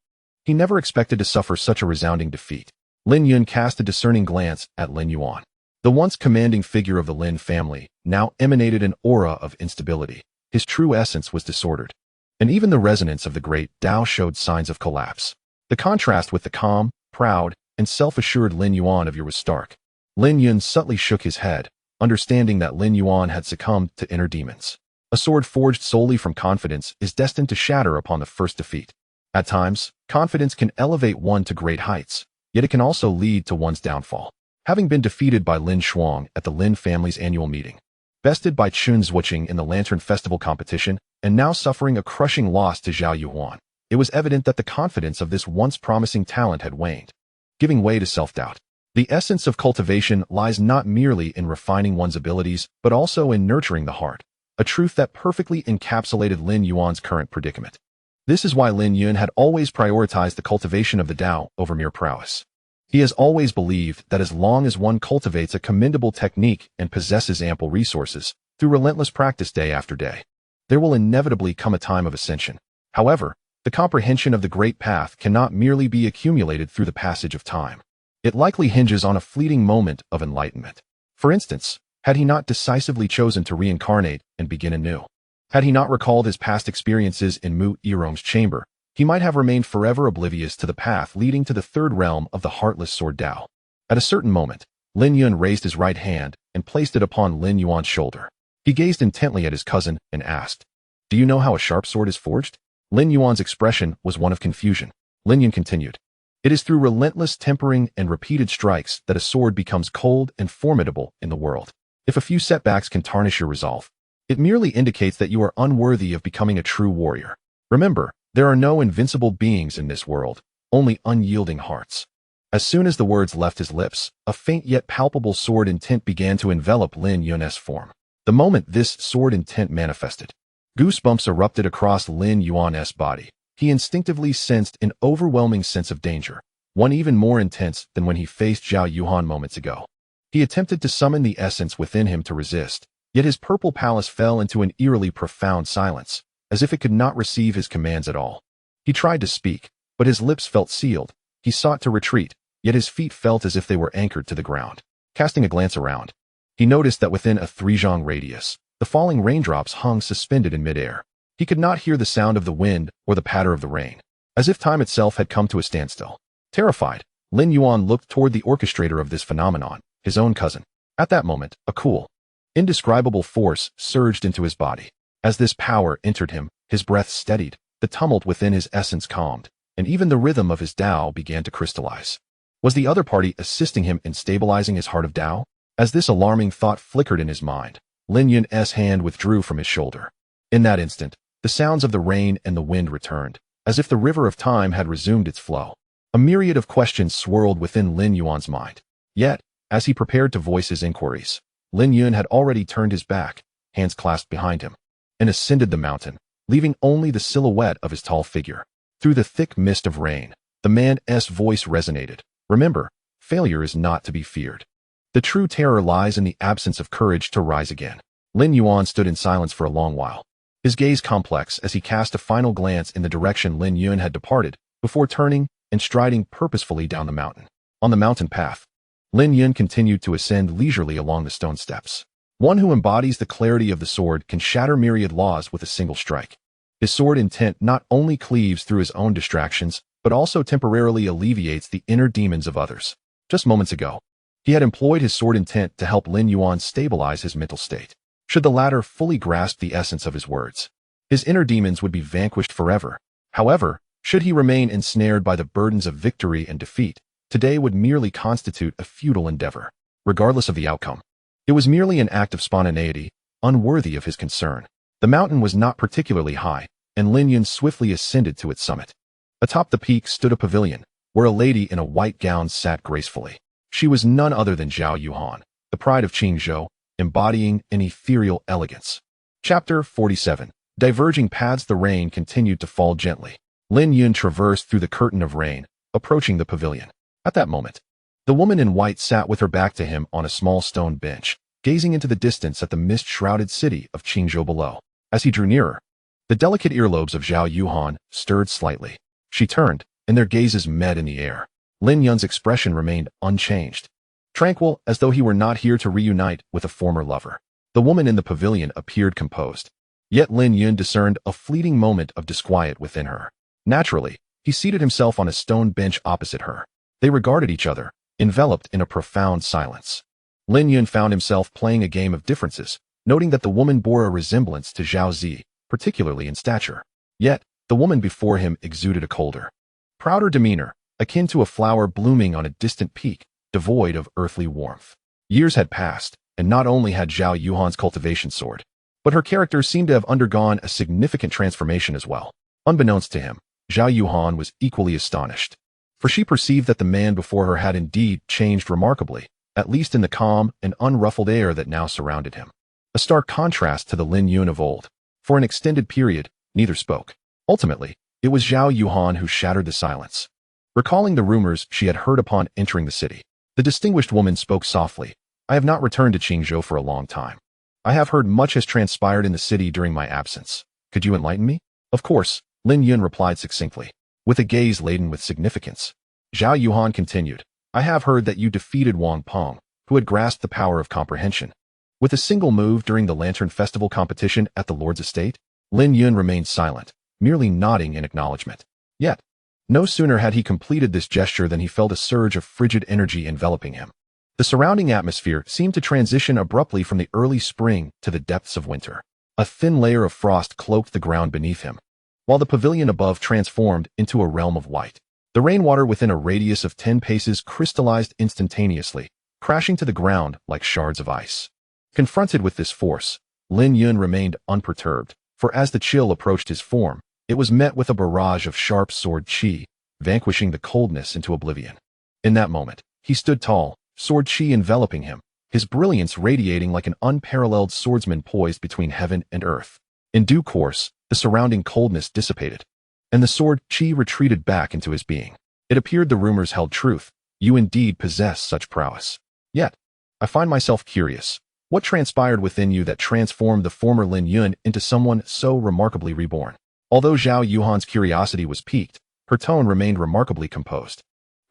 he never expected to suffer such a resounding defeat. Lin Yun cast a discerning glance at Lin Yuan. The once commanding figure of the Lin family now emanated an aura of instability. His true essence was disordered, and even the resonance of the great Tao showed signs of collapse. The contrast with the calm, proud, and self-assured Lin Yuan of yore was stark. Lin Yun subtly shook his head, understanding that Lin Yuan had succumbed to inner demons. A sword forged solely from confidence is destined to shatter upon the first defeat. At times, confidence can elevate one to great heights, yet it can also lead to one's downfall. Having been defeated by Lin Shuang at the Lin family's annual meeting, bested by Chun Zhuoqing in the Lantern Festival competition, and now suffering a crushing loss to Zhao Yuhuan, it was evident that the confidence of this once promising talent had waned, giving way to self-doubt. The essence of cultivation lies not merely in refining one's abilities, but also in nurturing the heart, a truth that perfectly encapsulated Lin Yuan's current predicament. This is why Lin Yun had always prioritized the cultivation of the Tao over mere prowess. He has always believed that as long as one cultivates a commendable technique and possesses ample resources, through relentless practice day after day, there will inevitably come a time of ascension. However, the comprehension of the great path cannot merely be accumulated through the passage of time. It likely hinges on a fleeting moment of enlightenment. For instance, had he not decisively chosen to reincarnate and begin anew, had he not recalled his past experiences in Mu Yirong's chamber, he might have remained forever oblivious to the path leading to the third realm of the heartless sword Tao. At a certain moment, Lin Yun raised his right hand and placed it upon Lin Yuan's shoulder. He gazed intently at his cousin and asked, "Do you know how a sharp sword is forged?" Lin Yuan's expression was one of confusion. Lin Yun continued, "It is through relentless tempering and repeated strikes that a sword becomes cold and formidable in the world. If a few setbacks can tarnish your resolve, it merely indicates that you are unworthy of becoming a true warrior. Remember, there are no invincible beings in this world, only unyielding hearts." As soon as the words left his lips, a faint yet palpable sword intent began to envelop Lin Yun's form. The moment this sword intent manifested, Goosebumps erupted across Lin Yuan's body. He instinctively sensed an overwhelming sense of danger, one even more intense than when he faced Zhao Yuhan moments ago. He attempted to summon the essence within him to resist, yet his purple palace fell into an eerily profound silence, as if it could not receive his commands at all. He tried to speak, but his lips felt sealed. He sought to retreat, yet his feet felt as if they were anchored to the ground. Casting a glance around, he noticed that within a 3-zhang radius, the falling raindrops hung suspended in midair. He could not hear the sound of the wind or the patter of the rain, as if time itself had come to a standstill. Terrified, Lin Yuan looked toward the orchestrator of this phenomenon, his own cousin. At that moment, a cool, indescribable force surged into his body. As this power entered him, his breath steadied, the tumult within his essence calmed, and even the rhythm of his Tao began to crystallize. Was the other party assisting him in stabilizing his heart of Tao? As this alarming thought flickered in his mind, Lin Yun's hand withdrew from his shoulder. In that instant, the sounds of the rain and the wind returned, as if the river of time had resumed its flow. A myriad of questions swirled within Lin Yuan's mind. Yet, as he prepared to voice his inquiries, Lin Yun had already turned his back, hands clasped behind him, and ascended the mountain, leaving only the silhouette of his tall figure. Through the thick mist of rain, the man's voice resonated. Remember, failure is not to be feared. The true terror lies in the absence of courage to rise again. Lin Yuan stood in silence for a long while, his gaze complex as he cast a final glance in the direction Lin Yun had departed, before turning and striding purposefully down the mountain. On the mountain path, Lin Yun continued to ascend leisurely along the stone steps. One who embodies the clarity of the sword can shatter myriad laws with a single strike. His sword intent not only cleaves through his own distractions, but also temporarily alleviates the inner demons of others. Just moments ago, he had employed his sword intent to help Lin Yuan stabilize his mental state. Should the latter fully grasp the essence of his words, his inner demons would be vanquished forever. However, should he remain ensnared by the burdens of victory and defeat, today would merely constitute a futile endeavor. Regardless of the outcome, it was merely an act of spontaneity, unworthy of his concern. The mountain was not particularly high, and Lin Yun swiftly ascended to its summit. Atop the peak stood a pavilion, where a lady in a white gown sat gracefully. She was none other than Zhao Yuhan, the pride of Qingzhou, embodying an ethereal elegance. Chapter 47. Diverging paths. The rain continued to fall gently. Lin Yun traversed through the curtain of rain, approaching the pavilion. At that moment, the woman in white sat with her back to him on a small stone bench, gazing into the distance at the mist-shrouded city of Qingzhou below. As he drew nearer, the delicate earlobes of Zhao Yuhan stirred slightly. She turned, and their gazes met in the air. Lin Yun's expression remained unchanged, tranquil as though he were not here to reunite with a former lover. The woman in the pavilion appeared composed, yet Lin Yun discerned a fleeting moment of disquiet within her. Naturally, he seated himself on a stone bench opposite her. They regarded each other, enveloped in a profound silence. Lin Yun found himself playing a game of differences, noting that the woman bore a resemblance to Zhao Zi, particularly in stature. Yet, the woman before him exuded a colder, prouder demeanor, akin to a flower blooming on a distant peak, devoid of earthly warmth. Years had passed, and not only had Zhao Yuhan's cultivation soared, but her character seemed to have undergone a significant transformation as well. Unbeknownst to him, Zhao Yuhan was equally astonished, for she perceived that the man before her had indeed changed remarkably, at least in the calm and unruffled air that now surrounded him. A stark contrast to the Lin Yun of old. For an extended period, neither spoke. Ultimately, it was Zhao Yuhan who shattered the silence. Recalling the rumors she had heard upon entering the city, the distinguished woman spoke softly. I have not returned to Qingzhou for a long time. I have heard much has transpired in the city during my absence. Could you enlighten me? Of course, Lin Yun replied succinctly, with a gaze laden with significance. Zhao Yuhan continued, I have heard that you defeated Wang Peng, who had grasped the power of comprehension. With a single move during the Lantern Festival competition at the Lord's estate, Lin Yun remained silent, merely nodding in acknowledgement. Yet, no sooner had he completed this gesture than he felt a surge of frigid energy enveloping him. The surrounding atmosphere seemed to transition abruptly from the early spring to the depths of winter. A thin layer of frost cloaked the ground beneath him, while the pavilion above transformed into a realm of white. The rainwater within a radius of 10 paces crystallized instantaneously, crashing to the ground like shards of ice. Confronted with this force, Lin Yun remained unperturbed, for as the chill approached his form, it was met with a barrage of sharp sword chi, vanquishing the coldness into oblivion. In that moment, he stood tall, sword chi enveloping him, his brilliance radiating like an unparalleled swordsman poised between heaven and earth. In due course, the surrounding coldness dissipated, and the sword chi retreated back into his being. It appeared the rumors held truth. You indeed possess such prowess. Yet, I find myself curious. What transpired within you that transformed the former Lin Yun into someone so remarkably reborn? Although Zhao Yuhan's curiosity was piqued, her tone remained remarkably composed.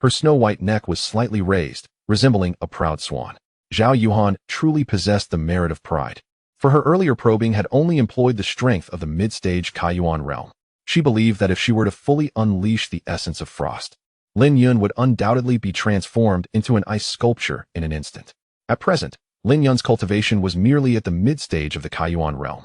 Her snow-white neck was slightly raised, resembling a proud swan. Zhao Yuhan truly possessed the merit of pride, for her earlier probing had only employed the strength of the mid-stage Kaiyuan realm. She believed that if she were to fully unleash the essence of frost, Lin Yun would undoubtedly be transformed into an ice sculpture in an instant. At present, Lin Yun's cultivation was merely at the mid-stage of the Kaiyuan realm.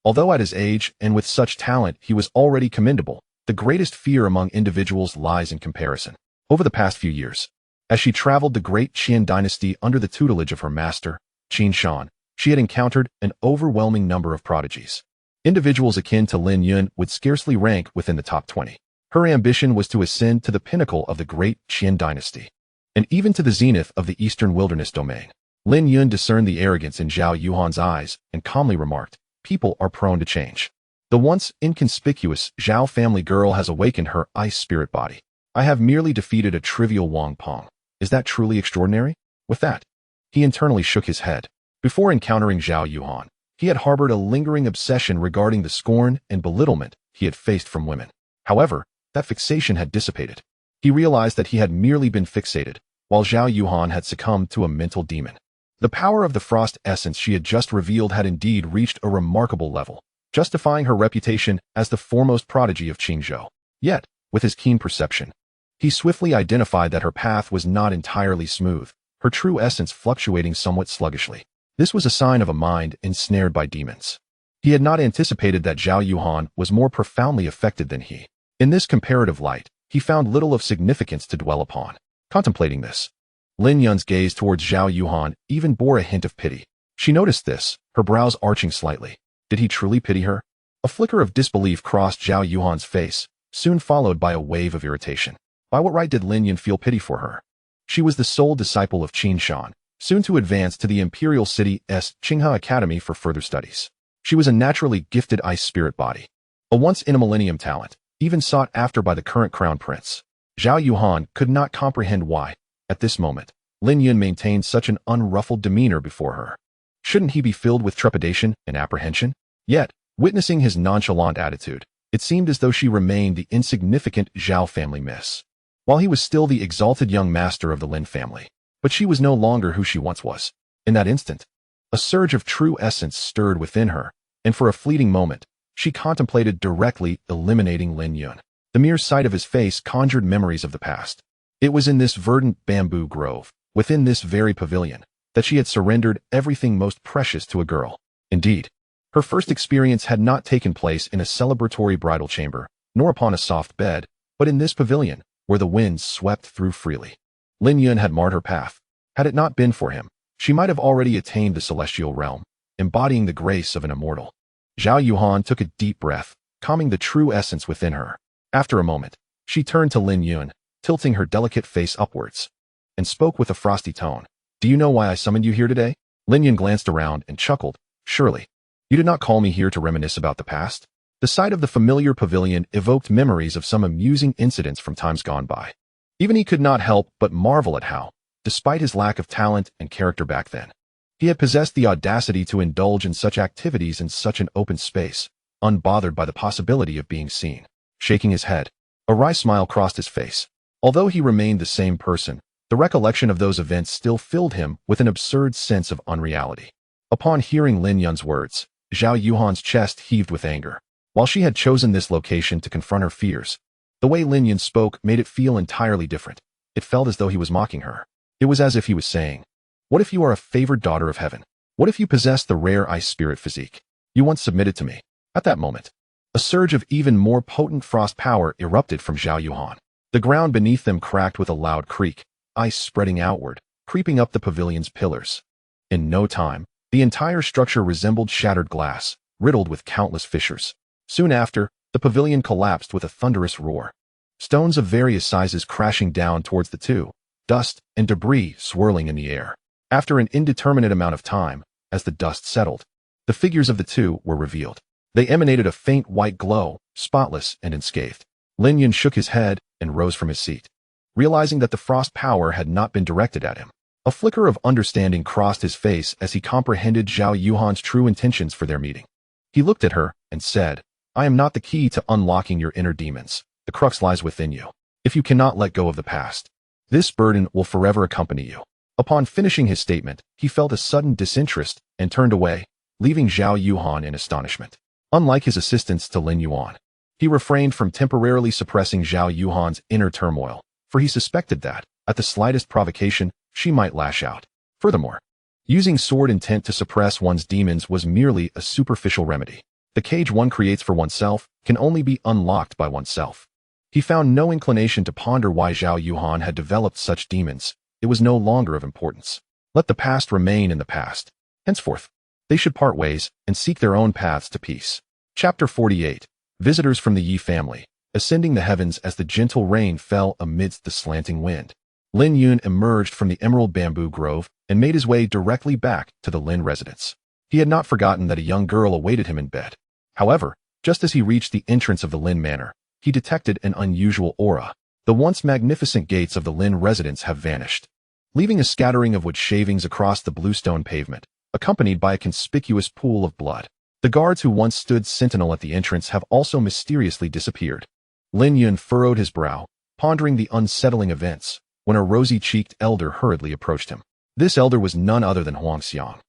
Although at his age and with such talent he was already commendable, the greatest fear among individuals lies in comparison. Over the past few years, as she traveled the great Qin dynasty under the tutelage of her master, Qin Shan, she had encountered an overwhelming number of prodigies. Individuals akin to Lin Yun would scarcely rank within the top 20. Her ambition was to ascend to the pinnacle of the great Qin dynasty, and even to the zenith of the eastern wilderness domain. Lin Yun discerned the arrogance in Zhao Yuhan's eyes and calmly remarked, "People are prone to change. The once inconspicuous Zhao family girl has awakened her ice spirit body. I have merely defeated a trivial Wang Pong. Is that truly extraordinary?" With that, he internally shook his head. Before encountering Zhao Yuhan, he had harbored a lingering obsession regarding the scorn and belittlement he had faced from women. However, that fixation had dissipated. He realized that he had merely been fixated, while Zhao Yuhan had succumbed to a mental demon. The power of the frost essence she had just revealed had indeed reached a remarkable level, justifying her reputation as the foremost prodigy of Qingzhou. Yet, with his keen perception, he swiftly identified that her path was not entirely smooth, her true essence fluctuating somewhat sluggishly. This was a sign of a mind ensnared by demons. He had not anticipated that Zhao Yuhan was more profoundly affected than he. In this comparative light, he found little of significance to dwell upon. Contemplating this, Lin Yun's gaze towards Zhao Yuhan even bore a hint of pity. She noticed this, her brows arching slightly. Did he truly pity her? A flicker of disbelief crossed Zhao Yuhan's face, soon followed by a wave of irritation. By what right did Lin Yun feel pity for her? She was the sole disciple of Qin Shan, soon to advance to the imperial city's Qinghe Academy for further studies. She was a naturally gifted ice spirit body, a once-in-a-millennium talent, even sought after by the current crown prince. Zhao Yuhan could not comprehend why, at this moment, Lin Yun maintained such an unruffled demeanor before her. Shouldn't he be filled with trepidation and apprehension? Yet, witnessing his nonchalant attitude, it seemed as though she remained the insignificant Zhao family miss, while he was still the exalted young master of the Lin family. But she was no longer who she once was. In that instant, a surge of true essence stirred within her, and for a fleeting moment, she contemplated directly eliminating Lin Yun. The mere sight of his face conjured memories of the past. It was in this verdant bamboo grove, within this very pavilion, that she had surrendered everything most precious to a girl. Indeed, her first experience had not taken place in a celebratory bridal chamber, nor upon a soft bed, but in this pavilion, where the winds swept through freely. Lin Yun had marred her path. Had it not been for him, she might have already attained the celestial realm, embodying the grace of an immortal. Zhao Yuhan took a deep breath, calming the true essence within her. After a moment, she turned to Lin Yun, tilting her delicate face upwards, and spoke with a frosty tone. "Do you know why I summoned you here today?" Lin Yun glanced around and chuckled. "Surely, you did not call me here to reminisce about the past?" The sight of the familiar pavilion evoked memories of some amusing incidents from times gone by. Even he could not help but marvel at how, despite his lack of talent and character back then, he had possessed the audacity to indulge in such activities in such an open space, unbothered by the possibility of being seen. Shaking his head, a wry smile crossed his face. Although he remained the same person, the recollection of those events still filled him with an absurd sense of unreality. Upon hearing Lin Yun's words, Zhao Yuhan's chest heaved with anger. While she had chosen this location to confront her fears, the way Lin Yun spoke made it feel entirely different. It felt as though he was mocking her. It was as if he was saying, "What if you are a favored daughter of heaven? What if you possess the rare ice spirit physique you once submitted to me?" At that moment, a surge of even more potent frost power erupted from Zhao Yuhan. The ground beneath them cracked with a loud creak, ice spreading outward, creeping up the pavilion's pillars. In no time, the entire structure resembled shattered glass, riddled with countless fissures. Soon after, the pavilion collapsed with a thunderous roar. Stones of various sizes crashing down towards the two, dust and debris swirling in the air. After an indeterminate amount of time, as the dust settled, the figures of the two were revealed. They emanated a faint white glow, spotless and unscathed. Lin Yun shook his head and rose from his seat, realizing that the frost power had not been directed at him. A flicker of understanding crossed his face as he comprehended Zhao Yuhan's true intentions for their meeting. He looked at her and said, I am not the key to unlocking your inner demons. The crux lies within you. If you cannot let go of the past, this burden will forever accompany you. Upon finishing his statement, he felt a sudden disinterest and turned away, leaving Zhao Yuhan in astonishment. Unlike his assistants to Lin Yuan, he refrained from temporarily suppressing Zhao Yuhan's inner turmoil, for he suspected that, at the slightest provocation, she might lash out. Furthermore, using sword intent to suppress one's demons was merely a superficial remedy. The cage one creates for oneself can only be unlocked by oneself. He found no inclination to ponder why Zhao Yuhan had developed such demons. It was no longer of importance. Let the past remain in the past. Henceforth, they should part ways and seek their own paths to peace. Chapter 48. Visitors from the Yi family, ascending the heavens as the gentle rain fell amidst the slanting wind. Lin Yun emerged from the emerald bamboo grove and made his way directly back to the Lin residence. He had not forgotten that a young girl awaited him in bed. However, just as he reached the entrance of the Lin manor, he detected an unusual aura. The once magnificent gates of the Lin residence have vanished, leaving a scattering of wood shavings across the bluestone pavement, accompanied by a conspicuous pool of blood. The guards who once stood sentinel at the entrance have also mysteriously disappeared. Lin Yun furrowed his brow, pondering the unsettling events, when a rosy-cheeked elder hurriedly approached him. This elder was none other than Huang Xiang,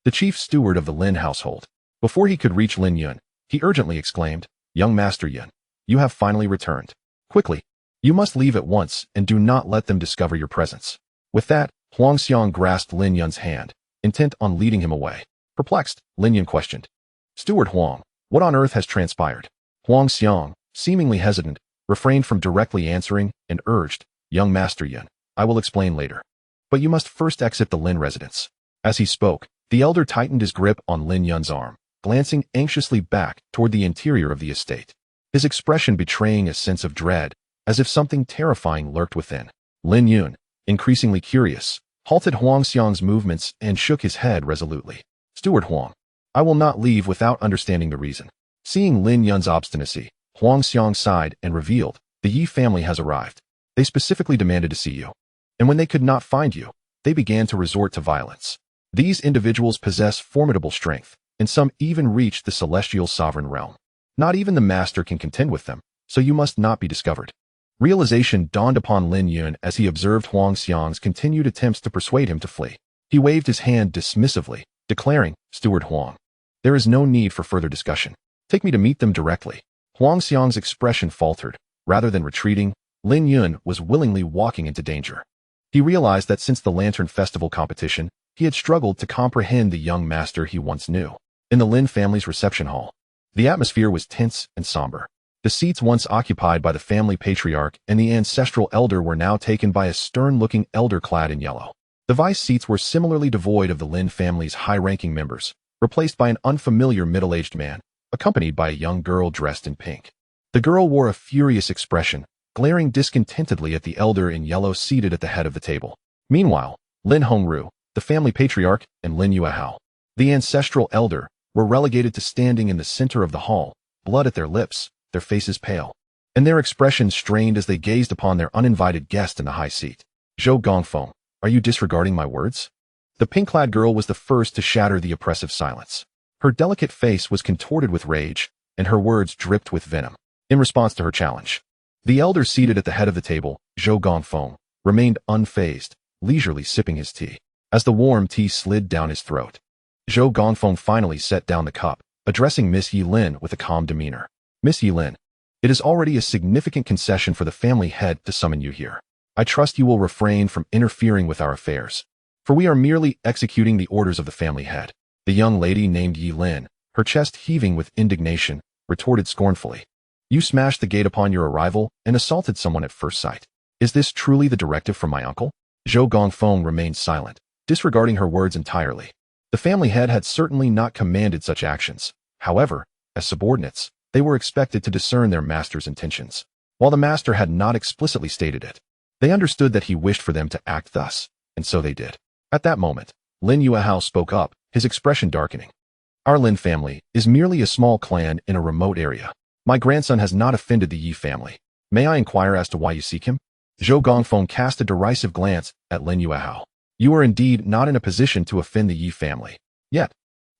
the chief steward of the Lin household. Before he could reach Lin Yun, he urgently exclaimed, Young Master Yun, you have finally returned. Quickly, you must leave at once and do not let them discover your presence. With that, Huang Xiang grasped Lin Yun's hand, intent on leading him away. Perplexed, Lin Yun questioned, Steward Huang, what on earth has transpired? Huang Xiang, seemingly hesitant, refrained from directly answering and urged, Young Master Yun, I will explain later. But you must first exit the Lin residence. As he spoke, the elder tightened his grip on Lin Yun's arm, glancing anxiously back toward the interior of the estate, his expression betraying a sense of dread, as if something terrifying lurked within. Lin Yun, increasingly curious, halted Huang Xiang's movements and shook his head resolutely. Steward Huang, I will not leave without understanding the reason. Seeing Lin Yun's obstinacy, Huang Xiang sighed and revealed, the Yi family has arrived. They specifically demanded to see you. And when they could not find you, they began to resort to violence. These individuals possess formidable strength, and some even reach the celestial sovereign realm. Not even the master can contend with them, so you must not be discovered. Realization dawned upon Lin Yun as he observed Huang Xiang's continued attempts to persuade him to flee. He waved his hand dismissively, declaring, Steward Huang, there is no need for further discussion. Take me to meet them directly. Huang Xiang's expression faltered. Rather than retreating, Lin Yun was willingly walking into danger. He realized that since the Lantern Festival competition, he had struggled to comprehend the young master he once knew. In the Lin family's reception hall, the atmosphere was tense and somber. The seats once occupied by the family patriarch and the ancestral elder were now taken by a stern-looking elder clad in yellow. The vice seats were similarly devoid of the Lin family's high-ranking members, replaced by an unfamiliar middle-aged man, accompanied by a young girl dressed in pink. The girl wore a furious expression, glaring discontentedly at the elder in yellow seated at the head of the table. Meanwhile, Lin Hongru, the family patriarch, and Lin Yuehao, the ancestral elder, were relegated to standing in the center of the hall, blood at their lips, their faces pale, and their expressions strained as they gazed upon their uninvited guest in the high seat. Zhou Gongfeng, are you disregarding my words? The pink-clad girl was the first to shatter the oppressive silence. Her delicate face was contorted with rage, and her words dripped with venom. In response to her challenge, the elder seated at the head of the table, Zhou Gongfeng, remained unfazed, leisurely sipping his tea. As the warm tea slid down his throat, Zhou Gongfeng finally set down the cup, addressing Miss Yi Lin with a calm demeanor. Miss Yi Lin, it is already a significant concession for the family head to summon you here. I trust you will refrain from interfering with our affairs, for we are merely executing the orders of the family head. The young lady named Yi Lin, her chest heaving with indignation, retorted scornfully. You smashed the gate upon your arrival and assaulted someone at first sight. Is this truly the directive from my uncle? Zhou Gongfeng remained silent, disregarding her words entirely. The family head had certainly not commanded such actions. However, as subordinates, they were expected to discern their master's intentions. While the master had not explicitly stated it, they understood that he wished for them to act thus, and so they did. At that moment, Lin Yuehao spoke up, his expression darkening. Our Lin family is merely a small clan in a remote area. My grandson has not offended the Yi family. May I inquire as to why you seek him? Zhou Gongfeng cast a derisive glance at Lin Yuehao. You are indeed not in a position to offend the Yi family. Yet,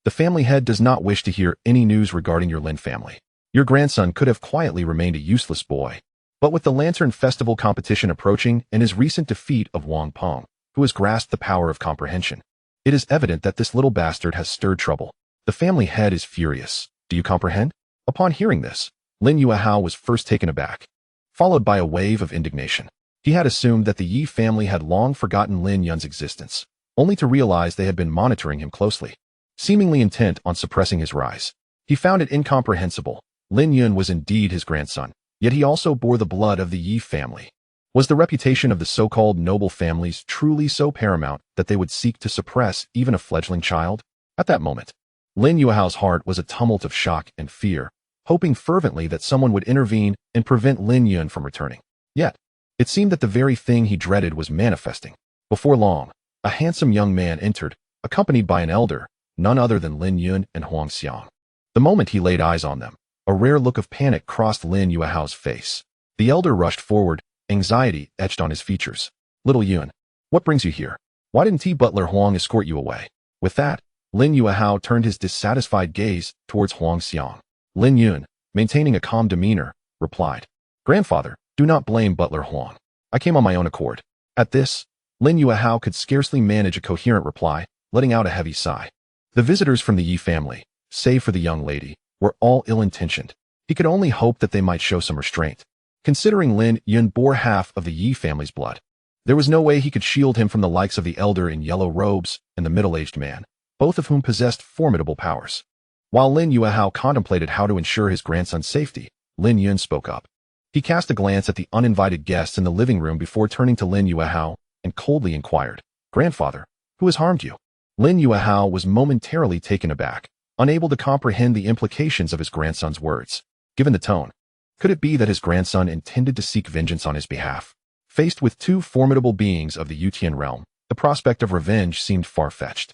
the family head does not wish to hear any news regarding your Lin family. Your grandson could have quietly remained a useless boy. But with the Lantern Festival competition approaching and his recent defeat of Wang Peng, who has grasped the power of comprehension, it is evident that this little bastard has stirred trouble. The family head is furious. Do you comprehend? Upon hearing this, Lin Yuehao was first taken aback, followed by a wave of indignation. He had assumed that the Yi family had long forgotten Lin Yun's existence, only to realize they had been monitoring him closely, seemingly intent on suppressing his rise. He found it incomprehensible. Lin Yun was indeed his grandson, yet he also bore the blood of the Yi family. Was the reputation of the so-called noble families truly so paramount that they would seek to suppress even a fledgling child? At that moment, Lin Yuehao's heart was a tumult of shock and fear, hoping fervently that someone would intervene and prevent Lin Yun from returning. Yet, it seemed that the very thing he dreaded was manifesting. Before long, a handsome young man entered, accompanied by an elder, none other than Lin Yun and Huang Xiang. The moment he laid eyes on them, a rare look of panic crossed Lin Yuehao's face. The elder rushed forward, anxiety etched on his features. Little Yun, what brings you here? Why didn't Butler Huang escort you away? With that, Lin Yuehao turned his dissatisfied gaze towards Huang Xiang. Lin Yun, maintaining a calm demeanor, replied, Grandfather, do not blame Butler Huang. I came on my own accord. At this, Lin Yuehao could scarcely manage a coherent reply, letting out a heavy sigh. The visitors from the Yi family, save for the young lady, were all ill-intentioned. He could only hope that they might show some restraint. Considering Lin Yun bore half of the Yi family's blood, there was no way he could shield him from the likes of the elder in yellow robes and the middle-aged man, both of whom possessed formidable powers. While Lin Yuehao contemplated how to ensure his grandson's safety, Lin Yun spoke up. He cast a glance at the uninvited guests in the living room before turning to Lin Yuehao and coldly inquired, Grandfather, who has harmed you? Lin Yuehao was momentarily taken aback, unable to comprehend the implications of his grandson's words. Given the tone, could it be that his grandson intended to seek vengeance on his behalf? Faced with two formidable beings of the Yutian realm, the prospect of revenge seemed far-fetched.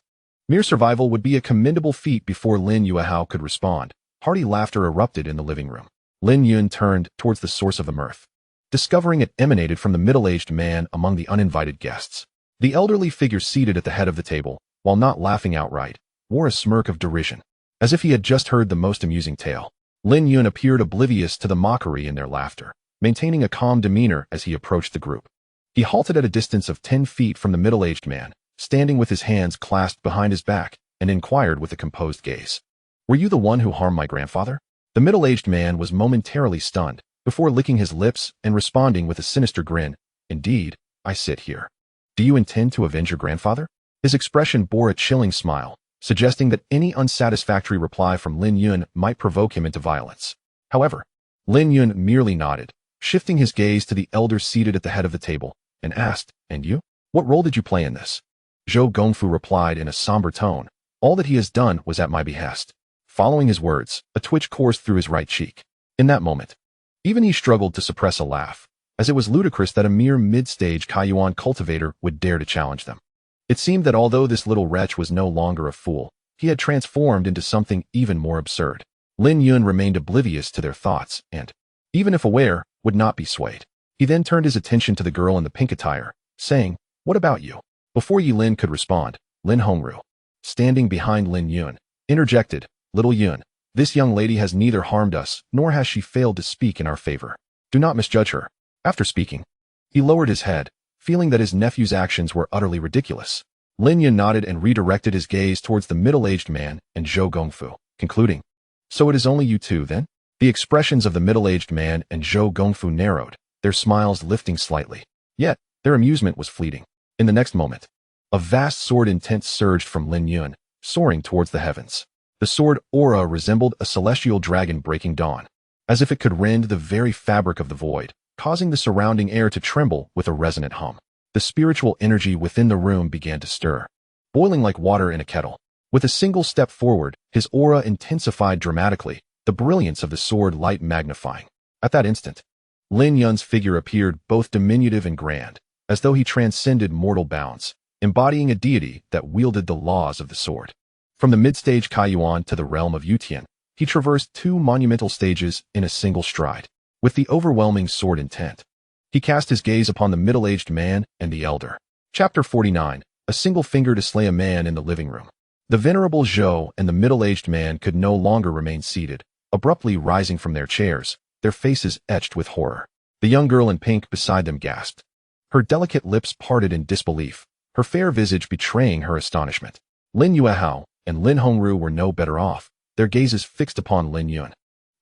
Mere survival would be a commendable feat before Lin Yuehao could respond. Hearty laughter erupted in the living room. Lin Yun turned towards the source of the mirth, discovering it emanated from the middle-aged man among the uninvited guests. The elderly figure seated at the head of the table, while not laughing outright, wore a smirk of derision, as if he had just heard the most amusing tale. Lin Yun appeared oblivious to the mockery in their laughter, maintaining a calm demeanor as he approached the group. He halted at a distance of 10 feet from the middle-aged man, standing with his hands clasped behind his back, and inquired with a composed gaze, Were you the one who harmed my grandfather? The middle-aged man was momentarily stunned, before licking his lips and responding with a sinister grin, Indeed, I sit here. Do you intend to avenge your grandfather? His expression bore a chilling smile, suggesting that any unsatisfactory reply from Lin Yun might provoke him into violence. However, Lin Yun merely nodded, shifting his gaze to the elder seated at the head of the table, and asked, And you? What role did you play in this? Zhou Gongfu replied in a somber tone, All that he has done was at my behest. Following his words, a twitch coursed through his right cheek. In that moment, even he struggled to suppress a laugh, as it was ludicrous that a mere mid-stage Kaiyuan cultivator would dare to challenge them. It seemed that although this little wretch was no longer a fool, he had transformed into something even more absurd. Lin Yun remained oblivious to their thoughts and, even if aware, would not be swayed. He then turned his attention to the girl in the pink attire, saying, What about you? Before Yi Lin could respond, Lin Hongru, standing behind Lin Yun, interjected, Little Yun, this young lady has neither harmed us, nor has she failed to speak in our favor. Do not misjudge her. After speaking, he lowered his head, feeling that his nephew's actions were utterly ridiculous. Lin Yun nodded and redirected his gaze towards the middle-aged man and Zhou Gongfu, concluding, So it is only you two, then? The expressions of the middle-aged man and Zhou Gongfu narrowed, their smiles lifting slightly. Yet, their amusement was fleeting. In the next moment, a vast sword intent surged from Lin Yun, soaring towards the heavens. The sword aura resembled a celestial dragon breaking dawn, as if it could rend the very fabric of the void, causing the surrounding air to tremble with a resonant hum. The spiritual energy within the room began to stir, boiling like water in a kettle. With a single step forward, his aura intensified dramatically, the brilliance of the sword light magnifying. At that instant, Lin Yun's figure appeared both diminutive and grand, as though he transcended mortal bounds, embodying a deity that wielded the laws of the sword. From the mid-stage Kaiyuan to the realm of Yutian, he traversed 2 monumental stages in a single stride. With the overwhelming sword intent, he cast his gaze upon the middle-aged man and the elder. Chapter 49. A single finger to slay a man in the living room. The venerable Zhou and the middle-aged man could no longer remain seated, abruptly rising from their chairs, their faces etched with horror. The young girl in pink beside them gasped. Her delicate lips parted in disbelief, her fair visage betraying her astonishment. Lin Yuehao and Lin Hongru were no better off, their gazes fixed upon Lin Yun,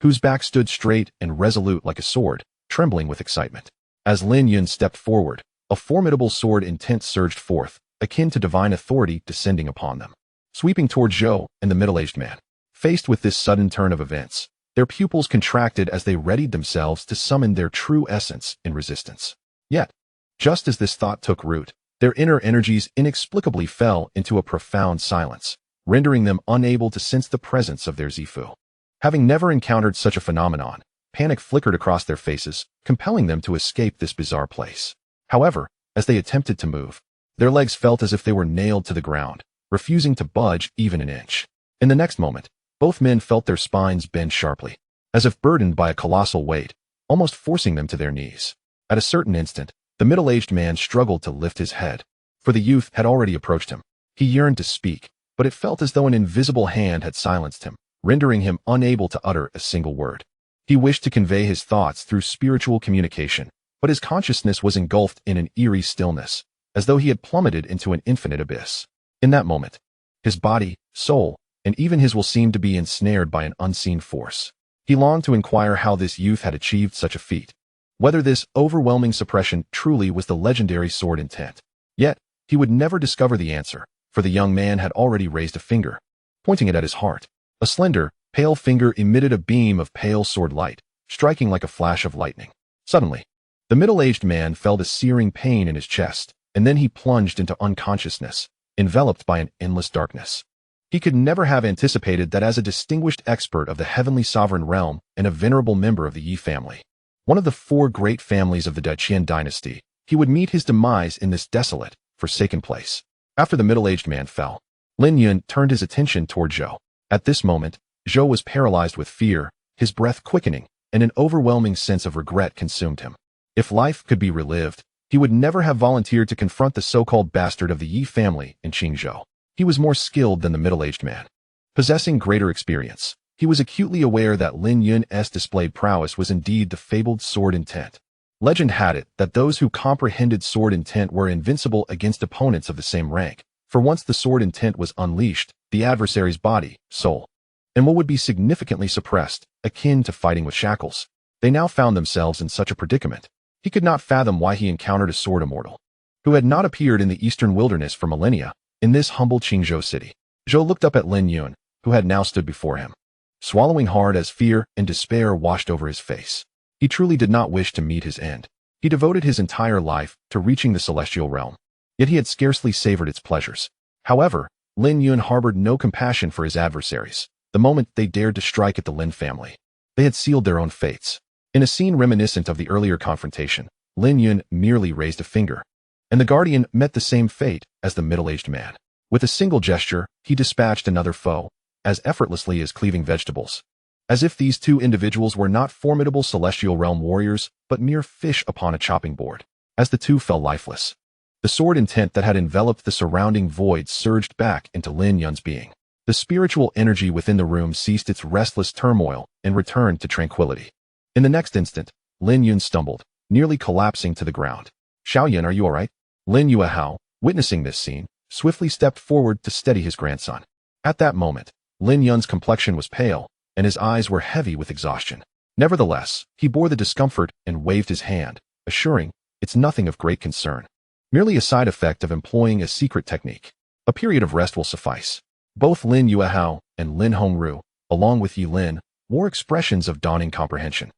whose back stood straight and resolute like a sword, trembling with excitement. As Lin Yun stepped forward, a formidable sword intent surged forth, akin to divine authority descending upon them, sweeping toward Zhou and the middle-aged man. Faced with this sudden turn of events, their pupils contracted as they readied themselves to summon their true essence in resistance. Yet, just as this thought took root, their inner energies inexplicably fell into a profound silence, rendering them unable to sense the presence of their Zifu. Having never encountered such a phenomenon, panic flickered across their faces, compelling them to escape this bizarre place. However, as they attempted to move, their legs felt as if they were nailed to the ground, refusing to budge even an inch. In the next moment, both men felt their spines bend sharply, as if burdened by a colossal weight, almost forcing them to their knees. At a certain instant, the middle-aged man struggled to lift his head, for the youth had already approached him. He yearned to speak, but it felt as though an invisible hand had silenced him, rendering him unable to utter a single word. He wished to convey his thoughts through spiritual communication, but his consciousness was engulfed in an eerie stillness, as though he had plummeted into an infinite abyss. In that moment, his body, soul, and even his will seemed to be ensnared by an unseen force. He longed to inquire how this youth had achieved such a feat, whether this overwhelming suppression truly was the legendary sword intent. Yet, he would never discover the answer, for the young man had already raised a finger, pointing it at his heart. A slender, pale finger emitted a beam of pale sword light, striking like a flash of lightning. Suddenly, the middle-aged man felt a searing pain in his chest, and then he plunged into unconsciousness, enveloped by an endless darkness. He could never have anticipated that as a distinguished expert of the heavenly sovereign realm and a venerable member of the Yi family, one of the 4 great families of the Daqian dynasty, he would meet his demise in this desolate, forsaken place. After the middle-aged man fell, Lin Yun turned his attention toward Zhou. At this moment, Zhou was paralyzed with fear, his breath quickening, and an overwhelming sense of regret consumed him. If life could be relived, he would never have volunteered to confront the so-called bastard of the Yi family in Qingzhou. He was more skilled than the middle-aged man. Possessing greater experience, he was acutely aware that Lin Yun's displayed prowess was indeed the fabled sword intent. Legend had it that those who comprehended sword intent were invincible against opponents of the same rank, for once the sword intent was unleashed, the adversary's body, soul, and what would be significantly suppressed, akin to fighting with shackles. They now found themselves in such a predicament. He could not fathom why he encountered a sword immortal, who had not appeared in the eastern wilderness for millennia, in this humble Qingzhou city. Zhou looked up at Lin Yun, who had now stood before him, swallowing hard as fear and despair washed over his face. He truly did not wish to meet his end. He devoted his entire life to reaching the celestial realm, yet he had scarcely savored its pleasures. However, Lin Yun harbored no compassion for his adversaries. The moment they dared to strike at the Lin family, they had sealed their own fates. In a scene reminiscent of the earlier confrontation, Lin Yun merely raised a finger, and the guardian met the same fate as the middle-aged man. With a single gesture, he dispatched another foe, as effortlessly as cleaving vegetables. As if these 2 individuals were not formidable celestial realm warriors, but mere fish upon a chopping board. As the 2 fell lifeless, the sword intent that had enveloped the surrounding void surged back into Lin Yun's being. The spiritual energy within the room ceased its restless turmoil and returned to tranquility. In the next instant, Lin Yun stumbled, nearly collapsing to the ground. "Xiaoyan, are you all right?" Lin Yuehao, witnessing this scene, swiftly stepped forward to steady his grandson. At that moment, Lin Yun's complexion was pale, and his eyes were heavy with exhaustion. Nevertheless, he bore the discomfort and waved his hand, assuring, "It's nothing of great concern. Merely a side effect of employing a secret technique. A period of rest will suffice." Both Lin Yuehao and Lin Hongru, along with Yi Lin, wore expressions of dawning comprehension.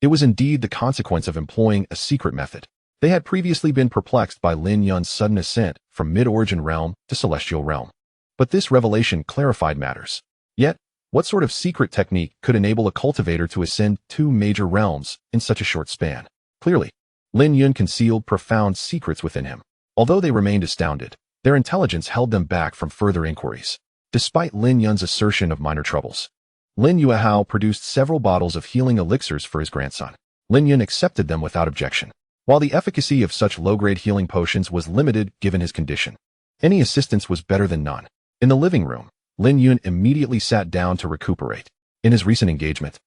It was indeed the consequence of employing a secret method. They had previously been perplexed by Lin Yun's sudden ascent from mid-origin realm to celestial realm. But this revelation clarified matters. Yet, what sort of secret technique could enable a cultivator to ascend 2 major realms in such a short span? Clearly, Lin Yun concealed profound secrets within him. Although they remained astounded, their intelligence held them back from further inquiries. Despite Lin Yun's assertion of minor troubles, Lin Yuehao produced several bottles of healing elixirs for his grandson. Lin Yun accepted them without objection. While the efficacy of such low-grade healing potions was limited given his condition, any assistance was better than none. In the living room, Lin Yun immediately sat down to recuperate. In his recent engagement,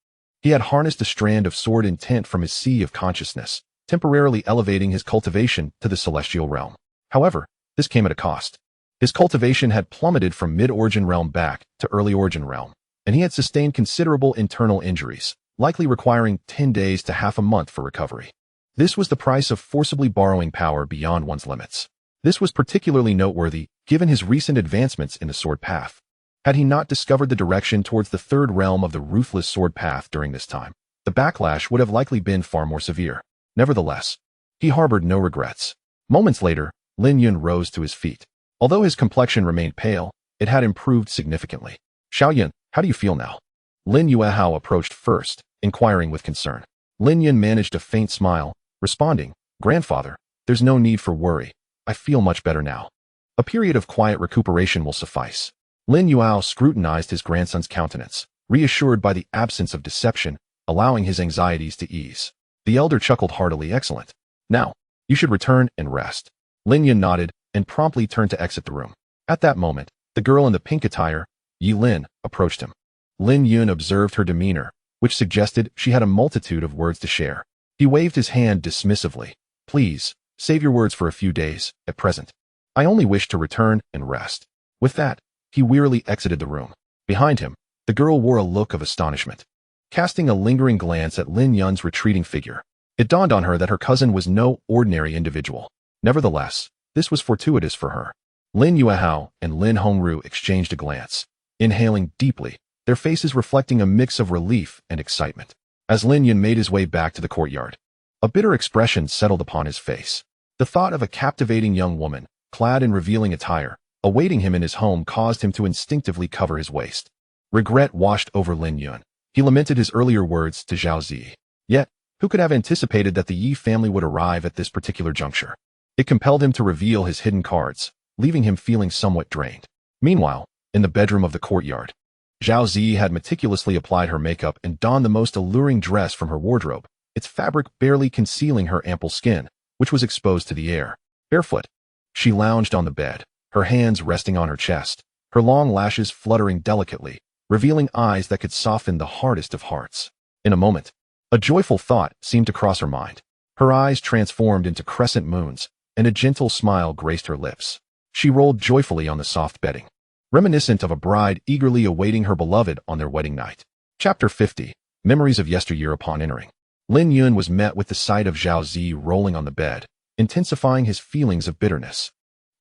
he had harnessed a strand of sword intent from his sea of consciousness, temporarily elevating his cultivation to the celestial realm. However, this came at a cost. His cultivation had plummeted from mid-origin realm back to early origin realm, and he had sustained considerable internal injuries, likely requiring 10 days to half a month for recovery. This was the price of forcibly borrowing power beyond one's limits. This was particularly noteworthy given his recent advancements in the sword path. Had he not discovered the direction towards the third realm of the ruthless sword path during this time, the backlash would have likely been far more severe. Nevertheless, he harbored no regrets. Moments later, Lin Yun rose to his feet. Although his complexion remained pale, it had improved significantly. Xiaoyun, how do you feel now? Lin Yuehao approached first, inquiring with concern. Lin Yun managed a faint smile, responding, Grandfather, there's no need for worry. I feel much better now. A period of quiet recuperation will suffice. Lin Yuehao scrutinized his grandson's countenance, reassured by the absence of deception, allowing his anxieties to ease. The elder chuckled heartily. Excellent. Now, you should return and rest. Lin Yun nodded and promptly turned to exit the room. At that moment, the girl in the pink attire, Yi Lin, approached him. Lin Yun observed her demeanor, which suggested she had a multitude of words to share. He waved his hand dismissively. Please, save your words for a few days, at present. I only wish to return and rest. With that, he wearily exited the room. Behind him, the girl wore a look of astonishment. Casting a lingering glance at Lin Yun's retreating figure, it dawned on her that her cousin was no ordinary individual. Nevertheless, this was fortuitous for her. Lin Yuehao and Lin Hongru exchanged a glance, inhaling deeply, their faces reflecting a mix of relief and excitement. As Lin Yun made his way back to the courtyard, a bitter expression settled upon his face. The thought of a captivating young woman, clad in revealing attire, awaiting him in his home caused him to instinctively cover his waist. Regret washed over Lin Yun. He lamented his earlier words to Zhao Zi. Yet, who could have anticipated that the Yi family would arrive at this particular juncture? It compelled him to reveal his hidden cards, leaving him feeling somewhat drained. Meanwhile, in the bedroom of the courtyard, Zhao Zi had meticulously applied her makeup and donned the most alluring dress from her wardrobe, its fabric barely concealing her ample skin, which was exposed to the air. Barefoot, she lounged on the bed, her hands resting on her chest, her long lashes fluttering delicately, revealing eyes that could soften the hardest of hearts. In a moment, a joyful thought seemed to cross her mind. Her eyes transformed into crescent moons, and a gentle smile graced her lips. She rolled joyfully on the soft bedding, reminiscent of a bride eagerly awaiting her beloved on their wedding night. Chapter 50. Memories of Yesteryear. Upon entering, Lin Yun was met with the sight of Zhao Zi rolling on the bed, intensifying his feelings of bitterness.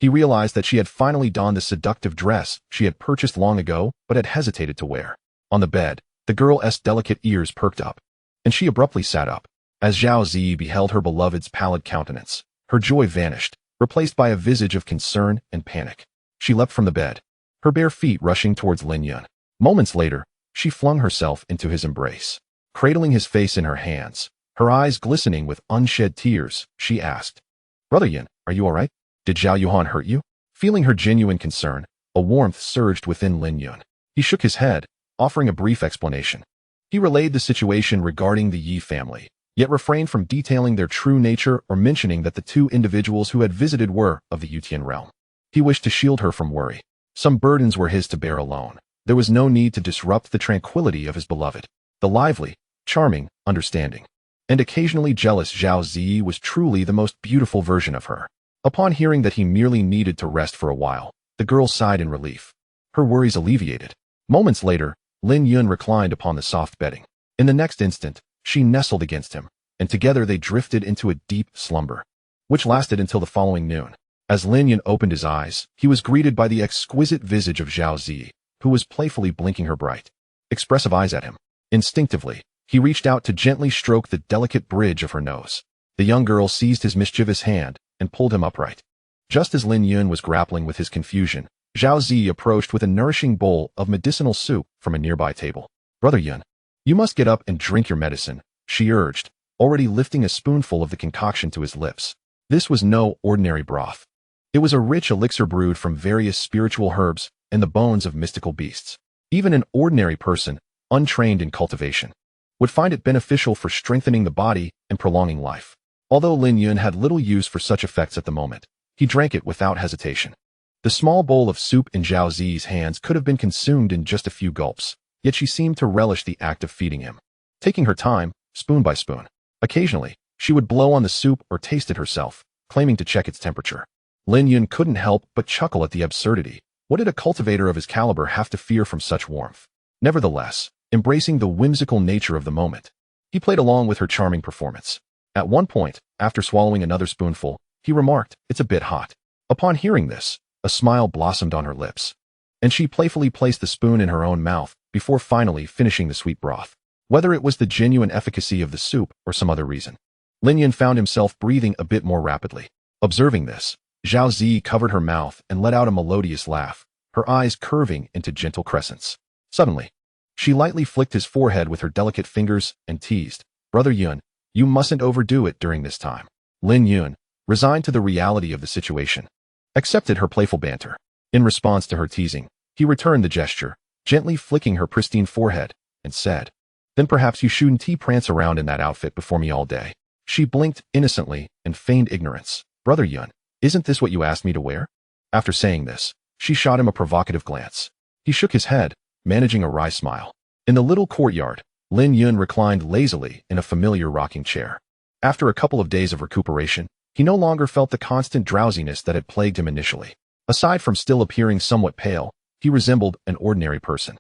He realized that she had finally donned the seductive dress she had purchased long ago but had hesitated to wear. On the bed, the girl's delicate ears perked up, and she abruptly sat up. As Zhao Zi beheld her beloved's pallid countenance, her joy vanished, replaced by a visage of concern and panic. She leapt from the bed, her bare feet rushing towards Lin Yun. Moments later, she flung herself into his embrace. Cradling his face in her hands, her eyes glistening with unshed tears, she asked, Brother Yin, are you all right? Did Zhao Yuhan hurt you? Feeling her genuine concern, a warmth surged within Lin Yun. He shook his head, offering a brief explanation. He relayed the situation regarding the Yi family, yet refrained from detailing their true nature or mentioning that the two individuals who had visited were of the Yutian realm. He wished to shield her from worry. Some burdens were his to bear alone. There was no need to disrupt the tranquility of his beloved. The lively, charming, understanding, and occasionally jealous Zhao Zi was truly the most beautiful version of her. Upon hearing that he merely needed to rest for a while, the girl sighed in relief. Her worries alleviated. Moments later, Lin Yun reclined upon the soft bedding. In the next instant, she nestled against him, and together they drifted into a deep slumber, which lasted until the following noon. As Lin Yun opened his eyes, he was greeted by the exquisite visage of Zhao Zi, who was playfully blinking her bright, expressive eyes at him. Instinctively, he reached out to gently stroke the delicate bridge of her nose. The young girl seized his mischievous hand and pulled him upright. Just as Lin Yun was grappling with his confusion, Zhao Zi approached with a nourishing bowl of medicinal soup from a nearby table. Brother Yun, you must get up and drink your medicine, she urged, already lifting a spoonful of the concoction to his lips. This was no ordinary broth. It was a rich elixir brewed from various spiritual herbs and the bones of mystical beasts. Even an ordinary person, untrained in cultivation, would find it beneficial for strengthening the body and prolonging life. Although Lin Yun had little use for such effects at the moment, he drank it without hesitation. The small bowl of soup in Zhao Zi's hands could have been consumed in just a few gulps, yet she seemed to relish the act of feeding him. Taking her time, spoon by spoon. Occasionally, she would blow on the soup or taste it herself, claiming to check its temperature. Lin Yun couldn't help but chuckle at the absurdity. What did a cultivator of his caliber have to fear from such warmth? Nevertheless, embracing the whimsical nature of the moment, he played along with her charming performance. At one point, after swallowing another spoonful, he remarked, "It's a bit hot." Upon hearing this, a smile blossomed on her lips, and she playfully placed the spoon in her own mouth before finally finishing the sweet broth. Whether it was the genuine efficacy of the soup or some other reason, Lin Yun found himself breathing a bit more rapidly. Observing this, Zhao Zi covered her mouth and let out a melodious laugh, her eyes curving into gentle crescents. Suddenly, she lightly flicked his forehead with her delicate fingers and teased, "Brother Yun, you mustn't overdo it during this time." Lin Yun, resigned to the reality of the situation, accepted her playful banter. In response to her teasing, he returned the gesture, gently flicking her pristine forehead, and said, "Then perhaps you shouldn't prance around in that outfit before me all day." She blinked innocently and feigned ignorance. "Brother Yun, isn't this what you asked me to wear?" After saying this, she shot him a provocative glance. He shook his head, managing a wry smile. In the little courtyard, Lin Yun reclined lazily in a familiar rocking chair. After a couple of days of recuperation, he no longer felt the constant drowsiness that had plagued him initially. Aside from still appearing somewhat pale, he resembled an ordinary person.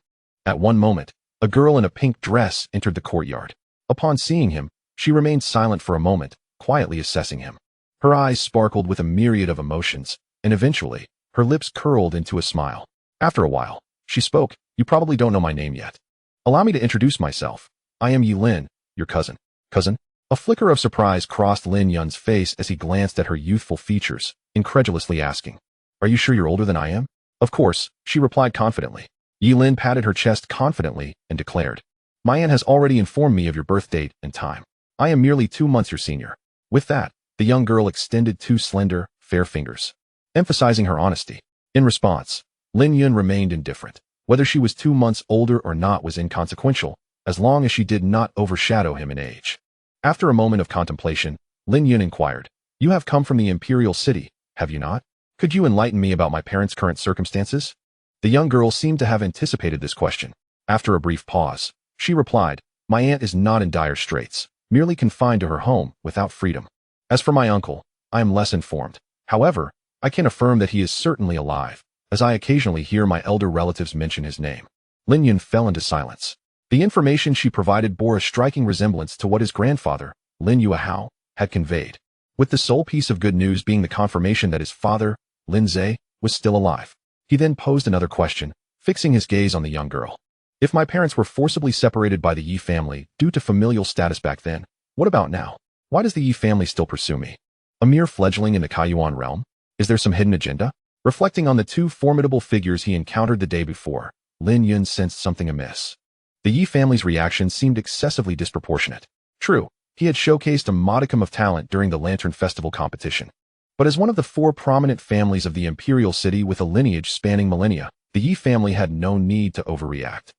At one moment, a girl in a pink dress entered the courtyard. Upon seeing him, she remained silent for a moment, quietly assessing him. Her eyes sparkled with a myriad of emotions, and eventually, her lips curled into a smile. After a while, she spoke, "You probably don't know my name yet. Allow me to introduce myself. I am Yi Lin, your cousin." "Cousin?" A flicker of surprise crossed Lin Yun's face as he glanced at her youthful features, incredulously asking, "Are you sure you're older than I am?" "Of course," she replied confidently. Yi Lin patted her chest confidently and declared, "My aunt has already informed me of your birth date and time. I am merely 2 months your senior." With that, the young girl extended 2 slender, fair fingers, emphasizing her honesty. In response, Lin Yun remained indifferent. Whether she was 2 months older or not was inconsequential, as long as she did not overshadow him in age. After a moment of contemplation, Lin Yun inquired, "You have come from the imperial city, have you not? Could you enlighten me about my parents' current circumstances?" The young girl seemed to have anticipated this question. After a brief pause, she replied, "My aunt is not in dire straits, merely confined to her home without freedom. As for my uncle, I am less informed. However, I can affirm that he is certainly alive, as I occasionally hear my elder relatives mention his name." Lin Yun fell into silence. The information she provided bore a striking resemblance to what his grandfather, Lin Yuehao, had conveyed, with the sole piece of good news being the confirmation that his father, Lin Zhe, was still alive. He then posed another question, fixing his gaze on the young girl. "If my parents were forcibly separated by the Yi family due to familial status back then, what about now? Why does the Yi family still pursue me? A mere fledgling in the Kaiyuan realm? Is there some hidden agenda?" Reflecting on the 2 formidable figures he encountered the day before, Lin Yun sensed something amiss. The Yi family's reaction seemed excessively disproportionate. True, he had showcased a modicum of talent during the Lantern Festival competition. But as one of the 4 prominent families of the imperial city with a lineage spanning millennia, the Yi family had no need to overreact.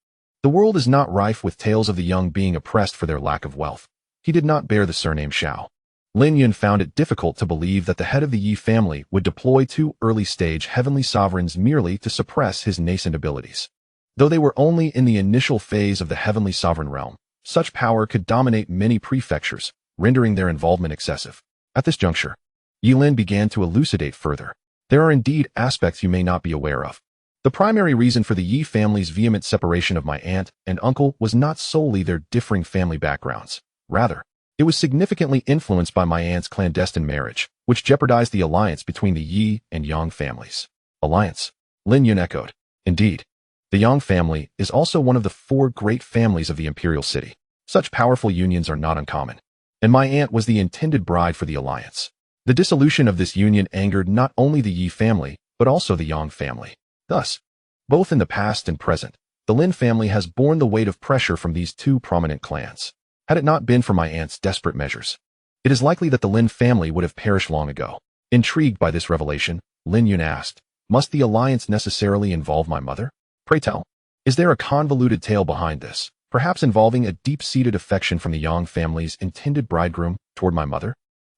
The world is not rife with tales of the young being oppressed for their lack of wealth. He did not bear the surname Shao. Lin Yun found it difficult to believe that the head of the Yi family would deploy 2 early-stage heavenly sovereigns merely to suppress his nascent abilities. Though they were only in the initial phase of the heavenly sovereign realm, such power could dominate many prefectures, rendering their involvement excessive. At this juncture, Yi Lin began to elucidate further. "There are indeed aspects you may not be aware of. The primary reason for the Yi family's vehement separation of my aunt and uncle was not solely their differing family backgrounds. Rather, it was significantly influenced by my aunt's clandestine marriage, which jeopardized the alliance between the Yi and Yang families." "Alliance?" Lin Yun echoed. "Indeed. The Yang family is also one of the 4 great families of the imperial city. Such powerful unions are not uncommon, and my aunt was the intended bride for the alliance. The dissolution of this union angered not only the Yi family, but also the Yang family. Thus, both in the past and present, the Lin family has borne the weight of pressure from these 2 prominent clans. Had it not been for my aunt's desperate measures, it is likely that the Lin family would have perished long ago." Intrigued by this revelation, Lin Yun asked, Must the alliance necessarily involve my mother? Pray tell. Is there a convoluted tale behind this, perhaps involving a deep-seated affection from the Yang family's intended bridegroom toward my mother?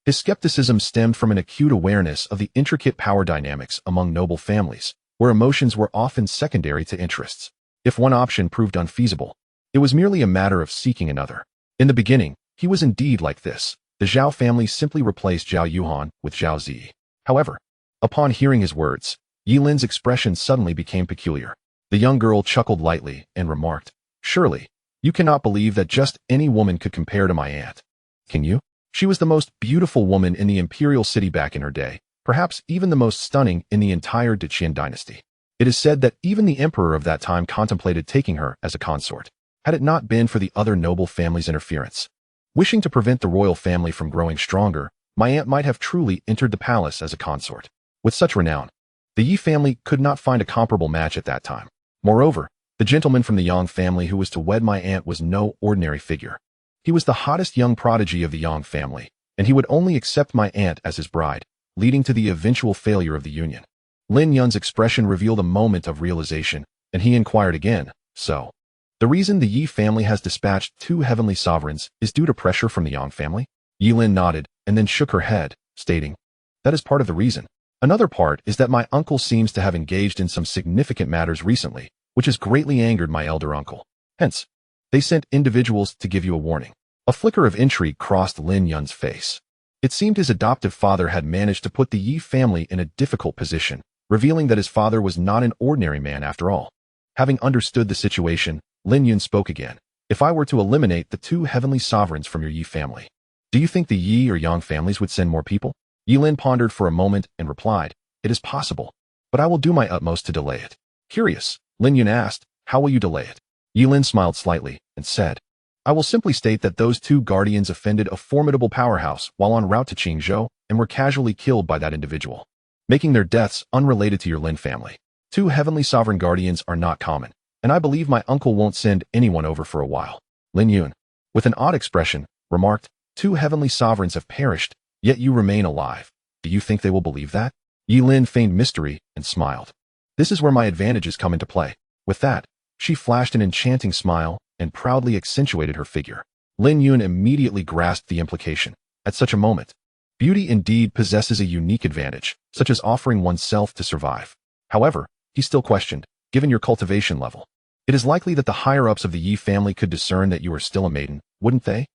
His skepticism stemmed from an acute awareness of the intricate power dynamics among noble families, where emotions were often secondary to interests. If one option proved unfeasible, it was merely a matter of seeking another. In the beginning, he was indeed like this. The Zhao family simply replaced Zhao Yuhan with Zhao Zi. However, upon hearing his words, Yi Lin's expression suddenly became peculiar. The young girl chuckled lightly and remarked, "Surely, you cannot believe that just any woman could compare to my aunt. Can you? She was the most beautiful woman in the imperial city back in her day, perhaps even the most stunning in the entire Deqian dynasty. It is said that even the emperor of that time contemplated taking her as a consort, had it not been for the other noble family's interference. Wishing to prevent the royal family from growing stronger, my aunt might have truly entered the palace as a consort. With such renown, the Yi family could not find a comparable match at that time. Moreover, the gentleman from the Yang family who was to wed my aunt was no ordinary figure. He was the hottest young prodigy of the Yang family, and he would only accept my aunt as his bride, leading to the eventual failure of the union." Lin Yun's expression revealed a moment of realization, and he inquired again, "So, the reason the Yi family has dispatched 2 heavenly sovereigns is due to pressure from the Yang family?" Yi Lin nodded, and then shook her head, stating, "That is part of the reason. Another part is that my uncle seems to have engaged in some significant matters recently, which has greatly angered my elder uncle. Hence, they sent individuals to give you a warning." A flicker of intrigue crossed Lin Yun's face. It seemed his adoptive father had managed to put the Yi family in a difficult position, revealing that his father was not an ordinary man after all. Having understood the situation, Lin Yun spoke again. "If I were to eliminate the 2 heavenly sovereigns from your Yi family, do you think the Yi or Yang families would send more people?" Yi Lin pondered for a moment and replied, "It is possible, but I will do my utmost to delay it." Curious, Lin Yun asked, "How will you delay it?" Yi Lin smiled slightly and said, "I will simply state that those 2 guardians offended a formidable powerhouse while en route to Qingzhou and were casually killed by that individual, making their deaths unrelated to your Lin family. 2 heavenly sovereign guardians are not common, and I believe my uncle won't send anyone over for a while." Lin Yun, with an odd expression, remarked, "2 heavenly sovereigns have perished, yet you remain alive. Do you think they will believe that?" Yi Lin feigned mystery and smiled. "This is where my advantages come into play." With that, she flashed an enchanting smile and proudly accentuated her figure. Lin Yun immediately grasped the implication. At such a moment, beauty indeed possesses a unique advantage, such as offering oneself to survive. However, he still questioned, "Given your cultivation level, it is likely that the higher-ups of the Yi family could discern that you are still a maiden, wouldn't they?"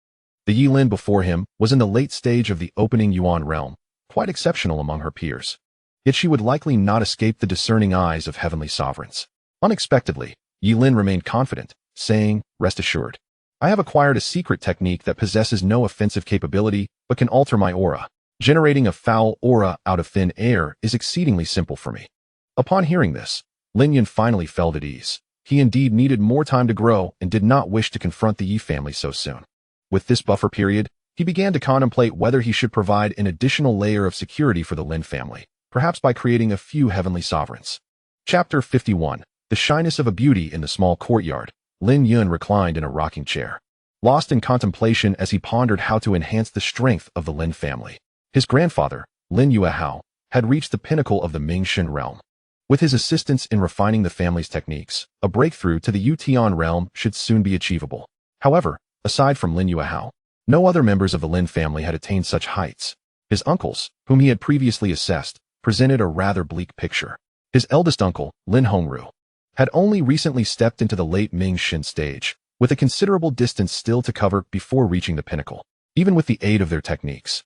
The Yi Lin before him was in the late stage of the opening Yuan realm, quite exceptional among her peers. Yet she would likely not escape the discerning eyes of heavenly sovereigns. Unexpectedly, Yi Lin remained confident, saying, "Rest assured, I have acquired a secret technique that possesses no offensive capability but can alter my aura. Generating a foul aura out of thin air is exceedingly simple for me." Upon hearing this, Lin Yun finally felt at ease. He indeed needed more time to grow and did not wish to confront the Yi family so soon. With this buffer period, he began to contemplate whether he should provide an additional layer of security for the Lin family, perhaps by creating a few heavenly sovereigns. Chapter 51. The shyness of a beauty in the small courtyard. Lin Yun reclined in a rocking chair, lost in contemplation as he pondered how to enhance the strength of the Lin family. His grandfather, Lin Yuehao, had reached the pinnacle of the Mingxin realm. With his assistance in refining the family's techniques, a breakthrough to the Yutian realm should soon be achievable. However, aside from Lin Yuehao, no other members of the Lin family had attained such heights. His uncles, whom he had previously assessed, presented a rather bleak picture. His eldest uncle, Lin Hongru, had only recently stepped into the late Mingxin stage, with a considerable distance still to cover before reaching the pinnacle. Even with the aid of their techniques,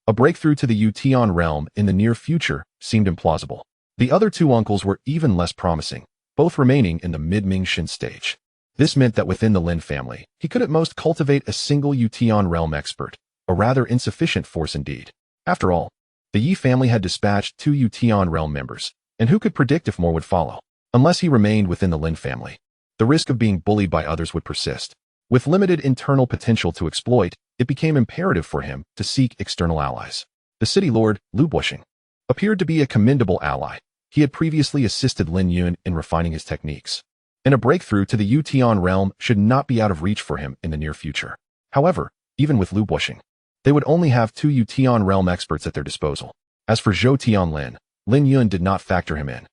a breakthrough to the Yutian realm in the near future seemed implausible. The other 2 uncles were even less promising, both remaining in the mid-Mingxin stage. This meant that within the Lin family, he could at most cultivate a single Yutian realm expert, a rather insufficient force indeed. After all, the Yi family had dispatched 2 Yutian realm members, and who could predict if more would follow? Unless he remained within the Lin family, the risk of being bullied by others would persist. With limited internal potential to exploit, it became imperative for him to seek external allies. The city lord, Lu Bushing, appeared to be a commendable ally. He had previously assisted Lin Yun in refining his techniques, and a breakthrough to the Yutian realm should not be out of reach for him in the near future. However, even with Lu Bushing, they would only have 2 Yutian realm experts at their disposal. As for Zhou Tianlin, Lin Yun did not factor him in.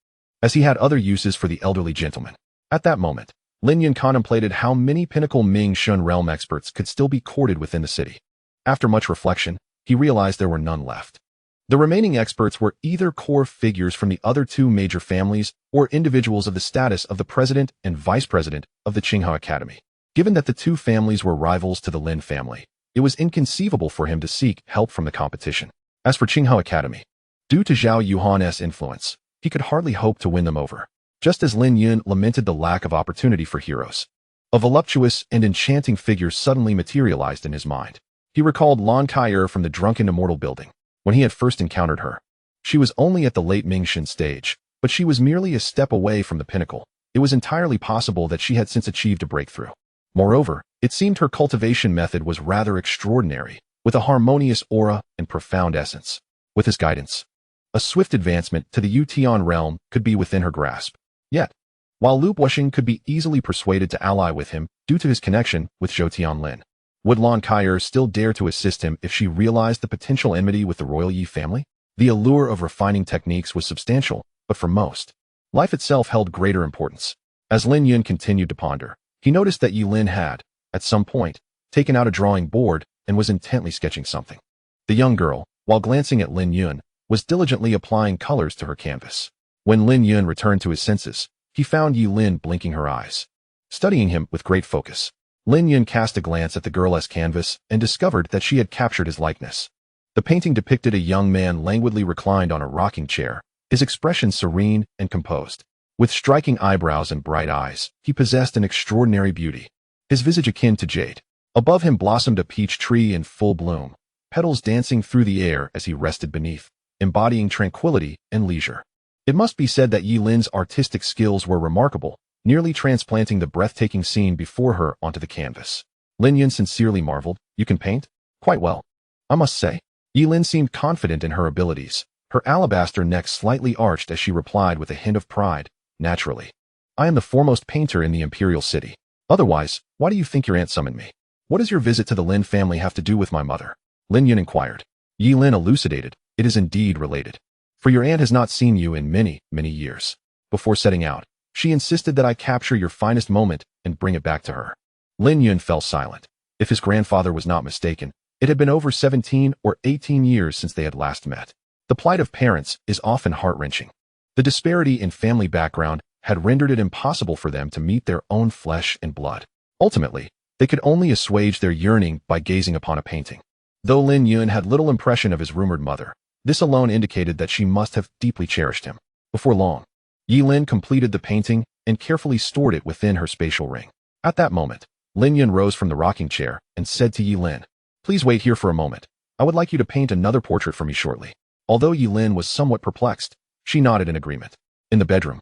as he had other uses for the elderly gentleman. At that moment, Lin Yun contemplated how many pinnacle Ming Shun realm experts could still be courted within the city. After much reflection, he realized there were none left. The remaining experts were either core figures from the other two major families or individuals of the status of the president and vice president of the Qinghao Academy. Given that the two families were rivals to the Lin family, it was inconceivable for him to seek help from the competition. As for Qinghao Academy, due to Zhao Yuhan's influence, he could hardly hope to win them over. Just as Lin Yun lamented the lack of opportunity for heroes, a voluptuous and enchanting figure suddenly materialized in his mind. He recalled Lan Kai'er from the drunken Immortal building. When he had first encountered her, she was only at the late Mingxin stage, but she was merely a step away from the pinnacle. It was entirely possible that she had since achieved a breakthrough. Moreover, it seemed her cultivation method was rather extraordinary, with a harmonious aura and profound essence. With his guidance, a swift advancement to the Yutian realm could be within her grasp. Yet, while Lu Bushing could be easily persuaded to ally with him due to his connection with Zhou Tianlin, would Lan Kai'er still dare to assist him if she realized the potential enmity with the royal Yi family? The allure of refining techniques was substantial, but for most, life itself held greater importance. As Lin Yun continued to ponder, he noticed that Yi Lin had, at some point, taken out a drawing board and was intently sketching something. The young girl, while glancing at Lin Yun, was diligently applying colors to her canvas. When Lin Yun returned to his senses, he found Yi Lin blinking her eyes, studying him with great focus. Lin Yun cast a glance at the girl's canvas and discovered that she had captured his likeness. The painting depicted a young man languidly reclined on a rocking chair, his expression serene and composed. With striking eyebrows and bright eyes, he possessed an extraordinary beauty, his visage akin to jade. Above him blossomed a peach tree in full bloom, petals dancing through the air as he rested beneath, embodying tranquility and leisure. It must be said that Yi Lin's artistic skills were remarkable, nearly transplanting the breathtaking scene before her onto the canvas. Lin Yun sincerely marveled, "You can paint? Quite well, I must say." Yi Lin seemed confident in her abilities, her alabaster neck slightly arched as she replied with a hint of pride, "Naturally. I am the foremost painter in the imperial city. Otherwise, why do you think your aunt summoned me? What does your visit to the Lin family have to do with my mother?" Lin Yun inquired. Yi Lin elucidated, "It is indeed related. For your aunt has not seen you in many, many years. Before setting out, she insisted that I capture your finest moment and bring it back to her." Lin Yun fell silent. If his grandfather was not mistaken, it had been over 17 or 18 years since they had last met. The plight of parents is often heart-wrenching. The disparity in family background had rendered it impossible for them to meet their own flesh and blood. Ultimately, they could only assuage their yearning by gazing upon a painting. Though Lin Yun had little impression of his rumored mother, this alone indicated that she must have deeply cherished him. Before long, Yi Lin completed the painting and carefully stored it within her spatial ring. At that moment, Lin Yun rose from the rocking chair and said to Yi Lin, "Please wait here for a moment. I would like you to paint another portrait for me shortly." Although Yi Lin was somewhat perplexed, she nodded in agreement. In the bedroom,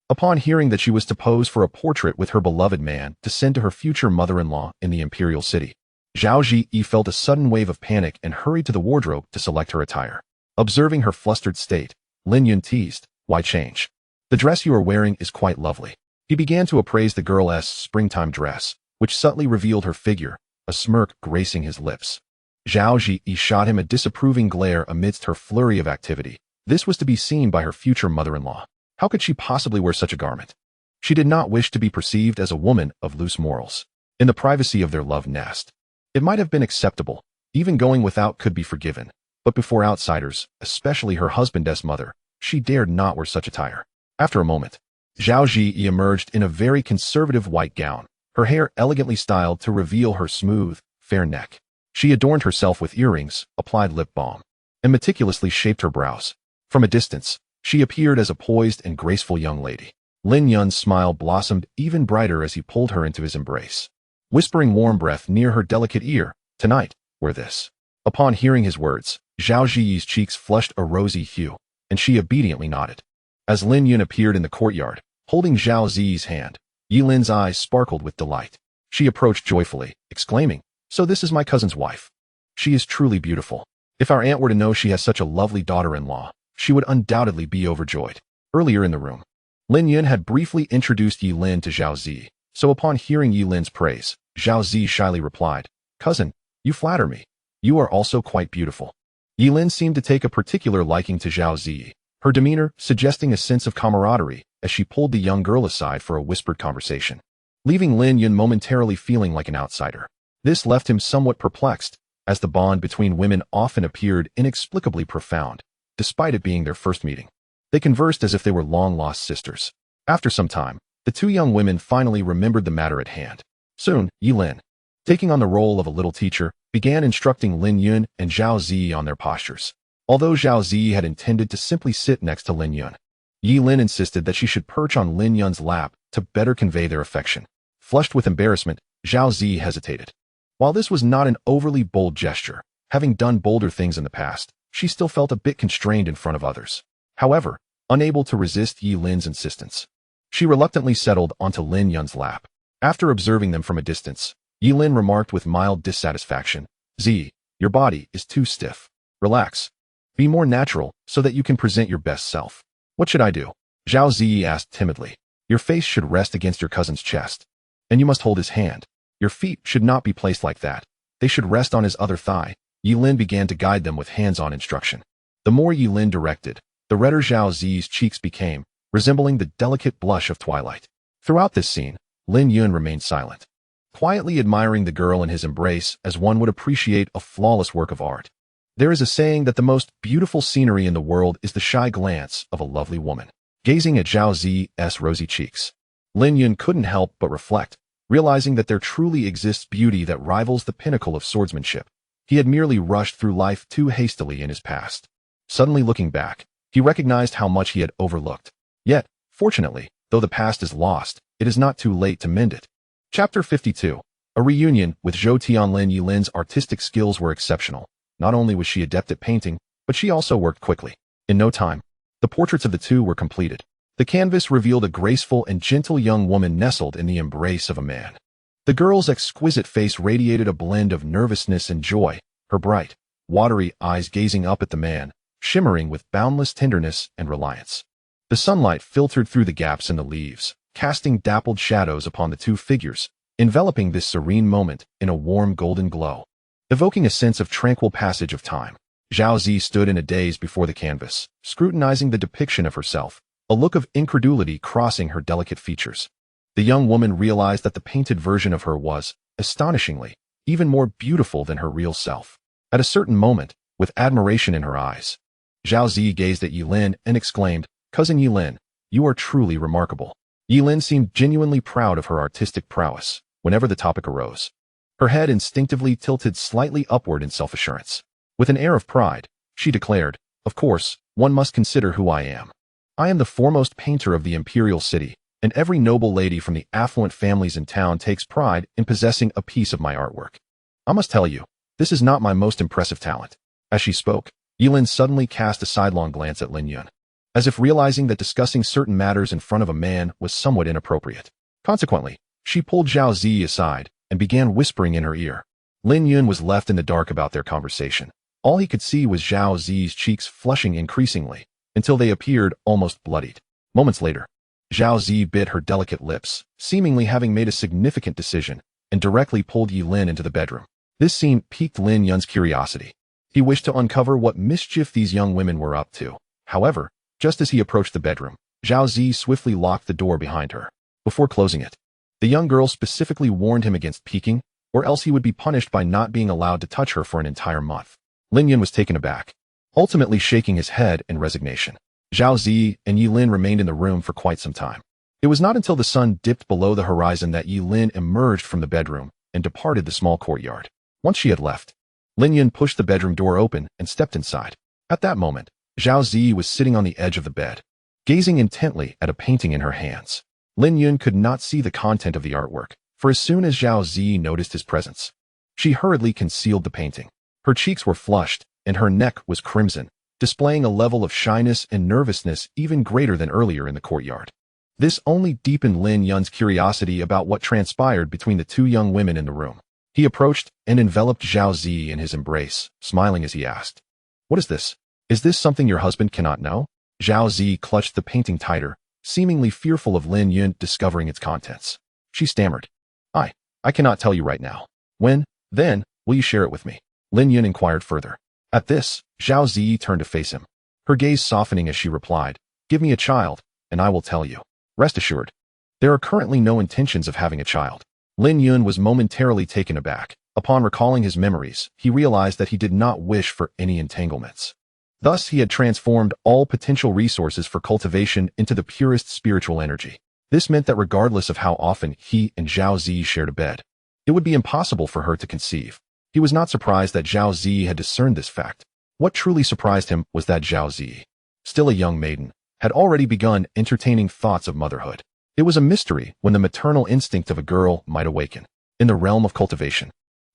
upon hearing that she was to pose for a portrait with her beloved man to send to her future mother-in-law in the imperial city, Zhao Ji felt a sudden wave of panic and hurried to the wardrobe to select her attire. Observing her flustered state, Lin Yun teased, "Why change? The dress you are wearing is quite lovely." He began to appraise the girl's springtime dress, which subtly revealed her figure, a smirk gracing his lips. Zhao Ji shot him a disapproving glare amidst her flurry of activity. This was to be seen by her future mother-in-law. How could she possibly wear such a garment? She did not wish to be perceived as a woman of loose morals. In the privacy of their love nest, it might have been acceptable. Even going without could be forgiven. But before outsiders, especially her husband's mother, she dared not wear such attire. After a moment, Zhao Ji emerged in a very conservative white gown, her hair elegantly styled to reveal her smooth, fair neck. She adorned herself with earrings, applied lip balm, and meticulously shaped her brows. From a distance, she appeared as a poised and graceful young lady. Lin Yun's smile blossomed even brighter as he pulled her into his embrace, whispering warm breath near her delicate ear, "Tonight, wear this." Upon hearing his words, Zhao Ji's cheeks flushed a rosy hue, and she obediently nodded. As Lin Yun appeared in the courtyard, holding Zhao Zi's hand, Yi Lin's eyes sparkled with delight. She approached joyfully, exclaiming, "So this is my cousin's wife. She is truly beautiful. If our aunt were to know she has such a lovely daughter-in-law, she would undoubtedly be overjoyed." Earlier in the room, Lin Yun had briefly introduced Yi Lin to Zhao Zi, so upon hearing Yi Lin's praise, Zhao Zi shyly replied, "Cousin, you flatter me. You are also quite beautiful." Yi Lin seemed to take a particular liking to Zhao Zi, her demeanor suggesting a sense of camaraderie, as she pulled the young girl aside for a whispered conversation, leaving Lin Yun momentarily feeling like an outsider. This left him somewhat perplexed, as the bond between women often appeared inexplicably profound, despite it being their first meeting. They conversed as if they were long-lost sisters. After some time, the two young women finally remembered the matter at hand. Soon, Yi Lin, taking on the role of a little teacher, began instructing Lin Yun and Zhao Zi on their postures. Although Zhao Zi had intended to simply sit next to Lin Yun, Yi Lin insisted that she should perch on Lin Yun's lap to better convey their affection. Flushed with embarrassment, Zhao Zi hesitated. While this was not an overly bold gesture, having done bolder things in the past, she still felt a bit constrained in front of others. However, unable to resist Yi Lin's insistence, she reluctantly settled onto Lin Yun's lap. After observing them from a distance, Yi Lin remarked with mild dissatisfaction, "Z, your body is too stiff. Relax. Be more natural so that you can present your best self." "What should I do?" Zhao Zi asked timidly. "Your face should rest against your cousin's chest, and you must hold his hand. Your feet should not be placed like that. They should rest on his other thigh." Yi Lin began to guide them with hands-on instruction. The more Yi Lin directed, the redder Zhao Zi's cheeks became, resembling the delicate blush of twilight. Throughout this scene, Lin Yun remained silent, quietly admiring the girl in his embrace as one would appreciate a flawless work of art. There is a saying that the most beautiful scenery in the world is the shy glance of a lovely woman. Gazing at Zhao Zi's rosy cheeks, Lin Yun couldn't help but reflect, realizing that there truly exists beauty that rivals the pinnacle of swordsmanship. He had merely rushed through life too hastily in his past. Suddenly looking back, he recognized how much he had overlooked. Yet, fortunately, though the past is lost, it is not too late to mend it. Chapter 52. A reunion with Zhou Tianlin. Yi Lin's artistic skills were exceptional. Not only was she adept at painting, but she also worked quickly. In no time, the portraits of the two were completed. The canvas revealed a graceful and gentle young woman nestled in the embrace of a man. The girl's exquisite face radiated a blend of nervousness and joy, her bright, watery eyes gazing up at the man, shimmering with boundless tenderness and reliance. The sunlight filtered through the gaps in the leaves, casting dappled shadows upon the two figures, enveloping this serene moment in a warm golden glow, evoking a sense of tranquil passage of time. Zhao Zi stood in a daze before the canvas, scrutinizing the depiction of herself, a look of incredulity crossing her delicate features. The young woman realized that the painted version of her was, astonishingly, even more beautiful than her real self. At a certain moment, with admiration in her eyes, Zhao Zi gazed at Yi Lin and exclaimed, "Cousin Yi Lin, you are truly remarkable." Yi Lin seemed genuinely proud of her artistic prowess whenever the topic arose. Her head instinctively tilted slightly upward in self-assurance. With an air of pride, she declared, "Of course, one must consider who I am. I am the foremost painter of the imperial city, and every noble lady from the affluent families in town takes pride in possessing a piece of my artwork. I must tell you, this is not my most impressive talent." As she spoke, Yi Lin suddenly cast a sidelong glance at Lin Yun, as if realizing that discussing certain matters in front of a man was somewhat inappropriate. Consequently, she pulled Zhao Zi aside and began whispering in her ear. Lin Yun was left in the dark about their conversation. All he could see was Zhao Zi's cheeks flushing increasingly, until they appeared almost bloodied. Moments later, Zhao Zi bit her delicate lips, seemingly having made a significant decision, and directly pulled Yi Lin into the bedroom. This scene piqued Lin Yun's curiosity. He wished to uncover what mischief these young women were up to. However, just as he approached the bedroom, Zhao Zi swiftly locked the door behind her. Before closing it, the young girl specifically warned him against peeking, or else he would be punished by not being allowed to touch her for an entire month. Lin Yun was taken aback, ultimately shaking his head in resignation. Zhao Zi and Yi Lin remained in the room for quite some time. It was not until the sun dipped below the horizon that Yi Lin emerged from the bedroom and departed the small courtyard. Once she had left, Lin Yun pushed the bedroom door open and stepped inside. At that moment, Zhao Zi was sitting on the edge of the bed, gazing intently at a painting in her hands. Lin Yun could not see the content of the artwork, for as soon as Zhao Zi noticed his presence, she hurriedly concealed the painting. Her cheeks were flushed, and her neck was crimson, displaying a level of shyness and nervousness even greater than earlier in the courtyard. This only deepened Lin Yun's curiosity about what transpired between the two young women in the room. He approached and enveloped Zhao Zi in his embrace, smiling as he asked, "What is this? Is this something your husband cannot know?" Zhao Zi clutched the painting tighter, seemingly fearful of Lin Yun discovering its contents. She stammered, I cannot tell you right now. When, then, will you share it with me?" Lin Yun inquired further. At this, Zhao Zi turned to face him, her gaze softening as she replied, "Give me a child, and I will tell you." Rest assured, there are currently no intentions of having a child. Lin Yun was momentarily taken aback. Upon recalling his memories, he realized that he did not wish for any entanglements. Thus, he had transformed all potential resources for cultivation into the purest spiritual energy. This meant that regardless of how often he and Zhao Zi shared a bed, it would be impossible for her to conceive. He was not surprised that Zhao Zi had discerned this fact. What truly surprised him was that Zhao Zi, still a young maiden, had already begun entertaining thoughts of motherhood. It was a mystery when the maternal instinct of a girl might awaken. In the realm of cultivation,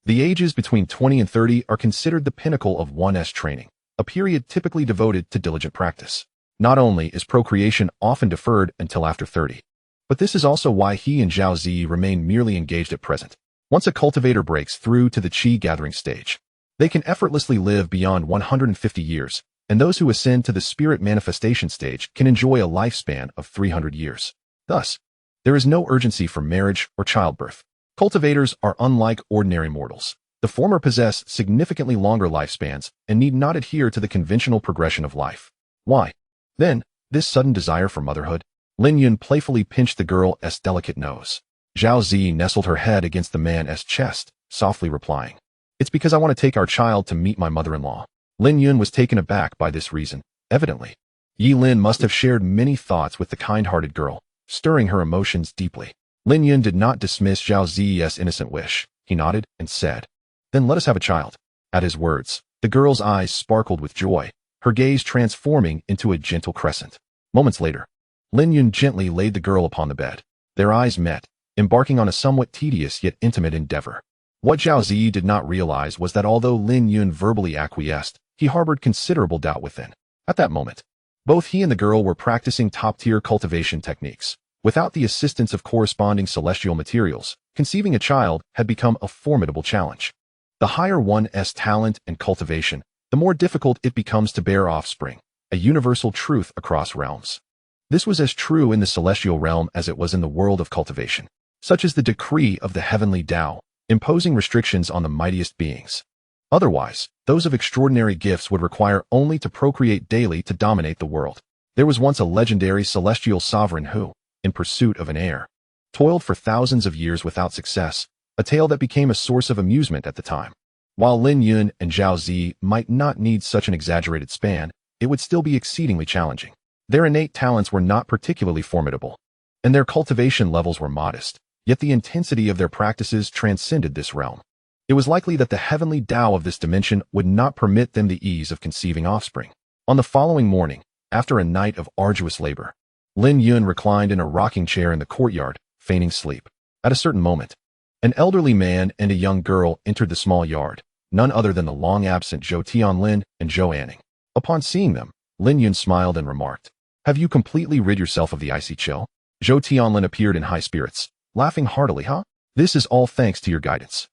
the ages between 20 and 30 are considered the pinnacle of one's training, a period typically devoted to diligent practice. Not only is procreation often deferred until after 30, but this is also why he and Zhao Zi remain merely engaged at present. Once a cultivator breaks through to the qi gathering stage, they can effortlessly live beyond 150 years, and those who ascend to the spirit manifestation stage can enjoy a lifespan of 300 years. Thus, there is no urgency for marriage or childbirth. Cultivators are unlike ordinary mortals. The former possess significantly longer lifespans and need not adhere to the conventional progression of life. Why, then, this sudden desire for motherhood? Lin Yun playfully pinched the girl's delicate nose. Zhao Zi nestled her head against the man's chest, softly replying, "It's because I want to take our child to meet my mother-in-law." Lin Yun was taken aback by this reason. Evidently, Yi Lin must have shared many thoughts with the kind-hearted girl, stirring her emotions deeply. Lin Yun did not dismiss Zhao Zi's innocent wish. He nodded and said, "Then let us have a child." At his words, the girl's eyes sparkled with joy, her gaze transforming into a gentle crescent. Moments later, Lin Yun gently laid the girl upon the bed. Their eyes met, embarking on a somewhat tedious yet intimate endeavor. What Zhao Zi did not realize was that although Lin Yun verbally acquiesced, he harbored considerable doubt within. At that moment, both he and the girl were practicing top-tier cultivation techniques. Without the assistance of corresponding celestial materials, conceiving a child had become a formidable challenge. The higher one's talent and cultivation, the more difficult it becomes to bear offspring, a universal truth across realms. This was as true in the celestial realm as it was in the world of cultivation. Such is the decree of the heavenly Tao, imposing restrictions on the mightiest beings. Otherwise, those of extraordinary gifts would require only to procreate daily to dominate the world. There was once a legendary celestial sovereign who, in pursuit of an heir, toiled for thousands of years without success, a tale that became a source of amusement at the time. While Lin Yun and Zhao Zi might not need such an exaggerated span, it would still be exceedingly challenging. Their innate talents were not particularly formidable, and their cultivation levels were modest, yet the intensity of their practices transcended this realm. It was likely that the heavenly Tao of this dimension would not permit them the ease of conceiving offspring. On the following morning, after a night of arduous labor, Lin Yun reclined in a rocking chair in the courtyard, feigning sleep. At a certain moment, an elderly man and a young girl entered the small yard, none other than the long-absent Zhou Tianlin and Zhou Anning. Upon seeing them, Lin Yun smiled and remarked, "Have you completely rid yourself of the icy chill?" Zhou Tianlin appeared in high spirits, laughing heartily. "Huh? This is all thanks to your guidance.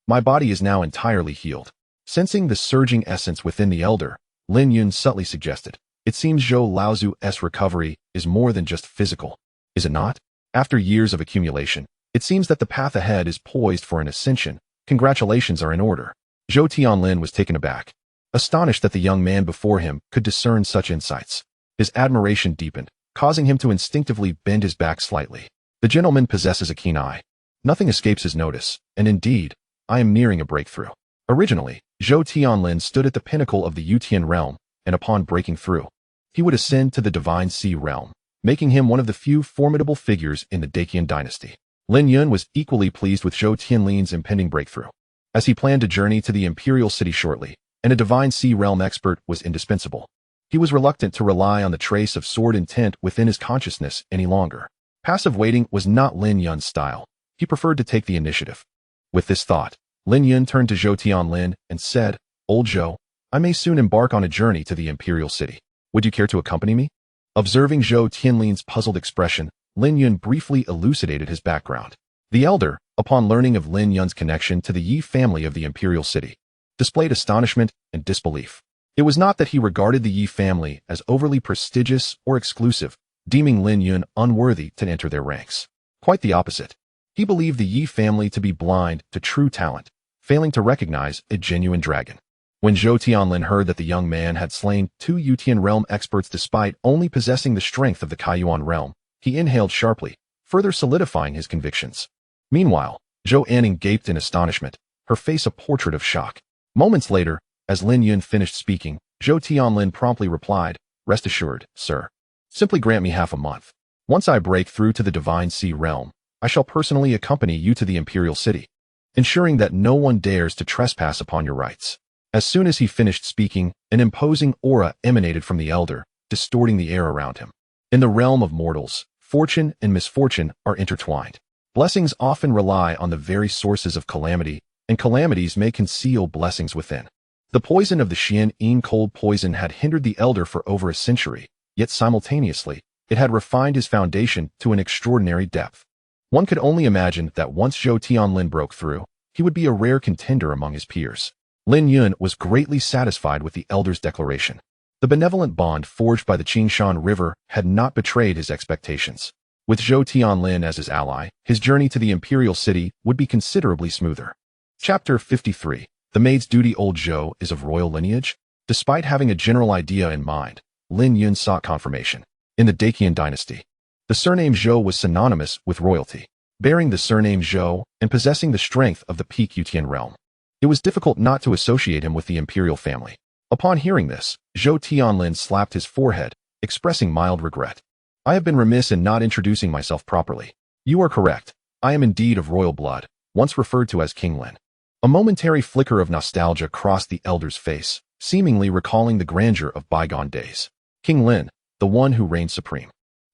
My body is now entirely healed." Sensing the surging essence within the elder, Lin Yun subtly suggested, "It seems Zhou Laozu's recovery is more than just physical, is it not? After years of accumulation, it seems that the path ahead is poised for an ascension. Congratulations are in order." Zhou Tianlin was taken aback, astonished that the young man before him could discern such insights. His admiration deepened, causing him to instinctively bend his back slightly. The gentleman possesses a keen eye. Nothing escapes his notice, and indeed, I am nearing a breakthrough. Originally, Zhou Tianlin stood at the pinnacle of the Yutian realm, and upon breaking through, he would ascend to the Divine Sea realm, making him one of the few formidable figures in the Dacian dynasty. Lin Yun was equally pleased with Zhou Tianlin's impending breakthrough, as he planned to journey to the imperial city shortly, and a Divine Sea realm expert was indispensable. He was reluctant to rely on the trace of sword intent within his consciousness any longer. Passive waiting was not Lin Yun's style. He preferred to take the initiative. With this thought, Lin Yun turned to Zhou Tianlin and said, "Old Zhou, I may soon embark on a journey to the imperial city. Would you care to accompany me?" Observing Zhou Tianlin's puzzled expression, Lin Yun briefly elucidated his background. The elder, upon learning of Lin Yun's connection to the Yi family of the imperial city, displayed astonishment and disbelief. It was not that he regarded the Yi family as overly prestigious or exclusive, deeming Lin Yun unworthy to enter their ranks. Quite the opposite. He believed the Yi family to be blind to true talent, failing to recognize a genuine dragon. When Zhou Tianlin heard that the young man had slain 2 Yutian realm experts despite only possessing the strength of the Kaiyuan realm, He inhaled sharply, further solidifying his convictions. Meanwhile, Zhou Anning gaped in astonishment, her face a portrait of shock. Moments later, as Lin Yun finished speaking, Zhou Tianlin promptly replied, "Rest assured, sir. Simply grant me half a month. Once I break through to the Divine Sea realm, I shall personally accompany you to the Imperial City, ensuring that no one dares to trespass upon your rights." As soon as he finished speaking, an imposing aura emanated from the elder, distorting the air around him. In the realm of mortals, fortune and misfortune are intertwined. Blessings often rely on the very sources of calamity, and calamities may conceal blessings within. The poison of the Xian Yin cold poison had hindered the elder for over a century, yet simultaneously, it had refined his foundation to an extraordinary depth. One could only imagine that once Zhou Tianlin broke through, he would be a rare contender among his peers. Lin Yun was greatly satisfied with the elder's declaration. The benevolent bond forged by the Qingshan River had not betrayed his expectations. With Zhou Tianlin as his ally, his journey to the Imperial City would be considerably smoother. Chapter 53. The Maid's Duty. Old Zhou is of royal lineage? Despite having a general idea in mind, Lin Yun sought confirmation. In the Daqian dynasty, the surname Zhou was synonymous with royalty. Bearing the surname Zhou and possessing the strength of the peak Yutian realm, it was difficult not to associate him with the imperial family. Upon hearing this, Zhou Tianlin slapped his forehead, expressing mild regret. "I have been remiss in not introducing myself properly. You are correct. I am indeed of royal blood, once referred to as King Lin." A momentary flicker of nostalgia crossed the elder's face, seemingly recalling the grandeur of bygone days. King Lin, the one who reigned supreme.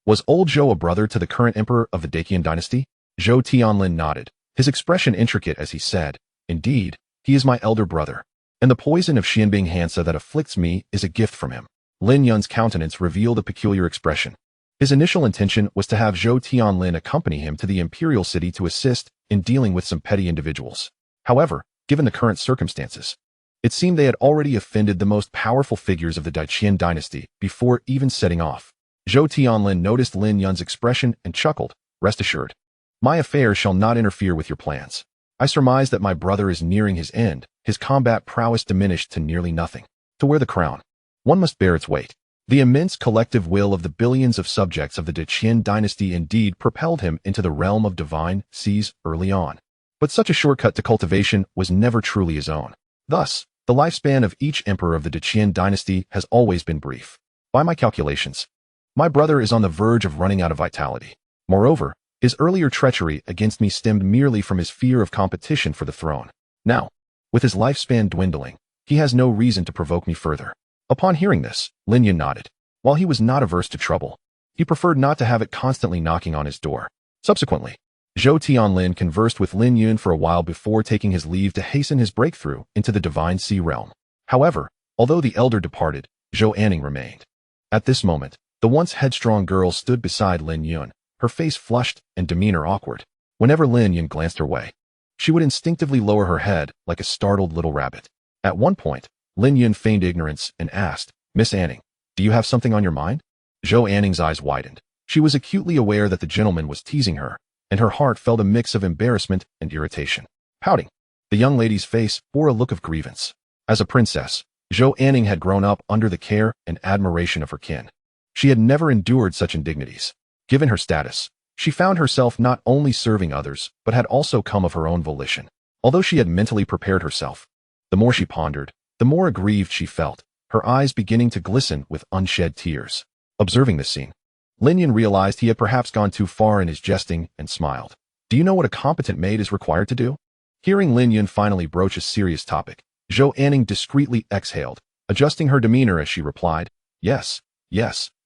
Was old Zhou a brother to the current emperor of the Daqian dynasty? Zhou Tianlin nodded, his expression intricate as he said, "Indeed, he is my elder brother, and the poison of Xianbing Hansa that afflicts me is a gift from him." Lin Yun's countenance revealed a peculiar expression. His initial intention was to have Zhou Tianlin accompany him to the Imperial City to assist in dealing with some petty individuals. However, given the current circumstances, it seemed they had already offended the most powerful figures of the Daqian dynasty before even setting off. Zhou Tianlin noticed Lin Yun's expression and chuckled, "Rest assured, my affairs shall not interfere with your plans. I surmise that my brother is nearing his end, his combat prowess diminished to nearly nothing. To wear the crown, one must bear its weight." The immense collective will of the billions of subjects of the Daqian dynasty indeed propelled him into the realm of divine seas early on. But such a shortcut to cultivation was never truly his own. Thus, the lifespan of each emperor of the Daqian dynasty has always been brief. By my calculations, my brother is on the verge of running out of vitality. Moreover, his earlier treachery against me stemmed merely from his fear of competition for the throne. Now, with his lifespan dwindling, he has no reason to provoke me further. Upon hearing this, Lin Yun nodded. While he was not averse to trouble, he preferred not to have it constantly knocking on his door. Subsequently, Zhou Tianlin conversed with Lin Yun for a while before taking his leave to hasten his breakthrough into the Divine Sea realm. However, although the elder departed, Zhou Anning remained. At this moment, the once headstrong girl stood beside Lin Yun, her face flushed and demeanor awkward. Whenever Lin Yun glanced her way, she would instinctively lower her head like a startled little rabbit. At one point, Lin Yun feigned ignorance and asked, "Miss Anning, do you have something on your mind?" Zhou Anning's eyes widened. She was acutely aware that the gentleman was teasing her, and her heart felt a mix of embarrassment and irritation. Pouting, the young lady's face bore a look of grievance. As a princess, Zhou Anning had grown up under the care and admiration of her kin. She had never endured such indignities. Given her status, she found herself not only serving others, but had also come of her own volition. Although she had mentally prepared herself, the more she pondered, the more aggrieved she felt, her eyes beginning to glisten with unshed tears. Observing this scene, Lin Yun realized he had perhaps gone too far in his jesting and smiled. "Do you know what a competent maid is required to do?" Hearing Lin Yun finally broach a serious topic, Zhou Anning discreetly exhaled, adjusting her demeanor as she replied, Yes,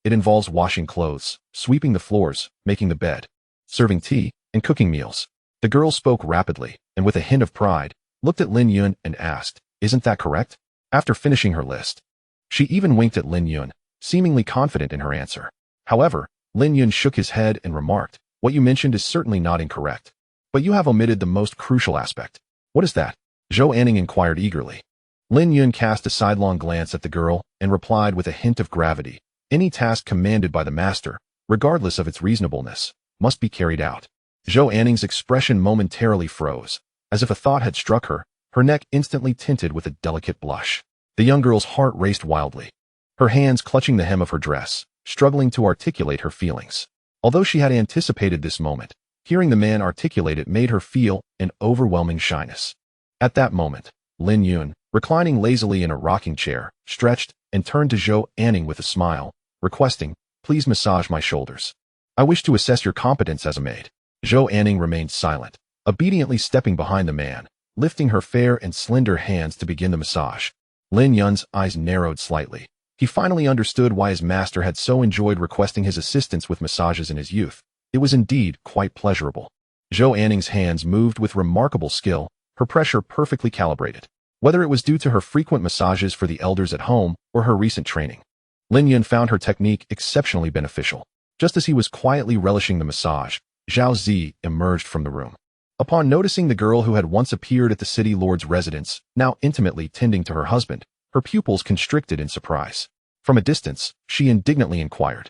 it involves washing clothes, sweeping the floors, making the bed, serving tea, and cooking meals." The girl spoke rapidly, and with a hint of pride, looked at Lin Yun and asked, "Isn't that correct?" After finishing her list, she even winked at Lin Yun, seemingly confident in her answer. However, Lin Yun shook his head and remarked, "What you mentioned is certainly not incorrect, but you have omitted the most crucial aspect." "What is that?" Zhou Anning inquired eagerly. Lin Yun cast a sidelong glance at the girl and replied with a hint of gravity, "Any task commanded by the master, regardless of its reasonableness, must be carried out." Zhou Anning's expression momentarily froze. As if a thought had struck her, her neck instantly tinted with a delicate blush. The young girl's heart raced wildly, her hands clutching the hem of her dress, struggling to articulate her feelings. Although she had anticipated this moment, hearing the man articulate it made her feel an overwhelming shyness. At that moment, Lin Yun, reclining lazily in a rocking chair, stretched and turned to Zhou Anning with a smile, requesting, "Please massage my shoulders. I wish to assess your competence as a maid." Zhou Anning remained silent, obediently stepping behind the man, lifting her fair and slender hands to begin the massage. Lin Yun's eyes narrowed slightly. He finally understood why his master had so enjoyed requesting his assistance with massages in his youth. It was indeed quite pleasurable. Zhou Anning's hands moved with remarkable skill, her pressure perfectly calibrated. Whether it was due to her frequent massages for the elders at home or her recent training, Lin Yun found her technique exceptionally beneficial. Just as he was quietly relishing the massage, Zhao Zi emerged from the room. Upon noticing the girl who had once appeared at the city lord's residence, now intimately tending to her husband, her pupils constricted in surprise. From a distance, she indignantly inquired,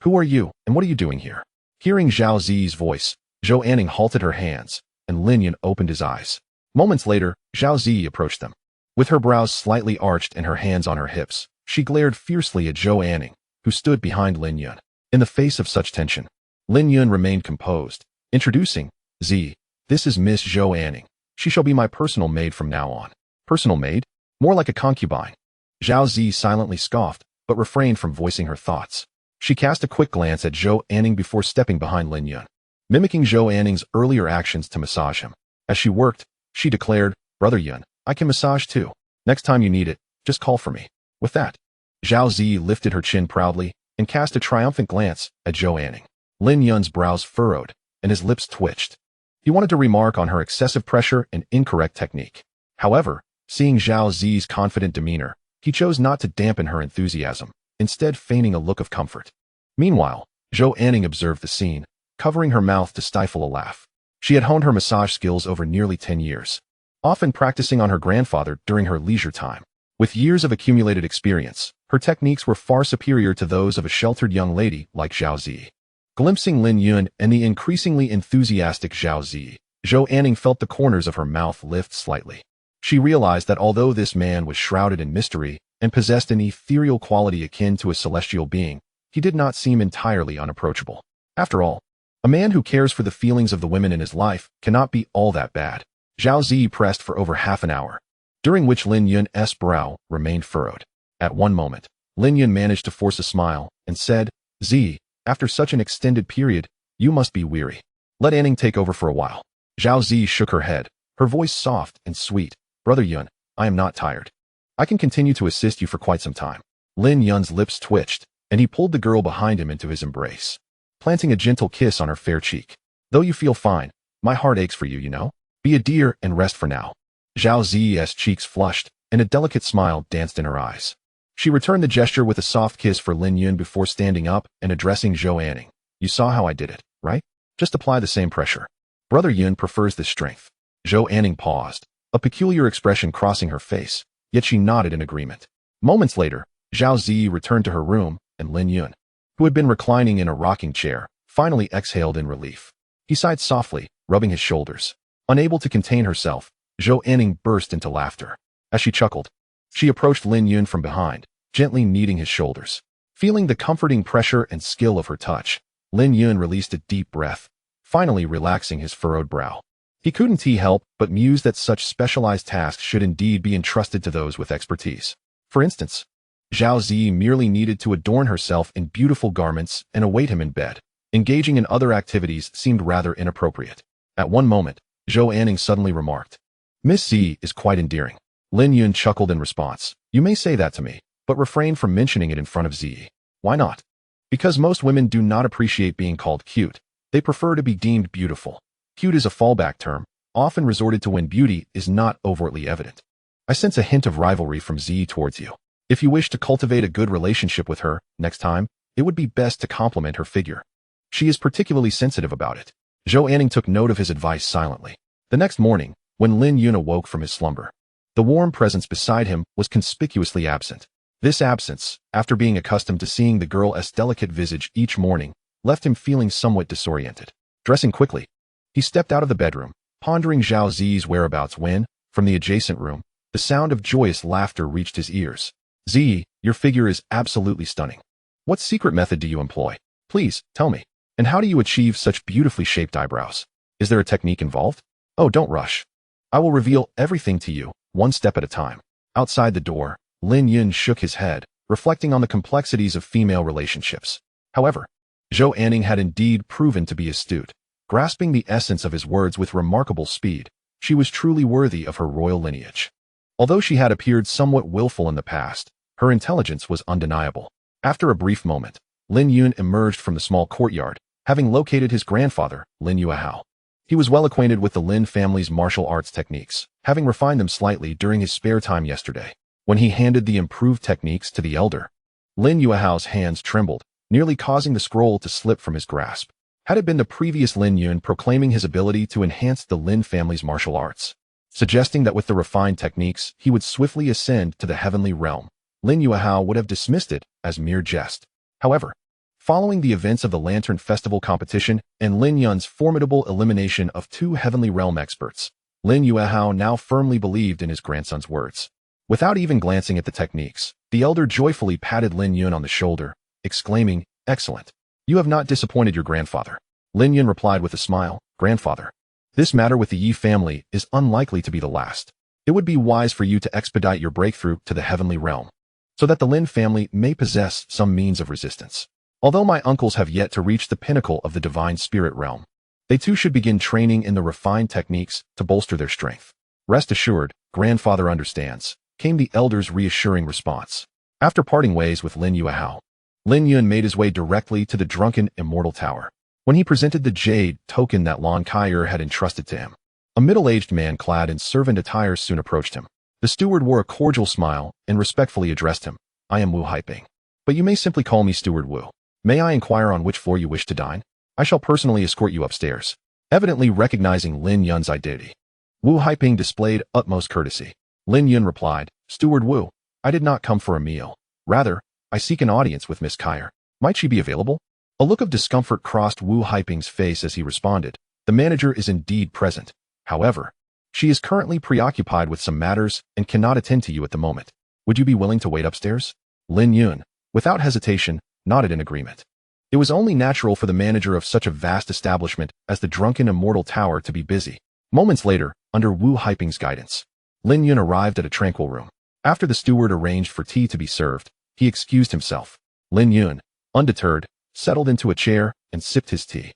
"Who are you, and what are you doing here?" Hearing Zhao Zi's voice, Zhou Anning halted her hands, and Lin Yun opened his eyes. Moments later, Zhao Zi approached them. With her brows slightly arched and her hands on her hips, she glared fiercely at Zhou Anning, who stood behind Lin Yun. In the face of such tension, Lin Yun remained composed, introducing, "Zi, this is Miss Zhou Anning. She shall be my personal maid from now on." Personal maid? More like a concubine. Zhao Zi silently scoffed, but refrained from voicing her thoughts. She cast a quick glance at Zhou Anning before stepping behind Lin Yun, mimicking Zhou Anning's earlier actions to massage him. As she worked, she declared, "Brother Yun, I can massage too. Next time you need it, just call for me." With that, Zhao Zi lifted her chin proudly and cast a triumphant glance at Zhou Anning. Lin Yun's brows furrowed, and his lips twitched. He wanted to remark on her excessive pressure and incorrect technique. However, seeing Zhao Zi's confident demeanor, he chose not to dampen her enthusiasm, instead feigning a look of comfort. Meanwhile, Zhou Anning observed the scene, covering her mouth to stifle a laugh. She had honed her massage skills over nearly 10 years, often practicing on her grandfather during her leisure time. With years of accumulated experience, her techniques were far superior to those of a sheltered young lady like Zhao Zi. Glimpsing Lin Yun and the increasingly enthusiastic Zhao Zi, Zhou Anning felt the corners of her mouth lift slightly. She realized that although this man was shrouded in mystery and possessed an ethereal quality akin to a celestial being, he did not seem entirely unapproachable. After all, a man who cares for the feelings of the women in his life cannot be all that bad. Zhao Zi pressed for over half an hour, during which Lin Yun's brow remained furrowed. At one moment, Lin Yun managed to force a smile and said, "Zi, after such an extended period, you must be weary. Let Anning take over for a while." Zhao Zi shook her head, her voice soft and sweet. "Brother Yun, I am not tired. I can continue to assist you for quite some time." Lin Yun's lips twitched, and he pulled the girl behind him into his embrace, planting a gentle kiss on her fair cheek. "Though you feel fine, my heart aches for you, you know. Be a dear and rest for now." Zhao Zi's cheeks flushed, and a delicate smile danced in her eyes. She returned the gesture with a soft kiss for Lin Yun before standing up and addressing Zhou Anning. "You saw how I did it, right? Just apply the same pressure. Brother Yun prefers this strength." Zhou Anning paused, a peculiar expression crossing her face, yet she nodded in agreement. Moments later, Zhao Zi returned to her room, and Lin Yun, who had been reclining in a rocking chair, finally exhaled in relief. He sighed softly, rubbing his shoulders. Unable to contain herself, Zhou Anning burst into laughter. As she chuckled, she approached Lin Yun from behind, gently kneading his shoulders. Feeling the comforting pressure and skill of her touch, Lin Yun released a deep breath, finally relaxing his furrowed brow. He couldn't help but muse that such specialized tasks should indeed be entrusted to those with expertise. For instance, Zhao Zi merely needed to adorn herself in beautiful garments and await him in bed. Engaging in other activities seemed rather inappropriate. At one moment, Zhou Anning suddenly remarked, "Miss Zi is quite endearing." Lin Yun chuckled in response. "You may say that to me, but refrain from mentioning it in front of Zi." "Why not?" "Because most women do not appreciate being called cute. They prefer to be deemed beautiful. Cute is a fallback term, often resorted to when beauty is not overtly evident. I sense a hint of rivalry from Zi towards you. If you wish to cultivate a good relationship with her, next time, it would be best to compliment her figure. She is particularly sensitive about it." Zhou Anning took note of his advice silently. The next morning, when Lin Yun awoke from his slumber, the warm presence beside him was conspicuously absent. This absence, after being accustomed to seeing the girl's delicate visage each morning, left him feeling somewhat disoriented. Dressing quickly, he stepped out of the bedroom, pondering Zhao Zi's whereabouts when, from the adjacent room, the sound of joyous laughter reached his ears. "Zi, your figure is absolutely stunning. What secret method do you employ? Please, tell me." And how do you achieve such beautifully shaped eyebrows? Is there a technique involved? Oh, don't rush. I will reveal everything to you, one step at a time. Outside the door, Lin Yun shook his head, reflecting on the complexities of female relationships. However, Zhou Anning had indeed proven to be astute. Grasping the essence of his words with remarkable speed, she was truly worthy of her royal lineage. Although she had appeared somewhat willful in the past, her intelligence was undeniable. After a brief moment, Lin Yun emerged from the small courtyard, having located his grandfather, Lin Yuehao. He was well acquainted with the Lin family's martial arts techniques, having refined them slightly during his spare time yesterday. When he handed the improved techniques to the elder, Lin Yuehao's hands trembled, nearly causing the scroll to slip from his grasp. Had it been the previous Lin Yun proclaiming his ability to enhance the Lin family's martial arts, suggesting that with the refined techniques he would swiftly ascend to the heavenly realm, Lin Yuehao would have dismissed it as mere jest. However, following the events of the Lantern Festival competition and Lin Yun's formidable elimination of 2 heavenly realm experts, Lin Yuehao now firmly believed in his grandson's words. Without even glancing at the techniques, the elder joyfully patted Lin Yun on the shoulder, exclaiming, "Excellent. You have not disappointed your grandfather." Lin Yun replied with a smile, "Grandfather, this matter with the Yi family is unlikely to be the last. It would be wise for you to expedite your breakthrough to the heavenly realm, so that the Lin family may possess some means of resistance. Although my uncles have yet to reach the pinnacle of the divine spirit realm, they too should begin training in the refined techniques to bolster their strength. Rest assured, grandfather understands," came the elder's reassuring response. After parting ways with Lin Yuehao, Lin Yun made his way directly to the drunken Immortal Tower. When he presented the jade token that Lon Kaier had entrusted to him, a middle-aged man clad in servant attire soon approached him. The steward wore a cordial smile and respectfully addressed him. "I am Wu Haiping, but you may simply call me Steward Wu. May I inquire on which floor you wish to dine? I shall personally escort you upstairs." Evidently recognizing Lin Yun's identity, Wu Haiping displayed utmost courtesy. Lin Yun replied, "Steward Wu, I did not come for a meal. Rather, I seek an audience with Miss Kaier. Might she be available?" A look of discomfort crossed Wu Haiping's face as he responded, "The manager is indeed present. However, she is currently preoccupied with some matters and cannot attend to you at the moment. Would you be willing to wait upstairs?" Lin Yun, without hesitation, nodded in agreement. It was only natural for the manager of such a vast establishment as the drunken Immortal Tower to be busy. Moments later, under Wu Haiping's guidance, Lin Yun arrived at a tranquil room. After the steward arranged for tea to be served, he excused himself. Lin Yun, undeterred, settled into a chair and sipped his tea.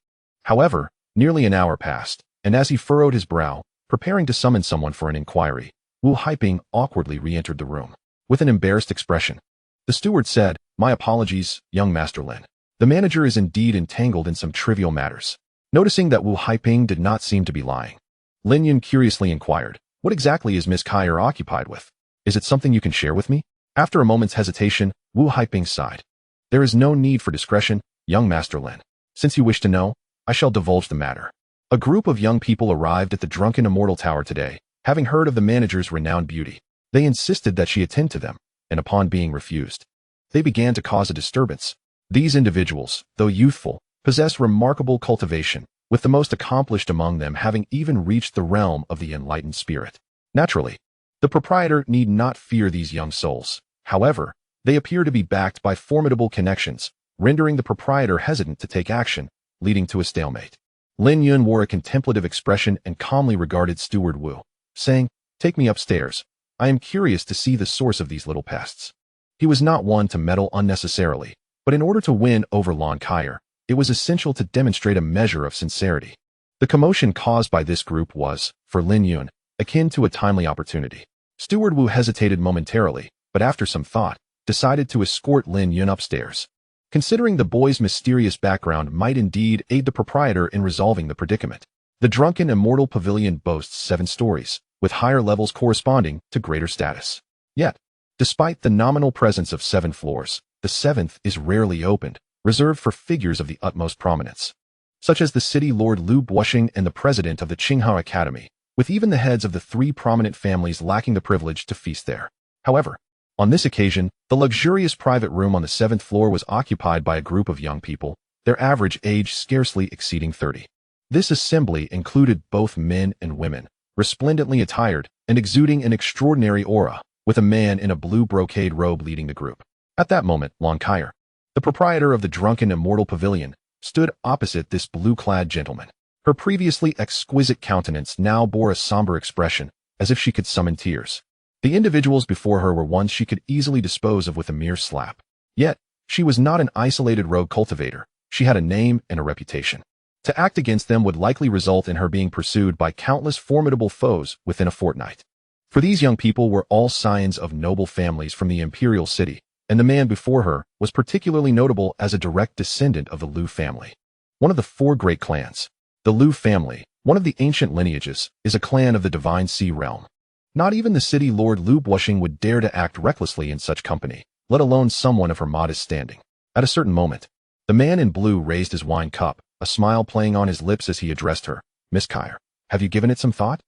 However, nearly an hour passed, and as he furrowed his brow, preparing to summon someone for an inquiry, Wu Haiping awkwardly re-entered the room. With an embarrassed expression, the steward said, "My apologies, young Master Lin. The manager is indeed entangled in some trivial matters." Noticing that Wu Haiping did not seem to be lying, Lin Yun curiously inquired, "What exactly is Miss Kaier occupied with? Is it something you can share with me?" After a moment's hesitation, Wu Haiping sighed. "There is no need for discretion, young Master Lin. Since you wish to know, I shall divulge the matter." A group of young people arrived at the drunken Immortal Tower today, having heard of the manager's renowned beauty. They insisted that she attend to them, and upon being refused, they began to cause a disturbance. These individuals, though youthful, possess remarkable cultivation, with the most accomplished among them having even reached the realm of the enlightened spirit. Naturally, the proprietor need not fear these young souls. However, they appear to be backed by formidable connections, rendering the proprietor hesitant to take action, leading to a stalemate. Lin Yun wore a contemplative expression and calmly regarded Steward Wu, saying, "Take me upstairs. I am curious to see the source of these little pests." He was not one to meddle unnecessarily, but in order to win over Lon Kaier, it was essential to demonstrate a measure of sincerity. The commotion caused by this group was, for Lin Yun, akin to a timely opportunity. Steward Wu hesitated momentarily, but after some thought, decided to escort Lin Yun upstairs. Considering the boy's mysterious background might indeed aid the proprietor in resolving the predicament. The drunken Immortal Pavilion boasts 7 stories, with higher levels corresponding to greater status. Yet, despite the nominal presence of 7 floors, the 7th is rarely opened, reserved for figures of the utmost prominence, such as the city lord Liu Buoxing and the president of the Qinghao Academy, with even the heads of the 3 prominent families lacking the privilege to feast there. However, on this occasion, the luxurious private room on the 7th floor was occupied by a group of young people, their average age scarcely exceeding 30. This assembly included both men and women, resplendently attired and exuding an extraordinary aura, with a man in a blue brocade robe leading the group. At that moment, Lon Kaier, the proprietor of the drunken Immortal Pavilion, stood opposite this blue-clad gentleman. Her previously exquisite countenance now bore a somber expression, as if she could summon tears. The individuals before her were ones she could easily dispose of with a mere slap. Yet, she was not an isolated rogue cultivator. She had a name and a reputation. To act against them would likely result in her being pursued by countless formidable foes within a fortnight. For these young people were all scions of noble families from the imperial city, and the man before her was particularly notable as a direct descendant of the Liu family. One of the 4 great clans. The Liu family, one of the ancient lineages, is a clan of the Divine Sea realm. Not even the city lord Liu Blushing would dare to act recklessly in such company, let alone someone of her modest standing. At a certain moment, the man in blue raised his wine cup, a smile playing on his lips as he addressed her. Miss Kyre, have you given it some thought?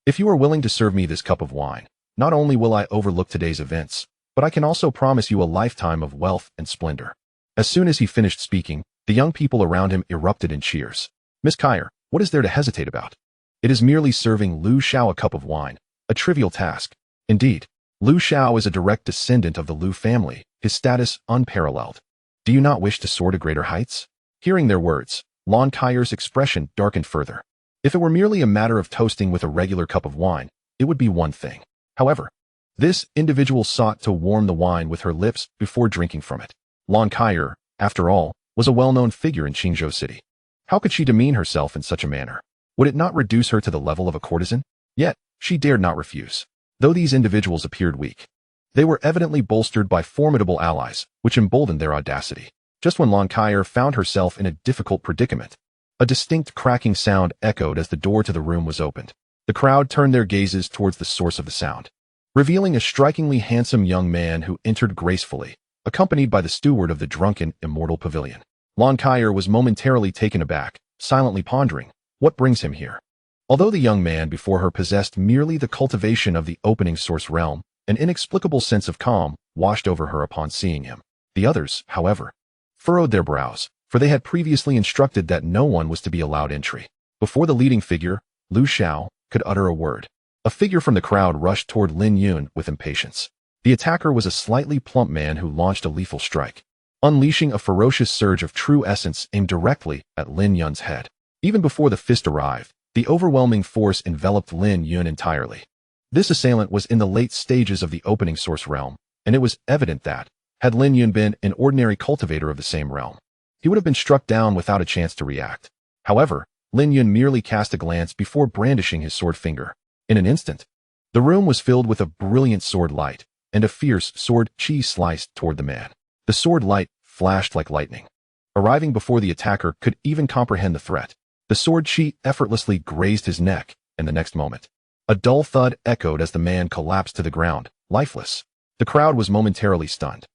If you are willing to serve me this cup of wine, not only will I overlook today's events, but I can also promise you a lifetime of wealth and splendor. As soon as he finished speaking, the young people around him erupted in cheers. Miss Kyre, what is there to hesitate about? It is merely serving Liu Xiao a cup of wine, a trivial task. Indeed, Liu Xiao is a direct descendant of the Liu family, his status unparalleled. Do you not wish to soar to greater heights? Hearing their words, Lon Kyre's expression darkened further. If it were merely a matter of toasting with a regular cup of wine, it would be one thing. However, this individual sought to warm the wine with her lips before drinking from it. Lon Kyre, after all, was a well-known figure in Qingzhou City. How could she demean herself in such a manner? Would it not reduce her to the level of a courtesan? Yet, she dared not refuse. Though these individuals appeared weak, they were evidently bolstered by formidable allies, which emboldened their audacity. Just when Lon Kyre found herself in a difficult predicament, a distinct cracking sound echoed as the door to the room was opened. The crowd turned their gazes towards the source of the sound, revealing a strikingly handsome young man who entered gracefully, accompanied by the steward of the drunken Immortal Pavilion. Lon Kyre was momentarily taken aback, silently pondering, what brings him here? Although the young man before her possessed merely the cultivation of the opening source realm, an inexplicable sense of calm washed over her upon seeing him. The others, however, furrowed their brows, for they had previously instructed that no one was to be allowed entry. Before the leading figure, Liu Xiao, could utter a word, a figure from the crowd rushed toward Lin Yun with impatience. The attacker was a slightly plump man who launched a lethal strike, unleashing a ferocious surge of true essence aimed directly at Lin Yun's head. Even before the fist arrived, the overwhelming force enveloped Lin Yun entirely. This assailant was in the late stages of the opening source realm, and it was evident that, had Lin Yun been an ordinary cultivator of the same realm, he would have been struck down without a chance to react. However, Lin Yun merely cast a glance before brandishing his sword finger. In an instant, the room was filled with a brilliant sword light, and a fierce sword chi sliced toward the man. The sword light flashed like lightning. Arriving before the attacker could even comprehend the threat, the sword chi effortlessly grazed his neck, and the next moment, a dull thud echoed as the man collapsed to the ground, lifeless. The crowd was momentarily stunned.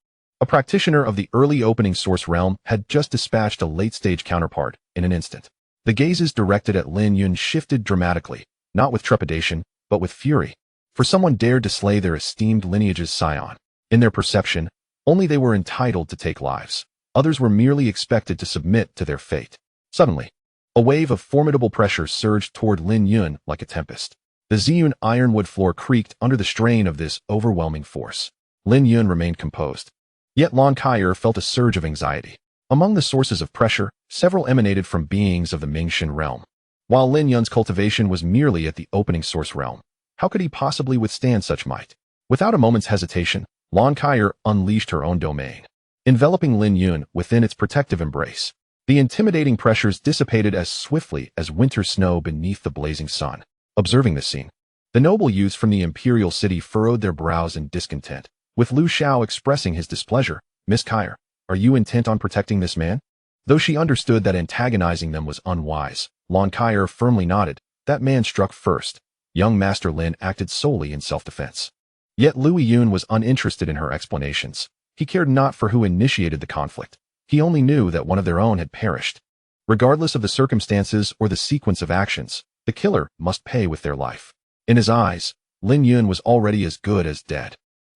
A practitioner of the early opening source realm had just dispatched a late-stage counterpart in an instant. The gazes directed at Lin Yun shifted dramatically, not with trepidation, but with fury. For someone dared to slay their esteemed lineage's scion. In their perception, only they were entitled to take lives. Others were merely expected to submit to their fate. Suddenly, a wave of formidable pressure surged toward Lin Yun like a tempest. The Ziyun ironwood floor creaked under the strain of this overwhelming force. Lin Yun remained composed. Yet Lon Kyre felt a surge of anxiety. Among the sources of pressure, several emanated from beings of the Mingxin realm. While Lin Yun's cultivation was merely at the opening source realm, how could he possibly withstand such might? Without a moment's hesitation, Lon Kyre unleashed her own domain, enveloping Lin Yun within its protective embrace. The intimidating pressures dissipated as swiftly as winter snow beneath the blazing sun. Observing this scene, the noble youths from the imperial city furrowed their brows in discontent, with Liu Xiao expressing his displeasure. Miss Kyre, are you intent on protecting this man? Though she understood that antagonizing them was unwise, Lon Kyre firmly nodded. That man struck first. Young Master Lin acted solely in self-defense. Yet Liu Yun was uninterested in her explanations. He cared not for who initiated the conflict. He only knew that one of their own had perished. Regardless of the circumstances or the sequence of actions, the killer must pay with their life. In his eyes, Lin Yun was already as good as dead.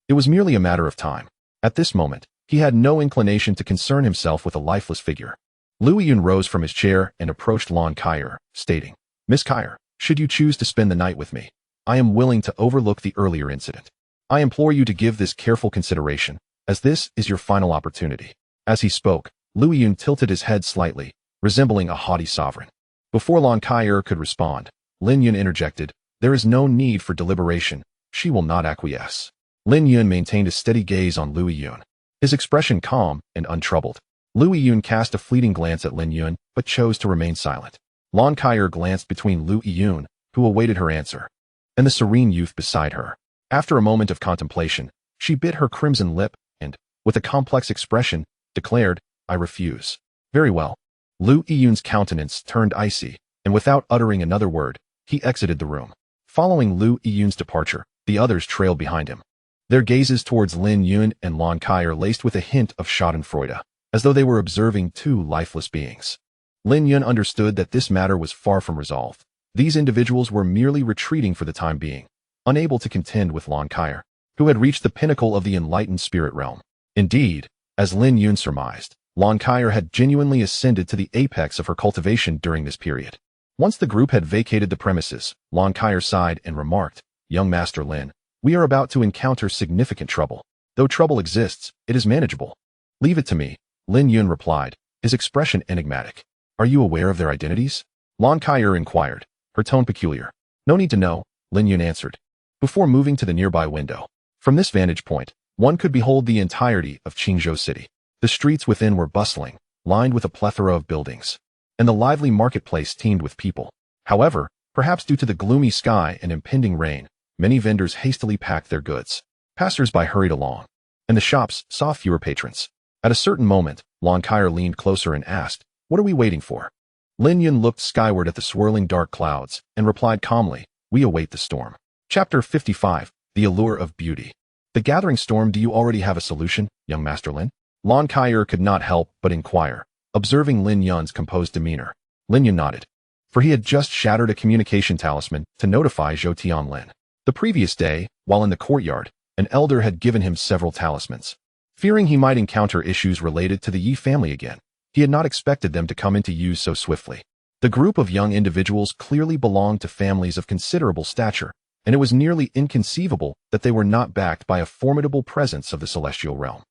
It was merely a matter of time. At this moment, he had no inclination to concern himself with a lifeless figure. Liu Yun rose from his chair and approached Lon Kyre, stating, Miss Kyre, should you choose to spend the night with me, I am willing to overlook the earlier incident. I implore you to give this careful consideration, as this is your final opportunity. As he spoke, Liu Yun tilted his head slightly, resembling a haughty sovereign. Before Lon Kaier could respond, Lin Yun interjected, "There is no need for deliberation. She will not acquiesce." Lin Yun maintained a steady gaze on Lu Yun, his expression calm and untroubled. Lu Yun cast a fleeting glance at Lin Yun, but chose to remain silent. Lon Kaier glanced between Lu Yun, who awaited her answer, and the serene youth beside her. After a moment of contemplation, she bit her crimson lip and, with a complex expression, declared, "I refuse." "Very well." Lu Yun's countenance turned icy, and without uttering another word, he exited the room. Following Lu Yun's departure, the others trailed behind him, their gazes towards Lin Yun and Lon Kaier laced with a hint of schadenfreude, as though they were observing two lifeless beings. Lin Yun understood that this matter was far from resolved. These individuals were merely retreating for the time being, unable to contend with Lon Kaier, who had reached the pinnacle of the enlightened spirit realm. Indeed, as Lin Yun surmised, Lon Kaier had genuinely ascended to the apex of her cultivation during this period. Once the group had vacated the premises, Lon Kaier sighed and remarked, "Young Master Lin, we are about to encounter significant trouble. Though trouble exists, it is manageable." "Leave it to me," Lin Yun replied, his expression enigmatic. "Are you aware of their identities?" Lon Kaier inquired, her tone peculiar. "No need to know," Lin Yun answered, before moving to the nearby window. From this vantage point, one could behold the entirety of Qingzhou City. The streets within were bustling, lined with a plethora of buildings, and the lively marketplace teemed with people. However, perhaps due to the gloomy sky and impending rain, many vendors hastily packed their goods. Passers-by hurried along, and the shops saw fewer patrons. At a certain moment, Lon Kaier leaned closer and asked, "What are we waiting for?" Lin Yun looked skyward at the swirling dark clouds and replied calmly, "We await the storm." Chapter 55, The Allure of Beauty. "The gathering storm, do you already have a solution, young Master Lin?" Lon Kaier could not help but inquire, observing Lin Yun's composed demeanor. Lin Yun nodded, for he had just shattered a communication talisman to notify Zhou Tianlin. The previous day, while in the courtyard, an elder had given him several talismans. Fearing he might encounter issues related to the Yi family again, he had not expected them to come into use so swiftly. The group of young individuals clearly belonged to families of considerable stature, and it was nearly inconceivable that they were not backed by a formidable presence of the celestial realm.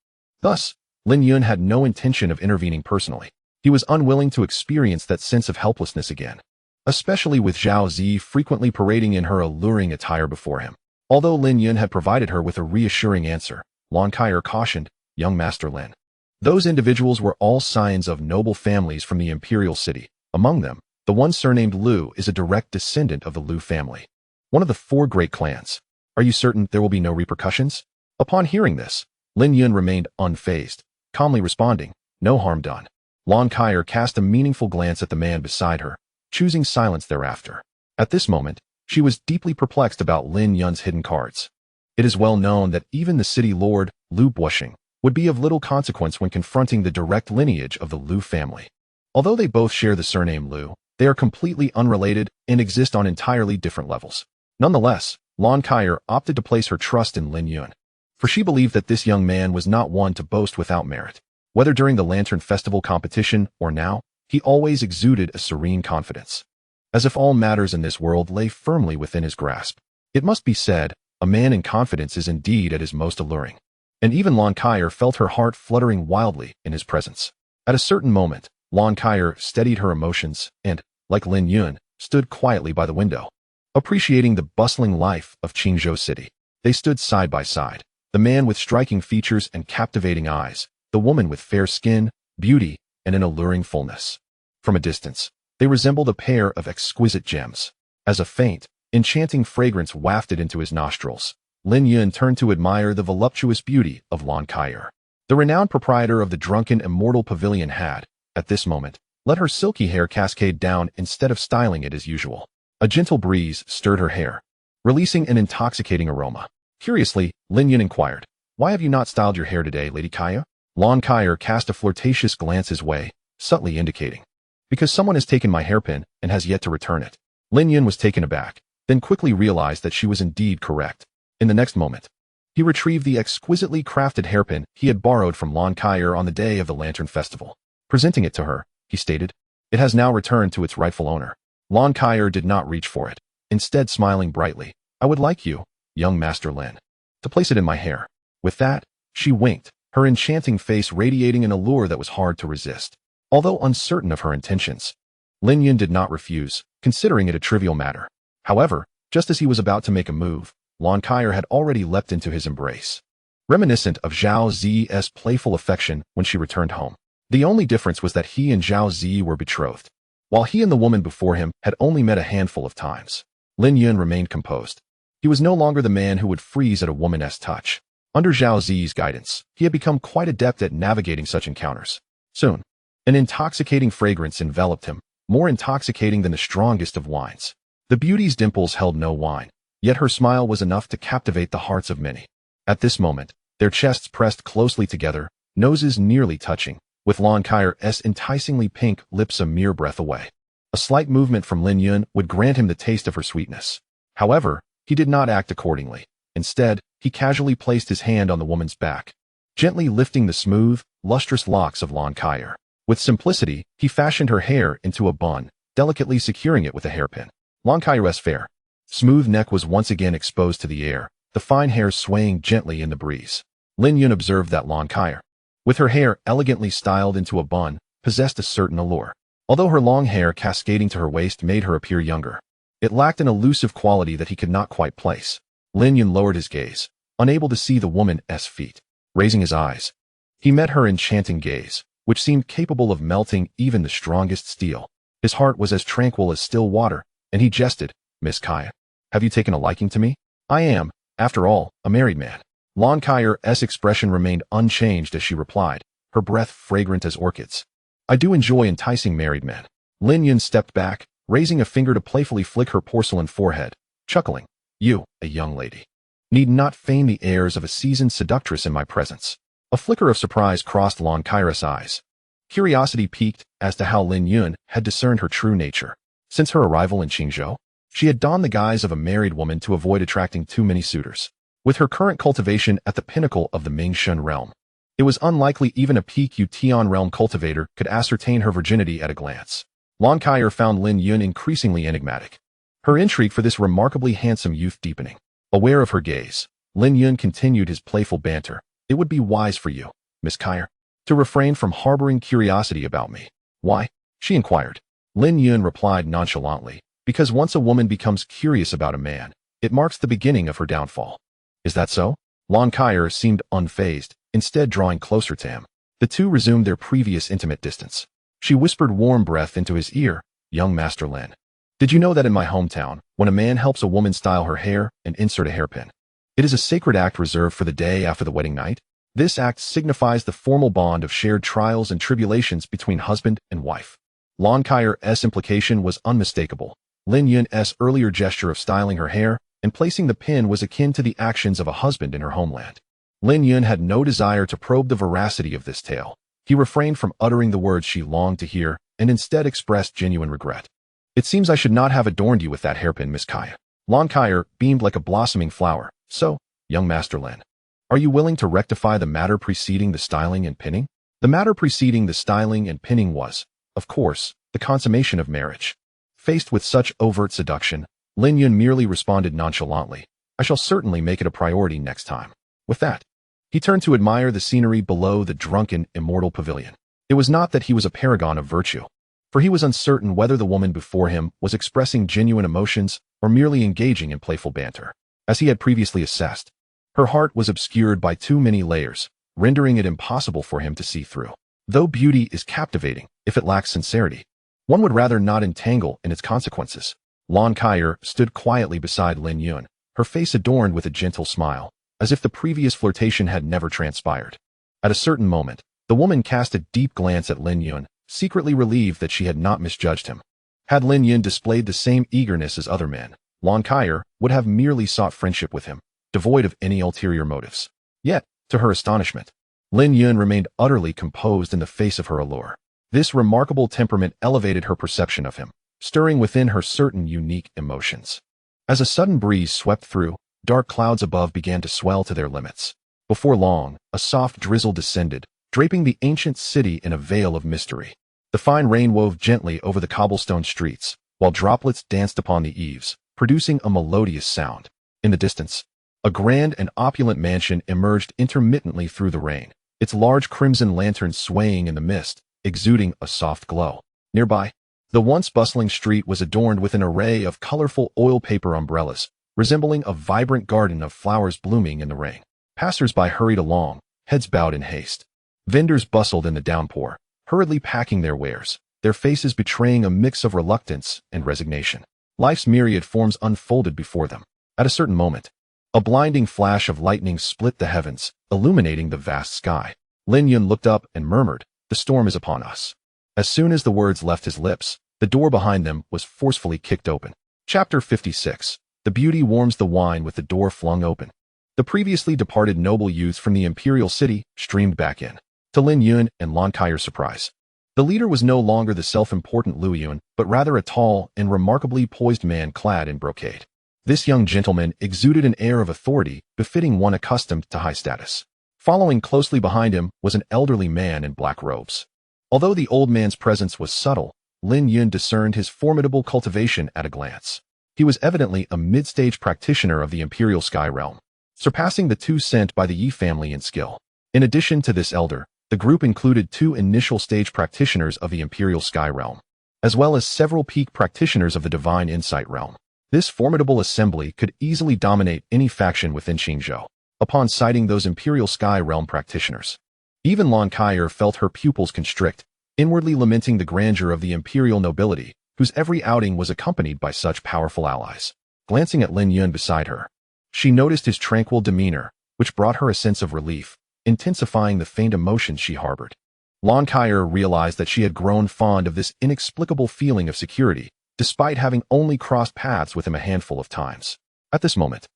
Thus, Lin Yun had no intention of intervening personally. He was unwilling to experience that sense of helplessness again, especially with Zhao Zi frequently parading in her alluring attire before him. Although Lin Yun had provided her with a reassuring answer, Lon Kaier cautioned, "Young Master Lin, those individuals were all scions of noble families from the imperial city. Among them, the one surnamed Lu is a direct descendant of the Lu family, one of the four great clans. Are you certain there will be no repercussions?" Upon hearing this, Lin Yun remained unfazed, calmly responding, "No harm done." Lon Kaier cast a meaningful glance at the man beside her, choosing silence thereafter. At this moment, she was deeply perplexed about Lin Yun's hidden cards. It is well known that even the city lord, Lu Buoxing, would be of little consequence when confronting the direct lineage of the Lu family. Although they both share the surname Lu, they are completely unrelated and exist on entirely different levels. Nonetheless, Lon Kaier opted to place her trust in Lin Yun, for she believed that this young man was not one to boast without merit. Whether during the Lantern Festival competition or now, he always exuded a serene confidence, as if all matters in this world lay firmly within his grasp. It must be said, a man in confidence is indeed at his most alluring, and even Lon Kaier felt her heart fluttering wildly in his presence. At a certain moment, Lon Kaier steadied her emotions and, like Lin Yun, stood quietly by the window, appreciating the bustling life of Qingzhou City. They stood side by side, the man with striking features and captivating eyes, the woman with fair skin, beauty, and an alluring fullness. From a distance, they resembled a pair of exquisite gems. As a faint, enchanting fragrance wafted into his nostrils, Lin Yun turned to admire the voluptuous beauty of Lon Kaier. The renowned proprietor of the drunken Immortal Pavilion had, at this moment, let her silky hair cascade down instead of styling it as usual. A gentle breeze stirred her hair, releasing an intoxicating aroma. Curiously, Lin Yun inquired, "Why have you not styled your hair today, Lady Kaier?" Lon Kaier cast a flirtatious glance his way, subtly indicating, "Because someone has taken my hairpin and has yet to return it." Lin Yun was taken aback, then quickly realized that she was indeed correct. In the next moment, he retrieved the exquisitely crafted hairpin he had borrowed from Lon Kaier on the day of the Lantern Festival. Presenting it to her, he stated, "It has now returned to its rightful owner." Lon Kaier did not reach for it, instead smiling brightly, "I would like you, young Master Lin, to place it in my hair." With that, she winked, her enchanting face radiating an allure that was hard to resist. Although uncertain of her intentions, Lin Yun did not refuse, considering it a trivial matter. However, just as he was about to make a move, Lon Kyer had already leapt into his embrace. Reminiscent of Zhao Zi's playful affection when she returned home. The only difference was that he and Zhao Zi were betrothed, while he and the woman before him had only met a handful of times. Lin Yun remained composed. He was no longer the man who would freeze at a woman's touch. Under Zhao Zi's guidance, he had become quite adept at navigating such encounters. Soon, an intoxicating fragrance enveloped him, more intoxicating than the strongest of wines. The beauty's dimples held no wine, yet her smile was enough to captivate the hearts of many. At this moment, their chests pressed closely together, noses nearly touching, with Lon Kyer's enticingly pink lips a mere breath away. A slight movement from Lin Yun would grant him the taste of her sweetness. However, he did not act accordingly. Instead, he casually placed his hand on the woman's back, gently lifting the smooth, lustrous locks of Lon Kyer. With simplicity, he fashioned her hair into a bun, delicately securing it with a hairpin. Lon Kyer's fair, smooth neck was once again exposed to the air, the fine hair swaying gently in the breeze. Lin Yun observed that Lon Kyer, with her hair elegantly styled into a bun, possessed a certain allure. Although her long hair cascading to her waist made her appear younger, it lacked an elusive quality that he could not quite place. Lin Yun lowered his gaze, unable to see the woman's feet. Raising his eyes, he met her enchanting gaze, which seemed capable of melting even the strongest steel. His heart was as tranquil as still water, and he jested, "Miss Kaya, have you taken a liking to me? I am, after all, a married man." Lon Kyer's expression remained unchanged as she replied, her breath fragrant as orchids. "I do enjoy enticing married men." Lin Yun stepped back, raising a finger to playfully flick her porcelain forehead, chuckling, "You, a young lady, need not feign the airs of a seasoned seductress in my presence." A flicker of surprise crossed Lon Kyer's eyes. Curiosity piqued as to how Lin Yun had discerned her true nature. Since her arrival in Qingzhou, she had donned the guise of a married woman to avoid attracting too many suitors. With her current cultivation at the pinnacle of the Mingshun realm, it was unlikely even a peak Tian realm cultivator could ascertain her virginity at a glance. Lon Kyer found Lin Yun increasingly enigmatic, her intrigue for this remarkably handsome youth deepening. Aware of her gaze, Lin Yun continued his playful banter. "It would be wise for you, Miss Kyer, to refrain from harboring curiosity about me." "Why?" she inquired. Lin Yun replied nonchalantly, "Because once a woman becomes curious about a man, it marks the beginning of her downfall." "Is that so?" Lon Kyer seemed unfazed, instead drawing closer to him. The two resumed their previous intimate distance. She whispered warm breath into his ear, "Young Master Lin, did you know that in my hometown, when a man helps a woman style her hair and insert a hairpin, it is a sacred act reserved for the day after the wedding night? This act signifies the formal bond of shared trials and tribulations between husband and wife." Lon Kyer's implication was unmistakable. Lin Yun's earlier gesture of styling her hair and placing the pin was akin to the actions of a husband in her homeland. Lin Yun had no desire to probe the veracity of this tale. He refrained from uttering the words she longed to hear and instead expressed genuine regret. "It seems I should not have adorned you with that hairpin, Miss Kaya." Lon Kyer beamed like a blossoming flower. "So, young Master Lin, are you willing to rectify the matter preceding the styling and pinning?" The matter preceding the styling and pinning was, of course, the consummation of marriage. Faced with such overt seduction, Lin Yun merely responded nonchalantly, "I shall certainly make it a priority next time." With that, he turned to admire the scenery below the drunken, immortal pavilion. It was not that he was a paragon of virtue, for he was uncertain whether the woman before him was expressing genuine emotions or merely engaging in playful banter. As he had previously assessed, her heart was obscured by too many layers, rendering it impossible for him to see through. Though beauty is captivating, if it lacks sincerity, one would rather not entangle in its consequences. Lon Kyer stood quietly beside Lin Yun, her face adorned with a gentle smile, as if the previous flirtation had never transpired. At a certain moment, the woman cast a deep glance at Lin Yun, secretly relieved that she had not misjudged him. Had Lin Yun displayed the same eagerness as other men, Lon Kyer would have merely sought friendship with him, devoid of any ulterior motives. Yet, to her astonishment, Lin Yun remained utterly composed in the face of her allure. This remarkable temperament elevated her perception of him, stirring within her certain unique emotions. As a sudden breeze swept through, dark clouds above began to swell to their limits. Before long, a soft drizzle descended, draping the ancient city in a veil of mystery. The fine rain wove gently over the cobblestone streets, while droplets danced upon the eaves, producing a melodious sound. In the distance, a grand and opulent mansion emerged intermittently through the rain, its large crimson lantern swaying in the mist, exuding a soft glow. Nearby, the once bustling street was adorned with an array of colorful oil paper umbrellas, resembling a vibrant garden of flowers blooming in the rain. Passers-by hurried along, heads bowed in haste. Vendors bustled in the downpour, hurriedly packing their wares, their faces betraying a mix of reluctance and resignation. Life's myriad forms unfolded before them. At a certain moment, a blinding flash of lightning split the heavens, illuminating the vast sky. Lin Yun looked up and murmured, "The storm is upon us." As soon as the words left his lips, the door behind them was forcefully kicked open. Chapter 56. The beauty warms the wine with the door flung open. The previously departed noble youths from the imperial city streamed back in. To Lin Yun and Lan Kai's surprise, the leader was no longer the self-important Lu Yun, but rather a tall and remarkably poised man clad in brocade. This young gentleman exuded an air of authority befitting one accustomed to high status. Following closely behind him was an elderly man in black robes. Although the old man's presence was subtle, Lin Yun discerned his formidable cultivation at a glance. He was evidently a mid-stage practitioner of the Imperial Sky Realm, surpassing the two sent by the Yi family in skill. In addition to this elder, the group included 2 initial stage practitioners of the Imperial Sky Realm, as well as several peak practitioners of the Divine Insight Realm. This formidable assembly could easily dominate any faction within Qingzhou. Upon sighting those Imperial Sky Realm practitioners, even Lan Kai felt her pupils constrict, inwardly lamenting the grandeur of the imperial nobility, whose every outing was accompanied by such powerful allies. Glancing at Lin Yun beside her, she noticed his tranquil demeanor, which brought her a sense of relief, intensifying the faint emotions she harbored. Lan Kai realized that she had grown fond of this inexplicable feeling of security, despite having only crossed paths with him a handful of times. At this moment,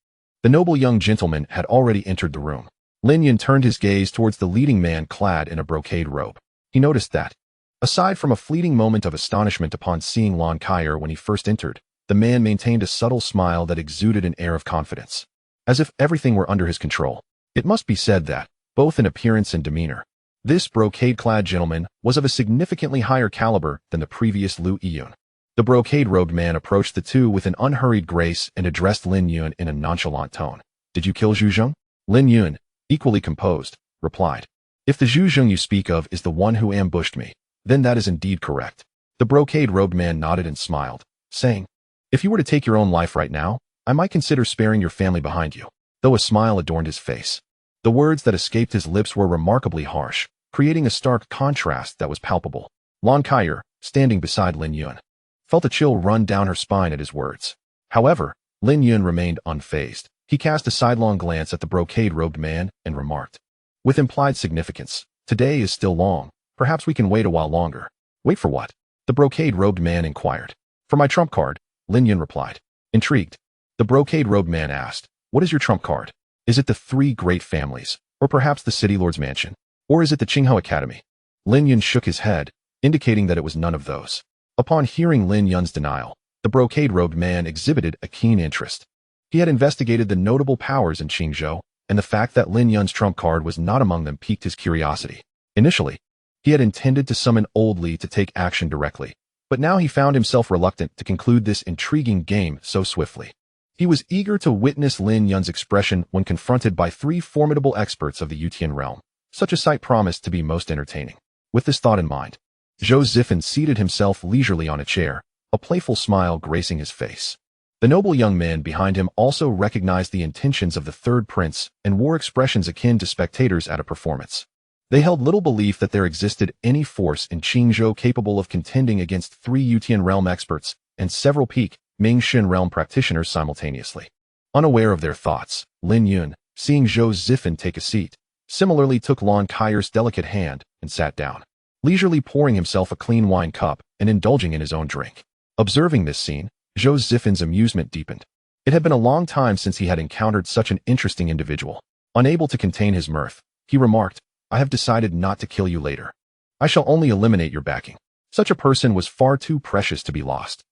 the noble young gentleman had already entered the room. Lin Yun turned his gaze towards the leading man clad in a brocade robe. He noticed that, aside from a fleeting moment of astonishment upon seeing Lan Kai when he first entered, the man maintained a subtle smile that exuded an air of confidence, as if everything were under his control. It must be said that, both in appearance and demeanor, this brocade-clad gentleman was of a significantly higher caliber than the previous Lu Yun. The brocade-robed man approached the two with an unhurried grace and addressed Lin Yun in a nonchalant tone. "Did you kill Zhu Zheng?" Lin Yun, equally composed, replied, "If the Zhu Zheng you speak of is the one who ambushed me, then that is indeed correct." The brocade-robed man nodded and smiled, saying, "If you were to take your own life right now, I might consider sparing your family behind you," though a smile adorned his face. The words that escaped his lips were remarkably harsh, creating a stark contrast that was palpable. Lan Kai, standing beside Lin Yun, felt a chill run down her spine at his words. However, Lin Yun remained unfazed. He cast a sidelong glance at the brocade-robed man and remarked, with implied significance, "Today is still long. Perhaps we can wait a while longer." "Wait for what?" the brocade-robed man inquired. "For my trump card," Lin Yun replied. Intrigued, the brocade-robed man asked, "What is your trump card? Is it the 3 great families, or perhaps the city lord's mansion? Or is it the Qinghou Academy?" Lin Yun shook his head, indicating that it was none of those. Upon hearing Lin Yun's denial, the brocade-robed man exhibited a keen interest. He had investigated the notable powers in Qingzhou, and the fact that Lin Yun's trump card was not among them piqued his curiosity. Initially, he had intended to summon Old Li to take action directly, but now he found himself reluctant to conclude this intriguing game so swiftly. He was eager to witness Lin Yun's expression when confronted by 3 formidable experts of the Yutian realm. Such a sight promised to be most entertaining. With this thought in mind, Zhou Zifen seated himself leisurely on a chair, a playful smile gracing his face. The noble young man behind him also recognized the intentions of the third prince and wore expressions akin to spectators at a performance. They held little belief that there existed any force in Qingzhou capable of contending against 3 Yutian realm experts and several peak Mingxin realm practitioners simultaneously. Unaware of their thoughts, Lin Yun, seeing Zhou Zifen take a seat, similarly took Lan Kai's delicate hand and sat down, leisurely pouring himself a clean wine cup and indulging in his own drink. Observing this scene, Zhou Zifen's amusement deepened. It had been a long time since he had encountered such an interesting individual. Unable to contain his mirth, he remarked, "I have decided not to kill you later. I shall only eliminate your backing." Such a person was far too precious to be lost.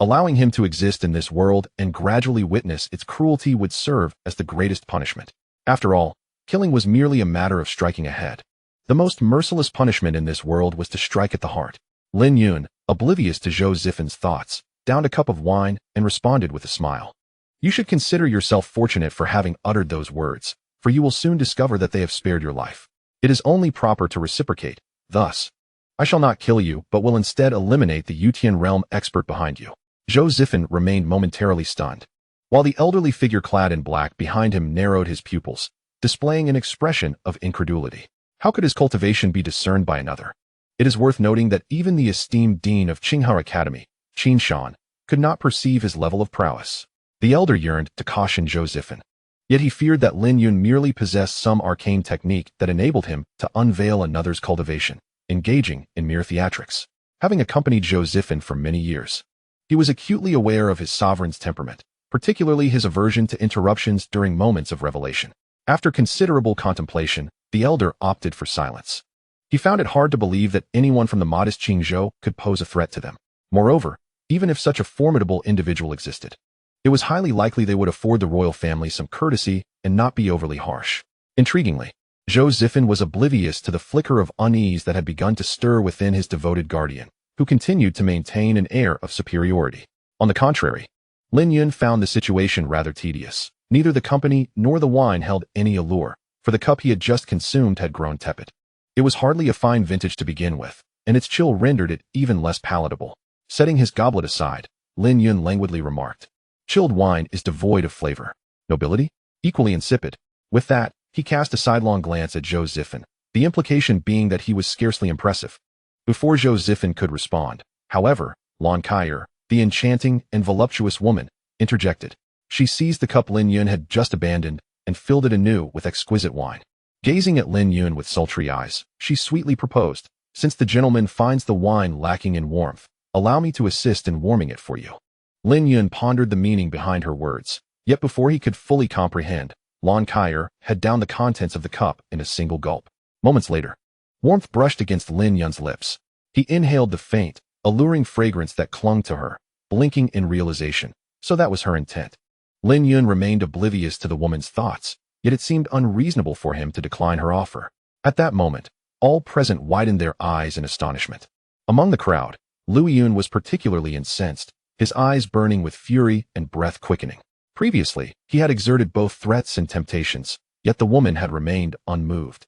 Allowing him to exist in this world and gradually witness its cruelty would serve as the greatest punishment. After all, killing was merely a matter of striking a head. The most merciless punishment in this world was to strike at the heart. Lin Yun, oblivious to Zhou Zifen's thoughts, downed a cup of wine and responded with a smile. "You should consider yourself fortunate for having uttered those words, for you will soon discover that they have spared your life. It is only proper to reciprocate. Thus, I shall not kill you, but will instead eliminate the Yutian realm expert behind you. Zhou Zifen remained momentarily stunned, while the elderly figure clad in black behind him narrowed his pupils, displaying an expression of incredulity. How could his cultivation be discerned by another? It is worth noting that even the esteemed dean of Qinghao Academy, Qin Shan, could not perceive his level of prowess. The elder yearned to caution Zhou Zifen, yet he feared that Lin Yun merely possessed some arcane technique that enabled him to unveil another's cultivation, engaging in mere theatrics. Having accompanied Zhou Zifen for many years, he was acutely aware of his sovereign's temperament, particularly his aversion to interruptions during moments of revelation. After considerable contemplation, the elder opted for silence. He found it hard to believe that anyone from the modest Qingzhou could pose a threat to them. Moreover, even if such a formidable individual existed, it was highly likely they would afford the royal family some courtesy and not be overly harsh. Intriguingly, Zhou Zifen was oblivious to the flicker of unease that had begun to stir within his devoted guardian, who continued to maintain an air of superiority. On the contrary, Lin Yun found the situation rather tedious. Neither the company nor the wine held any allure, for the cup he had just consumed had grown tepid. It was hardly a fine vintage to begin with, and its chill rendered it even less palatable. Setting his goblet aside, Lin Yun languidly remarked, "Chilled wine is devoid of flavor. Nobility? Equally insipid." With that, he cast a sidelong glance at Zhou Zifen, the implication being that he was scarcely impressive. Before Zhou Zifen could respond, however, Lan Kaier, the enchanting and voluptuous woman, interjected. She seized the cup Lin Yun had just abandoned and filled it anew with exquisite wine. Gazing at Lin Yun with sultry eyes, she sweetly proposed, "Since the gentleman finds the wine lacking in warmth, allow me to assist in warming it for you." Lin Yun pondered the meaning behind her words, yet before he could fully comprehend, Lan Kaier had downed the contents of the cup in a single gulp. Moments later, warmth brushed against Lin Yun's lips. He inhaled the faint, alluring fragrance that clung to her, blinking in realization. So that was her intent. Lin Yun remained oblivious to the woman's thoughts, yet it seemed unreasonable for him to decline her offer. At that moment, all present widened their eyes in astonishment. Among the crowd, Lu Yun was particularly incensed, his eyes burning with fury and breath quickening. Previously, he had exerted both threats and temptations, yet the woman had remained unmoved.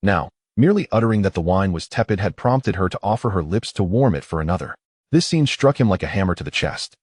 Now, merely uttering that the wine was tepid had prompted her to offer her lips to warm it for another. This scene struck him like a hammer to the chest,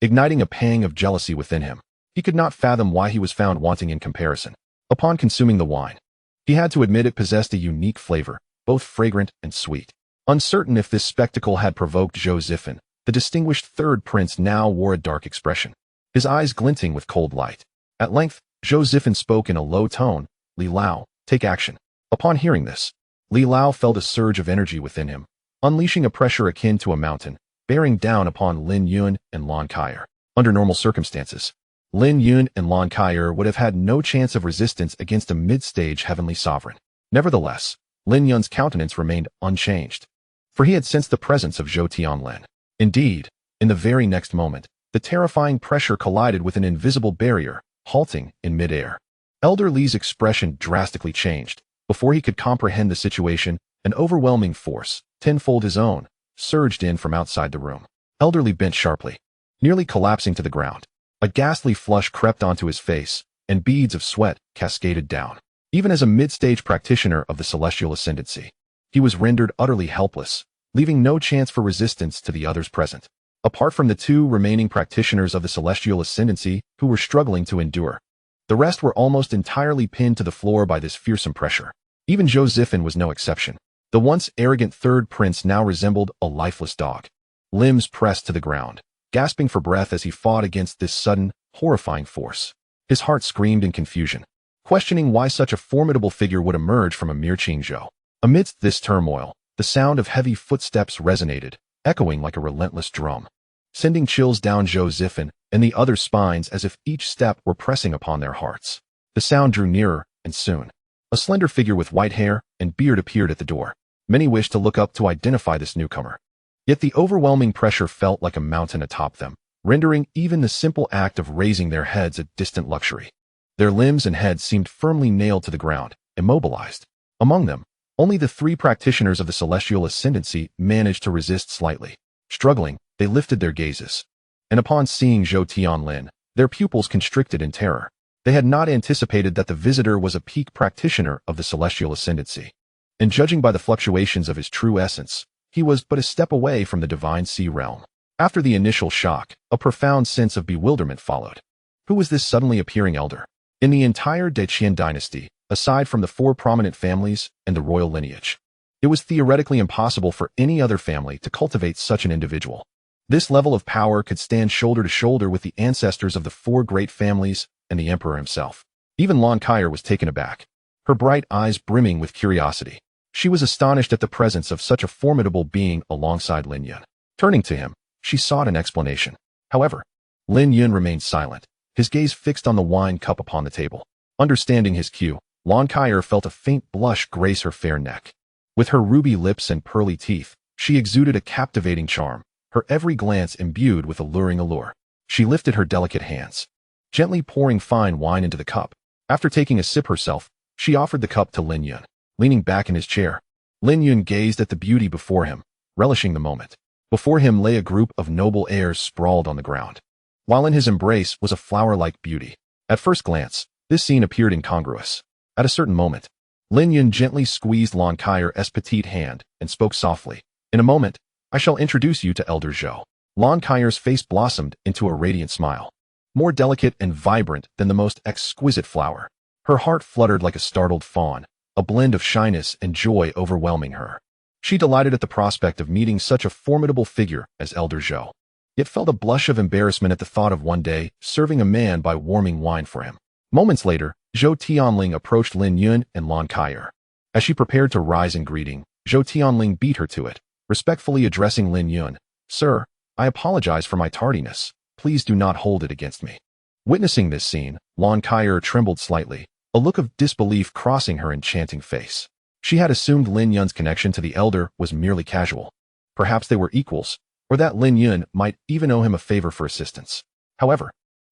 igniting a pang of jealousy within him. He could not fathom why he was found wanting in comparison. Upon consuming the wine, he had to admit it possessed a unique flavor, both fragrant and sweet. Uncertain if this spectacle had provoked Zhou Zifen, the distinguished third prince now wore a dark expression, his eyes glinting with cold light. At length, Zhou Zifen spoke in a low tone, "Li Lao, take action." Upon hearing this, Li Lao felt a surge of energy within him, unleashing a pressure akin to a mountain, bearing down upon Lin Yun and Lan Kaier. Under normal circumstances, Lin Yun and Lan Kaier would have had no chance of resistance against a mid-stage heavenly sovereign. Nevertheless, Lin Yun's countenance remained unchanged, for he had sensed the presence of Zhou Tianlin. Indeed, in the very next moment, the terrifying pressure collided with an invisible barrier, halting in midair. Elder Li's expression drastically changed. Before he could comprehend the situation, an overwhelming force, tenfold his own, surged in from outside the room. Elder Li bent sharply, nearly collapsing to the ground. A ghastly flush crept onto his face, and beads of sweat cascaded down. Even as a mid-stage practitioner of the celestial ascendancy, he was rendered utterly helpless, leaving no chance for resistance to the others present. Apart from the two remaining practitioners of the celestial ascendancy who were struggling to endure, the rest were almost entirely pinned to the floor by this fearsome pressure. Even Zhou Zifen was no exception. The once arrogant third prince now resembled a lifeless dog, limbs pressed to the ground, gasping for breath as he fought against this sudden, horrifying force. His heart screamed in confusion, questioning why such a formidable figure would emerge from a mere Qingzhou. Amidst this turmoil, the sound of heavy footsteps resonated, echoing like a relentless drum, sending chills down Zhou Zifen and the other spines as if each step were pressing upon their hearts. The sound drew nearer, and soon, a slender figure with white hair and beard appeared at the door. Many wished to look up to identify this newcomer. Yet the overwhelming pressure felt like a mountain atop them, rendering even the simple act of raising their heads a distant luxury. Their limbs and heads seemed firmly nailed to the ground, immobilized. Among them, only the three practitioners of the celestial ascendancy managed to resist slightly. Struggling, they lifted their gazes, and upon seeing Zhou Tianlin, their pupils constricted in terror. They had not anticipated that the visitor was a peak practitioner of the celestial ascendancy, and judging by the fluctuations of his true essence, he was but a step away from the divine sea realm. After the initial shock, a profound sense of bewilderment followed. Who was this suddenly appearing elder? In the entire Deqian dynasty, aside from the 4 prominent families and the royal lineage, it was theoretically impossible for any other family to cultivate such an individual. This level of power could stand shoulder to shoulder with the ancestors of the 4 great families and the emperor himself. Even Lon Kyer was taken aback, her bright eyes brimming with curiosity. She was astonished at the presence of such a formidable being alongside Lin Yun. Turning to him, she sought an explanation. However, Lin Yun remained silent, his gaze fixed on the wine cup upon the table. Understanding his cue, Lon Kyer felt a faint blush grace her fair neck. With her ruby lips and pearly teeth, she exuded a captivating charm, her every glance imbued with alluring allure. She lifted her delicate hands, gently pouring fine wine into the cup. After taking a sip herself, she offered the cup to Lin Yun. Leaning back in his chair, Lin Yun gazed at the beauty before him, relishing the moment. Before him lay a group of noble heirs sprawled on the ground, while in his embrace was a flower-like beauty. At first glance, this scene appeared incongruous. At a certain moment, Lin Yun gently squeezed Lon Kyer's petite hand and spoke softly. In a moment, I shall introduce you to Elder Zhou. Lon Kyer's face blossomed into a radiant smile, more delicate and vibrant than the most exquisite flower. Her heart fluttered like a startled fawn, a blend of shyness and joy overwhelming her. She delighted at the prospect of meeting such a formidable figure as Elder Zhou, yet felt a blush of embarrassment at the thought of one day serving a man by warming wine for him. Moments later, Zhou Tianling approached Lin Yun and Lon Kyer. As she prepared to rise in greeting, Zhou Tianling beat her to it, respectfully addressing Lin Yun. Sir, I apologize for my tardiness. Please do not hold it against me. Witnessing this scene, Lon Kyer trembled slightly, a look of disbelief crossing her enchanting face. She had assumed Lin Yun's connection to the elder was merely casual. Perhaps they were equals, or that Lin Yun might even owe him a favor for assistance. However,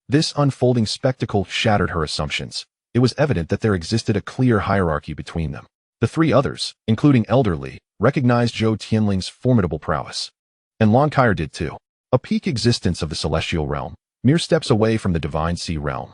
this unfolding spectacle shattered her assumptions. It was evident that there existed a clear hierarchy between them. The 3 others, including Elder Li, recognized Zhou Tianling's formidable prowess. And Lon Kyer did too. A peak existence of the celestial realm, mere steps away from the divine sea realm.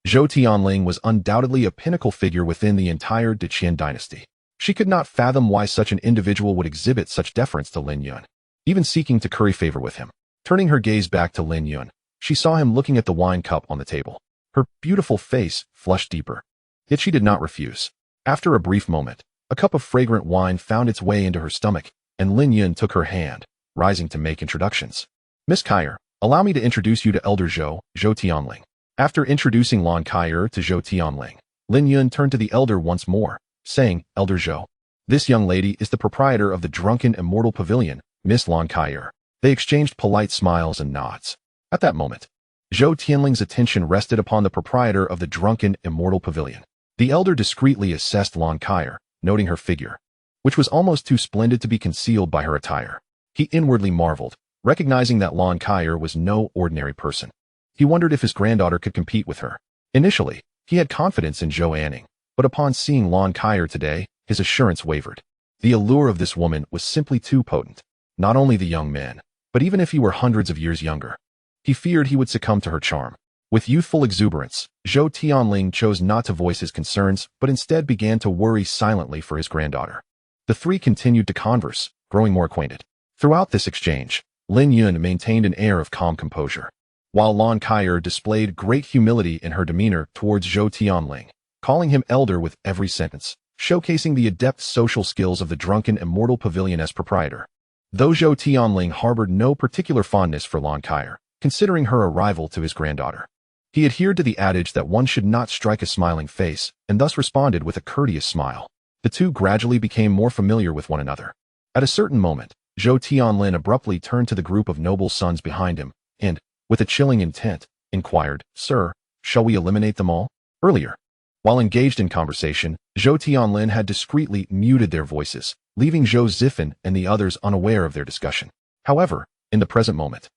Zhou Tianling was undoubtedly a pinnacle figure within the entire Deqian dynasty. She could not fathom why such an individual would exhibit such deference to Lin Yun, even seeking to curry favor with him. Turning her gaze back to Lin Yun, she saw him looking at the wine cup on the table. Her beautiful face flushed deeper, yet she did not refuse. After a brief moment, a cup of fragrant wine found its way into her stomach, and Lin Yun took her hand, rising to make introductions. Miss Kyer, allow me to introduce you to Elder Zhou, Zhou Tianling. After introducing Lon Kyer to Zhou Tianling, Lin Yun turned to the elder once more, saying, Elder Zhou, this young lady is the proprietor of the drunken Immortal Pavilion, Miss Lon Kyer. They exchanged polite smiles and nods. At that moment, Zhou Tianling's attention rested upon the proprietor of the drunken Immortal Pavilion. The elder discreetly assessed Lon Kyer, noting her figure, which was almost too splendid to be concealed by her attire. He inwardly marveled, recognizing that Lon Kyer was no ordinary person. He wondered if his granddaughter could compete with her. Initially, he had confidence in Zhou Anning, but upon seeing Lon Kyer today, his assurance wavered. The allure of this woman was simply too potent. Not only the young man, but even if he were hundreds of years younger, he feared he would succumb to her charm. With youthful exuberance, Zhou Tianling chose not to voice his concerns, but instead began to worry silently for his granddaughter. The 3 continued to converse, growing more acquainted. Throughout this exchange, Lin Yun maintained an air of calm composure, while Lon Kyer displayed great humility in her demeanor towards Zhou Tianling, calling him elder with every sentence, showcasing the adept social skills of the drunken Immortal Pavilion's proprietor. Though Zhou Tianling harbored no particular fondness for Lon Kyer, considering her a rival to his granddaughter, he adhered to the adage that one should not strike a smiling face, and thus responded with a courteous smile. The 2 gradually became more familiar with one another. At a certain moment, Zhou Tianlin abruptly turned to the group of noble sons behind him, and, with a chilling intent, inquired, Sir, shall we eliminate them all? Earlier, while engaged in conversation, Zhou Tianlin had discreetly muted their voices, leaving Zhou Zifan and the others unaware of their discussion. However, in the present moment,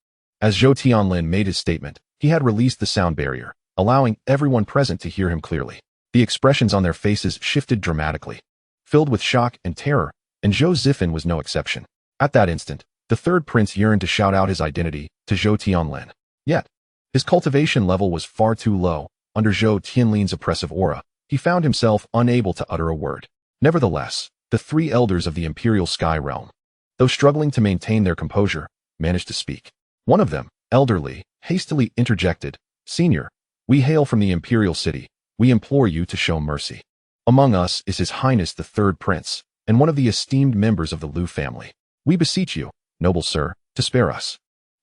as Zhou Tianlin made his statement, he had released the sound barrier, allowing everyone present to hear him clearly. The expressions on their faces shifted dramatically, filled with shock and terror, and Zhou Zifan was no exception. At that instant, the 3rd prince yearned to shout out his identity to Zhou Tianlin. Yet, his cultivation level was far too low. Under Zhou Tianlin's oppressive aura, he found himself unable to utter a word. Nevertheless, the 3 elders of the imperial sky realm, though struggling to maintain their composure, managed to speak. One of them, elderly, hastily interjected, "Senior, we hail from the imperial city. We implore you to show mercy. Among us is His Highness the Third Prince, and one of the esteemed members of the Liu family. We beseech you, noble sir, to spare us,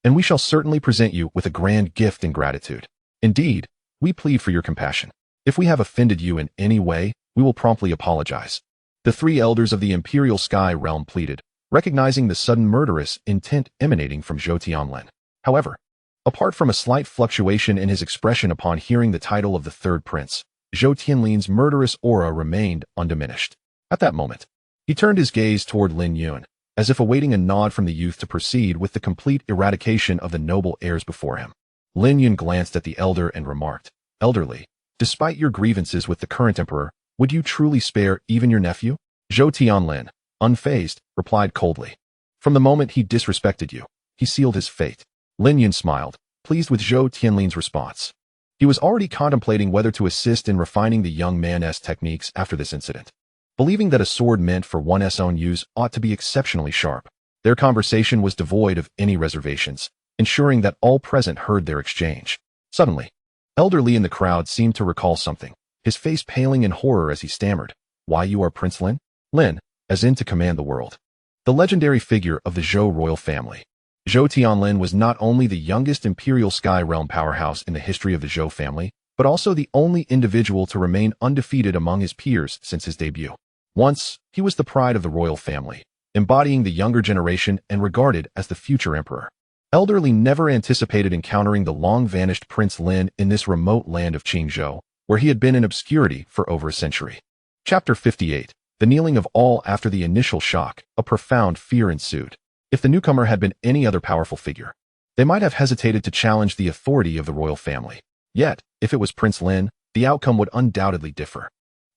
and we shall certainly present you with a grand gift in gratitude. Indeed, we plead for your compassion. If we have offended you in any way, we will promptly apologize." The three elders of the Imperial Sky Realm pleaded, recognizing the sudden murderous intent emanating from Zhou Tianlin. However, apart from a slight fluctuation in his expression upon hearing the title of the Third Prince, Zhou Tianlin's murderous aura remained undiminished. At that moment, he turned his gaze toward Lin Yun, as if awaiting a nod from the youth to proceed with the complete eradication of the noble heirs before him. Lin Yun glanced at the elder and remarked, "Elderly, despite your grievances with the current emperor, would you truly spare even your nephew?" Zhou Tianlin, unfazed, replied coldly, "From the moment he disrespected you, he sealed his fate." Lin Yun smiled, pleased with Zhou Tianlin's response. He was already contemplating whether to assist in refining the young man's techniques after this incident. Believing that a sword meant for one's own use ought to be exceptionally sharp, their conversation was devoid of any reservations, ensuring that all present heard their exchange. Suddenly, elderly in the crowd seemed to recall something, his face paling in horror as he stammered, "Why, you are Prince Lin?" Lin, as in to command the world. The legendary figure of the Zhou royal family. Zhou Tianlin was not only the youngest Imperial Sky Realm powerhouse in the history of the Zhou family, but also the only individual to remain undefeated among his peers since his debut. Once, he was the pride of the royal family, embodying the younger generation and regarded as the future emperor. Elderly never anticipated encountering the long-vanished Prince Lin in this remote land of Qingzhou, where he had been in obscurity for over a century. Chapter 58. The kneeling of all. After the initial shock, a profound fear ensued. If the newcomer had been any other powerful figure, they might have hesitated to challenge the authority of the royal family. Yet, if it was Prince Lin, the outcome would undoubtedly differ.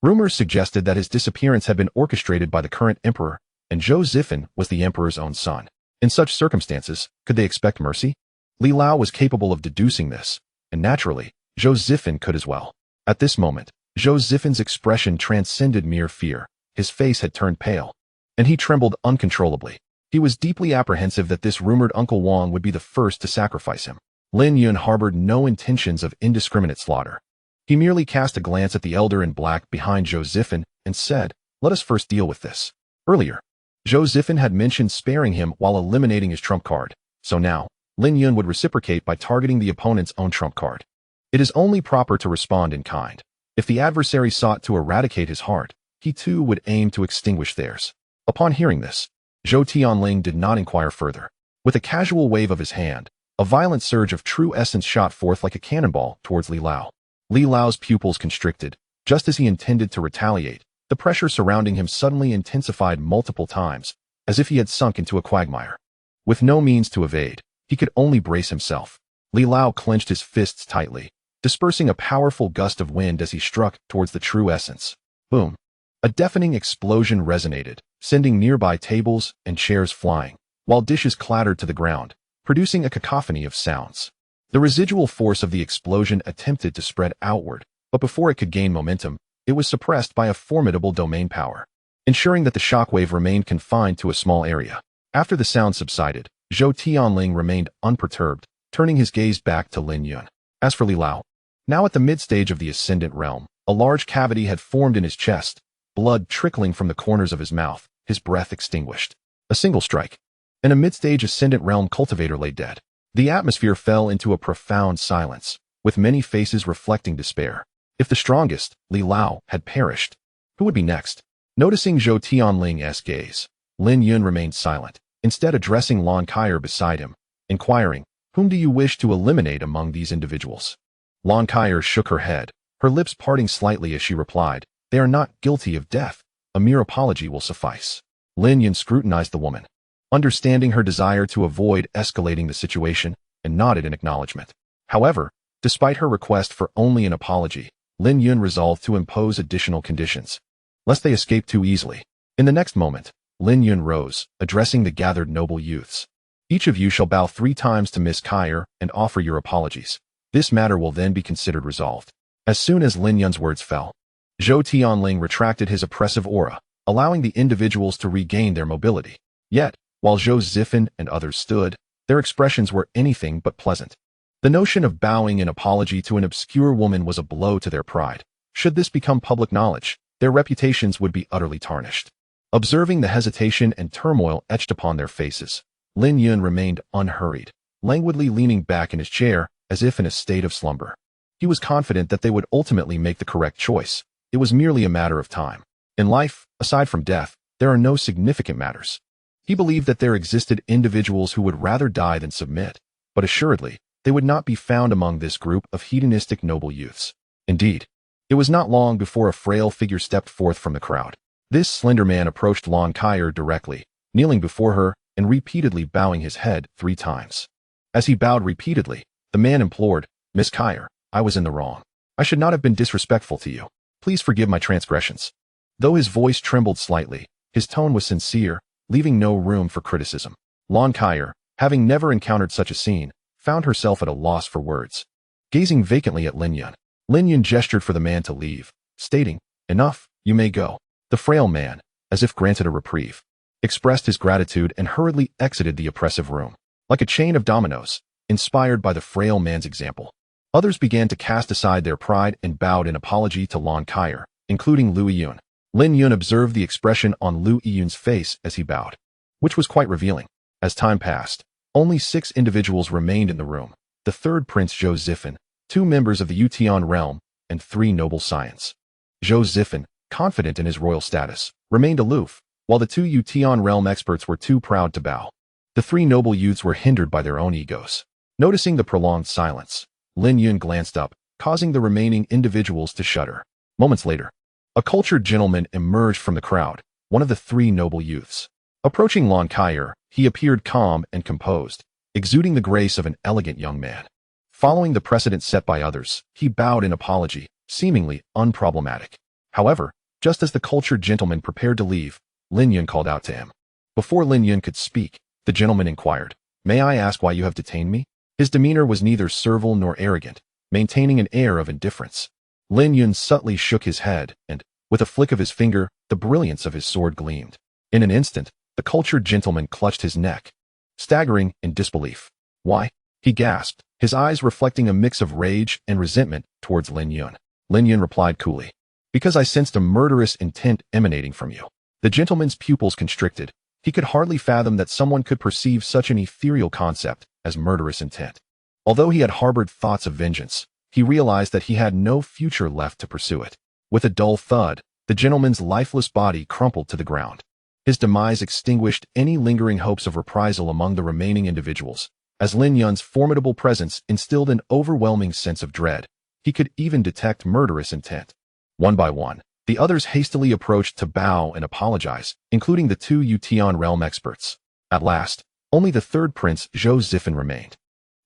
Rumors suggested that his disappearance had been orchestrated by the current emperor, and Zhou Zifan was the emperor's own son. In such circumstances, could they expect mercy? Li Lao was capable of deducing this, and naturally, Zhou Zifan could as well. At this moment, Zhou Zifan's expression transcended mere fear. His face had turned pale, and he trembled uncontrollably. He was deeply apprehensive that this rumored Uncle Wang would be the first to sacrifice him. Lin Yun harbored no intentions of indiscriminate slaughter. He merely cast a glance at the elder in black behind Zhou Zifan and said, "Let us first deal with this." Earlier, Zhou Zifan had mentioned sparing him while eliminating his trump card, so now, Lin Yun would reciprocate by targeting the opponent's own trump card. It is only proper to respond in kind. If the adversary sought to eradicate his heart, he too would aim to extinguish theirs. Upon hearing this, Zhou Tianling did not inquire further. With a casual wave of his hand, a violent surge of true essence shot forth like a cannonball towards Li Lao. Li Lao's pupils constricted. Just as he intended to retaliate, the pressure surrounding him suddenly intensified multiple times, as if he had sunk into a quagmire. With no means to evade, he could only brace himself. Li Lao clenched his fists tightly, dispersing a powerful gust of wind as he struck towards the true essence. Boom! A deafening explosion resonated, sending nearby tables and chairs flying, while dishes clattered to the ground, producing a cacophony of sounds. The residual force of the explosion attempted to spread outward, but before it could gain momentum, it was suppressed by a formidable domain power, ensuring that the shockwave remained confined to a small area. After the sound subsided, Zhou Tianling remained unperturbed, turning his gaze back to Lin Yun. As for Li Lao, now at the mid-stage of the Ascendant Realm, a large cavity had formed in his chest, blood trickling from the corners of his mouth, his breath extinguished. A single strike, and a mid-stage Ascendant Realm cultivator lay dead. The atmosphere fell into a profound silence, with many faces reflecting despair. If the strongest, Li Lao, had perished, who would be next? Noticing Zhou Tianling's gaze, Lin Yun remained silent, instead addressing Lan Kaier beside him, inquiring, "Whom do you wish to eliminate among these individuals?" Lan Kaier shook her head, her lips parting slightly as she replied, "They are not guilty of death. A mere apology will suffice." Lin Yun scrutinized the woman, understanding her desire to avoid escalating the situation, and nodded in acknowledgement. However, despite her request for only an apology, Lin Yun resolved to impose additional conditions, lest they escape too easily. In the next moment, Lin Yun rose, addressing the gathered noble youths. "Each of you shall bow 3 times to Miss Kaier and offer your apologies. This matter will then be considered resolved." As soon as Lin Yun's words fell, Zhou Tianling retracted his oppressive aura, allowing the individuals to regain their mobility. Yet, While Zhou Zifen and others stood, their expressions were anything but pleasant. The notion of bowing in apology to an obscure woman was a blow to their pride. Should this become public knowledge, their reputations would be utterly tarnished. Observing the hesitation and turmoil etched upon their faces, Lin Yun remained unhurried, languidly leaning back in his chair as if in a state of slumber. He was confident that they would ultimately make the correct choice. It was merely a matter of time. In life, aside from death, there are no significant matters. He believed that there existed individuals who would rather die than submit, but assuredly, they would not be found among this group of hedonistic noble youths. Indeed, it was not long before a frail figure stepped forth from the crowd. This slender man approached Lon Kyer directly, kneeling before her and repeatedly bowing his head 3 times. As he bowed repeatedly, the man implored, "Miss Kyer, I was in the wrong. I should not have been disrespectful to you. Please forgive my transgressions." Though his voice trembled slightly, his tone was sincere, leaving no room for criticism. Lon Kyer, having never encountered such a scene, found herself at a loss for words. Gazing vacantly at Lin Yun gestured for the man to leave, stating, "Enough, you may go." The frail man, as if granted a reprieve, expressed his gratitude and hurriedly exited the oppressive room. Like a chain of dominoes, inspired by the frail man's example, others began to cast aside their pride and bowed in apology to Lon Kyer, including Lu Yun. Lin Yun observed the expression on Lu Yun's face as he bowed, which was quite revealing. As time passed, only 6 individuals remained in the room: the 3rd Prince Zhou Zifen, 2 members of the Yutian realm, and 3 noble scions. Zhou Zifen, confident in his royal status, remained aloof, while the 2 Yutian realm experts were too proud to bow. The 3 noble youths were hindered by their own egos. Noticing the prolonged silence, Lin Yun glanced up, causing the remaining individuals to shudder. Moments later, a cultured gentleman emerged from the crowd, one of the 3 noble youths. Approaching Lon Kyer, he appeared calm and composed, exuding the grace of an elegant young man. Following the precedent set by others, he bowed in apology, seemingly unproblematic. However, just as the cultured gentleman prepared to leave, Lin Yun called out to him. Before Lin Yun could speak, the gentleman inquired, "May I ask why you have detained me?" His demeanor was neither servile nor arrogant, maintaining an air of indifference. Lin Yun subtly shook his head, and, with a flick of his finger, the brilliance of his sword gleamed. In an instant, the cultured gentleman clutched his neck, staggering in disbelief. "Why?" he gasped, his eyes reflecting a mix of rage and resentment towards Lin Yun. Lin Yun replied coolly, "Because I sensed a murderous intent emanating from you." The gentleman's pupils constricted. He could hardly fathom that someone could perceive such an ethereal concept as murderous intent. Although he had harbored thoughts of vengeance, he realized that he had no future left to pursue it. With a dull thud, the gentleman's lifeless body crumpled to the ground. His demise extinguished any lingering hopes of reprisal among the remaining individuals, as Lin Yun's formidable presence instilled an overwhelming sense of dread. He could even detect murderous intent. One by one, the others hastily approached to bow and apologize, including the 2 Yutian realm experts. At last, only the 3rd Prince Zhou Zifen remained.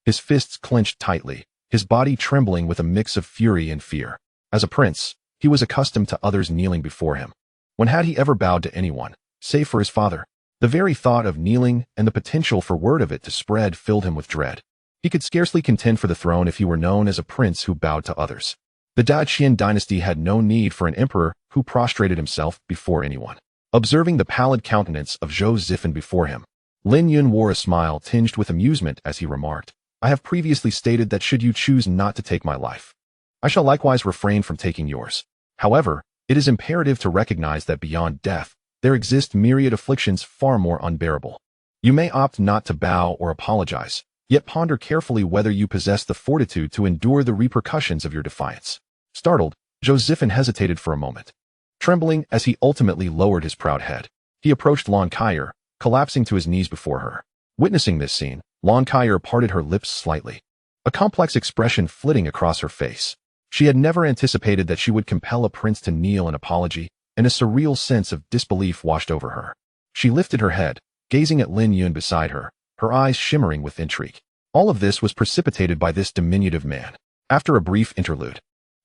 His fists clenched tightly, his body trembling with a mix of fury and fear. As a prince, he was accustomed to others kneeling before him. When had he ever bowed to anyone, save for his father? The very thought of kneeling and the potential for word of it to spread filled him with dread. He could scarcely contend for the throne if he were known as a prince who bowed to others. The Daqian dynasty had no need for an emperor who prostrated himself before anyone. Observing the pallid countenance of Zhou Zifen before him, Lin Yun wore a smile tinged with amusement as he remarked, "I have previously stated that should you choose not to take my life, I shall likewise refrain from taking yours. However, it is imperative to recognize that beyond death, there exist myriad afflictions far more unbearable. You may opt not to bow or apologize, yet ponder carefully whether you possess the fortitude to endure the repercussions of your defiance." Startled, Zhou Zifen hesitated for a moment. Trembling as he ultimately lowered his proud head, he approached Lon Kyer, collapsing to his knees before her. Witnessing this scene, Lon Kyer parted her lips slightly, a complex expression flitting across her face. She had never anticipated that she would compel a prince to kneel in apology, and a surreal sense of disbelief washed over her. She lifted her head, gazing at Lin Yun beside her, her eyes shimmering with intrigue. All of this was precipitated by this diminutive man. After a brief interlude,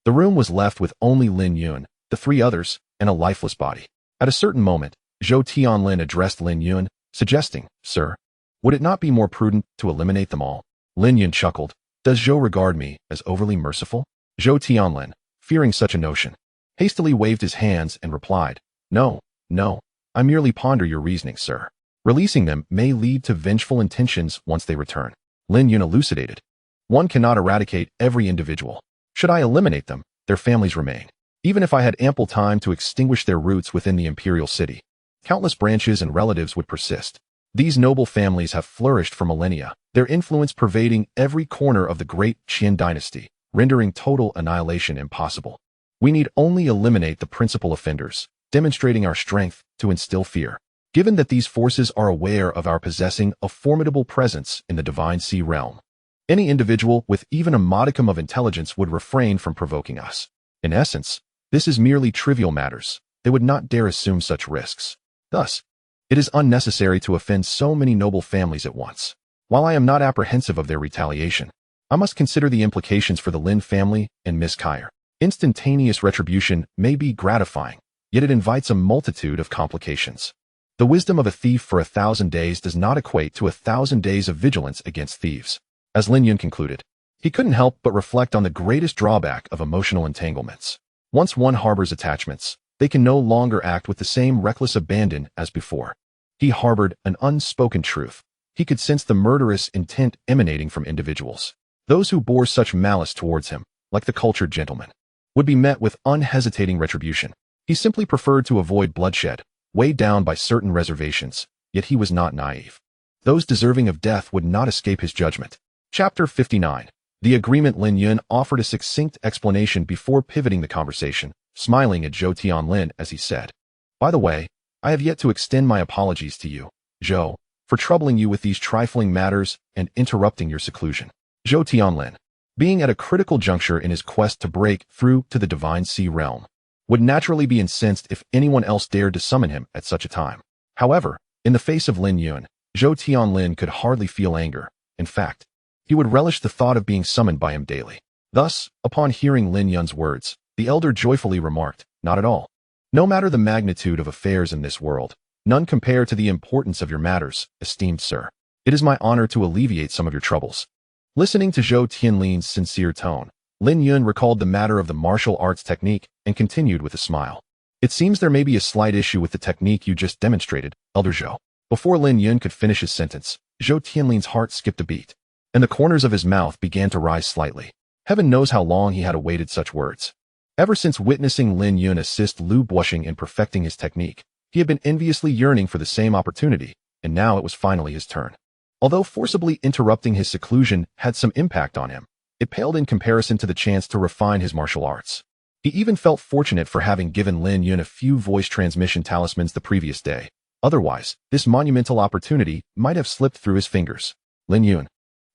the room was left with only Lin Yun, the 3 others, and a lifeless body. At a certain moment, Zhou Tianlin addressed Lin Yun, suggesting, "Sir, would it not be more prudent to eliminate them all?" Lin Yun chuckled. "Does Zhou regard me as overly merciful?" Zhou Tianlin, fearing such a notion, hastily waved his hands and replied, No, I merely ponder your reasoning, sir." Releasing them may lead to vengeful intentions once they return. Lin Yun elucidated. One cannot eradicate every individual. Should I eliminate them, their families remain. Even if I had ample time to extinguish their roots within the imperial city, countless branches and relatives would persist. These noble families have flourished for millennia, their influence pervading every corner of the great Qin dynasty, rendering total annihilation impossible. We need only eliminate the principal offenders, demonstrating our strength to instill fear. Given that these forces are aware of our possessing a formidable presence in the Divine Sea realm, any individual with even a modicum of intelligence would refrain from provoking us. In essence, this is merely trivial matters. They would not dare assume such risks. Thus, it is unnecessary to offend so many noble families at once. While I am not apprehensive of their retaliation, I must consider the implications for the Lin family and Miss Kyer. Instantaneous retribution may be gratifying, yet it invites a multitude of complications. The wisdom of a thief for 1,000 days does not equate to 1,000 days of vigilance against thieves. As Lin Yun concluded, he couldn't help but reflect on the greatest drawback of emotional entanglements. Once one harbors attachments, they can no longer act with the same reckless abandon as before. He harbored an unspoken truth. He could sense the murderous intent emanating from individuals. Those who bore such malice towards him, like the cultured gentleman, would be met with unhesitating retribution. He simply preferred to avoid bloodshed, weighed down by certain reservations, yet he was not naive. Those deserving of death would not escape his judgment. Chapter 59. The agreement. Lin Yun offered a succinct explanation before pivoting the conversation, smiling at Zhou Tianlin as he said, "By the way, I have yet to extend my apologies to you, Zhou, for troubling you with these trifling matters and interrupting your seclusion." Zhou Tianlin, being at a critical juncture in his quest to break through to the Divine Sea realm, would naturally be incensed if anyone else dared to summon him at such a time. However, in the face of Lin Yun, Zhou Tianlin could hardly feel anger. In fact, he would relish the thought of being summoned by him daily. Thus, upon hearing Lin Yun's words, the elder joyfully remarked, "Not at all. No matter the magnitude of affairs in this world, none compare to the importance of your matters, esteemed sir. It is my honor to alleviate some of your troubles." Listening to Zhou Tianlin's sincere tone, Lin Yun recalled the matter of the martial arts technique and continued with a smile. "It seems there may be a slight issue with the technique you just demonstrated, Elder Zhou." Before Lin Yun could finish his sentence, Zhou Tianlin's heart skipped a beat, and the corners of his mouth began to rise slightly. Heaven knows how long he had awaited such words. Ever since witnessing Lin Yun assist Lu Bushing in perfecting his technique, he had been enviously yearning for the same opportunity, and now it was finally his turn. Although forcibly interrupting his seclusion had some impact on him, it paled in comparison to the chance to refine his martial arts. He even felt fortunate for having given Lin Yun a few voice transmission talismans the previous day. Otherwise, this monumental opportunity might have slipped through his fingers. Lin Yun,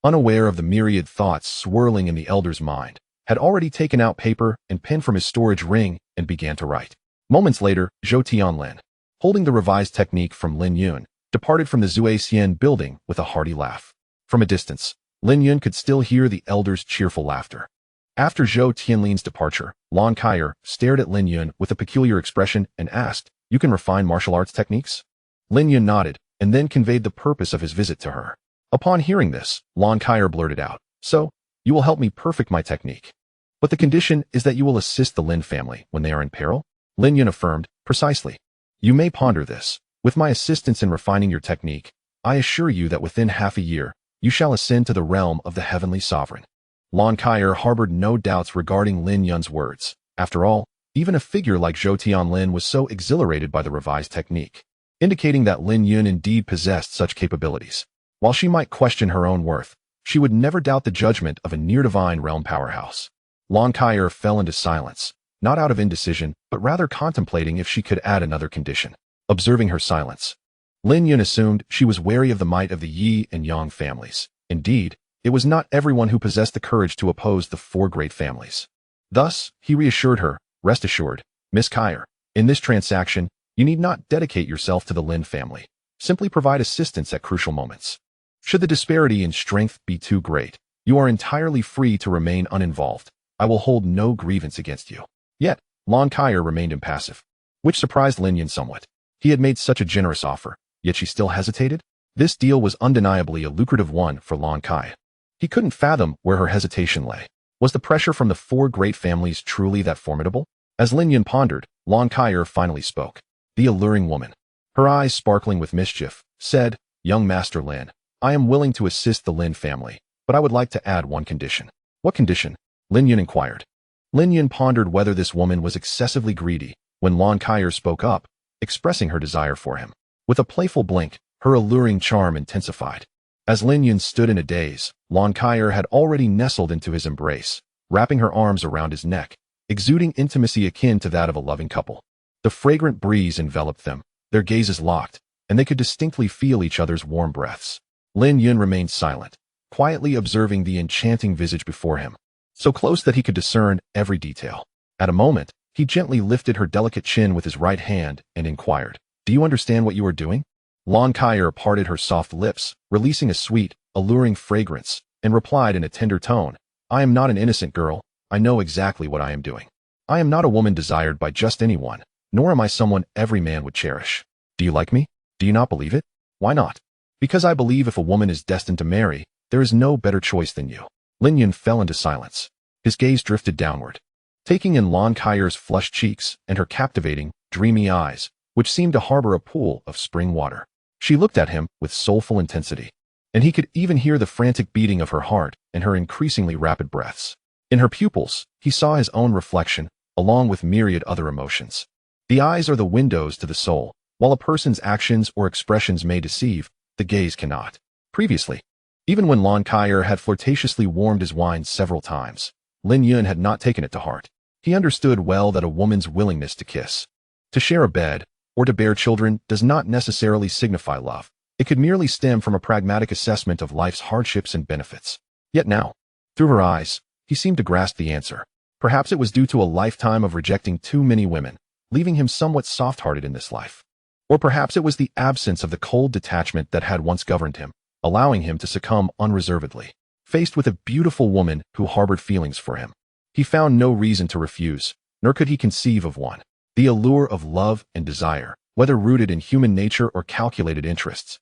unaware of the myriad thoughts swirling in the elder's mind, had already taken out paper and pen from his storage ring and began to write. Moments later, Zhou Tianlin, holding the revised technique from Lin Yun, departed from the Zuexian building with a hearty laugh. From a distance, Lin Yun could still hear the elder's cheerful laughter. After Zhou Tianlin's departure, Lon Kyer stared at Lin Yun with a peculiar expression and asked, "You can refine martial arts techniques?" Lin Yun nodded, and then conveyed the purpose of his visit to her. Upon hearing this, Lon Kyer blurted out, "So, you will help me perfect my technique. But the condition is that you will assist the Lin family when they are in peril?" Lin Yun affirmed, "Precisely. You may ponder this. With my assistance in refining your technique, I assure you that within half a year, you shall ascend to the realm of the heavenly sovereign." Lon Kyer harbored no doubts regarding Lin Yun's words. After all, even a figure like Zhou Tianlin was so exhilarated by the revised technique, indicating that Lin Yun indeed possessed such capabilities. While she might question her own worth, she would never doubt the judgment of a near-divine realm powerhouse. Lon Kyer fell into silence, not out of indecision, but rather contemplating if she could add another condition. Observing her silence, Lin Yun assumed she was wary of the might of the Yi and Yang families. Indeed, it was not everyone who possessed the courage to oppose the four great families. Thus, he reassured her, "Rest assured, Miss Kyer, in this transaction, you need not dedicate yourself to the Lin family. Simply provide assistance at crucial moments. Should the disparity in strength be too great, you are entirely free to remain uninvolved. I will hold no grievance against you." Yet, Lon Kyer remained impassive, which surprised Lin Yun somewhat. He had made such a generous offer, yet she still hesitated? This deal was undeniably a lucrative one for Lon Kyer. He couldn't fathom where her hesitation lay. Was the pressure from the four great families truly that formidable? As Lin Yun pondered, Lon Kyer finally spoke. The alluring woman, her eyes sparkling with mischief, said, "Young Master Lin, I am willing to assist the Lin family, but I would like to add one condition." "What condition?" Lin Yun inquired. Lin Yun pondered whether this woman was excessively greedy when Lon Kaier spoke up, expressing her desire for him. With a playful blink, her alluring charm intensified. As Lin Yun stood in a daze, Lon Kaier had already nestled into his embrace, wrapping her arms around his neck, exuding intimacy akin to that of a loving couple. The fragrant breeze enveloped them, their gazes locked, and they could distinctly feel each other's warm breaths. Lin Yun remained silent, quietly observing the enchanting visage before him, so close that he could discern every detail. At a moment, he gently lifted her delicate chin with his right hand and inquired, "Do you understand what you are doing?" Lon Kaier parted her soft lips, releasing a sweet, alluring fragrance, and replied in a tender tone, "I am not an innocent girl. I know exactly what I am doing. I am not a woman desired by just anyone, nor am I someone every man would cherish. Do you like me? Do you not believe it? Why not? Because I believe if a woman is destined to marry, there is no better choice than you." Lin Yun fell into silence. His gaze drifted downward, taking in Lon Kaier's flushed cheeks and her captivating, dreamy eyes, which seemed to harbor a pool of spring water. She looked at him with soulful intensity, and he could even hear the frantic beating of her heart and her increasingly rapid breaths. In her pupils, he saw his own reflection, along with myriad other emotions. The eyes are the windows to the soul. While a person's actions or expressions may deceive, the gaze cannot. Previously, even when Lon Kaier had flirtatiously warmed his wine several times, Lin Yun had not taken it to heart. He understood well that a woman's willingness to kiss, to share a bed, or to bear children does not necessarily signify love. It could merely stem from a pragmatic assessment of life's hardships and benefits. Yet now, through her eyes, he seemed to grasp the answer. Perhaps it was due to a lifetime of rejecting too many women, leaving him somewhat soft-hearted in this life. Or perhaps it was the absence of the cold detachment that had once governed him, allowing him to succumb unreservedly. Faced with a beautiful woman who harbored feelings for him, he found no reason to refuse, nor could he conceive of one. The allure of love and desire, whether rooted in human nature or calculated interests,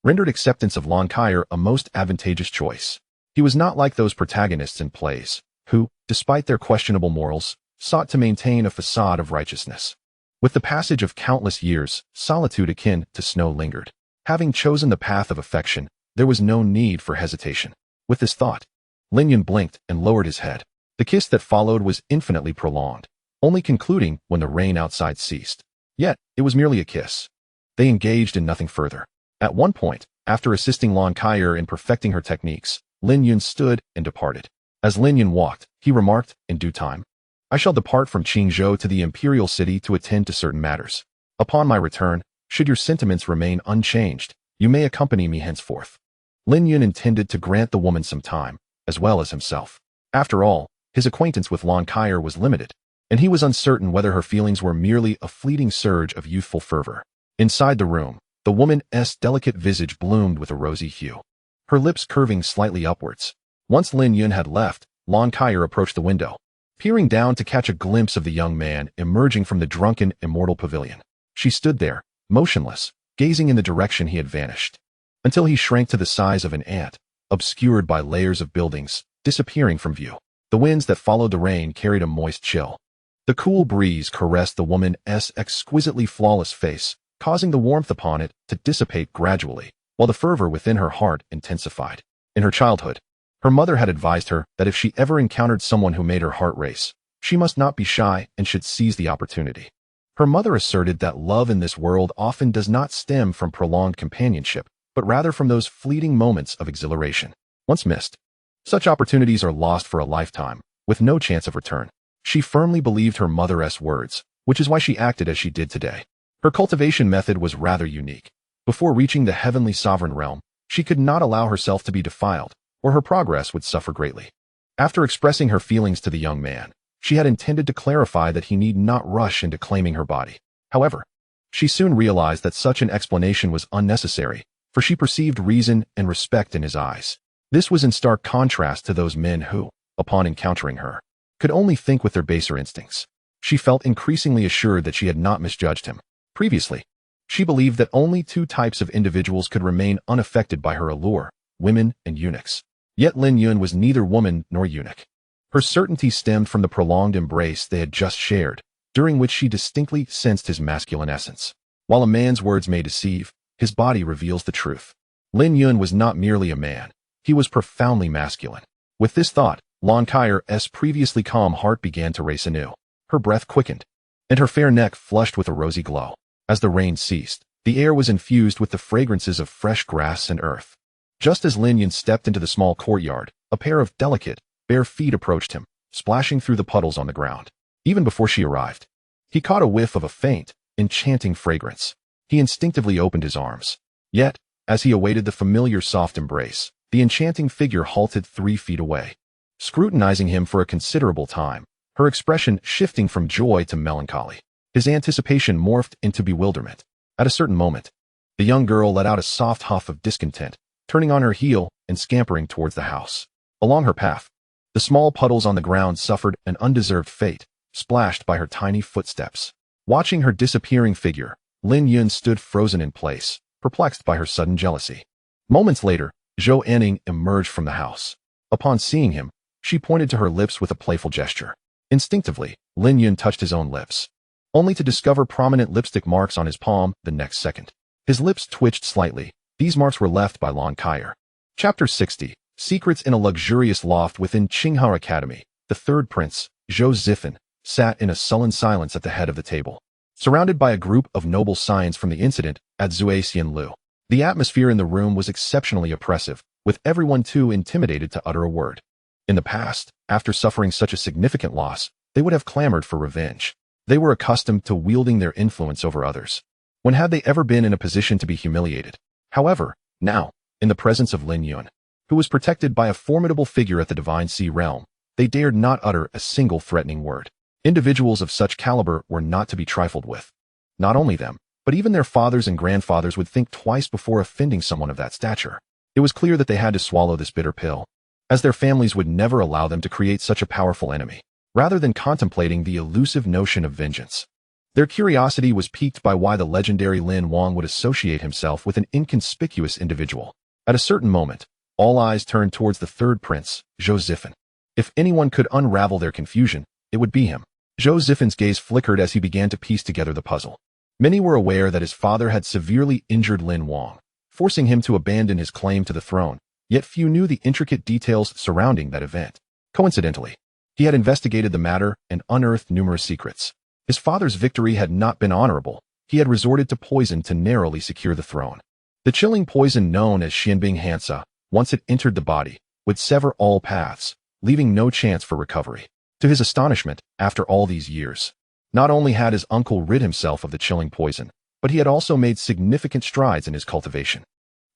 rendered acceptance of Lon Kaier a most advantageous choice. He was not like those protagonists in plays, who, despite their questionable morals, sought to maintain a facade of righteousness. With the passage of countless years, solitude akin to snow lingered. Having chosen the path of affection, there was no need for hesitation. With this thought, Lin Yun blinked and lowered his head. The kiss that followed was infinitely prolonged, only concluding when the rain outside ceased. Yet, it was merely a kiss. They engaged in nothing further. At one point, after assisting Lon Kaier in perfecting her techniques, Lin Yun stood and departed. As Lin Yun walked, he remarked, in due time, "I shall depart from Qingzhou to the imperial city to attend to certain matters. Upon my return, should your sentiments remain unchanged, you may accompany me henceforth." Lin Yun intended to grant the woman some time, as well as himself. After all, his acquaintance with Lon Kaier was limited, and he was uncertain whether her feelings were merely a fleeting surge of youthful fervor. Inside the room, the woman's delicate visage bloomed with a rosy hue, her lips curving slightly upwards. Once Lin Yun had left, Lon Kaier approached the window, peering down to catch a glimpse of the young man emerging from the drunken Immortal pavilion. She stood there, motionless, gazing in the direction he had vanished, until he shrank to the size of an ant, obscured by layers of buildings, disappearing from view. The winds that followed the rain carried a moist chill. The cool breeze caressed the woman's exquisitely flawless face, causing the warmth upon it to dissipate gradually, while the fervor within her heart intensified. In her childhood, her mother had advised her that if she ever encountered someone who made her heart race, she must not be shy and should seize the opportunity. Her mother asserted that love in this world often does not stem from prolonged companionship, but rather from those fleeting moments of exhilaration. Once missed, such opportunities are lost for a lifetime, with no chance of return. She firmly believed her mother's words, which is why she acted as she did today. Her cultivation method was rather unique. Before reaching the heavenly sovereign realm, she could not allow herself to be defiled, or her progress would suffer greatly. After expressing her feelings to the young man, she had intended to clarify that he need not rush into claiming her body. However, she soon realized that such an explanation was unnecessary, for she perceived reason and respect in his eyes. This was in stark contrast to those men who, upon encountering her, could only think with their baser instincts. She felt increasingly assured that she had not misjudged him. Previously, she believed that only two types of individuals could remain unaffected by her allure, women and eunuchs. Yet Lin Yun was neither woman nor eunuch. Her certainty stemmed from the prolonged embrace they had just shared, during which she distinctly sensed his masculine essence. While a man's words may deceive, his body reveals the truth. Lin Yun was not merely a man. He was profoundly masculine. With this thought, Lan Kai's previously calm heart began to race anew. Her breath quickened, and her fair neck flushed with a rosy glow. As the rain ceased, the air was infused with the fragrances of fresh grass and earth. Just as Lin Yun stepped into the small courtyard, a pair of delicate, bare feet approached him, splashing through the puddles on the ground. Even before she arrived, he caught a whiff of a faint, enchanting fragrance. He instinctively opened his arms. Yet, as he awaited the familiar soft embrace, the enchanting figure halted 3 feet away, scrutinizing him for a considerable time, her expression shifting from joy to melancholy. His anticipation morphed into bewilderment. At a certain moment, the young girl let out a soft huff of discontent, turning on her heel and scampering towards the house. Along her path, the small puddles on the ground suffered an undeserved fate, splashed by her tiny footsteps. Watching her disappearing figure, Lin Yun stood frozen in place, perplexed by her sudden jealousy. Moments later, Zhou Enning emerged from the house. Upon seeing him, she pointed to her lips with a playful gesture. Instinctively, Lin Yun touched his own lips, only to discover prominent lipstick marks on his palm the next second. His lips twitched slightly. These marks were left by Lan Kai. Chapter 60. Secrets in a luxurious loft within Qinghao Academy. The third prince, Zhou Zifan, sat in a sullen silence at the head of the table, surrounded by a group of noble scions from the incident at Zui Xianlu. The atmosphere in the room was exceptionally oppressive, with everyone too intimidated to utter a word. In the past, after suffering such a significant loss, they would have clamored for revenge. They were accustomed to wielding their influence over others. When had they ever been in a position to be humiliated? However, now, in the presence of Lin Yun, who was protected by a formidable figure at the Divine Sea realm, they dared not utter a single threatening word. Individuals of such caliber were not to be trifled with. Not only them, but even their fathers and grandfathers would think twice before offending someone of that stature. It was clear that they had to swallow this bitter pill, as their families would never allow them to create such a powerful enemy, rather than contemplating the elusive notion of vengeance. Their curiosity was piqued by why the legendary Lin Wang would associate himself with an inconspicuous individual. At a certain moment, all eyes turned towards the third prince, Zhou Zifan. If anyone could unravel their confusion, it would be him. Zhou Zifan's gaze flickered as he began to piece together the puzzle. Many were aware that his father had severely injured Lin Wang, forcing him to abandon his claim to the throne, yet few knew the intricate details surrounding that event. Coincidentally, he had investigated the matter and unearthed numerous secrets. His father's victory had not been honorable. He had resorted to poison to narrowly secure the throne. The chilling poison known as Xianbing Hansa, once it entered the body, would sever all paths, leaving no chance for recovery. To his astonishment, after all these years, not only had his uncle rid himself of the chilling poison, but he had also made significant strides in his cultivation.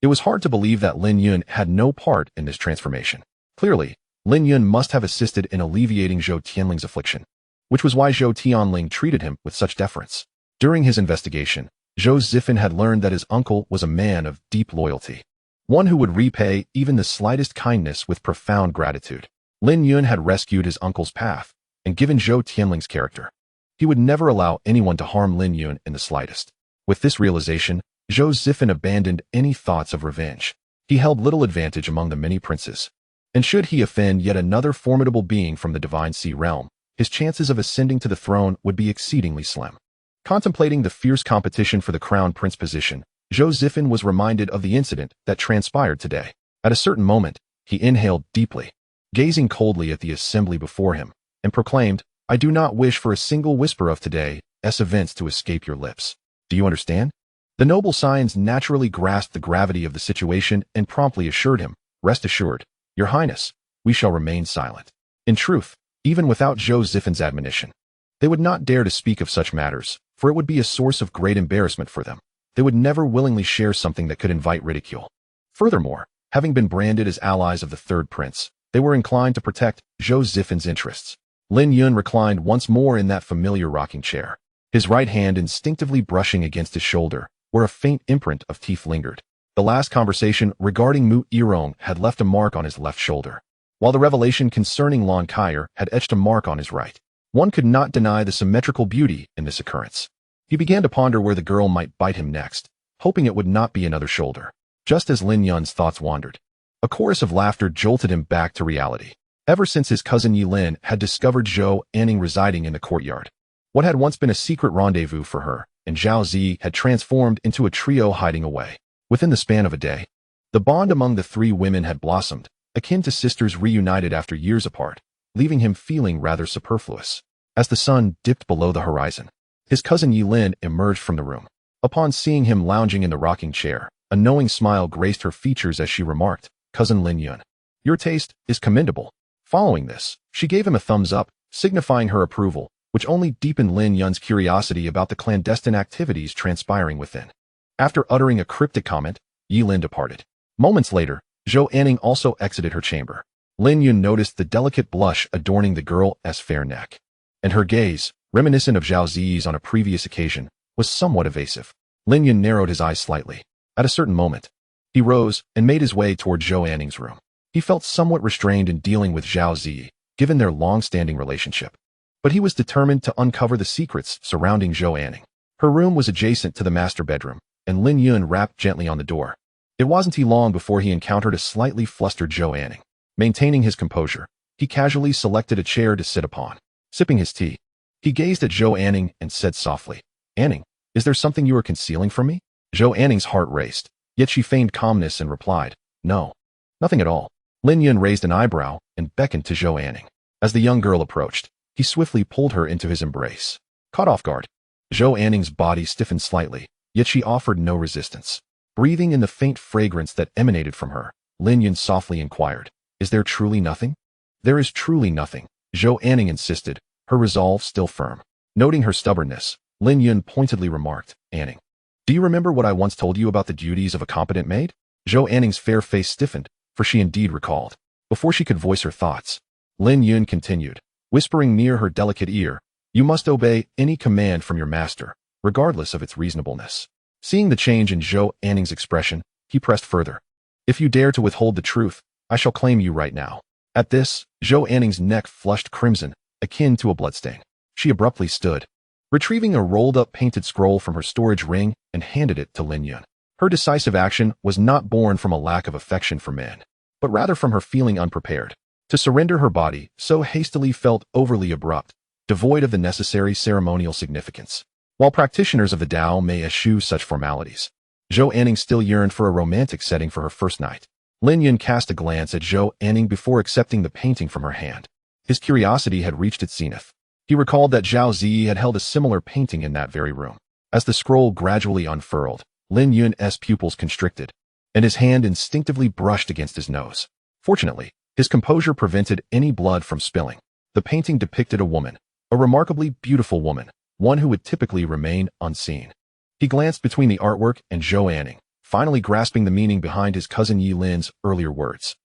It was hard to believe that Lin Yun had no part in this transformation. Clearly, Lin Yun must have assisted in alleviating Zhou Tianling's affliction, which was why Zhou Tianling treated him with such deference. During his investigation, Zhou Zifan had learned that his uncle was a man of deep loyalty, one who would repay even the slightest kindness with profound gratitude. Lin Yun had rescued his uncle's path, and given Zhou Tianling's character, he would never allow anyone to harm Lin Yun in the slightest. With this realization, Zhou Zifan abandoned any thoughts of revenge. He held little advantage among the many princes, and should he offend yet another formidable being from the Divine Sea realm, his chances of ascending to the throne would be exceedingly slim. Contemplating the fierce competition for the crown prince position, Zhou Zifan was reminded of the incident that transpired today. At a certain moment, he inhaled deeply, gazing coldly at the assembly before him, and proclaimed, "I do not wish for a single whisper of today's events to escape your lips. Do you understand?" The noble scions naturally grasped the gravity of the situation and promptly assured him, "Rest assured, Your Highness, we shall remain silent." In truth, even without Zhou Zifan's admonition, they would not dare to speak of such matters, for it would be a source of great embarrassment for them. They would never willingly share something that could invite ridicule. Furthermore, having been branded as allies of the third prince, they were inclined to protect Zhou Zifan's interests. Lin Yun reclined once more in that familiar rocking chair, his right hand instinctively brushing against his shoulder, where a faint imprint of teeth lingered. The last conversation regarding Mu Yirong had left a mark on his left shoulder, while the revelation concerning Lan Kai had etched a mark on his right. One could not deny the symmetrical beauty in this occurrence. He began to ponder where the girl might bite him next, hoping it would not be another shoulder. Just as Lin Yun's thoughts wandered, a chorus of laughter jolted him back to reality. Ever since his cousin Yi Lin had discovered Zhou Enning residing in the courtyard, What had once been a secret rendezvous for her and Zhao Zi had transformed into a trio hiding away. Within the span of a day, the bond among the three women had blossomed, akin to sisters reunited after years apart, leaving him feeling rather superfluous. As the sun dipped below the horizon, his cousin Yi Lin emerged from the room. Upon seeing him lounging in the rocking chair, a knowing smile graced her features as she remarked, "Cousin Lin Yun, your taste is commendable." Following this, she gave him a thumbs up, signifying her approval, which only deepened Lin Yun's curiosity about the clandestine activities transpiring within. After uttering a cryptic comment, Yi Lin departed. Moments later, Zhou Anning also exited her chamber. Lin Yun noticed the delicate blush adorning the girl's fair neck, and her gaze, reminiscent of Zhao Zi's on a previous occasion, was somewhat evasive. Lin Yun narrowed his eyes slightly. At a certain moment, he rose and made his way toward Zhou Anning's room. He felt somewhat restrained in dealing with Zhao Zi, given their long-standing relationship. But he was determined to uncover the secrets surrounding Zhou Anning. Her room was adjacent to the master bedroom, and Lin Yun rapped gently on the door. It wasn't long before he encountered a slightly flustered Zhou Anning. Maintaining his composure, he casually selected a chair to sit upon. Sipping his tea, he gazed at Zhou Anning and said softly, "Anning, is there something you are concealing from me?" Zhou Anning's heart raced, yet she feigned calmness and replied, "No, nothing at all." Lin Yun raised an eyebrow and beckoned to Zhou Anning. As the young girl approached, he swiftly pulled her into his embrace. Caught off guard, Zhou Anning's body stiffened slightly, yet she offered no resistance. Breathing in the faint fragrance that emanated from her, Lin Yun softly inquired, "Is there truly nothing?" "There is truly nothing," Zhou Anning insisted, her resolve still firm. Noting her stubbornness, Lin Yun pointedly remarked, "Anning, do you remember what I once told you about the duties of a competent maid?" Zhou Anning's fair face stiffened, for she indeed recalled. Before she could voice her thoughts, Lin Yun continued, whispering near her delicate ear, "You must obey any command from your master, regardless of its reasonableness." Seeing the change in Zhou Anning's expression, he pressed further, "If you dare to withhold the truth, I shall claim you right now." At this, Zhou Anning's neck flushed crimson, akin to a bloodstain. She abruptly stood, retrieving a rolled-up painted scroll from her storage ring and handed it to Lin Yun. Her decisive action was not born from a lack of affection for men, but rather from her feeling unprepared. To surrender her body so hastily felt overly abrupt, devoid of the necessary ceremonial significance. While practitioners of the Tao may eschew such formalities, Zhou Anning still yearned for a romantic setting for her first night. Lin Yun cast a glance at Zhou Anning before accepting the painting from her hand. His curiosity had reached its zenith. He recalled that Zhao Zi had held a similar painting in that very room. As the scroll gradually unfurled, Lin Yun's pupils constricted, and his hand instinctively brushed against his nose. Fortunately, his composure prevented any blood from spilling. The painting depicted a woman, a remarkably beautiful woman, one who would typically remain unseen. He glanced between the artwork and Zhou Anning, finally grasping the meaning behind his cousin Yi Lin's earlier words.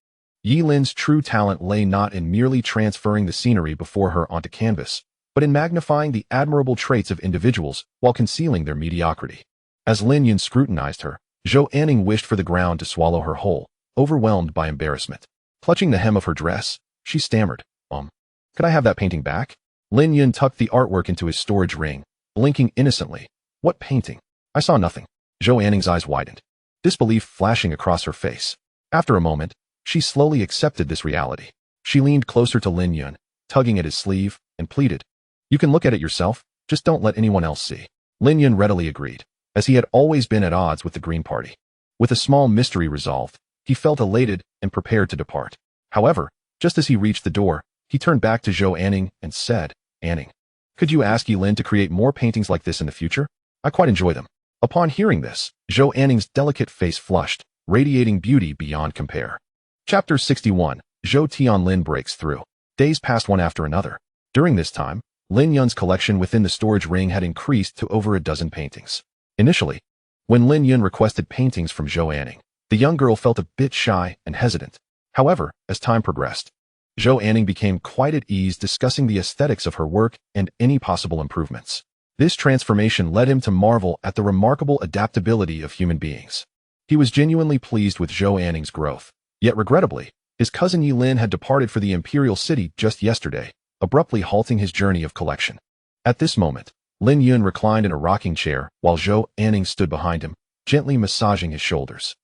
Yi Lin's true talent lay not in merely transferring the scenery before her onto canvas, but in magnifying the admirable traits of individuals while concealing their mediocrity. As Lin Yun scrutinized her, Zhou Anning wished for the ground to swallow her whole, overwhelmed by embarrassment. Clutching the hem of her dress, she stammered, "Could I have that painting back?" Lin Yun tucked the artwork into his storage ring, blinking innocently. "What painting? I saw nothing." Zhou Anning's eyes widened, disbelief flashing across her face. After a moment, she slowly accepted this reality. She leaned closer to Lin Yun, tugging at his sleeve, and pleaded, "You can look at it yourself, just don't let anyone else see." Lin Yun readily agreed, as he had always been at odds with the Green Party. With a small mystery resolved, he felt elated and prepared to depart. However, just as he reached the door, he turned back to Zhou Anning and said, "Anning, could you ask Yi Lin to create more paintings like this in the future? I quite enjoy them." Upon hearing this, Zhou Anning's delicate face flushed, radiating beauty beyond compare. Chapter 61, Zhou Tianlin breaks through. Days passed one after another. During this time, Lin Yun's collection within the storage ring had increased to over a dozen paintings. Initially, when Lin Yun requested paintings from Zhou Anning, the young girl felt a bit shy and hesitant. However, as time progressed, Zhou Anning became quite at ease discussing the aesthetics of her work and any possible improvements. This transformation led him to marvel at the remarkable adaptability of human beings. He was genuinely pleased with Zhou Anning's growth. Yet regrettably, his cousin Yi Lin had departed for the imperial city just yesterday, abruptly halting his journey of collection. At this moment, Lin Yun reclined in a rocking chair while Zhou Anning stood behind him, gently massaging his shoulders.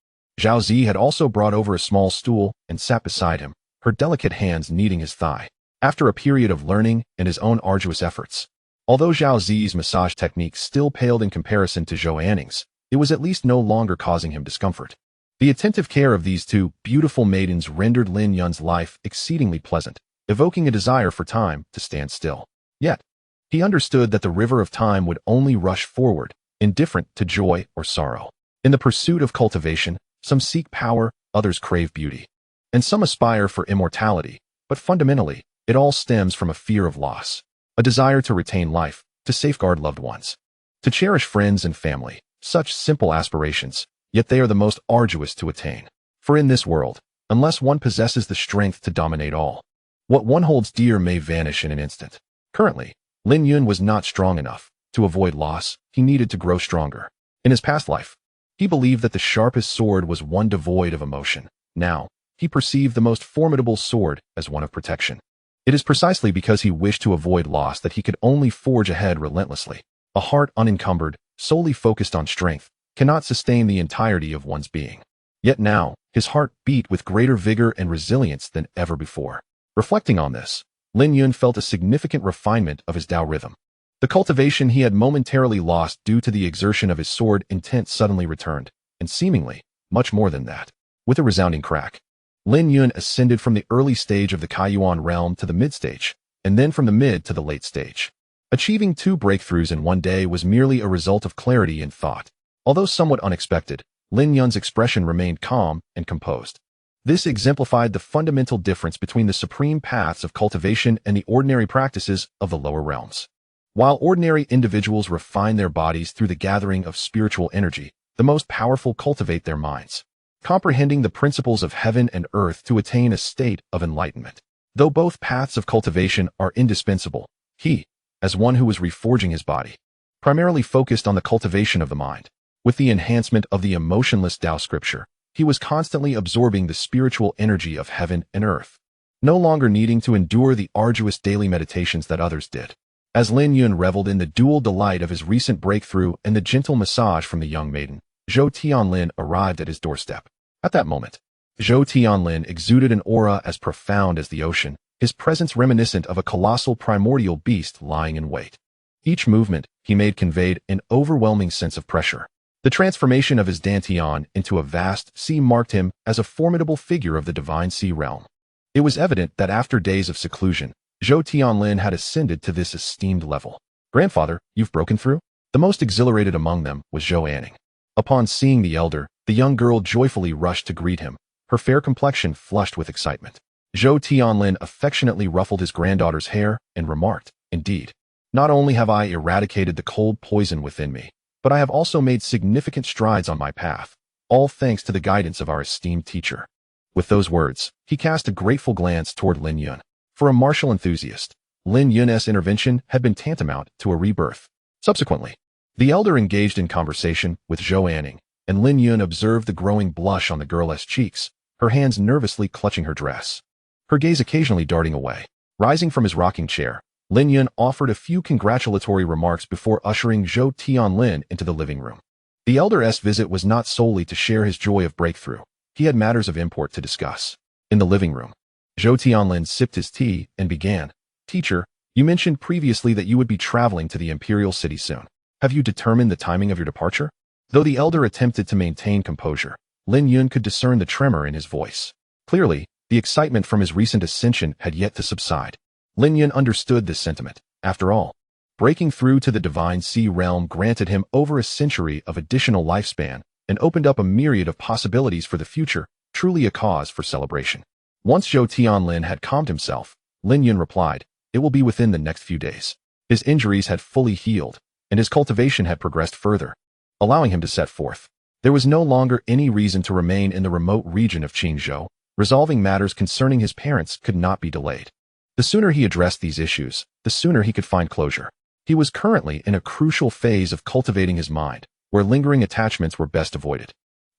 Zhao Zi had also brought over a small stool and sat beside him, her delicate hands kneading his thigh. After a period of learning and his own arduous efforts, Although Zhao Zi's massage technique still paled in comparison to Zhou Anning's, it was at least no longer causing him discomfort. The attentive care of these two beautiful maidens rendered Lin Yun's life exceedingly pleasant, evoking a desire for time to stand still. Yet, he understood that the river of time would only rush forward, indifferent to joy or sorrow. In the pursuit of cultivation, some seek power, others crave beauty. And some aspire for immortality, but fundamentally, it all stems from a fear of loss, a desire to retain life, to safeguard loved ones, to cherish friends and family. Such simple aspirations, yet they are the most arduous to attain. For in this world, unless one possesses the strength to dominate all, what one holds dear may vanish in an instant. Currently, Lin Yun was not strong enough. To avoid loss, he needed to grow stronger. In his past life, he believed that the sharpest sword was one devoid of emotion. Now, he perceived the most formidable sword as one of protection. It is precisely because he wished to avoid loss that he could only forge ahead relentlessly. A heart unencumbered, solely focused on strength, cannot sustain the entirety of one's being. Yet now, his heart beat with greater vigor and resilience than ever before. Reflecting on this, Lin Yun felt a significant refinement of his Tao rhythm. The cultivation he had momentarily lost due to the exertion of his sword intent suddenly returned, and seemingly, much more than that. With a resounding crack, Lin Yun ascended from the early stage of the Kaiyuan realm to the mid-stage, and then from the mid to the late stage. Achieving 2 breakthroughs in one day was merely a result of clarity in thought. Although somewhat unexpected, Lin Yun's expression remained calm and composed. This exemplified the fundamental difference between the supreme paths of cultivation and the ordinary practices of the lower realms. While ordinary individuals refine their bodies through the gathering of spiritual energy, the most powerful cultivate their minds, comprehending the principles of heaven and earth to attain a state of enlightenment. Though both paths of cultivation are indispensable, he, as one who was reforging his body, primarily focused on the cultivation of the mind. With the enhancement of the emotionless Tao scripture, he was constantly absorbing the spiritual energy of heaven and earth, no longer needing to endure the arduous daily meditations that others did. As Lin Yun reveled in the dual delight of his recent breakthrough and the gentle massage from the young maiden, Zhou Tianlin arrived at his doorstep. At that moment, Zhou Tianlin exuded an aura as profound as the ocean, his presence reminiscent of a colossal primordial beast lying in wait. Each movement he made conveyed an overwhelming sense of pressure. The transformation of his Dantian into a vast sea marked him as a formidable figure of the divine sea realm. It was evident that after days of seclusion, Zhou Tianlin had ascended to this esteemed level. "Grandfather, you've broken through?" The most exhilarated among them was Zhou Anning. Upon seeing the elder, the young girl joyfully rushed to greet him, her fair complexion flushed with excitement. Zhou Tianlin affectionately ruffled his granddaughter's hair and remarked, "Indeed, not only have I eradicated the cold poison within me, but I have also made significant strides on my path, all thanks to the guidance of our esteemed teacher." With those words, he cast a grateful glance toward Lin Yun. For a martial enthusiast, Lin Yun's intervention had been tantamount to a rebirth. Subsequently, the elder engaged in conversation with Zhou Anning, and Lin Yun observed the growing blush on the girl's cheeks, her hands nervously clutching her dress, her gaze occasionally darting away. Rising from his rocking chair, Lin Yun offered a few congratulatory remarks before ushering Zhou Tianlin into the living room. The elder's visit was not solely to share his joy of breakthrough. He had matters of import to discuss. In the living room, Zhou Tianlin sipped his tea and began, "Teacher, you mentioned previously that you would be traveling to the imperial city soon. Have you determined the timing of your departure?" Though the elder attempted to maintain composure, Lin Yun could discern the tremor in his voice. Clearly, the excitement from his recent ascension had yet to subside. Lin Yun understood this sentiment. After all, breaking through to the divine sea realm granted him over a century of additional lifespan and opened up a myriad of possibilities for the future, truly a cause for celebration. Once Zhou Tianlin had calmed himself, Lin Yun replied, "It will be within the next few days." His injuries had fully healed, and his cultivation had progressed further, allowing him to set forth. There was no longer any reason to remain in the remote region of Qingzhou. Resolving matters concerning his parents could not be delayed. The sooner he addressed these issues, the sooner he could find closure. He was currently in a crucial phase of cultivating his mind, where lingering attachments were best avoided.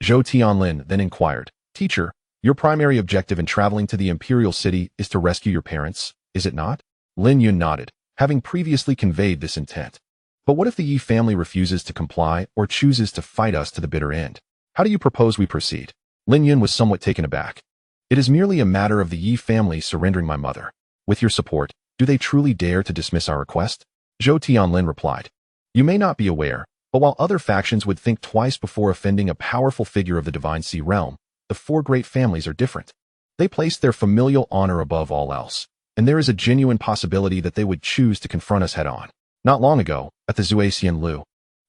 Zhou Tianlin then inquired, "Teacher, your primary objective in traveling to the imperial city is to rescue your parents, is it not?" Lin Yun nodded, having previously conveyed this intent. "But what if the Yi family refuses to comply or chooses to fight us to the bitter end? How do you propose we proceed?" Lin Yun was somewhat taken aback. "It is merely a matter of the Yi family surrendering my mother. With your support, do they truly dare to dismiss our request?" Zhou Tianlin replied. You may not be aware, but while other factions would think twice before offending a powerful figure of the Divine Sea realm, the four great families are different. They place their familial honor above all else, and there is a genuine possibility that they would choose to confront us head-on. Not long ago, at the Zuaxian Lu,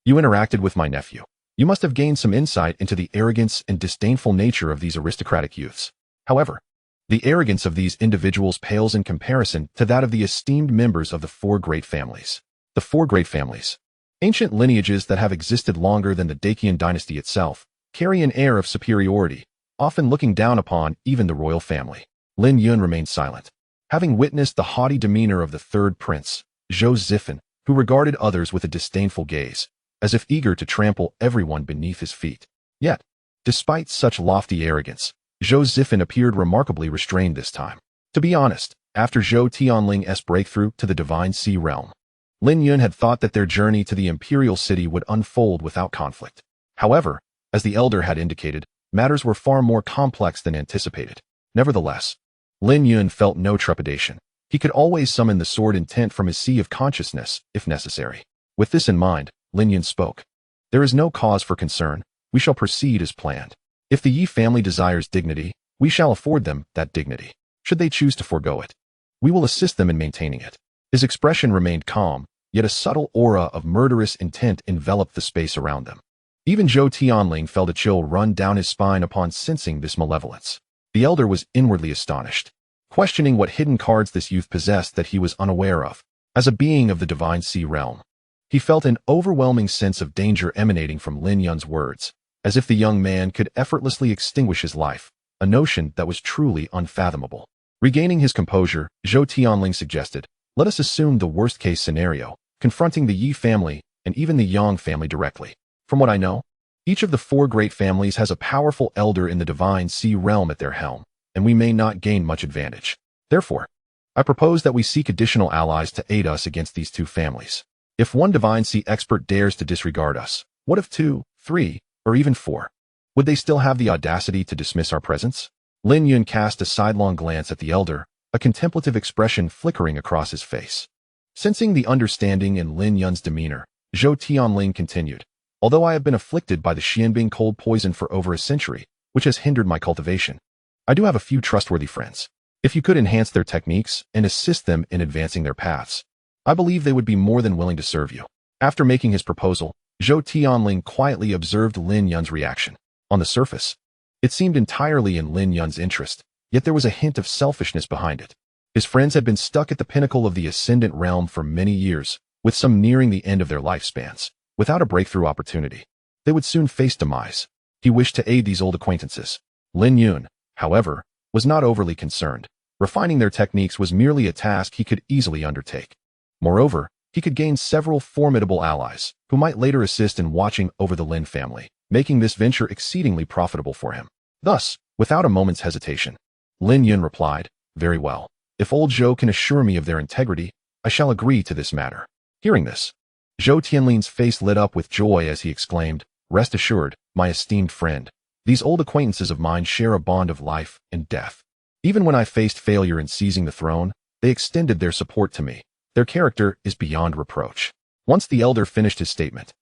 you interacted with my nephew. You must have gained some insight into the arrogance and disdainful nature of these aristocratic youths. However, the arrogance of these individuals pales in comparison to that of the esteemed members of the four great families. The four great families, ancient lineages that have existed longer than the Dacian dynasty itself, carry an air of superiority, often looking down upon even the royal family. Lin Yun remained silent, having witnessed the haughty demeanor of the third prince, Zhou Zifan, who regarded others with a disdainful gaze, as if eager to trample everyone beneath his feet. Yet, despite such lofty arrogance, Zhou Zifan appeared remarkably restrained this time. To be honest, after Zhou Tianling's breakthrough to the Divine Sea realm, Lin Yun had thought that their journey to the Imperial City would unfold without conflict. However, as the elder had indicated, matters were far more complex than anticipated. Nevertheless, Lin Yun felt no trepidation. He could always summon the sword intent from his sea of consciousness, if necessary. With this in mind, Lin Yun spoke. There is no cause for concern. We shall proceed as planned. If the Yi family desires dignity, we shall afford them that dignity. Should they choose to forego it, we will assist them in maintaining it. His expression remained calm, yet a subtle aura of murderous intent enveloped the space around them. Even Zhou Tianling felt a chill run down his spine upon sensing this malevolence. The elder was inwardly astonished, questioning what hidden cards this youth possessed that he was unaware of. As a being of the Divine Sea realm, he felt an overwhelming sense of danger emanating from Lin Yun's words, as if the young man could effortlessly extinguish his life, a notion that was truly unfathomable. Regaining his composure, Zhou Tianling suggested, let us assume the worst-case scenario, confronting the Yi family and even the Yang family directly. From what I know, each of the four great families has a powerful elder in the Divine Sea realm at their helm, and we may not gain much advantage. Therefore, I propose that we seek additional allies to aid us against these two families. If one Divine Sea expert dares to disregard us, what if 2, 3, or even 4? Would they still have the audacity to dismiss our presence? Lin Yun cast a sidelong glance at the elder, a contemplative expression flickering across his face. Sensing the understanding in Lin Yun's demeanor, Zhou Tianling continued. Although I have been afflicted by the Xianbing cold poison for over a century, which has hindered my cultivation, I do have a few trustworthy friends. If you could enhance their techniques and assist them in advancing their paths, I believe they would be more than willing to serve you. After making his proposal, Zhou Tianling quietly observed Lin Yun's reaction. On the surface, it seemed entirely in Lin Yun's interest, yet there was a hint of selfishness behind it. His friends had been stuck at the pinnacle of the Ascendant realm for many years, with some nearing the end of their lifespans. Without a breakthrough opportunity, they would soon face demise. He wished to aid these old acquaintances. Lin Yun, however, was not overly concerned. Refining their techniques was merely a task he could easily undertake. Moreover, he could gain several formidable allies, who might later assist in watching over the Lin family, making this venture exceedingly profitable for him. Thus, without a moment's hesitation, Lin Yun replied, very well. If old Zhou can assure me of their integrity, I shall agree to this matter. Hearing this, Zhou Tianling's face lit up with joy as he exclaimed, rest assured, my esteemed friend, these old acquaintances of mine share a bond of life and death. Even when I faced failure in seizing the throne, they extended their support to me. Their character is beyond reproach. Once the elder finished his statement,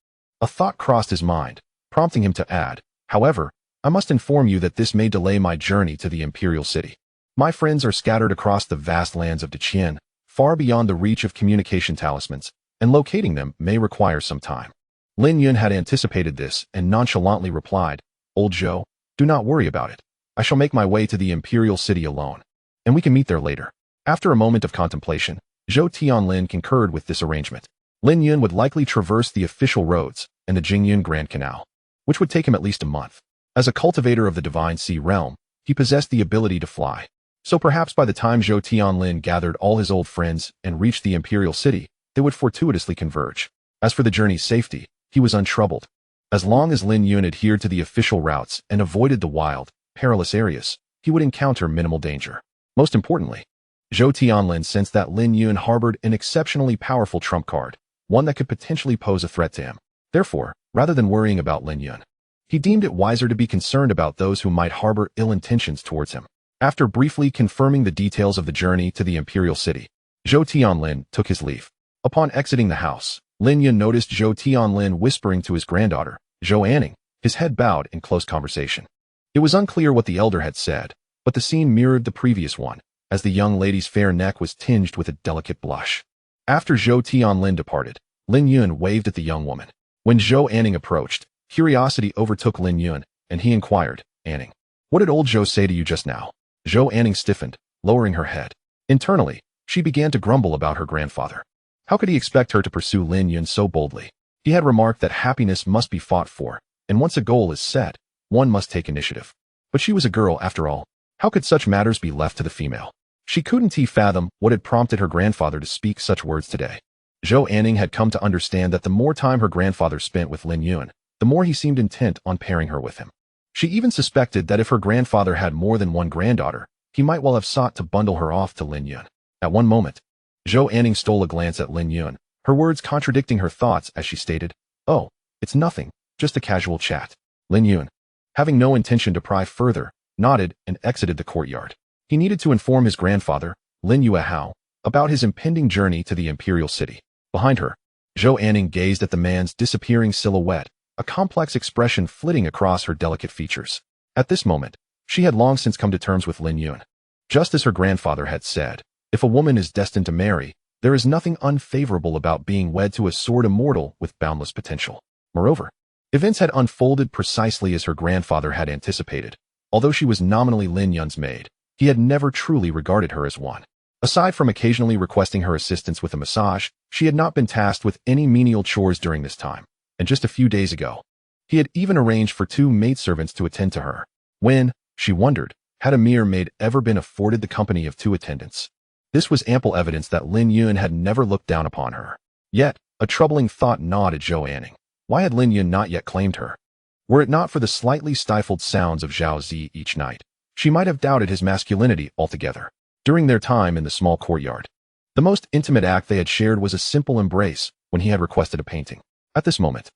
a thought crossed his mind, prompting him to add, however, I must inform you that this may delay my journey to the Imperial City. My friends are scattered across the vast lands of Deqian, far beyond the reach of communication talismans, and locating them may require some time. Lin Yun had anticipated this and nonchalantly replied, Old Zhou, do not worry about it. I shall make my way to the Imperial City alone, and we can meet there later. After a moment of contemplation, Zhou Tianlin concurred with this arrangement. Lin Yun would likely traverse the official roads and the Jingyun Grand Canal, which would take him at least a month. As a cultivator of the Divine Sea realm, he possessed the ability to fly. So perhaps by the time Zhou Tianlin gathered all his old friends and reached the Imperial City, they would fortuitously converge. As for the journey's safety, he was untroubled. As long as Lin Yun adhered to the official routes and avoided the wild, perilous areas, he would encounter minimal danger. Most importantly, Zhou Tianlin sensed that Lin Yun harbored an exceptionally powerful trump card, one that could potentially pose a threat to him. Therefore, rather than worrying about Lin Yun, he deemed it wiser to be concerned about those who might harbor ill intentions towards him. After briefly confirming the details of the journey to the Imperial City, Zhou Tianlin took his leave. Upon exiting the house, Lin Yun noticed Zhou Tianlin whispering to his granddaughter, Zhou Anning, his head bowed in close conversation. It was unclear what the elder had said, but the scene mirrored the previous one, as the young lady's fair neck was tinged with a delicate blush. After Zhou Tianlin departed, Lin Yun waved at the young woman. When Zhou Anning approached, curiosity overtook Lin Yun, and he inquired, Anning, what did old Zhou say to you just now? Zhou Anning stiffened, lowering her head. Internally, she began to grumble about her grandfather. How could he expect her to pursue Lin Yun so boldly? He had remarked that happiness must be fought for, and once a goal is set, one must take initiative. But she was a girl, after all. How could such matters be left to the female? She couldn't fathom what had prompted her grandfather to speak such words today. Zhou Anning had come to understand that the more time her grandfather spent with Lin Yun, the more he seemed intent on pairing her with him. She even suspected that if her grandfather had more than one granddaughter, he might well have sought to bundle her off to Lin Yun. At one moment, Zhou Anning stole a glance at Lin Yun, her words contradicting her thoughts as she stated, "Oh, it's nothing, just a casual chat." Lin Yun, having no intention to pry further, nodded and exited the courtyard. He needed to inform his grandfather, Lin Yuehao, about his impending journey to the imperial city. Behind her, Zhou Anning gazed at the man's disappearing silhouette, a complex expression flitting across her delicate features. At this moment, she had long since come to terms with Lin Yun. Just as her grandfather had said, if a woman is destined to marry, there is nothing unfavorable about being wed to a sword immortal with boundless potential. Moreover, events had unfolded precisely as her grandfather had anticipated. Although she was nominally Lin Yun's maid, he had never truly regarded her as one. Aside from occasionally requesting her assistance with a massage, she had not been tasked with any menial chores during this time, and just a few days ago, he had even arranged for 2 maidservants to attend to her. When, she wondered, had a mere maid ever been afforded the company of 2 attendants? This was ample evidence that Lin Yun had never looked down upon her. Yet, a troubling thought gnawed at Zhou Anning. Why had Lin Yun not yet claimed her? Were it not for the slightly stifled sounds of Zhao Zi each night, she might have doubted his masculinity altogether. During their time in the small courtyard, the most intimate act they had shared was a simple embrace when he had requested a painting. At this moment,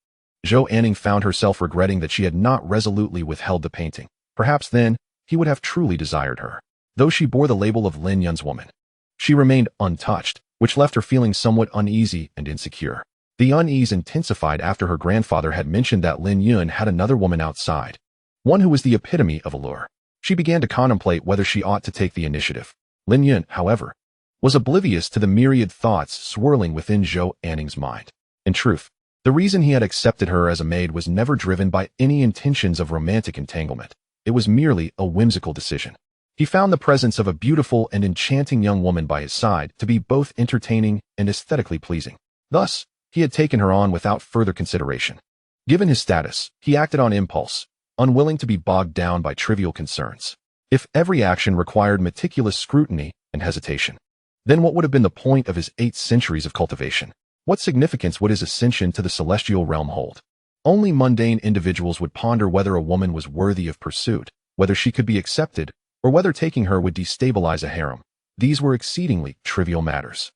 Zhou Anning found herself regretting that she had not resolutely withheld the painting. Perhaps then, he would have truly desired her. Though she bore the label of Lin Yun's woman, she remained untouched, which left her feeling somewhat uneasy and insecure. The unease intensified after her grandfather had mentioned that Lin Yun had another woman outside, one who was the epitome of allure. She began to contemplate whether she ought to take the initiative. Lin Yun, however, was oblivious to the myriad thoughts swirling within Zhou Anning's mind. In truth, the reason he had accepted her as a maid was never driven by any intentions of romantic entanglement. It was merely a whimsical decision. He found the presence of a beautiful and enchanting young woman by his side to be both entertaining and aesthetically pleasing. Thus, he had taken her on without further consideration. Given his status, he acted on impulse, unwilling to be bogged down by trivial concerns. If every action required meticulous scrutiny and hesitation, then what would have been the point of his 8 centuries of cultivation? What significance would his ascension to the celestial realm hold? Only mundane individuals would ponder whether a woman was worthy of pursuit, whether she could be accepted, or whether taking her would destabilize a harem. These were exceedingly trivial matters.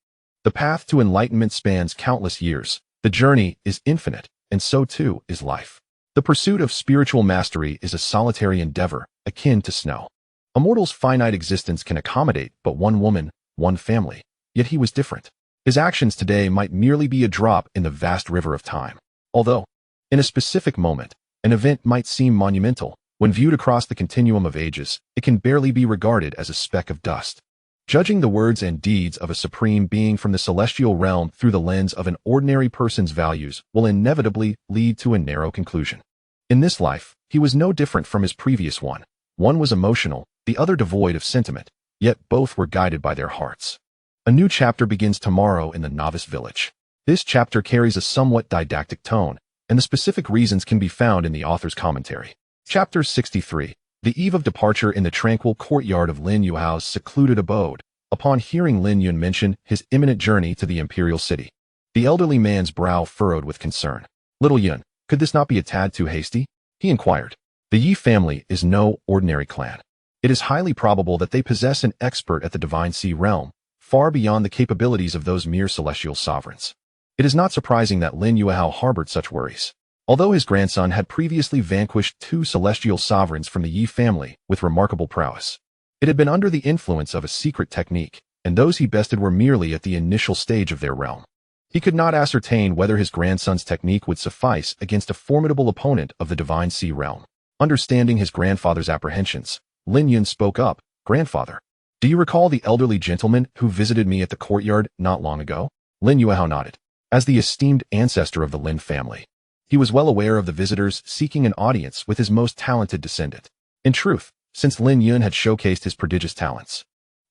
The path to enlightenment spans countless years. The journey is infinite, and so too is life. The pursuit of spiritual mastery is a solitary endeavor, akin to snow. A mortal's finite existence can accommodate but one woman, one family. Yet he was different. His actions today might merely be a drop in the vast river of time. Although, in a specific moment, an event might seem monumental, when viewed across the continuum of ages, it can barely be regarded as a speck of dust. Judging the words and deeds of a supreme being from the celestial realm through the lens of an ordinary person's values will inevitably lead to a narrow conclusion. In this life, he was no different from his previous one. One was emotional, the other devoid of sentiment, yet both were guided by their hearts. A new chapter begins tomorrow in the novice village. This chapter carries a somewhat didactic tone, and the specific reasons can be found in the author's commentary. Chapter 63. The eve of departure in the tranquil courtyard of Lin Yuehao's secluded abode. Upon hearing Lin Yun mention his imminent journey to the imperial city, the elderly man's brow furrowed with concern. Little Yun, could this not be a tad too hasty? He inquired. The Yi family is no ordinary clan. It is highly probable that they possess an expert at the Divine Sea realm, far beyond the capabilities of those mere celestial sovereigns. It is not surprising that Lin Yuehao harbored such worries. Although his grandson had previously vanquished 2 celestial sovereigns from the Yi family with remarkable prowess, it had been under the influence of a secret technique, and those he bested were merely at the initial stage of their realm. He could not ascertain whether his grandson's technique would suffice against a formidable opponent of the divine sea realm. Understanding his grandfather's apprehensions, Lin Yun spoke up, "Grandfather, do you recall the elderly gentleman who visited me at the courtyard not long ago?" Lin Yuehao nodded. As the esteemed ancestor of the Lin family, he was well aware of the visitors seeking an audience with his most talented descendant. In truth, since Lin Yun had showcased his prodigious talents,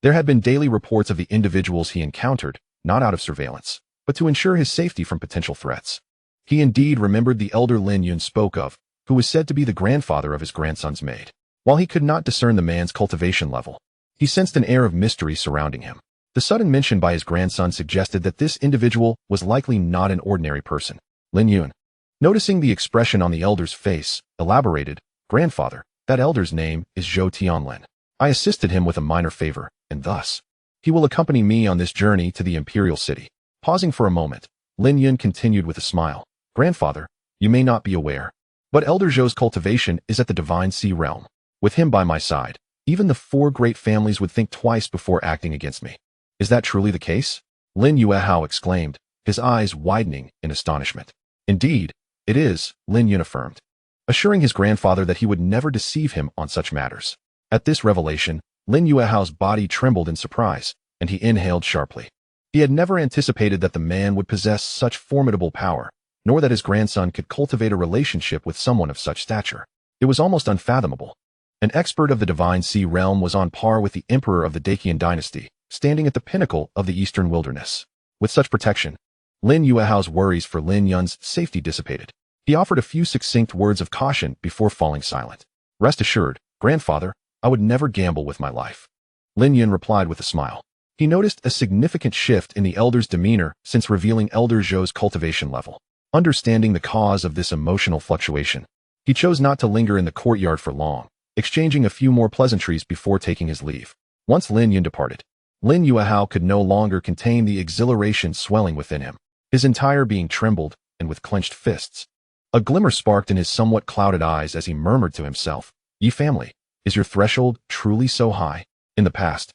there had been daily reports of the individuals he encountered, not out of surveillance, but to ensure his safety from potential threats. He indeed remembered the elder Lin Yun spoke of, who was said to be the grandfather of his grandson's maid. While he could not discern the man's cultivation level, he sensed an air of mystery surrounding him. The sudden mention by his grandson suggested that this individual was likely not an ordinary person. Lin Yun, noticing the expression on the elder's face, elaborated, "Grandfather, that elder's name is Zhou Tianlin. I assisted him with a minor favor, and thus, he will accompany me on this journey to the imperial city." Pausing for a moment, Lin Yun continued with a smile, "Grandfather, you may not be aware, but Elder Zhou's cultivation is at the divine sea realm. With him by my side, even the 4 great families would think twice before acting against me. Is that truly the case?" Lin Yuehao exclaimed, his eyes widening in astonishment. "Indeed, it is," Lin Yun affirmed, assuring his grandfather that he would never deceive him on such matters. At this revelation, Lin Yuehao's body trembled in surprise, and he inhaled sharply. He had never anticipated that the man would possess such formidable power, nor that his grandson could cultivate a relationship with someone of such stature. It was almost unfathomable. An expert of the divine sea realm was on par with the emperor of the Dacian dynasty, standing at the pinnacle of the eastern wilderness. With such protection, Lin Yuehao's worries for Lin Yun's safety dissipated. He offered a few succinct words of caution before falling silent. "Rest assured, grandfather, I would never gamble with my life." Lin Yun replied with a smile. He noticed a significant shift in the elder's demeanor since revealing Elder Zhou's cultivation level. Understanding the cause of this emotional fluctuation, he chose not to linger in the courtyard for long, exchanging a few more pleasantries before taking his leave. Once Lin Yun departed, Lin Yuehao could no longer contain the exhilaration swelling within him. His entire being trembled, and with clenched fists, a glimmer sparked in his somewhat clouded eyes as he murmured to himself, "Ye family, is your threshold truly so high? In the past,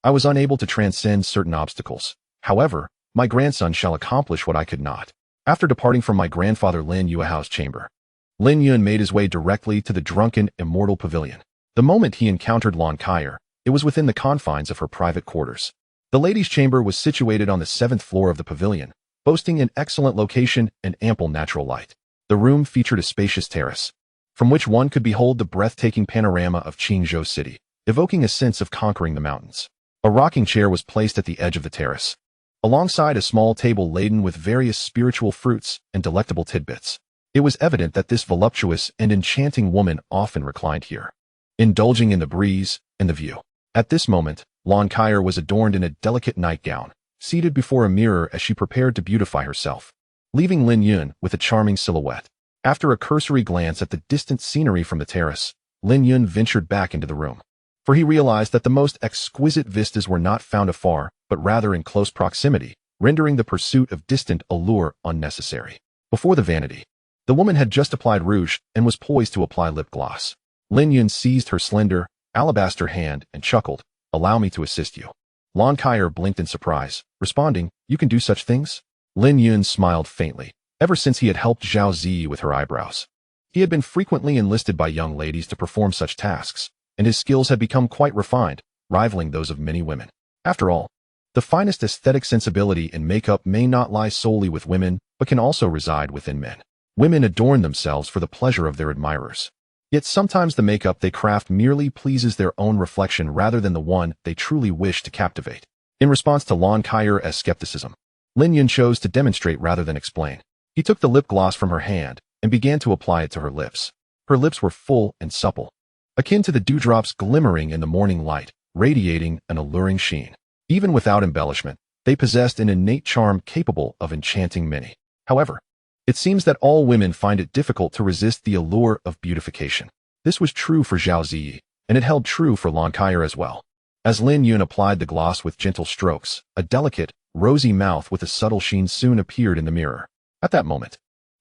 I was unable to transcend certain obstacles. However, my grandson shall accomplish what I could not." After departing from my grandfather Lin Yuehao's chamber, Lin Yun made his way directly to the drunken Immortal pavilion. The moment he encountered Lan Kaier, it was within the confines of her private quarters. The lady's chamber was situated on the 7th floor of the pavilion, boasting an excellent location and ample natural light. The room featured a spacious terrace, from which one could behold the breathtaking panorama of Qingzhou City, evoking a sense of conquering the mountains. A rocking chair was placed at the edge of the terrace, alongside a small table laden with various spiritual fruits and delectable tidbits. It was evident that this voluptuous and enchanting woman often reclined here, indulging in the breeze and the view. At this moment, Lan Kaier was adorned in a delicate nightgown, seated before a mirror as she prepared to beautify herself, leaving Lin Yun with a charming silhouette. After a cursory glance at the distant scenery from the terrace, Lin Yun ventured back into the room, for he realized that the most exquisite vistas were not found afar, but rather in close proximity, rendering the pursuit of distant allure unnecessary. Before the vanity, the woman had just applied rouge and was poised to apply lip gloss. Lin Yun seized her slender, alabaster hand and chuckled, "Allow me to assist you." Lan Kaier blinked in surprise, responding, "You can do such things?" Lin Yun smiled faintly. Ever since he had helped Zhao Ziyi with her eyebrows, he had been frequently enlisted by young ladies to perform such tasks, and his skills had become quite refined, rivaling those of many women. After all, the finest aesthetic sensibility in makeup may not lie solely with women, but can also reside within men. Women adorn themselves for the pleasure of their admirers. Yet sometimes the makeup they craft merely pleases their own reflection rather than the one they truly wish to captivate. In response to Lan Kaier's skepticism, Lin Yun chose to demonstrate rather than explain. He took the lip gloss from her hand and began to apply it to her lips. Her lips were full and supple, akin to the dewdrops glimmering in the morning light, radiating an alluring sheen. Even without embellishment, they possessed an innate charm capable of enchanting many. However, it seems that all women find it difficult to resist the allure of beautification. This was true for Zhao Ziyi, and it held true for Lan Kaier as well. As Lin Yun applied the gloss with gentle strokes, a delicate, rosy mouth with a subtle sheen soon appeared in the mirror. At that moment,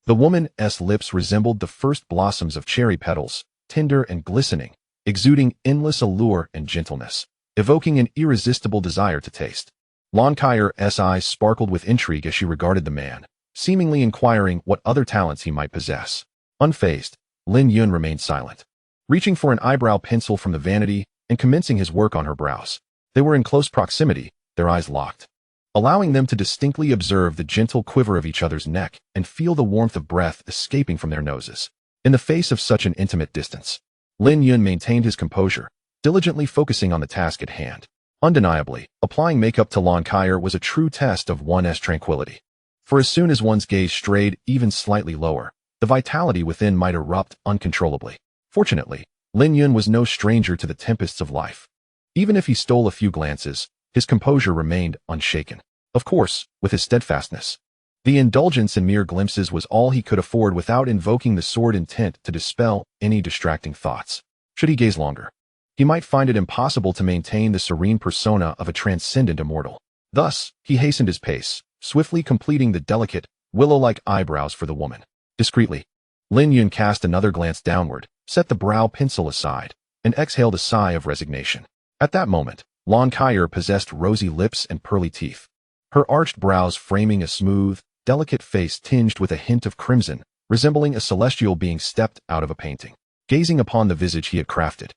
the woman's lips resembled the first blossoms of cherry petals, tender and glistening, exuding endless allure and gentleness, evoking an irresistible desire to taste. Lon Kai's eyes sparkled with intrigue as she regarded the man, seemingly inquiring what other talents he might possess. Unfazed, Lin Yun remained silent, reaching for an eyebrow pencil from the vanity and commencing his work on her brows. They were in close proximity, their eyes locked, allowing them to distinctly observe the gentle quiver of each other's neck and feel the warmth of breath escaping from their noses. In the face of such an intimate distance, Lin Yun maintained his composure, diligently focusing on the task at hand. Undeniably, applying makeup to Lon Kai was a true test of one's tranquility. For as soon as one's gaze strayed even slightly lower, the vitality within might erupt uncontrollably. Fortunately, Lin Yun was no stranger to the tempests of life. Even if he stole a few glances, his composure remained unshaken. Of course, with his steadfastness. The indulgence in mere glimpses was all he could afford without invoking the sword intent to dispel any distracting thoughts. Should he gaze longer, he might find it impossible to maintain the serene persona of a transcendent immortal. Thus, he hastened his pace, swiftly completing the delicate, willow-like eyebrows for the woman. Discreetly, Lin Yun cast another glance downward, set the brow pencil aside, and exhaled a sigh of resignation. At that moment, Lon Kai possessed rosy lips and pearly teeth, her arched brows framing a smooth, delicate face tinged with a hint of crimson, resembling a celestial being stepped out of a painting. Gazing upon the visage he had crafted,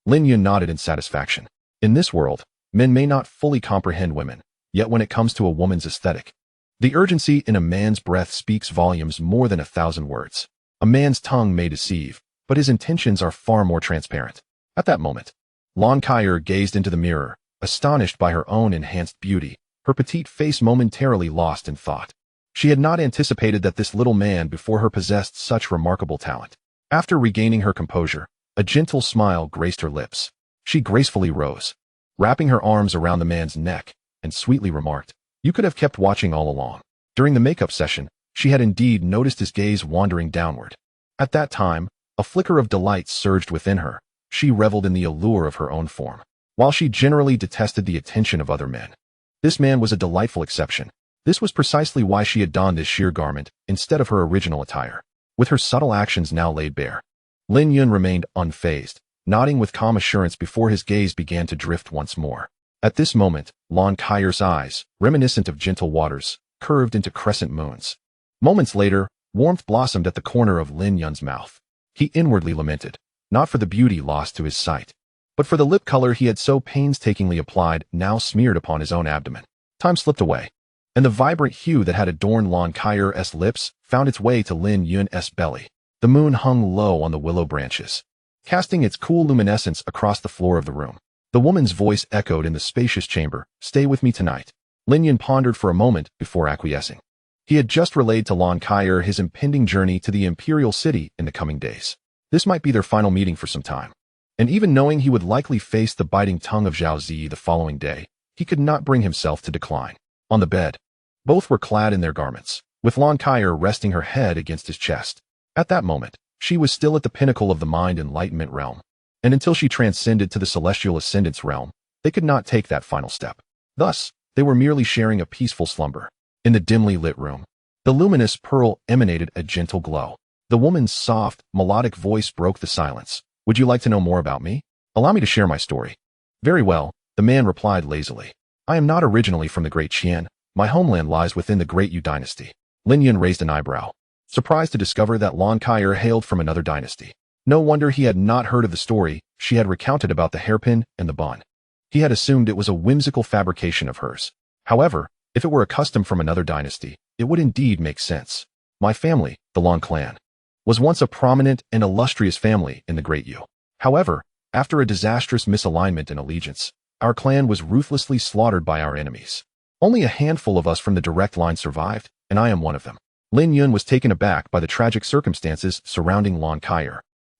Lin Yun nodded in satisfaction. In this world, men may not fully comprehend women, yet when it comes to a woman's aesthetic, the urgency in a man's breath speaks volumes more than 1,000 words. A man's tongue may deceive, but his intentions are far more transparent. At that moment, Lon Kai gazed into the mirror, astonished by her own enhanced beauty, her petite face momentarily lost in thought. She had not anticipated that this little man before her possessed such remarkable talent. After regaining her composure, a gentle smile graced her lips. She gracefully rose, wrapping her arms around the man's neck, and sweetly remarked, "You could have kept watching all along." During the makeup session, she had indeed noticed his gaze wandering downward. At that time, a flicker of delight surged within her. She reveled in the allure of her own form. While she generally detested the attention of other men, this man was a delightful exception. This was precisely why she had donned this sheer garment instead of her original attire. With her subtle actions now laid bare, Lin Yun remained unfazed, nodding with calm assurance before his gaze began to drift once more. At this moment, Lon Kai's eyes, reminiscent of gentle waters, curved into crescent moons. Moments later, warmth blossomed at the corner of Lin Yun's mouth. He inwardly lamented, not for the beauty lost to his sight, but for the lip color he had so painstakingly applied, now smeared upon his own abdomen. Time slipped away, and the vibrant hue that had adorned Lon Kai's lips found its way to Lin Yun's belly. The moon hung low on the willow branches, casting its cool luminescence across the floor of the room. The woman's voice echoed in the spacious chamber, "Stay with me tonight." Lin Yun pondered for a moment before acquiescing. He had just relayed to Lon Kai his impending journey to the imperial city in the coming days. This might be their final meeting for some time. And even knowing he would likely face the biting tongue of Zhao Zi the following day, he could not bring himself to decline. On the bed, both were clad in their garments, with Lon Kai resting her head against his chest. At that moment, she was still at the pinnacle of the mind enlightenment realm, and until she transcended to the celestial ascendance realm, they could not take that final step. Thus, they were merely sharing a peaceful slumber. In the dimly lit room, the luminous pearl emanated a gentle glow. The woman's soft, melodic voice broke the silence. "Would you like to know more about me? Allow me to share my story." "Very well," the man replied lazily. "I am not originally from the Great Qian. My homeland lies within the Great Yu dynasty." Lin Yun raised an eyebrow, surprised to discover that Lon Kai hailed from another dynasty. No wonder he had not heard of the story she had recounted about the hairpin and the bun. He had assumed it was a whimsical fabrication of hers. However, if it were a custom from another dynasty, it would indeed make sense. "My family, the Lon clan, was once a prominent and illustrious family in the Great Yu. However, after a disastrous misalignment in allegiance, our clan was ruthlessly slaughtered by our enemies. Only a handful of us from the direct line survived, and I am one of them." Lin Yun was taken aback by the tragic circumstances surrounding Lon Kai,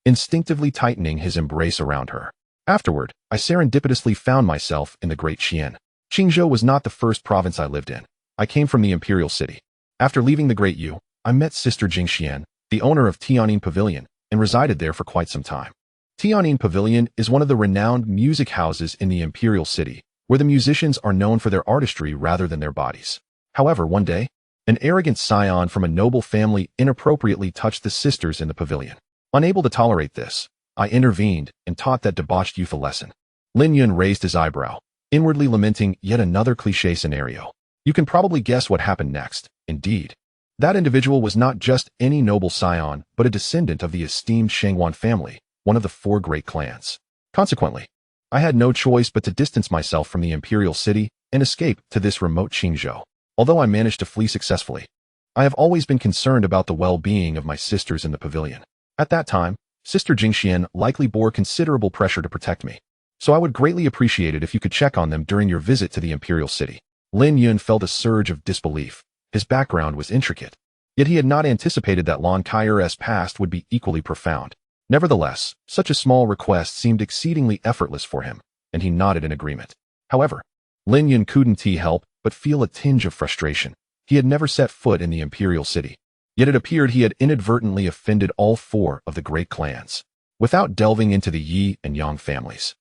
instinctively tightening his embrace around her. "Afterward, I serendipitously found myself in the Great Qian. Qingzhou was not the first province I lived in. I came from the imperial city. After leaving the Great Yu, I met Sister Jingxian, the owner of Tianyin Pavilion, and resided there for quite some time. Tianyin Pavilion is one of the renowned music houses in the imperial city, where the musicians are known for their artistry rather than their bodies. However, one day, an arrogant scion from a noble family inappropriately touched the sisters in the pavilion. Unable to tolerate this, I intervened and taught that debauched youth a lesson." Lin Yun raised his eyebrow, inwardly lamenting yet another cliché scenario. You can probably guess what happened next. Indeed, that individual was not just any noble scion, but a descendant of the esteemed Shangwan family, one of the 4 great clans. Consequently, I had no choice but to distance myself from the imperial city and escape to this remote Qingzhou. Although I managed to flee successfully, I have always been concerned about the well-being of my sisters in the pavilion. At that time, Sister Jingxian likely bore considerable pressure to protect me, so I would greatly appreciate it if you could check on them during your visit to the imperial city. Lin Yun felt a surge of disbelief. His background was intricate, yet he had not anticipated that Lan Kai's past would be equally profound. Nevertheless, such a small request seemed exceedingly effortless for him, and he nodded in agreement. However, Lin Yun couldn't help but feel a tinge of frustration. He had never set foot in the imperial city, yet it appeared he had inadvertently offended all 4 of the great clans. Without delving into the Yi and Yang families,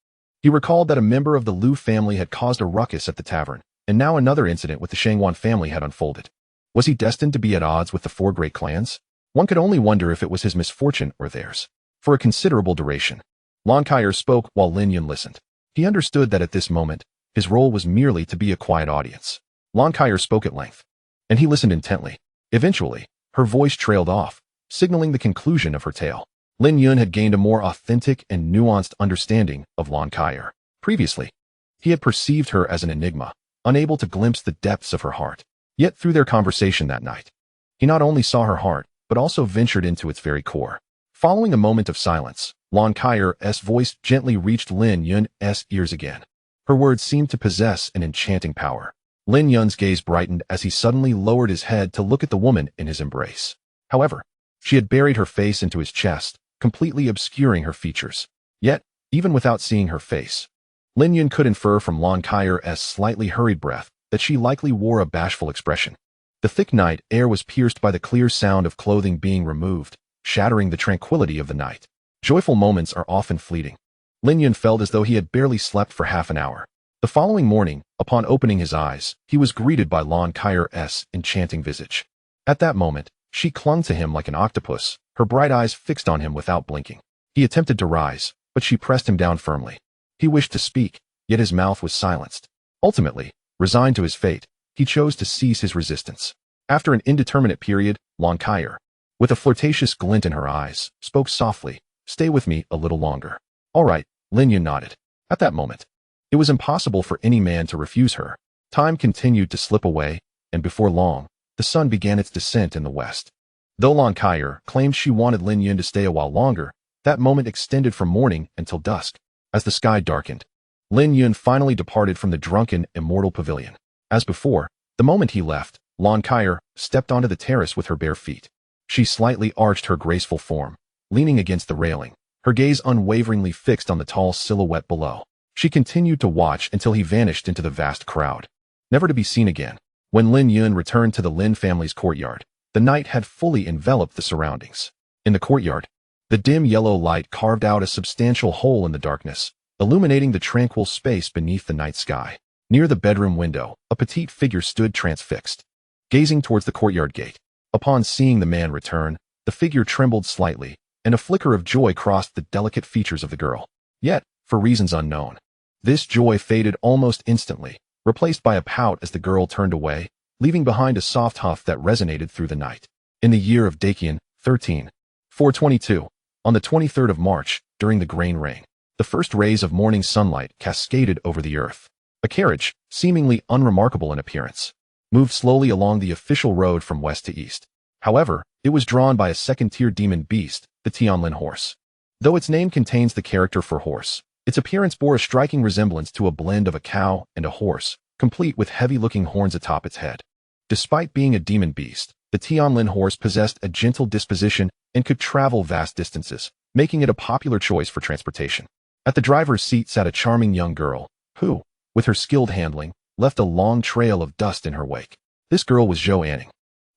he recalled that a member of the Lu family had caused a ruckus at the tavern, and now another incident with the Shangwan family had unfolded. Was he destined to be at odds with the 4 great clans? One could only wonder if it was his misfortune or theirs. For a considerable duration, Lan Kai spoke while Lin Yun listened. He understood that at this moment, his role was merely to be a quiet audience. Lan Kai spoke at length, and he listened intently. Eventually, her voice trailed off, signaling the conclusion of her tale. Lin Yun had gained a more authentic and nuanced understanding of Lan Kai. Previously, he had perceived her as an enigma, unable to glimpse the depths of her heart. Yet through their conversation that night, he not only saw her heart, but also ventured into its very core. Following a moment of silence, Lan Kai's voice gently reached Lin Yun's ears again. Her words seemed to possess an enchanting power. Lin Yun's gaze brightened as he suddenly lowered his head to look at the woman in his embrace. However, she had buried her face into his chest, completely obscuring her features. Yet, even without seeing her face, Lin Yun could infer from Lan Kai's slightly hurried breath that she likely wore a bashful expression. The thick night air was pierced by the clear sound of clothing being removed, shattering the tranquility of the night. Joyful moments are often fleeting. Lin Yun felt as though he had barely slept for half an hour. The following morning, upon opening his eyes, he was greeted by Lan Kai's enchanting visage. At that moment, she clung to him like an octopus, her bright eyes fixed on him without blinking. He attempted to rise, but she pressed him down firmly. He wished to speak, yet his mouth was silenced. Ultimately, resigned to his fate, he chose to cease his resistance. After an indeterminate period, Lan Kai, with a flirtatious glint in her eyes, spoke softly, "Stay with me a little longer." "All right," Lin Yun nodded. At that moment, it was impossible for any man to refuse her. Time continued to slip away, and before long, the sun began its descent in the west. Though Lan Kai claimed she wanted Lin Yun to stay a while longer, that moment extended from morning until dusk. As the sky darkened, Lin Yun finally departed from the drunken Immortal pavilion. As before, the moment he left, Lan Kai stepped onto the terrace with her bare feet. She slightly arched her graceful form, leaning against the railing, her gaze unwaveringly fixed on the tall silhouette below. She continued to watch until he vanished into the vast crowd, never to be seen again. When Lin Yun returned to the Lin family's courtyard, the night had fully enveloped the surroundings. In the courtyard, the dim yellow light carved out a substantial hole in the darkness, illuminating the tranquil space beneath the night sky. Near the bedroom window, a petite figure stood transfixed, gazing towards the courtyard gate. Upon seeing the man return, the figure trembled slightly, and a flicker of joy crossed the delicate features of the girl. Yet, for reasons unknown, this joy faded almost instantly, replaced by a pout as the girl turned away, leaving behind a soft huff that resonated through the night. In the year of Dakian, 13,422, on the 23rd of March, during the grain rain, the first rays of morning sunlight cascaded over the earth. A carriage, seemingly unremarkable in appearance, moved slowly along the official road from west to east. However, it was drawn by a second-tier demon beast, the Tianlin horse. Though its name contains the character for horse, its appearance bore a striking resemblance to a blend of a cow and a horse, complete with heavy-looking horns atop its head. Despite being a demon beast, the Tianlin horse possessed a gentle disposition and could travel vast distances, making it a popular choice for transportation. At the driver's seat sat a charming young girl, who, with her skilled handling, left a long trail of dust in her wake. This girl was Zhou Anning.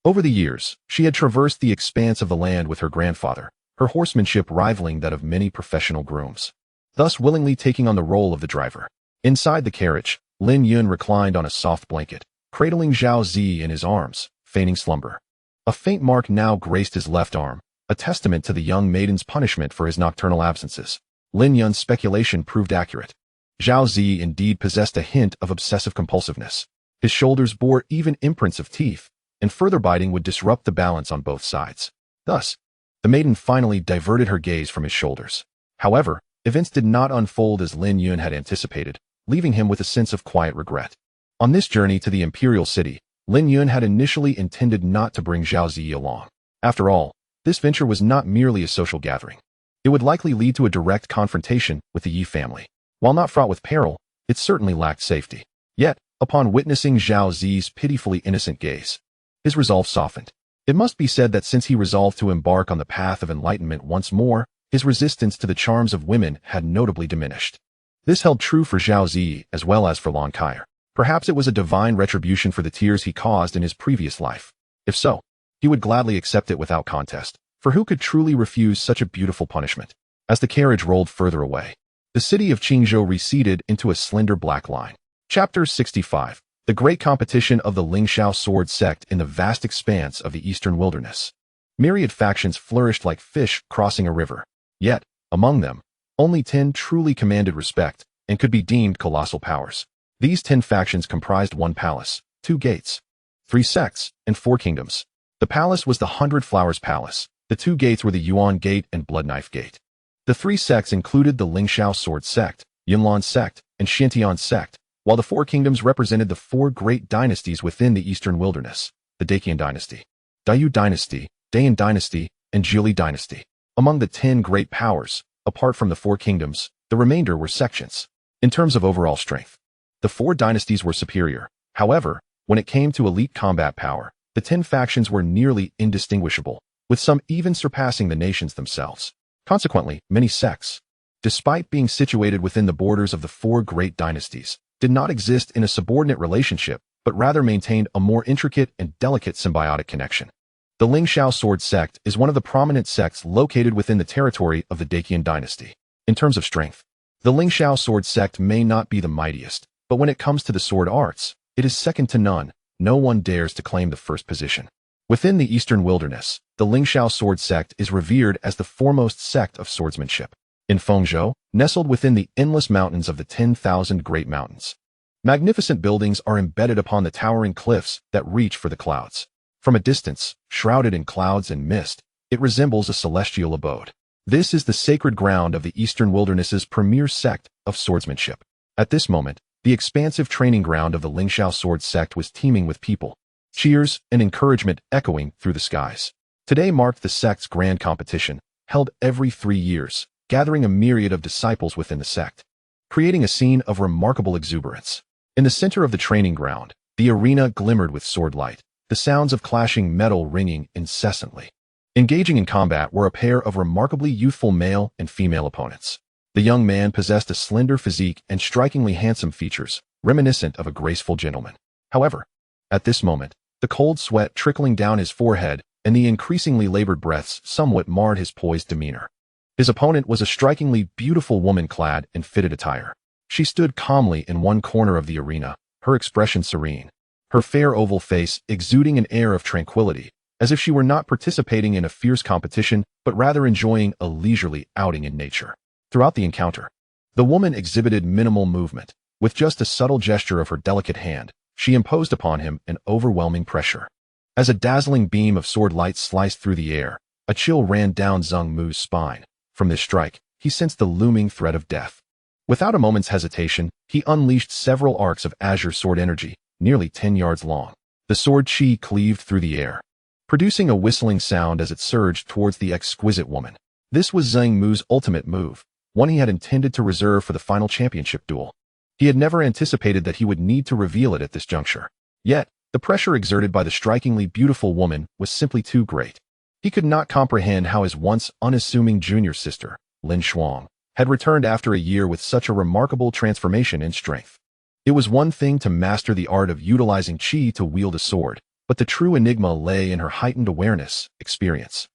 Over the years, she had traversed the expanse of the land with her grandfather, her horsemanship rivaling that of many professional grooms, thus willingly taking on the role of the driver. Inside the carriage, Lin Yun reclined on a soft blanket, cradling Zhao Zi in his arms, feigning slumber. A faint mark now graced his left arm, a testament to the young maiden's punishment for his nocturnal absences. Lin Yun's speculation proved accurate. Zhao Zi indeed possessed a hint of obsessive compulsiveness. His shoulders bore even imprints of teeth, and further biting would disrupt the balance on both sides. Thus, the maiden finally diverted her gaze from his shoulders. However, events did not unfold as Lin Yun had anticipated, leaving him with a sense of quiet regret. On this journey to the imperial city, Lin Yun had initially intended not to bring Zhao Zi along. After all, this venture was not merely a social gathering. It would likely lead to a direct confrontation with the Yi family. While not fraught with peril, it certainly lacked safety. Yet, upon witnessing Zhao Zi's pitifully innocent gaze, his resolve softened. It must be said that since he resolved to embark on the path of enlightenment once more, his resistance to the charms of women had notably diminished. This held true for Zhao Zi as well as for Lan Kair. Perhaps it was a divine retribution for the tears he caused in his previous life. If so, he would gladly accept it without contest, for who could truly refuse such a beautiful punishment? As the carriage rolled further away, the city of Qingzhou receded into a slender black line. Chapter 65. The Great Competition of the Lingxiao Sword Sect in the Vast Expanse of the Eastern Wilderness. Myriad factions flourished like fish crossing a river. Yet, among them, only 10 truly commanded respect and could be deemed colossal powers. These 10 factions comprised 1 palace, 2 gates, 3 sects, and 4 kingdoms. The palace was the 100 Flowers Palace. The 2 gates were the Yuan Gate and Blood Knife Gate. The 3 sects included the Lingxiao Sword Sect, Yunlan Sect, and Shantian Sect, while the 4 kingdoms represented the 4 great dynasties within the Eastern Wilderness: the Daqian Dynasty, Dayu Dynasty, Dayan Dynasty, and Zhili Dynasty. Among the 10 great powers, apart from the 4 kingdoms, the remainder were sections. In terms of overall strength, the 4 dynasties were superior. However, when it came to elite combat power, the 10 factions were nearly indistinguishable, with some even surpassing the nations themselves. Consequently, many sects, despite being situated within the borders of the 4 great dynasties, did not exist in a subordinate relationship, but rather maintained a more intricate and delicate symbiotic connection. The Lingxiao Sword Sect is one of the prominent sects located within the territory of the Daqian Dynasty. In terms of strength, the Lingxiao Sword Sect may not be the mightiest, but when it comes to the sword arts, it is second to none. No one dares to claim the first position. Within the Eastern Wilderness, the Lingxiao Sword Sect is revered as the foremost sect of swordsmanship. In Fengzhou, nestled within the endless mountains of the 10,000 Great Mountains, magnificent buildings are embedded upon the towering cliffs that reach for the clouds. From a distance, shrouded in clouds and mist, it resembles a celestial abode. This is the sacred ground of the Eastern Wilderness's premier sect of swordsmanship. At this moment, the expansive training ground of the Lingxiao Sword Sect was teeming with people, cheers and encouragement echoing through the skies. Today marked the sect's grand competition, held every 3 years, gathering a myriad of disciples within the sect, creating a scene of remarkable exuberance. In the center of the training ground, the arena glimmered with sword light, the sounds of clashing metal ringing incessantly. Engaging in combat were a pair of remarkably youthful male and female opponents. The young man possessed a slender physique and strikingly handsome features, reminiscent of a graceful gentleman. However, at this moment, the cold sweat trickling down his forehead and the increasingly labored breaths somewhat marred his poised demeanor. His opponent was a strikingly beautiful woman clad in fitted attire. She stood calmly in one corner of the arena, her expression serene, her fair oval face exuding an air of tranquility, as if she were not participating in a fierce competition, but rather enjoying a leisurely outing in nature. Throughout the encounter, the woman exhibited minimal movement. With just a subtle gesture of her delicate hand, she imposed upon him an overwhelming pressure. As a dazzling beam of sword light sliced through the air, a chill ran down Zheng Mu's spine. From this strike, he sensed the looming threat of death. Without a moment's hesitation, he unleashed several arcs of azure sword energy, nearly 10 yards long. The sword chi cleaved through the air, producing a whistling sound as it surged towards the exquisite woman. This was Zheng Mu's ultimate move, one he had intended to reserve for the final championship duel. He had never anticipated that he would need to reveal it at this juncture. Yet, the pressure exerted by the strikingly beautiful woman was simply too great. He could not comprehend how his once unassuming junior sister, Lin Shuang, had returned after a year with such a remarkable transformation in strength. It was one thing to master the art of utilizing qi to wield a sword, but the true enigma lay in her heightened awareness, experience,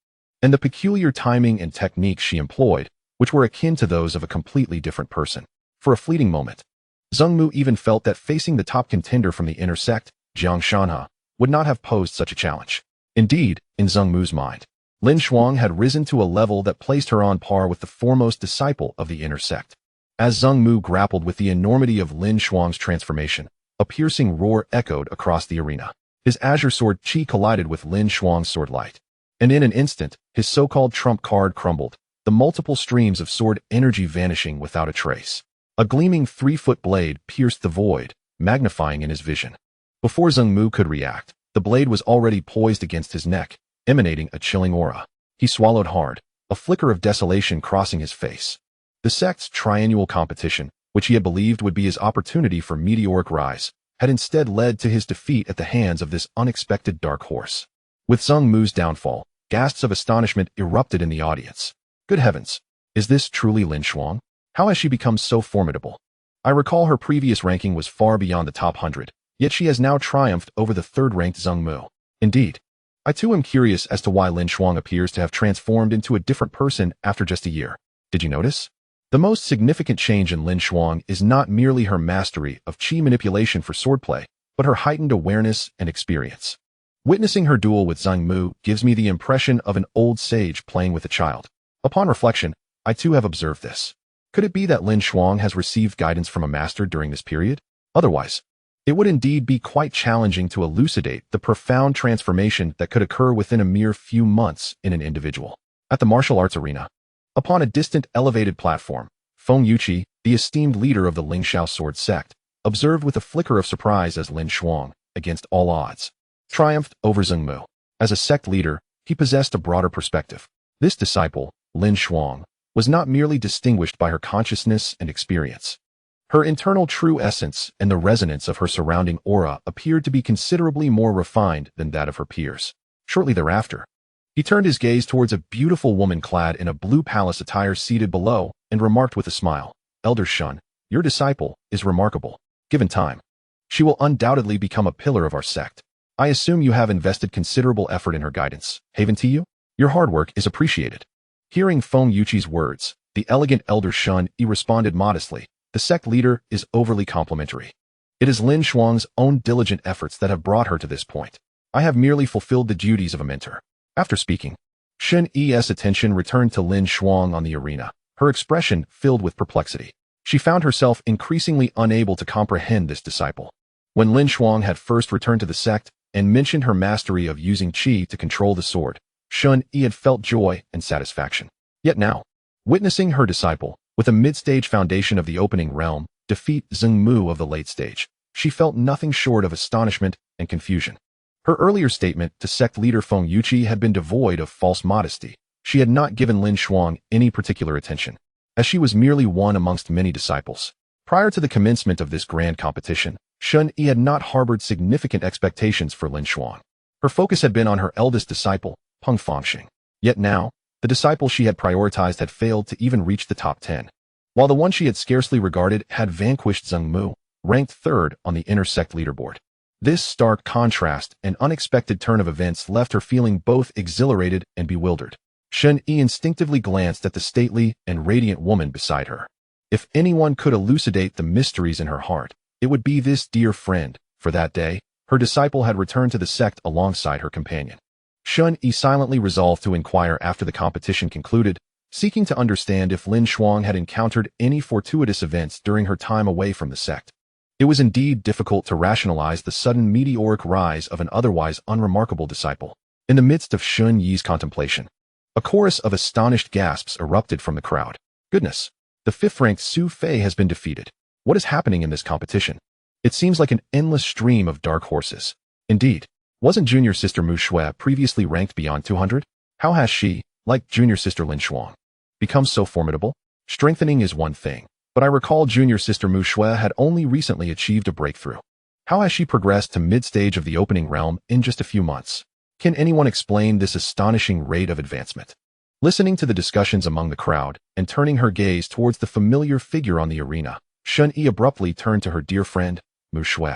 and the peculiar timing and techniques she employed, which were akin to those of a completely different person. For a fleeting moment, Zheng Mu even felt that facing the top contender from the inner sect, Jiang Shanhe, would not have posed such a challenge. Indeed, in Zheng Mu's mind, Lin Shuang had risen to a level that placed her on par with the foremost disciple of the inner sect. As Zheng Mu grappled with the enormity of Lin Shuang's transformation, a piercing roar echoed across the arena. His azure sword chi collided with Lin Shuang's sword light. And in an instant, his so-called trump card crumbled, the multiple streams of sword energy vanishing without a trace. A gleaming 3-foot blade pierced the void, magnifying in his vision. Before Zheng Mu could react, the blade was already poised against his neck, emanating a chilling aura. He swallowed hard, a flicker of desolation crossing his face. The sect's triennial competition, which he had believed would be his opportunity for meteoric rise, had instead led to his defeat at the hands of this unexpected dark horse. With Zheng Mu's downfall, gasps of astonishment erupted in the audience. Good heavens! Is this truly Lin Shuang? How has she become so formidable? I recall her previous ranking was far beyond the top 100, yet she has now triumphed over the third-ranked Zheng Mu. Indeed. I too am curious as to why Lin Shuang appears to have transformed into a different person after just a year. Did you notice? The most significant change in Lin Shuang is not merely her mastery of chi manipulation for swordplay, but her heightened awareness and experience. Witnessing her duel with Zheng Mu gives me the impression of an old sage playing with a child. Upon reflection, I too have observed this. Could it be that Lin Shuang has received guidance from a master during this period? Otherwise, it would indeed be quite challenging to elucidate the profound transformation that could occur within a mere few months in an individual. At the martial arts arena, upon a distant elevated platform, Feng Yuqi, the esteemed leader of the Lingxiao Sword Sect, observed with a flicker of surprise as Lin Shuang, against all odds, triumphed over Zheng Mu. As a sect leader, he possessed a broader perspective. This disciple, Lin Shuang, was not merely distinguished by her consciousness and experience. Her internal true essence and the resonance of her surrounding aura appeared to be considerably more refined than that of her peers. Shortly thereafter, he turned his gaze towards a beautiful woman clad in a blue palace attire seated below and remarked with a smile, "Elder Shun, your disciple is remarkable. Given time, she will undoubtedly become a pillar of our sect. I assume you have invested considerable effort in her guidance. Haven to you? Your hard work is appreciated." Hearing Feng Yuqi's words, the elegant Elder Shun responded modestly, "The sect leader is overly complimentary. It is Lin Shuang's own diligent efforts that have brought her to this point. I have merely fulfilled the duties of a mentor." After speaking, Shen Yi's attention returned to Lin Shuang on the arena, her expression filled with perplexity. She found herself increasingly unable to comprehend this disciple. When Lin Shuang had first returned to the sect and mentioned her mastery of using qi to control the sword, Shen Yi had felt joy and satisfaction. Yet now, witnessing her disciple, with a mid-stage foundation of the opening realm, defeat Zheng Mu of the late stage, she felt nothing short of astonishment and confusion. Her earlier statement to sect leader Feng Yuqi had been devoid of false modesty. She had not given Lin Shuang any particular attention, as she was merely one amongst many disciples. Prior to the commencement of this grand competition, Shen Yi had not harbored significant expectations for Lin Shuang. Her focus had been on her eldest disciple, Peng Fangxing. Yet now, the disciple she had prioritized had failed to even reach the top 10, while the one she had scarcely regarded had vanquished Zheng Mu, ranked third on the inner sect leaderboard. This stark contrast and unexpected turn of events left her feeling both exhilarated and bewildered. Shen Yi instinctively glanced at the stately and radiant woman beside her. If anyone could elucidate the mysteries in her heart, it would be this dear friend, for that day, her disciple had returned to the sect alongside her companion. Shen Yi silently resolved to inquire after the competition concluded, seeking to understand if Lin Shuang had encountered any fortuitous events during her time away from the sect. It was indeed difficult to rationalize the sudden meteoric rise of an otherwise unremarkable disciple. In the midst of Shen Yi's contemplation, a chorus of astonished gasps erupted from the crowd. Goodness! The fifth-ranked Su Fei has been defeated. What is happening in this competition? It seems like an endless stream of dark horses. Indeed, wasn't junior sister Mu Shui previously ranked beyond 200? How has she, like junior sister Lin Shuang, become so formidable? Strengthening is one thing, but I recall junior sister Mu Shui had only recently achieved a breakthrough. How has she progressed to mid-stage of the opening realm in just a few months? Can anyone explain this astonishing rate of advancement? Listening to the discussions among the crowd and turning her gaze towards the familiar figure on the arena, Shen Yi abruptly turned to her dear friend, Mu Shui,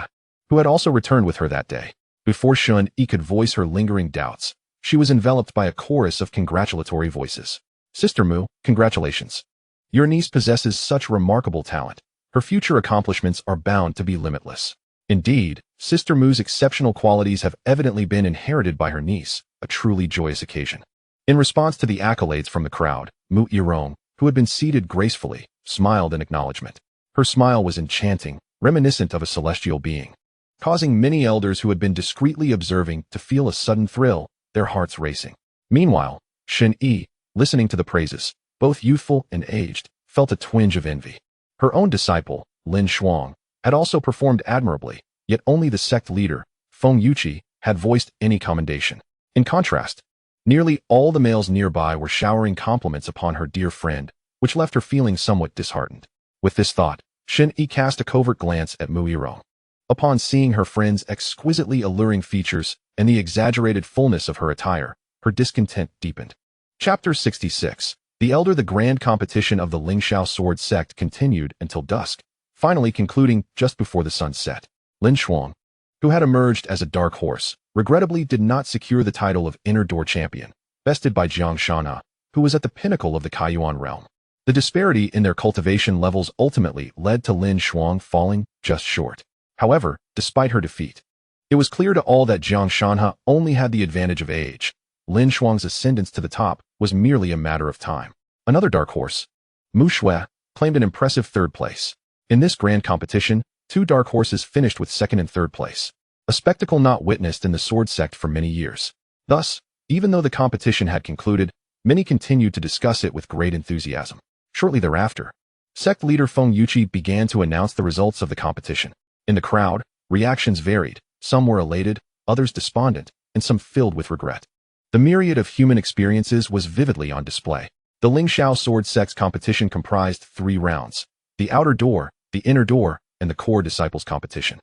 who had also returned with her that day. Before Shen Yi could voice her lingering doubts, she was enveloped by a chorus of congratulatory voices. Sister Mu, congratulations. Your niece possesses such remarkable talent. Her future accomplishments are bound to be limitless. Indeed, Sister Mu's exceptional qualities have evidently been inherited by her niece, a truly joyous occasion. In response to the accolades from the crowd, Mu Yirong, who had been seated gracefully, smiled in acknowledgement. Her smile was enchanting, reminiscent of a celestial being, causing many elders who had been discreetly observing to feel a sudden thrill, their hearts racing. Meanwhile, Shen Yi, listening to the praises, both youthful and aged, felt a twinge of envy. Her own disciple, Lin Shuang, had also performed admirably, yet only the sect leader, Feng Yuqi, had voiced any commendation. In contrast, nearly all the males nearby were showering compliments upon her dear friend, which left her feeling somewhat disheartened. With this thought, Shen Yi cast a covert glance at Mu Yirong. Upon seeing her friend's exquisitely alluring features and the exaggerated fullness of her attire, her discontent deepened. Chapter 66. The Elder. The grand competition of the Lingxiao Sword Sect continued until dusk, finally concluding just before the sun set. Lin Shuang, who had emerged as a dark horse, regrettably did not secure the title of Inner Door Champion, bested by Jiang Shana, who was at the pinnacle of the Kaiyuan realm. The disparity in their cultivation levels ultimately led to Lin Shuang falling just short. However, despite her defeat, it was clear to all that Jiang Shanha only had the advantage of age. Lin Shuang's ascendance to the top was merely a matter of time. Another dark horse, Mu Shui, claimed an impressive third place. In this grand competition, two dark horses finished with second and third place, a spectacle not witnessed in the Sword Sect for many years. Thus, even though the competition had concluded, many continued to discuss it with great enthusiasm. Shortly thereafter, sect leader Feng Yuqi began to announce the results of the competition. In the crowd, reactions varied. Some were elated, others despondent, and some filled with regret. The myriad of human experiences was vividly on display. The Lingxiao Sword Sect's competition comprised 3 rounds: the outer door, the inner door, and the core disciples competition.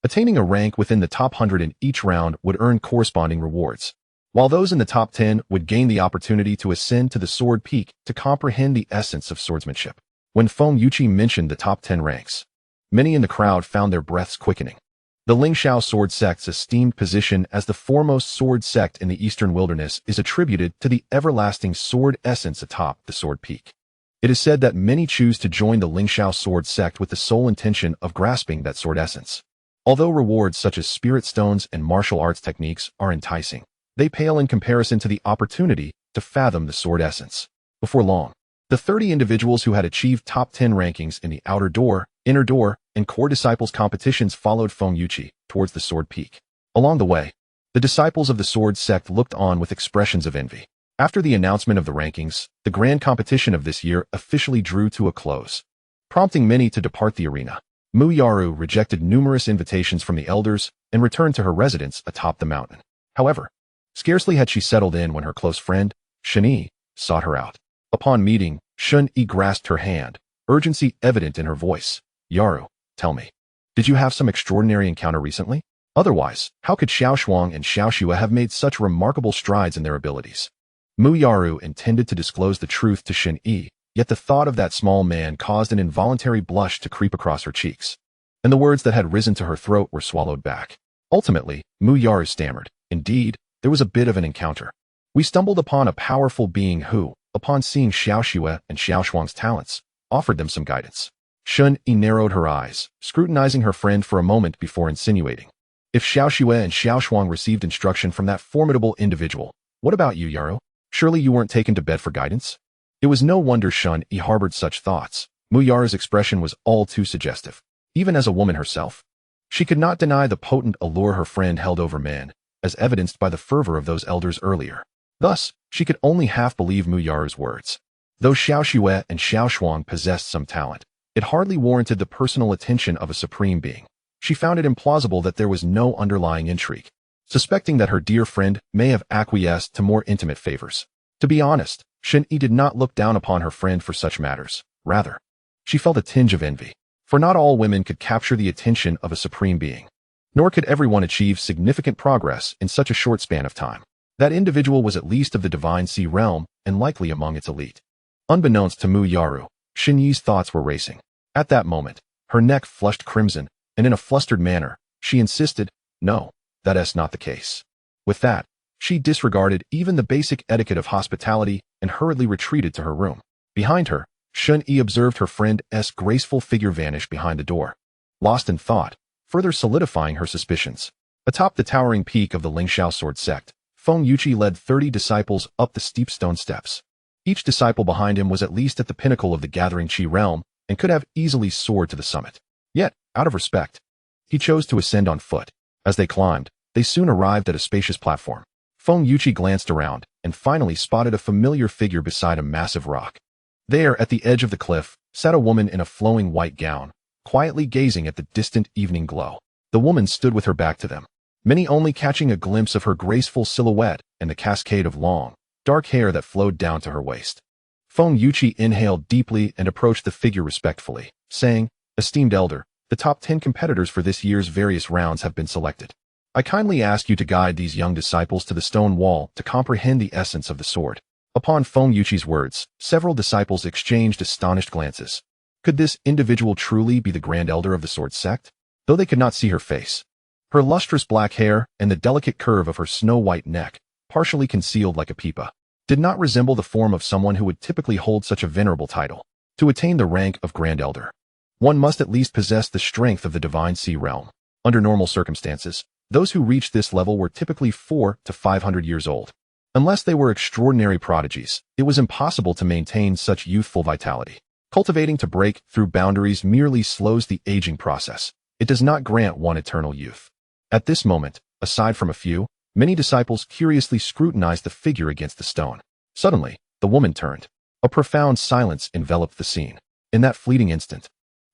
Attaining a rank within the top 100 in each round would earn corresponding rewards, while those in the top 10 would gain the opportunity to ascend to the sword peak to comprehend the essence of swordsmanship. When Feng Yuqi mentioned the top 10 ranks, many in the crowd found their breaths quickening. The Lingxiao Sword Sect's esteemed position as the foremost sword sect in the eastern wilderness is attributed to the everlasting sword essence atop the sword peak. It is said that many choose to join the Lingxiao Sword Sect with the sole intention of grasping that sword essence. Although rewards such as spirit stones and martial arts techniques are enticing, they pale in comparison to the opportunity to fathom the sword essence. Before long, the 30 individuals who had achieved top 10 rankings in the outer door, inner door, and core disciples competitions followed Feng Yuqi towards the sword peak. Along the way, the disciples of the sword sect looked on with expressions of envy. After the announcement of the rankings, the grand competition of this year officially drew to a close, prompting many to depart the arena. Mu Yaru rejected numerous invitations from the elders and returned to her residence atop the mountain. However, scarcely had she settled in when her close friend, Shen Yi, sought her out. Upon meeting, Shen Yi grasped her hand, urgency evident in her voice. "Yaru, tell me, did you have some extraordinary encounter recently? Otherwise, how could Xiao Shuang and Xiao Xue have made such remarkable strides in their abilities?" Mu Yaru intended to disclose the truth to Shen Yi, yet the thought of that small man caused an involuntary blush to creep across her cheeks, and the words that had risen to her throat were swallowed back. Ultimately, Mu Yaru stammered, "Indeed, there was a bit of an encounter. We stumbled upon a powerful being who, upon seeing Xiao Xue and Xiao Shuang's talents, offered them some guidance." Shen Yi narrowed her eyes, scrutinizing her friend for a moment before insinuating, "If Xiao Xue and Xiao Shuang received instruction from that formidable individual, what about you, Yaru? Surely you weren't taken to bed for guidance?" It was no wonder Shen Yi harbored such thoughts. Mu Yaru's expression was all too suggestive. Even as a woman herself, she could not deny the potent allure her friend held over men, as evidenced by the fervor of those elders earlier. Thus, she could only half believe Mu Yaru's words. Though Xiao Xue and Xiao Shuang possessed some talent, it hardly warranted the personal attention of a supreme being. She found it implausible that there was no underlying intrigue, suspecting that her dear friend may have acquiesced to more intimate favors. To be honest, Shen Yi did not look down upon her friend for such matters. Rather, she felt a tinge of envy, for not all women could capture the attention of a supreme being, nor could everyone achieve significant progress in such a short span of time. That individual was at least of the Divine Sea realm and likely among its elite. Unbeknownst to Mu Yaru, Shen Yi's thoughts were racing. At that moment, her neck flushed crimson, and in a flustered manner, she insisted, "No, that is not the case." With that, she disregarded even the basic etiquette of hospitality and hurriedly retreated to her room. Behind her, Shen Yi observed her friend's graceful figure vanish behind the door, lost in thought, further solidifying her suspicions. Atop the towering peak of the Lingxiao Sword Sect, Feng Yuqi led 30 disciples up the steep stone steps. Each disciple behind him was at least at the pinnacle of the gathering Qi realm and could have easily soared to the summit. Yet, out of respect, he chose to ascend on foot. As they climbed, they soon arrived at a spacious platform. Feng Yuqi glanced around and finally spotted a familiar figure beside a massive rock. There, at the edge of the cliff, sat a woman in a flowing white gown, quietly gazing at the distant evening glow. The woman stood with her back to them, many only catching a glimpse of her graceful silhouette and the cascade of long, dark hair that flowed down to her waist. Feng Yuqi inhaled deeply and approached the figure respectfully, saying, "Esteemed elder, the top 10 competitors for this year's various rounds have been selected. I kindly ask you to guide these young disciples to the stone wall to comprehend the essence of the sword." Upon Feng Yuqi's words, several disciples exchanged astonished glances. Could this individual truly be the Grand Elder of the Sword Sect? Though they could not see her face, her lustrous black hair and the delicate curve of her snow-white neck, partially concealed like a pipa, did not resemble the form of someone who would typically hold such a venerable title. To attain the rank of Grand Elder, one must at least possess the strength of the Divine Sea Realm. Under normal circumstances, those who reached this level were typically 400 to 500 years old. Unless they were extraordinary prodigies, it was impossible to maintain such youthful vitality. Cultivating to break through boundaries merely slows the aging process. It does not grant one eternal youth. At this moment, aside from a few, many disciples curiously scrutinized the figure against the stone. Suddenly, the woman turned. A profound silence enveloped the scene. In that fleeting instant,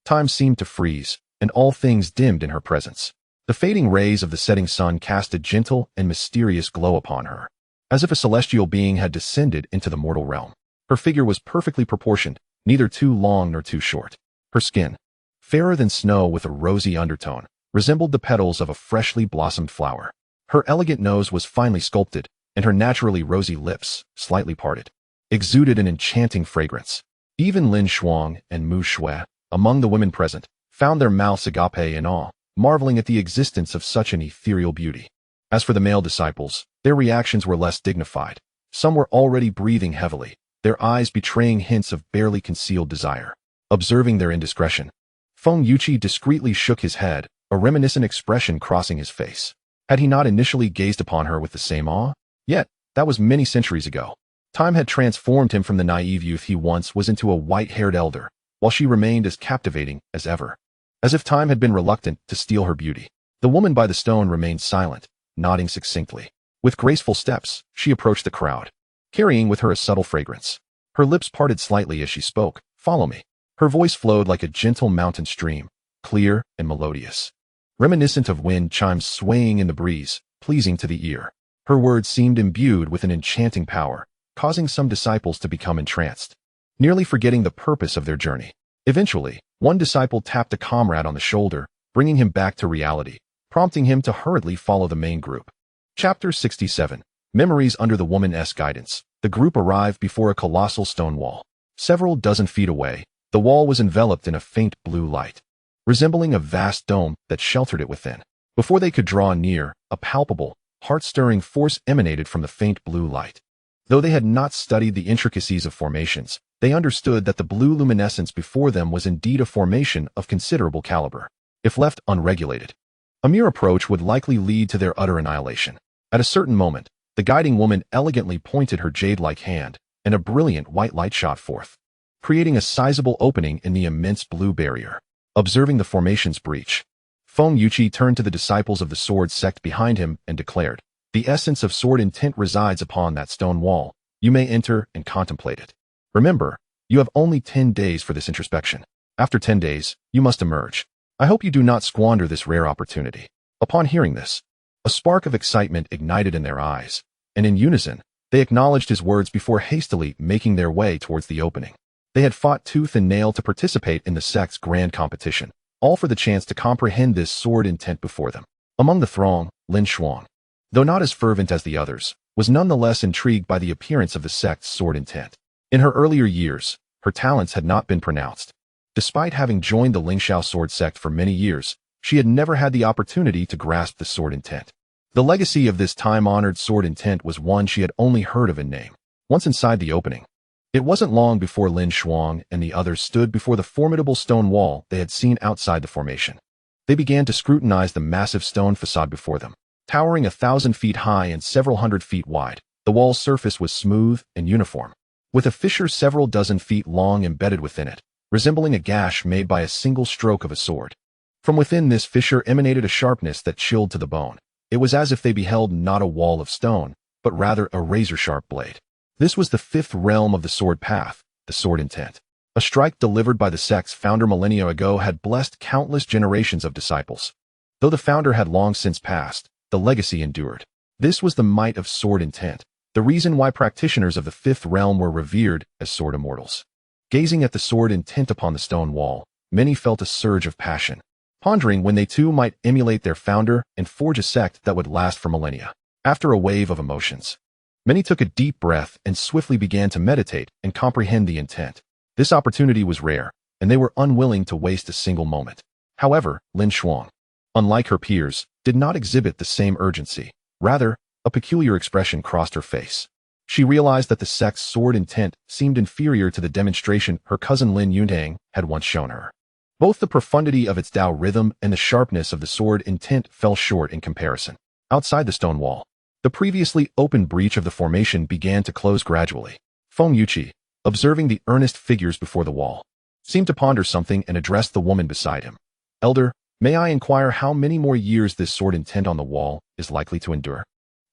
time seemed to freeze, and all things dimmed in her presence. The fading rays of the setting sun cast a gentle and mysterious glow upon her, as if a celestial being had descended into the mortal realm. Her figure was perfectly proportioned, neither too long nor too short. Her skin, fairer than snow with a rosy undertone, resembled the petals of a freshly blossomed flower. Her elegant nose was finely sculpted, and her naturally rosy lips, slightly parted, exuded an enchanting fragrance. Even Lin Shuang and Mu Shui, among the women present, found their mouths agape in awe, marveling at the existence of such an ethereal beauty. As for the male disciples, their reactions were less dignified. Some were already breathing heavily, their eyes betraying hints of barely concealed desire. Observing their indiscretion, Feng Yuqi discreetly shook his head, a reminiscent expression crossing his face. Had he not initially gazed upon her with the same awe? Yet, that was many centuries ago. Time had transformed him from the naive youth he once was into a white-haired elder, while she remained as captivating as ever. As if time had been reluctant to steal her beauty, the woman by the stone remained silent, nodding succinctly. With graceful steps, she approached the crowd, carrying with her a subtle fragrance. Her lips parted slightly as she spoke, "Follow me." Her voice flowed like a gentle mountain stream, clear and melodious, reminiscent of wind chimes swaying in the breeze, pleasing to the ear. Her words seemed imbued with an enchanting power, causing some disciples to become entranced, nearly forgetting the purpose of their journey. Eventually, one disciple tapped a comrade on the shoulder, bringing him back to reality, prompting him to hurriedly follow the main group. Chapter 67. Memories. Under the woman's guidance, the group arrived before a colossal stone wall. Several dozen feet away, the wall was enveloped in a faint blue light, resembling a vast dome that sheltered it within. Before they could draw near, a palpable, heart-stirring force emanated from the faint blue light. Though they had not studied the intricacies of formations, they understood that the blue luminescence before them was indeed a formation of considerable caliber. If left unregulated, a mere approach would likely lead to their utter annihilation. At a certain moment, the guiding woman elegantly pointed her jade-like hand, and a brilliant white light shot forth, creating a sizable opening in the immense blue barrier. Observing the formation's breach, Feng Yuqi turned to the disciples of the Sword Sect behind him and declared, "The essence of sword intent resides upon that stone wall. You may enter and contemplate it. Remember, you have only 10 days for this introspection. After 10 days, you must emerge. I hope you do not squander this rare opportunity." Upon hearing this, a spark of excitement ignited in their eyes, and in unison, they acknowledged his words before hastily making their way towards the opening. They had fought tooth and nail to participate in the sect's grand competition, all for the chance to comprehend this sword intent before them. Among the throng, Lin Shuang, though not as fervent as the others, was nonetheless intrigued by the appearance of the sect's sword intent. In her earlier years, her talents had not been pronounced. Despite having joined the Lingxiao Sword Sect for many years, she had never had the opportunity to grasp the sword intent. The legacy of this time-honored sword intent was one she had only heard of in name. Once inside the opening, it wasn't long before Lin Shuang and the others stood before the formidable stone wall they had seen outside the formation. They began to scrutinize the massive stone facade before them. Towering 1,000 feet high and several hundred feet wide, the wall's surface was smooth and uniform, with a fissure several dozen feet long embedded within it, resembling a gash made by a single stroke of a sword. From within this fissure emanated a sharpness that chilled to the bone. It was as if they beheld not a wall of stone, but rather a razor-sharp blade. This was the fifth realm of the sword path, the sword intent. A strike delivered by the sect's founder millennia ago had blessed countless generations of disciples. Though the founder had long since passed, the legacy endured. This was the might of sword intent, the reason why practitioners of the fifth realm were revered as sword immortals. Gazing at the sword intent upon the stone wall, many felt a surge of passion, pondering when they too might emulate their founder and forge a sect that would last for millennia. After a wave of emotions, many took a deep breath and swiftly began to meditate and comprehend the intent. This opportunity was rare, and they were unwilling to waste a single moment. However, Lin Shuang, unlike her peers, did not exhibit the same urgency. Rather, a peculiar expression crossed her face. She realized that the sect's sword intent seemed inferior to the demonstration her cousin Lin Yuntang had once shown her. Both the profundity of its Tao rhythm and the sharpness of the sword intent fell short in comparison. Outside the stone wall, the previously open breach of the formation began to close gradually. Feng Yuqi, observing the earnest figures before the wall, seemed to ponder something and addressed the woman beside him. "Elder, may I inquire how many more years this sword intent on the wall is likely to endure?"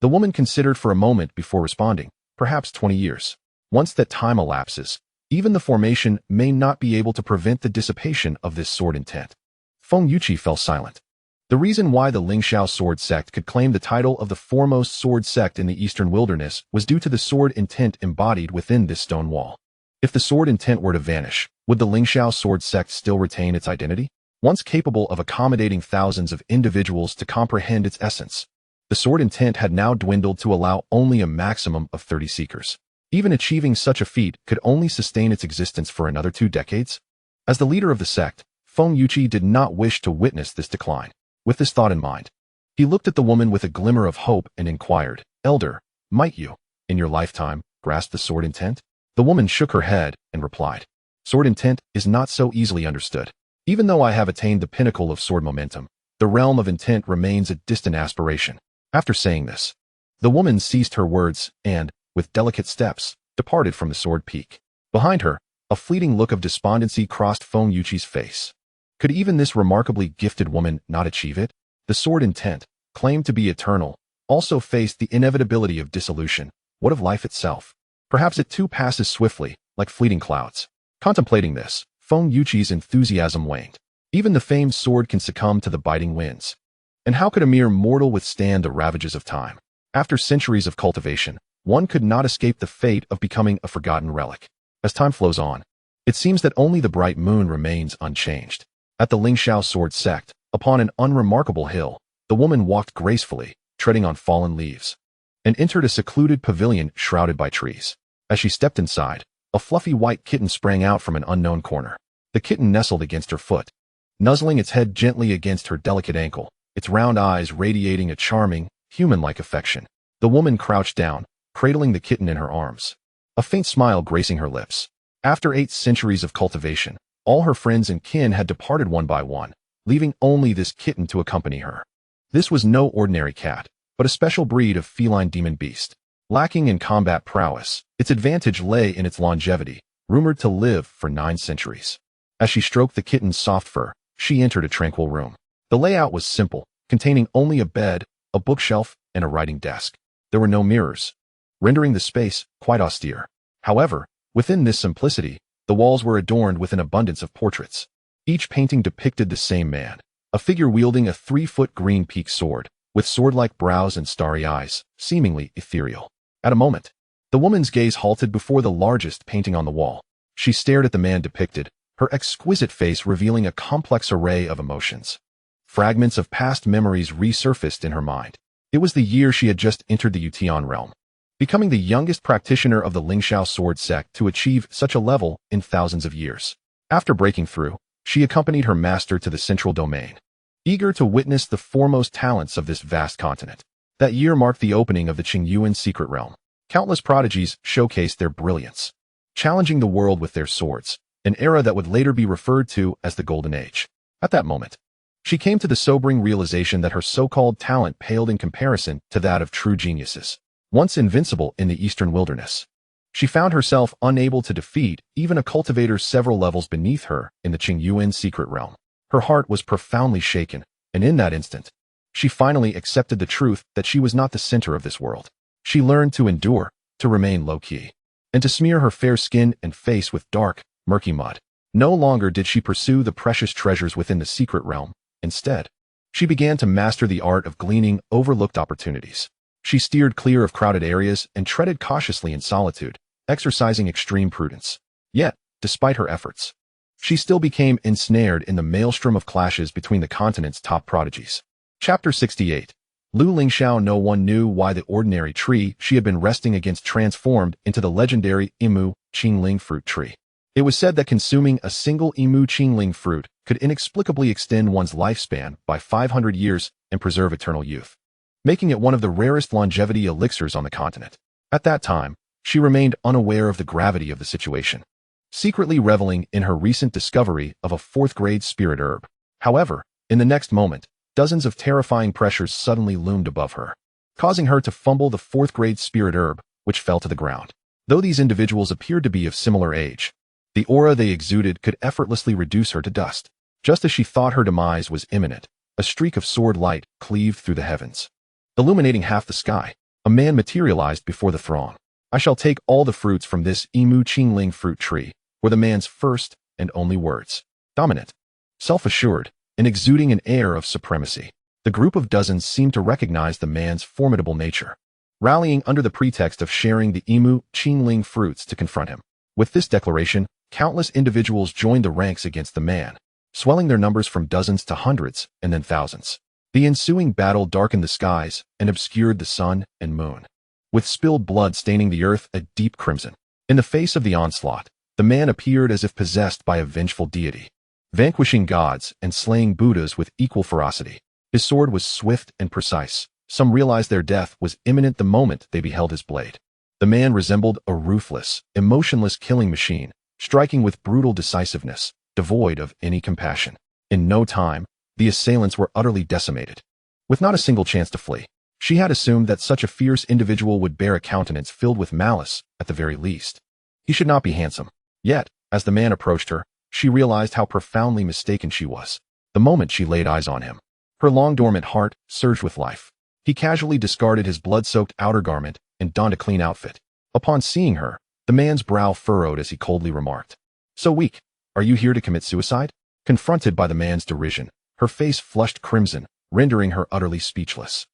The woman considered for a moment before responding. "Perhaps 20 years. Once that time elapses, even the formation may not be able to prevent the dissipation of this sword intent." Feng Yuqi fell silent. The reason why the Lingxiao Sword Sect could claim the title of the foremost sword sect in the eastern wilderness was due to the sword intent embodied within this stone wall. If the sword intent were to vanish, would the Lingxiao Sword Sect still retain its identity? Once capable of accommodating thousands of individuals to comprehend its essence, the sword intent had now dwindled to allow only a maximum of 30 seekers. Even achieving such a feat could only sustain its existence for another 2 decades. As the leader of the sect, Feng Yuqi did not wish to witness this decline. With this thought in mind, he looked at the woman with a glimmer of hope and inquired, "Elder, might you, in your lifetime, grasp the sword intent?" The woman shook her head and replied, "Sword intent is not so easily understood. Even though I have attained the pinnacle of sword momentum, the realm of intent remains a distant aspiration." After saying this, the woman ceased her words and, with delicate steps, departed from the sword peak. Behind her, a fleeting look of despondency crossed Feng Yuqi's face. Could even this remarkably gifted woman not achieve it? The sword intent, claimed to be eternal, also faced the inevitability of dissolution. What of life itself? Perhaps it too passes swiftly, like fleeting clouds. Contemplating this, Feng Yuqi's enthusiasm waned. Even the famed sword can succumb to the biting winds. And how could a mere mortal withstand the ravages of time? After centuries of cultivation, one could not escape the fate of becoming a forgotten relic. As time flows on, it seems that only the bright moon remains unchanged. At the Lingxiao Sword Sect, upon an unremarkable hill, the woman walked gracefully, treading on fallen leaves, and entered a secluded pavilion shrouded by trees. As she stepped inside, a fluffy white kitten sprang out from an unknown corner. The kitten nestled against her foot, nuzzling its head gently against her delicate ankle, its round eyes radiating a charming, human-like affection. The woman crouched down, cradling the kitten in her arms, a faint smile gracing her lips. After 8 centuries of cultivation, all her friends and kin had departed one by one, leaving only this kitten to accompany her. This was no ordinary cat, but a special breed of feline demon beast. Lacking in combat prowess, its advantage lay in its longevity, rumored to live for 9 centuries. As she stroked the kitten's soft fur, she entered a tranquil room. The layout was simple, containing only a bed, a bookshelf, and a writing desk. There were no mirrors, rendering the space quite austere. However, within this simplicity, the walls were adorned with an abundance of portraits. Each painting depicted the same man, a figure wielding a 3-foot green peaked sword, with sword-like brows and starry eyes, seemingly ethereal. At a moment, the woman's gaze halted before the largest painting on the wall. She stared at the man depicted, her exquisite face revealing a complex array of emotions. Fragments of past memories resurfaced in her mind. It was the year she had just entered the Yutian realm, becoming the youngest practitioner of the Lingxiao Sword Sect to achieve such a level in thousands of years. After breaking through, she accompanied her master to the central domain, eager to witness the foremost talents of this vast continent. That year marked the opening of the Qingyuan secret realm. Countless prodigies showcased their brilliance, challenging the world with their swords, an era that would later be referred to as the Golden Age. At that moment, she came to the sobering realization that her so-called talent paled in comparison to that of true geniuses, once invincible in the eastern wilderness. She found herself unable to defeat even a cultivator several levels beneath her in the Qingyuan secret realm. Her heart was profoundly shaken, and in that instant, she finally accepted the truth that she was not the center of this world. She learned to endure, to remain low-key, and to smear her fair skin and face with dark, murky mud. No longer did she pursue the precious treasures within the secret realm. Instead, she began to master the art of gleaning overlooked opportunities. She steered clear of crowded areas and treaded cautiously in solitude, exercising extreme prudence. Yet, despite her efforts, she still became ensnared in the maelstrom of clashes between the continent's top prodigies. Chapter 68. Lu Lingxiao. No one knew why the ordinary tree she had been resting against transformed into the legendary Imu Qingling fruit tree. It was said that consuming a single Imu Qingling fruit could inexplicably extend one's lifespan by 500 years and preserve eternal youth, making it one of the rarest longevity elixirs on the continent. At that time, she remained unaware of the gravity of the situation, secretly reveling in her recent discovery of a fourth-grade spirit herb. However, in the next moment, dozens of terrifying pressures suddenly loomed above her, causing her to fumble the fourth-grade spirit herb, which fell to the ground. Though these individuals appeared to be of similar age, the aura they exuded could effortlessly reduce her to dust. Just as she thought her demise was imminent, a streak of sword light cleaved through the heavens, illuminating half the sky. A man materialized before the throng. "I shall take all the fruits from this Imu Qingling fruit tree," were the man's first and only words. Dominant, self-assured, and exuding an air of supremacy, the group of dozens seemed to recognize the man's formidable nature, rallying under the pretext of sharing the Imu Qingling fruits to confront him. With this declaration, countless individuals joined the ranks against the man, swelling their numbers from dozens to hundreds and then thousands. The ensuing battle darkened the skies and obscured the sun and moon, with spilled blood staining the earth a deep crimson. In the face of the onslaught, the man appeared as if possessed by a vengeful deity, vanquishing gods and slaying Buddhas with equal ferocity. His sword was swift and precise. Some realized their death was imminent the moment they beheld his blade. The man resembled a ruthless, emotionless killing machine, striking with brutal decisiveness, devoid of any compassion. In no time, the assailants were utterly decimated, with not a single chance to flee. She had assumed that such a fierce individual would bear a countenance filled with malice, at the very least. He should not be handsome. Yet, as the man approached her, she realized how profoundly mistaken she was. The moment she laid eyes on him, her long-dormant heart surged with life. He casually discarded his blood-soaked outer garment and donned a clean outfit. Upon seeing her, the man's brow furrowed as he coldly remarked, "So weak, are you here to commit suicide?" Confronted by the man's derision, her face flushed crimson, rendering her utterly speechless.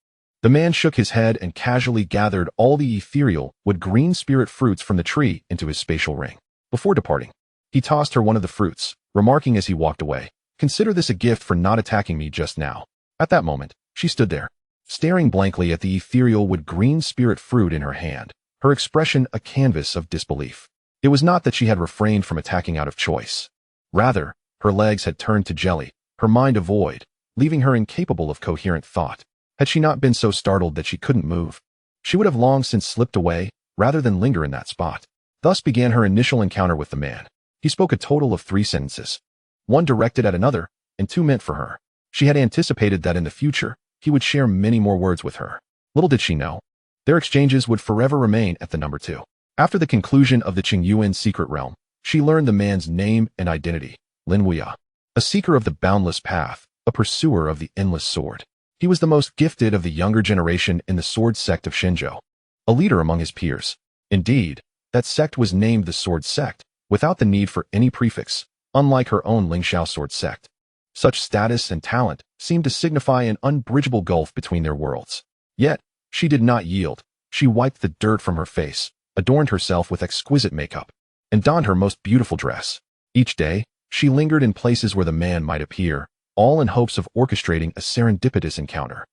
The man shook his head and casually gathered all the ethereal, wood-green spirit fruits from the tree into his spatial ring. Before departing, he tossed her one of the fruits, remarking as he walked away, "Consider this a gift for not attacking me just now." At that moment, she stood there, staring blankly at the ethereal wood-green spirit fruit in her hand, her expression a canvas of disbelief. It was not that she had refrained from attacking out of choice. Rather, her legs had turned to jelly, her mind a void, leaving her incapable of coherent thought. Had she not been so startled that she couldn't move, she would have long since slipped away, rather than linger in that spot. Thus began her initial encounter with the man. He spoke a total of 3 sentences, one directed at another, and 2 meant for her. She had anticipated that in the future, he would share many more words with her. Little did she know, their exchanges would forever remain at the number 2. After the conclusion of the Qingyuan secret realm, she learned the man's name and identity: Lin Wuya, a seeker of the boundless path, a pursuer of the endless sword. He was the most gifted of the younger generation in the Sword Sect of Shenzhou, a leader among his peers. Indeed, that sect was named the Sword Sect, without the need for any prefix, unlike her own Lingxiao Sword Sect. Such status and talent seemed to signify an unbridgeable gulf between their worlds. Yet, she did not yield. She wiped the dirt from her face, adorned herself with exquisite makeup, and donned her most beautiful dress. Each day, she lingered in places where the man might appear, all in hopes of orchestrating a serendipitous encounter.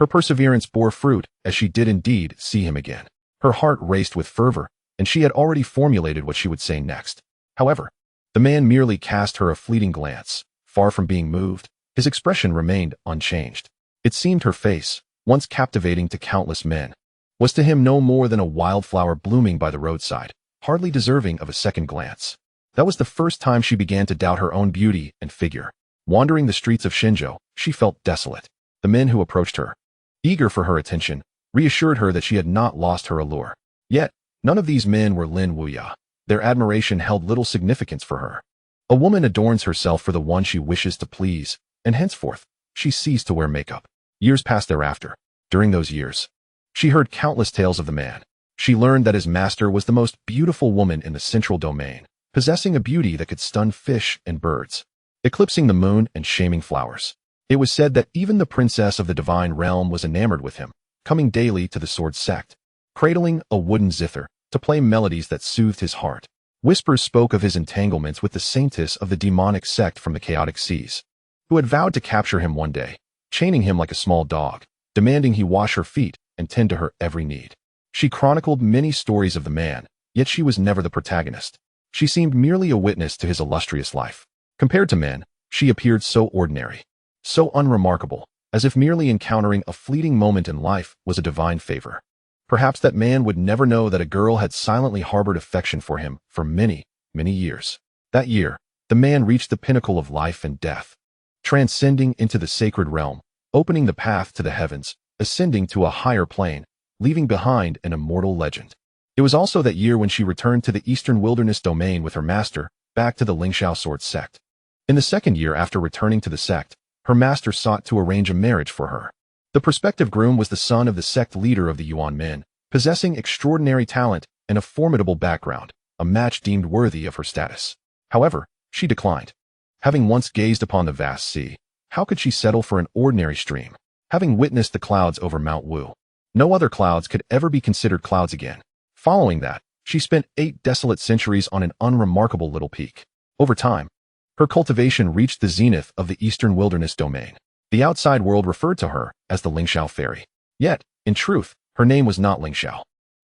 Her perseverance bore fruit, as she did indeed see him again. Her heart raced with fervor, and she had already formulated what she would say next. However, the man merely cast her a fleeting glance. Far from being moved, his expression remained unchanged. It seemed her face, once captivating to countless men, was to him no more than a wildflower blooming by the roadside, hardly deserving of a second glance. That was the first time she began to doubt her own beauty and figure. Wandering the streets of Shenzhou, she felt desolate. The men who approached her, eager for her attention, reassured her that she had not lost her allure. Yet, None of these men were Lin Wuya. Their admiration held little significance for her. A woman adorns herself for the one she wishes to please, and henceforth, she ceased to wear makeup. Years passed thereafter. During those years, she heard countless tales of the man. She learned that his master was the most beautiful woman in the central domain, possessing a beauty that could stun fish and birds, eclipsing the moon and shaming flowers. It was said that even the princess of the divine realm was enamored with him, coming daily to the Sword Sect, cradling a wooden zither to play melodies that soothed his heart. Whispers spoke of his entanglements with the saintess of the demonic sect from the chaotic seas, who had vowed to capture him one day, chaining him like a small dog, demanding he wash her feet and tend to her every need. She chronicled many stories of the man, yet she was never the protagonist. She seemed merely a witness to his illustrious life. Compared to men, she appeared so ordinary, so unremarkable, as if merely encountering a fleeting moment in life was a divine favor. Perhaps that man would never know that a girl had silently harbored affection for him for many, many years. That year, the man reached the pinnacle of life and death, transcending into the sacred realm, opening the path to the heavens, ascending to a higher plane, leaving behind an immortal legend. It was also that year when she returned to the eastern wilderness domain with her master, back to the Lingxiao Sword Sect. In the second year after returning to the sect, her master sought to arrange a marriage for her. The prospective groom was the son of the sect leader of the Yuan men, possessing extraordinary talent and a formidable background, a match deemed worthy of her status. However, she declined. Having once gazed upon the vast sea, how could she settle for an ordinary stream? Having witnessed the clouds over Mount Wu, no other clouds could ever be considered clouds again. Following that, she spent 8 desolate centuries on an unremarkable little peak. Over time, her cultivation reached the zenith of the eastern wilderness domain. The outside world referred to her as the Lingxiao fairy. Yet, in truth, her name was not Lingxiao.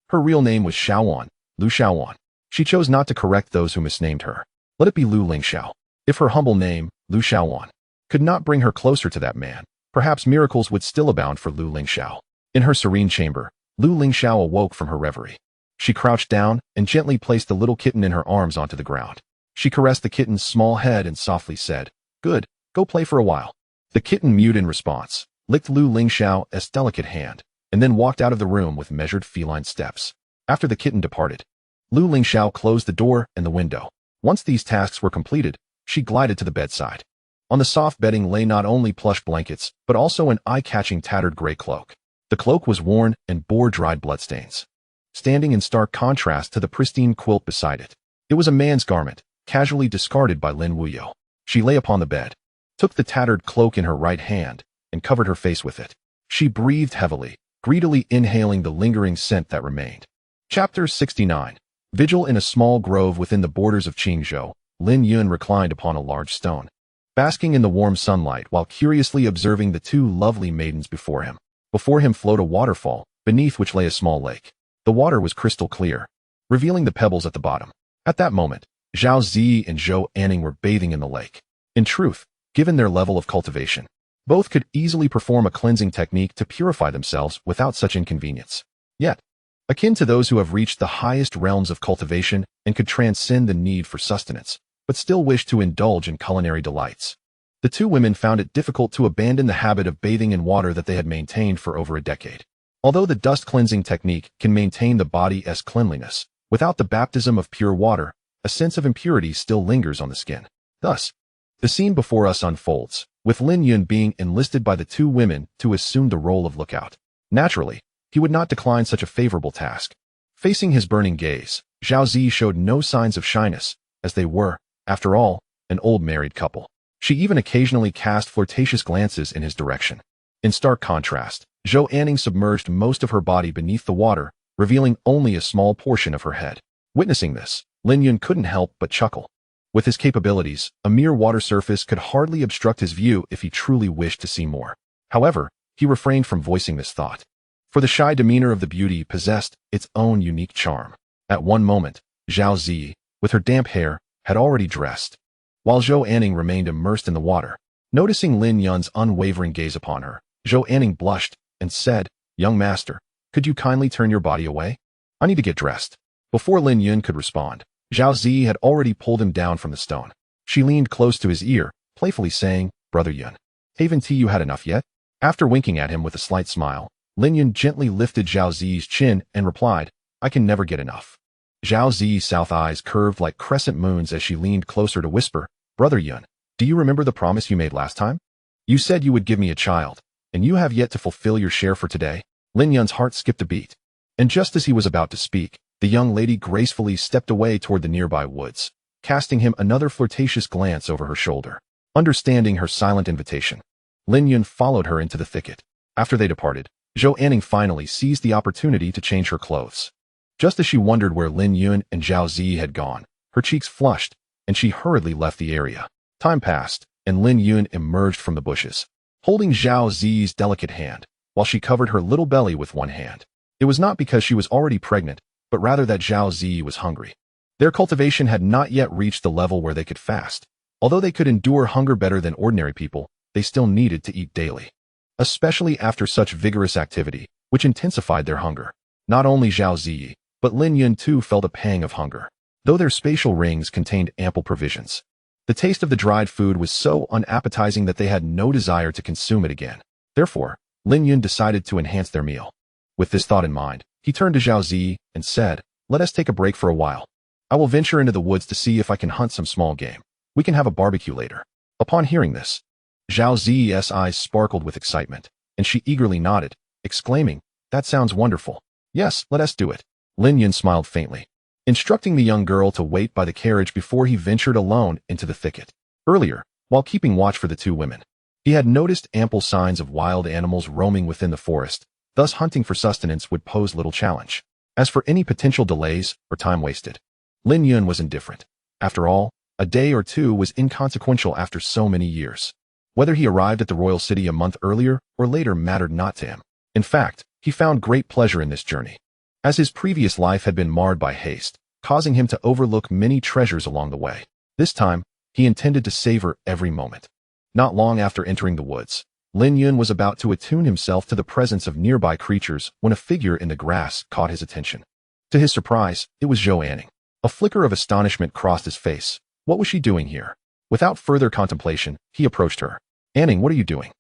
Her real name was Xiaowan, Lu Xiaowan. She chose not to correct those who misnamed her. Let it be Lu Lingxiao. If her humble name, Lu Xiaowan, could not bring her closer to that man, perhaps miracles would still abound for Lu Lingxiao. In her serene chamber, Lu Lingxiao awoke from her reverie. She crouched down and gently placed the little kitten in her arms onto the ground. She caressed the kitten's small head and softly said, "Good, go play for a while." The kitten mewed in response, licked Lu Lingxiao's delicate hand, and then walked out of the room with measured feline steps. After the kitten departed, Lu Lingxiao closed the door and the window. Once these tasks were completed, she glided to the bedside. On the soft bedding lay not only plush blankets, but also an eye-catching tattered gray cloak. The cloak was worn and bore dried bloodstains, standing in stark contrast to the pristine quilt beside it. It was a man's garment, casually discarded by Lin Wuyo. She lay upon the bed, took the tattered cloak in her right hand, and covered her face with it. She breathed heavily, greedily inhaling the lingering scent that remained. Chapter 69. Vigil in a small grove within the borders of Qingzhou, Lin Yun reclined upon a large stone, basking in the warm sunlight while curiously observing the 2 lovely maidens before him. Before him flowed a waterfall, beneath which lay a small lake. The water was crystal clear, revealing the pebbles at the bottom. At that moment, Zhao Zi and Zhou Anning were bathing in the lake. In truth, given their level of cultivation, both could easily perform a cleansing technique to purify themselves without such inconvenience. Yet, akin to those who have reached the highest realms of cultivation and could transcend the need for sustenance, but still wish to indulge in culinary delights, the 2 women found it difficult to abandon the habit of bathing in water that they had maintained for over a decade. Although the dust cleansing technique can maintain the body's cleanliness, without the baptism of pure water, a sense of impurity still lingers on the skin. Thus, the scene before us unfolds, with Lin Yun being enlisted by the 2 women to assume the role of lookout. Naturally, he would not decline such a favorable task. Facing his burning gaze, Zhao Zi showed no signs of shyness, as they were, after all, an old married couple. She even occasionally cast flirtatious glances in his direction. In stark contrast, Zhou Anning submerged most of her body beneath the water, revealing only a small portion of her head. Witnessing this, Lin Yun couldn't help but chuckle. With his capabilities, a mere water surface could hardly obstruct his view if he truly wished to see more. However, he refrained from voicing this thought, for the shy demeanor of the beauty possessed its own unique charm. At one moment, Zhao Zi, with her damp hair, had already dressed, while Zhou Anning remained immersed in the water. Noticing Lin Yun's unwavering gaze upon her, Zhou Anning blushed and said, "Young master, could you kindly turn your body away? I need to get dressed." Before Lin Yun could respond, Zhao Zi had already pulled him down from the stone. She leaned close to his ear, playfully saying, "Brother Yun, haven't you had enough yet?" After winking at him with a slight smile, Lin Yun gently lifted Zhao Zi's chin and replied, I can never get enough. Zhao Zi's south eyes curved like crescent moons as she leaned closer to whisper, Brother Yun, do you remember the promise you made last time? You said you would give me a child, and you have yet to fulfill your share for today. Lin Yun's heart skipped a beat. And just as he was about to speak, the young lady gracefully stepped away toward the nearby woods, casting him another flirtatious glance over her shoulder. Understanding her silent invitation, Lin Yun followed her into the thicket. After they departed, Zhou Anning finally seized the opportunity to change her clothes. Just as she wondered where Lin Yun and Zhao Zi had gone, her cheeks flushed, and she hurriedly left the area. Time passed, and Lin Yun emerged from the bushes, holding Zhao Zi's delicate hand, while she covered her little belly with one hand. It was not because she was already pregnant, but rather that Zhao Zi was hungry. Their cultivation had not yet reached the level where they could fast. Although they could endure hunger better than ordinary people, they still needed to eat daily. Especially after such vigorous activity, which intensified their hunger. Not only Zhao Zi, but Lin Yun too felt a pang of hunger, though their spatial rings contained ample provisions. The taste of the dried food was so unappetizing that they had no desire to consume it again. Therefore, Lin Yun decided to enhance their meal. With this thought in mind, he turned to Zhao Zi and said, Let us take a break for a while. I will venture into the woods to see if I can hunt some small game. We can have a barbecue later. Upon hearing this, Zhao Zi's eyes sparkled with excitement, and she eagerly nodded, exclaiming, That sounds wonderful. Yes, let us do it. Lin Yun smiled faintly, instructing the young girl to wait by the carriage before he ventured alone into the thicket. Earlier, while keeping watch for the two women, he had noticed ample signs of wild animals roaming within the forest, thus hunting for sustenance would pose little challenge. As for any potential delays or time wasted, Lin Yun was indifferent. After all, a day or two was inconsequential after so many years. Whether he arrived at the royal city a month earlier or later mattered not to him. In fact, he found great pleasure in this journey, as his previous life had been marred by haste, causing him to overlook many treasures along the way. This time, he intended to savor every moment. Not long after entering the woods, Lin Yun was about to attune himself to the presence of nearby creatures when a figure in the grass caught his attention. To his surprise, it was Zhou Anning. A flicker of astonishment crossed his face. What was she doing here? Without further contemplation, he approached her. Anning, what are you doing?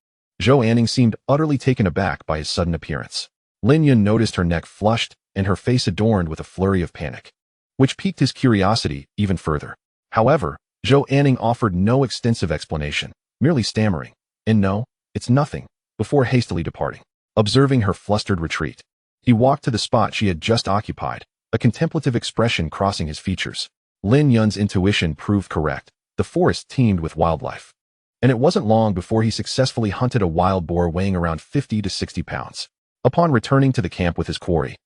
Zhou Anning seemed utterly taken aback by his sudden appearance. Lin Yun noticed her neck flushed and her face adorned with a flurry of panic, which piqued his curiosity even further. However, Zhou Anning offered no extensive explanation, merely stammering, no, it's nothing, before hastily departing. Observing her flustered retreat, he walked to the spot she had just occupied, a contemplative expression crossing his features. Lin Yun's intuition proved correct. The forest teemed with wildlife, and it wasn't long before he successfully hunted a wild boar weighing around 50 to 60 pounds. Upon returning to the camp with his quarry,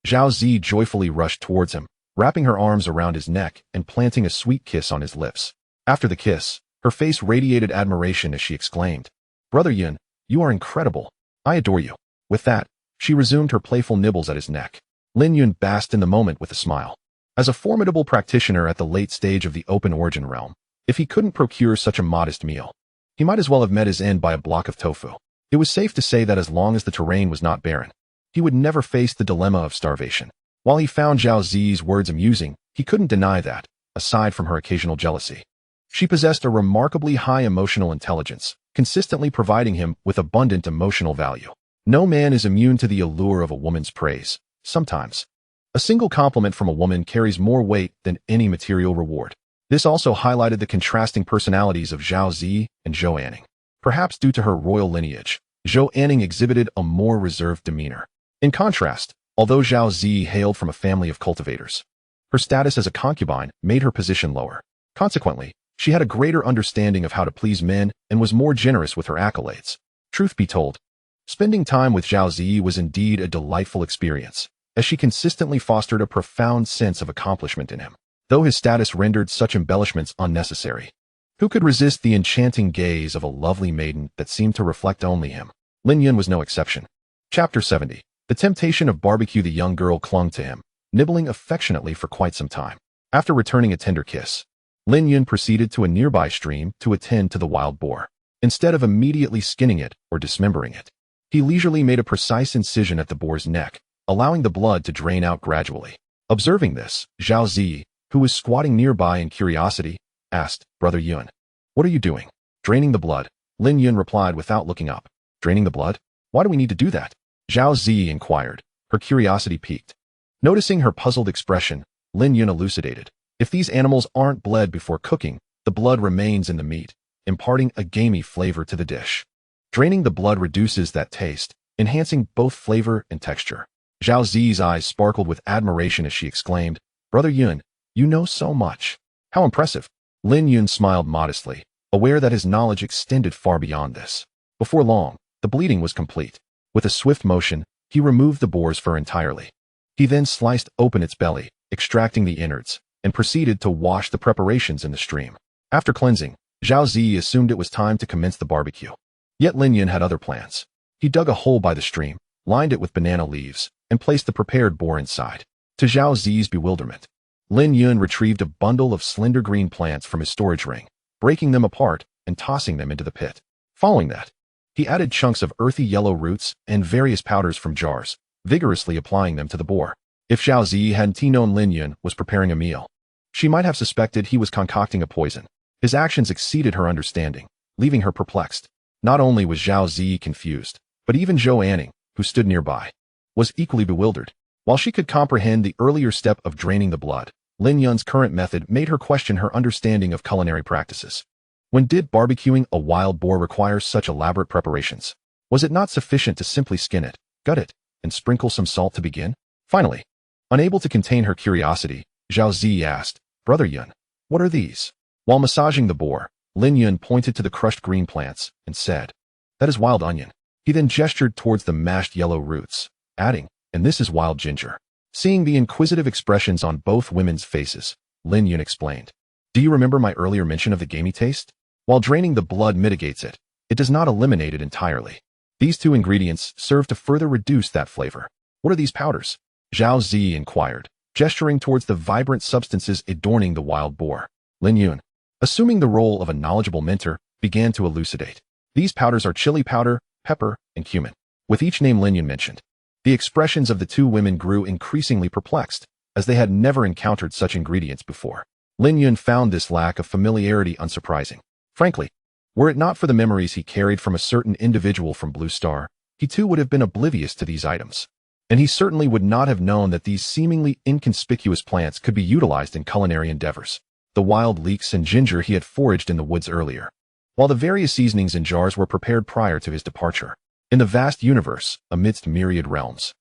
Zhao Zi joyfully rushed towards him, wrapping her arms around his neck and planting a sweet kiss on his lips. After the kiss, her face radiated admiration as she exclaimed, Brother Yun, you are incredible. I adore you. With that, she resumed her playful nibbles at his neck. Lin Yun basked in the moment with a smile. As a formidable practitioner at the late stage of the open origin realm, if he couldn't procure such a modest meal, he might as well have met his end by a block of tofu. It was safe to say that as long as the terrain was not barren, he would never face the dilemma of starvation. While he found Zhao Zi's words amusing, he couldn't deny that, aside from her occasional jealousy, she possessed a remarkably high emotional intelligence, consistently providing him with abundant emotional value. No man is immune to the allure of a woman's praise. Sometimes, a single compliment from a woman carries more weight than any material reward. This also highlighted the contrasting personalities of Zhao Zi and Zhou Anning. Perhaps due to her royal lineage, Zhou Anning exhibited a more reserved demeanor. In contrast, although Zhao Zi hailed from a family of cultivators, her status as a concubine made her position lower. Consequently, she had a greater understanding of how to please men and was more generous with her accolades. Truth be told, spending time with Zhao Zi was indeed a delightful experience, as she consistently fostered a profound sense of accomplishment in him, though his status rendered such embellishments unnecessary. Who could resist the enchanting gaze of a lovely maiden that seemed to reflect only him? Lin Yun was no exception. Chapter 70. The temptation of barbecue. The young girl clung to him, nibbling affectionately for quite some time. After returning a tender kiss, Lin Yun proceeded to a nearby stream to attend to the wild boar. Instead of immediately skinning it or dismembering it, he leisurely made a precise incision at the boar's neck, allowing the blood to drain out gradually. Observing this, Zhao Zi, who was squatting nearby in curiosity, asked, Brother Yun, what are you doing? Draining the blood. Lin Yun replied without looking up. Draining the blood? Why do we need to do that? Zhao Zi inquired, her curiosity piqued. Noticing her puzzled expression, Lin Yun elucidated. If these animals aren't bled before cooking, the blood remains in the meat, imparting a gamey flavor to the dish. Draining the blood reduces that taste, enhancing both flavor and texture. Zhao Zi's eyes sparkled with admiration as she exclaimed, "Brother Yun, you know so much. How impressive." Lin Yun smiled modestly, aware that his knowledge extended far beyond this. Before long, the bleeding was complete. With a swift motion, he removed the boar's fur entirely. He then sliced open its belly, extracting the innards, and proceeded to wash the preparations in the stream. After cleansing, Zhao Zi assumed it was time to commence the barbecue. Yet Lin Yun had other plans. He dug a hole by the stream, lined it with banana leaves, and placed the prepared boar inside. To Zhao Zi's bewilderment, Lin Yun retrieved a bundle of slender green plants from his storage ring, breaking them apart and tossing them into the pit. Following that, he added chunks of earthy yellow roots and various powders from jars, vigorously applying them to the boar. If Zhao Zi hadn't known Lin Yun was preparing a meal, she might have suspected he was concocting a poison. His actions exceeded her understanding, leaving her perplexed. Not only was Zhao Zi confused, but even Zhou Anning, who stood nearby, was equally bewildered. While she could comprehend the earlier step of draining the blood, Lin Yun's current method made her question her understanding of culinary practices. When did barbecuing a wild boar require such elaborate preparations? Was it not sufficient to simply skin it, gut it, and sprinkle some salt to begin? Finally, unable to contain her curiosity, Zhao Zi asked, "Brother Yun, what are these?" While massaging the boar, Lin Yun pointed to the crushed green plants and said, "That is wild onion." He then gestured towards the mashed yellow roots, adding, "And this is wild ginger." Seeing the inquisitive expressions on both women's faces, Lin Yun explained, "Do you remember my earlier mention of the gamey taste? While draining the blood mitigates it, it does not eliminate it entirely. These two ingredients serve to further reduce that flavor." "What are these powders?" Zhao Zi inquired, gesturing towards the vibrant substances adorning the wild boar. Lin Yun, assuming the role of a knowledgeable mentor, began to elucidate. "These powders are chili powder, pepper, and cumin." With each name Lin Yun mentioned, the expressions of the two women grew increasingly perplexed, as they had never encountered such ingredients before. Lin Yun found this lack of familiarity unsurprising. Frankly, were it not for the memories he carried from a certain individual from Blue Star, he too would have been oblivious to these items. And he certainly would not have known that these seemingly inconspicuous plants could be utilized in culinary endeavors. The wild leeks and ginger he had foraged in the woods earlier, while the various seasonings in jars were prepared prior to his departure. In the vast universe, amidst myriad realms,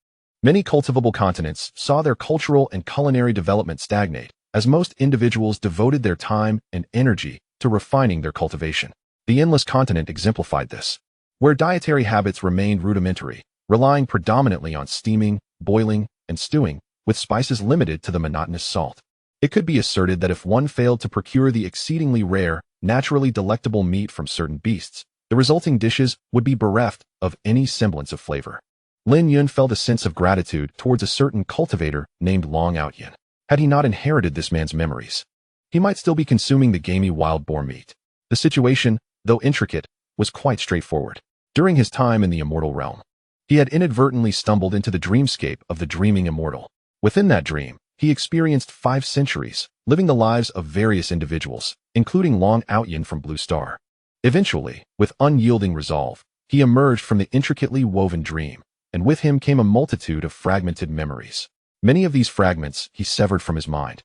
many cultivable continents saw their cultural and culinary development stagnate, as most individuals devoted their time and energy to refining their cultivation. The Endless Continent exemplified this, where dietary habits remained rudimentary, relying predominantly on steaming, boiling, and stewing, with spices limited to the monotonous salt. It could be asserted that if one failed to procure the exceedingly rare, naturally delectable meat from certain beasts, the resulting dishes would be bereft of any semblance of flavor. Lin Yun felt a sense of gratitude towards a certain cultivator named Long Out Yin. Had he not inherited this man's memories, he might still be consuming the gamey wild boar meat. The situation, though intricate, was quite straightforward. During his time in the Immortal realm, he had inadvertently stumbled into the dreamscape of the dreaming Immortal. Within that dream, he experienced 5 centuries, living the lives of various individuals, including Long Out Yin from Blue Star. Eventually, with unyielding resolve, he emerged from the intricately woven dream, and with him came a multitude of fragmented memories. Many of these fragments he severed from his mind,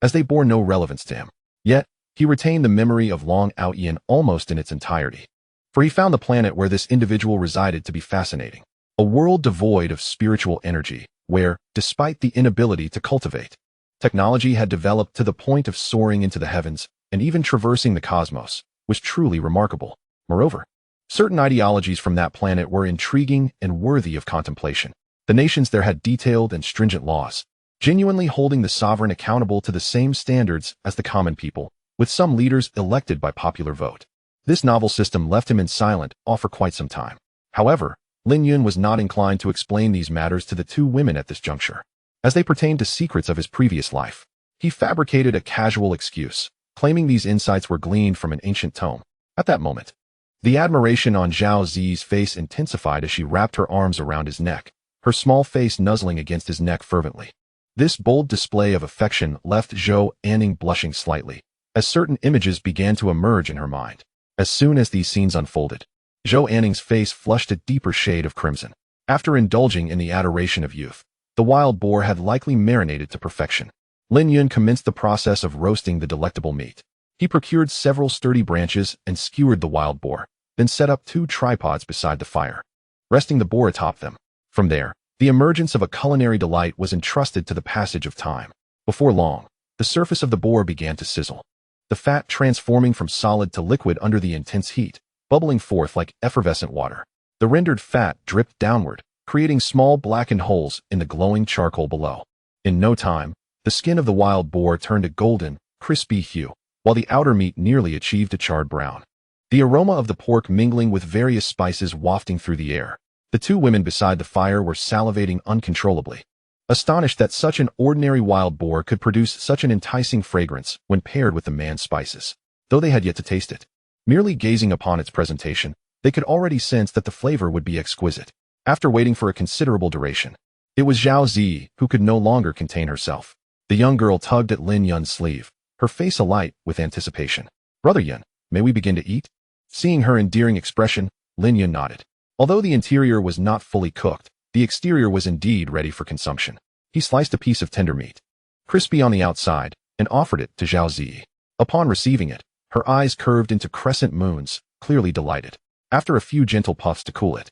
as they bore no relevance to him. Yet, he retained the memory of Long Out Yin almost in its entirety, for he found the planet where this individual resided to be fascinating. A world devoid of spiritual energy, where, despite the inability to cultivate, technology had developed to the point of soaring into the heavens and even traversing the cosmos, was truly remarkable. Moreover, certain ideologies from that planet were intriguing and worthy of contemplation. The nations there had detailed and stringent laws, genuinely holding the sovereign accountable to the same standards as the common people, with some leaders elected by popular vote. This novel system left him in silent awe for quite some time. However, Lin Yun was not inclined to explain these matters to the two women at this juncture, as they pertained to secrets of his previous life. He fabricated a casual excuse, claiming these insights were gleaned from an ancient tome. At that moment, the admiration on Zhao Zi's face intensified as she wrapped her arms around his neck, her small face nuzzling against his neck fervently. This bold display of affection left Zhou Anning blushing slightly, as certain images began to emerge in her mind. As soon as these scenes unfolded, Zhou Anning's face flushed a deeper shade of crimson. After indulging in the adoration of youth, The wild boar had likely marinated to perfection. Lin Yun commenced the process of roasting the delectable meat. He procured several sturdy branches and skewered the wild boar, then set up 2 tripods beside the fire, resting the boar atop them. From there, the emergence of a culinary delight was entrusted to the passage of time. Before long, the surface of the boar began to sizzle, the fat transforming from solid to liquid under the intense heat, bubbling forth like effervescent water. The rendered fat dripped downward, creating small blackened holes in the glowing charcoal below. In no time, the skin of the wild boar turned a golden, crispy hue, while the outer meat nearly achieved a charred brown. The aroma of the pork mingling with various spices wafting through the air. The 2 women beside the fire were salivating uncontrollably, astonished that such an ordinary wild boar could produce such an enticing fragrance when paired with the man's spices. Though they had yet to taste it, merely gazing upon its presentation, they could already sense that the flavor would be exquisite. After waiting for a considerable duration, it was Zhao Zi who could no longer contain herself. The young girl tugged at Lin Yun's sleeve, her face alight with anticipation. "Brother Yun, may we begin to eat?" Seeing her endearing expression, Lin Yun nodded. Although the interior was not fully cooked, the exterior was indeed ready for consumption. He sliced a piece of tender meat, crispy on the outside, and offered it to Zhao Zi. Upon receiving it, her eyes curved into crescent moons, clearly delighted. After a few gentle puffs to cool it,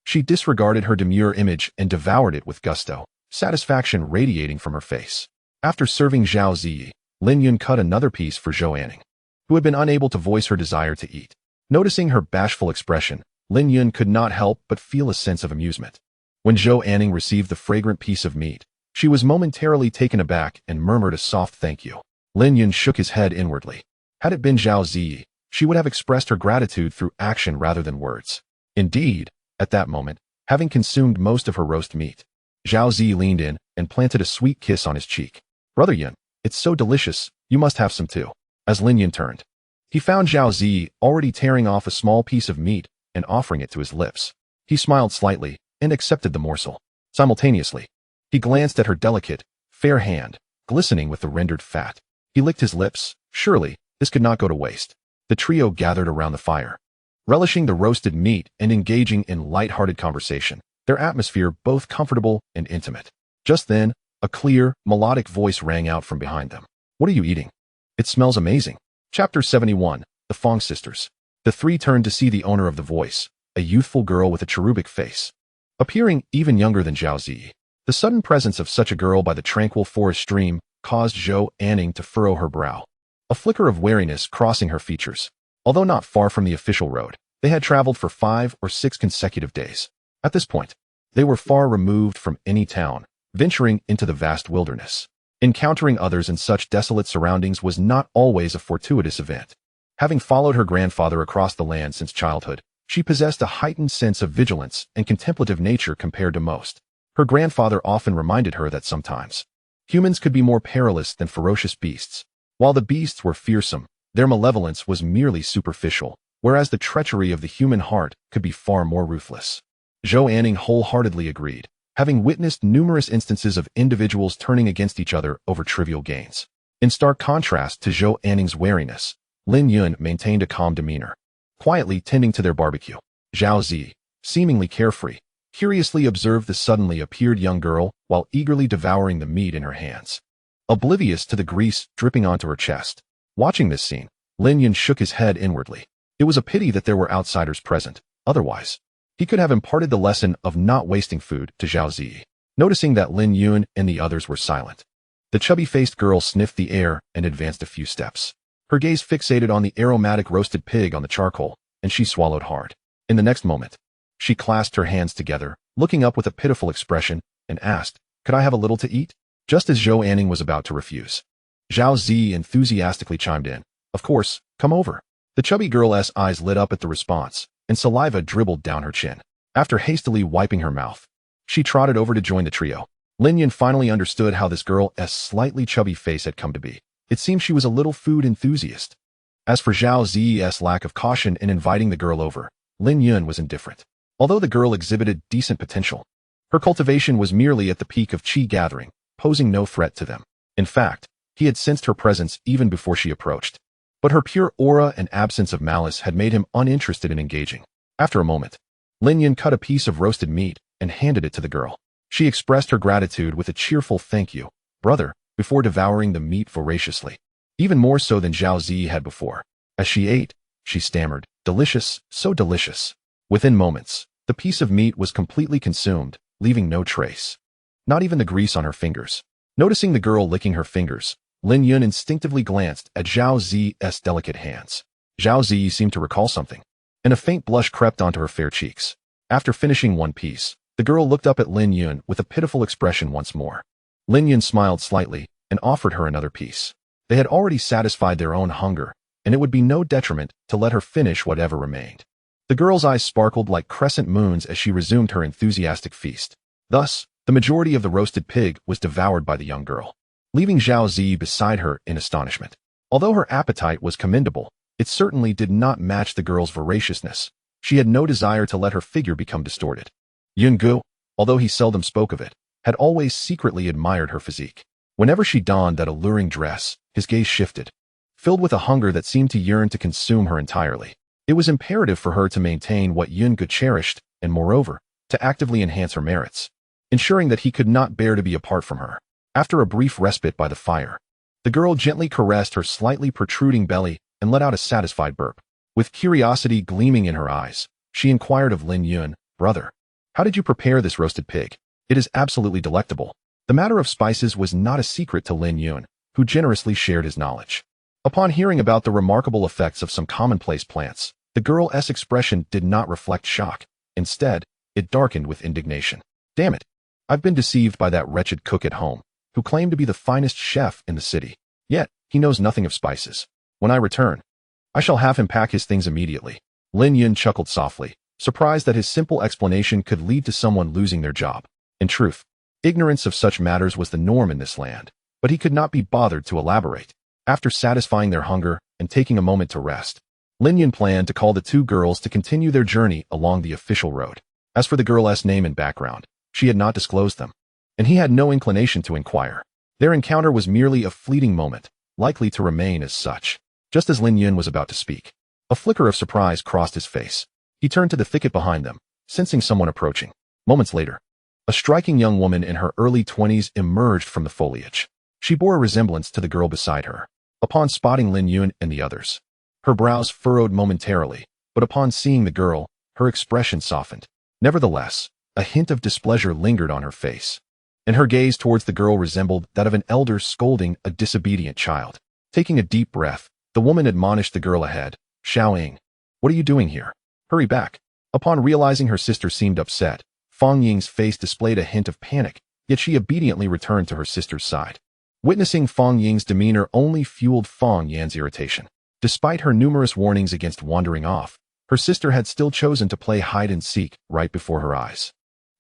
she disregarded her demure image and devoured it with gusto, satisfaction radiating from her face. After serving Zhao Zi, Lin Yun cut another piece for Zhou Anning, who had been unable to voice her desire to eat. Noticing her bashful expression, Lin Yun could not help but feel a sense of amusement. When Zhou Anning received the fragrant piece of meat, she was momentarily taken aback and murmured a soft thank you. Lin Yun shook his head inwardly. Had it been Zhao Zi, she would have expressed her gratitude through action rather than words. Indeed, at that moment, having consumed most of her roast meat, Zhao Zi leaned in and planted a sweet kiss on his cheek. "Brother Yun, it's so delicious, you must have some too." As Lin Yun turned, he found Zhao Zi already tearing off a small piece of meat and offering it to his lips. He smiled slightly and accepted the morsel. Simultaneously, he glanced at her delicate, fair hand, glistening with the rendered fat. He licked his lips. Surely, this could not go to waste. The trio gathered around the fire, relishing the roasted meat and engaging in light-hearted conversation, their atmosphere both comfortable and intimate. Just then, a clear, melodic voice rang out from behind them. "What are you eating? It smells amazing." Chapter 71, The Fong Sisters. The 3 turned to see the owner of the voice, a youthful girl with a cherubic face, appearing even younger than Zhao Zi. The sudden presence of such a girl by the tranquil forest stream caused Zhou Anning to furrow her brow, a flicker of wariness crossing her features. Although not far from the official road, they had traveled for 5 or 6 consecutive days. At this point, they were far removed from any town, venturing into the vast wilderness. Encountering others in such desolate surroundings was not always a fortuitous event. Having followed her grandfather across the land since childhood, she possessed a heightened sense of vigilance and contemplative nature compared to most. Her grandfather often reminded her that sometimes humans could be more perilous than ferocious beasts. While the beasts were fearsome, their malevolence was merely superficial, whereas the treachery of the human heart could be far more ruthless. Zhou Anning wholeheartedly agreed, having witnessed numerous instances of individuals turning against each other over trivial gains. In stark contrast to Zhou Anning's wariness, Lin Yun maintained a calm demeanor, quietly tending to their barbecue. Zhao Zi, seemingly carefree, curiously observed the suddenly appeared young girl while eagerly devouring the meat in her hands, oblivious to the grease dripping onto her chest. Watching this scene, Lin Yun shook his head inwardly. It was a pity that there were outsiders present, otherwise, he could have imparted the lesson of not wasting food to Zhao Zi. Noticing that Lin Yun and the others were silent, the chubby-faced girl sniffed the air and advanced a few steps. Her gaze fixated on the aromatic roasted pig on the charcoal, and she swallowed hard. In the next moment, she clasped her hands together, looking up with a pitiful expression, and asked, "Could I have a little to eat?" Just as Zhou Anning was about to refuse, Zhao Zi enthusiastically chimed in, "Of course, come over." The chubby girl's eyes lit up at the response, and saliva dribbled down her chin. After hastily wiping her mouth, she trotted over to join the trio. Lin Yun finally understood how this girl's slightly chubby face had come to be. It seemed she was a little food enthusiast. As for Zhao Zi's lack of caution in inviting the girl over, Lin Yun was indifferent. Although the girl exhibited decent potential, her cultivation was merely at the peak of qi gathering, posing no threat to them. In fact, he had sensed her presence even before she approached. But her pure aura and absence of malice had made him uninterested in engaging. After a moment, Lin Yun cut a piece of roasted meat and handed it to the girl. She expressed her gratitude with a cheerful "thank you, brother," before devouring the meat voraciously, even more so than Zhao Zi had before. As she ate, she stammered, "Delicious, so delicious." Within moments, the piece of meat was completely consumed, leaving no trace. Not even the grease on her fingers. Noticing the girl licking her fingers, Lin Yun instinctively glanced at Zhao Zi's delicate hands. Zhao Zi seemed to recall something, and a faint blush crept onto her fair cheeks. After finishing one piece, the girl looked up at Lin Yun with a pitiful expression once more. Lin Yun smiled slightly and offered her another piece. They had already satisfied their own hunger, and it would be no detriment to let her finish whatever remained. The girl's eyes sparkled like crescent moons as she resumed her enthusiastic feast. Thus, the majority of the roasted pig was devoured by the young girl, leaving Zhao Zi beside her in astonishment. Although her appetite was commendable, it certainly did not match the girl's voraciousness. She had no desire to let her figure become distorted. Yun Gu, although he seldom spoke of it, had always secretly admired her physique. Whenever she donned that alluring dress, his gaze shifted, filled with a hunger that seemed to yearn to consume her entirely. It was imperative for her to maintain what Yun Gu cherished, and moreover, to actively enhance her merits, ensuring that he could not bear to be apart from her. After a brief respite by the fire, the girl gently caressed her slightly protruding belly and let out a satisfied burp. With curiosity gleaming in her eyes, she inquired of Lin Yun, "Brother, how did you prepare this roasted pig? It is absolutely delectable." The matter of spices was not a secret to Lin Yun, who generously shared his knowledge. Upon hearing about the remarkable effects of some commonplace plants, the girl's expression did not reflect shock. Instead, it darkened with indignation. "Damn it! I've been deceived by that wretched cook at home, who claimed to be the finest chef in the city. Yet, he knows nothing of spices. When I return, I shall have him pack his things immediately." Lin Yun chuckled softly, surprised that his simple explanation could lead to someone losing their job. In truth, ignorance of such matters was the norm in this land, but he could not be bothered to elaborate. After satisfying their hunger and taking a moment to rest, Lin Yun planned to call the two girls to continue their journey along the official road. As for the girl's name and background, she had not disclosed them, and he had no inclination to inquire. Their encounter was merely a fleeting moment, likely to remain as such. Just as Lin Yun was about to speak, a flicker of surprise crossed his face. He turned to the thicket behind them, sensing someone approaching. Moments later, a striking young woman in her early 20s emerged from the foliage. She bore a resemblance to the girl beside her. Upon spotting Lin Yun and the others, her brows furrowed momentarily, but upon seeing the girl, her expression softened. Nevertheless, a hint of displeasure lingered on her face, and her gaze towards the girl resembled that of an elder scolding a disobedient child. Taking a deep breath, the woman admonished the girl ahead, "Xiao, what are you doing here? Hurry back." Upon realizing her sister seemed upset, Fang Ying's face displayed a hint of panic, yet she obediently returned to her sister's side. Witnessing Fang Ying's demeanor only fueled Fang Yan's irritation. Despite her numerous warnings against wandering off, her sister had still chosen to play hide-and-seek right before her eyes.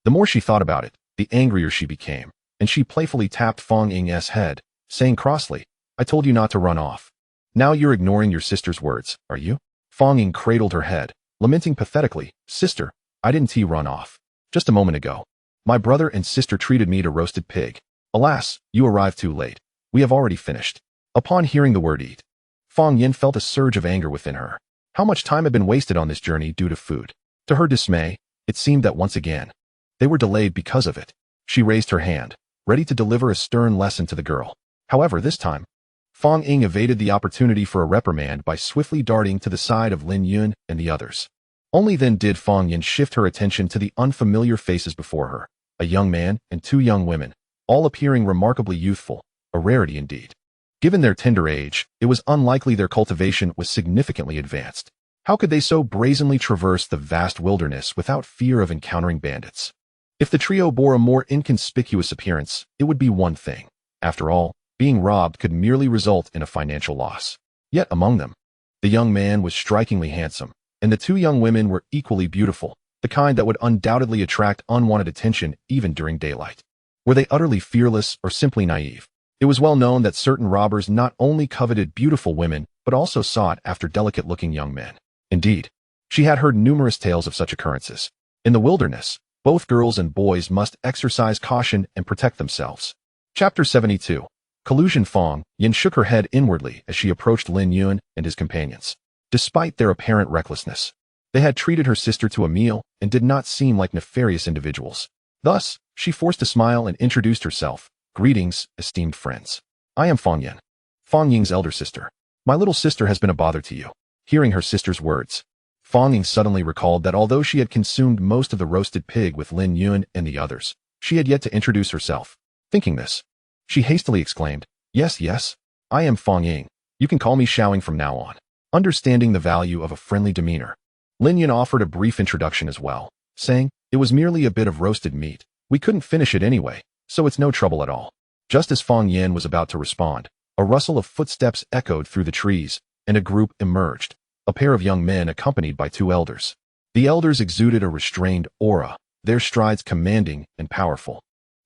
The more she thought about it, the angrier she became, and she playfully tapped Fang Ying's head, saying crossly, "I told you not to run off. Now you're ignoring your sister's words, are you?" Fang Ying cradled her head, lamenting pathetically, "Sister, I didn't run off. Just a moment ago, my brother and sister treated me to roasted pig. Alas, you arrived too late. We have already finished." Upon hearing the word eat, Fang Yin felt a surge of anger within her. How much time had been wasted on this journey due to food? To her dismay, it seemed that once again, they were delayed because of it. She raised her hand, ready to deliver a stern lesson to the girl. However, this time, Fang Ying evaded the opportunity for a reprimand by swiftly darting to the side of Lin Yun and the others. Only then did Fang Yin shift her attention to the unfamiliar faces before her, a young man and two young women, all appearing remarkably youthful, a rarity indeed. Given their tender age, it was unlikely their cultivation was significantly advanced. How could they so brazenly traverse the vast wilderness without fear of encountering bandits? If the trio bore a more inconspicuous appearance, it would be one thing. After all, being robbed could merely result in a financial loss. Yet among them, the young man was strikingly handsome, and the two young women were equally beautiful, the kind that would undoubtedly attract unwanted attention even during daylight. Were they utterly fearless or simply naive? It was well known that certain robbers not only coveted beautiful women, but also sought after delicate-looking young men. Indeed, she had heard numerous tales of such occurrences. In the wilderness, both girls and boys must exercise caution and protect themselves. Chapter 72. Collusion. Fang Yin shook her head inwardly as she approached Lin Yun and his companions. Despite their apparent recklessness, they had treated her sister to a meal and did not seem like nefarious individuals. Thus, she forced a smile and introduced herself. Greetings, esteemed friends. I am Fang Yin, Fang Ying's elder sister. My little sister has been a bother to you. Hearing her sister's words, Fang Ying suddenly recalled that although she had consumed most of the roasted pig with Lin Yun and the others, she had yet to introduce herself. Thinking this, she hastily exclaimed, Yes, I am Fang Ying. You can call me Xiaoying from now on. Understanding the value of a friendly demeanor, Lin Yun offered a brief introduction as well, saying, It was merely a bit of roasted meat. We couldn't finish it anyway, so it's no trouble at all. Just as Fang Yin was about to respond, a rustle of footsteps echoed through the trees, and a group emerged, a pair of young men accompanied by two elders. The elders exuded a restrained aura, their strides commanding and powerful.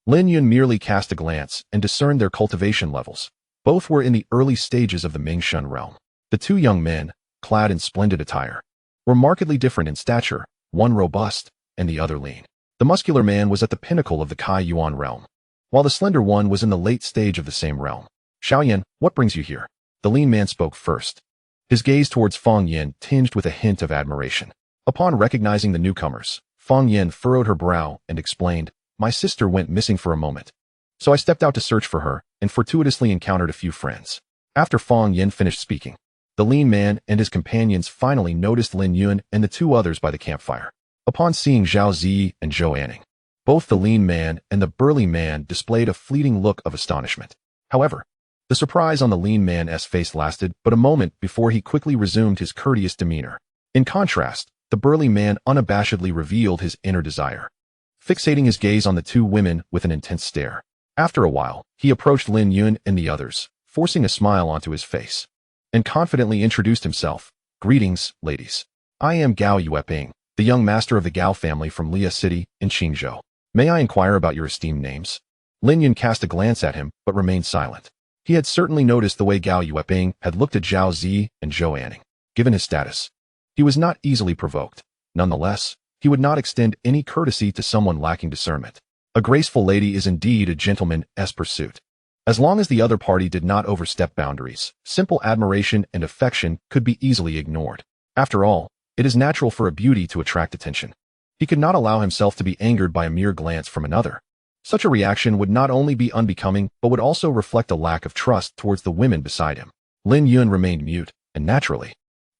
Lin Yun merely cast a glance and discerned their cultivation levels. Both were in the early stages of the Mingshun realm. The two young men, clad in splendid attire, were markedly different in stature, one robust and the other lean. The muscular man was at the pinnacle of the Kai Yuan realm, while the slender one was in the late stage of the same realm. Xiaoyan, what brings you here? The lean man spoke first. His gaze towards Fang Yin tinged with a hint of admiration. Upon recognizing the newcomers, Fang Yin furrowed her brow and explained, My sister went missing for a moment, so I stepped out to search for her and fortuitously encountered a few friends. After Fang Yin finished speaking, the lean man and his companions finally noticed Lin Yun and the two others by the campfire. Upon seeing Zhao Zi and Zhou Anning, both the lean man and the burly man displayed a fleeting look of astonishment. However, the surprise on the lean man's face lasted but a moment before he quickly resumed his courteous demeanor. In contrast, the burly man unabashedly revealed his inner desire, fixating his gaze on the two women with an intense stare. After a while, he approached Lin Yun and the others, forcing a smile onto his face, and confidently introduced himself. Greetings, ladies. I am Gao Yueping, the young master of the Gao family from Lia City in Qingzhou. May I inquire about your esteemed names? Lin Yun cast a glance at him, but remained silent. He had certainly noticed the way Gao Yueping had looked at Zhao Zi and Zhou Anning. Given his status, he was not easily provoked. Nonetheless, he would not extend any courtesy to someone lacking discernment. A graceful lady is indeed a gentleman's pursuit. As long as the other party did not overstep boundaries, simple admiration and affection could be easily ignored. After all, it is natural for a beauty to attract attention. He could not allow himself to be angered by a mere glance from another. Such a reaction would not only be unbecoming, but would also reflect a lack of trust towards the women beside him. Lin Yun remained mute, and naturally,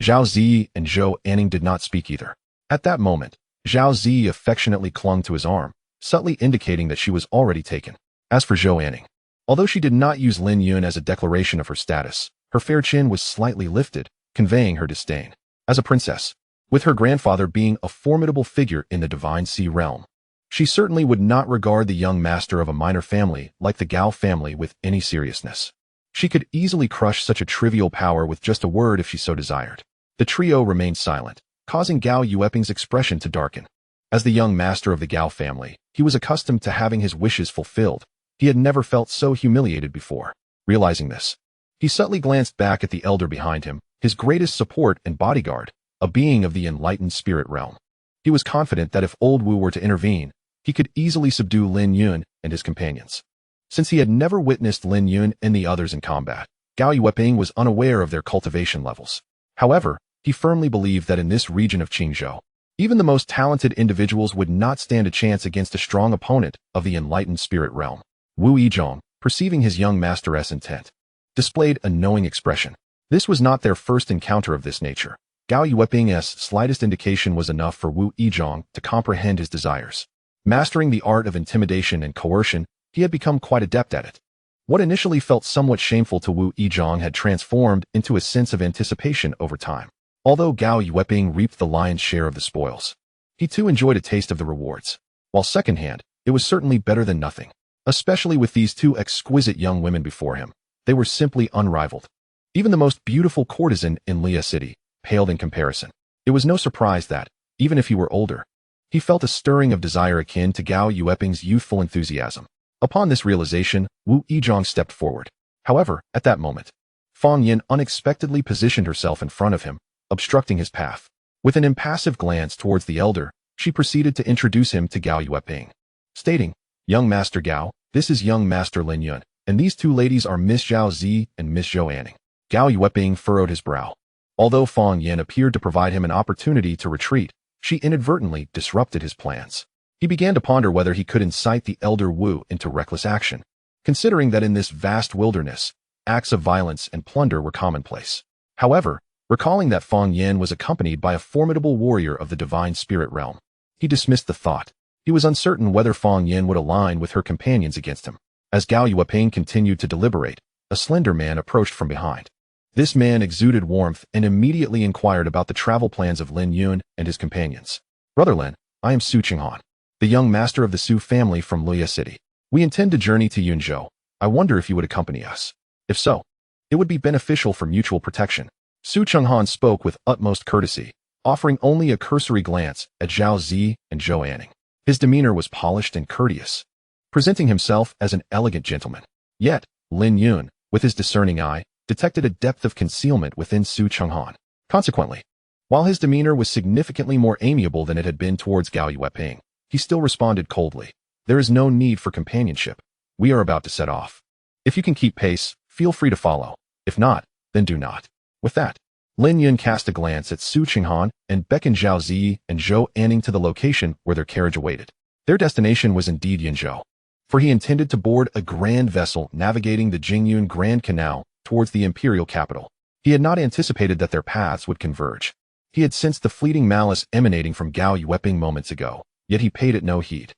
Zhao Zi and Zhou Anning did not speak either. At that moment, Zhao Zi affectionately clung to his arm, subtly indicating that she was already taken. As for Zhou Anning, although she did not use Lin Yun as a declaration of her status, her fair chin was slightly lifted, conveying her disdain. As a princess, with her grandfather being a formidable figure in the Divine Sea realm, she certainly would not regard the young master of a minor family like the Gao family with any seriousness. She could easily crush such a trivial power with just a word if she so desired. The trio remained silent, causing Gao Yueping's expression to darken. As the young master of the Gao family, he was accustomed to having his wishes fulfilled. He had never felt so humiliated before. Realizing this, he subtly glanced back at the elder behind him, his greatest support and bodyguard, a being of the enlightened spirit realm. He was confident that if Old Wu were to intervene, he could easily subdue Lin Yun and his companions. Since he had never witnessed Lin Yun and the others in combat, Gao Yueping was unaware of their cultivation levels. However, he firmly believed that in this region of Qingzhou, even the most talented individuals would not stand a chance against a strong opponent of the enlightened spirit realm. Wu Yizhong, perceiving his young master's intent, displayed a knowing expression. This was not their first encounter of this nature. Gao Yueping's slightest indication was enough for Wu Yizhong to comprehend his desires. Mastering the art of intimidation and coercion, he had become quite adept at it. What initially felt somewhat shameful to Wu Yizhong had transformed into a sense of anticipation over time. Although Gao Yueping reaped the lion's share of the spoils, he too enjoyed a taste of the rewards. While secondhand, it was certainly better than nothing. Especially with these two exquisite young women before him, they were simply unrivaled. Even the most beautiful courtesan in Lia City paled in comparison. It was no surprise that, even if he were older, he felt a stirring of desire akin to Gao Yueping's youthful enthusiasm. Upon this realization, Wu Yizhong stepped forward. However, at that moment, Fang Yin unexpectedly positioned herself in front of him, obstructing his path. With an impassive glance towards the elder, she proceeded to introduce him to Gao Yueping, stating, Young Master Gao, this is young Master Lin Yun, and these two ladies are Miss Zhao Zi and Miss Zhou Anning. Gao Yueping furrowed his brow. Although Fang Yin appeared to provide him an opportunity to retreat, she inadvertently disrupted his plans. He began to ponder whether he could incite the elder Wu into reckless action, considering that in this vast wilderness, acts of violence and plunder were commonplace. However, recalling that Fang Yan was accompanied by a formidable warrior of the divine spirit realm, he dismissed the thought. He was uncertain whether Fang Yan would align with her companions against him. As Gao Yueping continued to deliberate, a slender man approached from behind. This man exuded warmth and immediately inquired about the travel plans of Lin Yun and his companions. "Brother Lin, I am Su Qinghan, the young master of the Su family from Luya City. We intend to journey to Yunzhou. I wonder if you would accompany us. If so, it would be beneficial for mutual protection." Su Qinghan spoke with utmost courtesy, offering only a cursory glance at Zhao Zi and Zhou Anning. His demeanor was polished and courteous, presenting himself as an elegant gentleman. Yet, Lin Yun, with his discerning eye, detected a depth of concealment within Su Qinghan. Consequently, while his demeanor was significantly more amiable than it had been towards Gao Yueping, he still responded coldly. "There is no need for companionship. We are about to set off. If you can keep pace, feel free to follow. If not, then do not." With that, Lin Yun cast a glance at Su Qinghan and beckoned Zhao Zi and Zhou Anning to the location where their carriage awaited. Their destination was indeed Yunzhou, for he intended to board a grand vessel navigating the Jingyun Grand Canal towards the imperial capital. He had not anticipated that their paths would converge. He had sensed the fleeting malice emanating from Gao Yueping moments ago, yet he paid it no heed.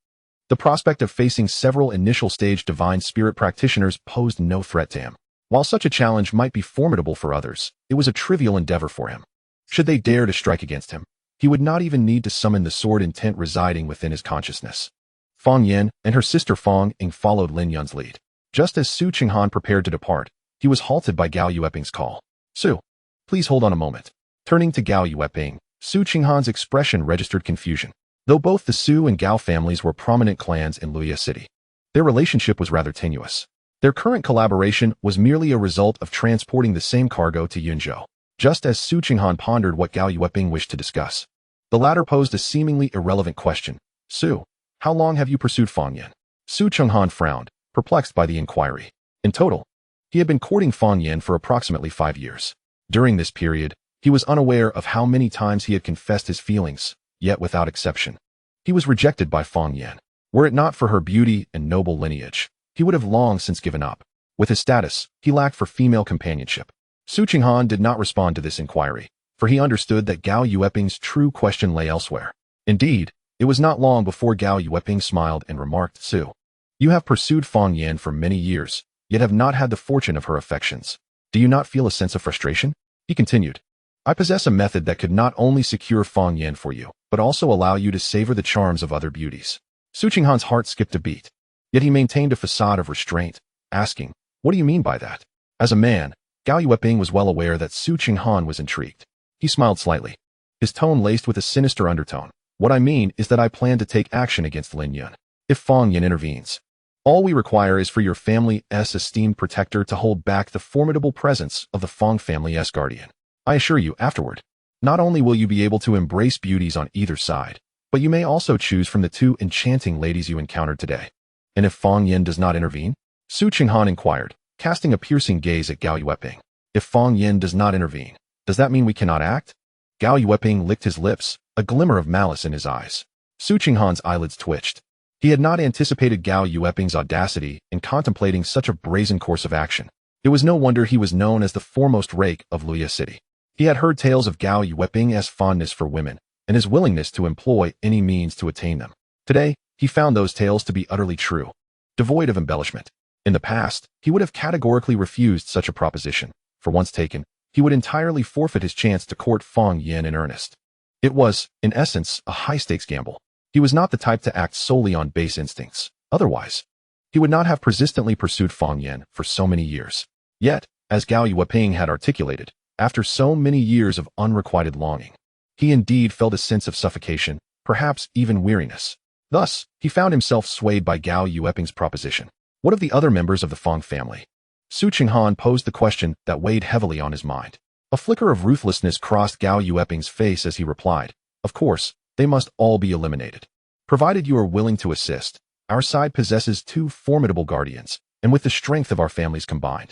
The prospect of facing several initial stage divine spirit practitioners posed no threat to him. While such a challenge might be formidable for others, it was a trivial endeavor for him. Should they dare to strike against him, he would not even need to summon the sword intent residing within his consciousness. Fang Yan and her sister Fang Ying followed Lin Yun's lead. Just as Su Qinghan prepared to depart, he was halted by Gao Yueping's call. "Su, please hold on a moment." Turning to Gao Yueping, Su Qinghan's expression registered confusion. Though both the Su and Gao families were prominent clans in Luya City, their relationship was rather tenuous. Their current collaboration was merely a result of transporting the same cargo to Yunzhou. Just as Su Qinghan pondered what Gao Yueping wished to discuss, the latter posed a seemingly irrelevant question. "Su, how long have you pursued Fang Yan?" Su Qinghan frowned, perplexed by the inquiry. In total, he had been courting Fang Yan for approximately 5 years. During this period, he was unaware of how many times he had confessed his feelings, yet without exception, he was rejected by Fang Yan. Were it not for her beauty and noble lineage, he would have long since given up. With his status, he lacked for female companionship. Su Qinghan did not respond to this inquiry, for he understood that Gao Yueping's true question lay elsewhere. Indeed, it was not long before Gao Yueping smiled and remarked, "Su, you have pursued Fang Yan for many years, yet have not had the fortune of her affections. Do you not feel a sense of frustration?" He continued, "I possess a method that could not only secure Fang Yan for you, but also allow you to savor the charms of other beauties." Su Qinghan's heart skipped a beat, yet he maintained a facade of restraint, asking, "What do you mean by that?" As a man, Gao Yueping was well aware that Su Qinghan was intrigued. He smiled slightly, his tone laced with a sinister undertone. "What I mean is that I plan to take action against Lin Yun. If Fang Yan intervenes, all we require is for your family's esteemed protector to hold back the formidable presence of the Fang family's guardian. I assure you, afterward, not only will you be able to embrace beauties on either side, but you may also choose from the 2 enchanting ladies you encountered today." "And if Fang Yan does not intervene?" Su Qinghan inquired, casting a piercing gaze at Gao Yueping. "If Fang Yan does not intervene, does that mean we cannot act?" Gao Yueping licked his lips, a glimmer of malice in his eyes. Su Qinghan's eyelids twitched. He had not anticipated Gao Yueping's audacity in contemplating such a brazen course of action. It was no wonder he was known as the foremost rake of Luya City. He had heard tales of Gao Yueping's fondness for women and his willingness to employ any means to attain them. Today, he found those tales to be utterly true, devoid of embellishment. In the past, he would have categorically refused such a proposition, for once taken, he would entirely forfeit his chance to court Fang Yan in earnest. It was, in essence, a high-stakes gamble. He was not the type to act solely on base instincts. Otherwise, he would not have persistently pursued Fang Yan for so many years. Yet, as Gao Yueping had articulated, after so many years of unrequited longing, he indeed felt a sense of suffocation, perhaps even weariness. Thus, he found himself swayed by Gao Yueping's proposition. What of the other members of the Fang family? Su Qinghan posed the question that weighed heavily on his mind. A flicker of ruthlessness crossed Gao Yueping's face as he replied, "Of course, they must all be eliminated. Provided you are willing to assist, our side possesses 2 formidable guardians, and with the strength of our families combined,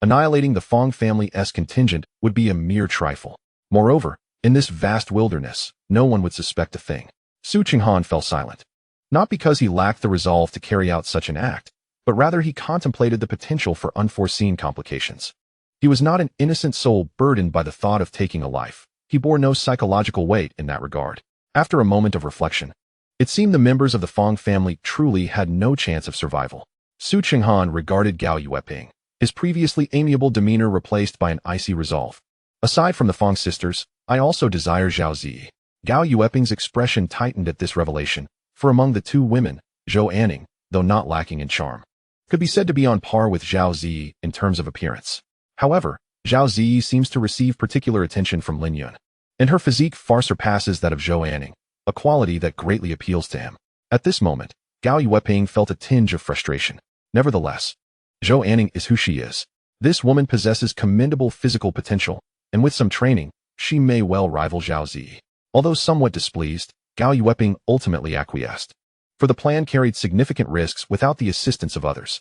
annihilating the Fang family's contingent would be a mere trifle. Moreover, in this vast wilderness, no one would suspect a thing." Su Qinghan fell silent. Not because he lacked the resolve to carry out such an act, but rather he contemplated the potential for unforeseen complications. He was not an innocent soul burdened by the thought of taking a life. He bore no psychological weight in that regard. After a moment of reflection, it seemed the members of the Fong family truly had no chance of survival. Su Chenghan regarded Gao Yueping, his previously amiable demeanor replaced by an icy resolve. Aside from the Fong sisters, I also desire Zhao Zi. Gao Yueping's expression tightened at this revelation, for among the two women, Zhou Anning, though not lacking in charm, could be said to be on par with Zhao Zi in terms of appearance. However, Zhao Zi seems to receive particular attention from Lin Yun, and her physique far surpasses that of Zhou Anning, a quality that greatly appeals to him. At this moment, Gao Yueping felt a tinge of frustration. Nevertheless, Zhou Anning is who she is. This woman possesses commendable physical potential, and with some training, she may well rival Zhao Zi. Although somewhat displeased, Gao Yueping ultimately acquiesced. For the plan carried significant risks without the assistance of others.